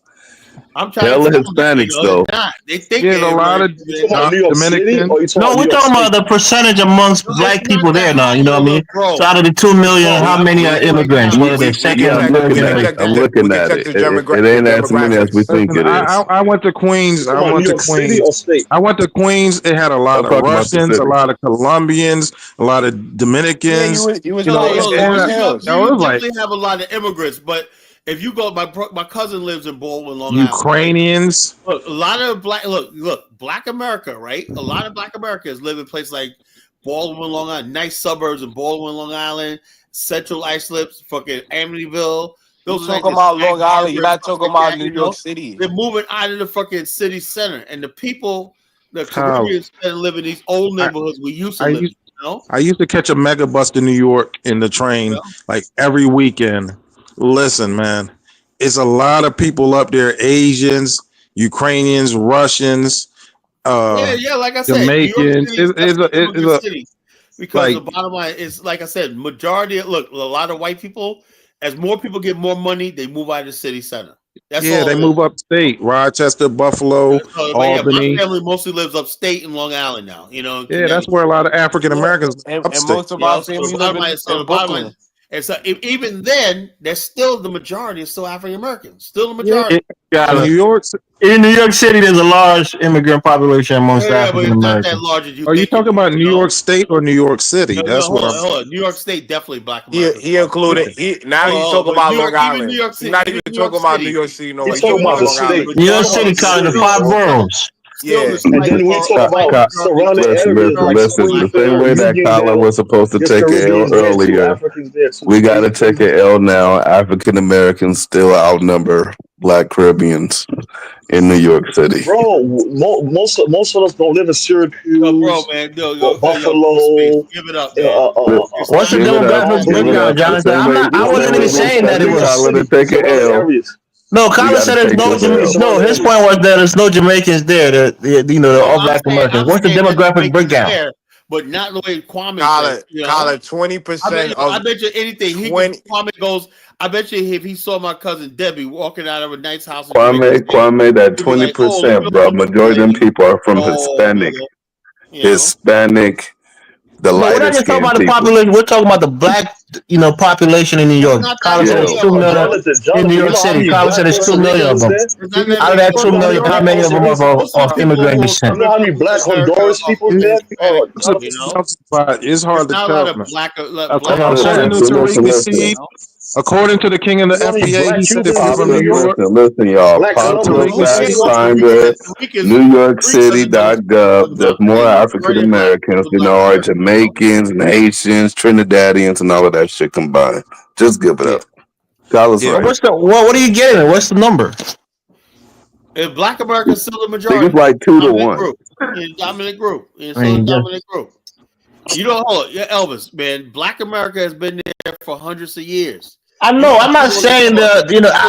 Speaker 1: I'm trying
Speaker 13: Hella
Speaker 1: to tell them,
Speaker 13: Hispanics though.
Speaker 1: they're not. They think
Speaker 5: Yeah, a lot of
Speaker 4: You talking about New York City,
Speaker 5: Dominican.
Speaker 4: or you talking
Speaker 11: No,
Speaker 4: about
Speaker 11: we're
Speaker 4: New York
Speaker 11: talking about
Speaker 4: State?
Speaker 11: the percentage amongst
Speaker 1: No,
Speaker 11: black
Speaker 1: it's
Speaker 11: people
Speaker 1: not
Speaker 11: there
Speaker 1: that
Speaker 11: now. You know what I mean?
Speaker 1: bro.
Speaker 11: So out of the 2 million,
Speaker 1: Bro,
Speaker 11: how
Speaker 1: I'm
Speaker 11: many are
Speaker 1: telling you right
Speaker 11: immigrants?
Speaker 1: now.
Speaker 11: Whether they're second
Speaker 13: Yeah,
Speaker 11: or
Speaker 13: I'm
Speaker 11: third
Speaker 13: looking at it.
Speaker 11: generation?
Speaker 13: I'm looking at it. It ain't as many as we think
Speaker 5: Listen,
Speaker 13: it is.
Speaker 5: I went to Queens.
Speaker 4: You
Speaker 5: I
Speaker 4: talking about
Speaker 5: went
Speaker 4: New
Speaker 5: to
Speaker 4: York City
Speaker 5: Queens.
Speaker 4: or state?
Speaker 5: I went to Queens. It had a lot
Speaker 13: I'm
Speaker 5: of
Speaker 13: talking about the
Speaker 5: Russians, a
Speaker 13: city.
Speaker 5: lot of Colombians, a lot of Dominicans.
Speaker 2: you was
Speaker 5: You know,
Speaker 2: playing
Speaker 1: No,
Speaker 2: Orange
Speaker 1: New York,
Speaker 2: Hills.
Speaker 5: it was like
Speaker 1: definitely have a lot of immigrants, but if you go, my cousin lives in Baldwin, Long Island.
Speaker 5: Ukrainians.
Speaker 1: Look, a lot of Black America, right? A lot of Black Americans live in places like Baldwin, Long Island, nice suburbs in Baldwin, Long Island, Central Islips, fucking Amityville.
Speaker 2: You
Speaker 1: Those are like
Speaker 2: talking
Speaker 1: the
Speaker 2: about
Speaker 1: Sag
Speaker 2: Long Island? You're
Speaker 1: Harbor,
Speaker 2: not
Speaker 1: stuff
Speaker 2: talking
Speaker 1: like
Speaker 2: about
Speaker 1: that,
Speaker 2: New
Speaker 1: you
Speaker 2: York
Speaker 1: know?
Speaker 2: City.
Speaker 1: They're moving out of the fucking city center, and the people, the
Speaker 5: Kyle,
Speaker 1: Caribbeans, that live in these old neighborhoods we used to
Speaker 5: I
Speaker 1: live in.
Speaker 5: used
Speaker 1: You know?
Speaker 5: I used to catch a mega bus to New York in the train like every weekend. Listen, man, it's a lot of people up there: Asians, Ukrainians, Russians,
Speaker 1: Yeah, like I said, New York
Speaker 5: Jamaicans.
Speaker 1: City is definitely an immigrant
Speaker 5: It's a
Speaker 1: city because the
Speaker 5: like
Speaker 1: bottom line is, like I said, majority of a lot of white people. As more people get more money, they move out of the city center. That's
Speaker 5: yeah,
Speaker 1: all
Speaker 5: they
Speaker 1: it is.
Speaker 5: move upstate, Rochester, Buffalo,
Speaker 1: So, but yeah, my
Speaker 5: Albany.
Speaker 1: family mostly lives upstate in Long Island now. You know, in
Speaker 5: Yeah, that's
Speaker 1: Connecticut.
Speaker 5: where a lot of African Americans
Speaker 2: And
Speaker 5: upstate.
Speaker 2: most of
Speaker 1: You
Speaker 2: our
Speaker 1: know, so
Speaker 2: family
Speaker 1: the
Speaker 2: live
Speaker 1: bottom line,
Speaker 2: in Brooklyn.
Speaker 1: and so even then, there's still the majority is still African Americans. Still the
Speaker 5: Yeah,
Speaker 1: majority.
Speaker 11: Got
Speaker 5: in
Speaker 11: it.
Speaker 5: New York.
Speaker 11: In New York City, there's a large immigrant population amongst
Speaker 1: Yeah, but
Speaker 11: African
Speaker 1: it's not that
Speaker 11: Americans.
Speaker 1: large as you
Speaker 5: Are you
Speaker 1: think.
Speaker 5: talking about New York State or New York City?
Speaker 1: No,
Speaker 5: That's what I'm.
Speaker 1: hold on. New York State definitely Black
Speaker 2: He
Speaker 1: Americans.
Speaker 2: he included. Now he's talking
Speaker 1: But
Speaker 2: about
Speaker 1: New York,
Speaker 2: Long
Speaker 1: even
Speaker 2: Island.
Speaker 1: New York
Speaker 2: He's
Speaker 1: City,
Speaker 2: not
Speaker 1: even
Speaker 2: even
Speaker 1: New York
Speaker 2: talking about
Speaker 1: City.
Speaker 2: New York City no more.
Speaker 4: He's
Speaker 2: He's
Speaker 4: talking
Speaker 2: talking
Speaker 4: about
Speaker 2: about
Speaker 4: the
Speaker 2: Long
Speaker 4: city.
Speaker 2: Island.
Speaker 11: New York City covers the 5 boroughs.
Speaker 1: Still
Speaker 2: Yeah.
Speaker 1: the
Speaker 4: And then we talk about surrounding areas like
Speaker 13: Listen, the same way that
Speaker 4: Union
Speaker 13: Colin
Speaker 4: Hill.
Speaker 13: was supposed to
Speaker 4: There's
Speaker 13: take an L
Speaker 4: Caribbeans there too,
Speaker 13: earlier,
Speaker 4: Africans there too.
Speaker 13: we got to take an L now. African Americans still outnumber Black Caribbeans in New York City.
Speaker 4: Bro, most of us don't live in Syracuse,
Speaker 1: bro, man,
Speaker 4: Buffalo.
Speaker 1: give it up, man.
Speaker 11: What's the
Speaker 13: Give it up.
Speaker 11: demographic
Speaker 13: Give it
Speaker 11: breakdown,
Speaker 13: up. The
Speaker 11: Jonathan?
Speaker 13: same way,
Speaker 11: I wasn't even saying that it
Speaker 13: we
Speaker 11: was.
Speaker 13: Colin to take an L.
Speaker 11: No,
Speaker 13: We
Speaker 11: Colin
Speaker 13: gotta
Speaker 11: said there's
Speaker 13: take
Speaker 11: no.
Speaker 13: this L.
Speaker 11: No, his point was that there's no Jamaicans there. They're all Black Americans. What's the demographic breakdown?
Speaker 1: There, but not the way Kwame
Speaker 2: Colin,
Speaker 1: said. You know?
Speaker 2: Colin, 20%
Speaker 1: I
Speaker 2: of
Speaker 1: bet you anything. Kwame goes. I bet you if he saw my cousin Debbie walking out of a nice house, in
Speaker 13: Kwame, that
Speaker 1: he'd be like,
Speaker 13: 20%, bro. Majority of them people are from Hispanic. Hispanic, the
Speaker 11: But we're not
Speaker 13: lighter
Speaker 11: just talking
Speaker 13: skinned
Speaker 11: about the
Speaker 13: people.
Speaker 11: population. We're talking about the Black, population in New York. Colin said it's 2 million in New York City. Colin said it's 2 million of them. Out of that 2 million, how many of them are of immigrant descent?
Speaker 4: You know how many Black Honduras people there? Oh,
Speaker 5: It's hard to
Speaker 1: not a lot
Speaker 5: tell,
Speaker 1: of
Speaker 5: man.
Speaker 1: Black.
Speaker 5: According to Tariq Nasheed, according to the king of the FBA, he said if you're from New York,
Speaker 13: Listen, y'all. Popular Fact Finder, NewYorkCity.gov. There's more African Americans than there are Jamaicans and Haitians, Trinidadians, and all of that shit combined. Just give it up. Colin's right.
Speaker 11: What's the what are you getting at? What's the number?
Speaker 1: If Black America is still the
Speaker 13: I think
Speaker 1: majority,
Speaker 13: it's like 2 to 1.
Speaker 1: Dominant group. It's still a dominant group. You don't hold it. Yeah, Elvis, man. Black America has been there for hundreds of years.
Speaker 11: I know. I'm not saying that.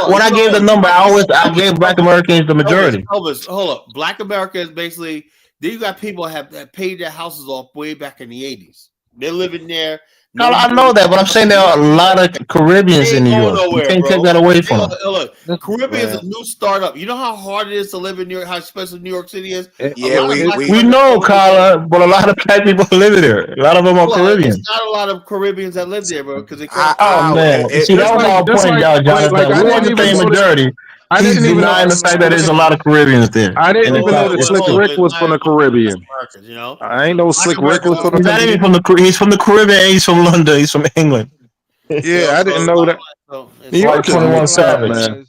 Speaker 11: When I gave the number, I gave Black Americans the majority.
Speaker 1: Elvis, hold up. Black America is basically. Then you got people that paid their houses off way back in the 80s. They're living there.
Speaker 11: No, I know that, but I'm saying there are a lot of Caribbeans in New York. You can't take that away from them.
Speaker 1: Look, Caribbean is a new startup. You know how hard it is to live in New York, how expensive New York City is?
Speaker 2: Yeah,
Speaker 11: we know, Carla, but a lot of Black people live there. A lot of them are Caribbean.
Speaker 1: There's not a lot of Caribbeans that live there, bro. Because
Speaker 11: man. See, that was our point, Jonathan. We want to say majority. He's denying the fact that there's a lot of Caribbeans there.
Speaker 5: I didn't even know that Slick Rick was from the Caribbean. I ain't know Slick Rick was from the
Speaker 11: Caribbean. He's from the Caribbean. He's from London. He's from England.
Speaker 5: Yeah, I didn't know that. New York is
Speaker 11: 21
Speaker 5: mixed up,
Speaker 11: Savage.
Speaker 5: man.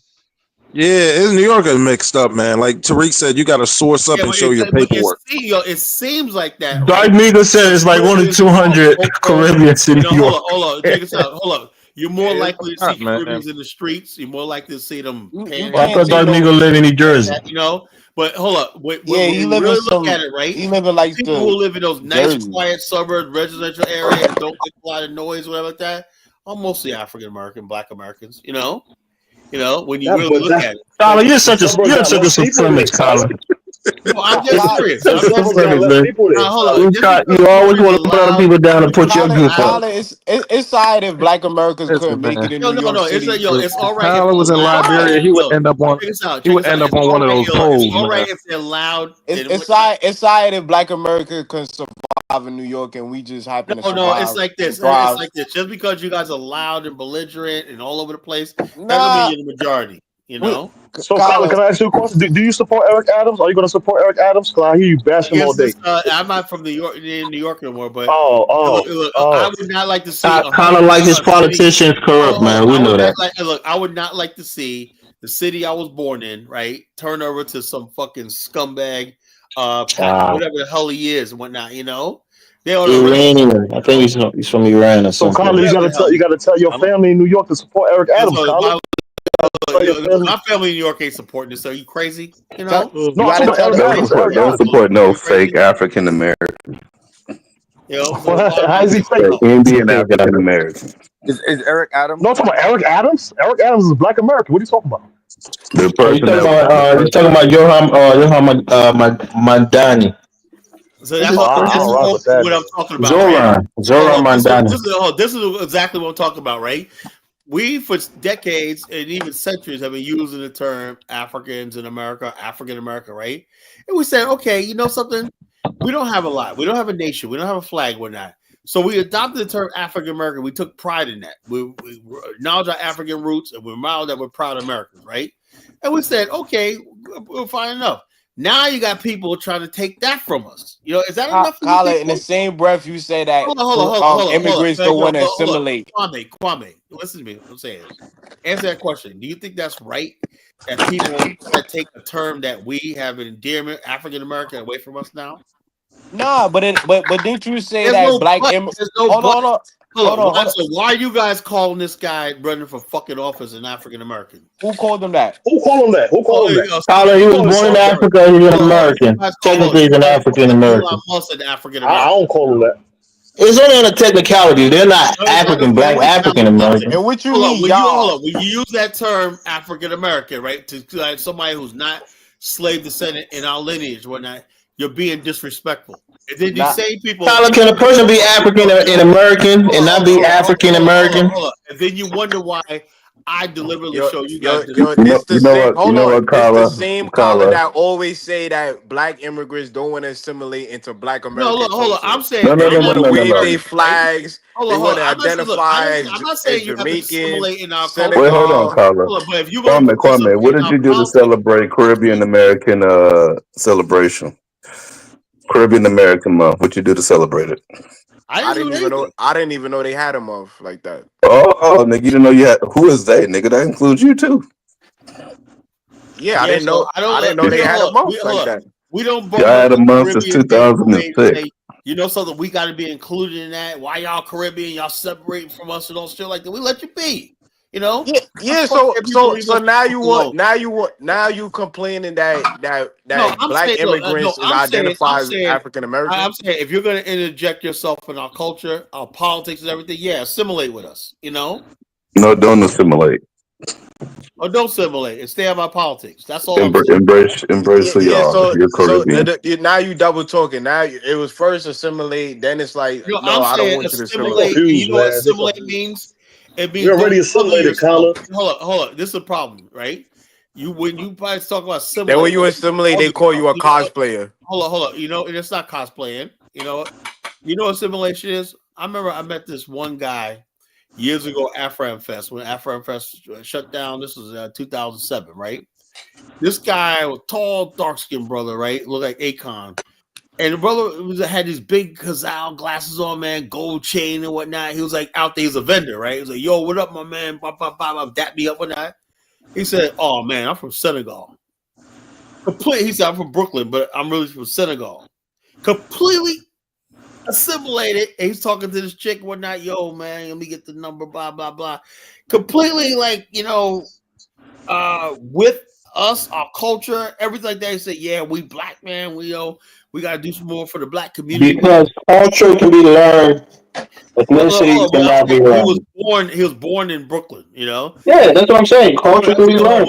Speaker 5: Yeah, New York is mixed up, man. Like Tariq said, you got to source up and show your paperwork.
Speaker 1: It seems like that.
Speaker 11: Dark Meagle said it's like 1 in 200 Caribbeans in New York.
Speaker 1: Hold on. Check this out. Hold up. You're more likely to see Caribbeans in the streets. You're more likely to see them.
Speaker 11: I thought Dark Meagle lived in New Jersey.
Speaker 1: But hold up. When
Speaker 2: he
Speaker 1: you
Speaker 2: live
Speaker 1: really
Speaker 2: in some.
Speaker 1: look at it, right?
Speaker 2: He live in like
Speaker 1: People
Speaker 2: the
Speaker 1: who live in those nice,
Speaker 2: Jersey.
Speaker 1: quiet suburbs, residential areas, and don't get a lot of noise, whatever like that, are mostly African American, Black Americans. You know, when you really look at it.
Speaker 11: Tyler, you're such a supremacist, Tyler.
Speaker 1: No, I'm just serious.
Speaker 8: That's
Speaker 1: I'm
Speaker 8: the
Speaker 1: just
Speaker 8: premise, man.
Speaker 1: hold on.
Speaker 11: You
Speaker 1: Just
Speaker 11: got,
Speaker 1: because
Speaker 11: you
Speaker 1: you
Speaker 11: always
Speaker 1: weren't
Speaker 11: want to put other
Speaker 1: allowed,
Speaker 11: people down and put your
Speaker 2: Kyler,
Speaker 11: group up.
Speaker 2: Kyler, it's sad if Black Americans
Speaker 5: Listen,
Speaker 2: couldn't make
Speaker 5: man.
Speaker 2: it in
Speaker 1: no,
Speaker 2: New
Speaker 1: no,
Speaker 2: York
Speaker 1: no. It's
Speaker 2: City.
Speaker 1: like, yo, it's all
Speaker 5: If
Speaker 1: right if
Speaker 5: Tyler
Speaker 1: they're
Speaker 5: was in
Speaker 1: allowed.
Speaker 5: Liberia, he would
Speaker 1: Look,
Speaker 5: end up on
Speaker 1: check this out.
Speaker 5: he
Speaker 1: Check
Speaker 5: would
Speaker 1: this out.
Speaker 5: end up
Speaker 1: It's
Speaker 5: on
Speaker 1: all
Speaker 5: one of
Speaker 1: right.
Speaker 5: those
Speaker 1: Look, it's
Speaker 5: poles,
Speaker 1: all right
Speaker 5: man.
Speaker 1: if they're loud and
Speaker 2: It's
Speaker 1: whatnot.
Speaker 2: sad. It's sad if Black America can survive in New York and we just happen to
Speaker 1: No, it's
Speaker 2: survive
Speaker 1: like
Speaker 2: and
Speaker 1: this. It's
Speaker 2: thrive.
Speaker 1: like this. Just because you guys are loud and belligerent and all over the place, that don't mean
Speaker 2: Nah,
Speaker 1: you're the majority. You
Speaker 2: we,
Speaker 1: know.
Speaker 17: So, Kyler,
Speaker 2: Kyler,
Speaker 17: can I ask you a question? Do you support Eric Adams? Are you going to support Eric Adams? Because I hear you bash him all
Speaker 1: Against
Speaker 17: day.
Speaker 1: this, I'm not from in New York anymore, but
Speaker 17: Oh,
Speaker 1: look, I
Speaker 17: oh,
Speaker 1: would not like to see
Speaker 11: Kind of like his
Speaker 1: a city.
Speaker 11: politicians corrupt, man. We
Speaker 1: I
Speaker 11: know
Speaker 1: would
Speaker 11: that.
Speaker 1: not like. Look, I would not like to see the city I was born in, right, turn over to some fucking scumbag, whatever the hell he is and whatnot. You know, they ought to
Speaker 11: Iranian. I think he's from Iran or
Speaker 17: So,
Speaker 11: something.
Speaker 17: Kyler,
Speaker 1: whatever the hell.
Speaker 17: you got to tell your family in New York to support Eric
Speaker 1: And
Speaker 17: Adams,
Speaker 1: so
Speaker 17: Kyler. Tell your family.
Speaker 1: my family in New York ain't supporting this. Are you crazy? You
Speaker 2: tell,
Speaker 1: know,
Speaker 2: you
Speaker 17: No, I'm
Speaker 2: gotta
Speaker 17: talking
Speaker 2: tell
Speaker 17: about
Speaker 2: the
Speaker 17: Eric
Speaker 13: Don't
Speaker 17: Adams.
Speaker 13: support
Speaker 17: Eric Adams.
Speaker 13: no
Speaker 1: you crazy?
Speaker 13: fake African American.
Speaker 1: You know, so why
Speaker 17: How is he fake?
Speaker 1: no.
Speaker 13: Indian African American.
Speaker 14: Is Eric Adams?
Speaker 17: No, I'm talking about Eric Adams. Eric Adams is Black American. What are you talking about?
Speaker 13: The
Speaker 11: You
Speaker 13: person
Speaker 11: talking
Speaker 13: that
Speaker 11: about you talking about Yoham Mandani.
Speaker 1: So that's
Speaker 17: Oh, I don't rock with that
Speaker 1: what I'm
Speaker 17: name.
Speaker 1: talking about, right?
Speaker 11: Zoran Mandani.
Speaker 1: This is what exactly what I'm talking about, right? We for decades and even centuries have been using the term Africans in America, African America, right? And we said, okay, you know something? We don't have a lot. We don't have a nation. We don't have a flag. We're not. So we adopted the term African American. We took pride in that. We acknowledge our African roots and we acknowledge that we're proud Americans, right? And we said, okay, we're fine enough. Now you got people trying to take that from us. You know, is that enough?
Speaker 2: Kyler, in the same breath you say that
Speaker 1: Hold on.
Speaker 2: immigrants don't want to assimilate.
Speaker 1: Kwame, listen to me. I'm saying, answer that question. Do you think that's right that people that take a term that we have an endearment, African American, away from us now?
Speaker 2: Nah, but didn't you say
Speaker 1: There's
Speaker 2: that
Speaker 1: no
Speaker 2: Black
Speaker 1: but.
Speaker 2: immigrants?
Speaker 1: There's no
Speaker 2: Hold
Speaker 1: but.
Speaker 2: on.
Speaker 1: Hold on. So why are you guys calling this guy running for fucking office an African American?
Speaker 2: Who called him that?
Speaker 17: Who called him that? Who called him that?
Speaker 11: Tyler, he was born in Africa. He's an American. Technically, he's an African American.
Speaker 1: Elon Musk an African
Speaker 17: I
Speaker 1: American.
Speaker 17: don't call him that.
Speaker 11: It's only on a technicality. They're not African, Black African American.
Speaker 2: And what you
Speaker 1: Hold on,
Speaker 2: mean,
Speaker 1: when
Speaker 2: y'all?
Speaker 1: when you use that term African American, right, to somebody who's not slave descendant in our lineage, whatnot, you're being disrespectful. And then these same people.
Speaker 11: Tyler, can a person be African and American and not be African American?
Speaker 1: Hold on. And then you wonder why I deliberately show you guys.
Speaker 2: This the same Kyler that always say that Black immigrants don't want to assimilate into Black American.
Speaker 1: No, hold on. I'm saying
Speaker 2: they want to wave their flags. They want to identify
Speaker 1: I'm not saying you have to assimilate in our culture.
Speaker 13: Wait, hold on, Kyler.
Speaker 1: But if you
Speaker 13: Kwame, what did you do to celebrate Caribbean American celebration? Caribbean American Month. What you do to celebrate it?
Speaker 2: I didn't even know they had a month like that.
Speaker 13: Oh, nigga, you didn't know you had. Who is they, nigga? That includes you too.
Speaker 2: Yeah, I didn't know. I didn't know they had a month like that.
Speaker 1: We don't.
Speaker 13: Y'all had a month since 2006.
Speaker 1: You know something? We got to be included in that. Why y'all Caribbean? Y'all separating from us and all shit like that. We let you be. You know?
Speaker 2: Yeah. So now you complaining that Black immigrants is identified as African American.
Speaker 1: I'm saying if you're going to interject yourself in our culture, our politics, and everything, yeah, assimilate with us. You know?
Speaker 13: No, don't assimilate.
Speaker 1: Or don't assimilate and stay out of my politics. That's all.
Speaker 13: Embrace who you are. You're Caribbean.
Speaker 2: Now you double talking. Now it was first assimilate, then it's like no, I don't want you to assimilate.
Speaker 1: You know what assimilate means? It means
Speaker 17: you're already assimilated, Kyler.
Speaker 1: Hold on. This is a problem, right? When you guys talk about assimilate,
Speaker 2: then when you assimilate, they call you a cosplayer.
Speaker 1: Hold on. You know, it's not cosplaying. You know what assimilation is? I remember I met this one guy years ago at Afram Fest when Afram Fest shut down. This was 2007, right? This guy was tall, dark-skinned brother, right? Looked like Akon. And the brother had these big Cazal glasses on, man, gold chain and whatnot. He was like out there, he's a vendor, right? He was like, yo, what up, my man? Dap me up, whatnot. He said, oh, man, I'm from Senegal. He said, I'm from Brooklyn, but I'm really from Senegal. Completely assimilated. And he's talking to this chick, whatnot. Yo, man, let me get the number, blah, blah, blah. Completely, like, with us, our culture, everything like that. He said, yeah, we Black, man. We got to do some more for the Black community.
Speaker 11: Because culture can be learned. Ethnicity cannot be learned.
Speaker 1: He was born in Brooklyn, you know?
Speaker 11: Yeah, that's what I'm saying. Culture can be learned.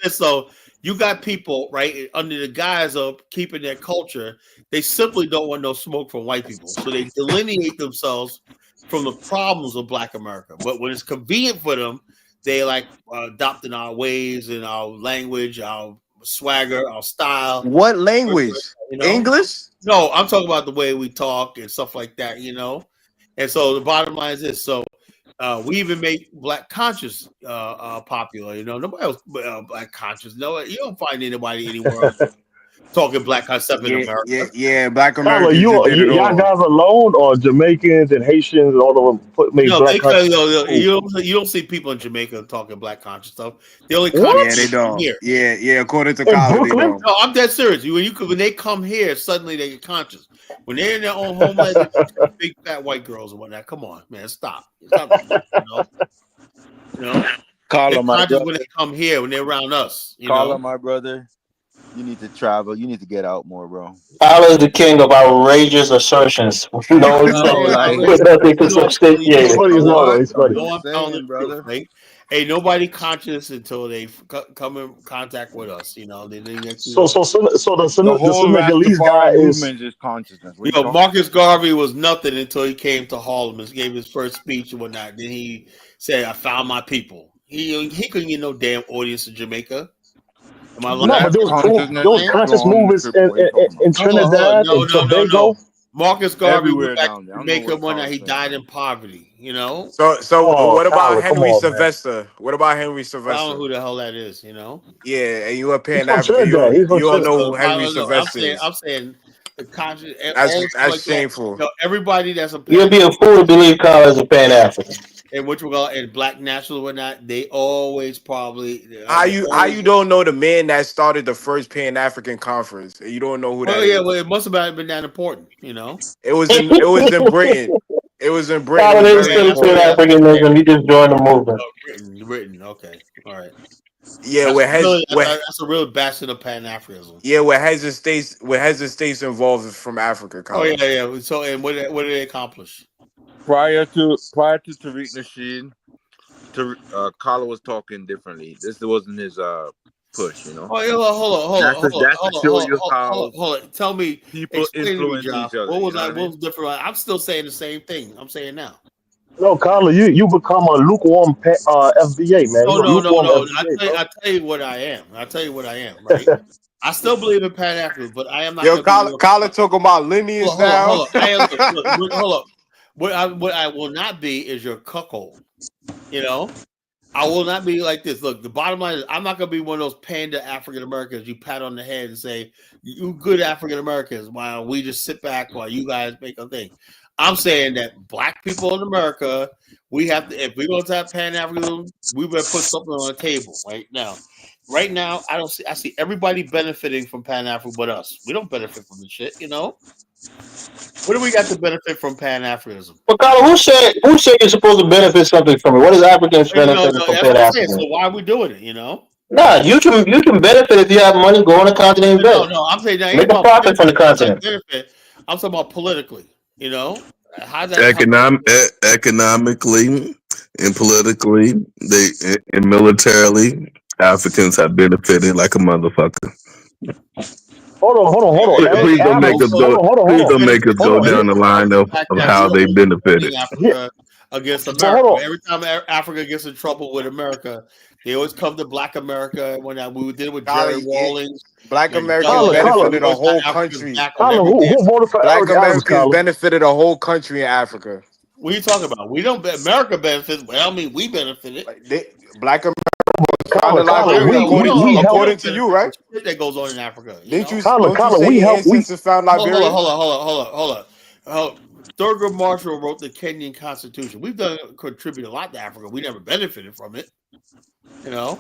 Speaker 1: So you got people right under the guise of keeping their culture. They simply don't want no smoke from white people, so they delineate themselves from the problems of Black America. But when it's convenient for them, they like adopting our ways and our language, our swagger, our style.
Speaker 2: What language?
Speaker 1: You know?
Speaker 2: English?
Speaker 1: No, I'm talking about the way we talk and stuff like that, you know. And so the bottom line is this: so we even make Black conscious popular. You know, nobody else Black conscious. No, you don't find anybody anywhere else talking Black concept in America.
Speaker 2: Yeah, Black
Speaker 17: Tyler,
Speaker 2: Americans.
Speaker 17: y'all guys alone, or Jamaicans and Haitians and all of them make
Speaker 1: No,
Speaker 17: Black conscious?
Speaker 1: you don't see people in Jamaica talking Black conscious stuff. They only come
Speaker 2: Yeah, they don't.
Speaker 1: here.
Speaker 2: Yeah. According to Colin, they don't.
Speaker 1: No, I'm dead serious. When they come here, suddenly they get conscious. When they're in their own homeland, they're big fat white girls and whatnot. Come on, man, stop. You know?
Speaker 15: Call
Speaker 1: They're
Speaker 15: them, my
Speaker 1: conscious
Speaker 15: brother.
Speaker 1: when they come here, when they're around us. You
Speaker 15: Call
Speaker 1: know?
Speaker 15: them, my brother. You need to travel. You need to get out more, bro.
Speaker 11: Tyler is the king of outrageous assertions. No, with nothing to substantiate it.
Speaker 1: I'm telling the truth, right? Ain't nobody conscious until they come in contact with us. You know,
Speaker 17: So the
Speaker 15: whole
Speaker 17: Senegalese guy
Speaker 15: Rastafari
Speaker 17: is.
Speaker 15: movement is consciousness. What
Speaker 1: You
Speaker 15: you
Speaker 1: know,
Speaker 15: talking
Speaker 1: Marcus Garvey was nothing until he came to Harlem and gave his first speech and whatnot. Then he said, "I found my people." He couldn't get no damn audience in Jamaica. Am I lying?
Speaker 17: No, but there was conscious movements in Trinidad and Tobago.
Speaker 1: Marcus Garvey
Speaker 15: Everywhere
Speaker 1: went back
Speaker 15: down
Speaker 1: to
Speaker 15: there. I don't know
Speaker 1: Jamaica
Speaker 15: what
Speaker 1: one night.
Speaker 15: Carl's
Speaker 1: He
Speaker 15: saying.
Speaker 1: died in poverty. You know.
Speaker 2: So
Speaker 17: Oh,
Speaker 2: what about
Speaker 17: Tyler, come
Speaker 2: Henry
Speaker 17: on, man.
Speaker 2: Sylvester? What about Henry
Speaker 1: I don't know
Speaker 2: Sylvester?
Speaker 1: who the hell that is. You know.
Speaker 2: Yeah, and you a
Speaker 17: He's
Speaker 2: Pan
Speaker 17: from
Speaker 2: African.
Speaker 17: Trinidad. He's from
Speaker 2: You don't know who
Speaker 17: Trinidad.
Speaker 2: Henry Sylvester is.
Speaker 1: I'm saying the conscious.
Speaker 2: That's shameful.
Speaker 1: Everybody that's a
Speaker 11: You'll be a fool to believe Kyle is a Pan African.
Speaker 1: and what you call and Black nationals or whatnot, they always probably
Speaker 2: How you don't know the man that started the first Pan African conference? And you don't know who that is.
Speaker 1: well, it must have been that important, you know.
Speaker 2: It was in Britain. It was in Britain.
Speaker 11: Kyle
Speaker 2: It
Speaker 11: is
Speaker 2: was very
Speaker 11: still Pan
Speaker 2: important.
Speaker 11: Africanism. He just joined the movement.
Speaker 1: Britain, okay, all right.
Speaker 2: Yeah,
Speaker 1: that's a real bastion of Pan Africanism.
Speaker 2: Yeah, where heads of states involved from Africa.
Speaker 1: Oh
Speaker 2: Colin.
Speaker 1: yeah. So and what did they accomplish?
Speaker 15: Prior to Tariq Nasheed, Carla was talking differently. This wasn't his push, you know.
Speaker 1: Oh, yeah, hold on. Hold on. Tell me,
Speaker 15: people
Speaker 1: explain to me,
Speaker 15: influence
Speaker 1: John.
Speaker 15: each other.
Speaker 1: What was
Speaker 15: you know
Speaker 1: what was different? I'm still saying the same thing. I'm saying now.
Speaker 17: No, Carla, you become a lukewarm FBA, man.
Speaker 1: No.
Speaker 17: Lukewarm FBA,
Speaker 1: I tell you what I am. Right. I still believe in Pan Africa, but I am not.
Speaker 2: Yo, Colin talking about lineage now.
Speaker 1: Hold up. What I will not be is your cuckold. You know, I will not be like this. Look, the bottom line is I'm not going to be one of those panda African Americans you pat on the head and say, you good African Americans, while we just sit back while you guys make a thing. I'm saying that Black people in America, we have to, if we're going to have Pan Africanism, we better put something on the table right now. Right now, I see everybody benefiting from Pan Africa but us. We don't benefit from the shit, you know? What do we got to benefit from Pan Africanism?
Speaker 11: But Kyle, who said you're supposed to benefit something from it? What is Africans benefiting from Pan Africanism?
Speaker 1: So why are we doing it, you know?
Speaker 11: Nah, you can benefit if you have money, go on the continent and invest.
Speaker 1: No, I'm saying that
Speaker 11: Make a profit from the continent.
Speaker 1: I'm talking about politically, you know?
Speaker 13: Economically and politically, and militarily, Africans have benefited like a motherfucker.
Speaker 17: Hold on.
Speaker 13: Please don't make us go down the line of how they benefited.
Speaker 1: Africa against America. Every time Africa gets in trouble with America, they always come to Black America. When we did it with Jerry Rawlings,
Speaker 2: Black Americans benefited a whole country.
Speaker 17: Who voted for
Speaker 2: Black Americans benefited a whole country in Africa.
Speaker 1: What are you talking about? We don't. America benefits. Well, I mean, we benefited.
Speaker 2: Black America. According to you, right?
Speaker 1: That goes on in Africa.
Speaker 2: Didn't you say ancestors found Liberia?
Speaker 1: Hold on. Thurgood Marshall wrote the Kenyan Constitution. We've contributed a lot to Africa. We never benefited from it. You know,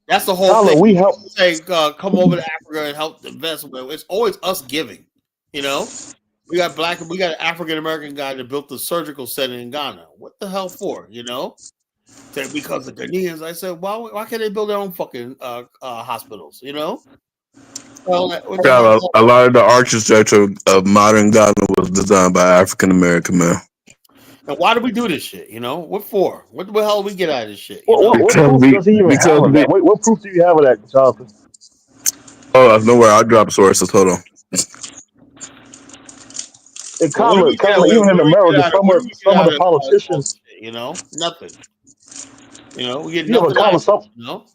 Speaker 1: that's the whole thing.
Speaker 17: We help
Speaker 1: say come over to Africa and help invest. It's always us giving. You know, we got an African American guy that built the surgical center in Ghana. What the hell for? You know. Because the Ghanaians, I said, why can't they build their own fucking hospitals? You know. Well,
Speaker 13: a lot of the architecture of modern Ghana was designed by African American men.
Speaker 1: And why do we do this shit? You know, what for? What the hell do we get out of this shit?
Speaker 17: What proof does he even have of that? What proof do you have of that, Jonathan?
Speaker 13: Oh, no where I'll drop sources. Hold on.
Speaker 4: And
Speaker 1: But what do we get?
Speaker 4: even in America,
Speaker 1: What do we get
Speaker 4: some of
Speaker 1: out
Speaker 4: the
Speaker 1: of
Speaker 4: politicians,
Speaker 1: shit, you know? Nothing. You know, we get
Speaker 4: yeah, but
Speaker 1: nothing out
Speaker 4: Colin,
Speaker 1: of it,
Speaker 4: some
Speaker 1: you know?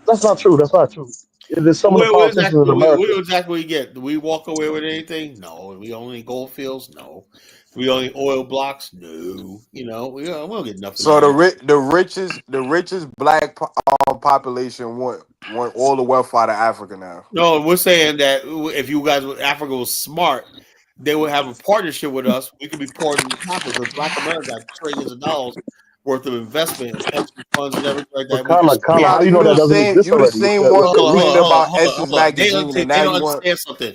Speaker 4: that's not true. That's not true. There's some of the
Speaker 1: What
Speaker 4: politicians in America.
Speaker 1: exactly we get? Do we walk away with anything? No. We own any gold fields? No. We own any oil blocks? No. You know, we don't get nothing
Speaker 2: So
Speaker 1: out of it.
Speaker 2: the richest black population want all the wealth out of Africa now.
Speaker 1: No, we're saying that if you guys, Africa was smart, they would have a partnership with us. We could be pouring in the coffers because Black America got trillions of dollars worth of investment and pension funds and everything like
Speaker 4: But
Speaker 1: that. We just
Speaker 4: Colin, how
Speaker 1: can't.
Speaker 4: do you know that doesn't exist
Speaker 2: You the
Speaker 4: already?
Speaker 2: same one complaining about
Speaker 1: Hold
Speaker 2: Essence
Speaker 1: on. They
Speaker 2: magazine, and now
Speaker 1: don't
Speaker 2: you want.
Speaker 1: understand something.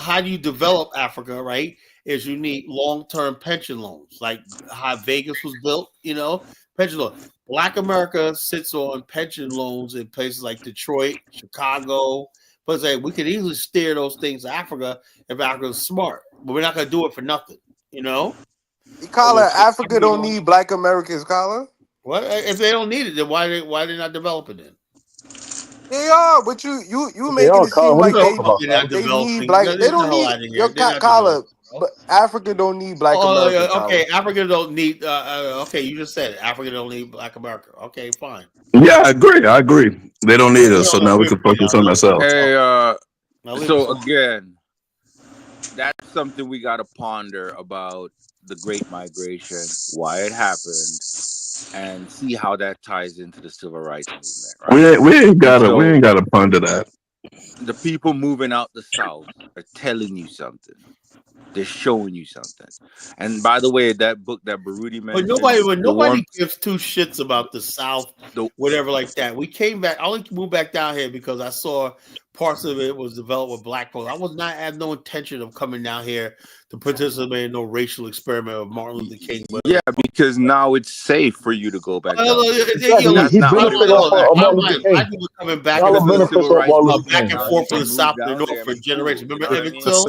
Speaker 1: How do you develop Africa, right? Is you need long-term pension loans, like how Vegas was built, you know, pension loan. Black America sits on pension loans in places like Detroit, Chicago. But say we could easily steer those things to Africa if Africa's smart, but we're not going to do it for nothing, you know.
Speaker 2: Colin, Africa don't need Black Americans, Colin.
Speaker 1: What if they don't need it? Then why they not developing it?
Speaker 2: They are, but you making it seem like they need Black. They don't need your Colin. But Africa don't need Black America.
Speaker 1: Okay, Africa don't need. Okay, you just said it. Africa don't need Black America. Okay, fine.
Speaker 13: Yeah, I agree. They don't need us, so now we can focus on ourselves.
Speaker 14: Hey, so again, that's something we got to ponder about the Great Migration, why it happened, and see how that ties into the civil rights movement. Right?
Speaker 13: We ain't gotta ponder that.
Speaker 14: The people moving out the South are telling you something. They're showing you something. And by the way, that book that Baruti mentioned,
Speaker 1: but nobody gives two shits about the South, whatever like that. We came back. I only moved back down here because I saw parts of it was developed with black folks. I had no intention of coming down here to participate in no racial experiment of Martin Luther King.
Speaker 14: Yeah, because now it's safe for you to go back down.
Speaker 1: Coming back and forth from the South to the North for generations. Remember Emmett Till?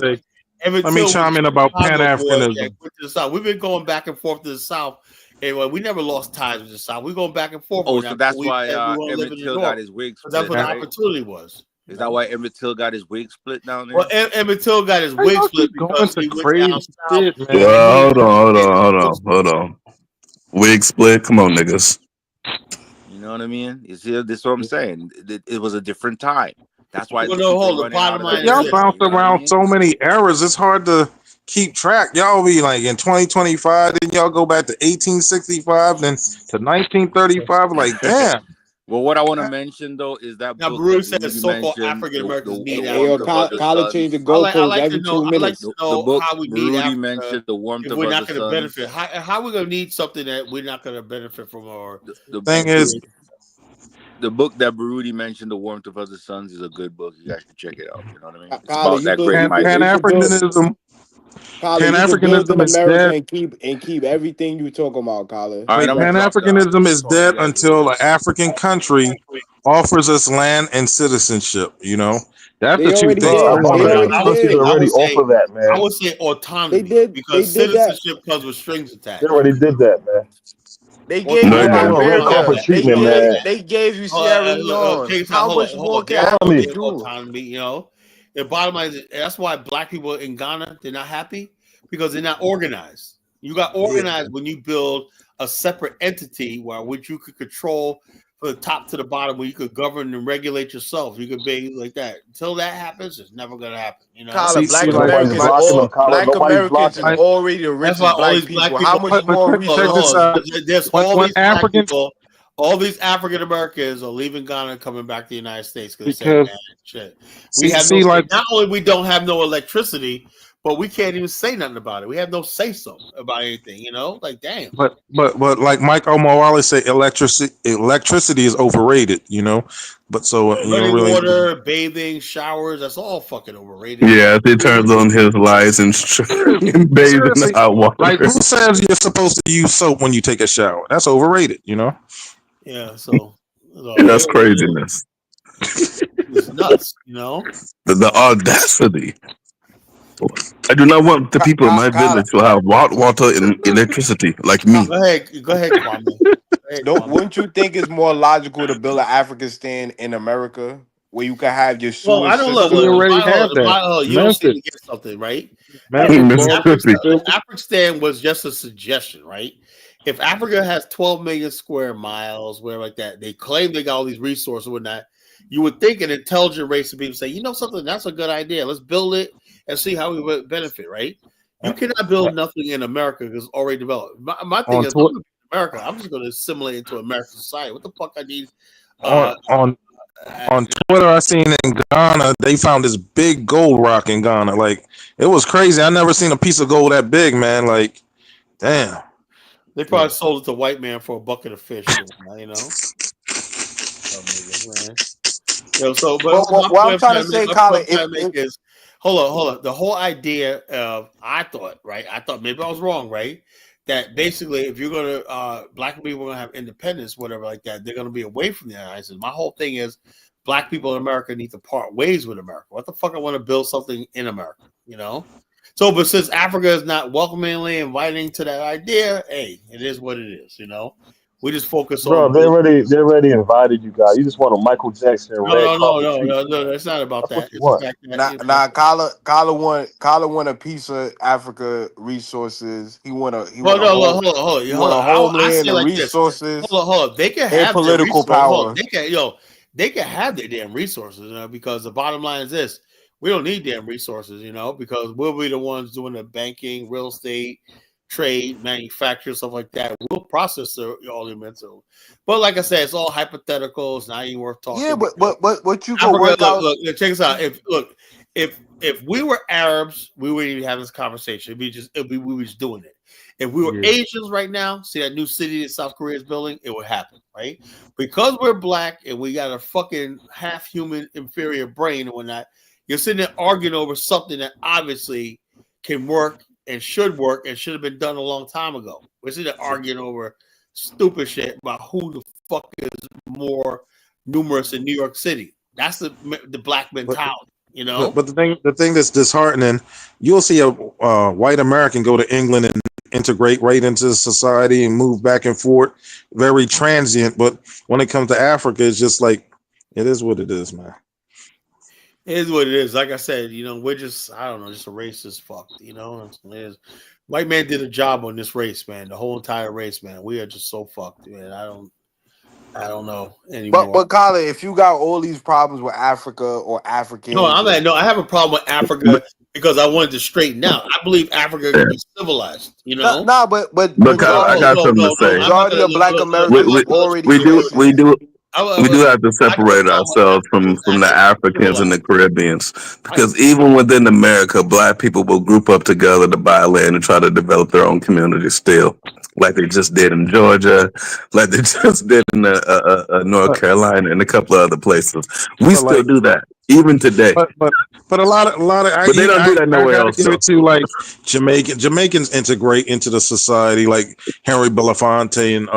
Speaker 5: Let me chime in about
Speaker 1: Pan-Africanism. We've been going back and forth to the South. Anyway, we never lost ties with the South. We're going back and forth.
Speaker 14: Oh, so that's why Emmett Till got his wig split.
Speaker 1: That's what the opportunity was.
Speaker 14: Is that why Emmett Till got his wig split down there?
Speaker 1: Well, Emmett Till got his wig split because he went down south.
Speaker 13: Well, hold on. Wig split. Come on, niggas.
Speaker 14: You know what I mean? You see, this is what I'm saying. It was a different time. That's why.
Speaker 5: Y'all bounce around so many eras. It's hard to keep track. Y'all be like in 2025, then y'all go back to 1865, then to 1935. Like, damn.
Speaker 14: Well, what I want to mention though is that
Speaker 1: now Bruce says so-called African Americans need Africa.
Speaker 2: College change the goalposts every 2 minutes.
Speaker 1: The book
Speaker 14: how we need Africa mentioned the warmth
Speaker 1: if
Speaker 14: of
Speaker 1: we're
Speaker 14: other
Speaker 1: not going to
Speaker 14: suns.
Speaker 1: benefit. How are we going to need something that we're not going to benefit from? Our
Speaker 14: the
Speaker 5: thing is,
Speaker 14: the book that Baruti mentioned, The Warmth of Other Suns, is a good book. You guys should check it out. You know what I mean? It's about that great
Speaker 5: Pan-Africanism. Pan-Africanism is dead.
Speaker 2: And keep everything you talking about, Colin.
Speaker 5: Pan-Africanism is dead until an African country offers us land and citizenship. You know, that's the two things I want
Speaker 4: to already offer that, man.
Speaker 1: I would say autonomy because citizenship comes with strings attached.
Speaker 4: They already did that, man.
Speaker 2: They gave you Liberia. They gave you Sierra Leone. How much more can you do?
Speaker 1: Autonomy, you know. The bottom line is that's why black people in Ghana, they're not happy because they're not organized. You got organized when you build a separate entity which you could control from the top to the bottom, where you could govern and regulate yourself. You could be like that. Until that happens, it's never gonna happen. You know,
Speaker 2: Black Americans are already the richest black people. How much more
Speaker 1: there's all these black people. All these African Americans are leaving Ghana and coming back to the United States because they say, shit. Not only we don't have no electricity, but we can't even say nothing about it. We have no say so about anything, you know? Like, damn.
Speaker 5: But like Mike Omawale said, electricity is overrated, you know. But so
Speaker 1: running water, bathing, showers, that's all fucking overrated.
Speaker 13: Yeah, if he turns on his lights and bathe in hot water.
Speaker 5: Like, who says you're supposed to use soap when you take a shower? That's overrated, you know.
Speaker 1: Yeah, so
Speaker 13: that's craziness.
Speaker 1: It's nuts, you know.
Speaker 13: The audacity. I do not want the people in my village to have hot water and electricity like me.
Speaker 1: Go ahead, Kwame.
Speaker 2: Wouldn't you think it's more logical to build an African stand in America where you can have your
Speaker 1: Well, I
Speaker 2: sewage
Speaker 1: don't look.
Speaker 2: system.
Speaker 1: You don't seem to get something, right?
Speaker 13: Mississippi.
Speaker 1: Afghanistan was just a suggestion, right? If Africa has 12 million square miles, where like that, they claim they got all these resources and whatnot. You would think an intelligent race of people say, you know something, that's a good idea. Let's build it and see how we would benefit, right? You cannot build nothing in America because it's already developed. My thing is, America, I'm just going to assimilate into American society. What the fuck I need?
Speaker 5: On Twitter, I seen in Ghana they found this big gold rock in Ghana. Like it was crazy. I never seen a piece of gold that big, man. Like, damn.
Speaker 1: They probably sold it to white man for a bucket of fish, you know. So, but
Speaker 2: what I'm trying to say, Colin,
Speaker 1: is hold on. The whole idea of I thought maybe I was wrong, right? That basically, if you're gonna black people are gonna have independence, whatever like that, they're gonna be away from the United States. My whole thing is black people in America need to part ways with America. What the fuck I want to build something in America, you know? So, but since Africa is not welcomingly inviting to that idea, hey, it is what it is, you know. We just focus on.
Speaker 17: They already invited you guys. You just want a Michael Jackson red carpet treatment.
Speaker 1: No. It's not about that. It's
Speaker 17: What?
Speaker 2: Kala want a piece of Africa resources. He want a
Speaker 1: hold on.
Speaker 2: homeland and resources.
Speaker 1: Hold on. They can have
Speaker 2: political power.
Speaker 1: They can have their damn resources, you know, because the bottom line is this: we don't need damn resources, you know, because we'll be the ones doing the banking, real estate, trade, manufacture, stuff like that. We'll process all the mental. But like I said, it's all hypothetical. It's not even worth talking.
Speaker 2: Yeah, but what you
Speaker 1: Africa,
Speaker 2: go work out?
Speaker 1: Look, check this out. If we were Arabs, we wouldn't even have this conversation. We were just doing it. If we were Asians right now, see that new city that South Korea is building, it would happen, right? Because we're black and we got a fucking half human inferior brain and whatnot, you're sitting there arguing over something that obviously can work and should have been done a long time ago. We're sitting there arguing over stupid shit about who the fuck is more numerous in New York City. That's the black mentality. You know,
Speaker 5: but the thing that's disheartening, you'll see a white American go to England and integrate right into society and move back and forth, very transient. But when it comes to Africa, it's just like it is what it is, man.
Speaker 1: It is what it is. Like I said, you know, we're just a racist fuck. You know, white man did a job on this race, man. The whole entire race, man. We are just so fucked, man. I don't know anymore.
Speaker 2: But Colin, if you got all these problems with Africa or Africans,
Speaker 1: I have a problem with Africa because I wanted to straighten out. I believe Africa can be civilized. You know,
Speaker 2: but
Speaker 13: I got something to say.
Speaker 2: Majority of Black Americans already
Speaker 13: We do have to separate ourselves from the Africans and the Caribbeans, because even within America, Black people will group up together to buy land and try to develop their own community still, like they just did in Georgia, like they just did in North Carolina and a couple of other places. We still do that even today.
Speaker 5: But a lot of
Speaker 13: but they don't do that nowhere else.
Speaker 5: To like Jamaicans integrate into the society, like Henry Belafonte and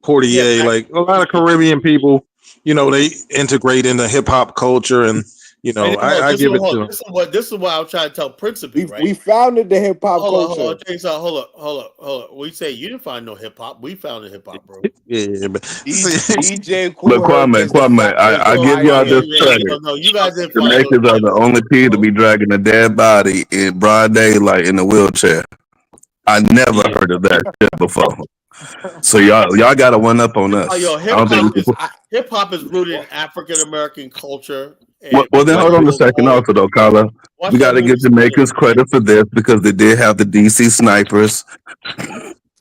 Speaker 5: Portier, like a lot of Caribbean people, you know, they integrate into hip hop culture, and you know, I give it to them.
Speaker 1: This is what I'm trying to tell Principe, right?
Speaker 2: We founded the hip hop culture.
Speaker 1: Hold on. We say you didn't find no hip hop. We founded hip hop, bro.
Speaker 5: Yeah, but
Speaker 2: DJ
Speaker 13: But Kwame, I give y'all this credit.
Speaker 1: No, you guys didn't find
Speaker 13: Jamaicans are the only people to be dragging a dead body in broad daylight in a wheelchair. I never heard of that shit before. So y'all got to one up on us.
Speaker 1: Hip hop is rooted in African American culture.
Speaker 13: Well, then hold on a second, also though, Carla. We got to give Jamaicans credit for this because they did have the DC snipers.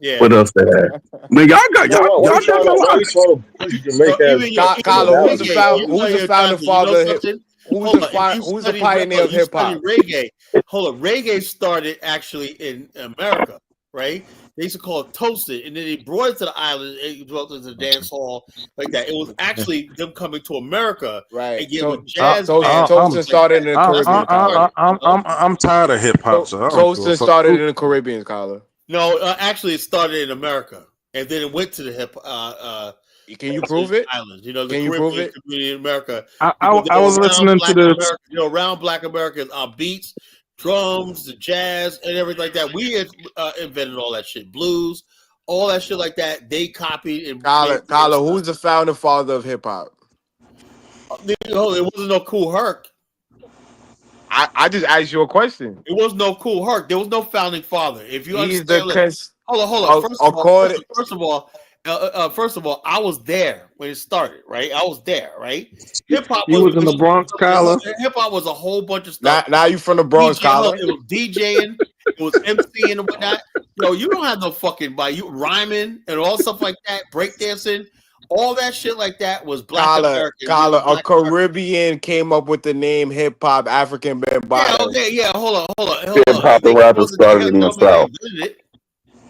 Speaker 1: Yeah.
Speaker 13: What else they had? I mean, y'all got
Speaker 2: Carla, who's the founding father? Who's the pioneer of hip hop?
Speaker 1: Reggae. Hold on. Reggae started actually in America, right? They used to call it toasted, and then they brought it to the island. It brought it to the dance hall like that. It was actually them coming to America,
Speaker 2: right?
Speaker 1: And getting jazz.
Speaker 2: Toasted started in the Caribbean.
Speaker 5: I'm tired of hip hop.
Speaker 2: Toasted started in the Caribbean, Carla.
Speaker 1: No, actually, it started in America, and then it went to the hip.
Speaker 2: Can you prove it?
Speaker 1: Islands, you know, the
Speaker 2: Can you prove
Speaker 1: Caribbean
Speaker 2: it?
Speaker 1: community in America.
Speaker 5: I was listening to this.
Speaker 1: Around Black Americans on beats. Drums, the jazz, and everything like that. We invented all that shit. Blues, all that shit like that. They copied and
Speaker 2: Carla, who's the founding father of hip hop?
Speaker 1: It wasn't no Kool Herc.
Speaker 2: I just asked you a question.
Speaker 1: It was no Kool Herc. There was no founding father. If you
Speaker 2: He's
Speaker 1: understand, hold on. First of all, I was there when it started, right? I was there, right? Hip hop.
Speaker 5: You was in the Bronx, Kyler.
Speaker 1: Hip hop was a whole bunch of stuff.
Speaker 2: Now you from the Bronx, Kyler.
Speaker 1: It was DJing, it was MCing and whatnot. No, you don't have no fucking bite. You rhyming and all stuff like that, breakdancing. All that shit like that was Black American.
Speaker 2: A Caribbean came up with the name hip hop African Bambaataa.
Speaker 1: Yeah. Hold on.
Speaker 13: Hip hop and rap started in the South.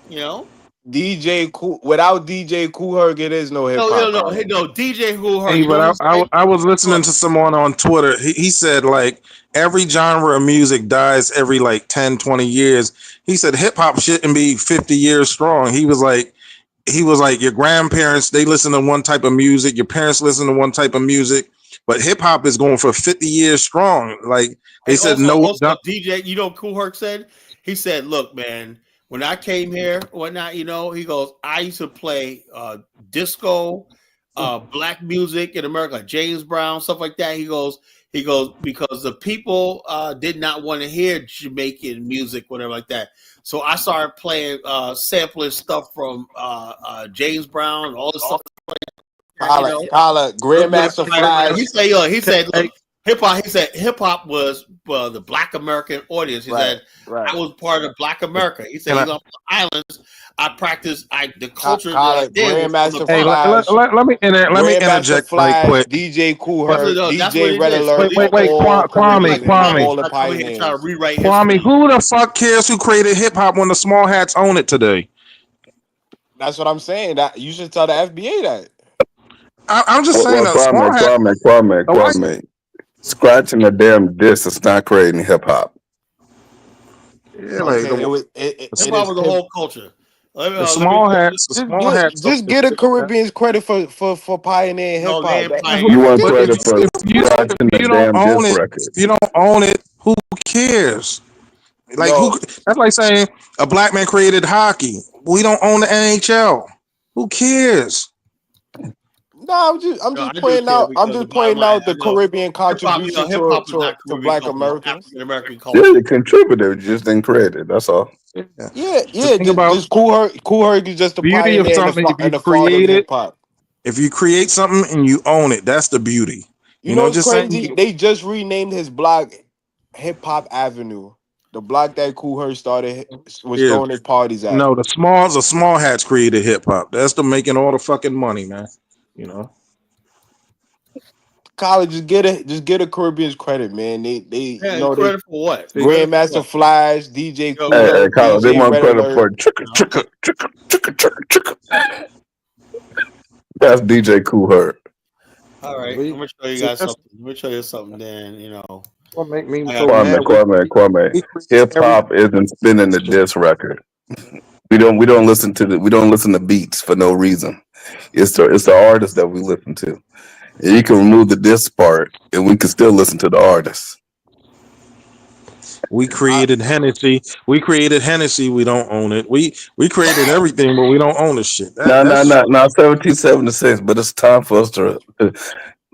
Speaker 1: You know,
Speaker 2: DJ Kool. Without DJ Kool Herc, it is no hip hop.
Speaker 1: No, DJ Kool Herc.
Speaker 5: Hey, but I was listening to someone on Twitter. He said like every genre of music dies every like 10, 20 years. He said hip hop shouldn't be 50 years strong. He was like, your grandparents, they listen to one type of music, your parents listen to one type of music, but hip hop is going for 50 years strong. Like they said,
Speaker 1: DJ, you know what Kool Herc said? He said, look, man, when I came here, whatnot, he goes, I used to play disco, black music in America, like James Brown, stuff like that. He goes, because the people did not want to hear Jamaican music, whatever like that. So I started playing, sampling stuff from James Brown and all the stuff.
Speaker 2: Kala, Grandmaster Flash.
Speaker 1: He said, look, hip hop. He said hip hop was the Black American audience. He said I was part of Black America. He said he's on the islands. I practiced the culture.
Speaker 2: Grandmaster
Speaker 5: Flash. Let me interject right quick.
Speaker 2: DJ Kool Herc, DJ Red Alert.
Speaker 5: Wait, Kwame, who the fuck cares who created hip hop when the small hats own it today?
Speaker 2: That's what I'm saying. That you should tell the FBA that.
Speaker 5: I'm just saying that
Speaker 13: Kwame. Scratching the damn disc is not creating hip hop.
Speaker 5: Yeah, like
Speaker 1: hip hop was the whole culture.
Speaker 5: The small hats.
Speaker 2: Just get a Caribbean's credit for pioneering hip hop.
Speaker 13: You want credit for scratching the damn disc record.
Speaker 5: If you don't own it, who cares? Like that's like saying a black man created hockey. We don't own the NHL. Who cares?
Speaker 2: No, I'm just pointing out the Caribbean contribution to Black Americans.
Speaker 1: American culture.
Speaker 13: Yeah, they contributed, just didn't create it. That's all.
Speaker 2: Yeah. Just Kool Herc is just the
Speaker 5: beauty of something. If you create it, if you create something and you own it, that's the beauty.
Speaker 2: You know, just crazy. They just renamed his block Hip Hop Avenue. The block that Kool Herc started was throwing his parties at.
Speaker 5: No, the small hats created hip hop. That's them making all the fucking money, man. You know,
Speaker 2: college just get a Caribbean's credit, man. They
Speaker 1: credit for what?
Speaker 2: Grandmaster Flash, DJ Kool.
Speaker 13: Hey, college, they want credit for chicka. That's DJ Kool Herc.
Speaker 1: All right, I'm gonna show you guys something. Let me show you something, then.
Speaker 5: What make me
Speaker 13: Kwame. Hip hop isn't spinning the disc record. We don't listen to beats for no reason. It's the artist that we listen to. And you can remove the disc part, and we can still listen to the artist.
Speaker 5: We created Hennessy. We don't own it. We created everything, but we don't own the shit.
Speaker 13: No. 1776. But it's time for us to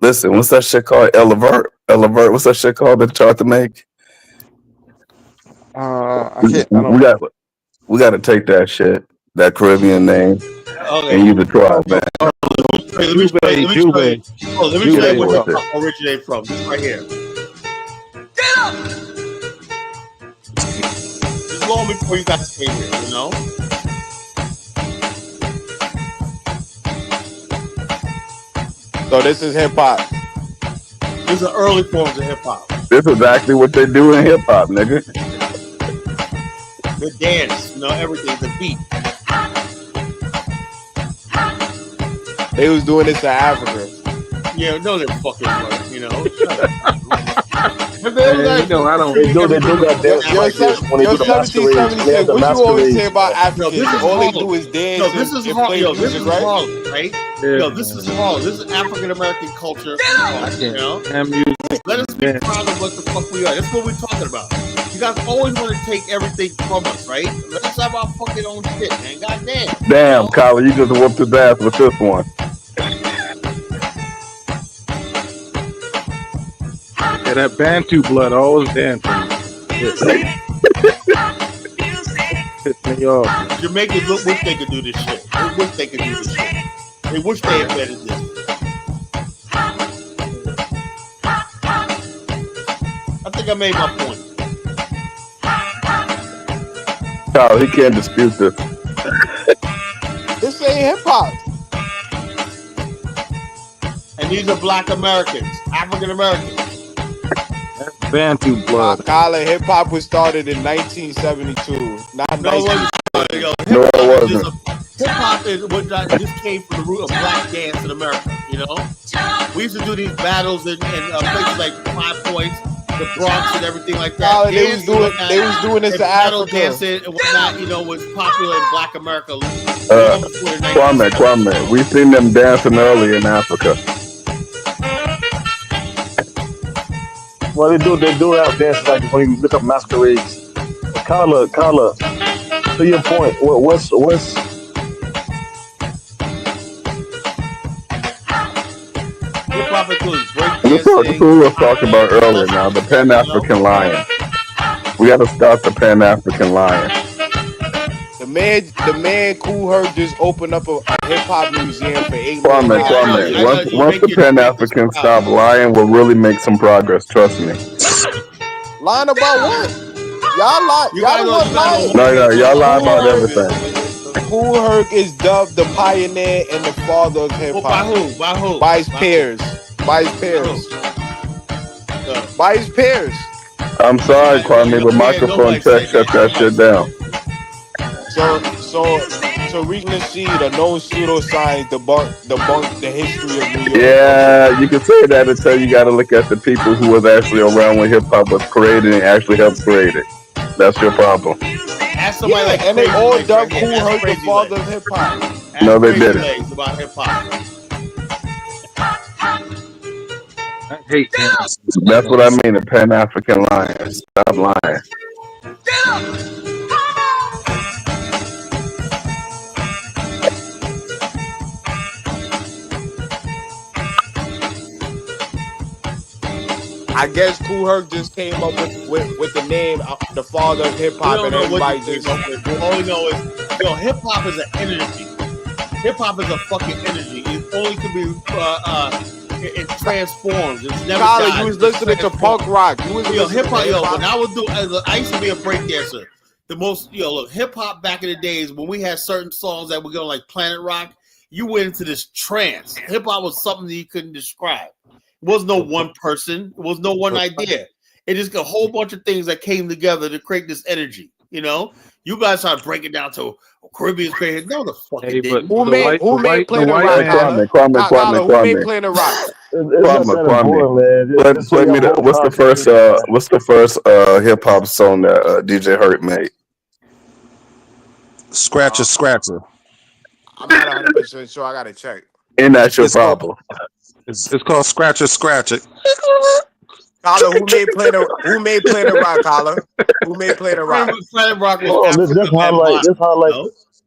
Speaker 13: listen. What's that shit called? Elevert. What's that shit called that tried to make? We got to take that shit, that Caribbean name, and use the tribe, man.
Speaker 1: Let me show you where hip hop originated from. This right here. Get up! This is long before you guys came here, you know?
Speaker 2: So this is hip hop.
Speaker 1: These are early forms of hip hop.
Speaker 13: This is exactly what they do in hip hop, nigga.
Speaker 1: The dance, everything, the beat.
Speaker 2: They was doing this in Africa.
Speaker 1: Yeah, no, they fucking were,
Speaker 5: I don't.
Speaker 17: They do that dance like this when they do the masquerade.
Speaker 2: What you always say about Africans? All they do is dance.
Speaker 1: This is Harlem, right? This is Harlem. This is African American culture. Let us be proud of what the fuck we are. That's what we're talking about. You guys always want to take everything from us, right? Let's have our fucking own shit, man. Goddamn.
Speaker 13: Damn, Colin, you just whooped his ass with this one.
Speaker 5: Yeah, that Bantu blood always dancing. Piss me off.
Speaker 1: Jamaicans wish they could do this shit. They wish they could do this shit. They wish they invented this. I think I made my point.
Speaker 13: Kyle, he can't dispute this.
Speaker 2: This ain't hip hop.
Speaker 1: And these are Black Americans, African Americans.
Speaker 5: That's Bantu blood.
Speaker 2: Kyler, hip hop was started in 1972, not
Speaker 1: No,
Speaker 2: 1970.
Speaker 13: No, it wasn't.
Speaker 1: Hip hop is what just came from the root of black dance in America. You know, we used to do these battles in places like 5 Points, the Bronx, and everything like that.
Speaker 2: Kyler, they was doing this to
Speaker 1: battle
Speaker 2: Africa.
Speaker 1: dancing and whatnot. You know, was popular in Black America.
Speaker 13: Kwame, we seen them dancing early in Africa.
Speaker 17: Well, they do have dances like when you look up masquerades. Carla, to your point, what's
Speaker 13: This is what we were talking about earlier now, the Pan-African Lion. We got to start the Pan-African Lion.
Speaker 2: The man Kool Herc just opened up a hip hop museum for 8
Speaker 13: Kwame,
Speaker 2: million.
Speaker 13: once the Pan-Africans stop lying, we'll really make some progress, trust me.
Speaker 2: Lying about what? Y'all lie. Y'all the one lying.
Speaker 13: No, y'all lie about everything.
Speaker 2: Kool Herc is dubbed the pioneer and the father of hip hop.
Speaker 1: By who? By who?
Speaker 2: By his peers. By his peers. By his peers.
Speaker 13: I'm sorry, Kwame, but microphone check shut that shit down.
Speaker 2: So reading the seed, a known pseudoscience debunk the history of New York.
Speaker 13: Yeah, you can say that until you got to look at the people who was actually around when hip hop was created and actually helped create it. That's your problem.
Speaker 1: Ask somebody like
Speaker 2: and they
Speaker 1: Crazy
Speaker 2: all
Speaker 1: Legs
Speaker 2: dubbed
Speaker 1: right
Speaker 2: Kool
Speaker 1: here.
Speaker 2: Herc the
Speaker 1: Crazy
Speaker 2: father
Speaker 1: Legs.
Speaker 2: of hip hop.
Speaker 13: No, they
Speaker 1: Crazy
Speaker 13: didn't.
Speaker 1: Legs about hip hop.
Speaker 5: I hate him.
Speaker 13: That's what I mean, the Pan-African Lion. Stop lying.
Speaker 2: I guess Kool Herc just came up with the name the father of hip hop, and everybody just.
Speaker 1: All we know is, hip hop is an energy. Hip hop is a fucking energy. It only can be it transforms. It's never
Speaker 2: Tyler,
Speaker 1: dies.
Speaker 2: you was listening to punk rock. You was
Speaker 1: hip hop.
Speaker 2: hip-hop.
Speaker 1: When I used to be a break dancer. The most, look, hip hop back in the days when we had certain songs that were going like Planet Rock, you went into this trance. Hip hop was something that you couldn't describe. It was no one person. It was no one idea. It just a whole bunch of things that came together to create this energy. You guys started breaking down to Caribbean's crazy. No, the fuck it didn't.
Speaker 2: Who made Planet Rock?
Speaker 13: Kwame.
Speaker 2: Who made Planet Rock?
Speaker 13: Kwame. Play me what's the first hip hop song that DJ Hurt made?
Speaker 5: Scratcher.
Speaker 2: I'm not 100% sure. I gotta check.
Speaker 13: And that's your problem.
Speaker 5: It's called Scratcher.
Speaker 2: Tyler, who made Planet Rock, Tyler? Who made Planet Rock?
Speaker 1: Planet Rock was
Speaker 17: this highlight.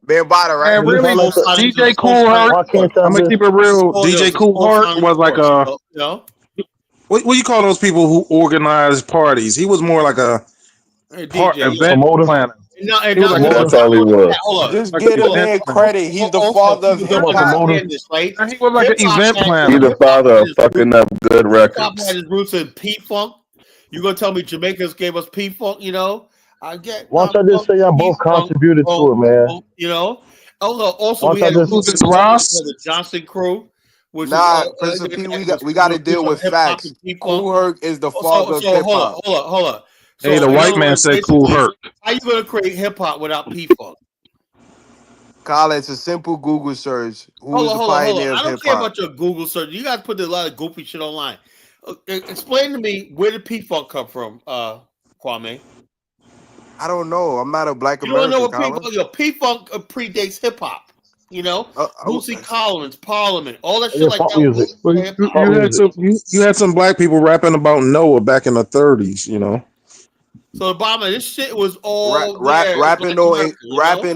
Speaker 2: Bambaataa, right?
Speaker 5: And really, DJ Kool Herc. I'm gonna keep it real. DJ Kool Herc was like what do you call those people who organize parties? He was more like a event planner.
Speaker 13: That's all he was.
Speaker 2: Just give the man credit. He's the father of hip hop.
Speaker 5: He was like an event planner.
Speaker 13: He's the father of fucking up good
Speaker 1: Hip hop
Speaker 13: records.
Speaker 1: had his roots in P-Funk. You gonna tell me Jamaicans gave us P-Funk? I get.
Speaker 17: Why don't I just say y'all both contributed to it, man?
Speaker 1: Also
Speaker 17: Why
Speaker 1: we
Speaker 17: don't
Speaker 1: had
Speaker 17: I just-
Speaker 5: Ross?
Speaker 1: the Johnson crew. Which
Speaker 2: Nah,
Speaker 1: is,
Speaker 2: Prince of P, we got to deal with facts. Kool Herc is the father of hip hop.
Speaker 1: Hold on.
Speaker 5: Hey, the white man said Kool Herc.
Speaker 1: How you gonna create hip hop without P-Funk?
Speaker 2: Kyle, it's a simple Google search. Who was the
Speaker 1: Hold
Speaker 2: pioneer
Speaker 1: on. I
Speaker 2: of
Speaker 1: don't
Speaker 2: hip
Speaker 1: care
Speaker 2: hop?
Speaker 1: about your Google search. You guys put a lot of goofy shit online. Explain to me, where did P-Funk come from, Kwame?
Speaker 2: I don't know. I'm not a black
Speaker 1: You don't know
Speaker 2: American.
Speaker 1: what P-Funk predates hip hop. Bootsy Collins, Parliament, all that shit like
Speaker 17: Pop
Speaker 1: that.
Speaker 17: music.
Speaker 5: You had some black people rapping about Noah back in the 30s.
Speaker 1: So the bottom line, this shit was all there.
Speaker 2: Rapping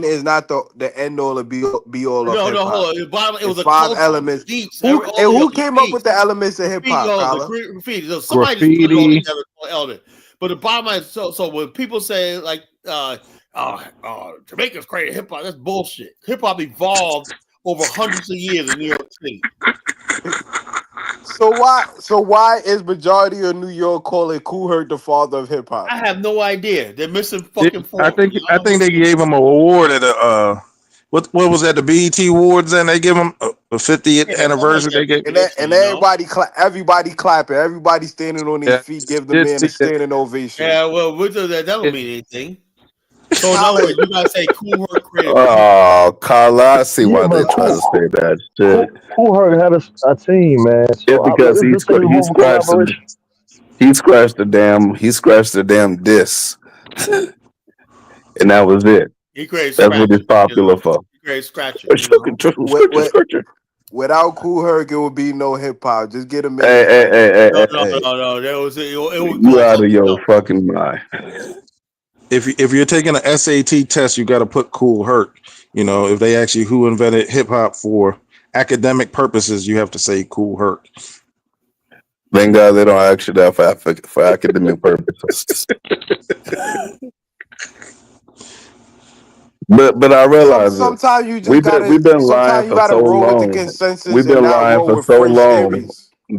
Speaker 2: is not the end all of be all of
Speaker 1: No,
Speaker 2: hip
Speaker 1: no,
Speaker 2: hop.
Speaker 1: hold on. The bottom, it was a
Speaker 2: 5
Speaker 1: culture,
Speaker 2: elements.
Speaker 1: beats.
Speaker 2: Who came up with the elements of hip hop, Kyla?
Speaker 1: Graffiti. So somebody just put it all
Speaker 5: Graffiti.
Speaker 1: together. Element. But the bottom line, so when people say like, Jamaica's created hip hop, that's bullshit. Hip hop evolved over hundreds of years in New York City.
Speaker 2: So why is majority of New York calling Kool Herc the father of hip hop?
Speaker 1: I have no idea. They're missing fucking
Speaker 5: I think they gave him an award at a what was that, the BET Awards, and they give him a 50th anniversary. They gave
Speaker 2: and everybody clapping, everybody standing on their feet, give the man a standing ovation.
Speaker 1: Yeah, well, that don't mean anything. So in other words, you gotta say Kool Herc created.
Speaker 13: Oh, Carla, I see why they try to say that shit.
Speaker 4: Kool Herc had a team, man. So
Speaker 13: Yeah, because he scratched the damn diss, and that was it. That's what he's popular for.
Speaker 1: He created scratcher.
Speaker 2: Without Kool Herc, it would be no hip hop. Just get him in.
Speaker 13: Hey.
Speaker 1: No. It was
Speaker 13: You out of your fucking mind.
Speaker 5: If you're taking an SAT test, you got to put Kool Herc. You know, if they ask you who invented hip hop for academic purposes, you have to say Kool Herc.
Speaker 13: Thank God they don't ask you that for academic purposes. But I realize
Speaker 2: sometimes you just
Speaker 13: we've been lying for so long. We've been lying for so long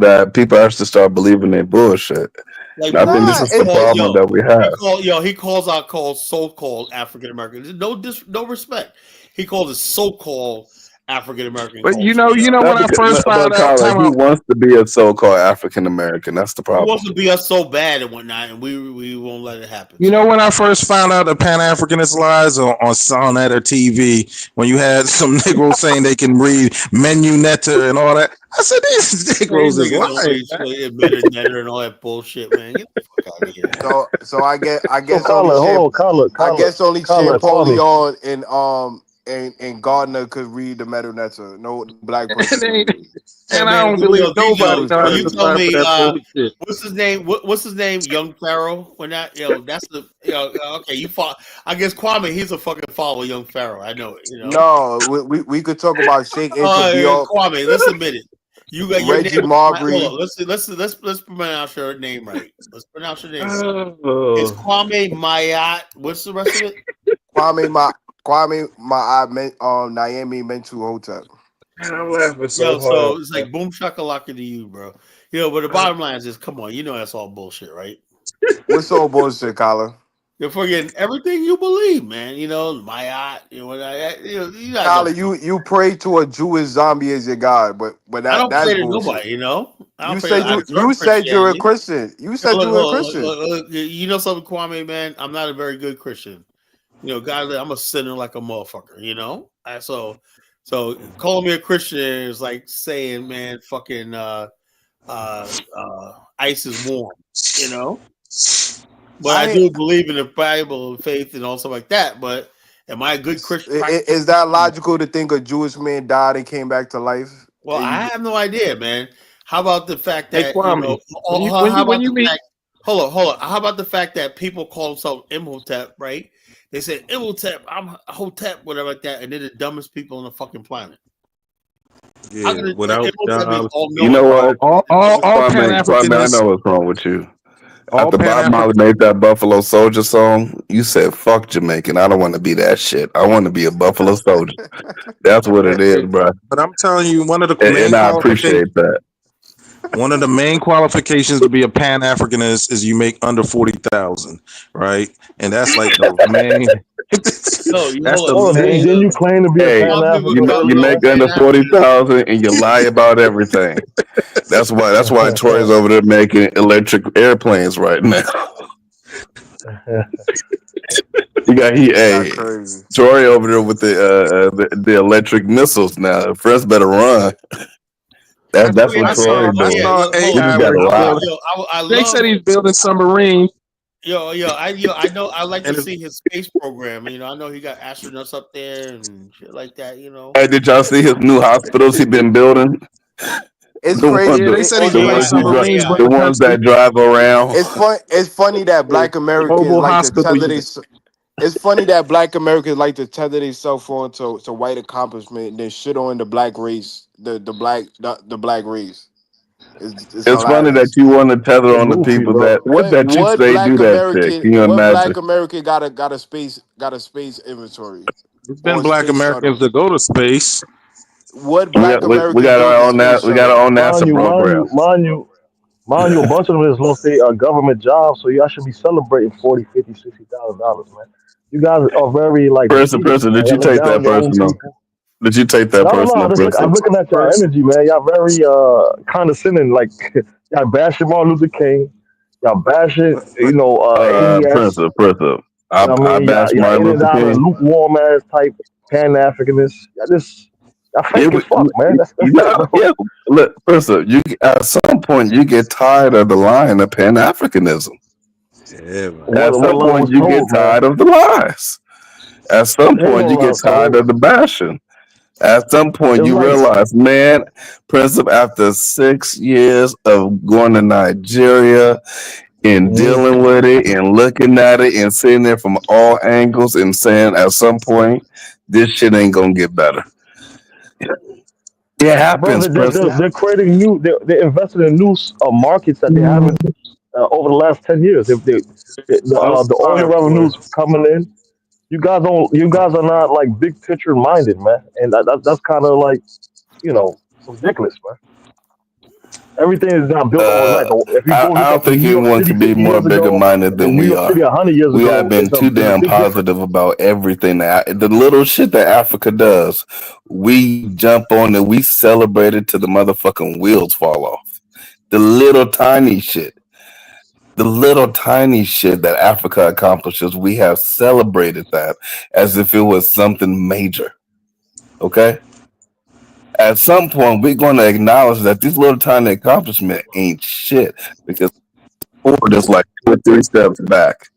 Speaker 13: that people actually start believing in bullshit.
Speaker 1: Like,
Speaker 13: I think this is the problem that we have.
Speaker 1: He calls out so-called African American. No respect. He calls it so-called African American.
Speaker 5: But you know when I first found out,
Speaker 13: he wants to be a so-called African American. That's the problem.
Speaker 1: He wants to be us so bad and whatnot, and we won't let it happen.
Speaker 5: You know when I first found out the Pan-Africanist lies on Sonnet or TV, when you had some Negroes saying they can read Menu Netter and all that, I said these Negroes is lying.
Speaker 1: Netter and all that bullshit, man. Get the fuck out of here.
Speaker 2: So I guess
Speaker 4: Colin,
Speaker 2: I guess only
Speaker 4: Colin,
Speaker 2: Champollion and Gardner could read the Metal Netter. No black person.
Speaker 5: And I don't believe nobody.
Speaker 1: You tell me, what's his name? What's his name? Young Pharaoh. When that, that's the. Okay, you follow. I guess Kwame. He's a fucking follower, Young Pharaoh. I know it.
Speaker 2: No, we could talk about Sheikh
Speaker 1: Kwame. Let's admit it. You got your
Speaker 2: Reggie
Speaker 1: name.
Speaker 2: Marbury.
Speaker 1: Let's pronounce your name right. Let's pronounce your name right. It's Kwame Mayat. What's the rest of it?
Speaker 2: Kwame Naomi Mentu Hotep.
Speaker 5: I'm laughing
Speaker 1: So it's like boom shakalaka to you, bro. But the bottom line is just, come on, that's all bullshit, right?
Speaker 2: What's all bullshit, Colin?
Speaker 1: You're forgetting everything you believe, man. Mayat.
Speaker 2: Colin, you pray to a Jewish zombie as your god, but
Speaker 1: I don't
Speaker 2: that's
Speaker 1: pray to
Speaker 2: bullshit.
Speaker 1: nobody.
Speaker 2: You said you're a Christian. You said you were a Christian.
Speaker 1: Look, you know something, Kwame, man? I'm not a very good Christian. God, I'm a sinner like a motherfucker. So calling me a Christian is like saying, man, fucking ice is warm. But I do believe in the Bible and faith and all stuff like that. But am I a good Christian?
Speaker 2: Is that logical to think a Jewish man died and came back to life?
Speaker 1: Well, I have no idea, man. How about the fact that
Speaker 5: Hold on.
Speaker 1: How about the fact that people call themselves Imhotep, right? They say Imhotep, I'm Hotep, whatever like that, and they're the dumbest people on the fucking planet.
Speaker 5: Yeah, without
Speaker 13: you know what?
Speaker 5: All
Speaker 13: Kwame, I know what's wrong with you. After Bob Marley made that Buffalo Soldier song, you said, fuck Jamaican. I don't want to be that shit. I want to be a Buffalo Soldier. That's what it is, bro.
Speaker 5: But I'm telling you,
Speaker 13: and I appreciate that.
Speaker 5: One of the main qualifications to be a Pan-Africanist is you make under 40,000, right? And that's like the main.
Speaker 4: Then you claim to be a Pan-African.
Speaker 13: You make under 40,000 and you lie about everything. That's why Troy's over there making electric airplanes right now. Troy over there with the electric missiles now. Friends better run. That's what Troy doing.
Speaker 5: They said he's building submarines.
Speaker 1: I know. I like to see his space program. I know he got astronauts up there and shit like that.
Speaker 13: Hey, did y'all see his new hospitals he been building?
Speaker 2: It's
Speaker 13: The
Speaker 2: crazy.
Speaker 13: ones,
Speaker 5: Yeah, they said he
Speaker 13: the
Speaker 5: drank
Speaker 13: ones who
Speaker 5: submarines,
Speaker 13: drive,
Speaker 5: but
Speaker 13: the ones that drive around.
Speaker 2: It's funny that Black Americans
Speaker 17: Mobile
Speaker 2: like to
Speaker 17: hospital
Speaker 2: tether
Speaker 17: unit.
Speaker 2: It's funny that Black Americans like to tether themselves on to white accomplishment and then shit on the black race, the black race. It's
Speaker 13: It's funny that
Speaker 2: hilarious.
Speaker 13: you want to tether
Speaker 17: It's
Speaker 13: on the
Speaker 17: goofy,
Speaker 13: people
Speaker 17: bro.
Speaker 13: that you
Speaker 2: What
Speaker 13: say
Speaker 2: Black
Speaker 13: do that shit.
Speaker 2: American
Speaker 13: Can you imagine?
Speaker 2: got a space inventory
Speaker 5: There's been
Speaker 2: or
Speaker 5: Black
Speaker 2: space
Speaker 5: Americans
Speaker 2: shuttle?
Speaker 5: that go to space.
Speaker 2: What
Speaker 13: We
Speaker 2: Black
Speaker 13: got, we
Speaker 2: American
Speaker 13: got
Speaker 2: built a
Speaker 13: our own
Speaker 2: space
Speaker 13: we got
Speaker 2: shuttle?
Speaker 13: our own
Speaker 4: Mind
Speaker 13: NASA
Speaker 4: you, mind
Speaker 13: program.
Speaker 4: you, mind you, mind you, a bunch of them is lost their government jobs, so y'all should be celebrating 40, 50, 60,000 dollars, man. You guys are very like defeatist,
Speaker 13: Person,
Speaker 4: man.
Speaker 13: did you
Speaker 4: Y'all look
Speaker 13: take
Speaker 4: down on
Speaker 13: that
Speaker 4: your own
Speaker 13: personal?
Speaker 4: people.
Speaker 13: Did you take that
Speaker 4: No,
Speaker 13: personal,
Speaker 4: I'm
Speaker 13: person?
Speaker 4: looking at your energy, man. Y'all very condescending, like y'all bashing Martin Luther King, y'all bashing, ADS.
Speaker 13: Principal.
Speaker 4: You know what I
Speaker 13: I
Speaker 4: mean?
Speaker 13: bashed
Speaker 4: Y'all
Speaker 13: Martin
Speaker 4: in and
Speaker 13: Luther
Speaker 4: out of
Speaker 13: King.
Speaker 4: lukewarm ass type Pan Africanists. Y'all
Speaker 13: Yeah,
Speaker 4: fake as fuck, man. That's it, bro.
Speaker 13: yeah. Look, Principal, you at some point you get tired of the line of Pan Africanism.
Speaker 5: Yeah, man.
Speaker 13: At
Speaker 4: What
Speaker 13: some
Speaker 4: line
Speaker 13: point
Speaker 4: was
Speaker 13: you get
Speaker 4: told, man?
Speaker 13: tired of the lies. At some
Speaker 4: There ain't
Speaker 13: point
Speaker 4: no
Speaker 13: you get
Speaker 4: lines
Speaker 13: tired
Speaker 4: told.
Speaker 13: of the bashing. At some point,
Speaker 4: It's
Speaker 13: you
Speaker 4: like
Speaker 13: realize, man, Principal, after 6 years of going to Nigeria and dealing with it and looking at it and sitting there from all angles and saying, at some point, this shit ain't gonna get better. It
Speaker 4: bro,
Speaker 13: happens, Principal.
Speaker 4: they're creating they're investing in new markets that they haven't over the last 10 years.
Speaker 17: I'm
Speaker 4: The oil
Speaker 17: sorry, boy.
Speaker 4: revenues coming in. You guys are not like big picture minded, man, and that's kind of like ridiculous, man. Everything is not built overnight.
Speaker 13: Uh,
Speaker 4: If you go
Speaker 13: I
Speaker 4: look
Speaker 13: don't
Speaker 4: at
Speaker 13: think
Speaker 4: New York
Speaker 13: anyone
Speaker 4: City
Speaker 13: can be
Speaker 4: 50
Speaker 13: more
Speaker 4: years
Speaker 13: bigger
Speaker 4: ago
Speaker 13: minded
Speaker 4: and
Speaker 13: than
Speaker 4: New
Speaker 13: we
Speaker 4: York City
Speaker 13: are.
Speaker 4: 100 years
Speaker 13: We have
Speaker 4: ago,
Speaker 13: been too
Speaker 4: there's a
Speaker 13: damn
Speaker 4: big difference.
Speaker 13: positive about everything. The little shit that Africa does, we jump on and we celebrate it till the motherfucking wheels fall off. The little tiny shit. The little tiny shit that Africa accomplishes, we have celebrated that as if it was something major. Okay? At some point, we're going to acknowledge that these little tiny accomplishments ain't shit because forward is like 2 or 3 steps back.